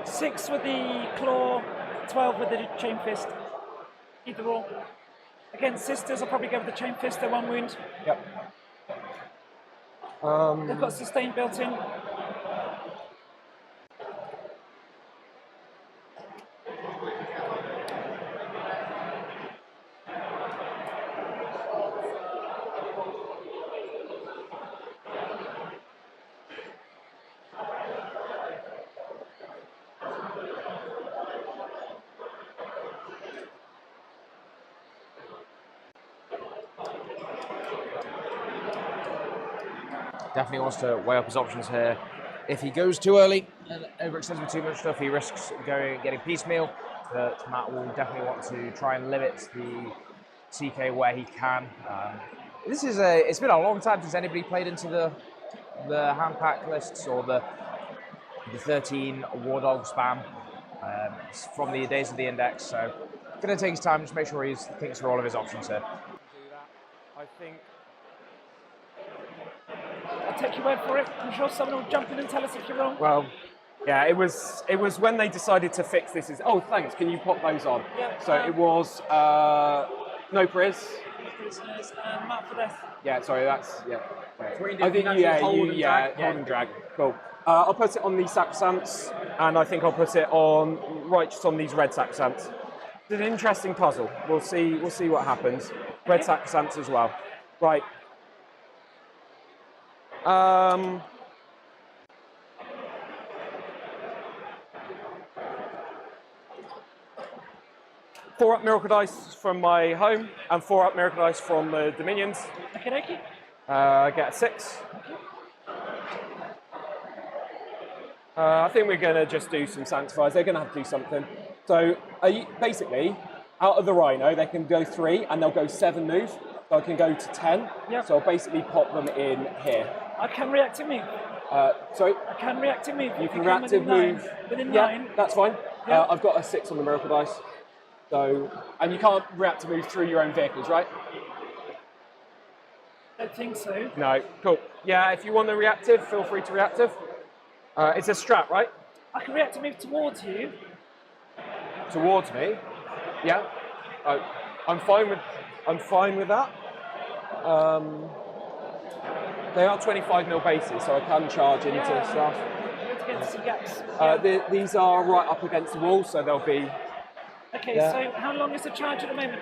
6 with the claw, 12 with the chain fist. Either or. Against sisters, I'll probably go with the chain fist. They're 1 wound. Yep. They've got sustain built in. Definitely wants to weigh up his options here. If he goes too early and overextends with too much stuff, he risks getting piecemeal. But Matt will definitely want to try and limit the CK where he can. It's been a long time since anybody played into the hand pack lists or the 13 War Dog spam from the days of the index. So going to take his time, just make sure he thinks through all of his options here. I think. I'll take your word for it. I'm sure someone will jump in and tell us if you're wrong. Well, yeah, it was when they decided to fix this. Oh, thanks. Can you pop those on? Yeah, so it was no priz. Prisoners and Mark for Death. Yeah, sorry, that's yeah. I think hold and drag. Cool. I'll put it on these sacrosancts, and I think I'll put it on just on these red sacrosancts. It's an interesting puzzle. We'll see what happens. Red sacrosancts as well. Right. 4 up miracle dice from my home and 4 up miracle dice from the Dominions. Okay. Get a 6. I think we're going to just do some sanctifiers. They're going to have to do something. So basically, out of the Rhino, they can go 3 and they'll go 7 move. So I can go to 10. Yep. So I'll basically pop them in here. I can reactive move. Sorry? I can reactive move. You can reactive move. Within 9. Yeah, that's fine. Yep. I've got a 6 on the miracle dice. So, and you can't reactive move through your own vehicles, right? I don't think so. No, cool. Yeah, if you want to reactive, feel free to reactive. It's a strat, right? I can reactive move towards you. Towards me? Yeah. I'm fine with that. They are 25 mil bases, so I can charge into stuff. Against some gaps. These are right up against the wall, so they'll be. Okay, so how long is the charge at the moment?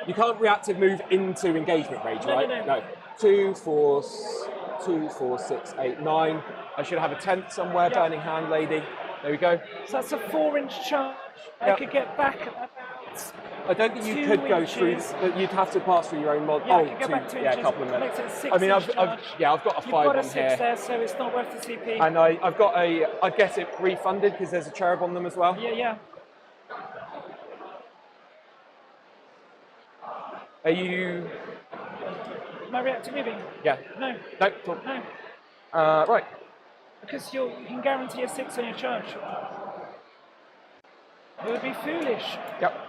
You can't reactive move into engagement range, right? No. 2, 4, 6, 8, 9. I should have a 10th somewhere, Burning Hand Lady. There we go. So that's a 4-inch charge. I could get back about. I don't think you could go through. You'd have to pass through your own mod. Yeah, I could go back 2 inches. A couple of minutes. Makes it a 6 I mean, I've got a 5 You've got a on 6 here. there, so it's not worth the CP. And I've got I get it refunded because there's a cherub on them as well. Yeah. Are you? Am I reactive moving? Yeah. No. Cool. No. Right. Because you can guarantee a 6 on your charge. It would be foolish. Yep.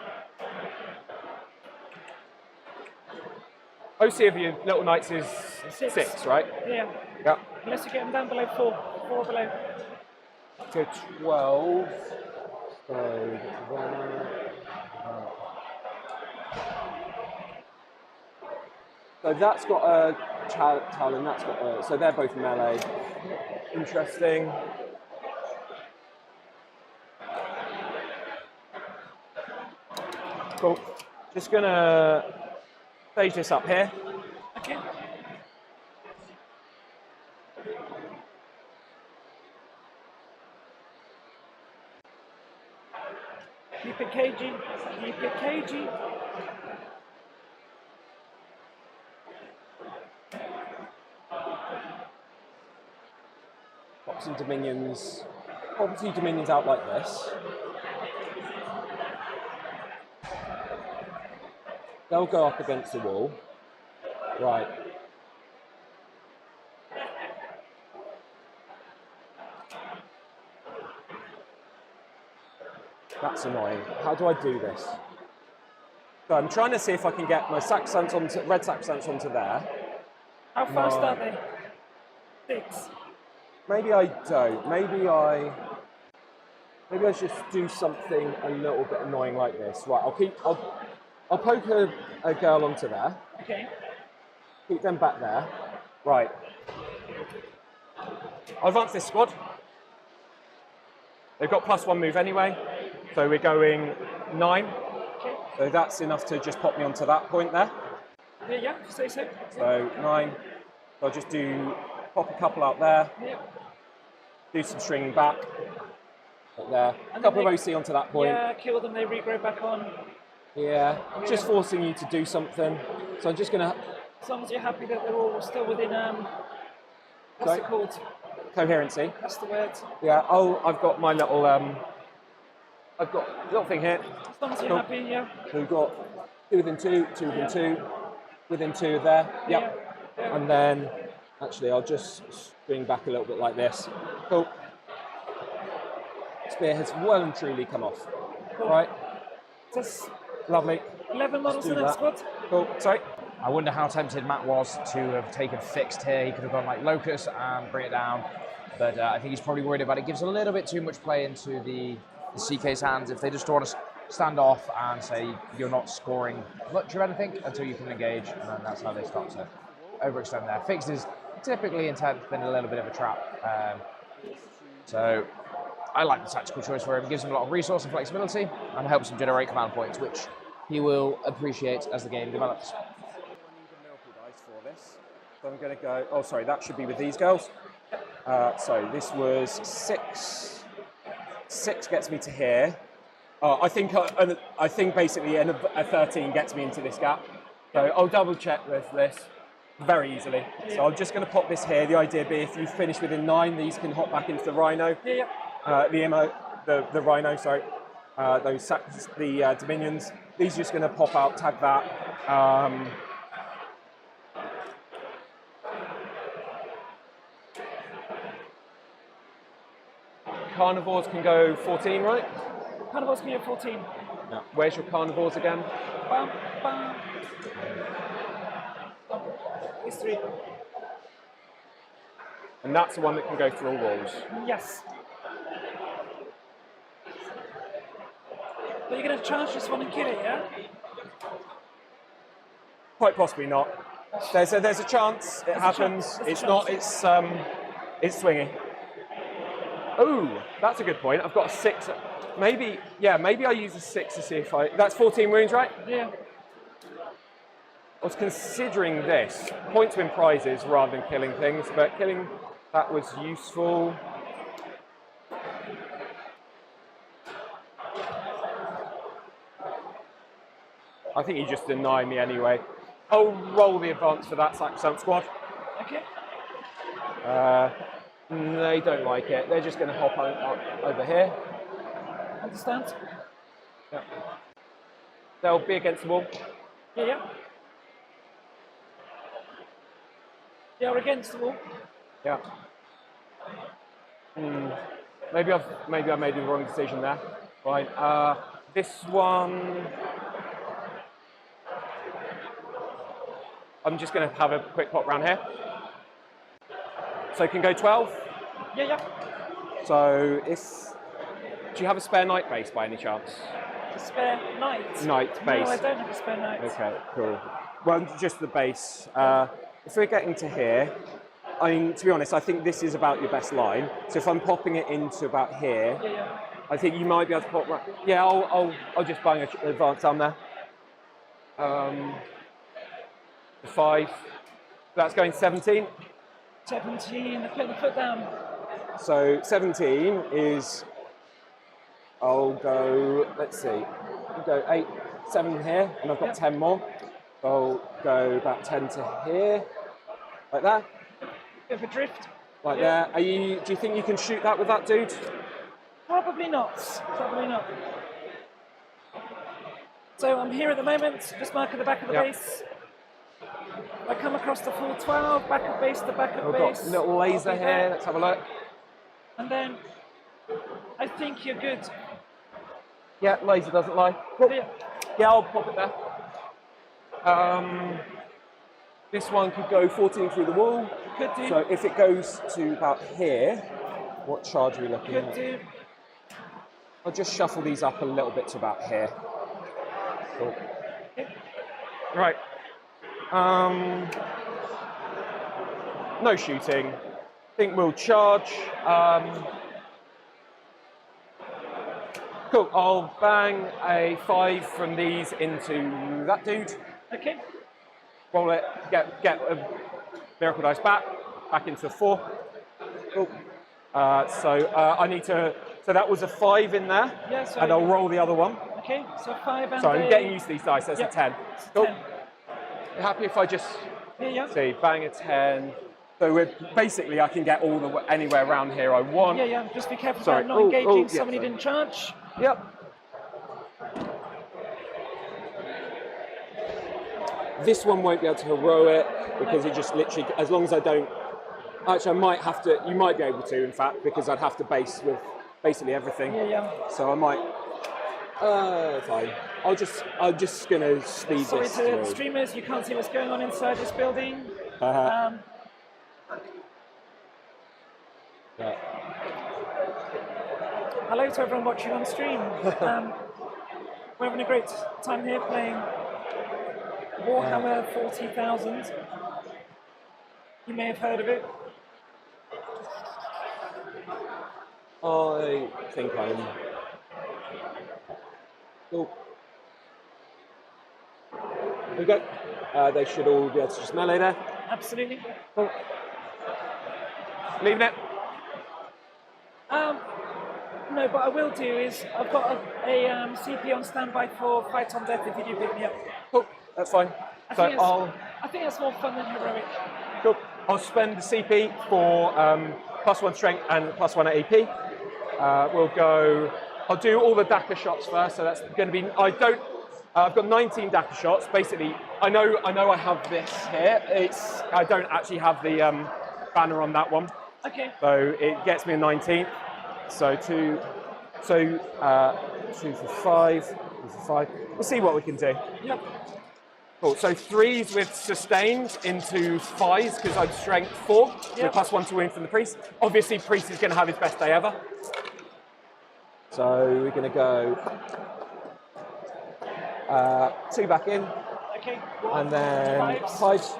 OC of your little knights is 6, right? Yeah. Yep. Unless you get them down below 4. 4 below. So 12. So that's got a Talon, that's got a, so they're both melee. Interesting. Cool. Just gonna stage this up here. Okay. Keep it cagey. Keep it cagey. Pop some dominions. Pop 2 dominions out like this. They'll go up against the wall. Right. That's annoying. How do I do this? So I'm trying to see if I can get my red sacrosanths onto there. How fast are they? 6. Maybe I don't. Maybe I just do something a little bit annoying like this. Right. I'll poke a girl onto there. Okay. Keep them back there. Right. I'll advance this squad. They've got +1 move anyway. So we're going 9. Okay. So that's enough to just pop me onto that point there. Yeah, say so. So 9. So I'll just pop a couple out there. Yeah. Do some stringing back. Up there. A couple of OC onto that point. Yeah, kill them, they regrow back on. Yeah, just forcing you to do something. So I'm just going to... As long as you're happy that they're all still within, what's it called? Coherency. That's the word. Yeah, I've got my little I've got a little thing here. As long as you're happy, yeah. So we've got 2 within 2, 2 within 2, within 2 there. Yep. Yeah. And then, actually, I'll just swing back a little bit like this. Cool. Spear has well and truly come off. Cool. Right. Just Lovely. 11 models do in that that. squad. Cool. Sorry. I wonder how tempted Matt was to have taken fixed here. He could have gone like Locust and bring it down. But I think he's probably worried about it. Gives a little bit too much play into the CK's hands. If they just want to stand off and say you're not scoring much of anything until you can engage, and then that's how they stop to overextend there. Fixed is typically intent, been a little bit of a trap. So I like the tactical choice for him. Gives him a lot of resource and flexibility and helps him generate command points, which he will appreciate as the game develops. So I'm going to go, oh sorry, that should be with these girls. So this was 6. 6 gets me to here. I think basically a 13 gets me into this gap. So I'll double check with this very easily. So I'm just going to pop this here. The idea being if you finish within 9, these can hop back into the Rhino. The Rhino, sorry. The Dominions. These are just going to pop out, tag that. Carnivores can go 14, right? Carnivores can go 14. No. Where's your carnivores again? Bam, bam. It's 3. And that's the one that can go through all walls. Yes. But you're going to charge this one and kill it, yeah? Quite possibly not. There's a chance it happens. It's not. It's swinging. Oh, that's a good point. I've got a 6. Maybe I use a 6 to see if I. That's 14 wounds, right? Yeah. I was considering this. Points win prizes rather than killing things, but killing that was useful. I think you just deny me anyway. I'll roll the advance for that Sacrosanct squad. Okay. They don't like it. They're just going to hop over here. Understand? Yeah. They'll be against the wall. Yeah. Yeah, we're against the wall. Yeah. Maybe I made the wrong decision there. Fine. This one. I'm just going to have a quick pop round here. So it can go 12. Yeah. So do you have a spare knight base by any chance? A spare knight? Knight base. No, I don't have a spare knight. Okay, cool. Well, just the base. If we're getting to here, I mean, to be honest, I think this is about your best line. So if I'm popping it into about here, I think you might be able to pop right. Yeah, I'll just bang an advance down there. 5. That's going 17. 17. Put the foot down. So 17 is. I'll go. Let's see. I'll go 8, 7 here, and I've got 10 more. I'll go about 10 to here, like that. Bit of a drift. Like there. Do you think you can shoot that with that dude? Probably not. Probably not. So I'm here at the moment, just marking the back of the base. I come across the full 12, back of base to back of base. I've got a little laser here. Let's have a look. And then I think you're good. Yeah, laser doesn't lie. Cool. Yeah, I'll pop it there. This one could go 14 through the wall. Could do. So if it goes to about here, what charge are we looking at? Could do. I'll just shuffle these up a little bit to about here. Cool. Right. No shooting. I think we'll charge. Cool. I'll bang a 5 from these into that dude. Okay. Roll it. Get a miracle dice back into a 4. Cool. I need to. So that was a 5 in there. Yeah. So and I'll roll the other one. Okay. So 5 and. Sorry, I'm getting used to these dice. That's a 10. Cool. 10. You happy if I just see bang a 10? So we're basically I can get anywhere around here I want. Yeah. Just be careful about not engaging somebody didn't charge. Yep. This one won't be able to hero it because it just literally, as long as I don't. Actually, I might have to. You might be able to, in fact, because I'd have to base with basically everything. Yeah. So I might. Fine. I'm just gonna speed Sorry this to through. streamers, you can't see what's going on inside this building. Yeah. Hello to everyone watching on stream. We're having a great time here playing Warhammer 40,000. You may have heard of it. I think I'm. Oh. There we go. They should all be able to just melee there. Absolutely. Cool. Leaving it. No, but I will do is I've got a CP on standby for fight on death if you do pick me up. Cool. That's fine. I think that's more fun than heroic. Cool. I'll spend the CP for +1 strength and +1 at AP. We'll go. I'll do all the Daka shots first. So that's going to be. I've got 19 Daka shots. Basically, I know I have this here. I don't actually have the banner on that one. Okay. So it gets me a 19th. So 2 for 5. 2 for 5. We'll see what we can do. Yep. Cool. So 3s with sustained into 5s because I'm strength 4 with +1 to wound from the priest. Obviously, priest is going to have his best day ever. So we're going to go 2 back in. Okay. And then 5s.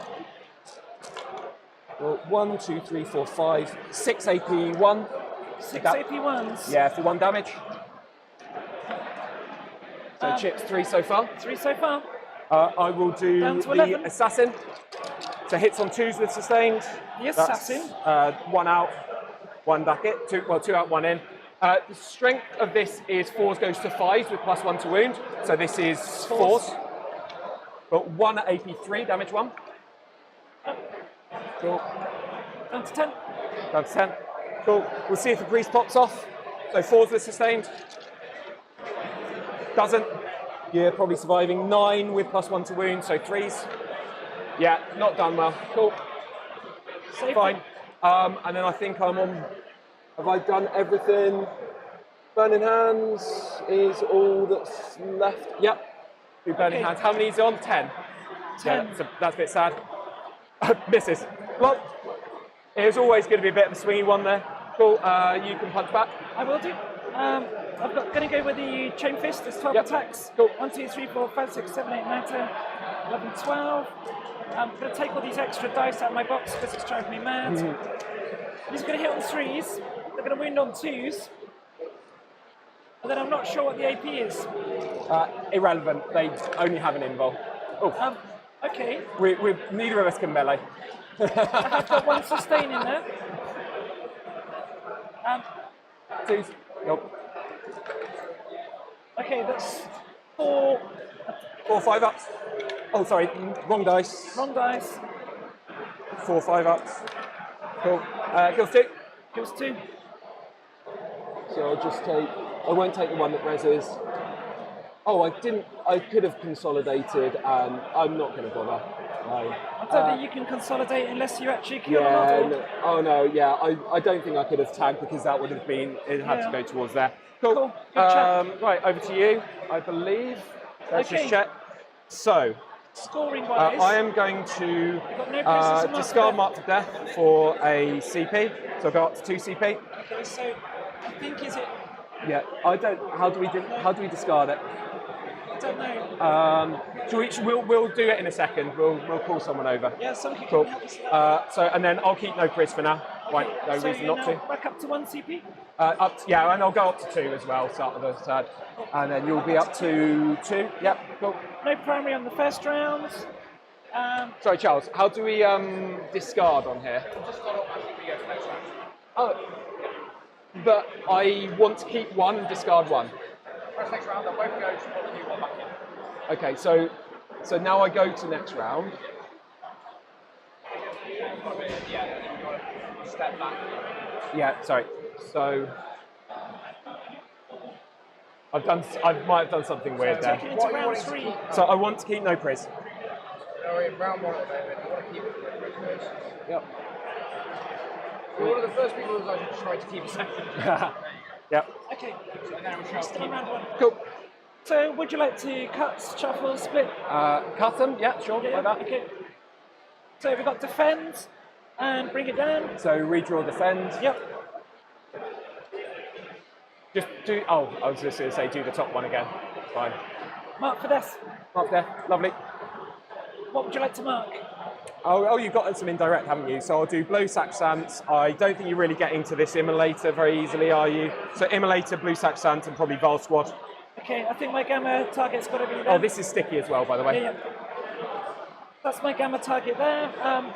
Well, 1, 2, 3, 4, 5, 6 AP 1. 6 AP 1s? Yeah, for 1 damage. So chips 3 so far. 3 so far. I will do the 11. assassin. So hits on 2s with sustained. The assassin. That's, 1 out, 1 back in. 2 out, 1 in. The strength of this is 4s goes to 5s with +1 to wound. So this is 4s. But 1 at AP 3, damage 1. Cool. Down to 10. Down to 10. Cool. We'll see if the priest pops off. So 4s with sustained. Doesn't. You're probably surviving. 9 with +1 to wound, so 3s. Yeah, not done well. Cool. Save fine. And then I think I'm on. Have I done everything? Burning Hands is all that's left. Yep. Do Burning Hands. How many is it on? 10. 10. Yeah, that's a bit sad. Misses. Well, it was always going to be a bit of a swingy one there. Cool. You can punch back. I will do. I'm going to go with the Chain Fist. There's 12 attacks. Cool. 1, 2, 3, 4, 5, 6, 7, 8, 9, 10, 11, 12. I'm going to take all these extra dice out of my box because it's driving me mad. He's going to hit on 3s. They're going to wound on 2s. And then I'm not sure what the AP is. Irrelevant. They only have an invul. Oh. Okay. Neither of us can melee. I've got 1 sustain in there. 2s. Nope. Okay, that's 4. 4 5-ups. Oh, sorry, wrong dice. Wrong dice. 4 5-ups. Cool. Kills 2. Kills 2. So I'll just take. I won't take the one that reses. Oh, I didn't. I could have consolidated, and I'm not going to bother. No. I don't think you can consolidate unless you actually kill a Yeah. model. No, oh no. Yeah. I don't think I could have tagged because that would have been. It had to go towards there. Cool. Right. Over to you. I believe. Let's just check. So. Scoring wise. I am going to discard Mark to Death for a CP. So I'll go up to 2 CP. Okay, so I think is it. Yeah, I don't. How do we discard it? I don't know. We'll do it in a second. We'll call someone over. Yeah, someone can cool. help us with that. So and then I'll keep no Chris for now. Okay. Right, no so reason not to. Back up to 1 CP. Yeah, and I'll go up to 2 as well. Start with the third, and then you'll be up to 2. Yep, cool. No primary on the first round. Sorry, Charles. How do we discard on here? Oh, but I want to keep 1 and discard 1. Press next round, they'll both go, just put the new one back in. Okay, so now I go to next round. Yeah, you want to step back. Yeah, sorry. So I might have done something weird there. Taking it to round 3. So I want to keep no priz. So we're in round one at the moment. I want to keep it for the race. Yep. We're one of the first people who's actually tried to keep a second. Yep. Okay. So then we'll try Still on round one. Cool. So would you like to cut, shuffle, split? Cut them. Yeah, sure. Yeah, Like that. okay. So we've got defend and bring it down. So redraw, defend. Yep. Just do. Oh, I was just going to say do the top one again. Fine. Mark for death. Mark there. Lovely. What would you like to mark? Oh, you've got some indirect, haven't you? So I'll do blue saxant. I don't think you're really getting to this immolator very easily, are you? So immolator, blue saxant, and probably Vol Squad. Okay, I think my gamma target's got to be there. Oh, this is sticky as well, by the way. Yeah. That's my gamma target there.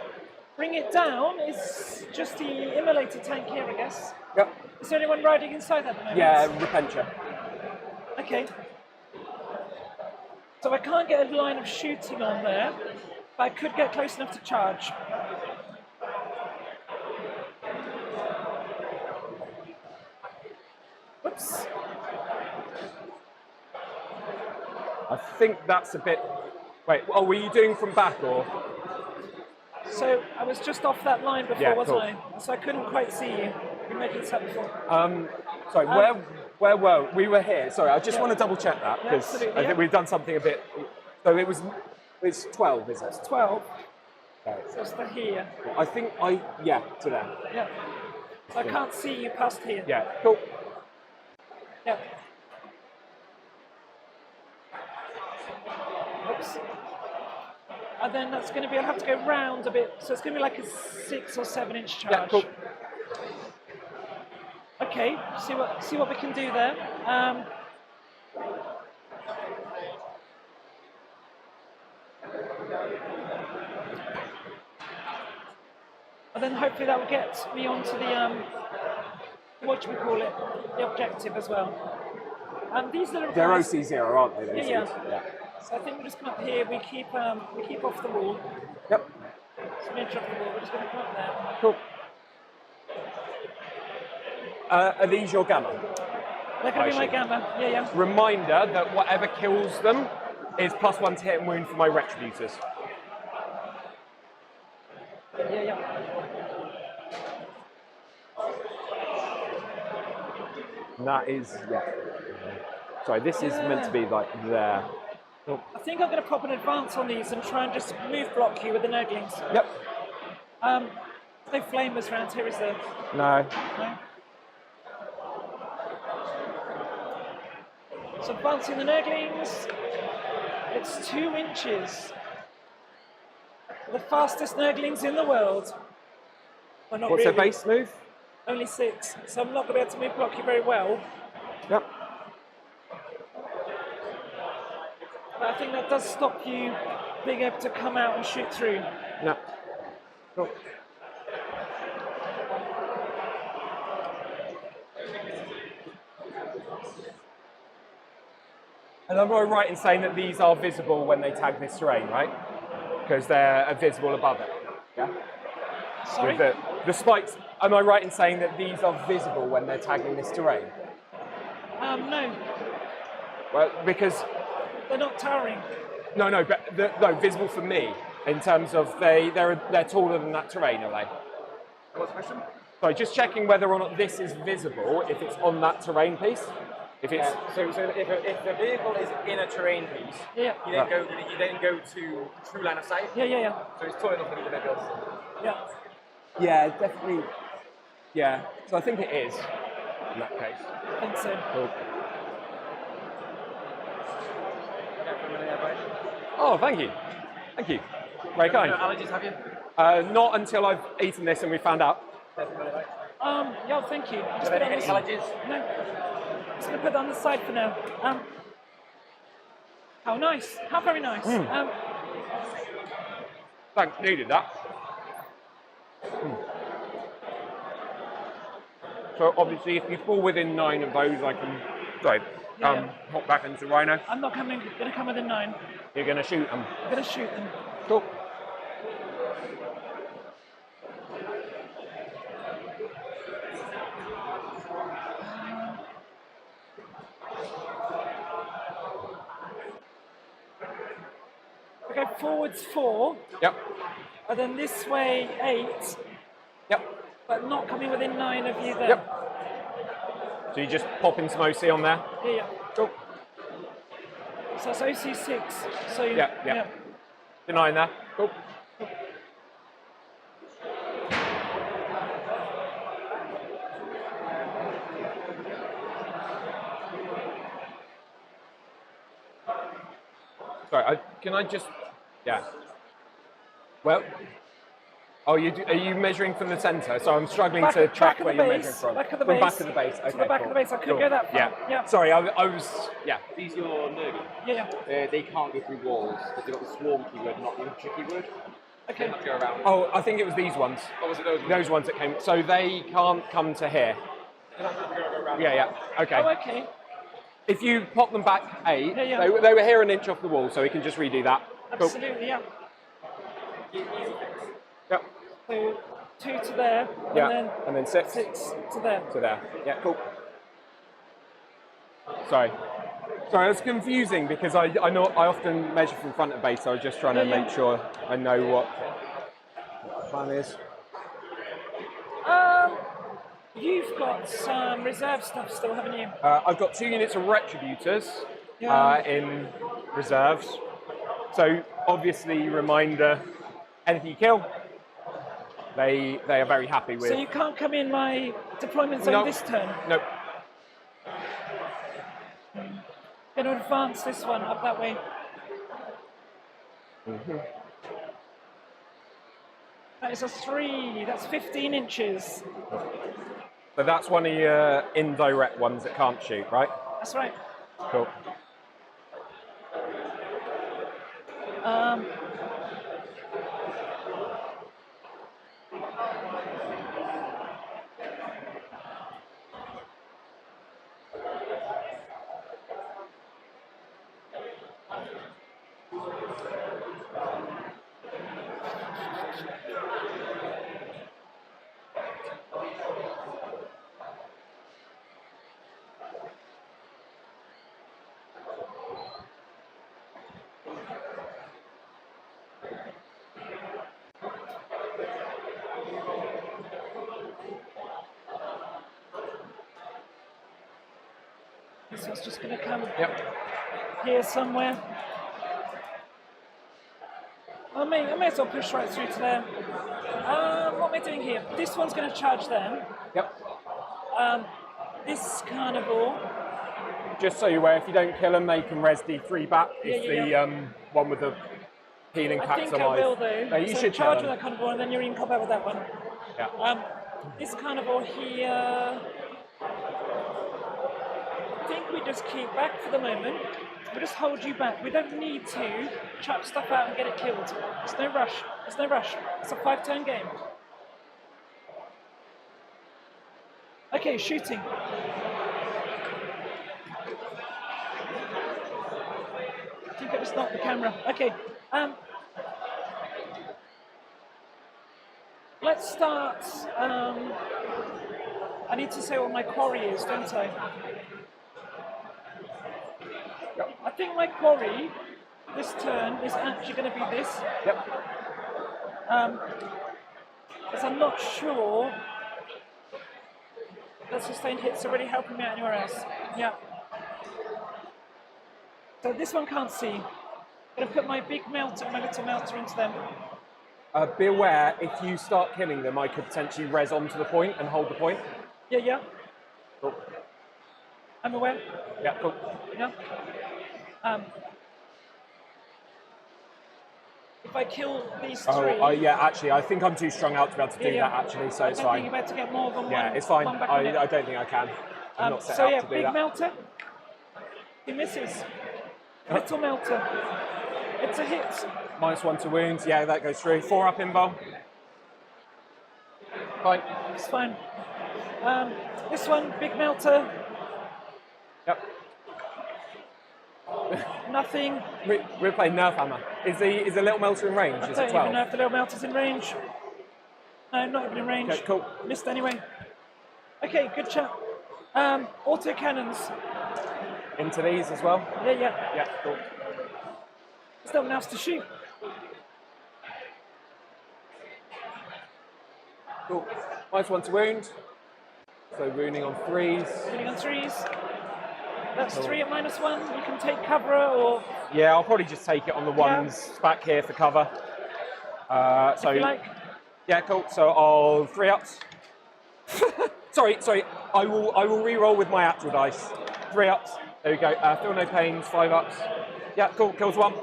Bring it down is just the immolator tank here, I guess. Yep. Is there anyone riding inside at the moment? Yeah, Repentia. Okay. So I can't get a line of shooting on there, but I could get close enough to charge. Whoops. I think that's a bit. Wait, oh, were you doing from back or? So I was just off that line before, Yeah, wasn't cool. I? So I couldn't quite see you. You made it up before. Sorry, where were we? Were here. Sorry, I just Yeah. want to double check that Yeah, because absolutely, I yeah. think we've done something a bit. So it's 12, is it? It's 12. Right. So it's the here. I think yeah, to there. Yeah. So I can't see you past here. Yeah, cool. Yeah. Oops. And then that's going to be, I'll have to go round a bit. So it's going to be like a 6 or 7 inch charge. Yeah, cool. Okay, see what we can do there. And then hopefully that will get me onto the what do we call it? The objective as well. And these little They're guys, OC0, aren't they? Those Yeah, things? yeah. So I think we just come up here. We keep off the wall. Yep. Smidge off the wall. We're just going to come up there. Cool. Are these your gamma? They're going to be my gamma. Yeah, yeah. Reminder that whatever kills them is +1 to hit and wound for my retributors. Yeah, yeah. And that is, yeah. Sorry, this is meant to be like there. Oh. I think I'm going to pop an advance on these and try and just move block you with the Nurglings. Yep. No flamers around here, is there? No. No. So advancing the Nurglings. It's 2 inches. The fastest Nurglings in the world. Well, not What's really. their base move? Only 6. So I'm not going to be able to move block you very well. Yep. But I think that does stop you being able to come out and shoot through. No. Cool. And am I right in saying that these are visible when they tag this terrain, right? Because they're visible above it. Yeah. Sorry? With the spikes. Am I right in saying that these are visible when they're tagging this terrain? No, Well, because they're not towering. no, but no, visible for me in terms of they're taller than that terrain, are they? What's the question? Sorry, just checking whether or not this is visible if it's on that terrain piece. If it's So if the vehicle is in a terrain piece, Yeah. you then go to true line of sight. Yeah. So it's tall enough for the vehicles. Yeah. yeah, definitely. Yeah, so I think it is in that case. I think so. Cool. Oh, thank you. Thank you. Very kind. No allergies, have you? Not until I've eaten this and we found out. Yeah, thank you. Are Just there put it on any the- allergies? No. Just going to put that on the side for now. How nice. How very nice. Thanks, needed that. So obviously if you fall within 9 of those, I can hop back into Rhino. I'm not going to come within 9. You're going to shoot them. I'm going to shoot them. Cool. we go forwards 4. Yep. And then this way 8. Yep. But not coming within 9 of you there. Yep. So you just pop in some OC on there? Yeah. Cool. So that's OC6. So you, yeah. Denying that. Cool. Sorry, can I just... Yeah. Well... Oh, are you measuring from the centre? So I'm struggling to track where you're measuring from. Back of the from base. back of the base. Okay, to the back cool. of the base. I couldn't Cool. go that far. Yeah. Sorry, I was... Yeah. These are your nerdy. Yeah. They can't go through walls because they've got the swarm keyword, not the intra keyword. Okay. They have to go around. Oh, I think it was these ones. Oh, was it those ones? Those ones that came... So they can't come to here. They have to go around. Yeah. Okay. Oh, okay. If you pop them back 8, Yeah. They were here an inch off the wall, so we can just redo that. Cool. Absolutely, yeah. Yep. So 2 to there, Yeah. And then 6. 6 to there. To there. Yeah, cool. Sorry, it's confusing because I know I often measure from front of base, so I was just trying to make sure I know what the plan is. You've got some reserve stuff still, haven't you? I've got 2 units of retributors Yeah. in reserves. So obviously, reminder: anything you kill, they are very happy with. So you can't come in my deployment zone this turn? Nope. Going to advance this one up that way. That is a 3. That's 15 inches. So that's one of your indirect ones that can't shoot, right? That's right. Cool. This one's just going to come Yep. here somewhere. I may as well push right through to there. What am I doing here? This one's going to charge them. Yep. This carnivore. Just so you're aware, if you don't kill them, they can res D3 back. If Yeah. the one with the healing I pack's think alive. I will though. No, you so should charge kill with them. that carnivore, and then you're in combat with that one. Yeah. This carnivore here. I think we just keep back for the moment. We just hold you back. We don't need to chuck stuff out and get it killed. There's no rush. There's no rush. It's a 5-turn game. Okay, shooting. I think I just knocked the camera. Okay. Let's start. I need to say what my quarry is, don't I? I think my quarry this turn is actually going to be this. Yep. Because I'm not sure that sustained hits are really helping me out anywhere else. Yeah. So this one can't see. I'm going to put my big melter, my little melter into them. Be aware, if you start killing them, I could potentially res onto the point and hold the point. Yeah. Cool. I'm aware. Yeah, cool. Yeah. If I kill these 3... yeah, actually, I think I'm too strung out to be able to do that, actually, so it's I fine. think you're about to get more than one. Yeah, it's fine. One back I on it. don't think I can. I'm not set so up yeah, to do big that. melter. He misses. Little melter. It's a hit. -1 to wounds. Yeah, that goes through. 4 up invul. Fine. It's fine. This one, big melter. Yep. Nothing. We're playing Nerf Hammer. Is the little melter in range? I Is don't it 12? even know if the little melter's in range. No, not even in range. Okay, cool. Missed anyway. Okay, good chat. Auto cannons. Into these as well? Yeah. Yeah, cool. There's no one else to shoot. Cool. -1 to wound. So wounding on 3s. Wounding on 3s. That's 3 at -1. You can take cover or... Yeah, I'll probably just take it on the ones back here for cover. So if you like. Yeah, cool. So I'll 3 ups. sorry. I will re-roll with my actual dice. 3 ups. There we go. Feel no pains. 5 ups. Yeah, cool. Kills 1.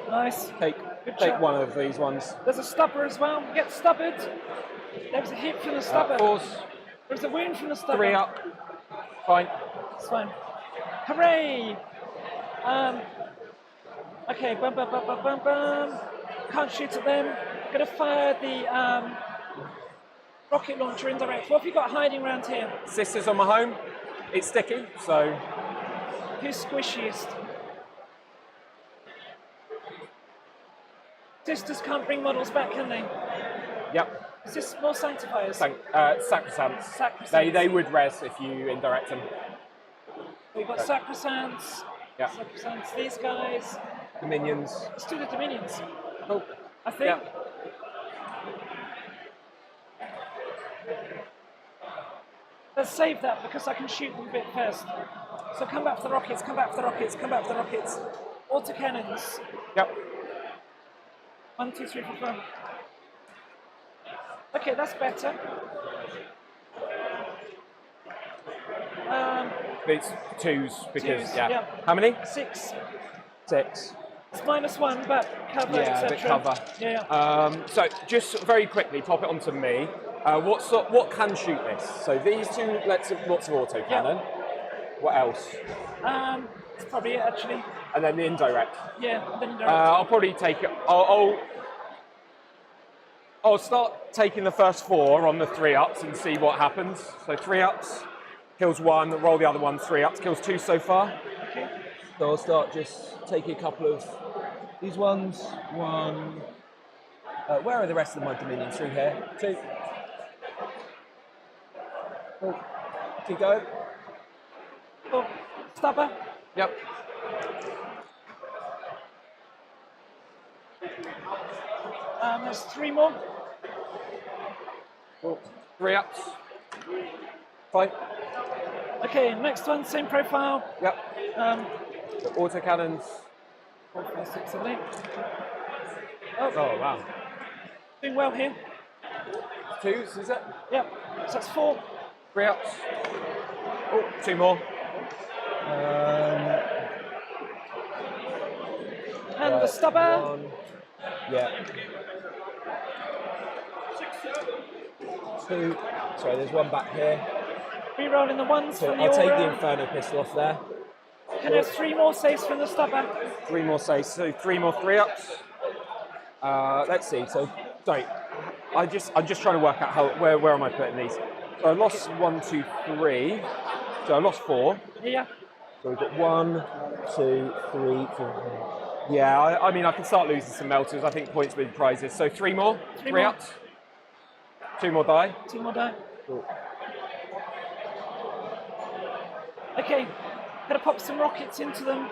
Nice. Take one of these ones. There's a stubber as well. Get stubbered. There's a hit from the stubber. 4s. There's a wound from the stubber. 3 up. Fine. It's fine. Hooray! Okay, bum. Can't shoot at them. Gonna fire the rocket launcher indirect. What have you got hiding around here? Sisters on my home. It's sticky, so. Who's squishiest? Sisters can't bring models back, can they? Yep. Is this more sanctifiers? Sacrosanct. They would res if you indirect them. We've got sacrosants. Yeah. Sacrosants. These guys. Dominions. Let's do the dominions. Oh. I think. Yeah. Let's save that because I can shoot them a bit first. So come back for the rockets. Come back for the rockets. Come back for the rockets. Autocannons. Yep. 1, 2, 3, 4, 5. Okay, that's better. It's 2s because, Twos, yeah. yeah. How many? 6. 6. It's -1, but cover, Yeah, a etc. bit cover. Yeah. So just very quickly, pop it onto me. What can shoot this? So these 2, lots of autocannon. Yeah. What else? It's probably it actually. And then the indirect. Yeah, then indirect. I'll probably take it. I'll start taking the first 4 on the 3 ups and see what happens. So 3 ups, kills 1, roll the other one, 3 ups, kills 2 so far. Okay. So I'll start just taking a couple of these ones. 1. Where are the rest of my dominions? 3 here. 2. Oh, keep going. Oh, stubber. Yep. There's 3 more. Oh, 3 ups. Fine. Okay, next one, same profile. Yep. So autocannons. 4, 5, 6, 7, 8. Oh wow. Doing well here. 2s, is it? Yep. So that's 4. 3 ups. Oh, 2 more. And the stubber. 1. Yeah. 2. Sorry, there's 1 back here. Rerolling the 1s So from the I'll take the aura. Inferno pistol off there. And there's 3 more saves from the stubber. 3 more saves. So 3 more 3 ups. Let's see. So sorry, I'm just trying to work out where am I putting these. So I lost 1, 2, 3. So I lost 4. Yeah. So we've got 1, 2, 3, 4. Yeah, I mean I can start losing some melters. I think points with prizes. So 3 more. 3 more. ups. 2 more die. 2 more die. Cool. Okay, gotta pop some rockets into them.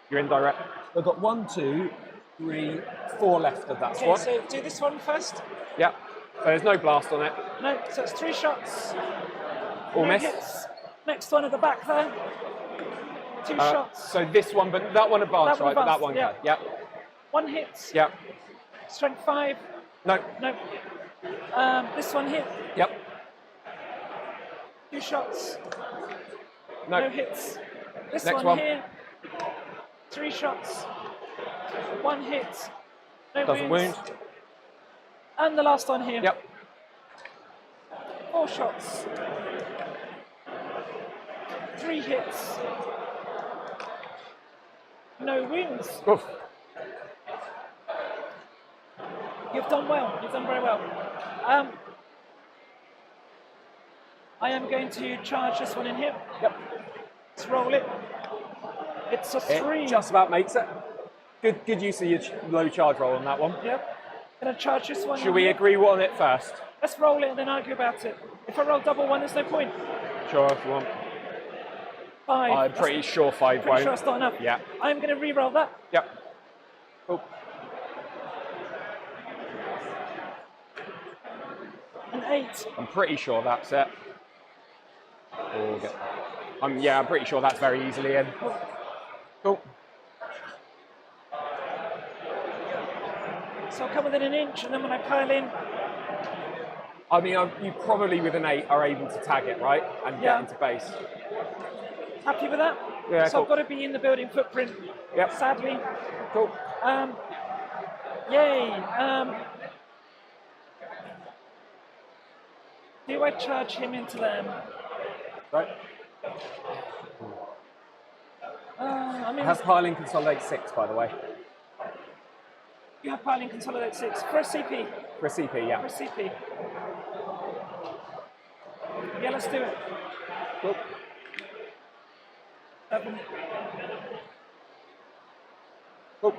You're indirect. I've got 1, 2, 3, 4 left of that Okay, squad. so do this one first. Yep. So there's no blast on it. No, so it's 3 shots. All No miss. hits. Next one at the back there. 2 shots. So this one, but that one advanced, That one right? But that advanced, one, yeah. Yep. 1 hit. Yep. Strength 5. No. No. This one hit. Yep. 2 shots. No. No hits. This Next one one. here. 3 shots. 1 hit. No Doesn't wounds. wound. And the last one here. Yep. 4 shots. 3 hits. No wounds. Oof. You've done well. You've done very well. I am going to charge this one in here. Yep. Let's roll it. It's a 3. It just about makes it. Good use of your low charge roll on that one. Yep. Gonna charge this one. Should in we here. agree on it first? Let's roll it and then argue about it. If I roll double 1, there's no point. Sure, if you want. 5. I'm pretty sure 5 Pretty won't. sure that's not enough. Yeah. I'm going to re-roll that. Yep. Cool. An 8. I'm pretty sure that's it. Yeah, I'm pretty sure that's very easily in. Cool. So I'll come within an inch, and then when I pile in, I mean, you probably with an 8 are able to tag it, right? And get into base. happy with that? Yeah, so cool. I've got to be in the building footprint, Yep. sadly. Cool. Yay. Do I charge him into them? Right. I mean, Has piling consolidate 6, by the way? you have piling consolidate 6 for a CP. For a CP, yeah. For a CP. Yeah, let's do it. Cool. 7. Cool.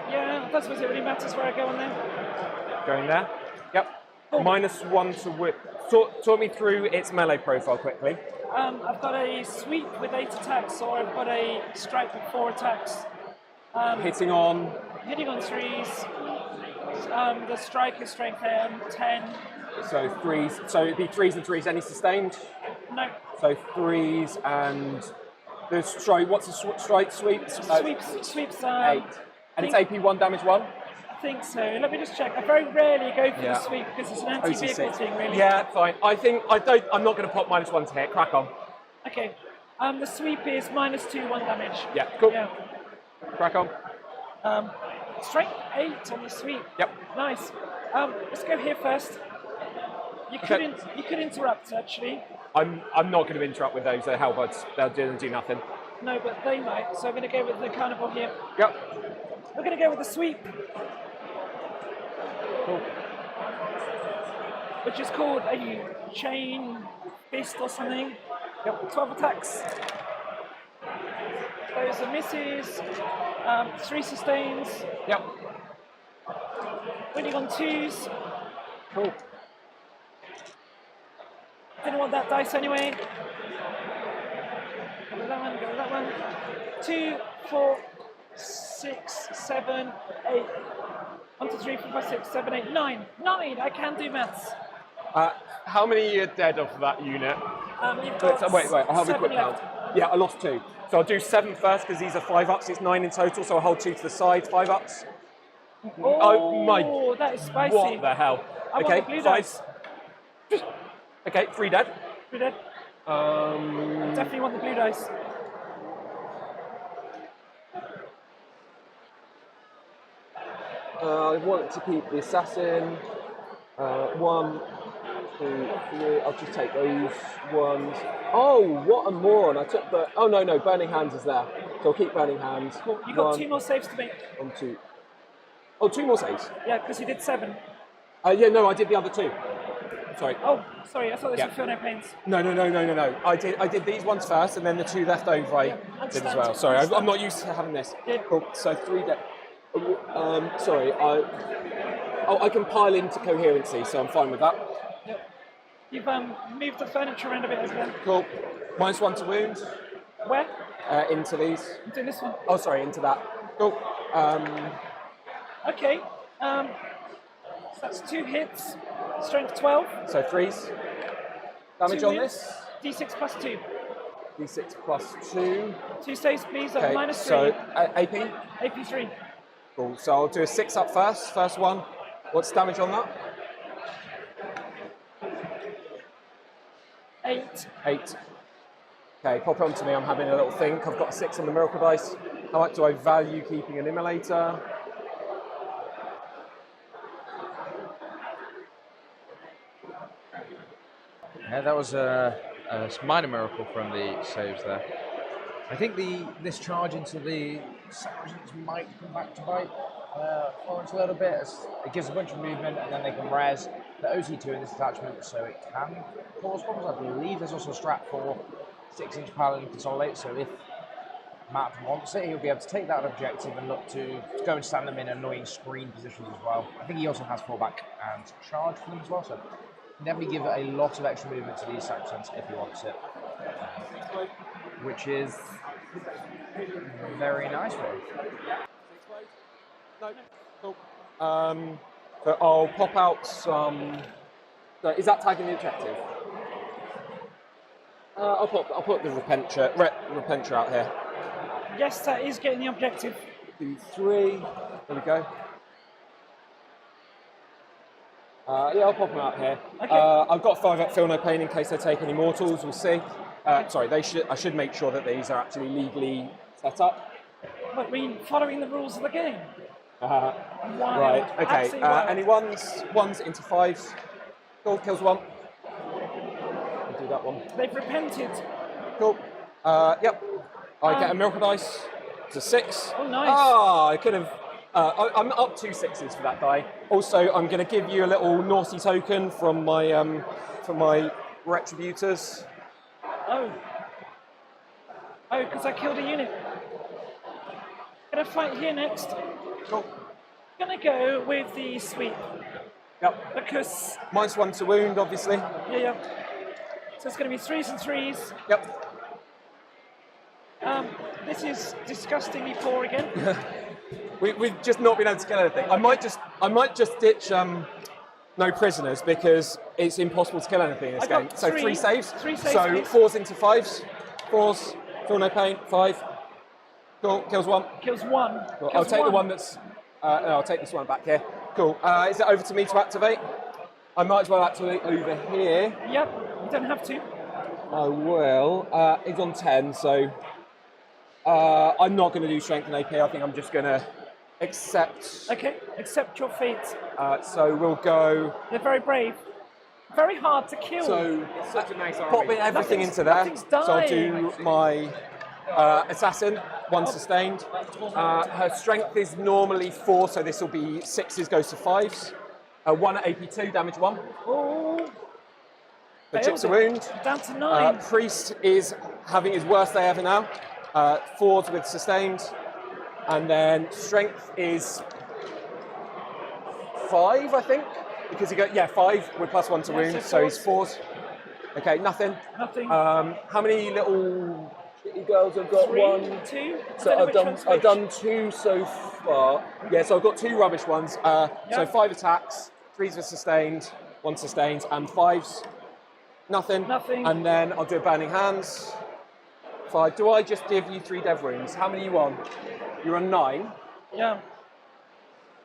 Yeah, I don't suppose it really matters where I go on there. Going there. Yep. -1 to whip. Talk me through its melee profile quickly. I've got a sweep with 8 attacks, or I've got a strike with 4 attacks. Hitting on. Hitting on 3s. The strike is strength 10. So 3s. So it'd be 3s and 3s. Any sustained? No. So 3s and the strike. What's the strike sweep? Sweeps 8. And it's AP 1, damage 1. I think so. Let me just check. I very rarely go for the sweep because it's an anti-vehicle OC6. thing, really. Yeah, fine. I'm not going to pop -1 to hit. Crack on. Okay. The sweep is -2, 1 damage. Yeah, cool. Yeah. Crack on. Strength 8 on the sweep. Yep. Nice. Let's go here first. You could interrupt actually. I'm not going to interrupt with those halberds. They'll do nothing. No, but they might. So I'm going to go with the carnival here. Yep. We're going to go with the sweep. Cool. Which is called a chain fist or something. Yep. 12 attacks. Those are misses. 3 sustains. Yep. Winning on 2s. Cool. Didn't want that dice anyway. Go with that one, go with that one. 2, 4, 6, 7, 8. 1, 2, 3, 4, 5, 6, 7, 8, 9. 9! I can do maths. How many are dead off of that unit? You've got wait, I'll have a 7 quick count. left. Yeah, I lost 2. So I'll do 7 first because these are 5-ups. It's 9 in total, so I'll hold 2 to the side, 5-ups. Oh, my! That is spicy. What the hell? I Okay, want the blue 5. dice. Okay, 3 dead. 3 dead. Definitely want the blue dice. I want to keep the assassin. 1, 2, 3. I'll just take those ones. Oh, what a moron! I took the. Oh no, burning hands is there. So I'll keep burning hands. Cool. You got 2 more saves to make. 1, 2. Oh, 2 more saves. Yeah, because you did 7. Yeah, no, I did the other 2. Sorry. Oh, sorry. I thought this Yeah. would feel no pains. No. I did these ones first, and then the 2 left over I did as understand. well. Sorry, I'm not used to having this. Yeah. Cool. So 3 dead. Sorry, I can pile into coherency, so I'm fine with that. Yep. You've moved the furniture around a bit as well. Cool. -1 to wound. Where? Into these. I'm doing this one. Oh, sorry, into that. Cool. Okay. So that's 2 hits. Strength 12. So 3s. Damage 2 on wins. this. D6 plus 2. D6 plus 2. 2 saves, please. Okay, -3. so AP. AP 3. Cool. So I'll do a 6 up first. First one. What's damage on that? 8. 8. Okay, pop on to me. I'm having a little think. I've got a 6 on the miracle dice. How much do I value keeping an immolator? Yeah, that was a minor miracle from the saves there. I think this charge into the Saracens might come back to bite Florence a little bit, as it gives a bunch of movement and then they can res the OC2 in this attachment, so it can cause problems. I believe there's also a strat for 6-inch paladin consolidate, so if Matt wants it, he'll be able to take that objective and look to go and stand them in annoying screen positions as well. I think he also has fallback and charge for them as well, so definitely give a lot of extra movement to these Saxons if he wants it, which is very nice for him. No. Cool. So I'll pop out some. So is that tagging the objective? I'll put the repenture out here. Yes, that is getting the objective. 2, 3. There we go. Yeah, I'll pop them out here. Okay. I've got 5 at Feel No Pain in case they take any mortals. We'll see. Sorry, I should make sure that these are actually legally set up. What, I mean, following the rules of the game? Wild. Right. Okay. Absolutely wild. Any ones into 5s. Cool. Kills 1. I'll do that one. They've repented. Cool. Yep. I get a miracle dice to 6. Oh, nice. I could have. I'm up 2 6s for that die. Also, I'm going to give you a little naughty token from my retributors. Oh. Oh, because I killed a unit. Gonna fight here next. Cool. Gonna go with the sweep. Yep. Because. -1 to wound, obviously. Yeah. So it's gonna be 3s and 3s. Yep. This is disgustingly poor again. We've just not been able to kill anything. I might just ditch no prisoners because it's impossible to kill anything in this game. So 3 saves. 3 saves. So please. 4s into 5s. 4s. Feel no pain. 5. Cool. Kills 1. Kills 1. Cool. Kills I'll take the 1. one that's. No, I'll take this one back here. Cool. Is it over to me to activate? I might as well activate over here. Yep. You don't have to. I will. It's on 10, so I'm not going to do strength and AP. I think I'm just going to accept. Okay. Accept your fate. So we'll go. They're very brave. Very hard to kill. So It's such a nice army. popping everything into there. nothing's So I'll dying. do my assassin, 1 sustained. Her strength is normally 4, so this will be 6s goes to 5s. 1 at AP2, damage 1. Oh. The chips a wound. Down to 9. Priest is having his worst day ever now. 4s with sustained. And then strength is 5, I think. Because you go, 5 with +1 to wound, so he's 4s. Okay, nothing. Nothing. How many little girls have got 3, 1? 2. So I've done 2 so far. Yeah, so I've got 2 rubbish ones. So 5 attacks, 3s with sustained, 1 sustained, and 5s. Nothing. Nothing. And then I'll do a burning hands. 5. Do I just give you 3 dev wounds? How many are you on? You're on 9. Yeah.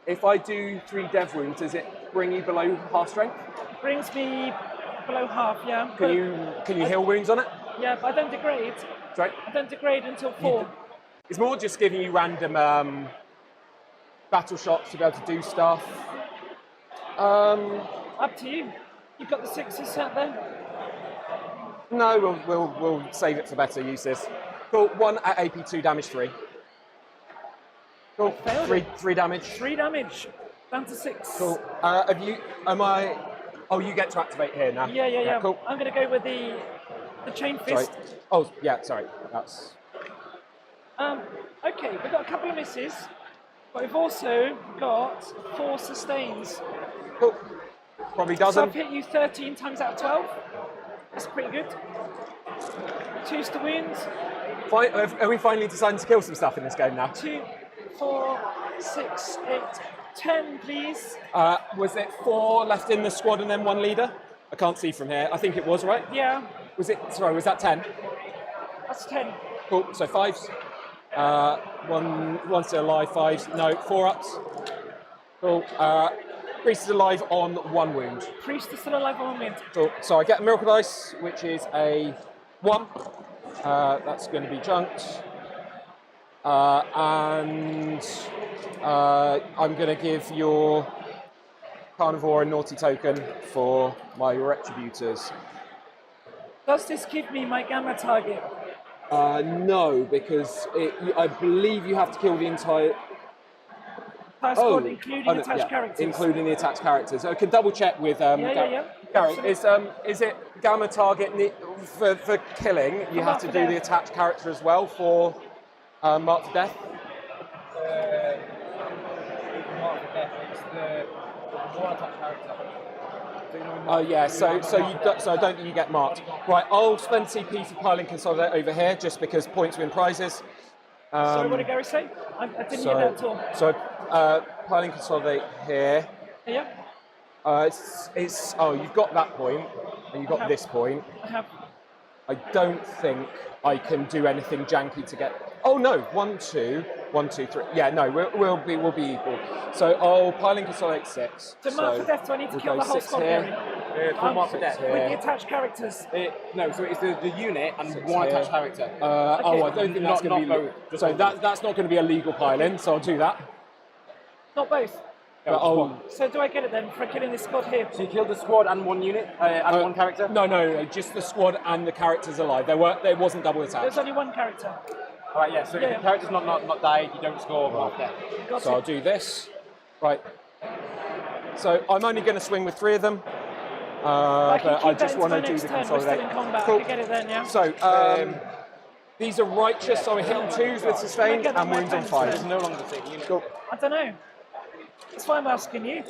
If I do 3 dev wounds, does it bring you below half strength? Brings me below half, yeah. Can you heal wounds on it? Yeah, but I don't degrade. Sorry? I don't degrade until 4. It's more just giving you random battle shots to be able to do stuff. Up to you. You've got the 6s set there. No, we'll save it for better uses. Cool. 1 at AP2, damage 3. Cool. Failed 3 damage. 3 damage. Down to 6. Cool. Oh, you get to activate here now. Yeah. Cool. I'm going to go with the chain fist. Sorry. Oh, yeah. Sorry. That's. Okay, we've got a couple of misses, but we've also got 4 sustains. Cool. Probably So doesn't. I've hit you 13 times out of 12. That's pretty good. 2s to wounds. Are we finally deciding to kill some stuff in this game now? 2, 4, 6, 8, 10, please. Was it 4 left in the squad and then 1 leader? I can't see from here. I think it was, right? Yeah, Was that 10? that's 10. Cool. So 5s. One still alive. 5s. No. 4 ups. Cool. Priest is alive on 1 wound. Priest is still alive on wind. Cool. So I get a miracle dice, which is a 1. That's going to be junked. And I'm going to give your carnivore a naughty token for my retributors. Does this give me my gamma target? No, because I believe you have to kill the entire. Squad, including attached characters. Including the attached characters. So I can double check with Yeah. Garrett, is it gamma target for killing? You have to do the attached character as well for mark to death. Mark for death. It's the one attached character. Oh yeah, so I don't think you get marked. Right, I'll spend CP for piling consolidate over here just because points win prizes. Sorry, what did Gary say? I didn't hear that at all. So piling consolidate here. Yeah. Oh, you've got that point, and you've got this point. I have. I don't think I can do anything janky to get. Oh no, 1, 2, 1, 2, 3. Yeah, no, we'll be equal. So I'll pile and consolidate 6. So mark for death. Do I need to kill the whole squad here. Mark for death. With the attached characters. No, so it's the unit and 6 one here. attached character. Oh, I don't think that's going to be. So that's not going to be a legal pile-in. So I'll do that. Not both. But So do I get it then for killing this squad here? So you killed the squad and one unit and one character? No, just the squad and the characters alive. There wasn't double attached. There's only one character. All right, yeah. So if the character's not died, you don't score mark death. So I'll do this. Right. So I'm only going to swing with 3 of them. But I just want to do the consolidate. Cool. I get it then, yeah. So these are righteous, so we're hitting 2s with sustained and wounds on 5. It's no longer the same unit. Cool. I don't know. That's why I'm asking you.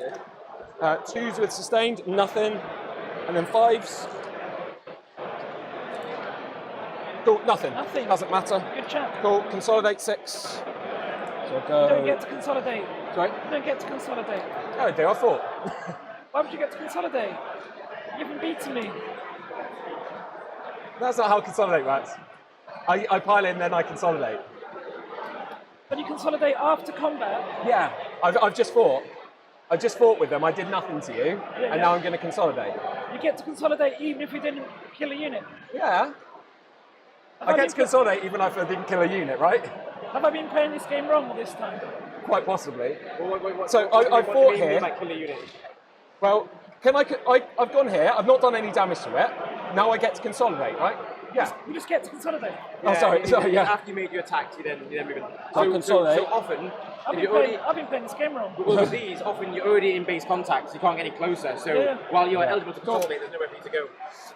2s with sustained, nothing. And then 5s. Cool, nothing. Nothing. Doesn't matter. Good chap. Cool, consolidate 6. So You don't get to consolidate. Sorry? You don't get to consolidate. Oh, I do, I thought. Why would you get to consolidate? You haven't beaten me. That's not how consolidate works. I pile in, then I consolidate. But you consolidate after combat. Yeah, I've just fought. I just fought with them. I did nothing to you, and now I'm going to consolidate. You get to consolidate even if we didn't kill a unit. Yeah. I get to consolidate even if I didn't kill a unit, right? Have I been playing this game wrong this time? Quite possibly. What I fought here. Kill a unit? Well, I've gone here. I've not done any damage to it. Now I get to consolidate, right? Yeah. You just get to consolidate. Oh, sorry. Yeah. After you made your attacks, you then move in. So consolidate. So often, I've been playing this game wrong. well, with these, often you're already in base contact, so you can't get any closer. So while you're eligible to consolidate, there's nowhere for you to go.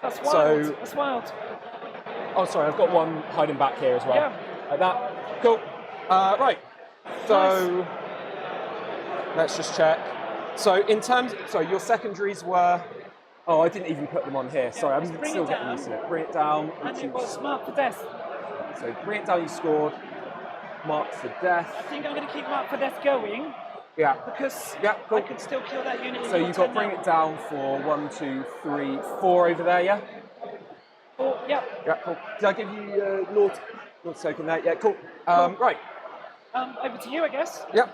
That's wild. That's wild. Oh, sorry. I've got one hiding back here as well. Yeah. Like that. Cool. Right. So let's just check. So in terms, your secondaries were. Oh, I didn't even put them on here. Sorry, I'm still getting used to it. Bring it down. And it was marked for death. So bring it down. You scored. Marked for death. I think I'm going to keep marked for death going. Yeah. Because cool. I could still kill that unit. So you've got bring it down for 1, 2, 3, 4 over there. Yeah. 4. Yeah. Yeah. Cool. Did I give you Lord token there? Yeah. Cool. Right. Over to you, I guess. Yep.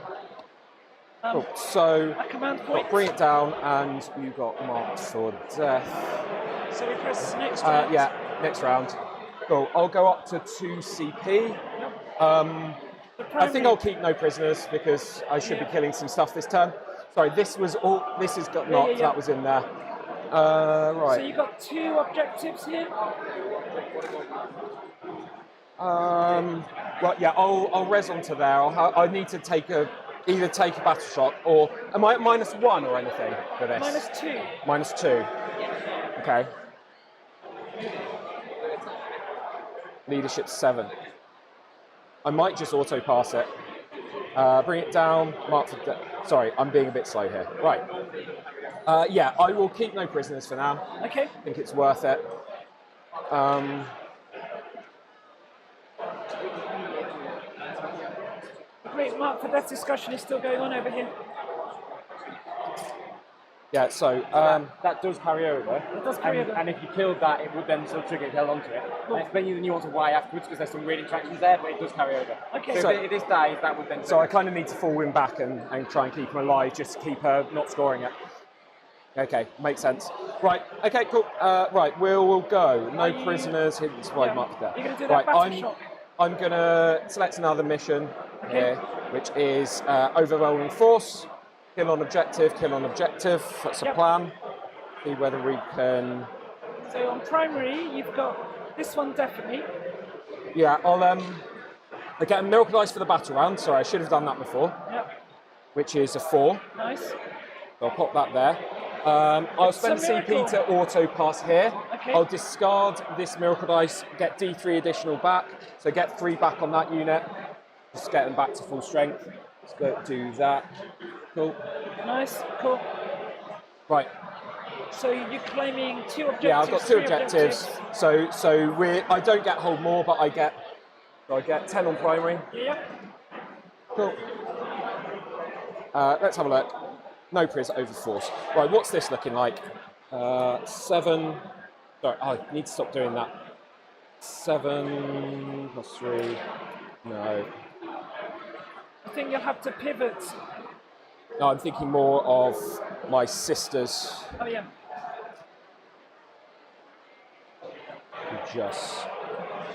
Cool. So at command point. Bring it down, and you got marked for death. So we press next round. Yeah, next round. Cool. I'll go up to 2 CP. I think I'll keep no prisoners because I should be killing some stuff this turn. Sorry, this has got knocked. That was in there. Right. So you got 2 objectives here. Well, yeah, I'll res onto there. I need to either take a battle shock or am I at -1 or anything for this? -2. -2. Okay. Leadership 7. I might just auto pass it. Bring it down. Mark for sorry, I'm being a bit slow here. Right. Yeah, I will keep no prisoners for now. Okay. I think it's worth it. Great mark for death discussion is still going on over here. Yeah, so that does carry over. It does carry over. And if you killed that, it would then sort of trigger it held onto it. I'll explain you the nuance of why afterwards because there's some weird interactions there, but it does carry over. Okay. So if this dies, that would then. So I kind of need to fall him back and try and keep him alive, just to keep her not scoring it. Okay, makes sense. Right. Okay. Cool. Right. We'll go. No prisoners. Hidden survive mark there. You're going to do that battle shock. I'm going to select another mission here, which is overwhelming force. Kill on objective. Kill on objective. That's a plan. See whether we can. So on primary, you've got this one definitely. Yeah. I get a miracle dice for the battle round. Sorry, I should have done that before. Yep. Which is a 4. Nice. So I'll pop that there. I'll spend CP to auto pass here. Okay. I'll discard this miracle dice, get D3 additional back. So get 3 back on that unit. Just get them back to full strength. Let's go do that. Cool. Nice. Cool. Right. So you're claiming 2 objectives. Yeah, I've got 2 objectives. So I don't get hold more, but I get 10 on primary. Yeah. Cool. Let's have a look. No pris over force. Right, what's this looking like? 7. Sorry, I need to stop doing that. 7 plus 3. No. I think you'll have to pivot. No, I'm thinking more of my sisters. Oh yeah. I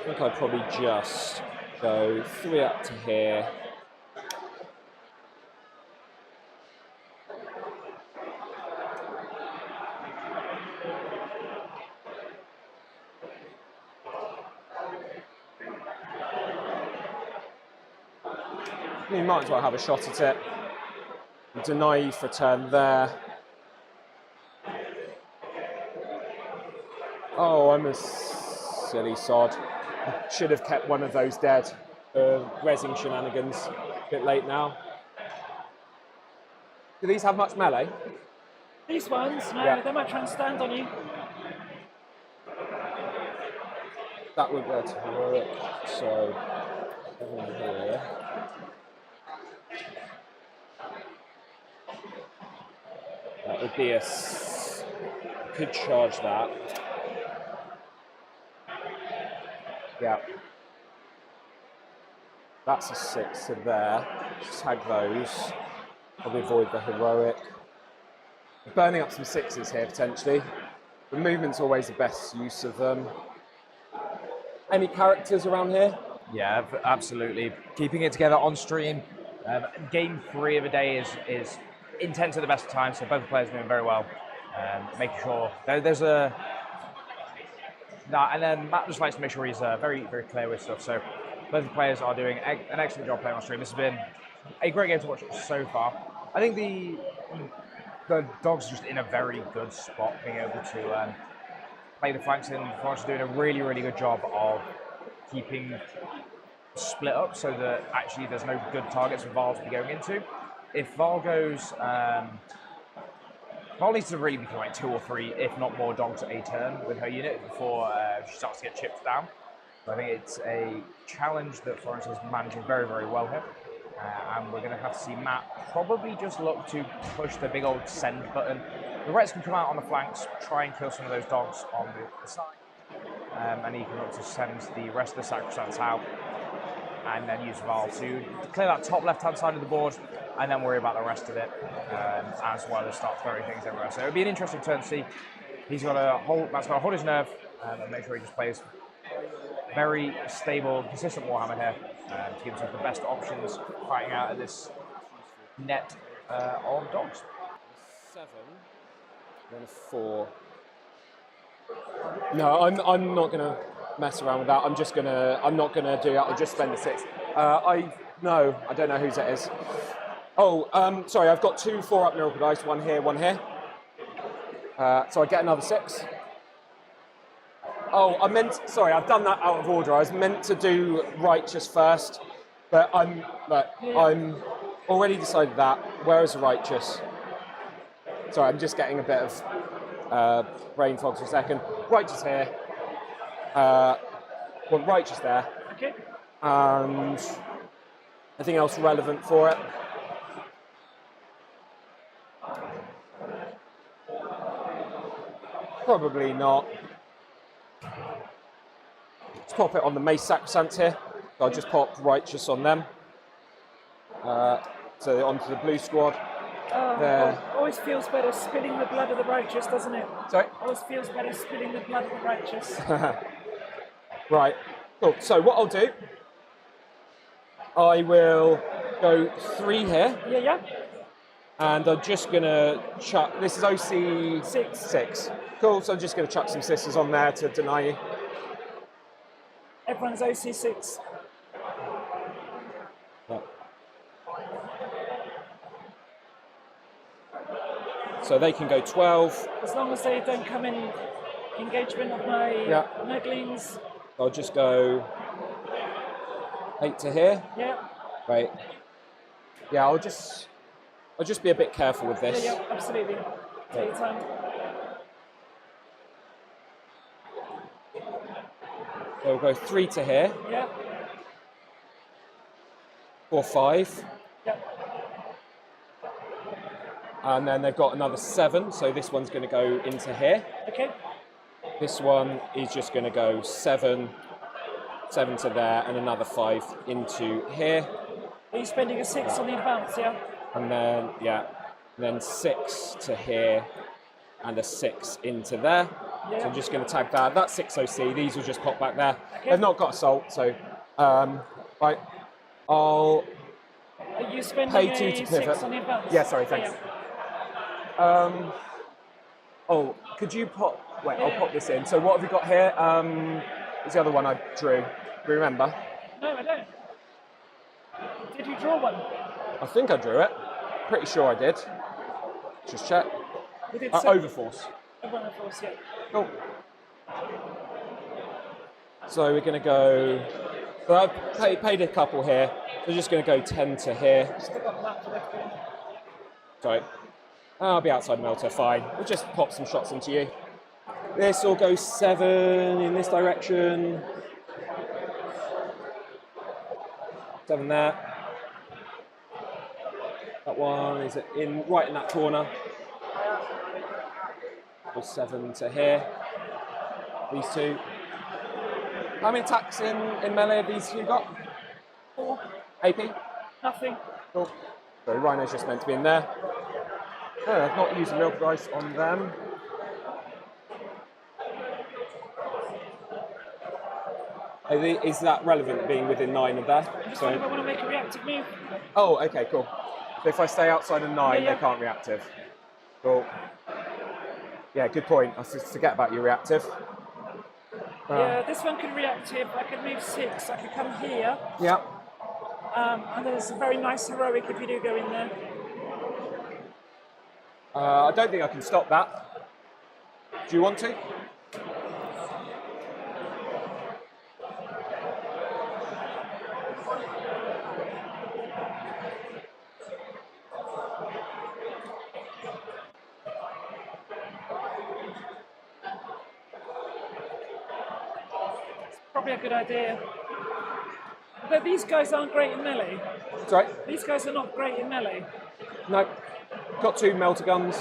think I'd probably just go 3 up to here. You might as well have a shot at it. Deny you for a turn there. Oh, I'm a silly sod. I should have kept one of those dead. Rezzing shenanigans. A bit late now. Do these have much melee? These ones, no, Yeah. they might try and stand on you. That would go to heroic. So, over here. That would be could charge that. Yeah. That's a 6 to there. Tag those. Probably avoid the heroic. Burning up some 6s here potentially. The movement's always the best use of them. Any characters around here? Yeah, absolutely. Keeping it together on stream. Game 3 of a day is intense at the best of times, so both players are doing very well. Making sure there's a... and then Matt just likes to make sure he's very, very clear with stuff. So both the players are doing an excellent job playing on stream. This has been a great game to watch so far. I think the dogs are just in a very good spot, being able to play the flanks in. Florence is doing a really, really good job of keeping split up so that actually there's no good targets for Val to be going into. If Val goes... Val needs to really be like 2 or 3, if not more, dogs a turn with her unit before she starts to get chipped down. So I think it's a challenge that Florence is managing very, very well here. And we're going to have to see Matt probably just look to push the big old send button. The Reds can come out on the flanks, try and kill some of those dogs on the side. And he can look to send the rest of the Sacrosancts out and then use Val to clear that top left-hand side of the board and then worry about the rest of it as well as start throwing things everywhere. So it'll be an interesting turn to see. Matt's got to hold his nerve and make sure he just plays very stable, consistent Warhammer here to give himself the best options fighting out of this net of dogs. 7, then a 4. No, I'm not going to mess around with that. I'm not gonna do that. I'll just spend the 6. I don't know whose it is. Oh, sorry, I've got 2 4-up miracle dice, one here, one here. So I get another 6. Oh, I've done that out of order. I was meant to do righteous first, but I'm already decided that. Where is the righteous? Sorry, I'm just getting a bit of brain fog for a second. Righteous here. Righteous there. Okay. And anything else relevant for it? Probably not. Let's pop it on the Mace Sacrosanct here. So I'll just pop Righteous on them. So onto the blue squad. Always feels better spilling the blood of the righteous, doesn't it? Sorry? Always feels better spilling the blood of the righteous. Right. Cool. So what I'll do, I will go 3 here. Yeah. And I'm just going to chuck... This is OC... 6. Cool, so I'm just going to chuck some sisters on there to deny you. Everyone's OC 6. Yeah. So they can go 12. As long as they don't come in engagement of my Nurglings. I'll just go 8 to here. Yeah. Right. Yeah, I'll just be a bit careful with this. Yeah, absolutely. Take your time. So we'll go 3 to here. Yeah. 4, 5. Yeah. And then they've got another 7, so this one's going to go into here. Okay. This one is just going to go 7 to there, and another 5 into here. Are you spending a 6 on the advance, yeah? And then, yeah, and then 6 to here, and a 6 into there. Yeah. So I'm just going to tag that. That's 6 OC. These will just pop back there. Okay. They've not got assault, so right. I'll Are you spending pay a 2 to pivot. 6 on the advance? Yeah, sorry, thanks. Oh, could you pop? Wait, I'll pop this in. So what have we got here? What's the other one I drew? Do you remember? No, I don't. Did you draw one? I think I drew it. Pretty sure I did. Just check. We did Overforce. Overforce, yeah. Cool. So we're going to go. So I've paid a couple here. We're just going to go 10 to here. Still got that for left wing. Sorry. I'll be outside melter, fine. We'll just pop some shots into you. This will go 7 in this direction. 7 there. That one is right in that corner. Go 7 to here. These two. How many attacks in melee have these two got? 4. AP? Nothing. Cool. So Rhino's just meant to be in there. Oh, I've not used the milk dice on them. Is that relevant being within 9 of there? Just wondering if I want to make a reactive move. Oh, okay, cool. So if I stay outside of 9, Yeah. they can't reactive. Cool. Yeah, good point. I forget about your reactive. Yeah, this one can reactive. I can move 6. I can come here. Yeah. And there's a very nice heroic if you do go in there. I don't think I can stop that. Do you want to? Probably a good idea. But these guys aren't great in melee. Sorry? These guys are not great in melee. No. Got 2 melter guns.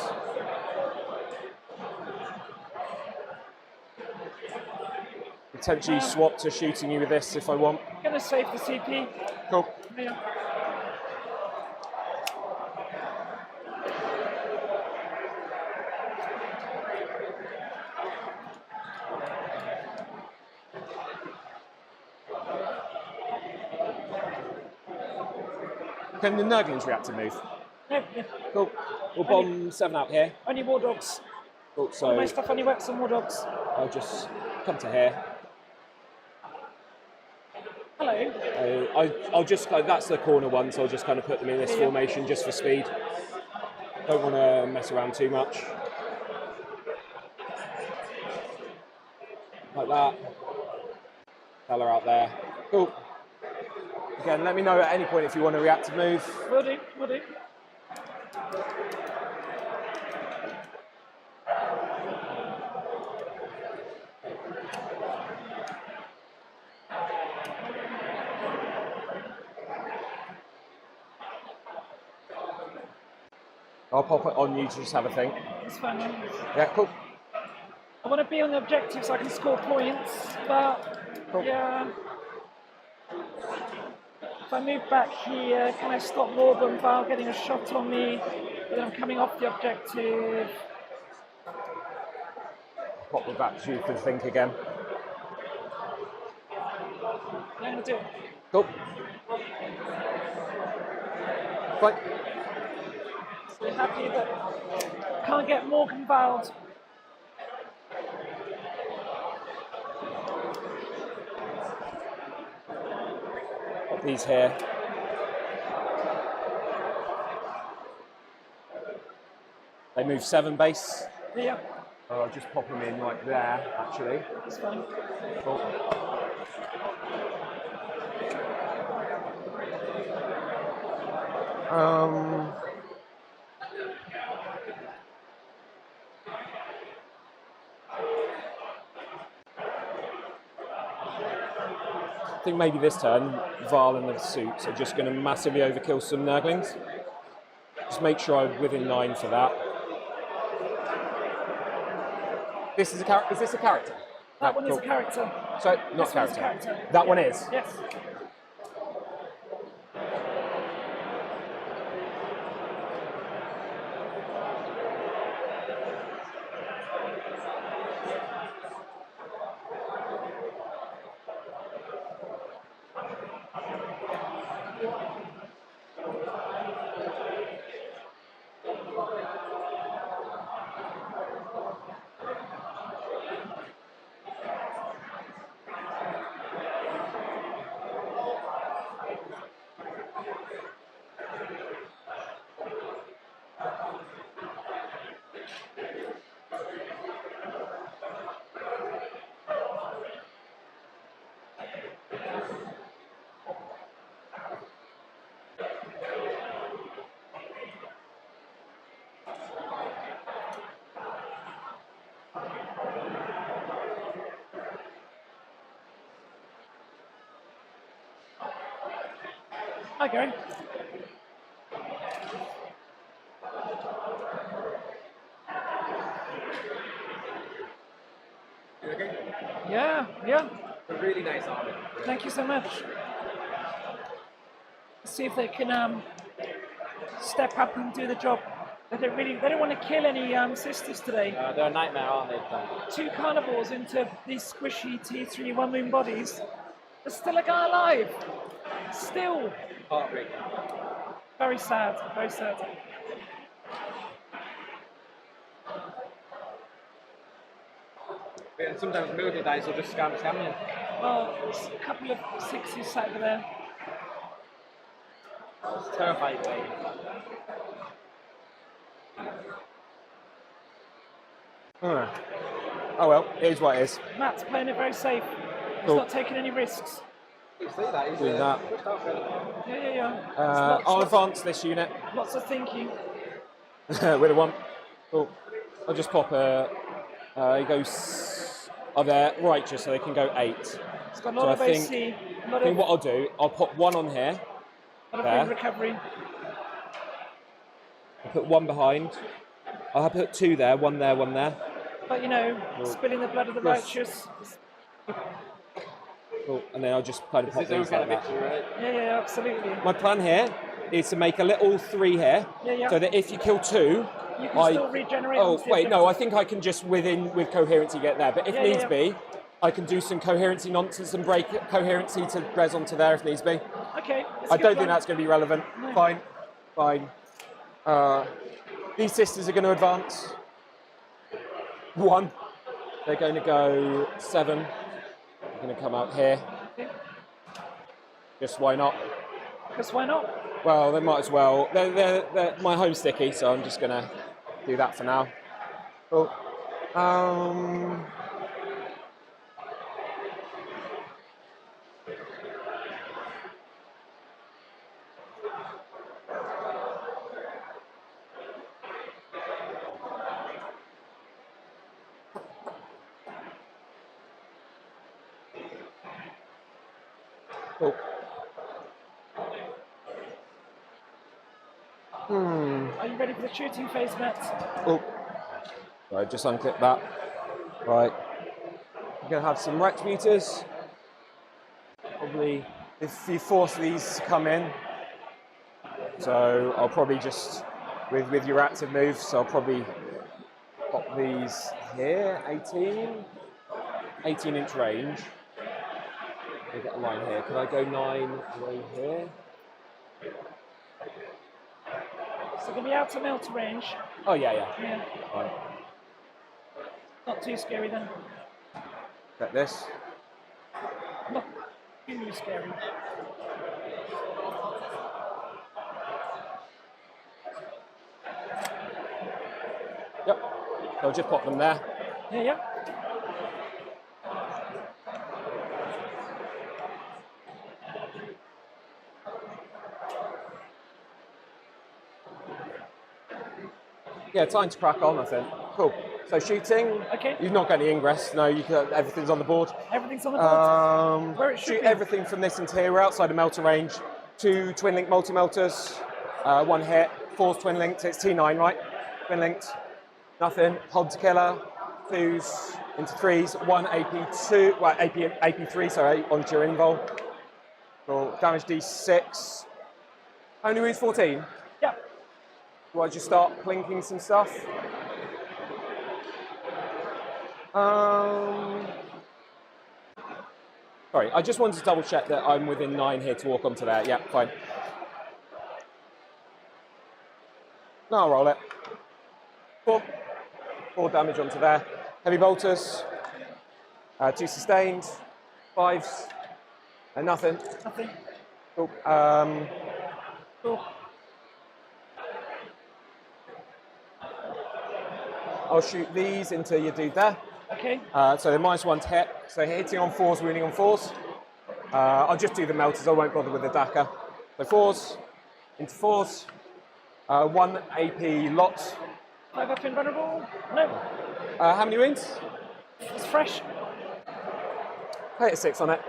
Potentially swap to shooting you with this if I want. Gonna save the CP. Cool. Yeah. Can the Nurglings reactive move? No, yeah. Cool. We'll bomb 7 out here. Only war dogs. Cool, All so my stuff only works on war dogs. I'll just come to here. Hello. I'll just, that's the corner one, so I'll just kind of put them in this formation just for speed. Don't want to mess around too much. Like that. Fella out there. Cool. Again, let me know at any point if you want a reactive move. Will do, will do. I'll pop it on you to just have a think. It's fine. Yeah, cool. I want to be on the objective so I can score points, but yeah. If I move back here, can I stop Morgan while getting a shot on me? But then I'm coming off the objective. Pop it back to you to think again. I'm going to do it. Cool. Fine. So happy that can't get Morgan Vald. Pop these here. They move 7 base. Yeah, I'll just pop them in like there, actually. it's fine. Cool. I think maybe this turn, Val and the suits are just going to massively overkill some Nurglings. Just make sure I'm within 9 for that. This is a character. Is this a character? That one is cool. a character. So not This one's character. a character. That Yeah. one is. Yes. Hi, Gary. You okay? Yeah, yeah. A really nice army. Thank you so much. Let's see if they can step up and do the job. They don't want to kill any sisters today. They're a nightmare, aren't they? 2 carnivores into these squishy T3 1 moon bodies. There's still a guy alive. Still. Heartbreaking. Very sad, very sad. Yeah, sometimes military dice will just scam you. Well, there's a couple of 6s sat over there. It's terrifying, mate. Oh well, it is what it is. Matt's playing it very safe. He's Cool. not taking any risks. You see that? He's Doing that. Yeah. I'll advance this unit Lots of thinking. with a 1. Cool. I'll just pop a. He goes. Oh, they're righteous, so they can go 8. It's got a So lot of I think- AC. A I lot think of, what I'll do, I'll put 1 on here. lot of there. ring recovery. I'll put 1 behind. I'll put 2 there, 1 there, 1 there. But you know, spilling the blood of the Yes. righteous. Cool. And then I'll just kind of pop his own these kind like of that. victory, right? Yeah, absolutely. My plan here is to make a little 3 here, Yeah. so that if you kill 2, You can still regenerate. Oh onto the wait, no, I objective. think I can just with coherency get there. But if Yeah, needs yeah. be, I can do some coherency nonsense and break coherency to res onto there if needs be. Okay. I don't think that's going to be relevant. No. Fine. These sisters are going to advance. 1. They're going to go 7. They're going to come out here. Okay. Just why not? Because why not? Well, they might as well. They're my home sticky, so I'm just going to do that for now. Cool. Cool. Are you ready for the shooting phase, Matt? Oh, right, just unclip that. Right, we're going to have some retributors. Probably, if you force these to come in, so I'll probably just, with your active moves, so I'll probably pop these here, 18-inch range. Let me get a line here. Could I go 9 away here? So going to be out to melt range. Oh, yeah. Yeah. Fine. Not too scary then. Get this. Not too scary. Yep. So I'll just pop them there. Yeah. Yeah, time to crack on, I think. Cool. So shooting. Okay. You've not got any ingress. No, everything's on the board. Everything's on the board. Where it should Shoot be. everything from this until we're outside of melter range. 2 twin link multi melters. 1 hit. 4's twin linked. It's T9, right? Twin linked. Nothing. Hold to killer. 2s into 3s. 1 AP2. Well, AP3. Sorry, onto your invul. Cool. Damage D6. How many wounds? 14. Yep. Do I just start plinking some stuff? Sorry, I just wanted to double check that I'm within 9 here to walk onto there. Yeah, fine. No, I'll roll it. 4 damage onto there. Heavy bolters. 2 sustained. 5s. And nothing. Nothing. Cool. Cool. I'll shoot these into your dude there. Okay. So they're -1 to hit. So hitting on 4s, wounding on 4s. I'll just do the melters. I won't bother with the Daka. So 4s into 4s. 1 AP lot. 5 up invulnerable. No. How many wounds? It's fresh. I hit a 6 on it.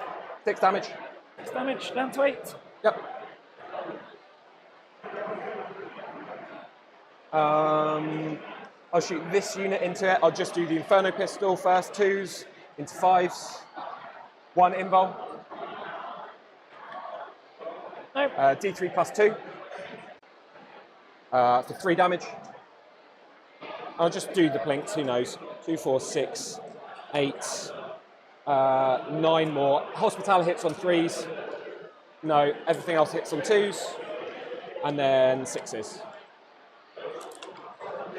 6 damage. 6 damage. Down to 8. Yep. I'll shoot this unit into it. I'll just do the Inferno Pistol first. 2s into 5s. 1 invul. No. D3 +2. For 3 damage. I'll just do the plinks, who knows. 2, 4, 6, 8, 9 more. Hospital hits on 3s. No, everything else hits on 2s. And then 6s.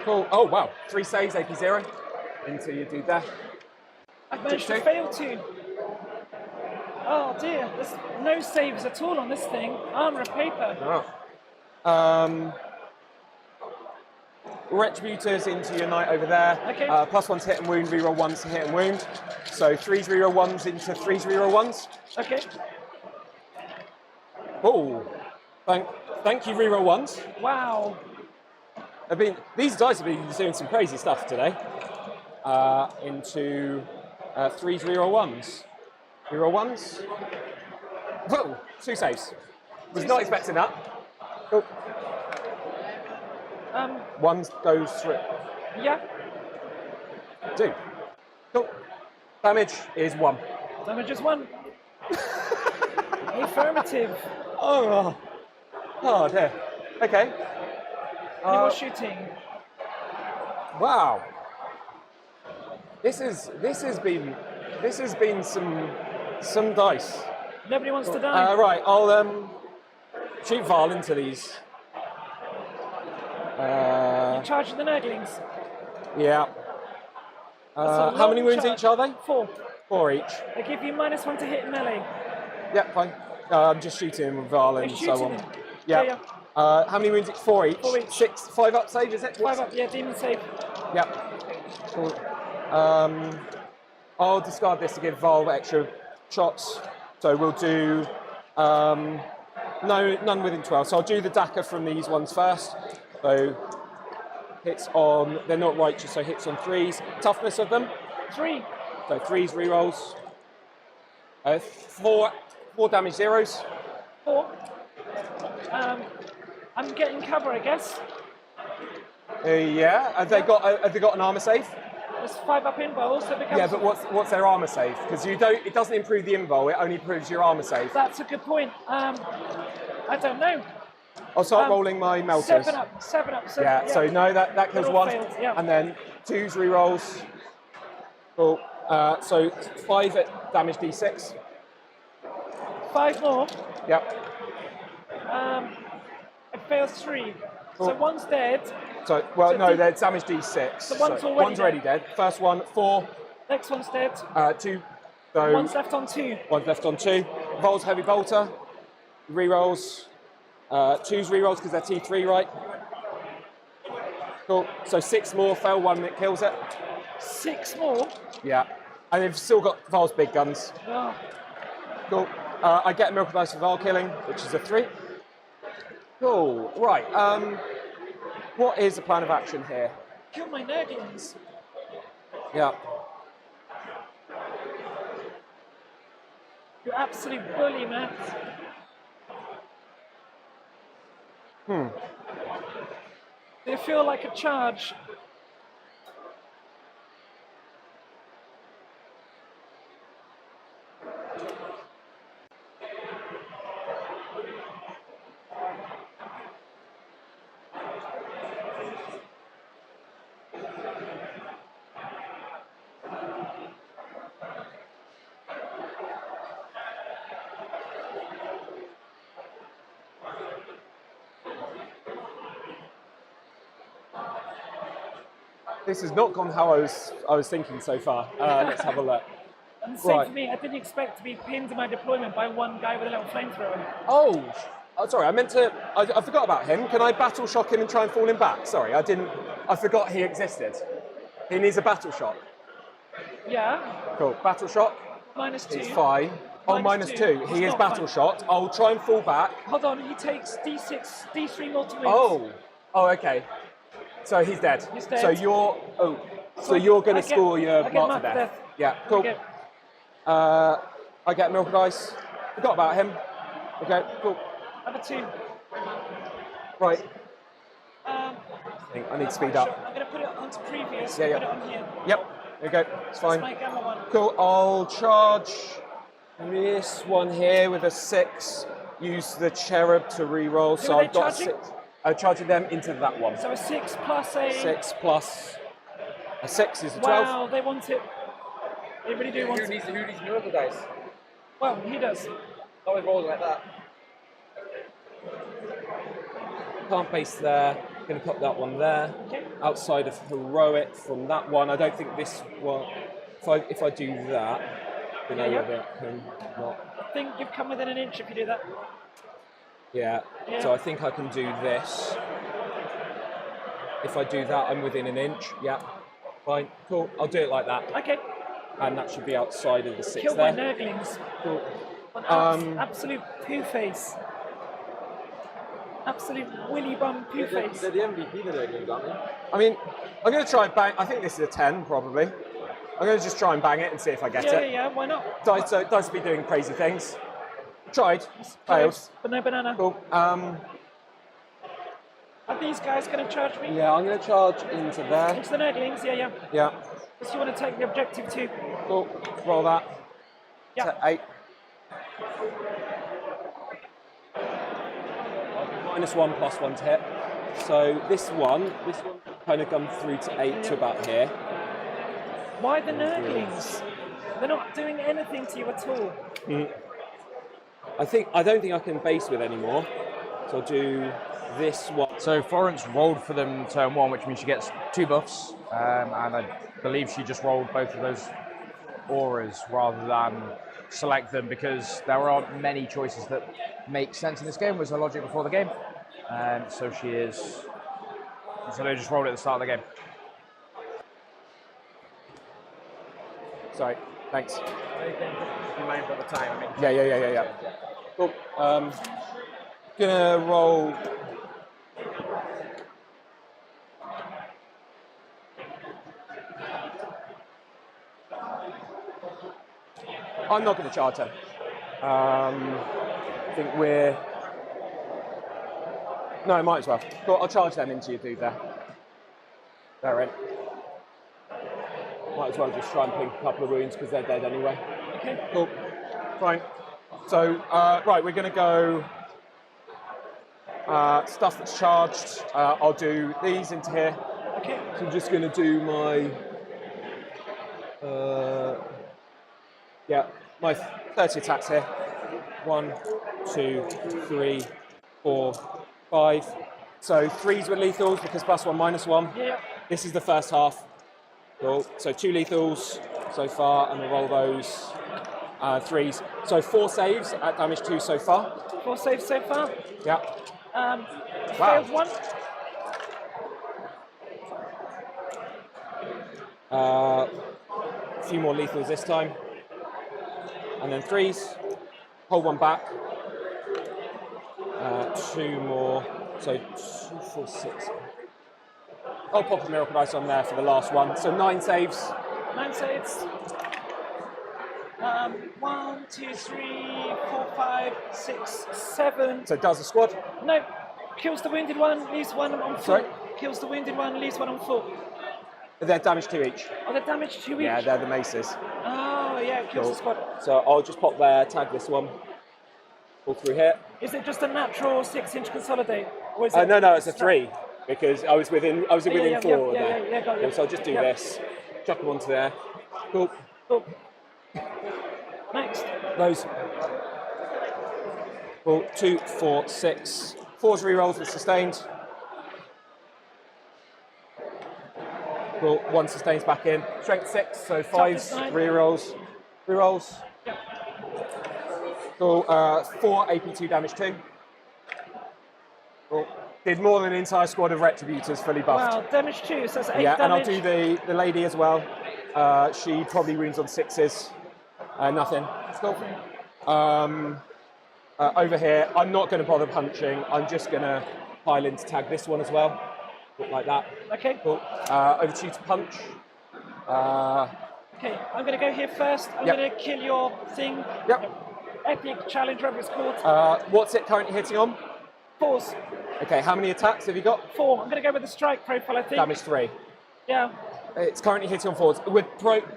Cool. Oh, wow. 3 saves, AP0. Into your dude there. I've managed to fail 2. Oh dear, there's no saves at all on this thing. Armor of paper. Oh. Retributors into your knight over there. Okay. +1 to hit and wound, reroll 1s to hit and wound. So 3s reroll 1s into 3s reroll 1s. Okay. Oh, thank you, reroll 1s. Wow. These dice have been doing some crazy stuff today. Into 3s reroll 1s. Reroll 1s. Whoa, 2 saves. Was not expecting that. Cool. 1 goes through. Yeah. 2. Cool. Damage is 1. Damage is 1. Affirmative. Oh dear. Okay. Any more shooting? Wow. This has been some dice. Nobody wants to die. Right, I'll shoot Val into these. You're charging the Nurglings. Yeah. How many wounds each are they? 4. 4 each. They give you -1 to hit melee. Yeah, fine. I'm just shooting him with Val and You're so on. shooting him. Yeah. How many wounds each? 4 each. 4 each. 6, 5 up save, is it? 5 up, yeah, demon save. Yep. Cool. I'll discard this to give Val extra shots. So we'll do none within 12. So I'll do the Daka from these ones first. So hits on, they're not righteous, so hits on 3s. Toughness of them? 3. So 3s rerolls. 4 damage 0s. 4. I'm getting cover, I guess. Yeah. Have they got an armor save? There's 5 up invul, so it becomes... Yeah, but what's their armor save? Because it doesn't improve the invul, it only improves your armor save. That's a good point. I don't know. I'll start rolling my melters. 7 up. 7 up. Yeah, so no, that kills all 1. failed, yeah. And then 2s rerolls. Cool. So 5 at damage d6. 5 more. Yep. It fails 3. Cool. So 1's dead. So, well, no, they're damage d6. So one's already dead. First one, 4. Next one's dead. 2. So 1's left on 2. 1's left on 2. Vol's heavy bolter. Rerolls. 2's rerolls because they're T3, right? Cool. So 6 more, fail 1 that kills it. 6 more? Yeah. And they've still got Vol's big guns. Oh. Cool. I get a Miracle Dice for Vol killing, which is a 3. Cool. Right. What is the plan of action here? Kill my Nurglings. Yeah. You absolute bully, Matt. Do you feel like a charge? This has not gone how I was thinking so far. Let's have a look. And same Right. for me, I didn't expect to be pinned in my deployment by one guy with a little flamethrower. Oh, sorry, I meant to. I forgot about him. Can I battle shock him and try and fall him back? Sorry, I didn't. I forgot he existed. He needs a battle shock. Yeah, Cool. Battle shock. -2. It's fine. Oh, -2. -2. He It's is not battle fine. shot. I'll try and fall back. Hold on, he takes D6, D3 multi-wings. Oh, okay. So he's dead. He's dead. So you're. Oh, so you're going I to get- score your I get mark mark for for death. death. Yeah. Cool. Okay. I get milk dice. Forgot about him. Okay. Cool. Number 2. Right. Um, I think I need to speed up. I'm going to put it onto previous. Yeah, Put yeah. it on here. Yep. There you go. It's fine. That's my gamma one. Cool. I'll charge this one here with a 6. Use the cherub to re-roll. Who So are I've they got charging? a 6. I'm charging them into that one. So a 6 plus a... 6 plus a 6 is a 12. Wow, they want it. They really do want Who it. needs miracle dice? Well, he does. Always rolls like that. Can't base there. Going to put that one there. Okay. Outside of heroic from that one. I don't think this one. If I do that, then I Yeah, whether I can not. I think you've come within an inch if you do that. Yeah. Yeah. So I think I can do this. If I do that, I'm within an inch. Yeah. Fine. Cool. I'll do it like that. Okay. And that should be outside of the 6 Kill my there. nurglings. Cool. An absolute poo face. Absolute willy bum poo face. They're the MVP, the Nurglings, aren't they? I mean, I'm going to try and bang. I think this is a 10 probably. I'm going to just try and bang it and see if I get Yeah, it. yeah, why not? Dice be doing crazy things. Tried. Failed. But no banana. Cool. Are these guys going to charge me? Yeah, I'm going to charge into there. Into the nurglings, yeah, yeah. Yeah. Because you want to take the objective too. Cool. Roll that. Yeah. 8. -1 +1 to hit. So this one kind of gone through to 8 to about here. Why the nurglings? They're not doing anything to you at all. I don't think I can base with anymore. So I'll do this one. So Florence rolled for them turn 1, which means she gets 2 buffs, and I believe she just rolled both of those auras rather than select them, because there aren't many choices that make sense in this game, was her logic before the game. So she is. So they just rolled it at the start of the game. Sorry. Thanks. Be mindful of the time. I mean, Yeah. Cool. Gonna roll. I'm not going to charge her. I think we're. No, I might as well. Cool, I'll charge them into your dude there. They're in. Might as well just try and pink a couple of wounds because they're dead anyway. Okay. Cool. Fine. So, right, we're going to go stuff that's charged. I'll do these into here. Okay. So I'm just going to do my, my 30 attacks here. 1, 2, 3, 4, 5. So 3s were lethals because +1, -1. Yeah. This is the first half. Cool. So 2 lethals so far, and we'll roll those 3s. So 4 saves at damage 2 so far. 4 saves so far. Yeah. Failed 1. A few more lethals this time. And then 3s. Hold 1 back. 2 more. So 2, 4, 6. I'll pop a miracle dice on there for the last one. So 9 saves. 9 saves. 1, 2, 3, 4, 5, 6, 7. So it does a squad. No. Kills the wounded one, leaves one on foot. Sorry? Kills the wounded one, leaves one on foot. They're damage 2 each. Oh, they're damaged 2 each? Yeah, they're the maces. Oh, yeah, it kills the squad. So I'll just pop there, tag this one. Pull through here. Is it just a natural 6-inch consolidate? Or is it No, it's a 3 because I was within 4 there. Yeah, got you. So I'll just do this. Chuck them onto there. Cool. Cool. Next. Those. Cool. 2, 4, 6. 4's rerolls with sustained. Cool. 1 sustains back in. Strength 6, so 5's rerolls. Rerolls. Yep. Cool. 4 AP2 damage 2. Cool. Did more than an entire squad of Retributors fully buffed. Wow, damage 2, so that's 8 yeah, damage. and I'll do the lady as well. She probably wounds on 6s. Nothing. Cool. Over here, I'm not going to bother punching. I'm just going to pile in to tag this one as well. Like that. Okay. Cool. Over to you to punch. Okay, I'm going to go here first. I'm going to kill your thing. Yep. Epic challenge, whatever it's called. What's it currently hitting on? 4s. Okay, how many attacks have you got? 4. I'm going to go with the strike profile, I think. Damage 3. Yeah. It's currently hitting on 4s. We're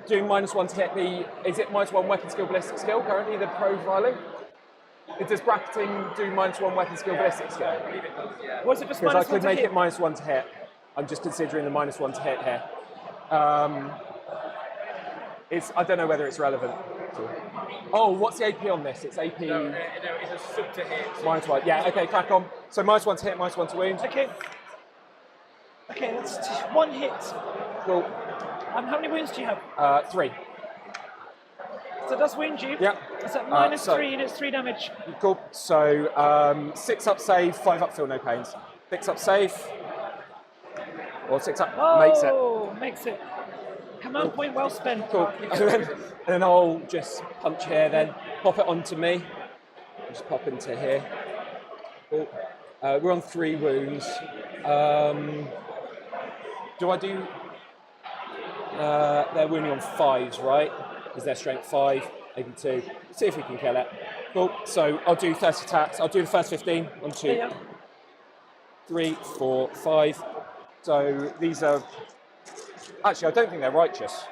doing -1 to hit the. Is it -1 weapon skill ballistic skill currently? The profiling. Does bracketing do -1 weapon skill ballistic skill? Was it just Because I -1 could to make hit? it -1 to hit. I'm just considering the -1 to hit here. I don't know whether it's relevant. Oh, what's the AP on this? It's AP. No, it's a sub to hit. -1. Yeah. Okay, crack on. So -1 to hit, -1 to wound. Okay. Okay, that's 1 hit. Cool. How many wounds do you have? 3. So it does wound you. Yep. It's at -3 and it's 3 damage. Cool. So 6 up save, 5 up feel no pains. 6 up save. Or 6 up makes it. Oh, makes it. Command point well spent. Cool. And then I'll just punch here then. Pop it onto me. Just pop into here. Cool. We're on 3 wounds. Do I do... they're wounding on 5s, right? Is their strength 5, AP2. See if we can kill it. Cool. So I'll do 30 attacks. I'll do the first 15 on 2. Yeah. 3, 4, 5. So these are... Actually, I don't think they're righteous.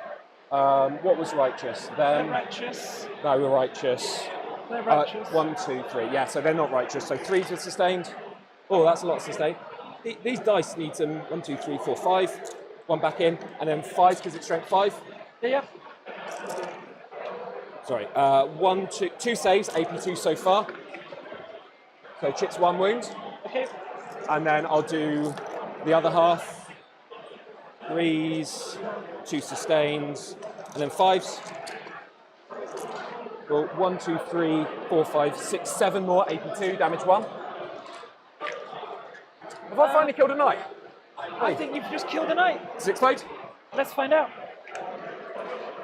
What was righteous? They're righteous. No, we're righteous. They're righteous. 1, 2, 3. Yeah, so they're not righteous. So 3s with sustained. Oh, that's a lot of sustained. These dice need some 1, 2, 3, 4, 5. 1 back in, and then 5 because it's strength 5. Yeah. Sorry. 2 saves, AP2 so far. So chits 1 wound. Okay. And then I'll do the other half. 3s, 2 sustains, and then 5s. Well, 1, 2, 3, 4, 5, 6, 7 more, AP2, damage 1. Have I finally killed a knight? I think you've just killed a knight. Does it explode? Let's find out.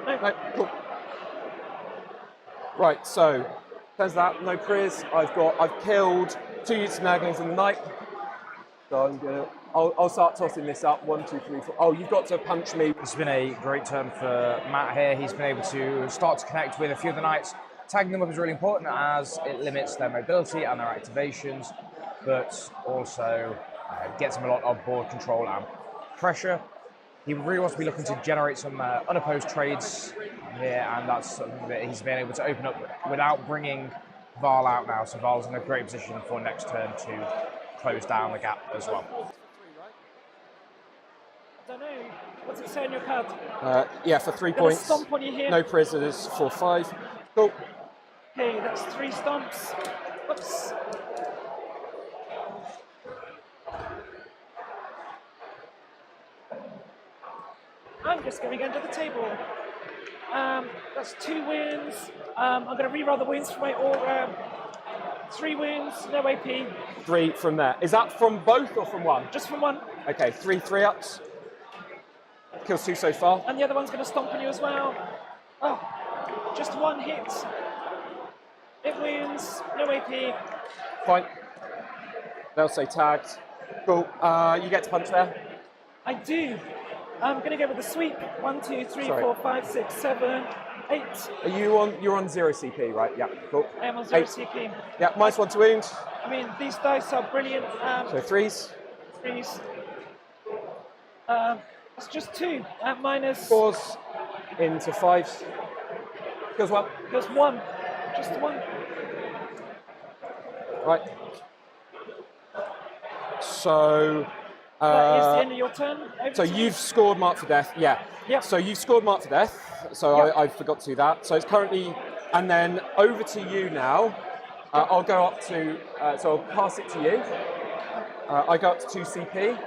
No, cool. Right, so, there's that, no priz. I've killed 2 units of naglings and the knight. So I'm gonna, I'll start tossing this up. 1, 2, 3, 4. Oh, you've got to punch me. It's been a great turn for Matt here. He's been able to start to connect with a few of the knights. Tagging them up is really important as it limits their mobility and their activations, but also gets them a lot of board control and pressure. He really wants to be looking to generate some unopposed trades here, and that's something that he's been able to open up without bringing Varl out now. So Varl's in a great position for next turn to close down the gap as well. I don't know. What's it say on your card? Yeah, for 3 Gonna points. stomp on you here. No prisoners for 5. Cool. Okay, that's 3 stomps. Whoops. I'm just going under the table. That's 2 wounds. I'm going to re-roll the wounds for my aura. 3 wounds, no AP. 3 from there. Is that from both or from 1? Just from 1. Okay, 3 3-ups. Kills 2 so far. And the other one's going to stomp on you as well. Oh, just 1 hit. It wounds, no AP. Fine. They'll say tagged. Cool. You get to punch there. I do. I'm going to go with the sweep. 1, 2, 3, Sorry. 4, 5, 6, 7, 8. Are you on? You're on 0 CP, right? Yeah. Cool. I am on 0 8. CP. Yeah. -1 to wound. I mean, these dice are brilliant. So threes. Threes. It's just 2 at minus. Fours into fives. Goes well. Goes 1. Just 1. Right. So. That is the end of your turn. Over So to you've scored Mark for Death, yeah. Yep. So you've scored Mark for Death, so Yep. I forgot to do that. So it's currently, and then over to you now. I'll go up to, so I'll pass it to you. I go up to 2 CP,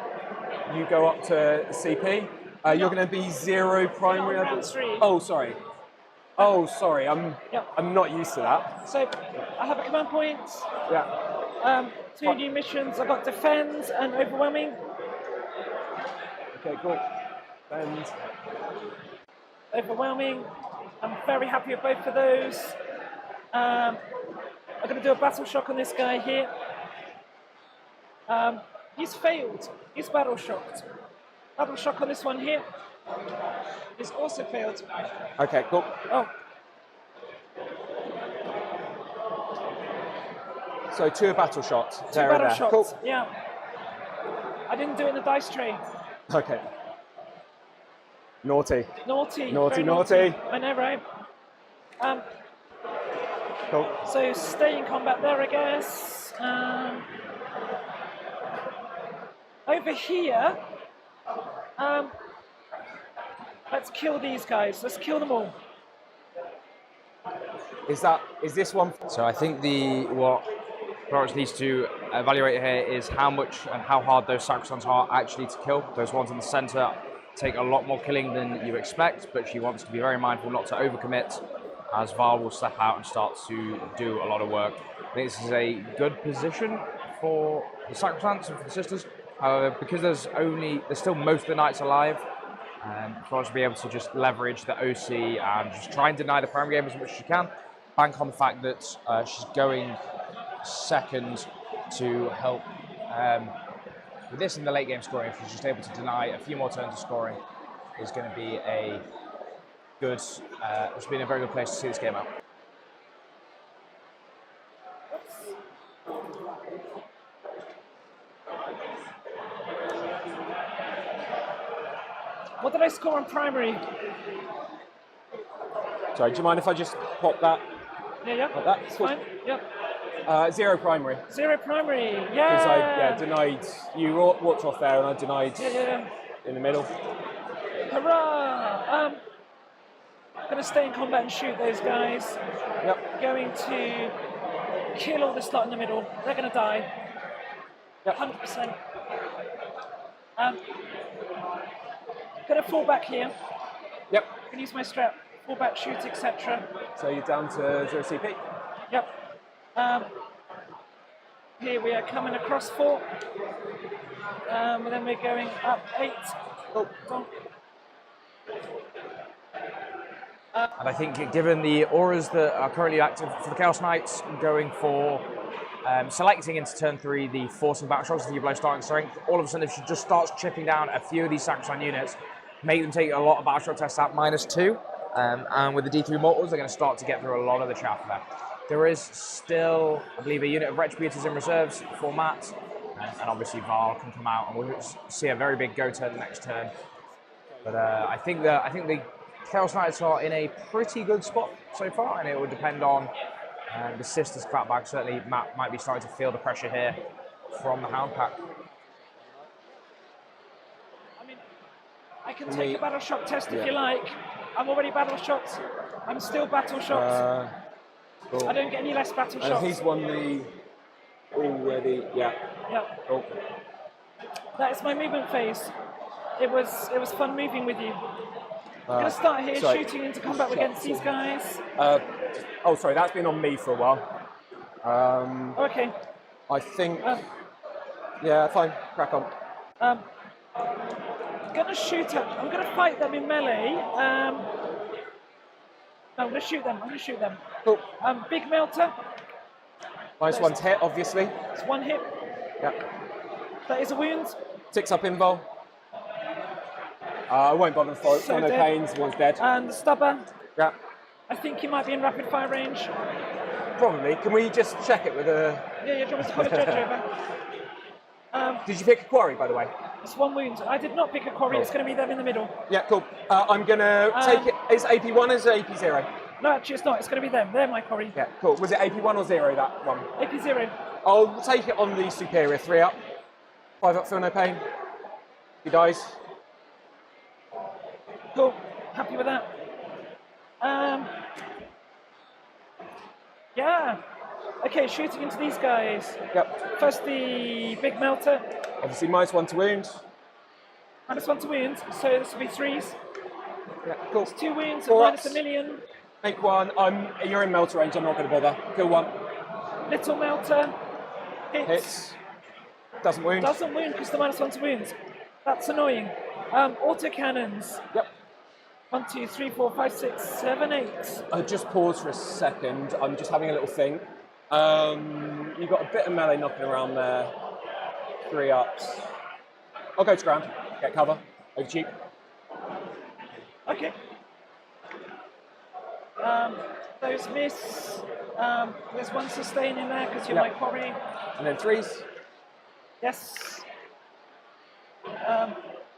you go up to CP. You're going to be 0 primary. Not round 3. Oh, sorry. Oh, sorry, I'm Yep. not used to that. So I have a command point. Yeah. 2 new missions. I've got defend and overwhelming. Okay, cool. And Overwhelming. I'm very happy with both of those. I'm going to do a battle shock on this guy here. He's failed. He's battle shocked. Battle shock on this one here. He's also failed. okay, cool. Oh, So 2 battle shots. 2 there and battle there. shots. Cool. Yeah. I didn't do it in the dice tray. Okay. Naughty. Naughty. Naughty, very naughty. I know, right? Cool. So stay in combat there, I guess. Over here, let's kill these guys. Let's kill them all. Is this one? So I think what Florence needs to evaluate here is how much and how hard those sacrosants are actually to kill. Those ones in the center take a lot more killing than you expect, but she wants to be very mindful not to overcommit, as Val will step out and start to do a lot of work. I think this is a good position for the sacrosants and for the sisters. However, because there's still most of the knights alive, Florence will be able to just leverage the OC and just try and deny the primary game as much as she can. Bank on the fact that she's going second to help with this in the late game scoring. If she's just able to deny a few more turns of scoring, is going to be a good. It's been a very good place to see this game out. What did I score on primary? Sorry, do you mind if I just pop that? Yeah. Like that? It's Cool. fine. Yep. 0 primary. 0 primary. Because Yeah. I denied, you walked off there and I denied Yeah. in the middle. Hurrah! Gonna stay in combat and shoot those guys. Yep. Going to kill all the slot in the middle. They're gonna die. Yep. 100%. Gonna fall back here. Yep. Gonna use my strap. Fall back, shoot, etc. So you're down to 0 CP. Yep. Here we are coming across 4. And then we're going up 8. Oh. And I think given the auras that are currently active for the Chaos Knights, going for selecting into turn 3 the forcing battle shocks to blow starting strength, all of a sudden if she just starts chipping down a few of these Sacrosanct units, make them take a lot of battle shock tests at -2, and with the D3 mortals they're going to start to get through a lot of the chaff there. There is still, I believe, a unit of Retributors in reserves for Matt, and obviously Val can come out and we'll see a very big go turn the next turn. But I think the Chaos Knights are in a pretty good spot so far, and it would depend on the sisters' clapback. Certainly, Matt might be starting to feel the pressure here from the Hound Pack. I mean, I can take a battle shock test if you like. I'm already battle shocked. I'm still battle shocked. Cool. I don't get any less battle And shocked. he's won the already. Yeah. Yep. Cool. That is my movement phase. It was fun moving with you. I'm gonna start here shooting into combat against these guys. Oh, sorry, that's been on me for a while. Okay. I think. Yeah, fine. Crack on. Gonna shoot at. I'm gonna fight them in melee. No, I'm gonna shoot them. Cool. Big melter. -1's hit, obviously. It's 1 hit. Yeah. That is a wound. 6 up invul. I won't bother for it. So No dead. pains. One's dead. And the stubber. Yeah. I think he might be in rapid fire range. Probably. Can we just check it with a... Yeah, do you want me to call a judge over? Did you pick a quarry, by the way? It's 1 wound. I did not pick a quarry. It's going to be them in the middle. Yeah, cool. I'm going to take it. Is AP 1 or is it AP 0? No, actually, it's not. It's going to be them. They're my quarry. Yeah, cool. Was it AP 1 or 0, that one? AP 0. I'll take it on the superior. 3 up. 5 up, feel no pain. He dies. Cool. Happy with that. Yeah. Okay, shooting into these guys. Yep. First, the big melter. Obviously, -1 to wound. -1 to wound, so this will be 3s. Yeah, cool. It's 2 wounds and 4 minus ups. a million. Make 1. You're in melter range. I'm not going to bother. Kill 1. Little melter. Hits. Doesn't wound. Doesn't wound because the -1 to wounds. That's annoying. Autocannons. Yep. 1, 2, 3, 4, 5, 6, 7, 8. I'll just pause for a second. I'm just having a little think. You've got a bit of melee knocking around there. 3 ups. I'll go to ground. Get cover. Over cheap. Okay. Those miss. There's 1 sustain in there because you're my quarry. And then 3s. Yes.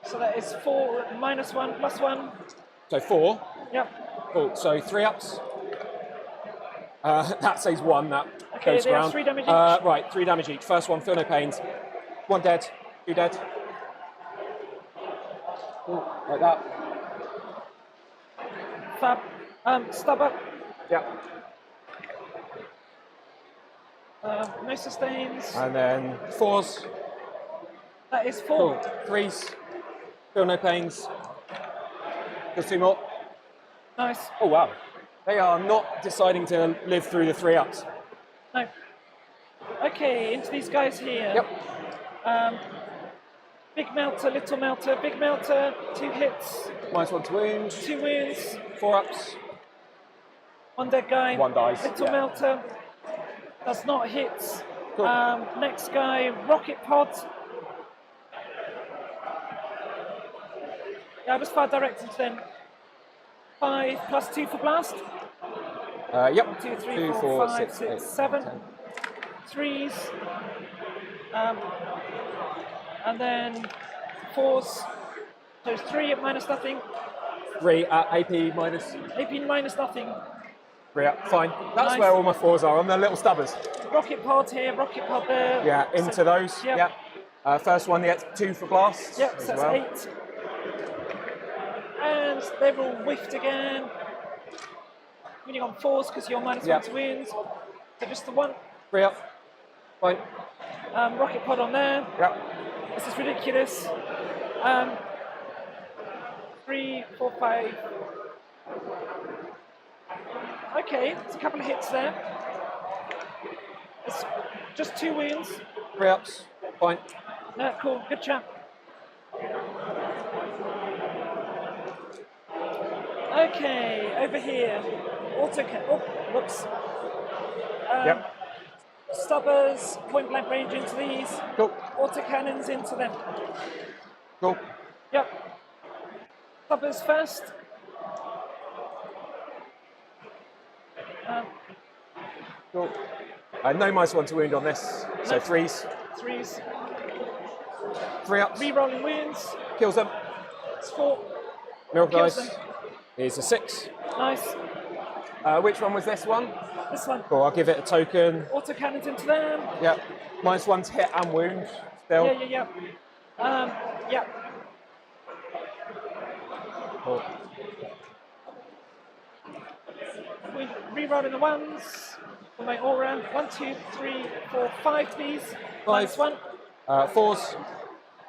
So that is 4 -1 +1. So 4. Yep. Cool. So 3 ups. That says 1. That Okay, goes they have ground. 3 damage each. Right, 3 damage each. First one, feel no pains. 1 dead. 2 dead. Cool. Like that. Fab. Stub up. Yep. No sustains. And then 4s. That is 4. Cool. 3s. Feel no pains. Just 2 more. Nice. Oh wow. They are not deciding to live through the 3 ups. No. Okay, into these guys here. Yep. Big melter, little melter, big melter, 2 hits. -1 to wound. 2 wounds. 4 ups. 1 dead guy. 1 dies. Little Yeah. melter. Does not hit. Cool. Next guy, rocket pod. Yeah, I'll just fire direct into them. 5 +2 for blast. Yep. 1, 2, 3, 2, 4, 4, 5, 6, 6, 8, 7. 10. 3s. And then 4s. So it's 3 at -0. 3 at AP minus. AP -0. 3 up. Fine. That's Nice. where all my 4s are. On the little stubbers. Rocket pod here, rocket pod there. Yeah, into those. Yep. Yeah. First one, yeah, 2 for blast. Yep, as so that's well. 8. And they've all whiffed again. Winning on 4s because you're -1 Yep. to wins. So just the 1. 3 up. Fine. Rocket pod on there. Yep. This is ridiculous. 3, 4, 5. Okay, there's a couple of hits there. It's just 2 wounds. 3 ups. Fine. Cool, good chap. Okay, over here. Whoops. Yep. Stubbers, point blank range into these. Cool. Autocannons into them. Cool. Yep. Stubbers first. Cool. No -1 to wound on this. So No. 3s. 3s. 3 ups. Re-rolling wounds. Kills them. It's 4. Miracle Kills dice. them. Is a 6. Nice. Which one was this one? This one. Cool. I'll give it a token. Autocannons into them. Yep. -1 to hit and wound. Still. Yeah. Yeah. Cool. We re-rolling the 1s. For my aura. 1, 2, 3, 4, 5, please. 5. -1. 4s.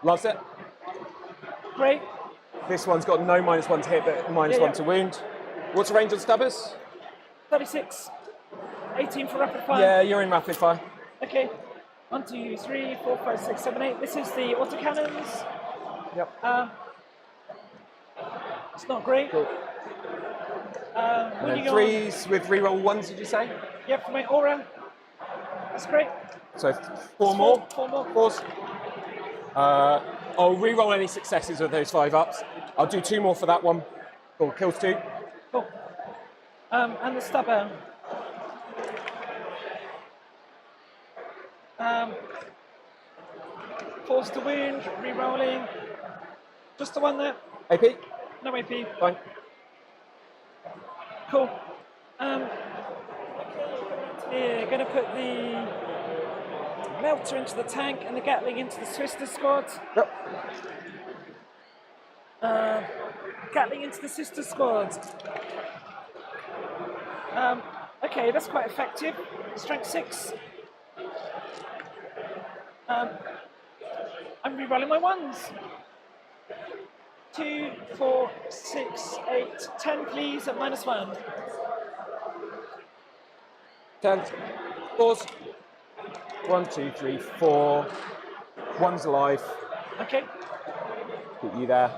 Loves it. Great. This one's got no -1 to hit, but -1 Yeah. to wound. What's the range on Stubbers? 36. 18 for rapid fire. Yeah, you're in rapid fire. Okay. 1, 2, 3, 4, 5, 6, 7, 8. This is the autocannons. Yep. It's not great. Cool. And then Winning on. 3s with reroll 1s, did you say? Yep, for my aura. That's great. So 4 more. 4 more. 4s. I'll reroll any successes with those 5 ups. I'll do 2 more for that one. Cool. Kills 2. Cool. And the stubber. Force to wound, re-rolling. Just the one there. AP? No AP. Fine. Cool. Here, going to put the melter into the tank and the Gatling into the sister squad. Yep. Gatling into the sister squad. Okay, that's quite effective. Strength 6. I'm re-rolling my ones. 2, 4, 6, 8, 10, please, at -1. 10. Pause. 1, 2, 3, 4. One's alive. Okay. Keep you there.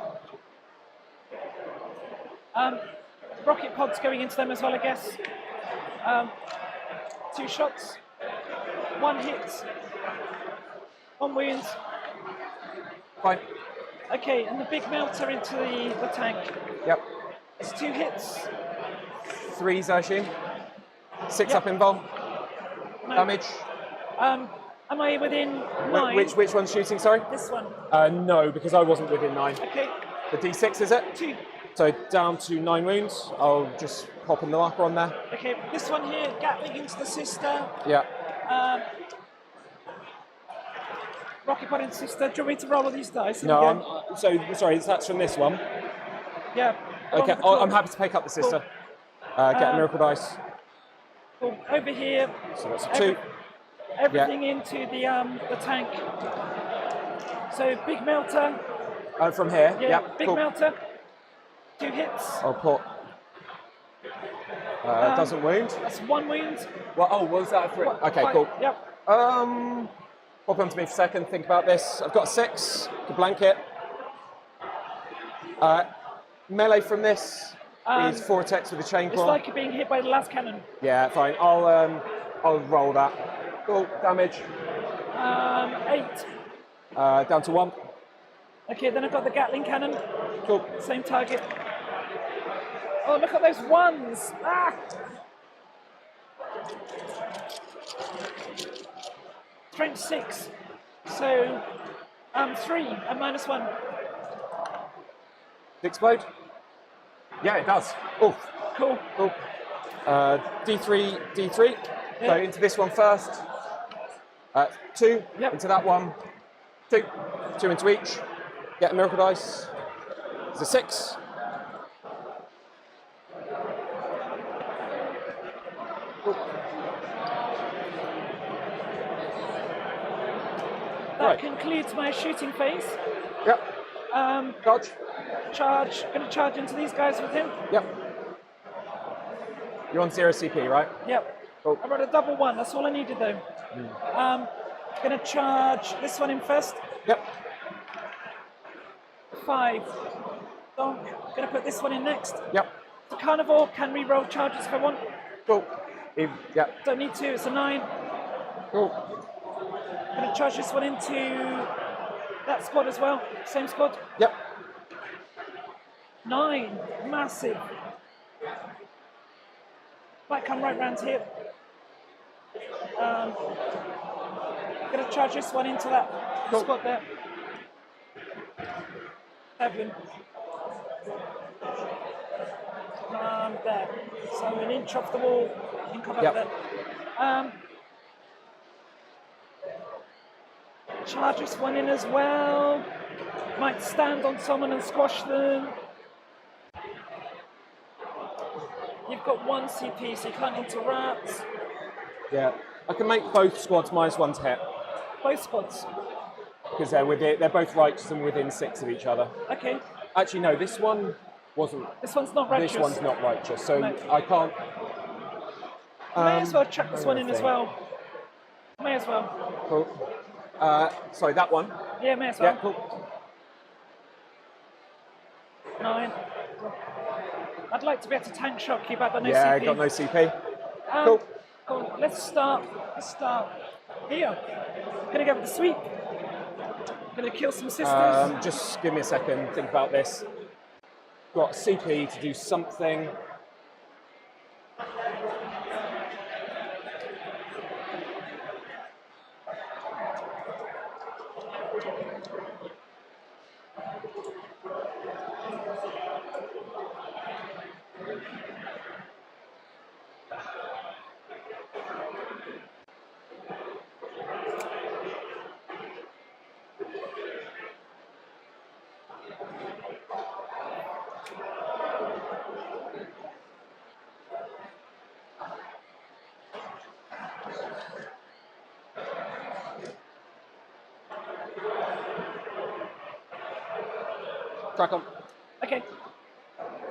Rocket pods going into them as well, I guess. 2 shots. 1 hit. 1 wounds. Fine. Okay, and the big melter into the tank. Yep. It's 2 hits. 3s, I assume. 6 Yep. up involved. No. Damage. Am I within 9? Which one's shooting, sorry? This one. No, because I wasn't within 9. Okay. The D6, is it? 2. So down to 9 wounds. I'll just pop in the marker on there. Okay, this one here, Gatling into the sister. Yeah. Rocket pod into sister. Do you want me to roll all these dice? Here No, we go. sorry, that's from this one. Yeah. Okay, along the I'm top. happy to pick up the sister. Get a miracle dice. Cool. Over here. So that's a 2. Everything into the tank. So big melter. From here. Yeah. Yep, Big cool. melter. 2 hits. I'll put. Doesn't wound. That's 1 wound. Well, oh, was that a 3? Okay, cool. Yep. Pop onto me for a second. Think about this. I've got a 6 to blanket. Melee from this is vortex with a chain It's claw. like you're being hit by the last cannon. Yeah, fine. I'll roll that. Cool. Damage. 8. Down to 1. Okay, then I've got the Gatling cannon. Cool. Same target. Oh, look at those ones! Ah! Strength 6. So, 3 at -1. Explode? Yeah, it does. Oof. Cool. Cool. D3, D3. Yeah. So into this one first. 2 Yep. into that one. 2. 2 into each. Get a miracle dice. It's a 6. That concludes my shooting phase. Yep. Dodge. Charge. Going to charge into these guys with him. Yep. You're on 0 CP, right? Yep. Cool. I rolled a double 1. That's all I needed though. Going to charge this one in first. Yep. 5. Donk. Going to put this one in next. Yep. The carnivore can re-roll charges if I want. Cool. Yep. Don't need to. It's a 9. Cool. Going to charge this one into that squad as well. Same squad. Yep. 9. Massive. Might come right round here. Going to charge this one into that squad there. 7. There. So an inch off the wall. You can come up there. Charge this one in as well. Might stand on someone and squash them. You've got 1 CP, so you can't interrupt. Yeah. I can make both squads -1 to hit. Both squads. Because they're both righteous and within 6 of each other. Okay. Actually, no, this one wasn't. This one's not righteous. This one's not righteous, so No. I can't. May as well chuck this one in as well. May as well. Cool. Sorry, that one. Yeah, may as well. Yeah, cool. 9. I'd like to be able to tank shock you, but I've got no Yeah, I CP. got no CP. Cool. Cool. Cool. Let's start here. Gonna go with the sweep. Gonna kill some sisters. Just give me a second. Think about this. Got CP to do something. Crack on. Okay.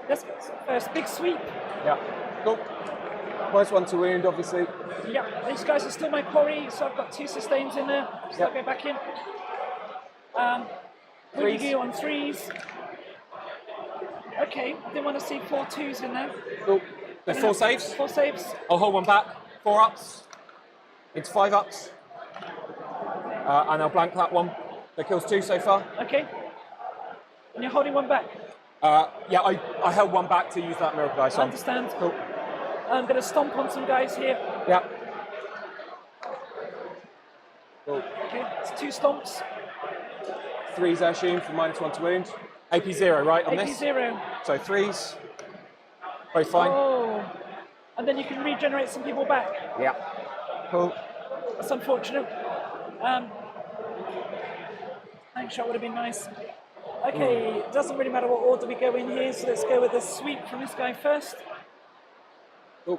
Let's go first. Big sweep. Yeah. Cool. First one to wound, obviously. Yeah, these guys are still my quarry, so I've got 2 sustains in there. So I'll go back in. When you go on 3s. Okay, I didn't want to see 4 2s in there. Cool. There's 4 saves. 4 saves. I'll hold one back. 4 ups. It's 5 ups. And I'll blank that one. That kills 2 so far. Okay. And you're holding one back. Yeah, I held one back to use that miracle dice I on. understand. Cool. I'm going to stomp on some guys here. Yeah. Cool. Okay, it's 2 stomps. 3s, I assume, for -1 to wound. AP 0, right, on AP this? 0. So 3s. Both fine. Oh. And then you can regenerate some people back. Yeah. Cool. That's unfortunate. Tank shot would have been nice. Okay, it doesn't really matter what order we go in here, so let's go with the sweep from this guy first. Cool.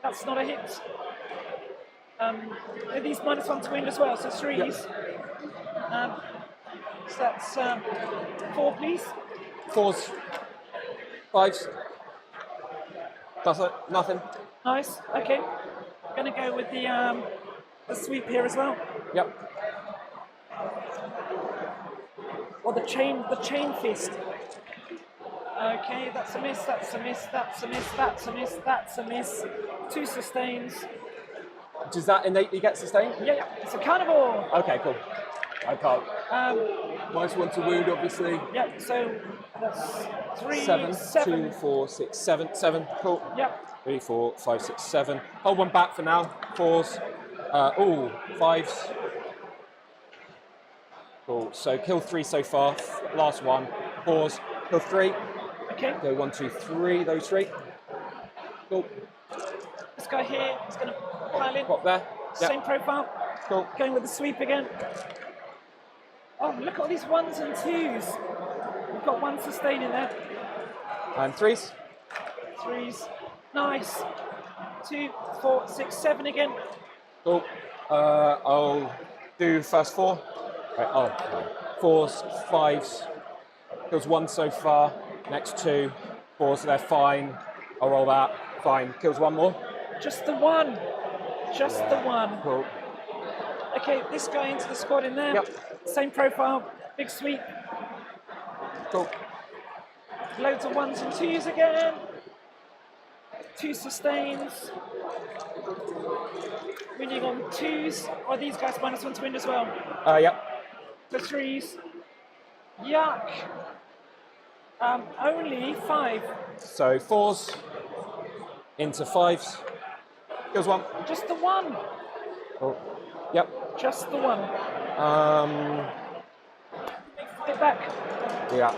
That's not a hit. Are these -1 to wound as well, so 3s. So that's 4, please. 4s. 5s. That's it. Nothing. Nice. Okay. Gonna go with the sweep here as well. Yep. Or the chain fist. Okay, that's a miss, that's a miss, that's a miss, that's a miss, that's a miss. 2 sustains. Does that innately get sustained? Yeah, yeah, it's a carnivore. Okay, cool. I can't. -1 to wound, obviously. Yeah, so that's 3, 7, 7. 2, 4, 6, 7. 7, cool. Yeah. 3, 4, 5, 6, 7. Hold one back for now. 4s. 5s. Cool. So kill 3 so far. Last one. 4s. Kill 3. Okay. Go 1, 2, 3. Those 3. Cool. This guy here is going to pile in. Pop there. Yep. Same profile. Cool. Going with the sweep again. Oh, look at all these 1s and 2s. We've got 1 sustain in there. And 3s. 3s. Nice. 2, 4, 6, 7 again. Cool. I'll do first 4. Right, 4s, 5s. Kills 1 so far. Next 2. 4s, they're fine. I'll roll that. Fine. Kills 1 more. Just the 1. Just the 1. Cool. Okay, this guy into the squad in there. Yep. Same profile. Big sweep. Cool. Loads of 1s and 2s again. 2 sustains. Winning on 2s. Are these guys -1 to win as well? Yep. The 3s. Yuck. Only 5. So 4s into 5s. Kills 1. Just the 1. Cool. Yep. Just the 1. Get back. Yeah.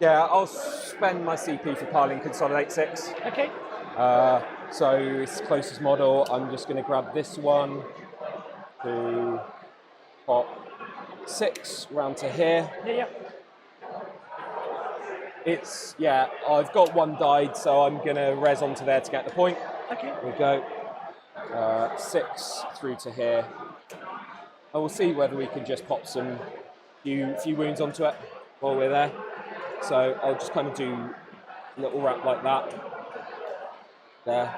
Yeah, I'll spend my CP for piling Consolidate 6. Okay. So it's closest model. I'm just going to grab this one to pop 6 round to here. Yeah. It's, yeah, I've got 1 died, so I'm going to res onto there to get the point. Okay. There we go. 6 through to here. I will see whether we can just pop some few wounds onto it while we're there. So I'll just kind of do a little wrap like that. There.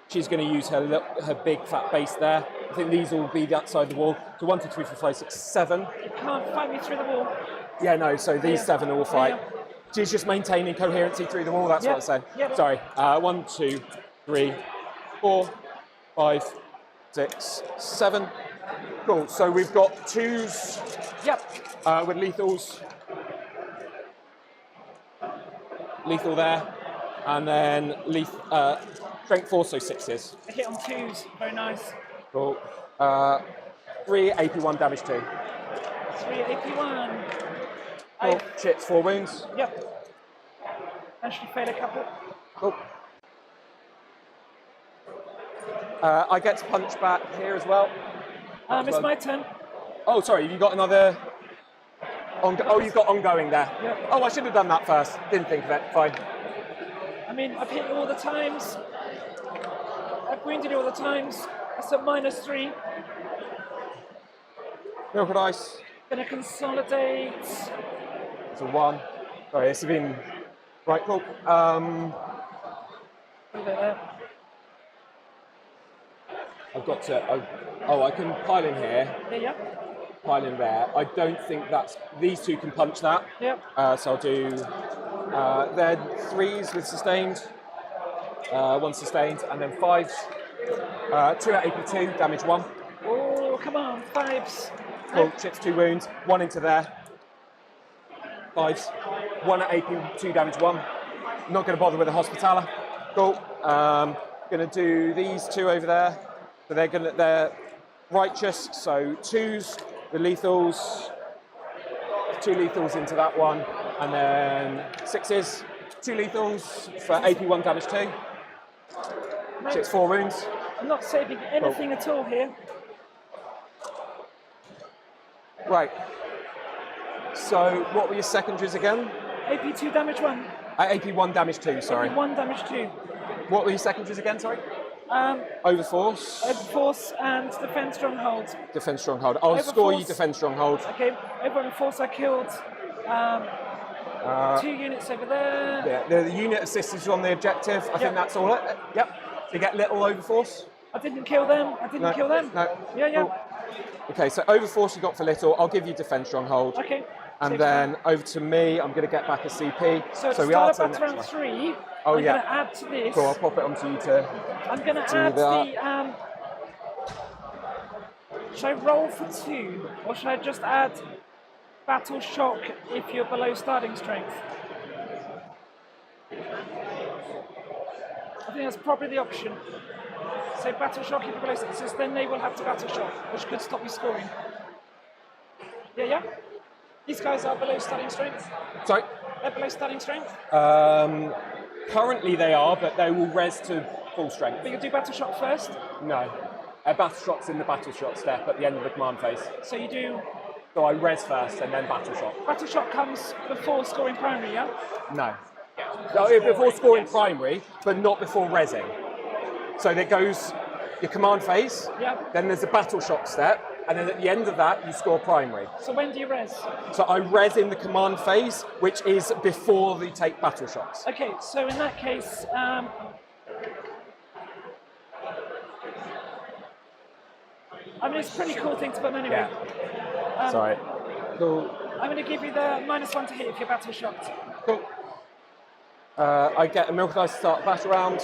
She's going to use her big fat base there. I think these will be that side of the wall. So 1, 2, 3, 4, 5, 6, 7. You can't fight me through the wall. Yeah, no. So these 7 will fight. Yeah. She's just maintaining coherency through the wall. That's what I said. Yeah. Sorry. 1, 2, 3, 4, 5, 6, 7. Cool. So we've got 2s. Yep. With lethals. lethal there, and then strength 4, so 6s. A hit on 2s, very nice. Cool. 3 AP1 damage 2. 3 AP1. Cool. Chips 4 wounds. Yep. Actually fail a couple. Cool. I get to punch back here as well. It's my turn. Oh, sorry, have you got another... Oh, you've got ongoing there. Yep. Oh, I should have done that first. Didn't think of it. Fine. I mean, I've hit you all the times. I've wounded you all the times. That's a -3. Milk and ice. Gonna consolidate. It's a 1. Sorry, this has been... Right, cool. Put it there. I've got to... I can pile in here. Yeah. Pile in there. I don't think that's... These two can punch that. Yep. So I'll do... they're 3s with sustained. 1 sustained, and then 5s. 2 at AP2, damage 1. Oh, come on, 5s. Cool, chips 2 wounds. 1 into there. 5s. 1 at AP2, damage 1. Not going to bother with the hospitaler. Cool. Going to do these 2 over there. So they're righteous. So 2s, the lethals. 2 lethals into that one, and then 6s. 2 lethals for AP1 damage 2. Chips 4 wounds. I'm not saving anything at all here. Right. So what were your secondaries again? AP2 damage 1. AP1 damage 2, sorry. AP1 damage 2. What were your secondaries again, sorry? Overforce. Overforce and defend stronghold. Defend stronghold. I'll score you defend stronghold. Okay, overforce I killed 2 units over there. Yeah, the unit assistance on the objective. I think that's all it. Yep. So you get little overforce. I didn't kill them. Kill them. No. Yeah. Cool. Okay, so overforce you got for little. I'll give you defend stronghold. Okay. And then over to me, I'm going to get back a CP. So we are start at round 3. Oh, I'm going to add to this. Cool, I'll pop it onto you to. I'm going to add the. Should I roll for 2, or should I just add battle shock if you're below starting strength? I think that's probably the option. So battle shock if you're below starting strength, then they will have to battle shock, which could stop you scoring. Yeah. These guys are below starting strength. Sorry? They're below starting strength. Currently they are, but they will res to full strength. But you'll do battle shock first? No. Battle shock's in the battle shock step at the end of the command phase. So you do... So I res first and then battle shock. Battle shock comes before scoring primary, yeah? No. Before scoring primary, but not before resing. So there goes your command phase, then there's a battle shock step, and then at the end of that, you score primary. So when do you res? So I res in the command phase, which is before they take battle shocks. Okay, so in that case, I mean, it's a pretty cool thing to put anyway. Yeah. Sorry. Cool. I'm going to give you the -1 to hit if you're battle shocked. Cool. I get a milk and ice to start the battle round,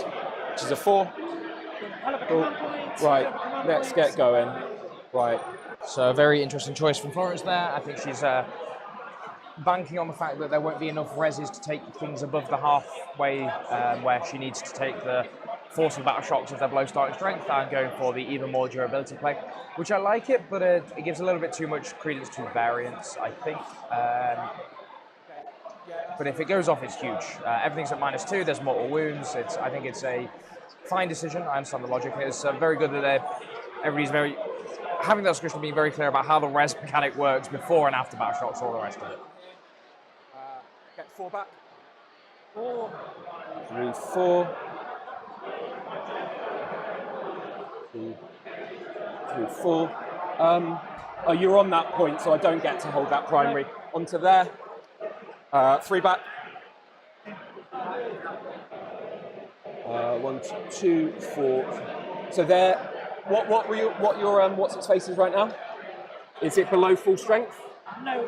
which is a 4. I'll have a command point. Right, let's get going. Right. So a very interesting choice from Florence there. I think she's banking on the fact that there won't be enough reses to take things above the halfway where she needs to take the force of battle shocks if they're below starting strength, and going for the even more durability play, which I like it, but it gives a little bit too much credence to variance, I think. But if it goes off, it's huge. Everything's at -2, there's mortal wounds. I think it's a fine decision. I understand the logic. It's very good that everybody's having that discussion, being very clear about how the res mechanic works before and after battle shocks, all the rest of it. Get 4 back. 4. 3, 4. 3, 4. Oh, you're on that point, so I don't get to hold that primary. Onto there. 3 back. 1, 2, 4. So there. What your what's its face is right now? Is it below full strength? No.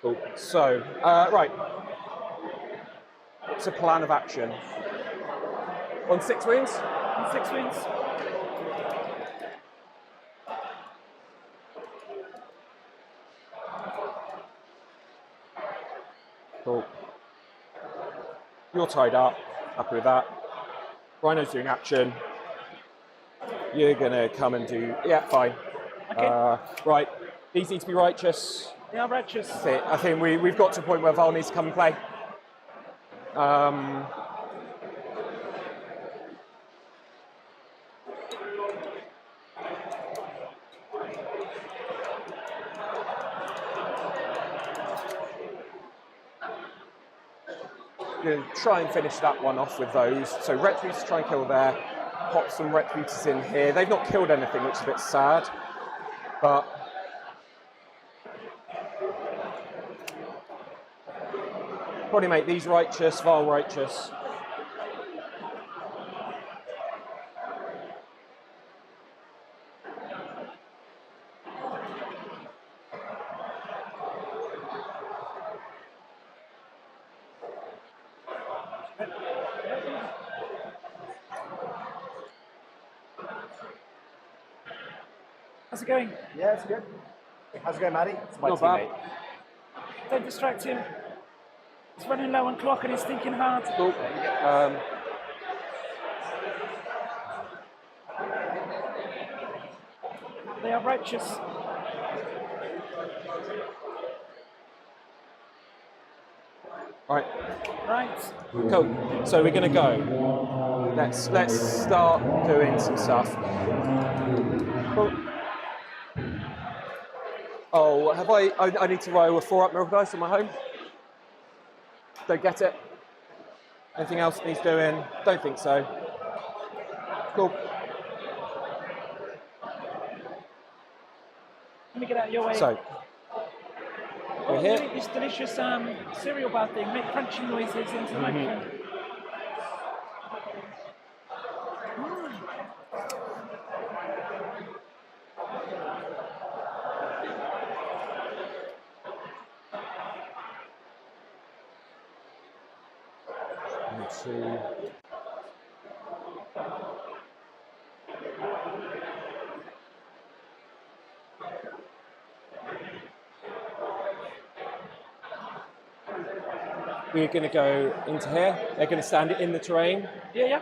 Cool. So right. What's a plan of action? On 6 wounds? On 6 wounds. Cool. You're tied up. Happy with that. Rhino's doing action. You're gonna come and do, yeah, fine. Okay. Right, these need to be righteous. They are righteous. That's it. I think we've got to a point where Val needs to come and play. Going to try and finish that one off with those. So Retributors try and kill there. Pop some Retributors in here. They've not killed anything, which is a bit sad. But probably make these righteous, Val righteous. How's it going? Yeah, it's good. How's it going, Maddie? It's my Not teammate. bad. Don't distract him. He's running low on clock and he's thinking hard. Cool. They are righteous. Right. Right. Cool. So we're going to go. Let's start doing some stuff. Cool. Oh, have I need to roll a 4-up miracle dice on my home. Don't get it. Anything else needs doing? Don't think so. Cool. Let me get out of your way. So, we're here. Eat this delicious cereal bar thing. Make crunching noises into the microphone. Two. We're going to go into here. They're going to stand it in the terrain. Yeah, yeah.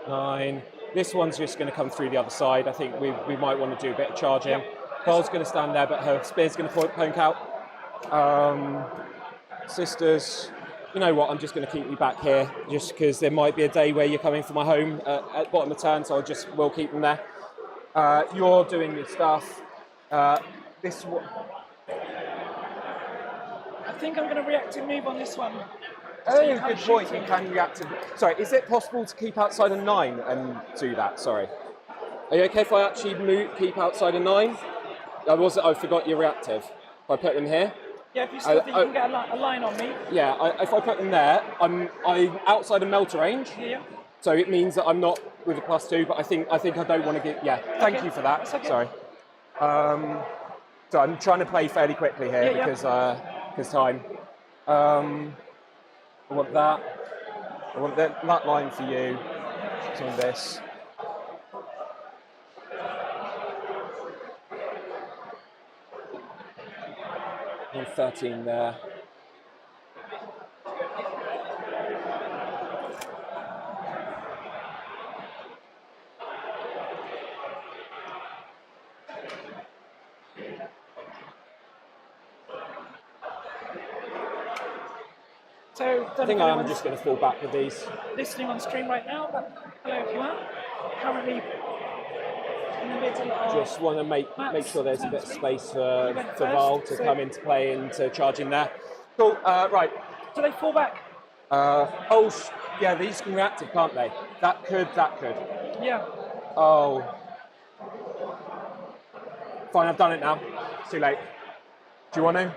9. This one's just going to come through the other side. I think we might want to do a bit of charging. Pearl's going to stand there, but her spear's going to poke out. Sisters, you know what? I'm just going to keep you back here, just because there might be a day where you're coming for my home at bottom of turn, so we'll keep them there. You're doing your stuff. This. I think I'm going to reactive move on this one. Oh, good point. You can reactive. Sorry, is it possible to keep outside of 9 and do that? Sorry. Are you okay if I actually keep outside of 9? I forgot you're reactive. If I put them here. Yeah, if you still think you can get a line on me. Yeah, if I put them there, I'm outside of melter range. Yeah. So it means that I'm not with a +2, but I think I don't want to get. Yeah, thank you for that. That's okay. Sorry. So I'm trying to play fairly quickly here because time. I want that. I want that line for you. Some of this. And 13 there. So, I think I'm just going to fall back with these. Listening on stream right now, but hello if you are. Currently in the middle of. Just want to make sure there's a bit of space for Val to come into play and to charge in there. Cool. Right. Do they fall back? Yeah, these can reactive, can't they? That could. Yeah. Oh. Fine, I've done it now. It's too late. Do you want to?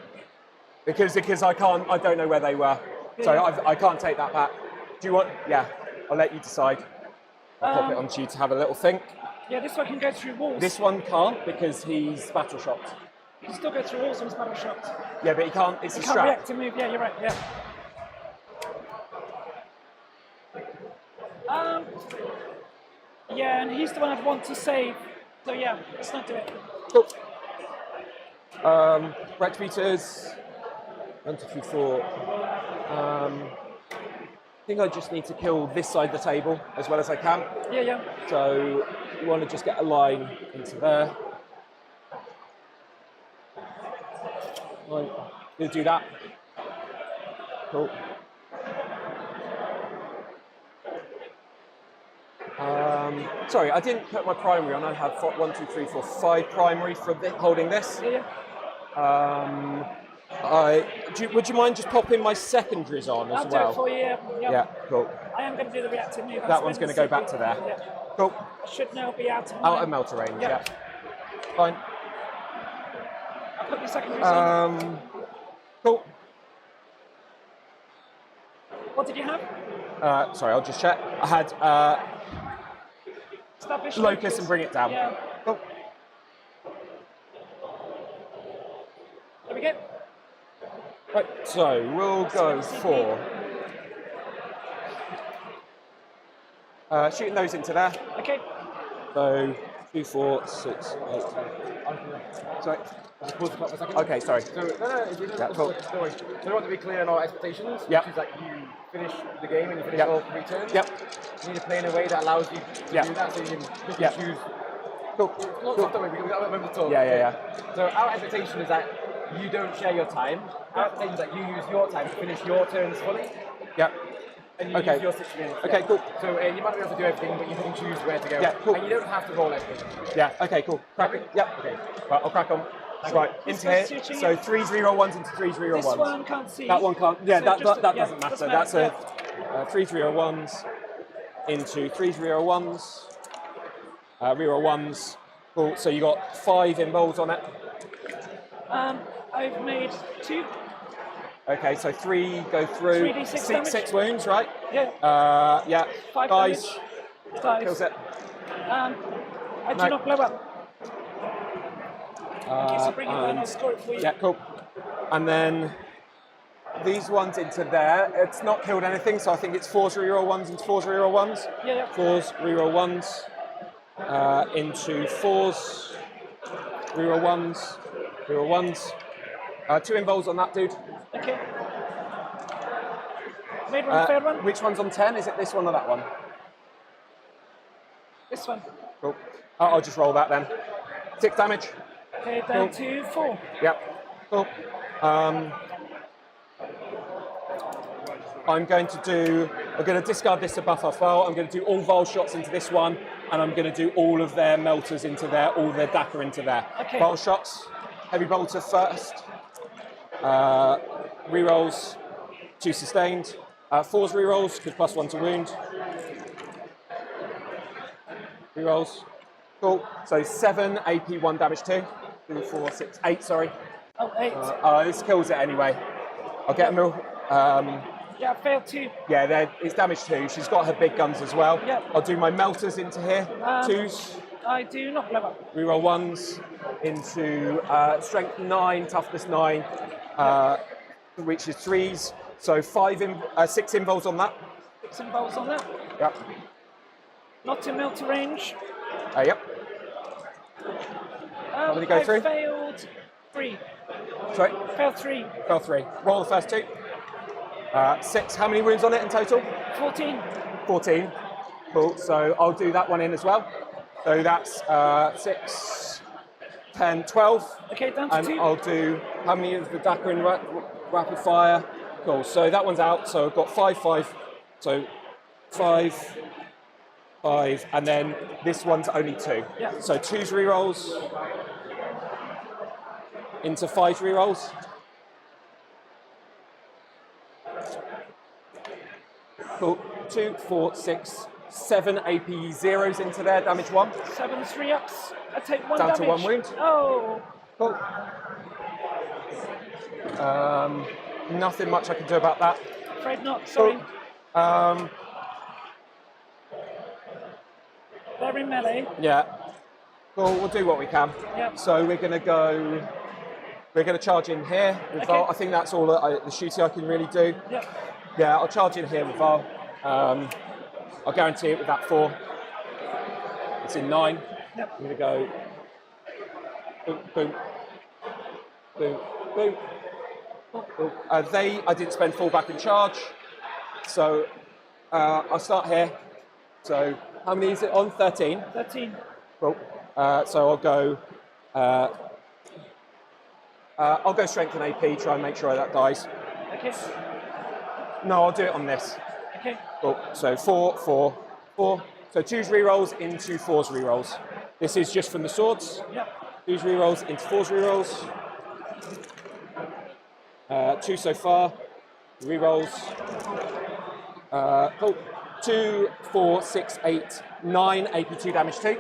Because I don't know where they were. So I can't take that back. Do you want? Yeah, I'll let you decide. I'll pop it onto you to have a little think. Yeah, this one can go through walls. This one can't because he's battle shocked. You can still go through walls when he's battle shocked. Yeah, but he can't. It's a He strap. can't react to move. Yeah, you're right. Yeah. Yeah, and he's the one I'd want to save. So yeah, let's not do it. Cool. Retributors. 1, 2, 3, 4. think I just need to kill this side of the table as well as I can. Yeah, yeah. So you want to just get a line into there. We'll do that. Cool. Sorry, I didn't put my primary on. I have 1, 2, 3, 4, 5 primary for holding this. Yeah, Would you mind just popping my secondaries on as I'll well? do it for you. Yeah. Yeah, cool. I am going to do the reactive move. That one's going to go back to there. Yeah. Cool. Should now be out of Out of melter range, yeah. Fine. I'll put the secondaries on. Cool. What did you have? Sorry, I'll just check. I had Establish locus and bring it down. Yeah. Cool. There we go. Right, so we'll go for shooting those into there. Okay. So 2, 4, 6, 8. Sorry. Okay, sorry. So, no, Yeah, cool. don't worry. So we want to be clear on our expectations, Yep. which is that you finish the game and you finish Yep. all 3 turns. Yep. You need to play in a way that allows you to Yep. do that, so you can pick Yep. and choose. Cool. Not Cool. don't worry, we got to talk. Yeah. So our expectation is that you don't share your time. Our expectation is that you use your time to finish your turns fully. Yep. And you Okay. use your 6 minutes. Okay, cool. So you might not be able to do everything, but you can choose where to go. Yeah, cool. And you don't have to roll everything. Yeah, okay, cool. Crack it. Yep. Okay. Right, I'll crack on. Right, This into here. one's switching So in. 3 0 1s into 3 0 This 1s. one can't see. That one can't. Yeah, So that just doesn't yeah, matter. doesn't That's matter, a 3 0 1s into 3 0 1s. Reroll 1s. Cool. So you got 5 involves on it. I've made 2. Okay, so 3 go through. 3d6 damage. 6 wounds, right? Yeah. Yeah. 5 Dice. damage. Dice. Kills it. I do No. not blow up. Okay, so bring it down, I'll score it for you. Yeah, cool. And then these ones into there. It's not killed anything, so I think it's 4s reroll 1s into 4s reroll 1s. Yeah. 4s reroll 1s into 4s reroll 1s. Reroll 1s. 2 involves on that dude. Okay. Made one, fair one. Which one's on 10? Is it this one or that one? This one. Cool. I'll just roll that then. 6 damage. Okay, down to 4. Yep. Cool. I'm going to discard this to buff off Val. I'm going to do all Val shots into this one, and I'm going to do all of their melters into there, all their Daka into there. Okay. Val shots, heavy bolter first. Rerolls, 2 sustained. 4s rerolls, because +1 to wound. Rerolls. Cool. So 7 AP, 1 damage 2. 2, 4, 6, 8, sorry. Oh, 8. This kills it anyway. I'll get him. Yeah, I failed 2. Yeah, it's damage 2. She's got her big guns as well. Yep. I'll do my melters into here. 2s. I do not blow up. Reroll 1s into strength 9, toughness 9, which is 3s. So 6 involves on that. 6 involves on that. Yep. Not in melter range. Yep. How many go through? I failed 3. Sorry? Failed 3. Fail 3. Roll the first 2. 6. How many wounds on it in total? 14. 14. Cool. So I'll do that one in as well. So that's 6, 10, 12. Okay, down to and 2. I'll do how many of the Daka in rapid fire? Cool. So that one's out. So I've got 5, 5. So 5, 5, and then this one's only 2. Yeah. So 2's rerolls into 5 rerolls. Cool. 2, 4, 6, 7 AP zeros into there. Damage 1. 7 3-ups. I take 1 Down damage. to 1 wound. Oh. Cool. Nothing much I can do about that. Afraid not. Sorry. They're in melee. Yeah. Cool. We'll do what we can. Yep. So we're going to go. We're going to charge in here with Okay. Val. I think that's all the shooting I can really do. Yep. Yeah, I'll charge in here with Val. I'll guarantee it with that 4. It's in 9. Yep. I'm going to go. Boom, boom, boom, boom. Cool. I didn't spend full back in charge, so I'll start here. So how many is it on? 13. 13. Cool. So I'll go strength and AP. Try and make sure that dies. Okay. No, I'll do it on this. Okay. Cool. So 4, 4, 4. So 2's rerolls into 4's rerolls. This is just from the swords. Yep. 2's rerolls into 4's rerolls. 2 so far. Rerolls. Cool. 2, 4, 6, 8, 9. AP2 damage 2.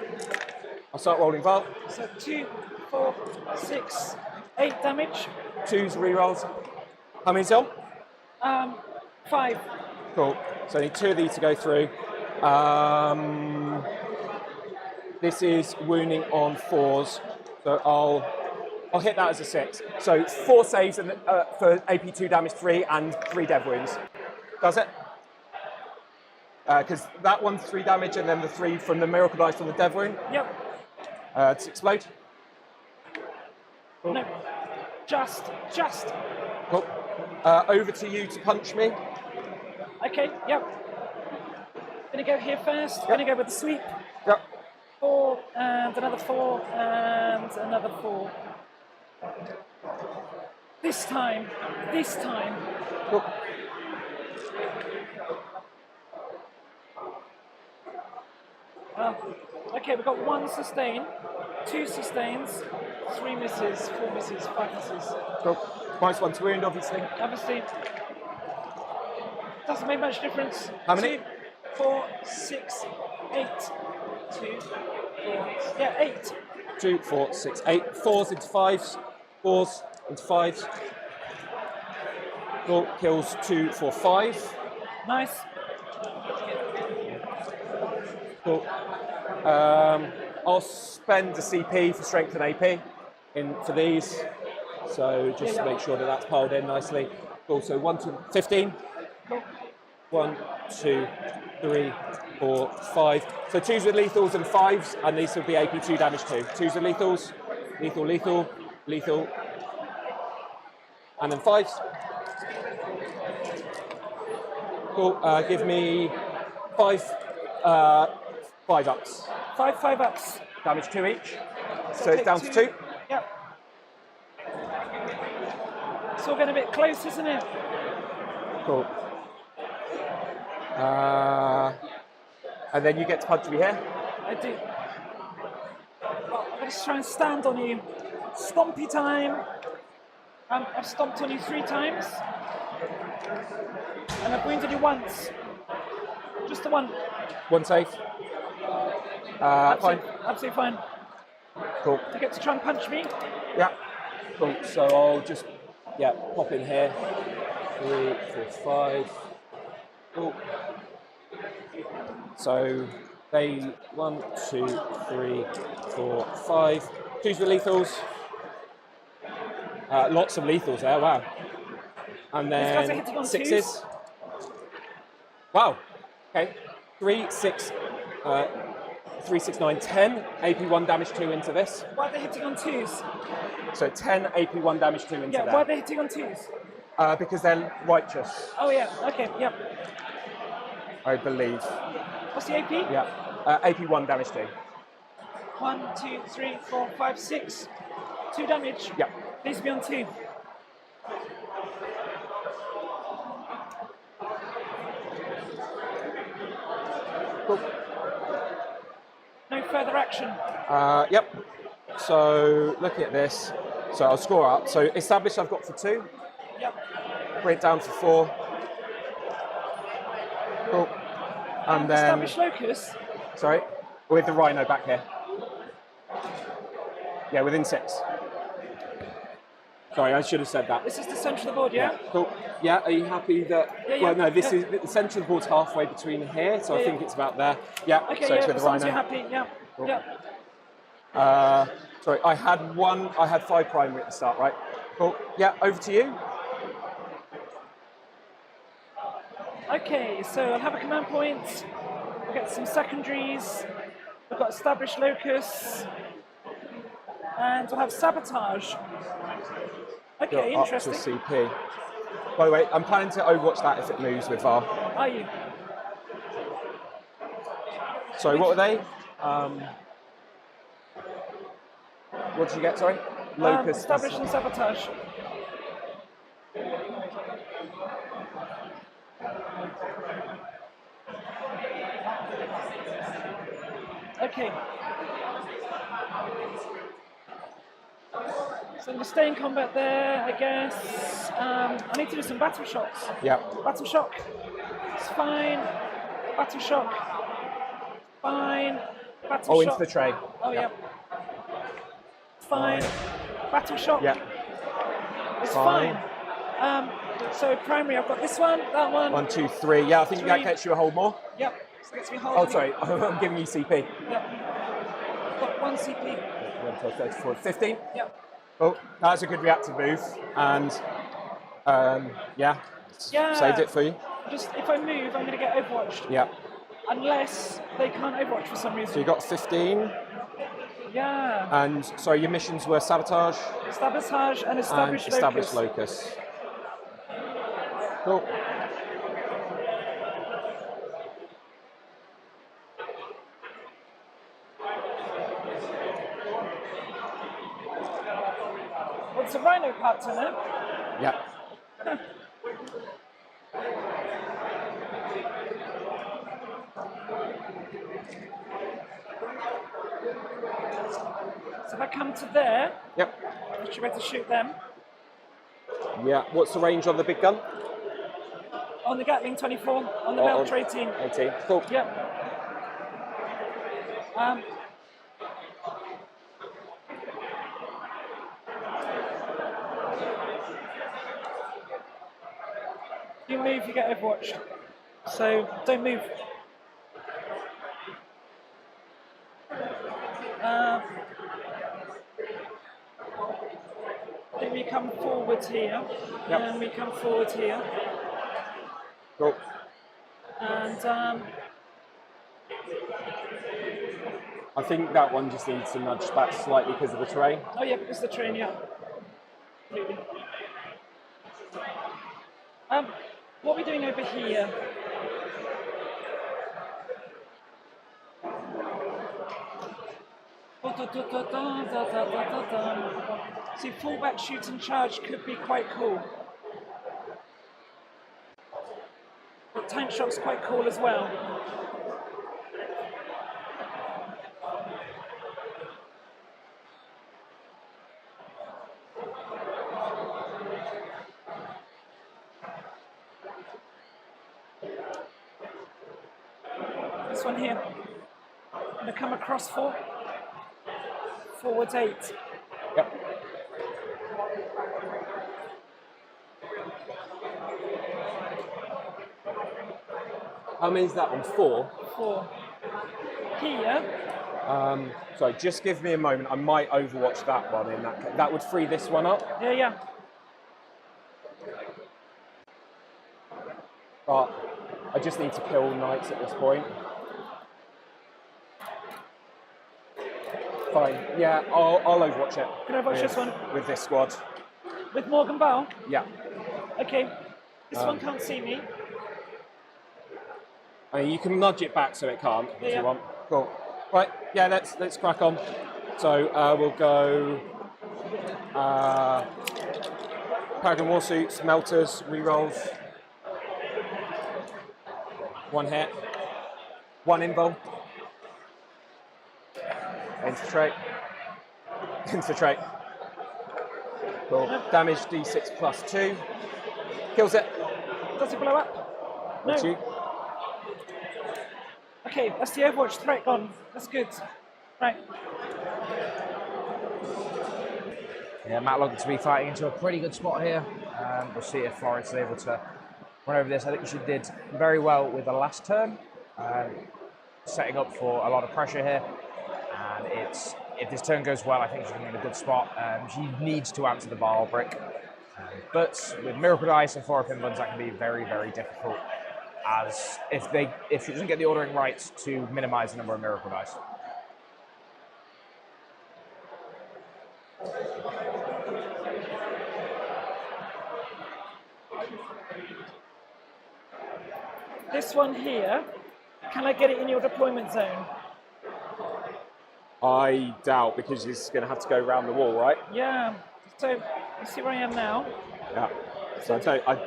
I'll start rolling Val. So 2, 4, 6, 8 damage. 2's rerolls. How many's on? 5. Cool. So I need 2 of these to go through. This is wounding on 4s. So I'll hit that as a 6. So 4 saves and, for AP2 damage 3 and 3 dev wounds. Does it? Because that one's 3 damage and then the 3 from the miracle dice from the dev wound. Yep. To explode. Cool. No. Just. Cool. Over to you to punch me. Okay, yep. Gonna go here first. Yep. Gonna go with the sweep. Yep. 4 and another 4 and another 4. This time. Cool. Okay, we've got 1 sustain, 2 sustains, 3 misses, 4 misses, 5 misses. Cool. -1 to wound, obviously. Obviously, doesn't make much difference. How many? 2, 4, 6, 8. 2, 4, yeah, 8. 2, 4, 6, 8. 4s into 5s. 4s into 5s. Cool. Kills 2, 4, 5. Nice. Cool. I'll spend a CP for strength and AP for these. So just to make sure that that's piled in nicely. Cool. So 1 to 15. Cool. 1, 2, 3, 4, 5. So 2s with lethals and 5s, and these will be AP2 damage 2. 2s with lethals, lethal, and then 5s. Cool. Give me 5 ups. 5 ups. Damage 2 each. So it's down to 2. Yep. It's all getting a bit close, isn't it? Cool. And then you get to punch me here. I do. Well, I'm going to try and stand on you. Stompy time. I've stomped on you 3 times. And I've wounded you once. Just the one. 1 save. Fine. Absolutely fine. Cool. You get to try and punch me. Yeah. Cool. So I'll just pop in here. 3, 4, 5. Cool. So they 1, 2, 3, 4, 5. 2s with lethals. Lots of lethals there. Wow. And These guys are then hitting on 6s. 2s. Wow. Okay. 3, 6, 3, 6, 9, 10. AP1 damage 2 into this. Why are they hitting on 2s? So 10 AP1 damage 2 into Yeah, that. why are they hitting on 2s? Because they're righteous, Oh yeah, okay, yep. I believe. What's the AP? Yeah. AP1 damage 2. 1, 2, 3, 4, 5, 6. 2 damage. Yeah. Needs to be on 2. Cool. No further action. Yep. So looking at this, so I'll score up. So established I've got for 2. Yep. Bring it down for 4. Cool. And then, Established locus. sorry, with the rhino back here. Yeah, within 6. Sorry, I should have said that. This is the centre of the board, yeah? Cool. Yeah, are you happy that? Yeah, yeah, well, no, this yeah. is the centre of the board's halfway between here, so I think it's about there. Yeah. Okay, so yeah, it's with as the long as rhino. you're happy, yeah. Cool. Yeah. Sorry, I had 5 primary at the start, right? Cool. Yeah, over to you. Okay, so I'll have a command point. We'll get some secondaries. We've got established locus. And we'll have sabotage. Okay, You're interesting. Up to CP. By the way, I'm planning to overwatch that if it moves with VAR. Are you? Sorry, what were they? What did you get? Sorry. Locust. Establish and sabotage. Okay. So I'm going to stay in combat there, I guess. I need to do some battle shocks. Yeah. Battle shock. It's fine. Battle shock. Fine. Battle Oh, shock. into the tray. Oh, yeah. Fine. Battle shock. Yeah. It's fine. So primary, I've got this one, that one. 1, 2, 3. Yeah, I think that gets you a hold more. Yep. So gets me a hold. Oh, sorry. I'm giving you CP. Yep. Got 1 CP. 1, 12, 34, 15. Yep. Oh, that's a good reactive move. And yeah, saved it for you. Just if I move, I'm going to get overwatched. Yeah. Unless they can't overwatch for some reason. So you got 15. Yeah. And sorry, your missions were sabotage. Sabotage and establish locus. Establish locus. Cool. What's a rhino pattern, eh? Yeah. So if I come to there, Yep. I should be able to shoot them. Yeah. What's the range on the big gun? On the Gatling 24, on the Belcher 18. 18. Cool. Yep. You move, you get overwatched. So don't move. Then we come forward here, Yep. and we come forward here, Cool. and I think that one just needs to nudge back slightly because of the terrain. oh yeah, because the train, yeah. Completely. What are we doing over here? See, fallback, shoot and charge could be quite cool. But tank shock's quite cool as well. This one here. I'm going to come across 4. Forwards 8. Yep. How many is that one? 4? 4. Here. Sorry, just give me a moment. I might overwatch that one in that case. That would free this one up. Yeah, yeah. But I just need to kill knights at this point. Fine. Yeah, I'll overwatch it. Can I watch this one? With this squad. With Morgan Bell? Yeah. Okay. This one can't see me. I mean, you can nudge it back so it can't if Yeah. you want. Cool. Right. Yeah. Let's crack on. So we'll go. Paragon Warsuits, Melters, rerolls. 1 hit. 1 invul. Infiltrate. Infiltrate. Cool. Damage D6 plus 2. Kills it. Does it blow up? No. That's you. Okay, that's the Overwatch threat gone. That's good. Right. Yeah, Matt looking to be fighting into a pretty good spot here. We'll see if Florence is able to run over this. I think she did very well with the last turn, setting up for a lot of pressure here. And if this turn goes well, I think she's going to be in a good spot. She needs to answer the Baal brick. But with Miracle Dice and 4 pin buns, that can be very, very difficult. As if she doesn't get the ordering right to minimize the number of Miracle Dice. This one here, Can I get it in your deployment zone? I doubt, because he's going to have to go around the wall, right? Yeah. So you see where I am now. Yeah. So I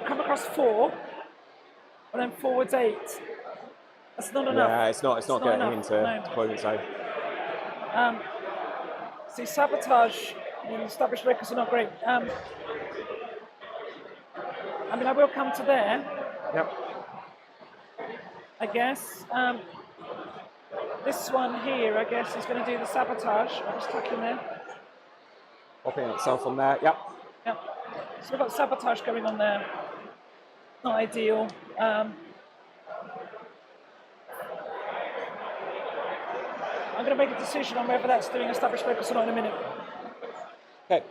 Come across 4, and then forwards 8. That's not enough. yeah, it's not getting enough, into no. deployment zone. See, sabotage and established records are not great. I mean, I will come to there, Yep. I guess. This one here, I guess, is going to do the sabotage. I'll just tuck in there. Popping itself on there. Yep. Yep. So we've got sabotage going on there. Not ideal. I'm going to make a decision on whether that's doing established records or not in a minute. Okay.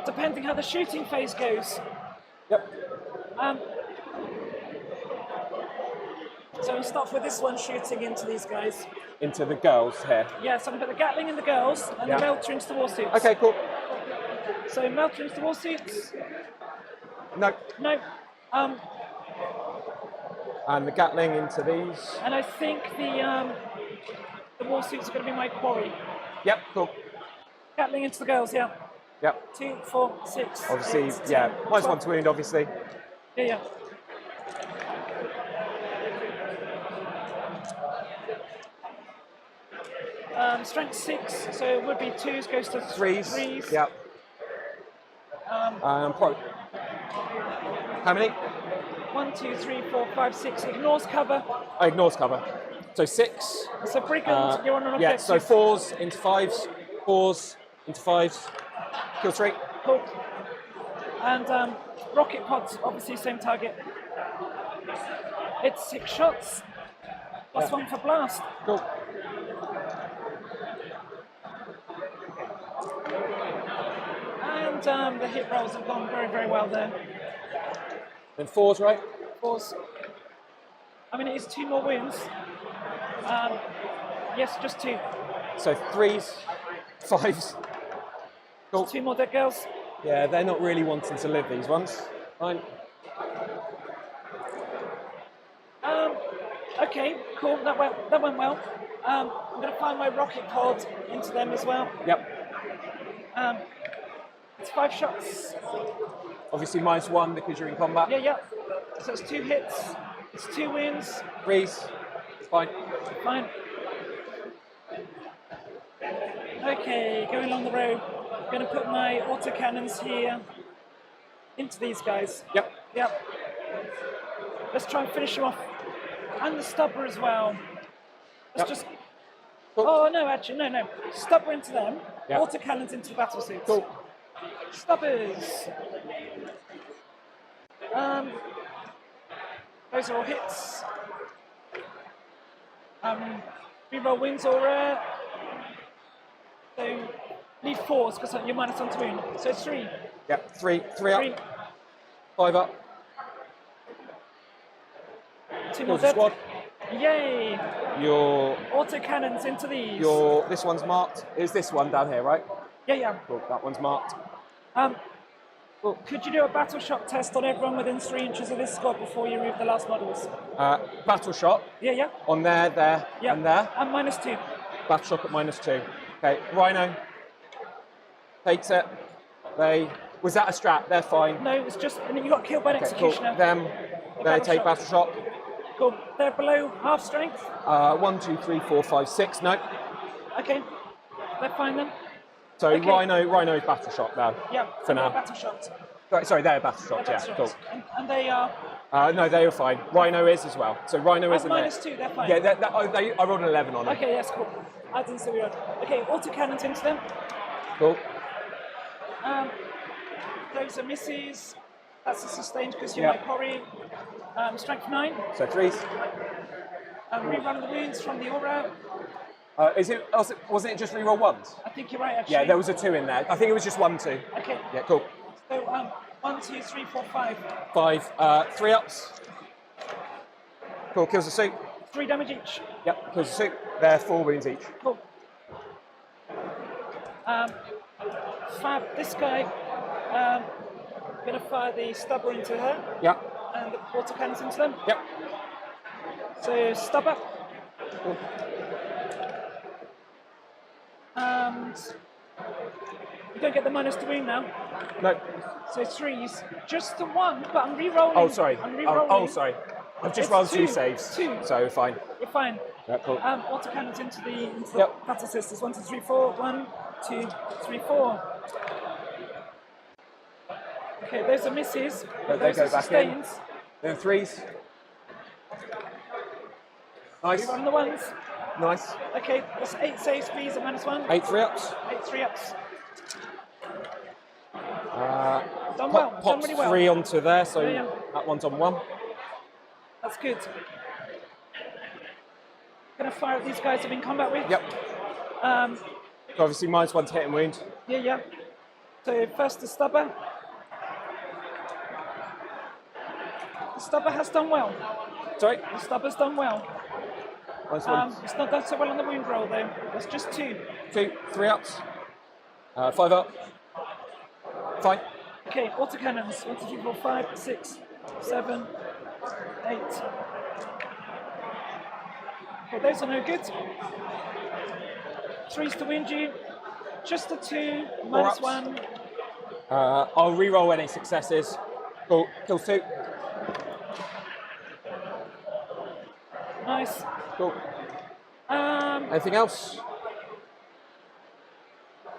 Depending how the shooting phase goes. Yep. So we'll start with this one shooting into these guys. Into the girls here. Yeah, so I'm going to put the Gatling in the girls and Yeah. the Melter into the war suits. Okay, cool. So Melter into the war suits. No. No. And the Gatling into these. And I think the war suits are going to be my quarry. Yep, cool. Gatling into the girls, yeah. Yep. 2, 4, 6. Obviously, 8, 10, yeah. Minus 12. 1 to wound, obviously. Yeah, yeah. Strength 6, so it would be 2s goes to 3s. Yep. Pro. How many? 1, 2, 3, 4, 5, 6. Ignores cover. Ignores cover. So 6. So brigand, you're on an Yeah, objective. so 4s into 5s. 4s into 5s. Kill 3. Cool. And rocket pods, obviously same target. It's 6 shots. Plus 1 for blast. Cool. And the hit rolls have gone very, very well there. Then 4s, right? 4s. I mean, it is 2 more wounds. Yes, just 2. So 3s, 5s. Cool. 2 more dead girls. Yeah, they're not really wanting to live, these ones. Fine. Okay, cool. That went well. I'm going to fire my rocket pod into them as well. Yep. It's 5 shots. Obviously minus 1 because you're in combat. Yeah, yeah. So it's 2 hits. It's 2 wins. 3s. Fine. Fine. Okay, going along the road. I'm going to put my autocannons here into these guys. Yep. Yep. Let's try and finish them off. And the stubber as well. Let's just. Cool. Oh no, actually, no. Stubber into them. Yep. Autocannons into the battle suits. Cool. Stubbers. Those are all hits. Reroll wins or so need 4s because you're minus 1 to wound. So it's 3. Yep. 3 up. 5 up. 2 more Kills the dead. squad. Yay! Your Autocannons into these. this one's marked. Is this one down here, right? Yeah. Cool. That one's marked. Could you do a battle shot test on everyone within 3 inches of this squad before you remove the last models? Battle shot. Yeah. On there, Yeah. and there. And minus 2. Battle shot at minus 2. Okay. Rhino takes it. Was that a strat? They're fine. No, it's just, and then you got killed by an executioner. Cool. Them. They take battle shot. Cool. They're below half strength. 1, 2, 3, 4, 5, 6. No. Okay. They're fine then. So Okay. Rhino's battle shot now. Yeah. For now. Battle shots. Sorry, they're battle shots. They're Yeah. battle shots. Cool. And they are. No, they are fine. Rhino is as well. So Rhino is in there. minus 2. They're fine. Yeah. I rolled an 11 on them. Okay. That's cool. I didn't see we rolled. Okay. Autocannons into them. Cool. Those are misses. That's a sustained because you're Yeah. my quarry. Strength 9. So 3s. Rerun the wounds from the aura. Wasn't it just reroll 1s? I think you're right, actually. Yeah, there was a 2 in there. I think it was just 1, 2. Okay. Yeah, cool. So 1, 2, 3, 4, 5. 5. 3 ups. Cool. Kills the suit. 3 damage each. Yep. Kills the suit. They're 4 wounds each. Cool. Fab. This guy. I'm going to fire the stubber into her. Yeah. And the water cannons into them. Yep. So stubber. Cool. And you don't get the minus to wound now. No. So 3s. Just the 1, but I'm re-rolling. Oh, sorry. I'm re-rolling. Oh, sorry. I've just It's rolled 2. 2 saves. 2. So fine. You're fine. Yeah, cool. Water cannons into the Yep. battle sisters. 1, 2, 3, 4. 1, 2, 3, 4. Okay, those are misses. But they Those go are back in. sustains. Then 3s. Nice. On the 1s. Nice. Okay, that's 8 saves, please, at -1. 8 3-ups. 8 3-ups. Done Pop, well. Done pops really well. 3 onto there, so Yeah. that one's on 1. That's good. Gonna fire at these guys I'm in combat with. Yep. Um, So obviously -1 to hit and wound. yeah. So first the stubber. The stubber has done well. Sorry. The stubber's done well. -1. It's not done so well on the wound roll though. It's just 2. 2 3-ups. 5 up. Fine. Okay, autocannons. 1, 2, 3, 4, 5, 6, 7, 8. Okay, those are no good. 3s to wound you. Just a 2, ups. -1. I'll re-roll any successes. Cool. Kills 2. Nice. Cool. Anything else?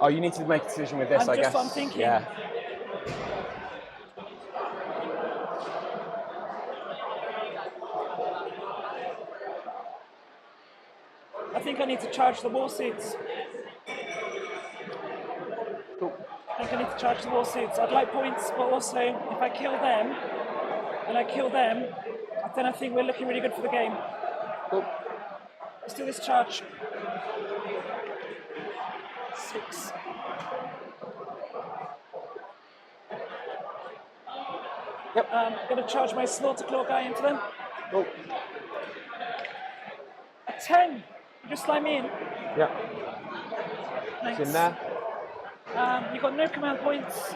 Oh, you need to make a decision with this, I guess. Just what I'm thinking. Yeah. I think I need to charge the war suits. Cool. I think I need to charge the war suits. I'd like points, but also if I kill them, and I kill them, then I think we're looking really good for the game. Cool. Let's do this charge. 6. Yep. I'm going to charge my slaughter claw guy into them. Cool. A 10. You just slide me in. Yeah. Thanks. It's in there. You've got no command points.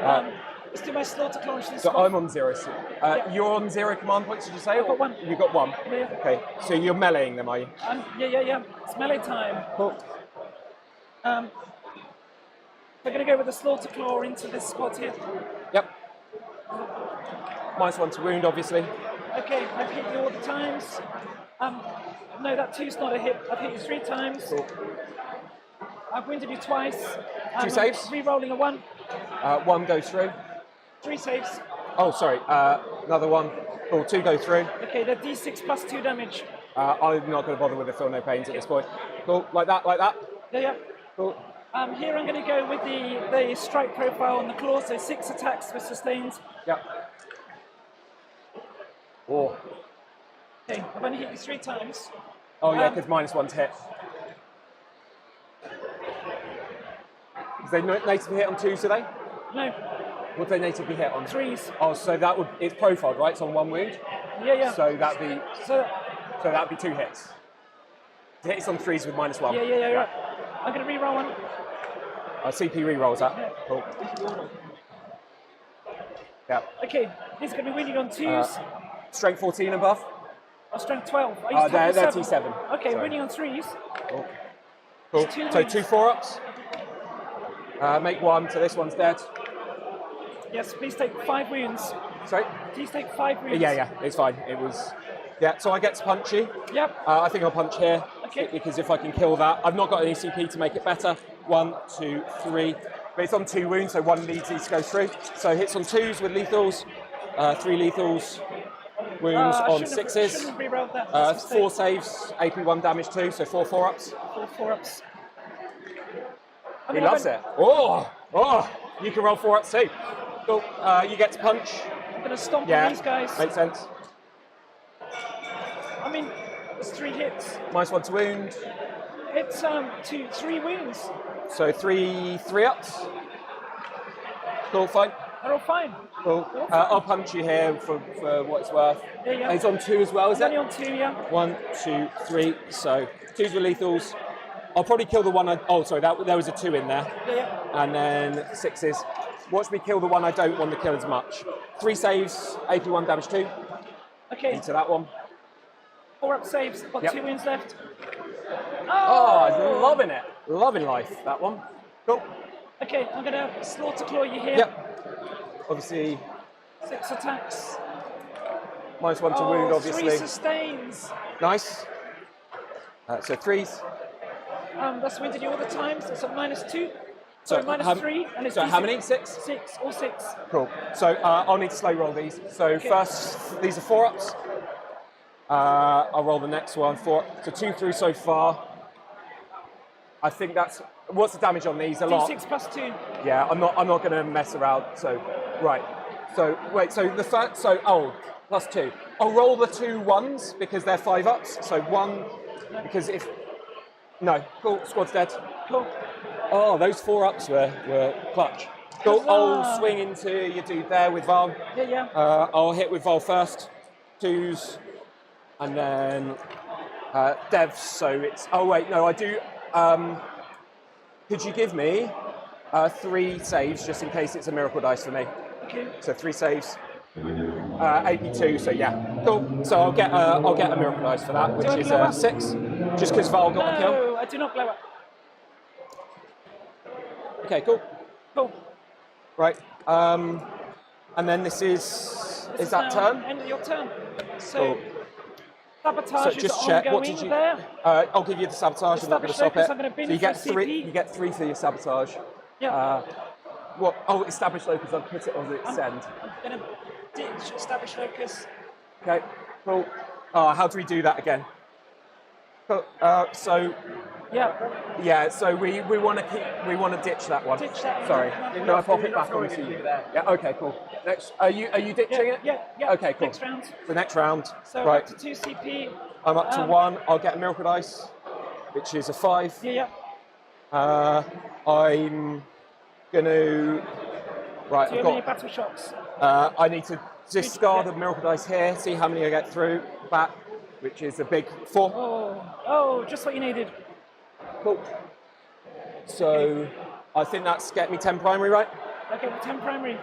Let's do my slaughter claw into this So squad. I'm on 0. So, You're on 0 command points, did you say? I've got 1. You got 1? Yeah. Okay. So you're meleeing them, are you? Yeah. It's melee time. Cool. We're going to go with the slaughter claw into this squad here. Yep. -1 to wound, obviously. Okay, I've hit you all the times. No, that 2's not a hit. I've hit you 3 times. Cool. I've wounded you twice. 2 saves. Re-rolling a 1. 1 goes through. 3 saves. Oh, sorry. Another 1. Cool. 2 go through. Okay, they're D6 plus 2 damage. I'm not going to bother with the feel no pains at this point. Cool. Like that. Yeah. Cool. Here I'm going to go with the strike profile on the claw, so 6 attacks with sustains. Yep. Oh. Okay, I've only hit you 3 times. Oh yeah, because -1 to hit. Is they natively hit on 2s, do they? No. Would they natively hit on 3s? Oh, so that would, it's profiled, right? It's on 1 wound? Yeah. So that'd be So, 2 hits. Hits on 3s with -1. yeah. Right. I'm going to re-roll 1. CP re-rolls that. Cool. Yeah. Okay, he's going to be winning on 2s. Strength 14 above? Strength 12. I used to they're have T7. Okay, Sorry. winning on 3s. Cool. Two So wounds. 2 4-ups. Make 1, so this one's dead. Yes, please take 5 wounds. Sorry? Please take 5 wounds. Yeah, it's fine. It was. Yeah, so I get to punch you. Yep. I think I'll punch here. Okay. Because if I can kill that, I've not got any CP to make it better. 1, 2, 3. But it's on 2 wounds, so 1 needs to go through. So hits on 2s with lethals, 3 lethals, wounds on 6s. Shouldn't re-roll that. That's a 4 mistake. saves, AP1 damage 2, so 4 4-ups. 4 4-ups. He loves it. Oh, you can roll 4-ups too. Cool. You get to punch. I'm going to stomp Yeah, on these guys. makes sense. I mean, there's 3 hits. -1 to wound. It's 3 wounds. So 3 3-ups. Cool, fine. They're all fine. Cool. I'll punch you here for what it's worth. Yeah. It's on 2 as well, is It's only it? on 2, yeah. 1, 2, 3. So 2s with lethals. I'll probably kill the one. There was a 2 in there. Yeah. And then 6s. watch me kill the one I don't want to kill as much. 3 saves, AP1 damage 2. Okay. Into that one. 4 up saves. Got Yep. 2 wounds left. Oh, I'm loving it. Loving life, that one. Cool. Okay, I'm going to slaughter claw you here. Yep. Obviously, 6 attacks. -1 to wound, obviously. 3 sustains. Nice. So 3s. That's wounded you all the time, so it's at -2. So Sorry, -3. And it's so how D6. many? 6? 6, all 6. Cool. So I'll need to slow roll these. So first, these are 4-ups. I'll roll the next one. 4. So 2 through so far. I think that's. What's the damage on these? A lot. D6 plus 2. Yeah, I'm not going to mess around. So right. So wait. So the first. So plus 2. I'll roll the 2 1s because they're 5-ups. So 1 because if. No. Cool. Squad's dead. Cool. Oh, those 4-ups were clutch. Cool. I'll swing into your dude there with Val. Yeah. I'll hit with Val first. 2s. And then devs, so it's... Oh, wait, no, I do... could you give me 3 saves, just in case it's a miracle dice for me? Okay. So 3 saves. AP2, so yeah. Cool. So I'll get a miracle dice for that, which is 6. Just because Val got the kill. No, I do not blow up. Okay, cool. Cool. Right. And then this is... Is that turn? End of your turn. So... Cool. Sabotage So just is check. What ongoing did you? there. I'll give you the sabotage. I'm not going to stop it. I'm gonna bin So you get for 3. CP. You get 3 for your sabotage. Yeah. What? Oh, established locus. I'll put it on its end. I'm going to ditch establish locus. Okay. Cool. How do we do that again? Cool. So. Yeah. So we want to ditch that one. Ditch that one. Sorry. No, I pop it back onto you. Yeah. Okay. Cool. Next. Are you ditching it? Yeah. Okay. Cool. Next round. The next round. So right. up to 2 CP. I'm up to 1. I'll get a miracle dice, which is a 5. Yeah. I'm going to... Right, Do you I've have any got... battle shocks? I need to discard a miracle dice here, see how many I get through, back, which is a big 4. Oh, just what you needed. Cool. So, I think that's get me 10 primary, right? Okay, well, 10 primary.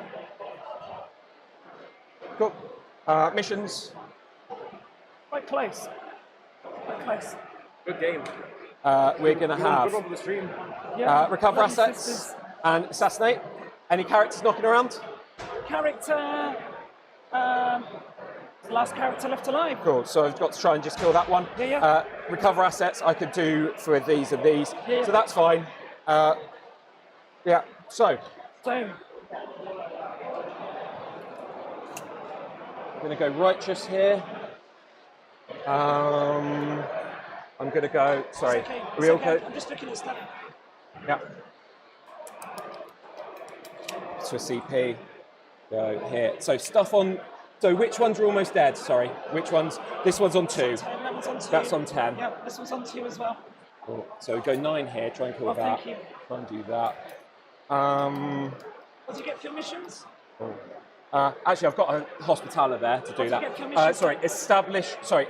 Cool. Missions. Quite close. Quite close. Good game. We're going to have Good one for the stream. recover Bloody assets sisters. and assassinate. Any characters knocking around? Character. The last character left alive. Cool, so I've got to try and just kill that one. Yeah. Recover assets I could do for these and these, Yeah. so that's fine. Yeah, so. So. I'm going to go righteous here. I'm going to go, sorry, It's okay. real It's okay. code. I'm just looking at stuff. Yeah. So CP, go here. So stuff on, so which ones are almost dead? Sorry, which ones? This one's on 2. That one's on 2. That's on 10. Yeah, this one's on 2 as well. Cool. So we go 9 here, try and kill Oh, that. thank you. Try and do that. What do you get for your missions? Actually, I've got a hospitaller there to do do you that. get for missions? Sorry, establish. Sorry,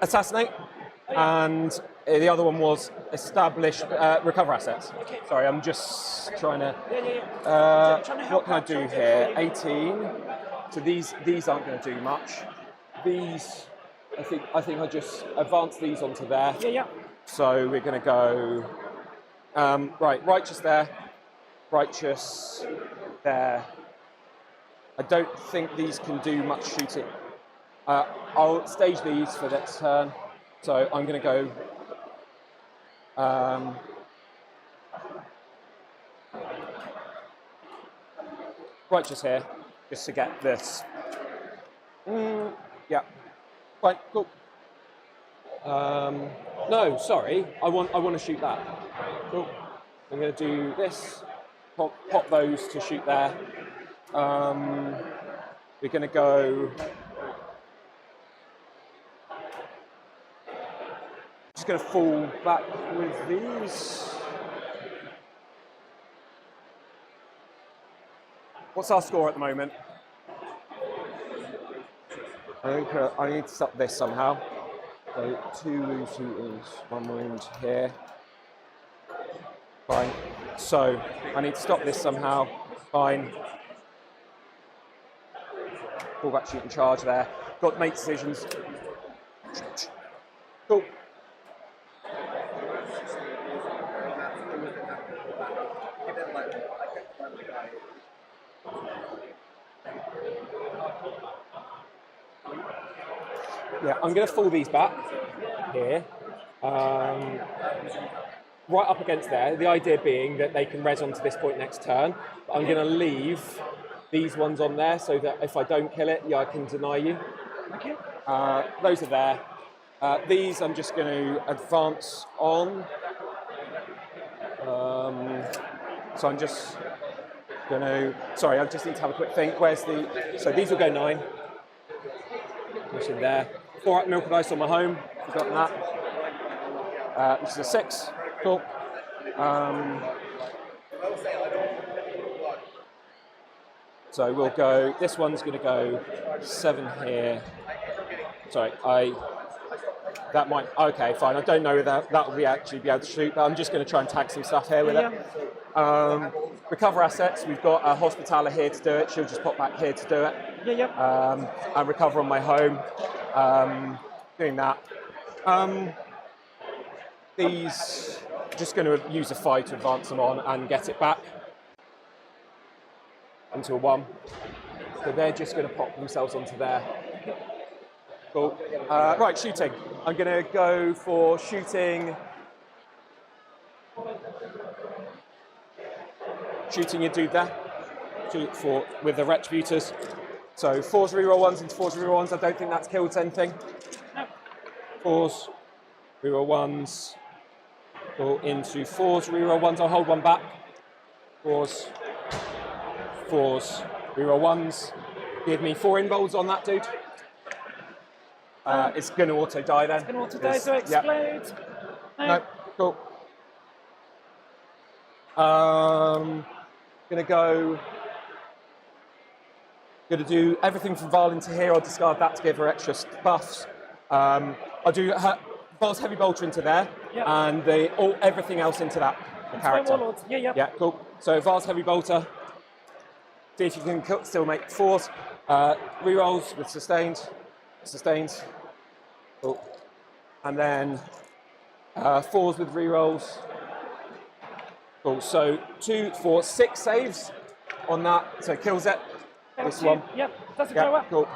assassinate, and the other one was establish recover assets. Okay. Sorry, I'm just trying to. Yeah. Trying to help What can I out, do trying to here? help you. 18. So these aren't going to do much. These, I think I just advance these onto there. Yeah. So we're going to go right, righteous there, righteous there. I don't think these can do much shooting. I'll stage these for next turn. So I'm going to go righteous here, just to get this. Yeah, fine, cool. No, sorry, I want to shoot that. Cool. I'm going to do this. Pop those to shoot there. We're going to go. Just going to fall back with these. What's our score at the moment? I think I need to stop this somehow. So 2 wounds, 2 wounds, 1 wound here. Fine. So I need to stop this somehow. Fine. Pull back, shoot and charge there. Got to make decisions. Cool. Yeah, I'm going to fall these back here, right up against there. The idea being that they can res onto this point next turn. But I'm going to leave these ones on there so that if I don't kill it, yeah, I can deny you. Okay. Those are there. These I'm just going to advance on. So I'm just going to. Sorry, I just need to have a quick think. Where's the? So these will go 9. Push in there. 4 milk dice on my home. Forgotten that. This is a 6. Cool. So we'll go. This one's going to go 7 here. Sorry, that might. Okay, fine. I don't know whether that will actually be able to shoot, but I'm just going to try and tag some stuff here with it. Recover assets. We've got a hospitaler here to do it. She'll just pop back here to do it. And recover on my home. Doing that. These, just going to use a 5 to advance them on and get it back into a 1. So they're just going to pop themselves onto there. Cool. Right, shooting. I'm going to go for shooting. Shooting your dude there. Shoot for with the retributors. So 4s reroll 1s into 4s reroll 1s. I don't think that's killed anything. 4s reroll 1s. Go into 4s reroll 1s. I'll hold 1 back. 4s. 4s reroll 1s. Give me 4 involves on that dude. It's going to auto die then. It's going to auto die, so explode. No, cool. Going to do everything from Val into here. I'll discard that to give her extra buffs. I'll do Val's Heavy Bolter into there, and everything else into that. The character. Yeah, cool. So Val's Heavy Bolter. See if you can still make 4s. Rerolls with sustains. Cool. And then 4s with rerolls. Cool. So 2, 4, 6 saves on that. So it kills it. This one. Yep. Doesn't go up. Cool.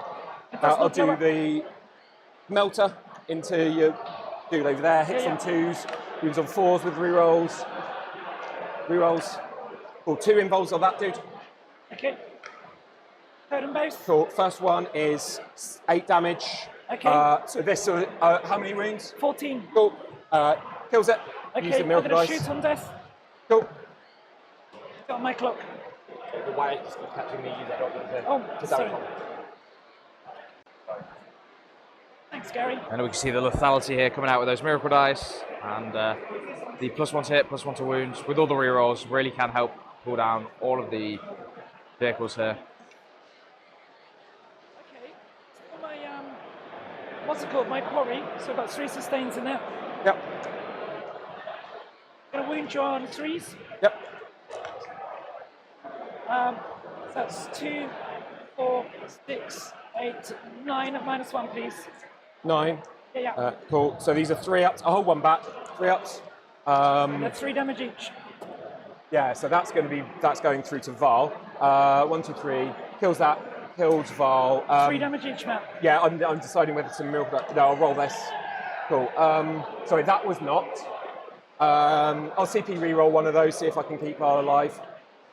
I'll do the melter into your dude over there. Hits on 2s. Moves on 4s with rerolls. Cool. 2 involves on that dude. Okay. Third and base. Cool. First one is 8 damage. Okay. So this, how many wounds? 14. Cool. Kills it. Okay, Using I'm miracle going to dice. shoot on death. Cool. Got my clock. The wire just keeps catching me. Use that option to Oh, sorry. Thanks, Gary. And we can see the lethality here coming out with those miracle dice, and the +1 to hit, +1 to wounds with all the rerolls really can help pull down all of the vehicles here. Okay. So my what's it called? My quarry. So I've got 3 sustains in there. Yep. Gonna wound you on 3s. Yep. So that's 2, 4, 6, 8, 9 at -1, please. 9. Yeah. Cool. So these are 3 ups. I'll hold 1 back. 3 ups. That's 3 damage each. Yeah. So that's going through to Val. 1, 2, 3. Kills that. Kills Val. 3 damage each, Matt. Yeah. I'm deciding whether to milk that. No, I'll roll this. Cool. Sorry, that was not. I'll CP reroll one of those. See if I can keep Val alive.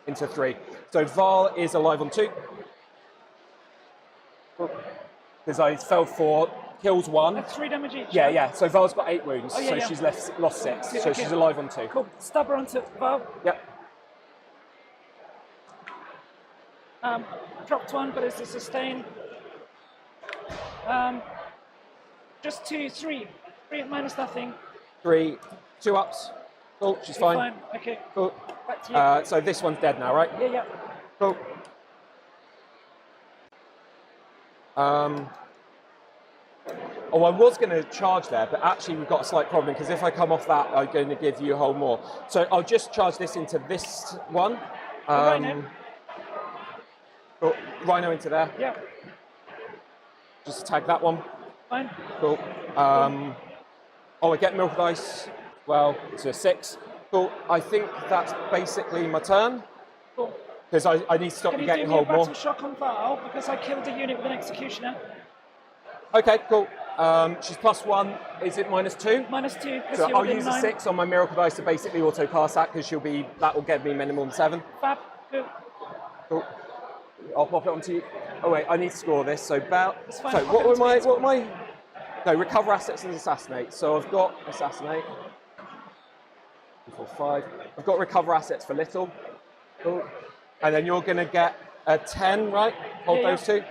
Into 3. So Val is alive on 2. Because I fell 4, kills 1. That's 3 damage each. Yeah. So Val's got 8 wounds, Oh, yeah, so yeah. she's lost 6. Yeah, So okay. she's alive on 2. Cool. Stab her onto Val. Yep. Dropped 1, but it's a sustain. Just 2, 3. 3 at -0. 3, 2 ups. Cool, she's You're fine. Okay. Cool. Back to you. So this one's dead now, right? Yeah. Cool. Oh, I was going to charge there, but actually we've got a slight problem because if I come off that, I'm going to give you a whole more. So I'll just charge this into this one. Rhino. Oh, Rhino into there. Yeah. Just tag that one. Fine. Cool. Oh, I get milk dice. Well, it's a 6. Cool. I think that's basically my turn. Cool. Because I need to stop Can you you getting do me a hold more. battle shock on Val because I killed a unit with an executioner? Okay, cool. She's +1. Is it -2? -2. So I'll use a 6 on my miracle dice to basically auto cast that because that will get me minimum 7. Fab. Good. Cool. I'll pop it onto you. Oh wait, I need to score this. So about. It's fine. So what were my? No, recover assets and assassinate. So I've got assassinate. 4, 5. I've got recover assets for little. Cool. And then you're going to get a 10, right? Hold those two.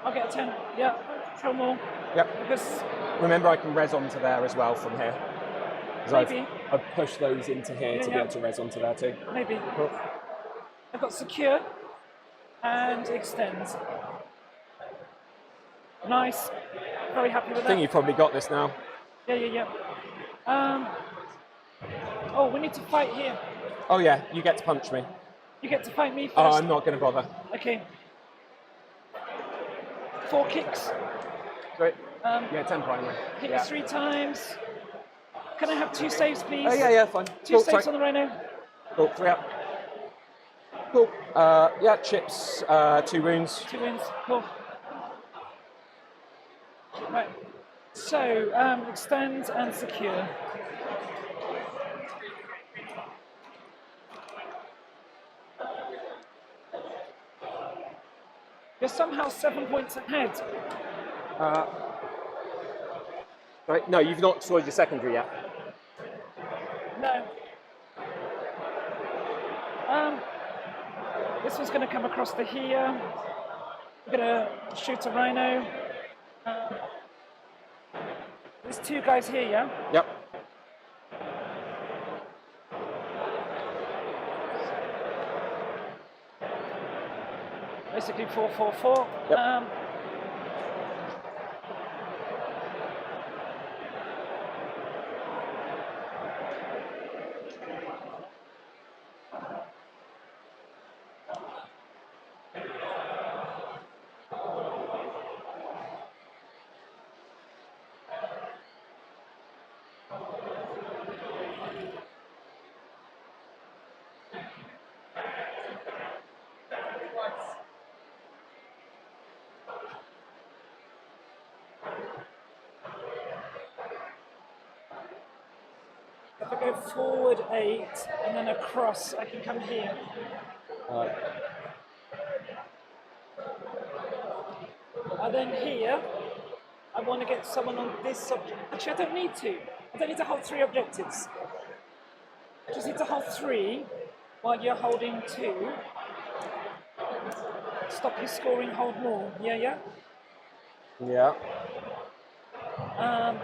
I'll get a 10. Yeah. Throw more. Yep. Because remember, I can res onto there as well from here. Maybe. I've pushed those into here to be able to res onto there too. Maybe. Cool. I've got secure and extends. Nice. Very happy with that. I think you've probably got this now. Yeah. Oh, we need to fight here. Oh yeah, you get to punch me. You get to fight me first. Oh, I'm not going to bother. Okay. 4 kicks. Great. Yeah, 10 primary. Hit you 3 times. Can I have 2 saves, please? Yeah, fine. 2 saves on the Rhino. Cool, 3 up. Cool. Yeah, chips, 2 wounds. 2 wounds. Cool. Right. So, extend and secure. You're somehow 7 points ahead. Right. No, you've not destroyed your secondary yet. No. This one's going to come across to here. We're going to shoot a Rhino. There's 2 guys here, yeah? Yep. Basically 4-4-4. Yep. If I go forward 8 and then across, I can come here. And then here, I want to get someone on this object. Actually, I don't need to. I don't need to hold 3 objectives. I just need to hold 3 while you're holding 2. Stop you scoring, hold more. Yeah? Yeah. Um,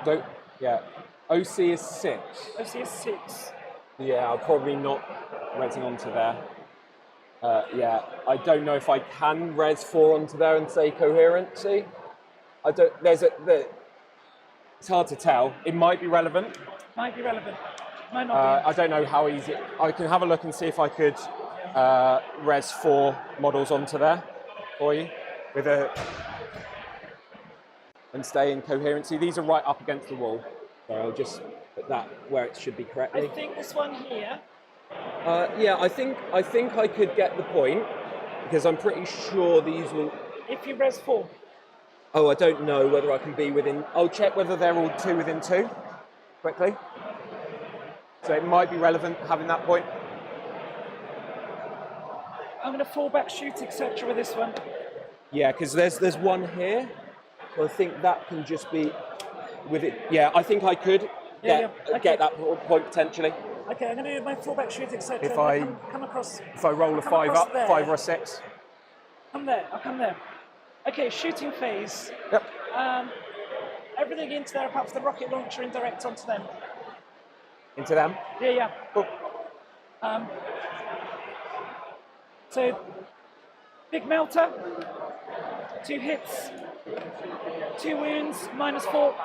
Yeah. OC is 6. OC is 6. Yeah, I'm probably not resing onto there. Yeah, I don't know if I can res 4 onto there and say coherency. I don't. It's hard to tell. It might be relevant. Might be relevant. Might not be. I don't know how easy. I can have a look and see if I could res 4 models onto there for you with and stay in coherency. These are right up against the wall. So I'll just put that where it should be correctly. I think this one here. Yeah, I think I could get the point because I'm pretty sure these will. If you res 4. Oh, I don't know whether I can be within. I'll check whether they're all 2 within 2 quickly. So it might be relevant having that point. I'm going to fall back, shoot, etc. with this one. Yeah, because there's one here. So I think that can just be with it. Yeah, I think I could get that point potentially. Okay, I'm going to do my fallback shoot, etc. If I come across. If I roll a 5 up, there. 5 or a 6. Come there. I'll come there. Okay, shooting phase. Yep. Everything into there apart from the rocket launcher and direct onto them. Into them. Yeah. Cool. So, big melter. 2 hits, 2 wounds, -4.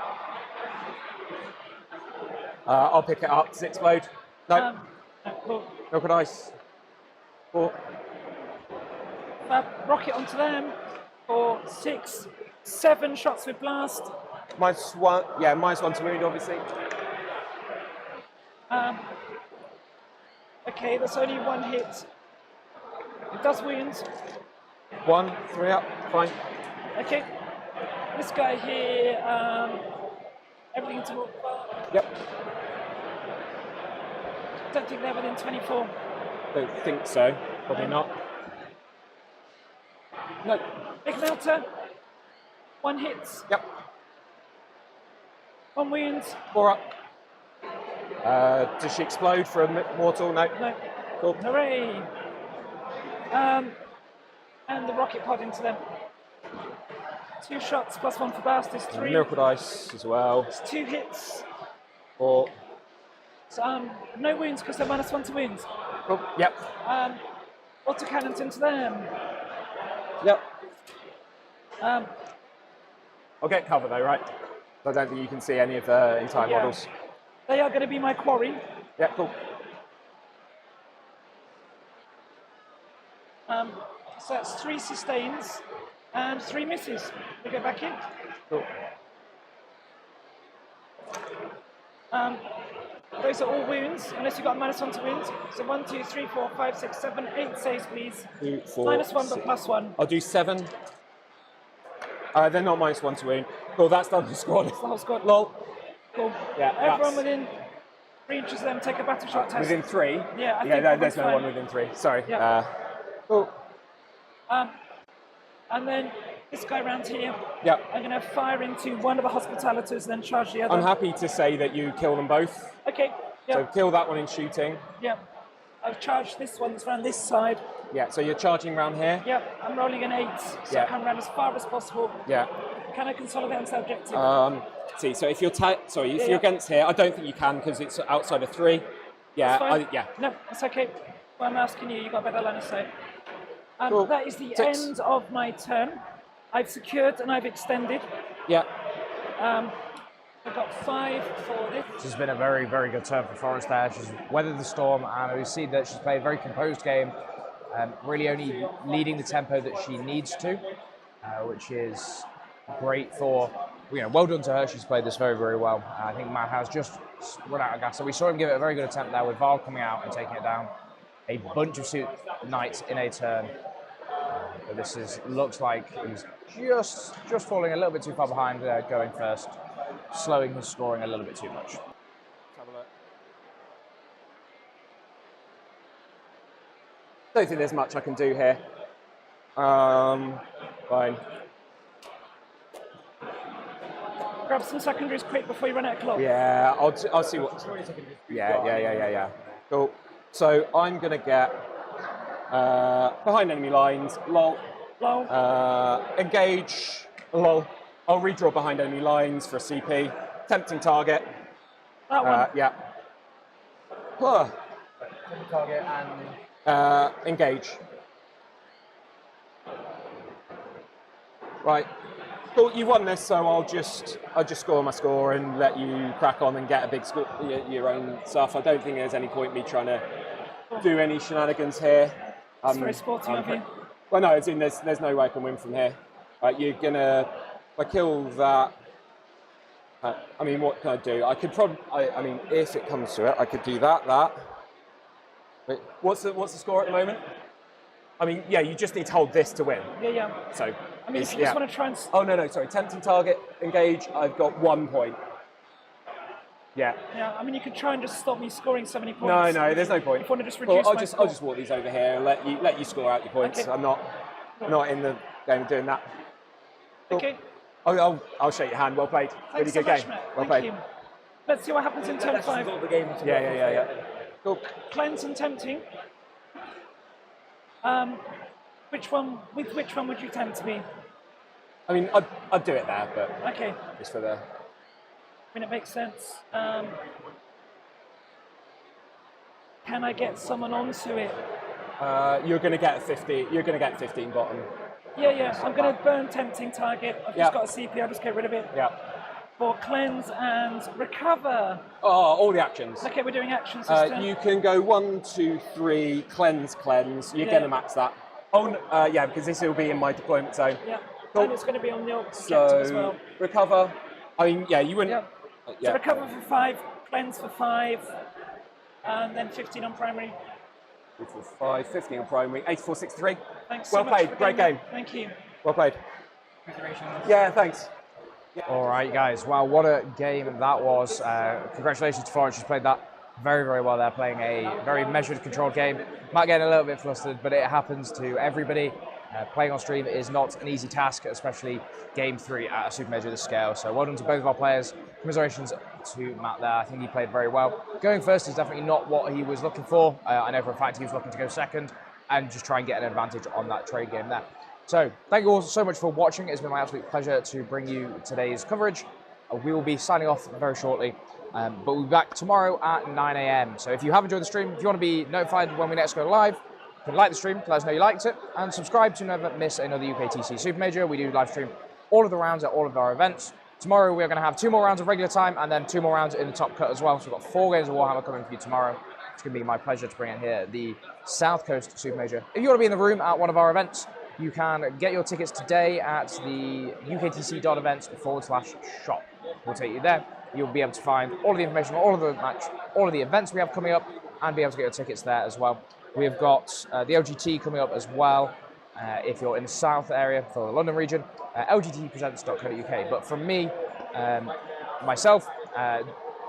I'll pick it up. Does it explode? No. Cool. Milk and ice. 4. Rocket onto them for 6, 7 shots with blast. -1. Yeah, -1 to wound, obviously. Okay, that's only 1 hit. It does wound. 1, 3 up. Fine. Okay. This guy here, everything to walk. Yep. Don't think they're within 24. Don't think so. Probably not. No. Big melter. 1 hit. Yep. 1 wound. 4 up. Does she explode for a mortal? No. No. Cool. Hooray! And the rocket pod into them. 2 shots plus 1 for blast is 3. Miracle dice as well. It's 2 hits. 4. So, no wounds because they're -1 to wounds. Cool. Yep. Autocannons into them. Yep. I'll get cover though, right? I don't think you can see any of the entire Yeah. models. They are going to be my quarry. Yeah, cool. So that's 3 sustains and 3 misses. We go back in. Cool. Those are all wounds, unless you've got a -1 to wounds. So 1, 2, 3, 4, 5, 6, 7, 8 saves, please. 2, 4, -1 but 6. +1. I'll do 7. They're not -1 to wound. Cool, that's done the squad. It's the whole squad. Lol. Cool. Yeah, Everyone that's- within 3 inches of them take a battle shot test. Within 3? Yeah, I think that there's one's no fine. one within 3. Sorry. Yeah. Cool. And then this guy around here, Yeah. I'm going to fire into one of the hospitalitors and then charge the other. I'm happy to say that you kill them both. Okay. Yeah. So kill that one in shooting. Yeah. I've charged this one that's around this side. Yeah, so you're charging around here. Yeah. I'm rolling an 8, so Yeah. I can run as far as possible. Yeah. Can I consolidate onto the objective? See, so if you're Yeah, you're against here, I don't think you can because it's outside of 3. Yeah, That's fine. yeah. No, that's okay. Well, I'm asking you, you've got a better line of sight. Cool. That is the 6. end of my turn. I've secured and I've extended. Yeah. I've got 5 for this. This has been a very, very good turn for Forrest there. She's weathered the storm, and we see that she's played a very composed game, really only leading the tempo that she needs to, which is great for, well done to her. She's played this very, very well. I think Matt has just run out of gas. So we saw him give it a very good attempt there with Val coming out and taking it down. A bunch of suit knights in a turn. But this looks like he's just falling a little bit too far behind going first, slowing his scoring a little bit too much. Don't think there's much I can do here. Fine. Grab some secondaries quick before you run out of clock. Yeah, I'll see what. Yeah. Cool. So I'm gonna get behind enemy lines. Lol. Engage. Lol. I'll redraw behind enemy lines for a CP. Tempting target. That one. Yeah. Huh. Target and Engage. Right. Cool, you won this, so I'll just score my score and let you crack on and get a big score, your own stuff. I don't think there's any point in me trying to do any shenanigans here. It's very sporting of you. Well, no, it's in there's no way I can win from here. Right, you're gonna. If I kill that. I mean, what can I do? I could probably. I mean, if it comes to it, I could do that. Wait, what's the score at the moment? I mean, yeah, you just need to hold this to win. Yeah. So. I mean, if you just want to try and... Oh, no, sorry. Tempting target, engage. I've got 1 point. Yeah. Yeah, I mean, you could try and just stop me scoring so many points. No, there's no point. If you want to just reduce I'll my just score. I'll just walk these over here and let you score out your points. Okay. I'm not in the game of doing that. Cool. Okay. I'll shake your hand. Well played. Thanks really good so much, game. Matt. Well Thank played. you. Let's see what happens in turn 5. Yeah. Cool. Cleanse and tempting. Which one would you tempt me? I mean, I'd do it there, but Okay. just for the. I mean, it makes sense. Can I get someone onto it? You're going to get 50. You're going to get 15 bottom. Yeah. I'm going to burn tempting target. I've just got a CP. I'll just get rid of it. Yeah. For cleanse and recover. Oh, all the actions. Okay, we're doing actions this turn. You can go 1, 2, 3, cleanse. You're going to max that. Oh, yeah, because this will be in my deployment zone. Yeah. Cool. And it's going to be on the objective as well. Recover. I mean, yeah, you wouldn't. So recover for 5, cleanse for 5, and then 15 on primary. 5, 15 on primary, 8463. Thanks so well much played, for great getting game. that. Thank you. Well played. Yeah, thanks. All right, guys. Wow, what a game that was. Congratulations to Florence. She's played that very, very well there, playing a very measured, controlled game. Might get a little bit flustered, but it happens to everybody. Playing on stream is not an easy task, especially Game 3 at a super major of this scale. So well done to both of our players. Commiserations to Matt there. I think he played very well. Going first is definitely not what he was looking for. I know for a fact he was looking to go second and just try and get an advantage on that trade game there. So thank you all so much for watching. It's been my absolute pleasure to bring you today's coverage. We will be signing off very shortly, but we'll be back tomorrow at 9 a.m. So if you have enjoyed the stream, if you want to be notified when we next go live, you can like the stream, let us know you liked it, and subscribe to never miss another UKTC Super Major. We do live stream all of the rounds at all of our events. Tomorrow we're going to have 2 more rounds of regular time and then 2 more rounds in the top cut as well. So we've got 4 games of Warhammer coming for you tomorrow. It's going to be my pleasure to bring in here the South Coast Super Major. If you want to be in the room at one of our events, you can get your tickets today at the uktc.events/shop. We'll take you there. You'll be able to find all of the information on all of the events we have coming up and be able to get your tickets there as well. We've got the LGT coming up as well. If you're in the south area for the London region, lgtpresents.co.uk. But from me, myself,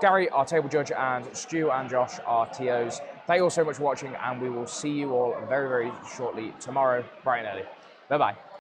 Gary, our table judge, and Stu and Josh, our TOs, thank you all so much for watching, and we will see you all very, very shortly tomorrow, bright and early. Bye-bye.